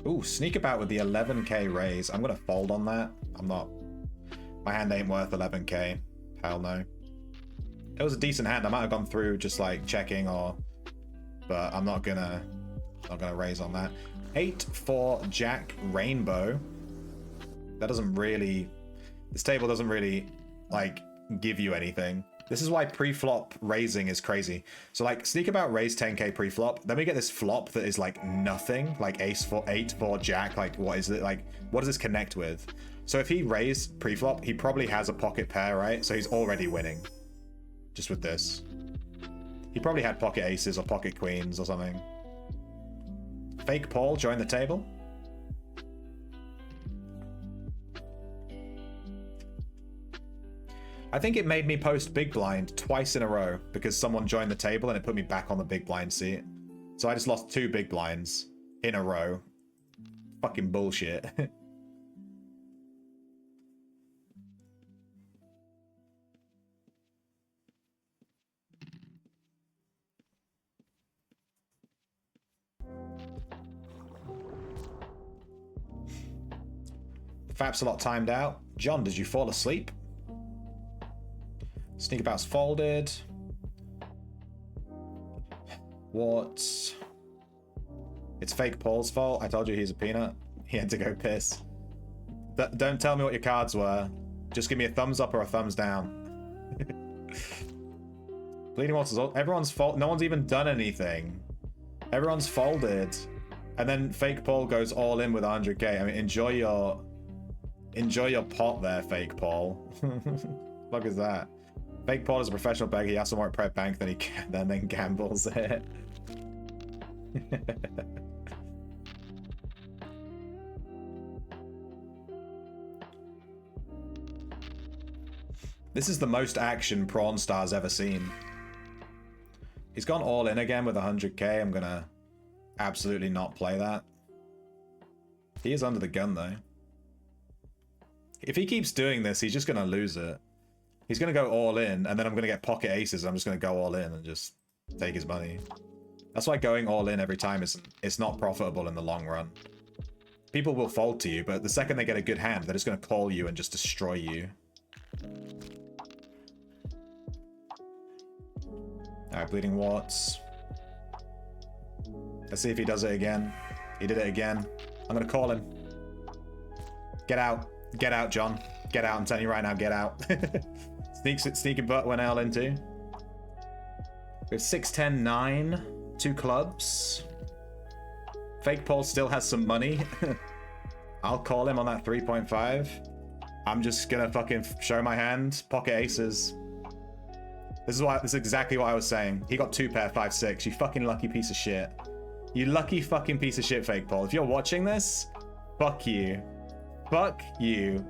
Ooh, sneak about with the 11k raise. I'm gonna fold on that. I'm not. My hand ain't worth 11k. Hell no. It was a decent hand. I might have gone through just like checking or, but I'm not gonna raise on that. 8-4 Jack Rainbow. That doesn't really. This table doesn't really like give you anything. This is why pre-flop raising is crazy. So like sneak about raise 10k pre-flop, then we get this flop that is like nothing, like ace 4, 8-4 Jack. Like what is it? Like what does this connect with? So if he raised pre-flop, he probably has a pocket pair, right? So he's already winning, just with this. He probably had pocket aces or pocket queens or something. Fake Paul join the table. I think it made me post big blind twice in a row because someone joined the table and it put me back on the big blind seat. So I just lost 2 big blinds in a row. Fucking bullshit. The Fap's a lot timed out. John, did you fall asleep? Sneak about's folded. What? It's fake Paul's fault. I told you he's a peanut. He had to go piss. Don't tell me what your cards were. Just give me a thumbs up or a thumbs down. Bleeding Waters. Everyone's fault. No one's even done anything. Everyone's folded. And then Fake Paul goes all in with 100k. I mean, enjoy your pot there, Fake Paul. Fuck is that? Fake Paul is a professional beggar. He has to more at Prep Bank than he can, then gambles it. This is the most action Prawn Star's ever seen. He's gone all in again with 100k. I'm gonna absolutely not play that. He is under the gun though. If he keeps doing this, he's just gonna lose it. He's gonna go all in, and then I'm gonna get pocket aces. I'm just gonna go all in and just take his money. That's why going all in every time it's not profitable in the long run. People will fold to you, but the second they get a good hand, they're just gonna call you and just destroy you. Alright, Bleeding Warts. Let's see if he does it again. He did it again. I'm gonna call him. Get out. Get out, John. Get out. I'm telling you right now, get out. Sneaky butt went L into. We have 6, 10, 9. 2 clubs. Fake Paul still has some money. I'll call him on that 3.5. I'm just gonna fucking show my hand. Pocket aces. This is exactly what I was saying. He got 2 pair, 5, 6. You fucking lucky piece of shit. You lucky fucking piece of shit, Fake Paul. If you're watching this, fuck you. Fuck you.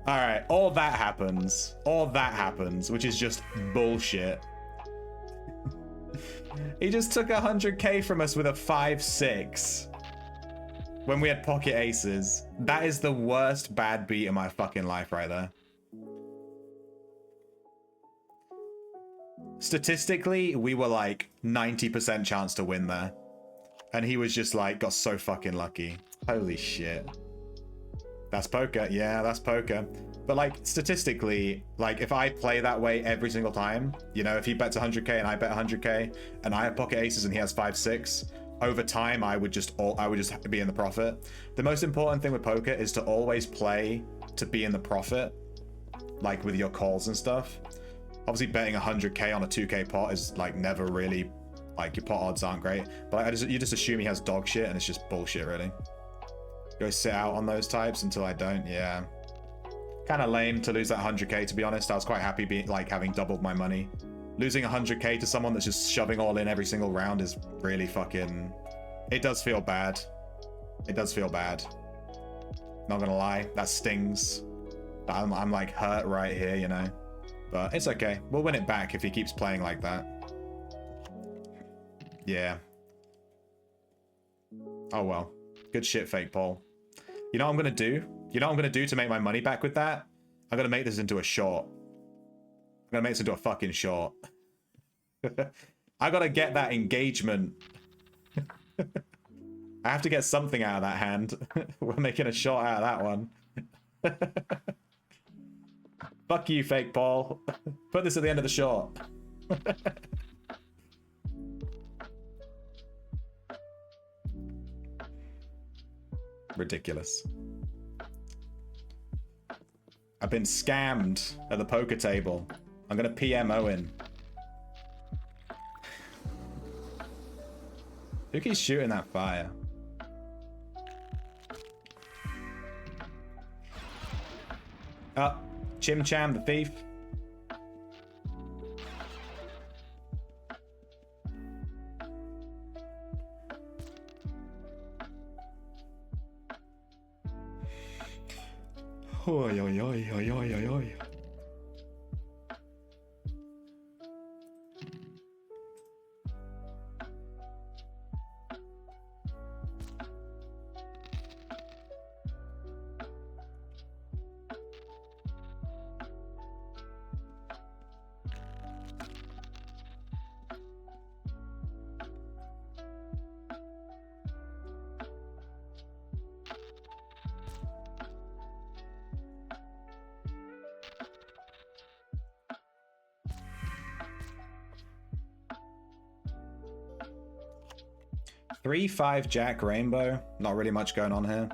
Alright, all that happens. All that happens, which is just bullshit. He just took 100k from us with a 5-6. When we had pocket aces. That is the worst bad beat in my fucking life right there. Statistically, we were like 90% chance to win there. And he was just like, got so fucking lucky. Holy shit. That's poker. Yeah, that's poker. But like, statistically, like if I play that way every single time, you know, if he bets 100k and I bet 100k and I have pocket aces and he has 5-6, over time I would just be in the profit. The most important thing with poker is to always play to be in the profit, like with your calls and stuff. Obviously betting 100k on a 2k pot is like never really, like your pot odds aren't great, but you just assume he has dog shit and it's just bullshit really. Go sit out on those types until I don't. Yeah, kind of lame to lose that 100k, to be honest. I was quite happy being like having doubled my money. Losing 100k to someone that's just shoving all in every single round is really fucking, it does feel bad. It does feel bad, not gonna lie. That stings. I'm like hurt right here, you know, but it's okay. We'll win it back if he keeps playing like that. Yeah. Oh well. Good shit, Fake Paul. You know what I'm gonna do? You know what I'm gonna do to make my money back with that? I'm gonna make this into a short. I'm gonna make this into a fucking short. I gotta get that engagement. I have to get something out of that hand. We're making a short out of that one. Fuck you, Fake Paul. Put this at the end of the short. Ridiculous. I've been scammed at the poker table. I'm gonna PM Owen. Who keeps shooting that fire? Oh, Chim Cham the thief. Oi, oi, oi, oi, oi, oi, oi. Three, 5, Jack, Rainbow. Not really much going on here.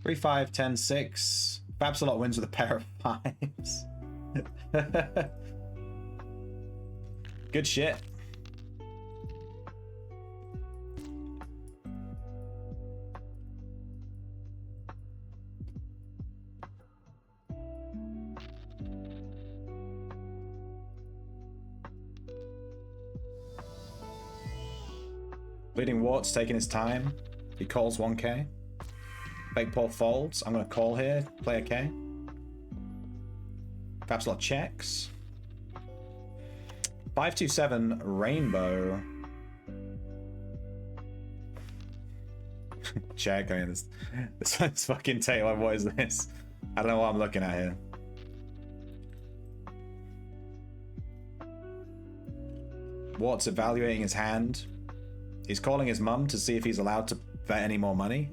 3, 5, 10, 6. Babsalot wins with a pair of 5s. Good shit. Bleeding Wart's taking his time. He calls 1k. Fake Paul folds. I'm going to call here. Play a K. Babsalot checks. 527 Rainbow. Check. I mean, this one's fucking Taylor. What is this? I don't know what I'm looking at here. Wart's evaluating his hand. He's calling his mum to see if he's allowed to bet any more money.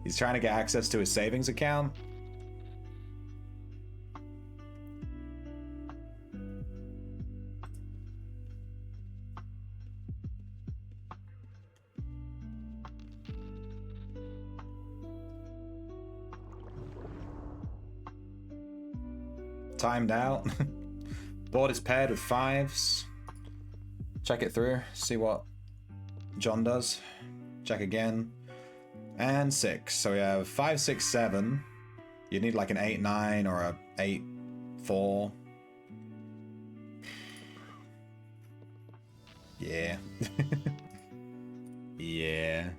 He's trying to get access to his savings account. Timed out. Board is paired with 5s. Check it through, see what John does. Check again. And 6. So we have 5, 6, 7. You need like an 8, 9 or a 8, 4. Yeah. Yeah.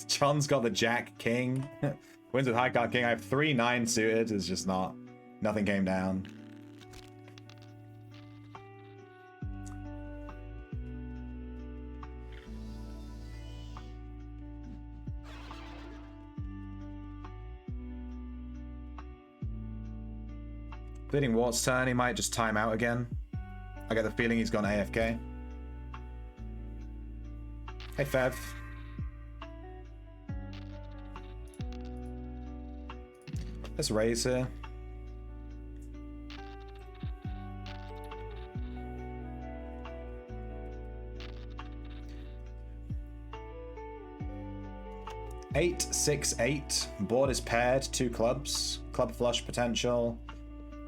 John's got the Jack King. Wins with high card King. I have 3 9 suited. It's just not. Nothing came down. Bleeding Wart's turn, he might just time out again. I get the feeling he's gone AFK. Hey Fev. Let's raise here. Eight, 6, 8. Board is paired, 2 clubs. Club flush potential.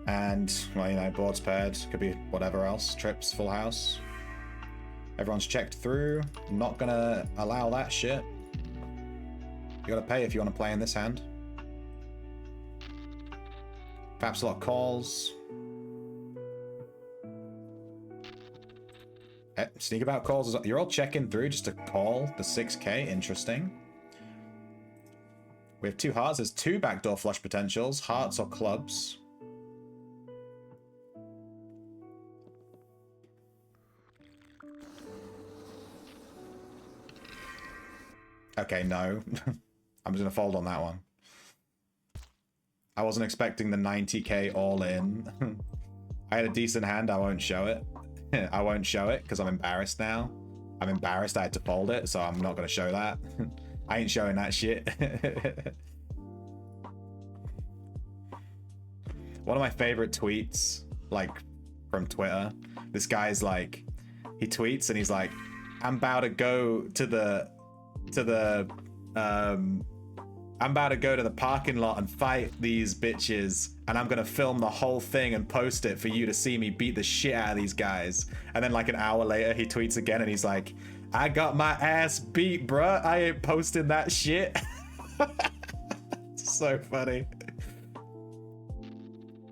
And, well, you know, board's paired. Could be whatever else. Trips, full house. Everyone's checked through. I'm not gonna allow that shit. You gotta pay if you want to play in this hand. Babsalot calls. Sneak about calls. You're all checking through just to call the 6k. Interesting. We have 2 hearts. There's 2 backdoor flush potentials. Hearts or clubs. Okay, no. I'm just gonna fold on that one. I wasn't expecting the 90k all in. I had a decent hand. I won't show it. I won't show it because I'm embarrassed now. I'm embarrassed I had to fold it, so I'm not gonna show that. I ain't showing that shit. One of my favorite tweets, like, from Twitter. This guy's like, he tweets and he's like, I'm about to go to the I'm about to go to the parking lot and fight these bitches, and I'm gonna film the whole thing and post it for you to see me beat the shit out of these guys. And then like an hour later he tweets again and he's like, I got my ass beat, bruh. I ain't posting that shit. So funny.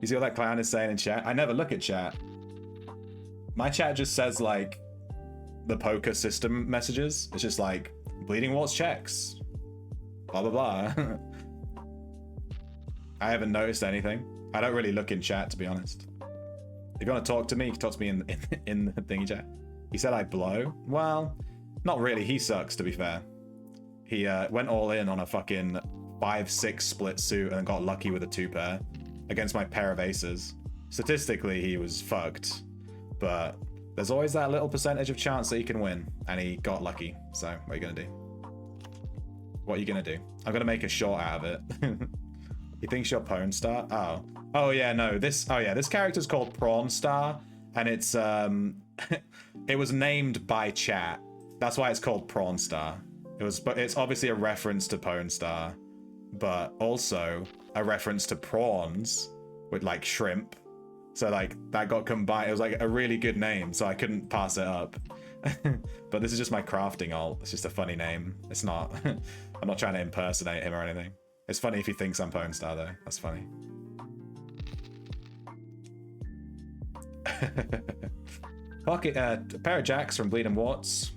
You see what that clown is saying in chat? I never look at chat. My chat just says like the poker system messages. It's just like, Bleeding Warts checks. Blah, blah, blah. I haven't noticed anything. I don't really look in chat, to be honest. If you want to talk to me, you can talk to me in the thingy chat. He said I blow. Well, not really. He sucks, to be fair. He went all in on a fucking 5-6 split suit and got lucky with a 2-pair against my pair of aces. Statistically, he was fucked. But there's always that little percentage of chance that he can win. And he got lucky. So, what are you going to do? What are you going to do? I'm going to make a short out of it. He thinks you're Pwn Star? Oh. Oh, yeah, no. This character's called Prawn Star. And it's, it was named by chat. That's why it's called Prawn Star. But it's obviously a reference to Pone Star, but also a reference to prawns with like shrimp. So like that got combined. It was like a really good name, so I couldn't pass it up. But this is just my crafting alt. It's just a funny name. It's not. I'm not trying to impersonate him or anything. It's funny if he thinks I'm Pone Star though. That's funny. Pocket, a pair of jacks from Bleeding Warts.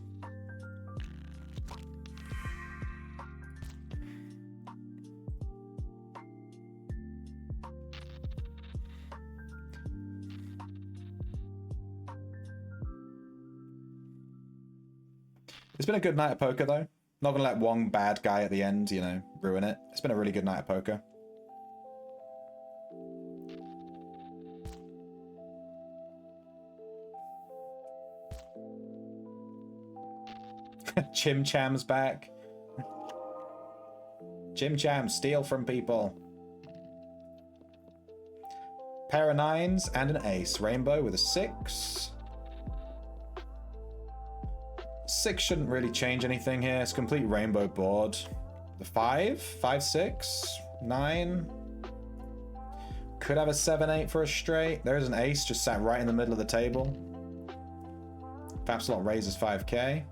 It's been a good night of poker though. Not gonna let one bad guy at the end, you know, ruin it. It's been a really good night of poker. Chim Cham's back. Chim Cham, steal from people. Pair of 9s and an ace. Rainbow with a 6. 6 shouldn't really change anything here. It's complete rainbow board. The 5, 5, 6, 9. Could have a 7, 8 for a straight. There's an ace just sat right in the middle of the table. Fapslot raises 5k.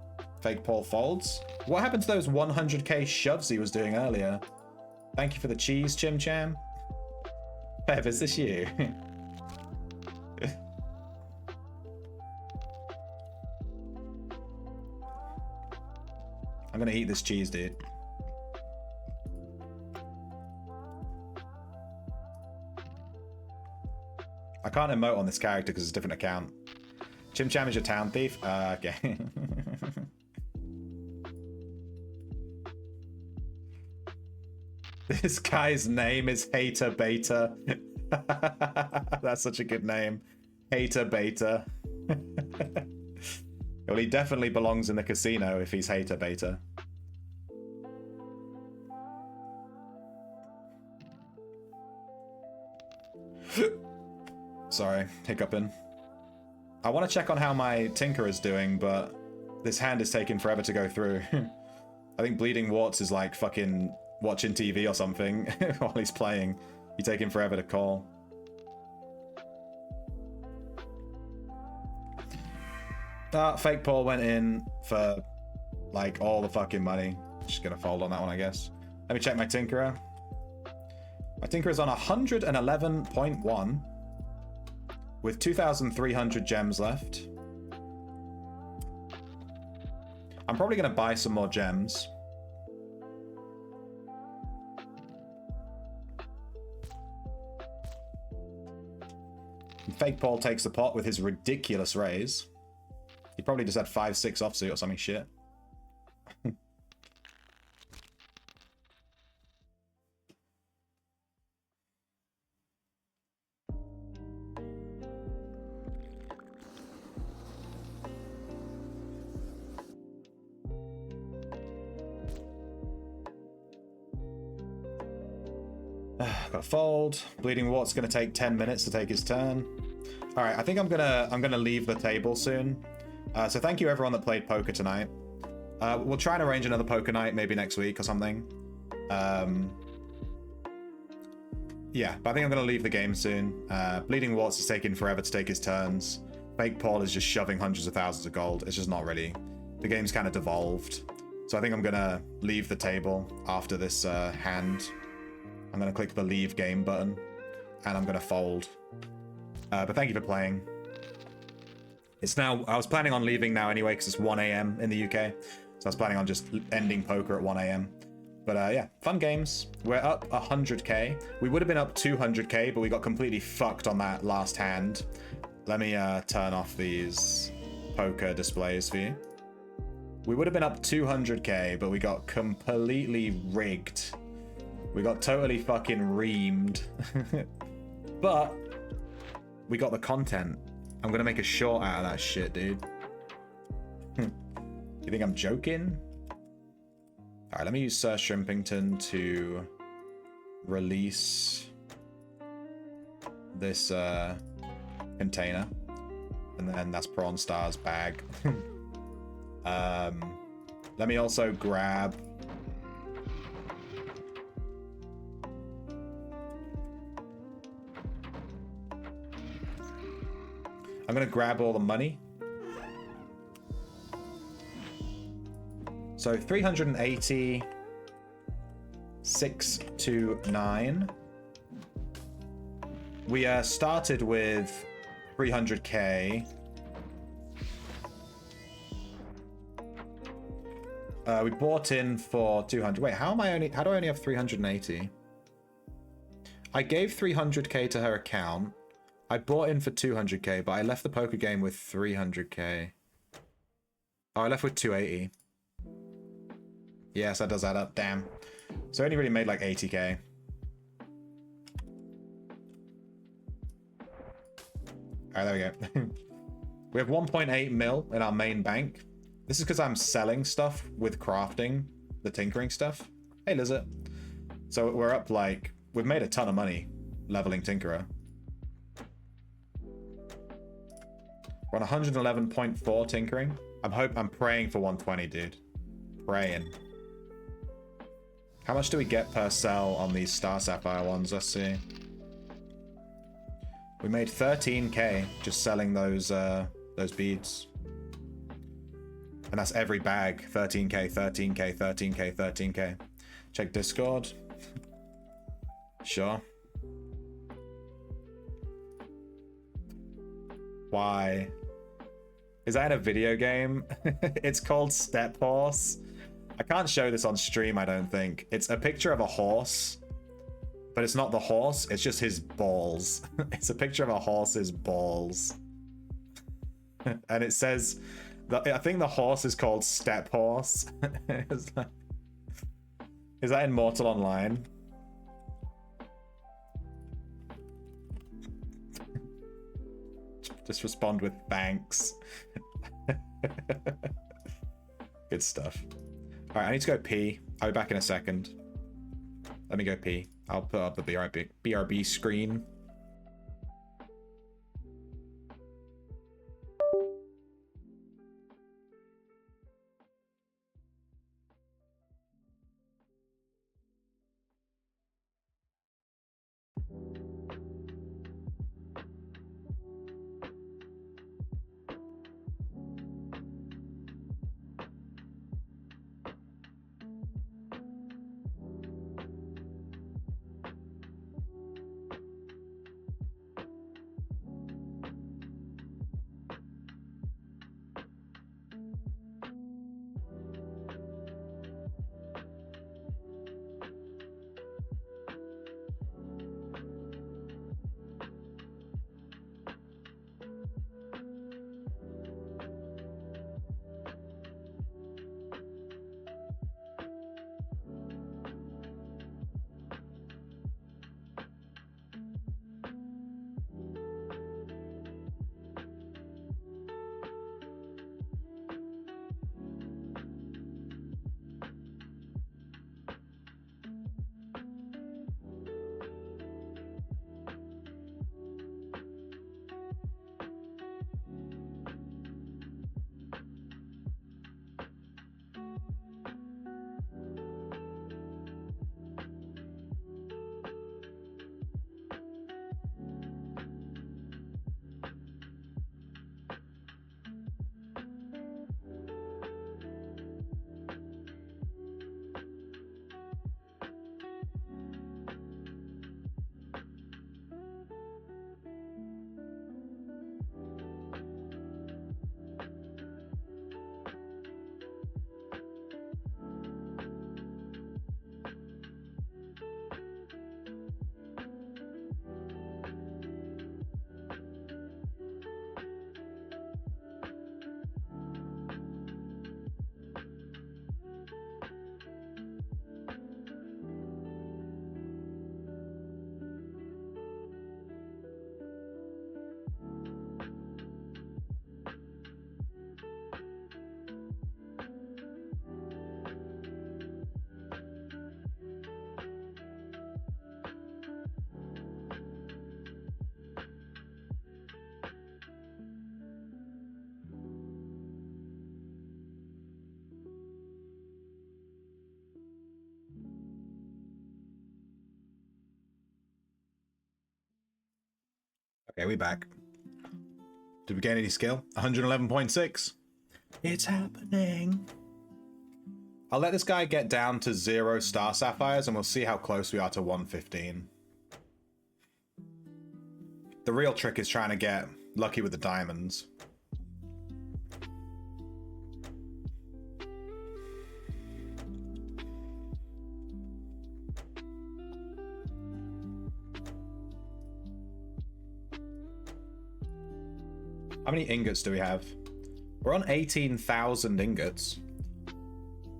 Fake Paul folds. What happened to those 100k shoves he was doing earlier? Thank you for the cheese, Chim Cham. Bev, is this you? I'm gonna eat this cheese, dude. I can't emote on this character because it's a different account. Chim Cham is your town thief? Okay. This guy's name is Hater Beta. That's such a good name. Hater Beta. Well, he definitely belongs in the casino if he's Hater Beta. Sorry, hiccuping. I want to check on how my Tinker is doing, but this hand is taking forever to go through. I think Bleeding Warts is like fucking watching TV or something while he's playing. He's taking forever to call. Fake Paul went in for like all the fucking money. Just gonna fold on that one, I guess. Let me check my Tinkerer. My Tinkerer is on 111.1 with 2,300 gems left. I'm probably gonna buy some more gems. Fake Paul takes the pot with his ridiculous raise. He probably just had 5-6 offsuit or something shit. Got a fold. Bleeding Wart's gonna take 10 minutes to take his turn. All right, I think I'm gonna leave the table soon. So thank you everyone that played poker tonight. We'll try and arrange another poker night maybe next week or something. Yeah, but I think I'm gonna leave the game soon. Bleeding Warts is taking forever to take his turns. Fake Paul is just shoving hundreds of thousands of gold. It's just not really. The game's kind of devolved. So I think I'm gonna leave the table after this hand. I'm gonna click the leave game button and I'm gonna fold. But thank you for playing. It's now, I was planning on leaving now anyway because it's 1 AM in the UK. So I was planning on just ending poker at 1 AM. But yeah, fun games. We're up 100k. We would have been up 200k, but we got completely fucked on that last hand. Let me turn off these poker displays for you. We would have been up 200k, but we got completely rigged. We got totally fucking reamed. But we got the content. I'm gonna make a short out of that shit, dude. You think I'm joking? Alright, let me use Sir Shrimpington to release this container. And then that's Prawn Star's bag. Let me also grab... I'm gonna grab all the money. So 380, 629. We started with 300k. We bought in for 200. Wait, how do I only have 380? I gave 300k to her account. I bought in for 200k, but I left the poker game with 300k. Oh, I left with 280. Yes, that does add up. Damn. So I only really made like 80k. Alright, there we go. We have 1.8 mil in our main bank. This is because I'm selling stuff with crafting, the tinkering stuff. Hey, Lizard. So we're up like... We've made a ton of money leveling Tinkerer. We're on 111.4 tinkering. I'm praying for 120, dude. Praying. How much do we get per sell on these Star Sapphire ones? Let's see. We made 13k just selling those beads. And that's every bag. 13k, 13k, 13k, 13k. Check Discord. Sure. Why? Is that in a video game? It's called Step Horse. I can't show this on stream, I don't think. It's a picture of a horse, but it's not the horse, it's just his balls. It's a picture of a horse's balls. And it says, I think the horse is called Step Horse. Is that in Mortal Online? Just respond with thanks. Good stuff. All right, I need to go pee. I'll be back in a second. Let me go pee. I'll put up the BRB screen. Okay, we back. Did we gain any skill? 111.6. It's happening. I'll let this guy get down to 0 star sapphires and we'll see how close we are to 115. The real trick is trying to get lucky with the diamonds. How many ingots do we have? We're on 18,000 ingots.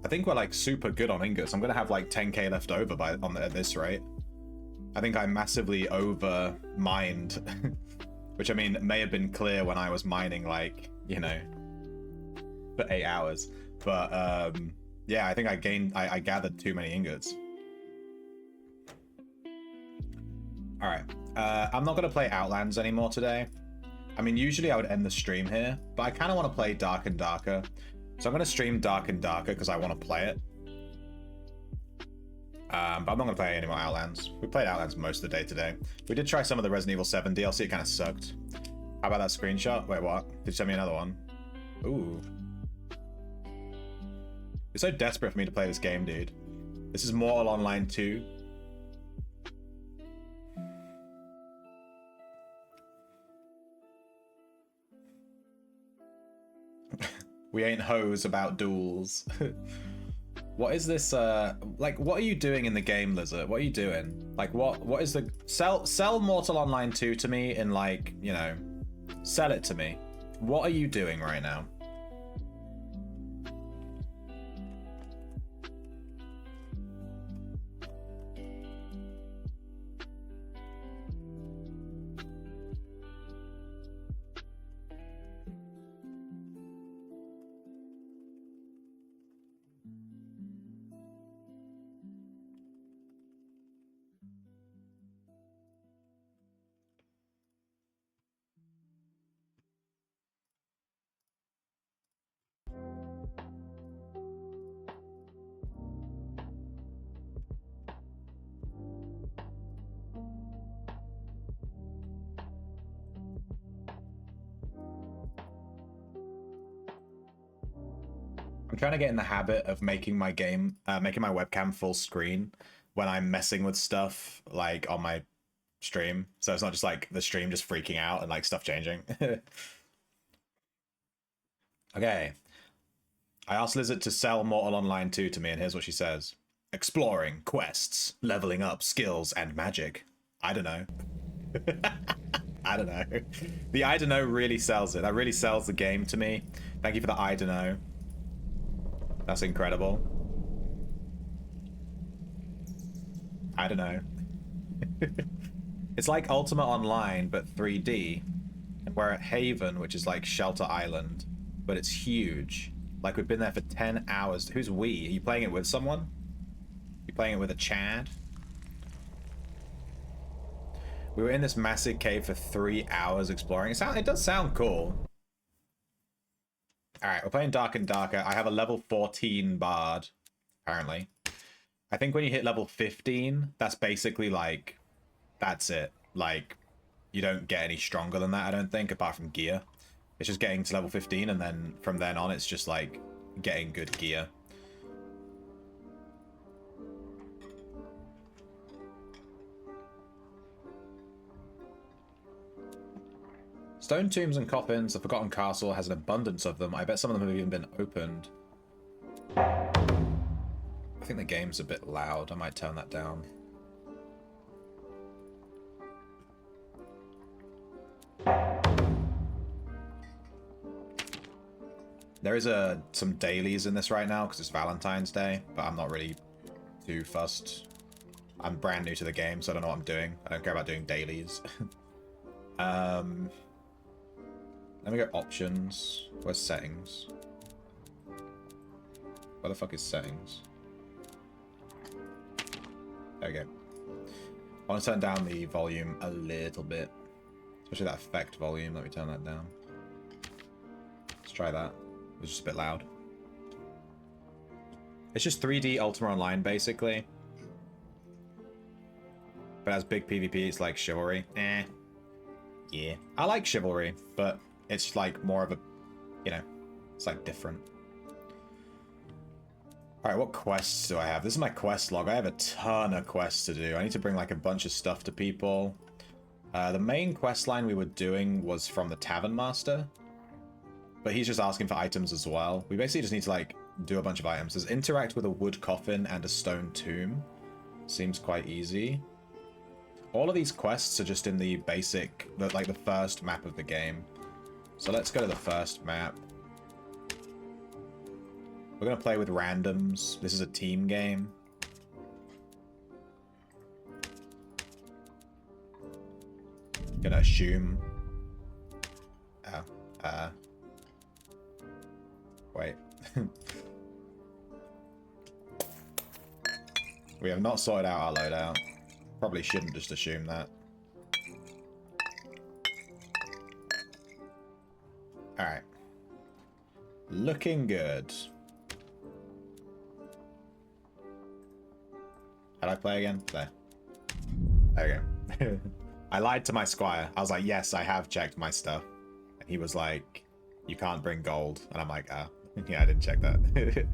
I think we're like super good on ingots. I'm gonna have like 10k left over at this rate. I think I massively over mined, which I mean may have been clear when I was mining like, you know, for 8 hours. But yeah, I think I gathered too many ingots. All right, I'm not gonna play Outlands anymore today. I mean, usually I would end the stream here, but I kind of want to play Dark and Darker. So I'm going to stream Dark and Darker because I want to play it. But I'm not going to play any more Outlands. We played Outlands most of the day today. We did try some of the Resident Evil 7 DLC. It kind of sucked. How about that screenshot? Wait, what? Did you send me another one? Ooh. You're so desperate for me to play this game, dude. This is Mortal Online 2. We ain't hoes about duels. What is this, like, what are you doing in the game, Lizard? What are you doing? Like, what is the... Sell Mortal Online 2 to me in, like, you know... Sell it to me. What are you doing right now? I'm trying to get in the habit of making my webcam full screen when I'm messing with stuff like on my stream. So it's not just like the stream just freaking out and like stuff changing. Okay. I asked Lizard to sell Mortal Online 2 to me, and here's what she says. Exploring, quests, leveling up, skills, and magic. I don't know. I don't know. The I don't know really sells it. That really sells the game to me. Thank you for the I don't know. That's incredible. I don't know. It's like Ultima Online, but 3D. And we're at Haven, which is like Shelter Island. But it's huge. Like, we've been there for 10 hours. Who's we? Are you playing it with someone? Are you playing it with a Chad? We were in this massive cave for 3 hours exploring. It does sound cool. Alright, we're playing Dark and Darker. I have a level 14 bard, apparently. I think when you hit level 15, that's basically like... That's it. Like, you don't get any stronger than that, I don't think, apart from gear. It's just getting to level 15, and then from then on, it's just like getting good gear. Stone tombs and coffins. The Forgotten Castle has an abundance of them. I bet some of them have even been opened. I think the game's a bit loud. I might turn that down. There is some dailies in this right now because it's Valentine's Day, but I'm not really too fussed. I'm brand new to the game, so I don't know what I'm doing. I don't care about doing dailies. Let me go options. Where's settings? Where the fuck is settings? There we go. I want to turn down the volume a little bit. Especially that effect volume. Let me turn that down. Let's try that. It was just a bit loud. It's just 3D Ultima Online, basically. But as big PvP, it's like Chivalry. Eh. Yeah. I like Chivalry, but it's like more of a, you know, it's like different. Alright, what quests do I have? This is my quest log. I have a ton of quests to do. I need to bring like a bunch of stuff to people. The main quest line we were doing was from the Tavern Master, but he's just asking for items as well. We basically just need to like do a bunch of items. There's interact with a wood coffin and a stone tomb. Seems quite easy. All of these quests are just in the basic, like the first map of the game. So let's go to the first map. We're gonna play with randoms. This is a team game. Gonna assume. Oh, wait. We have not sorted out our loadout. Probably shouldn't just assume that. Alright. Looking good. How do I play again? There. There we go. I lied to my squire. I was like, yes, I have checked my stuff. And he was like, you can't bring gold. And I'm like, ah, yeah, I didn't check that.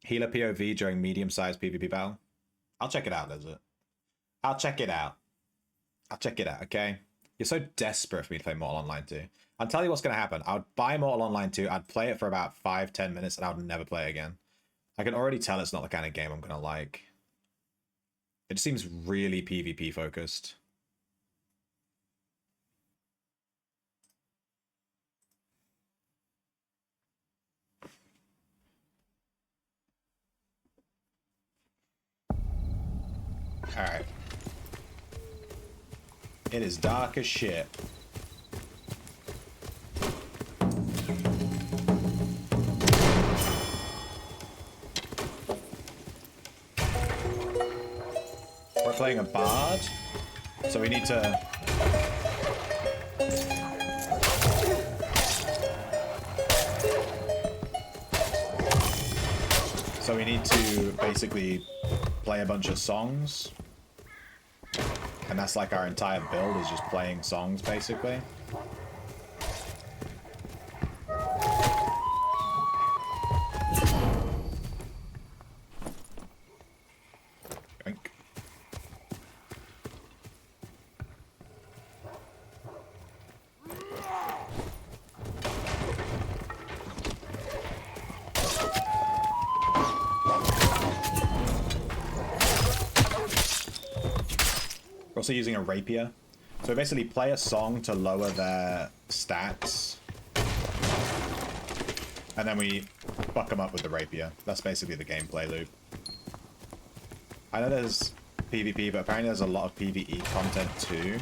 Healer POV during medium-sized PvP battle. I'll check it out, does it? I'll check it out. I'll check it out, okay? You're so desperate for me to play Mortal Online 2. I'll tell you what's going to happen. I would buy Mortal Online 2, I'd play it for about 5-10 minutes, and I would never play it again. I can already tell it's not the kind of game I'm going to like. It seems really PvP focused. Alright. It is dark as shit. We're playing a bard, so we need to... So we need to basically play a bunch of songs. And that's like our entire build is just playing songs, basically. Yoink. We're also using a rapier. So we basically play a song to lower their stats. And then we fuck them up with the rapier. That's basically the gameplay loop. I know there's PvP, but apparently there's a lot of PvE content too.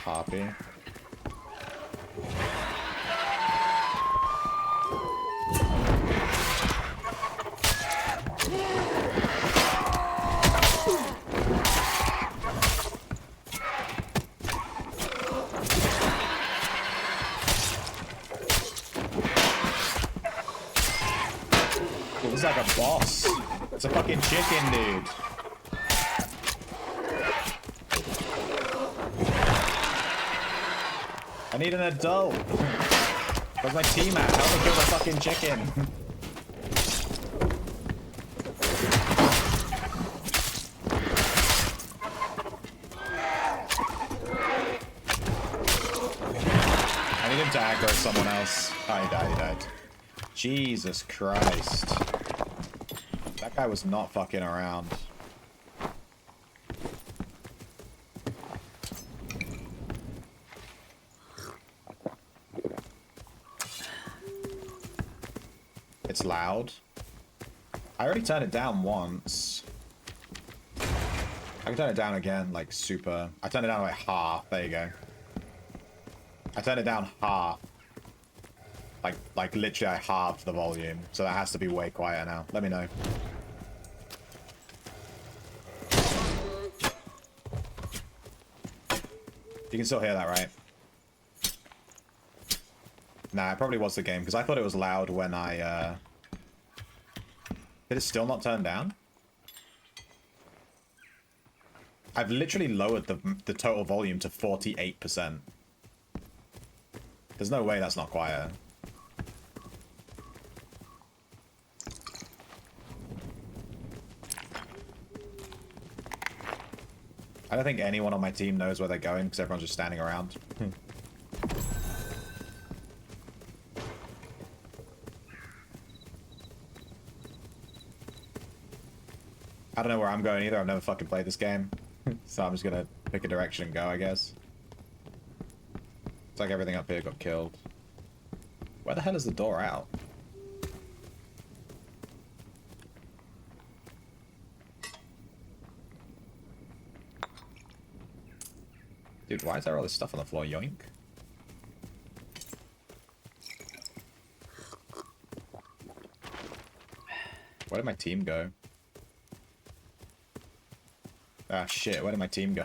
Harpy. It looks like a boss. It's a fucking chicken, dude. I need an adult. Where's my team at? Help me kill the fucking chicken. I need him to aggro someone else. Oh, he died. Jesus Christ. That guy was not fucking around. It's loud. I already turned it down once. I can turn it down again, like super. I turned it down to like half. There you go. I turned it down half. Like literally I halved the volume. So that has to be way quieter now. Let me know. You can still hear that, right? Nah, it probably was the game, because I thought it was loud when I, Did it still not turn down? I've literally lowered the total volume to 48%. There's no way that's not quiet. I don't think anyone on my team knows where they're going, because everyone's just standing around. I don't know where I'm going either. I've never fucking played this game. So I'm just gonna pick a direction and go, I guess. It's like everything up here got killed. Where the hell is the door out? Dude, why is there all this stuff on the floor? Yoink. Where did my team go? Ah, shit. Where did my team go?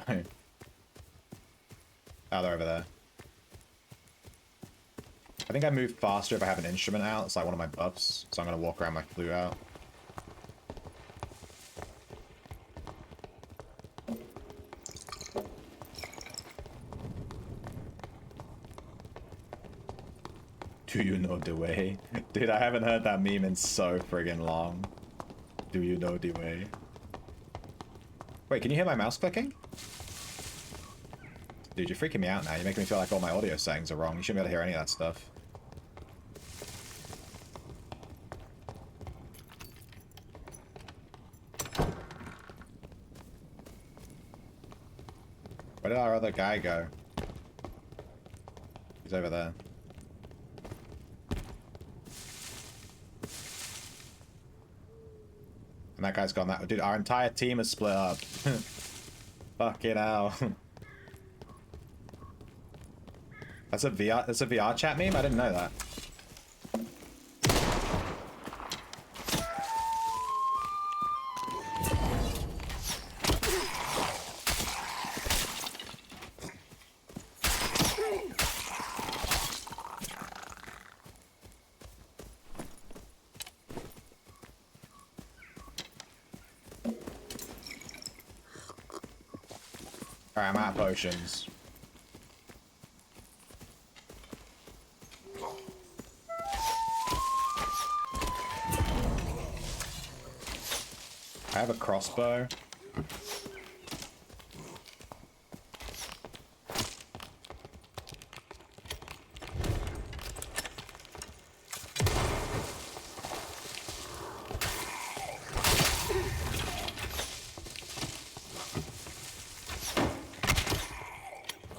Oh, they're over there. I think I move faster if I have an instrument out. It's like one of my buffs. So I'm going to walk around my flute out. Do you know the way? Dude, I haven't heard that meme in so friggin' long. Do you know the way? Wait, can you hear my mouse clicking? Dude, you're freaking me out now. You're making me feel like all my audio settings are wrong. You shouldn't be able to hear any of that stuff. Where did our other guy go? He's over there. And that guy's gone that way. Dude, our entire team is split up. Fucking hell. That's a VR chat meme? I didn't know that. Alright, I'm out of potions. I have a crossbow.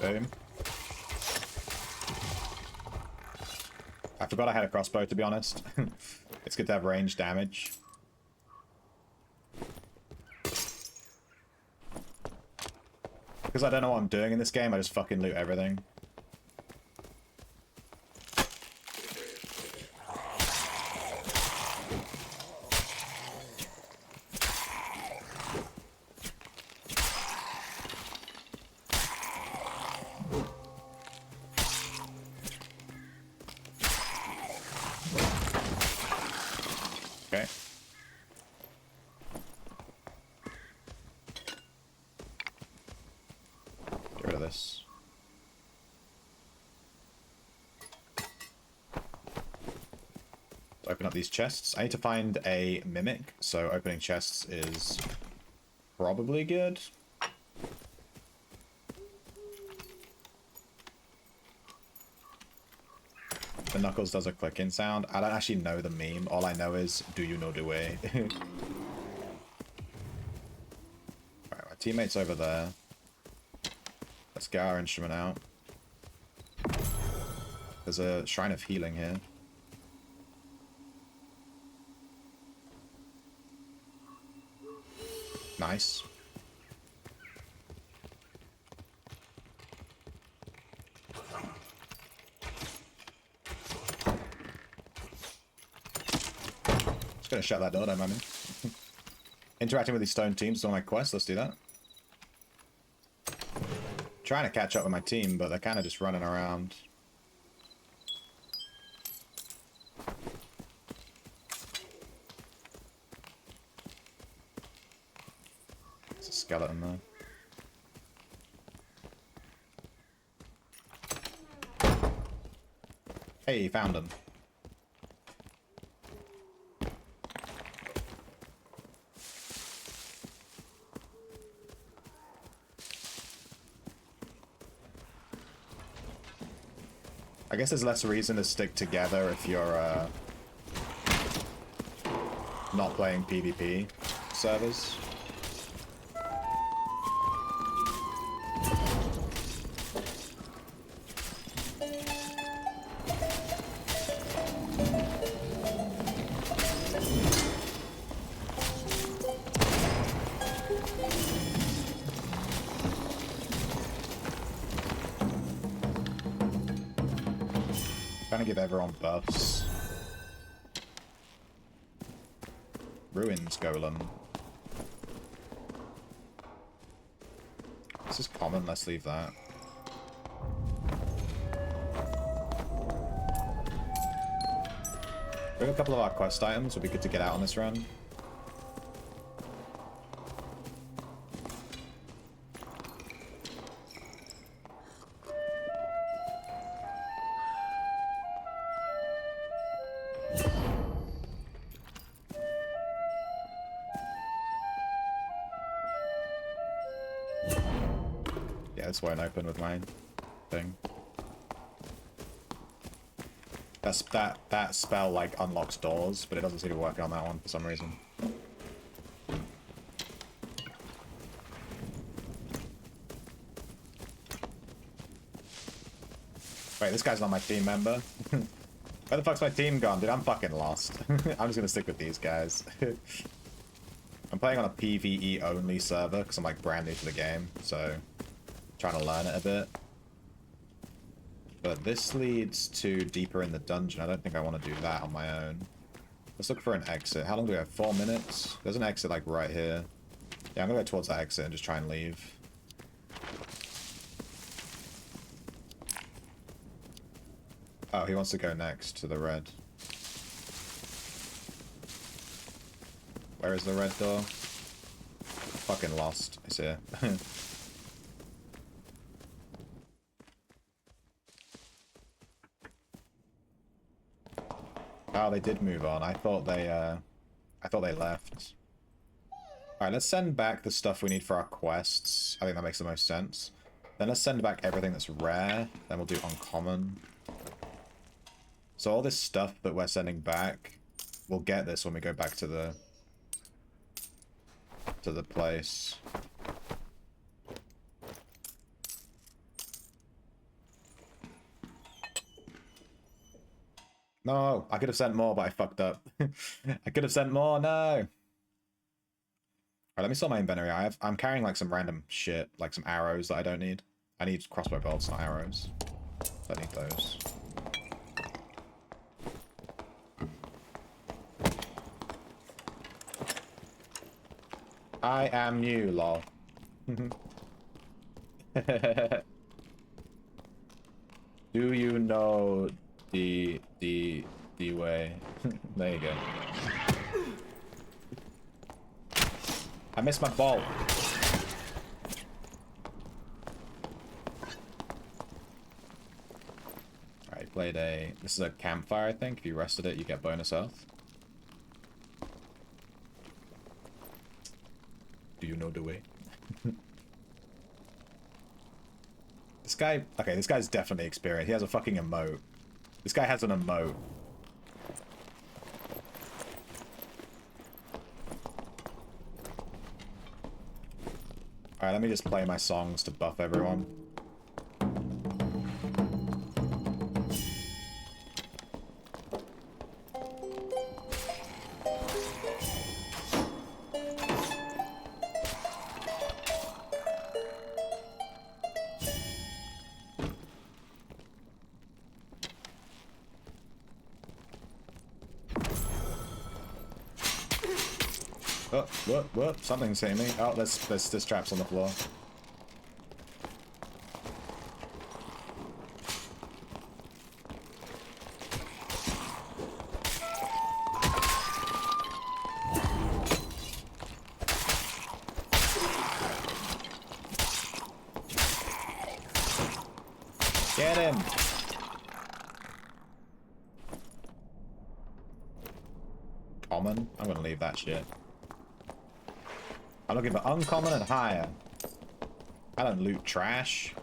Boom. I forgot I had a crossbow, to be honest. It's good to have range damage. Because I don't know what I'm doing in this game, I just fucking loot everything. Okay. Get rid of this. Open up these chests. I need to find a mimic, so opening chests is probably good. The Knuckles does a clicking sound. I don't actually know the meme. All I know is, do you know the way? Alright, my teammate's over there. Let's get our instrument out. There's a Shrine of Healing here. Nice. Gonna shut that door, don't mind me. Interacting with these stone teams on my quest, let's do that. Trying to catch up with my team, but they're kind of just running around. There's a skeleton there. Hey, found him. I guess there's less reason to stick together if you're not playing PvP servers. Trying to give everyone buffs. Ruins Golem. This is common, let's leave that. We have a couple of our quest items, would be good to get out on this run. This won't open with my thing. That spell like unlocks doors, but it doesn't seem to work on that one for some reason. Wait, this guy's not my team member. Where the fuck's my team gone? Dude, I'm fucking lost. I'm just gonna stick with these guys. I'm playing on a PvE only server because I'm like brand new to the game, so trying to learn it a bit. But this leads to deeper in the dungeon. I don't think I want to do that on my own. Let's look for an exit. How long do we have? 4 minutes? There's an exit like right here. Yeah, I'm gonna go towards that exit and just try and leave. Oh, he wants to go next to the red. Where is the red door? Fucking lost. It's here. Oh, they did move on. I thought they left. Alright, let's send back the stuff we need for our quests. I think that makes the most sense. Then let's send back everything that's rare. Then we'll do uncommon. So all this stuff that we're sending back, we'll get this when we go back to the place. No, I could have sent more, but I fucked up. I could have sent more, no! Alright, let me sort my inventory. I'm carrying like some random shit, like some arrows that I don't need. I need crossbow bolts, not arrows. So I need those. I am new, lol. Do you know the way? There you go. I missed my ball. Alright, played a... This is a campfire, I think. If you rested it, you get bonus health. Do you know the way? This guy... Okay, this guy's definitely experienced. He has a fucking emote. This guy has an emote. Alright, let me just play my songs to buff everyone. Oh, what? Something's hitting me. Oh, there's traps on the floor. Get him! Common? I'm gonna leave that shit. I'm looking for uncommon and higher. I don't loot trash.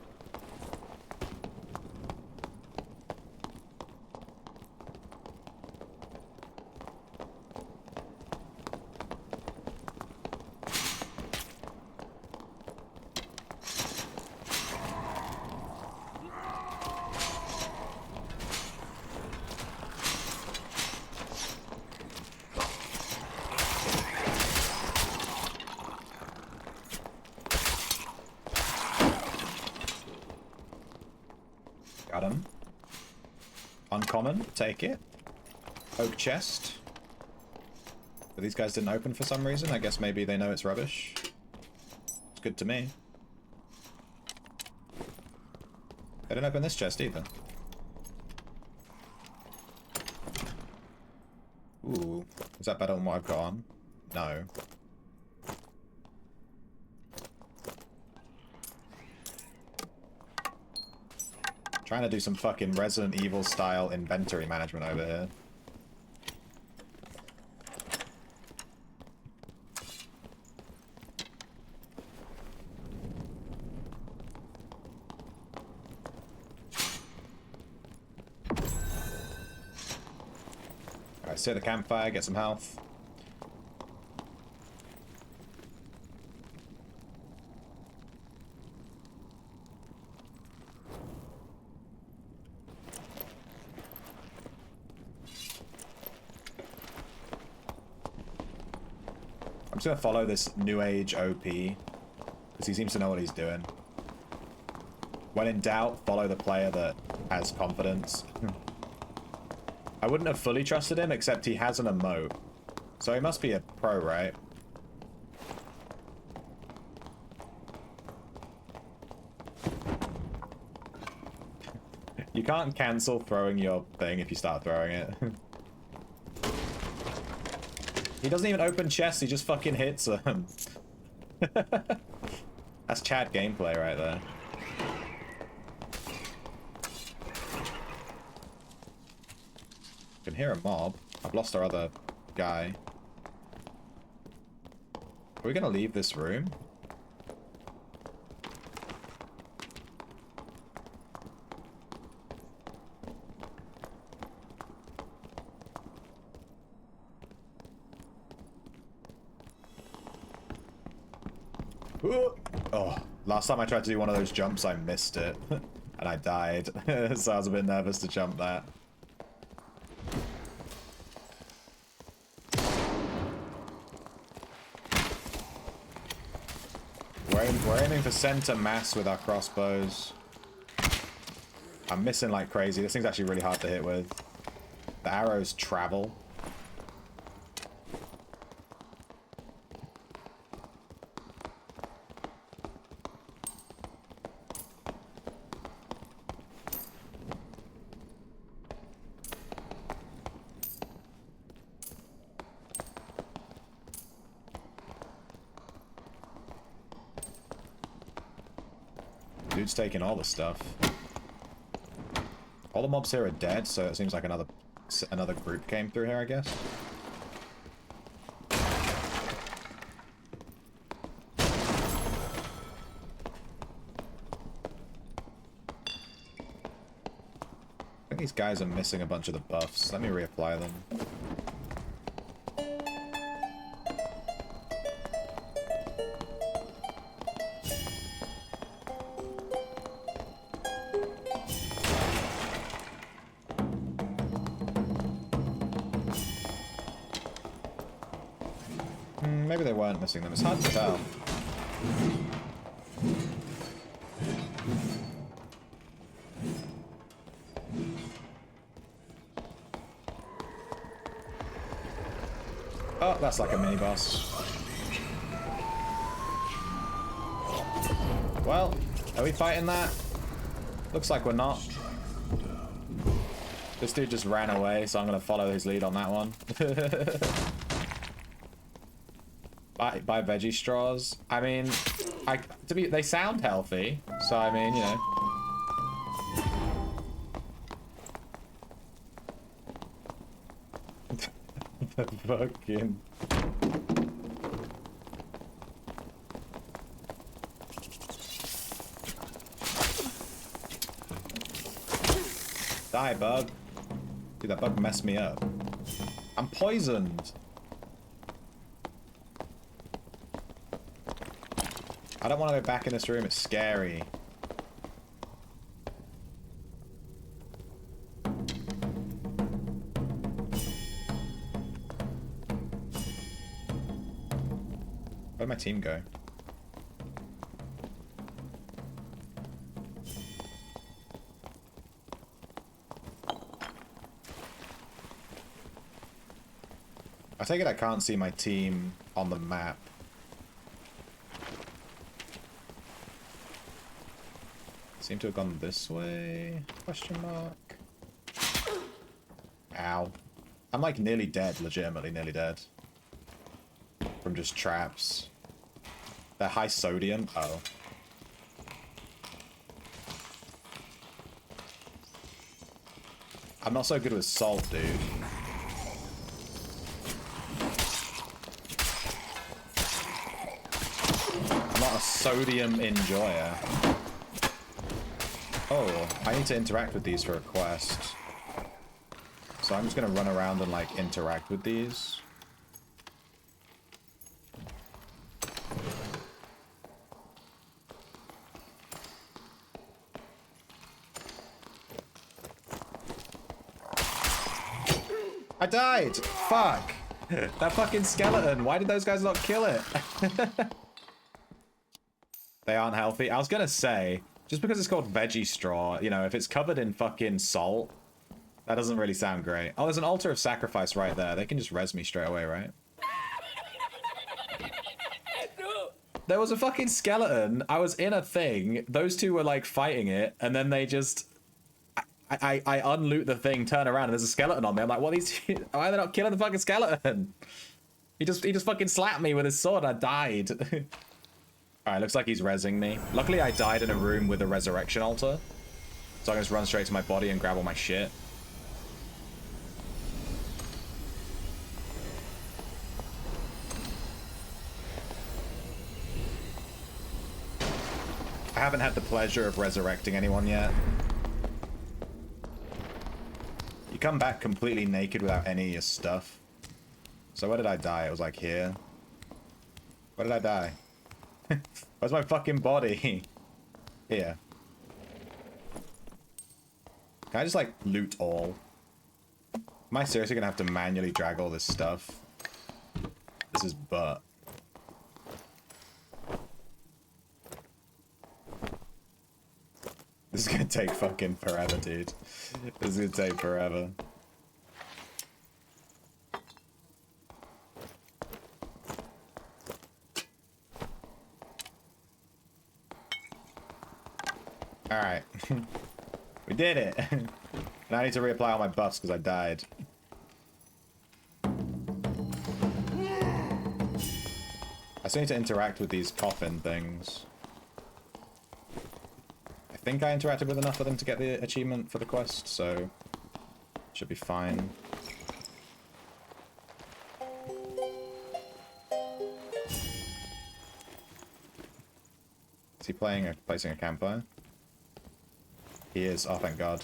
Got him. Uncommon, take it. Oak chest. But these guys didn't open for some reason. I guess maybe they know it's rubbish. It's good to me. They didn't open this chest either. Ooh. Is that better than what I've got on? No. Trying to do some fucking Resident Evil style inventory management over here. Alright, sit at the campfire, get some health. I'm just gonna follow this new age OP, because he seems to know what he's doing. When in doubt, follow the player that has confidence. I wouldn't have fully trusted him, except he has an emote. So he must be a pro, right? You can't cancel throwing your thing if you start throwing it. He doesn't even open chests, he just fucking hits them. That's Chad gameplay right there. I can hear a mob. I've lost our other guy. Are we gonna leave this room? Oh, last time I tried to do one of those jumps, I missed it. And I died. So I was a bit nervous to jump that. We're aiming for center mass with our crossbows. I'm missing like crazy. This thing's actually really hard to hit with. The arrows travel. Dude's taking all the stuff. All the mobs here are dead, so it seems like another group came through here, I guess. I think these guys are missing a bunch of the buffs. Let me reapply them. Maybe they weren't missing them. It's hard to tell. Oh, that's like a mini boss. Well, are we fighting that? Looks like we're not. This dude just ran away, so I'm gonna follow his lead on that one. buy veggie straws. I mean, they sound healthy, so I mean, you know. The fucking. Die, bug. Dude, that bug messed me up. I'm poisoned. I don't want to go back in this room. It's scary. Where'd my team go? I take it I can't see my team on the map. Seem to have gone this way? Question mark. Ow. I'm like nearly dead, legitimately nearly dead. From just traps. They're high sodium. Oh. I'm not so good with salt, dude. I'm not a sodium enjoyer. Oh, I need to interact with these for a quest. So I'm just gonna run around and like interact with these. I died! Fuck! That fucking skeleton, why did those guys not kill it? They aren't healthy. I was gonna say, just because it's called veggie straw, you know, if it's covered in fucking salt, that doesn't really sound great. Oh, there's an altar of sacrifice right there. They can just res me straight away, right? There was a fucking skeleton. I was in a thing. Those two were like fighting it, and then they just... I unloot the thing, turn around, and there's a skeleton on me. I'm like, what are these... Why are they not killing the fucking skeleton? He just fucking slapped me with his sword. I died. Alright, looks like he's rezzing me. Luckily, I died in a room with a resurrection altar. So I can just run straight to my body and grab all my shit. I haven't had the pleasure of resurrecting anyone yet. You come back completely naked without any of your stuff. So where did I die? It was like here. Where did I die? Where's my fucking body? Here. Can I just like loot all? Am I seriously gonna have to manually drag all this stuff? This is butt. This is gonna take fucking forever, dude. This is gonna take forever. Alright. We did it! Now I need to reapply all my buffs because I died. I still need to interact with these coffin things. I think I interacted with enough of them to get the achievement for the quest, so... should be fine. Is he placing a campfire? He is. Oh, thank God.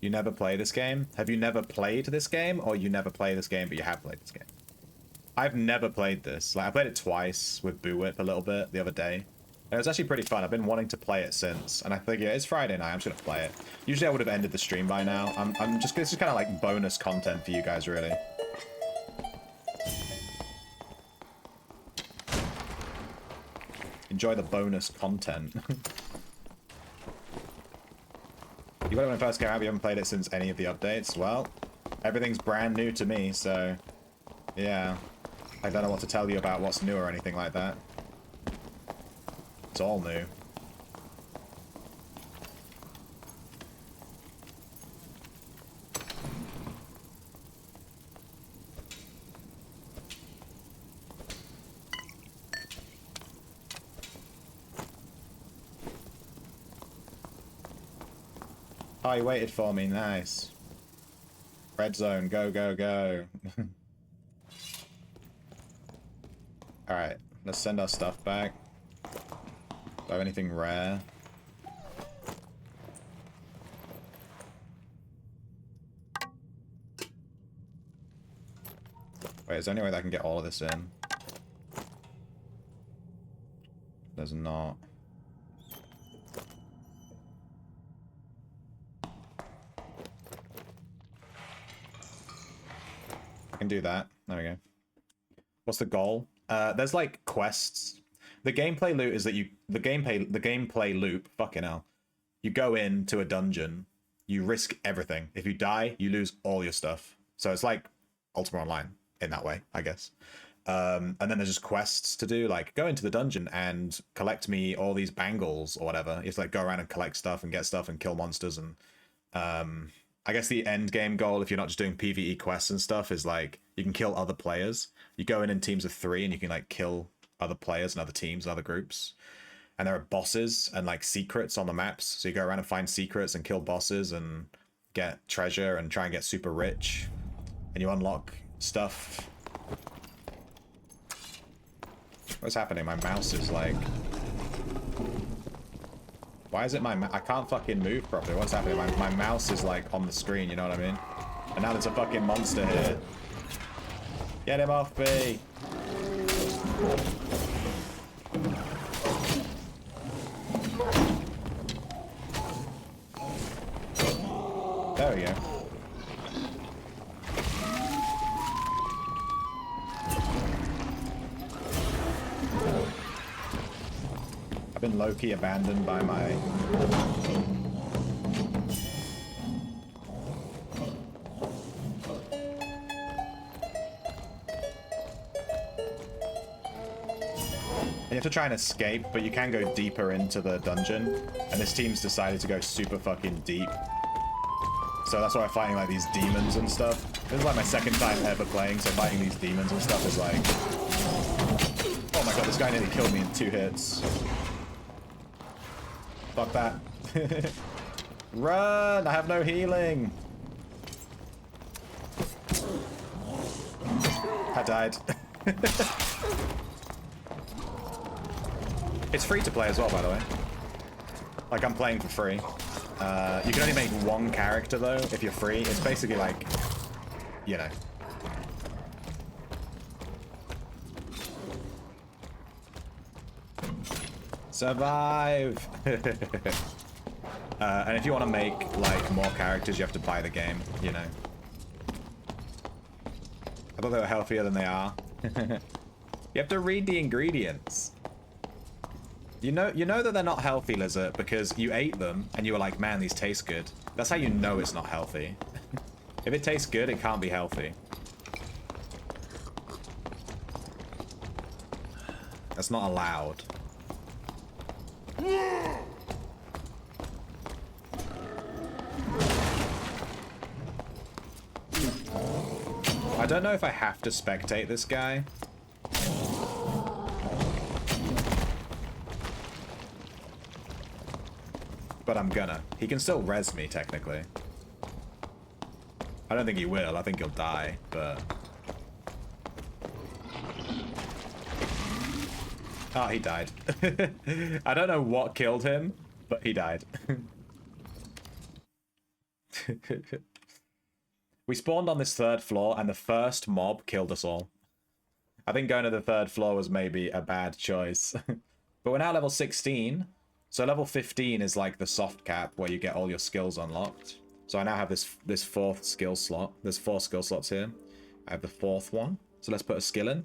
You never play this game? Have you never played this game? Or you never play this game, but you have played this game? I've never played this. Like, I played it twice with Boo Whip a little bit the other day. And it was actually pretty fun. I've been wanting to play it since. And I figure it's Friday night. I'm just going to play it. Usually I would have ended the stream by now. I'm just... This is kind of like bonus content for you guys, really. Enjoy the bonus content. You got it when it first came out, but you haven't played it since any of the updates? Well, everything's brand new to me, so... yeah. I don't know what to tell you about what's new or anything like that. It's all new. Oh, you waited for me. Nice. Red zone. Go, go, go. Alright. Let's send our stuff back. Do I have anything rare? Wait, is there any way that I can get all of this in? There's not. I can do that. There we go. What's the goal? There's like quests. The gameplay loop is that the gameplay loop, fucking hell. You go into a dungeon, you risk everything. If you die, you lose all your stuff. So it's like Ultima Online in that way, I guess. And then there's just quests to do, like go into the dungeon and collect me all these bangles or whatever. You have to like go around and collect stuff and get stuff and kill monsters. And I guess the end game goal, if you're not just doing PvE quests and stuff, is like you can kill other players. You go in teams of 3 and you can like kill other players and other teams and other groups. And there are bosses and like secrets on the maps. So you go around and find secrets and kill bosses and get treasure and try and get super rich. And you unlock stuff. What's happening? My mouse is like... Why is it I can't fucking move properly. What's happening? My mouse is like on the screen, you know what I mean? And now there's a fucking monster here. Get him off me! There we go. I've been low-key abandoned by my... You have to try and escape, but you can go deeper into the dungeon. And this team's decided to go super fucking deep. So that's why I'm fighting like these demons and stuff. This is like my second time ever playing, so fighting these demons and stuff is like... Oh my god, this guy nearly killed me in 2 hits. Fuck that. Run! I have no healing! I died. It's free to play as well, by the way. Like, I'm playing for free. You can only make 1 character, though, if you're free. It's basically like, you know. Survive! And if you want to make, like, more characters, you have to buy the game, you know. I thought they were healthier than they are. You have to read the ingredients. You know that they're not healthy, Lizard, because you ate them and you were like, man, these taste good. That's how you know it's not healthy. If it tastes good, it can't be healthy. That's not allowed. I don't know if I have to spectate this guy. But I'm gonna. He can still res me, technically. I don't think he will. I think he'll die, but... Oh, he died. I don't know what killed him, but he died. We spawned on this 3rd floor, and the first mob killed us all. I think going to the 3rd floor was maybe a bad choice. But we're now level 16. So level 15 is like the soft cap where you get all your skills unlocked. So I now have this 4th skill slot. There's 4 skill slots here. I have the 4th one. So let's put a skill in.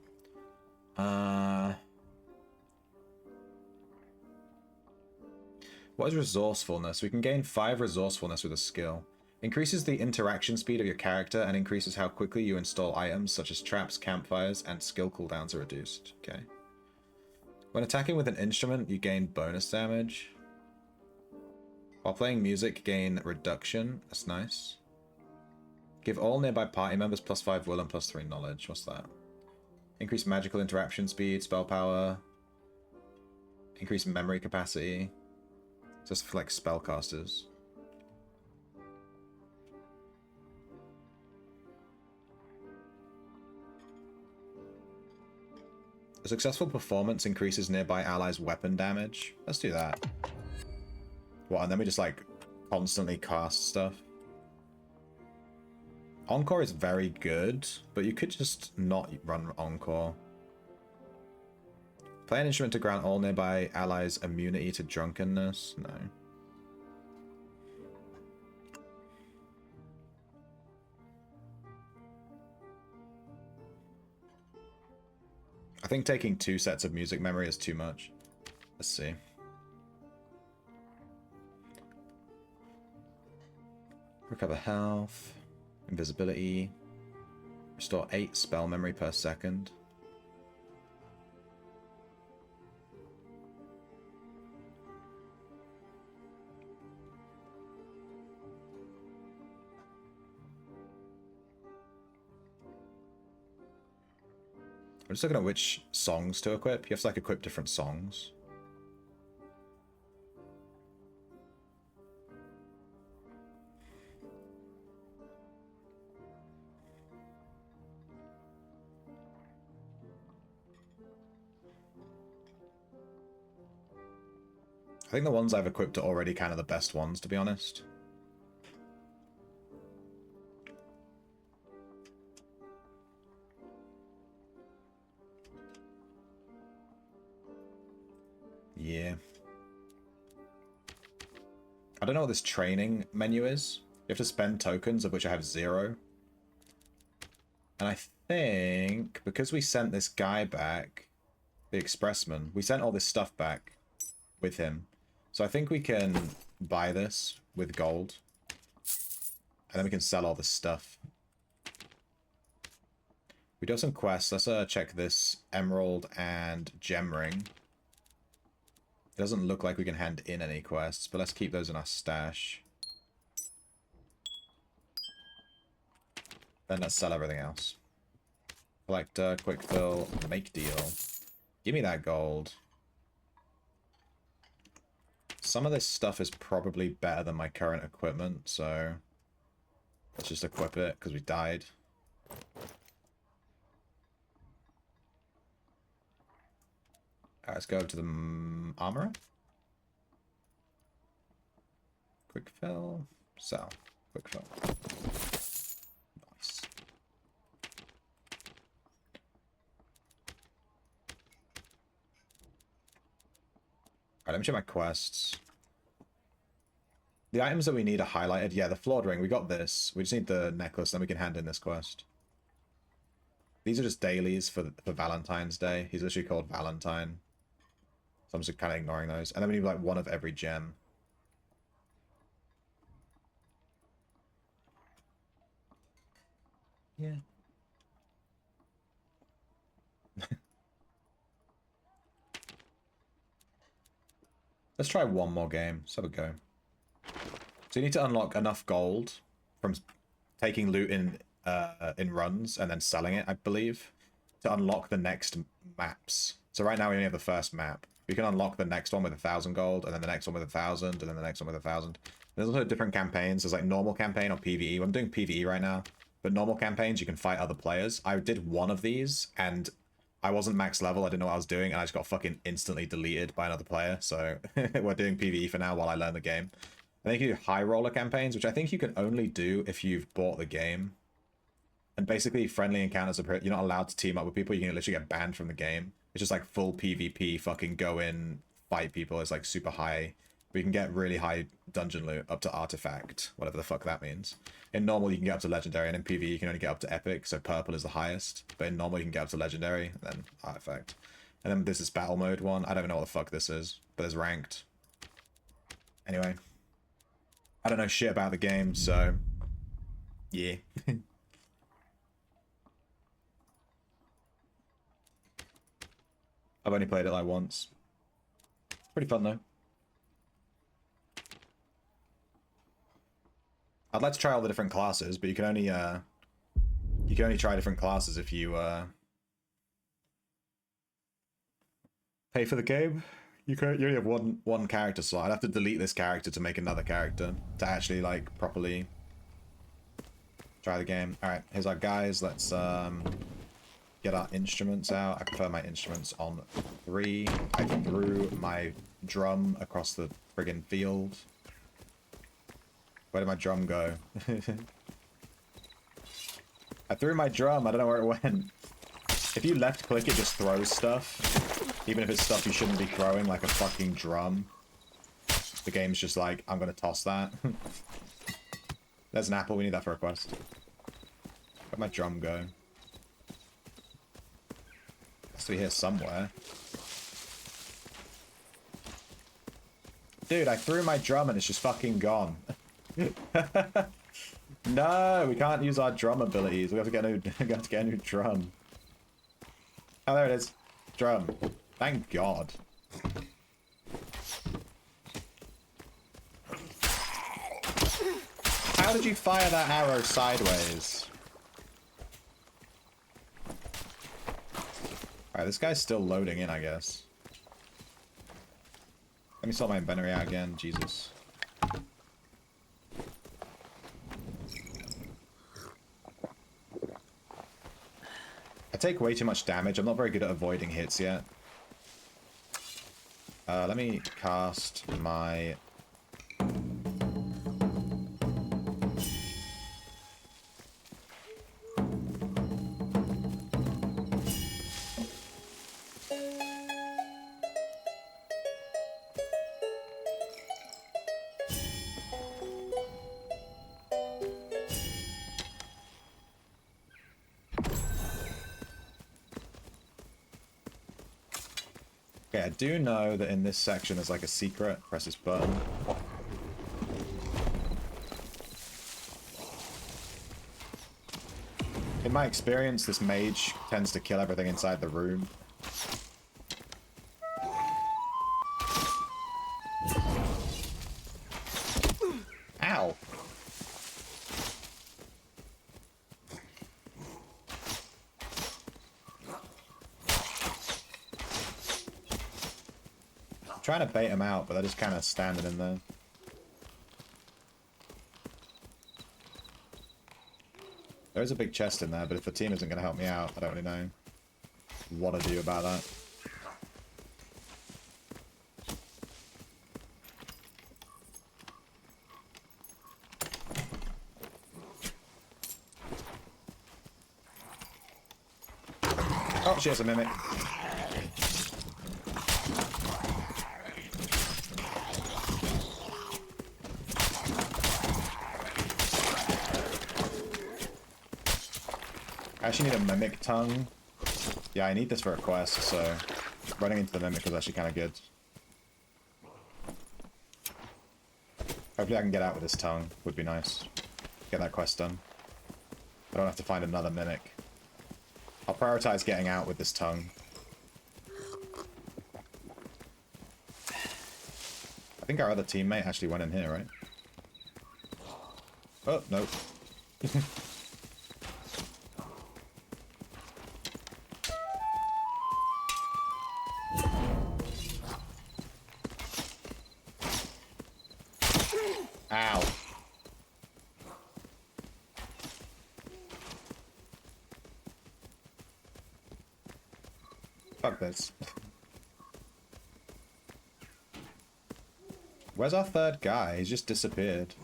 What is resourcefulness? We can gain 5 resourcefulness with a skill. Increases the interaction speed of your character and increases how quickly you install items such as traps, campfires, and skill cooldowns are reduced. Okay. When attacking with an instrument, you gain bonus damage. While playing music, gain reduction. That's nice. Give all nearby party members +5 will and +3 knowledge. What's that? Increase magical interaction speed, spell power. Increase memory capacity. Just for like spellcasters. A successful performance increases nearby allies' weapon damage. Let's do that. What, and then we just like constantly cast stuff? Encore is very good, but you could just not run Encore. Play an instrument to grant all nearby allies immunity to drunkenness? No. I think taking 2 sets of music memory is too much. Let's see. Recover health. Invisibility. Restore 8 spell memory per second. I'm just looking at which songs to equip. You have to like equip different songs. I think the ones I've equipped are already kind of the best ones, to be honest. Yeah. I don't know what this training menu is. You have to spend tokens, of which I have 0. And I think, because we sent this guy back, the expressman, we sent all this stuff back with him. So I think we can buy this with gold. And then we can sell all this stuff. We do have some quests. Let's check this emerald and gem ring. It doesn't look like we can hand in any quests, but let's keep those in our stash. Then let's sell everything else. Collector, quick fill, make deal. Give me that gold. Some of this stuff is probably better than my current equipment, so let's just equip it because we died. Alright, let's go over to the armorer. Quick fill. Sell. Quick fill. Nice. Alright, let me check my quests. The items that we need are highlighted. Yeah, the flawed ring. We got this. We just need the necklace, then we can hand in this quest. These are just dailies for Valentine's Day. He's literally called Valentine. So I'm just kind of ignoring those. And then we need like one of every gem. Yeah. Let's try one more game. Let's have a go. So you need to unlock enough gold from taking loot in runs and then selling it, I believe, to unlock the next maps. So right now we only have the first map. We can unlock the next one with 1,000 gold, and then the next one with 1,000, and then the next one with 1,000. There's also different campaigns. There's like normal campaign or PvE. I'm doing PvE right now, but normal campaigns you can fight other players. I did one of these, and I wasn't max level. I didn't know what I was doing, and I just got fucking instantly deleted by another player. So we're doing PvE for now while I learn the game. I think you do high roller campaigns, which I think you can only do if you've bought the game. And basically, friendly encounters are you're not allowed to team up with people. You can literally get banned from the game. It's just like full PvP, fucking go in, fight people. It's like super high. We can get really high dungeon loot up to artifact, whatever the fuck that means. In normal, you can get up to legendary, and in PvE, you can only get up to epic, so purple is the highest. But in normal, you can get up to legendary, and then artifact. And then this is battle mode one. I don't even know what the fuck this is, but there's ranked. Anyway. I don't know shit about the game, so Yeah. I've only played it like once. Pretty fun though. I'd like to try all the different classes, but you can only try different classes if you pay for the game. You only have one character slot. I'd have to delete this character to make another character to actually like properly try the game. All right, here's our guys. Let's get our instruments out. I prefer my instruments on 3. I threw my drum across the friggin' field. Where did my drum go? I threw my drum. I don't know where it went. If you left click, it just throws stuff. Even if it's stuff you shouldn't be throwing, like a fucking drum. The game's just like, I'm gonna toss that. There's an apple. We need that for a quest. Where'd my drum go? Has to be here somewhere. Dude, I threw my drum and it's just fucking gone. No, we can't use our drum abilities. We have to get a new drum. Oh, there it is. Drum. Thank God. How did you fire that arrow sideways? Alright, this guy's still loading in, I guess. Let me sort my inventory out again. Jesus. I take way too much damage. I'm not very good at avoiding hits yet. Let me cast my... Okay, I do know that in this section there's like a secret. Press this button. In my experience, this mage tends to kill everything inside the room. Ow! Trying to bait them out, but they're just kind of standing in there. There is a big chest in there, but if the team isn't going to help me out, I don't really know what to do about that. Oh, she has a mimic. I actually need a mimic tongue. Yeah, I need this for a quest, so running into the mimic was actually kind of good. Hopefully I can get out with this tongue. Would be nice. Get that quest done. I don't have to find another mimic. I'll prioritize getting out with this tongue. I think our other teammate actually went in here, right? Oh, nope. Ow. Fuck this. Where's our third guy? He's just disappeared.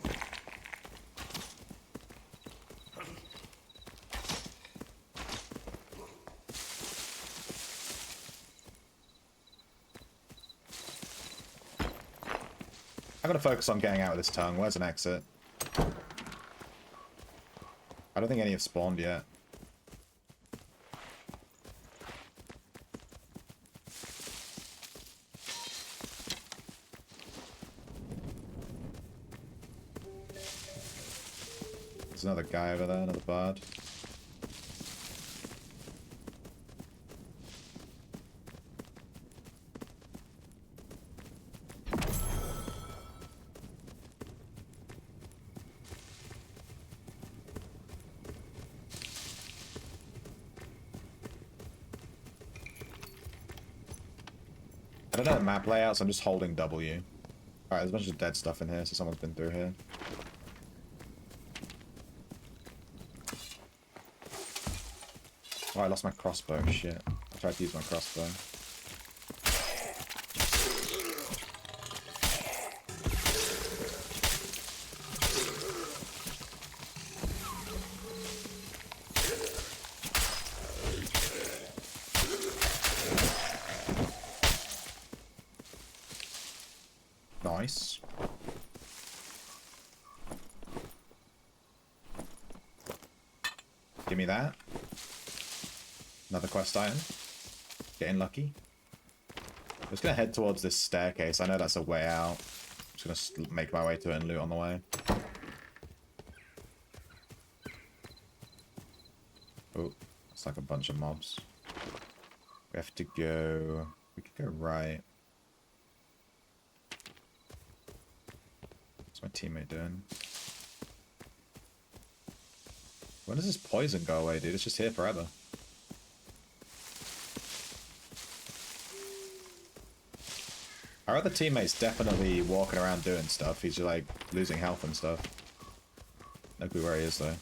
I'm gonna focus on getting out of this tongue. Where's an exit? I don't think any have spawned yet. This another guy over there, another bard. I don't know the map layouts, I'm just holding W. Alright, there's a bunch of dead stuff in here, so someone's been through here. Oh, I lost my crossbow, shit. I tried to use my crossbow. Nice. Give me that. Another quest item. Getting lucky. I'm just gonna head towards this staircase. I know that's a way out. I'm just gonna make my way to it and loot on the way. Oh, it's like a bunch of mobs. We have to go... We could go right. What's my teammate doing? When does this poison go away, dude? It's just here forever. Our other teammate's definitely walking around doing stuff. He's just like losing health and stuff. No clue where he is though.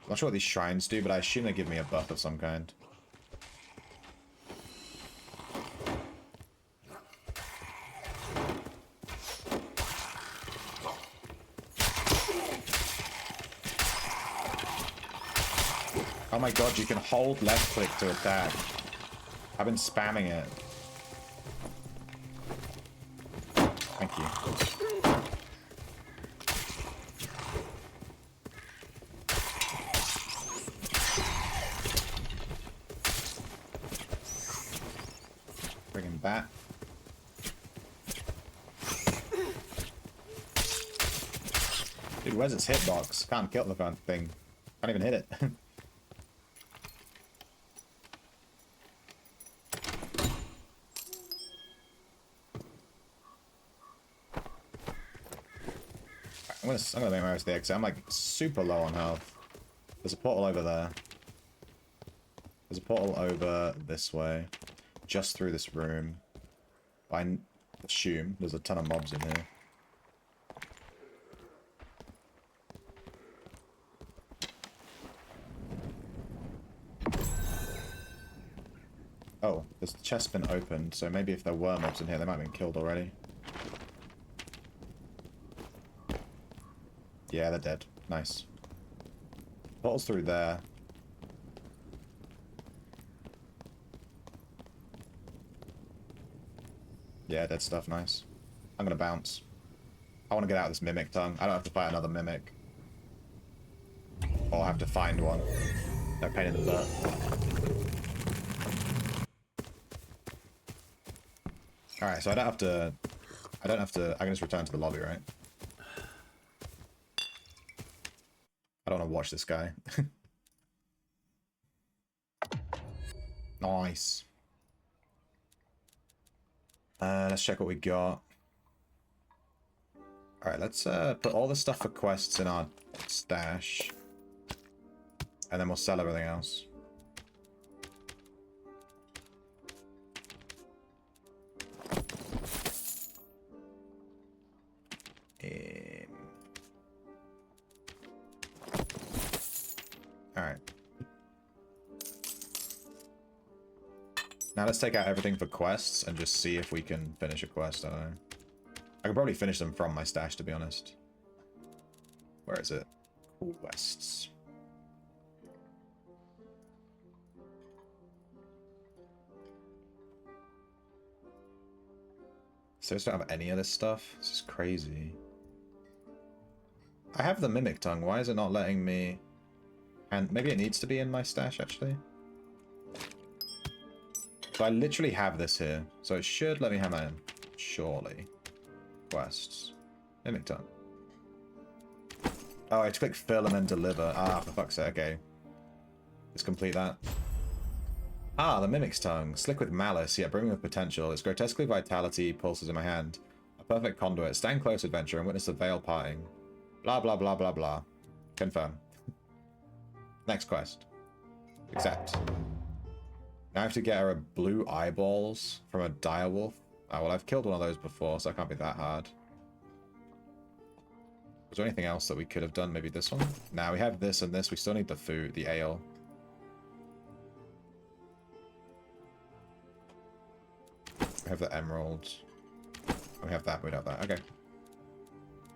I'm not sure what these shrines do, but I assume they give me a buff of some kind. Oh my god, you can hold left click to attack. I've been spamming it. Thank you. Bring him back. Dude, where's its hitbox? Can't kill the thing. Can't even hit it. I'm gonna make my way to the exit. I'm like super low on health. There's a portal over there. There's a portal over this way. Just through this room. I assume there's a ton of mobs in here. Oh, this chest's been opened, so maybe if there were mobs in here, they might have been killed already. Yeah, they're dead. Nice. Portal's through there. Yeah, dead stuff. Nice. I'm gonna bounce. I want to get out of this mimic tongue. I don't have to fight another mimic. Or I'll have to find one. They're a pain in the butt. Alright, so I don't have to... I can just return to the lobby, right? I don't want to watch this guy. Nice. Let's check what we got. Alright, let's put all the stuff for quests in our stash. And then we'll sell everything else. Alright. Now let's take out everything for quests and just see if we can finish a quest. I don't know. I could probably finish them from my stash, to be honest. Where is it? Quests. Seriously, don't have any of this stuff? This is crazy. I have the Mimic Tongue. Why is it not letting me And maybe it needs to be in my stash, actually. So I literally have this here. So it should let me have my own. Surely. Quests. Mimic tongue. Oh, I have to click fill and then deliver. Ah, for fuck's sake. Okay. Let's complete that. Ah, the Mimic's Tongue. Slick with malice, yet brimming with potential. Its grotesquely vitality pulses in my hand. A perfect conduit. Stand close, adventure, and witness the veil parting. Blah, blah, blah, blah, blah. Confirm. Next quest. Accept. Now I have to get her blue eyeballs from a direwolf. Oh, well, I've killed one of those before, so it can't be that hard. Was there anything else that we could have done? Maybe this one? Now we have this and this. We still need the food, the ale. We have the emerald. We have that, we don't have that. Okay.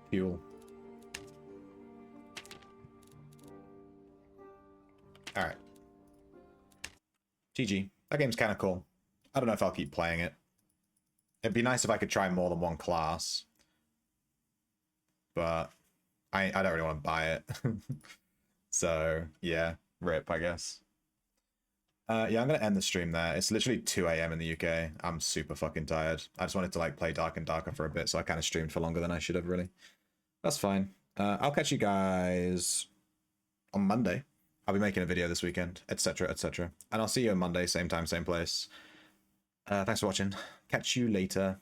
Fuel. Alright. GG. That game's kind of cool. I don't know if I'll keep playing it. It'd be nice if I could try more than one class. But I don't really want to buy it. So, yeah. RIP, I guess. Yeah, I'm going to end the stream there. It's literally 2 AM in the UK. I'm super fucking tired. I just wanted to like play Dark and Darker for a bit, so I kind of streamed for longer than I should have, really. That's fine. I'll catch you guys on Monday. I'll be making a video this weekend, etc., etc. And I'll see you on Monday, same time, same place. Thanks for watching. Catch you later.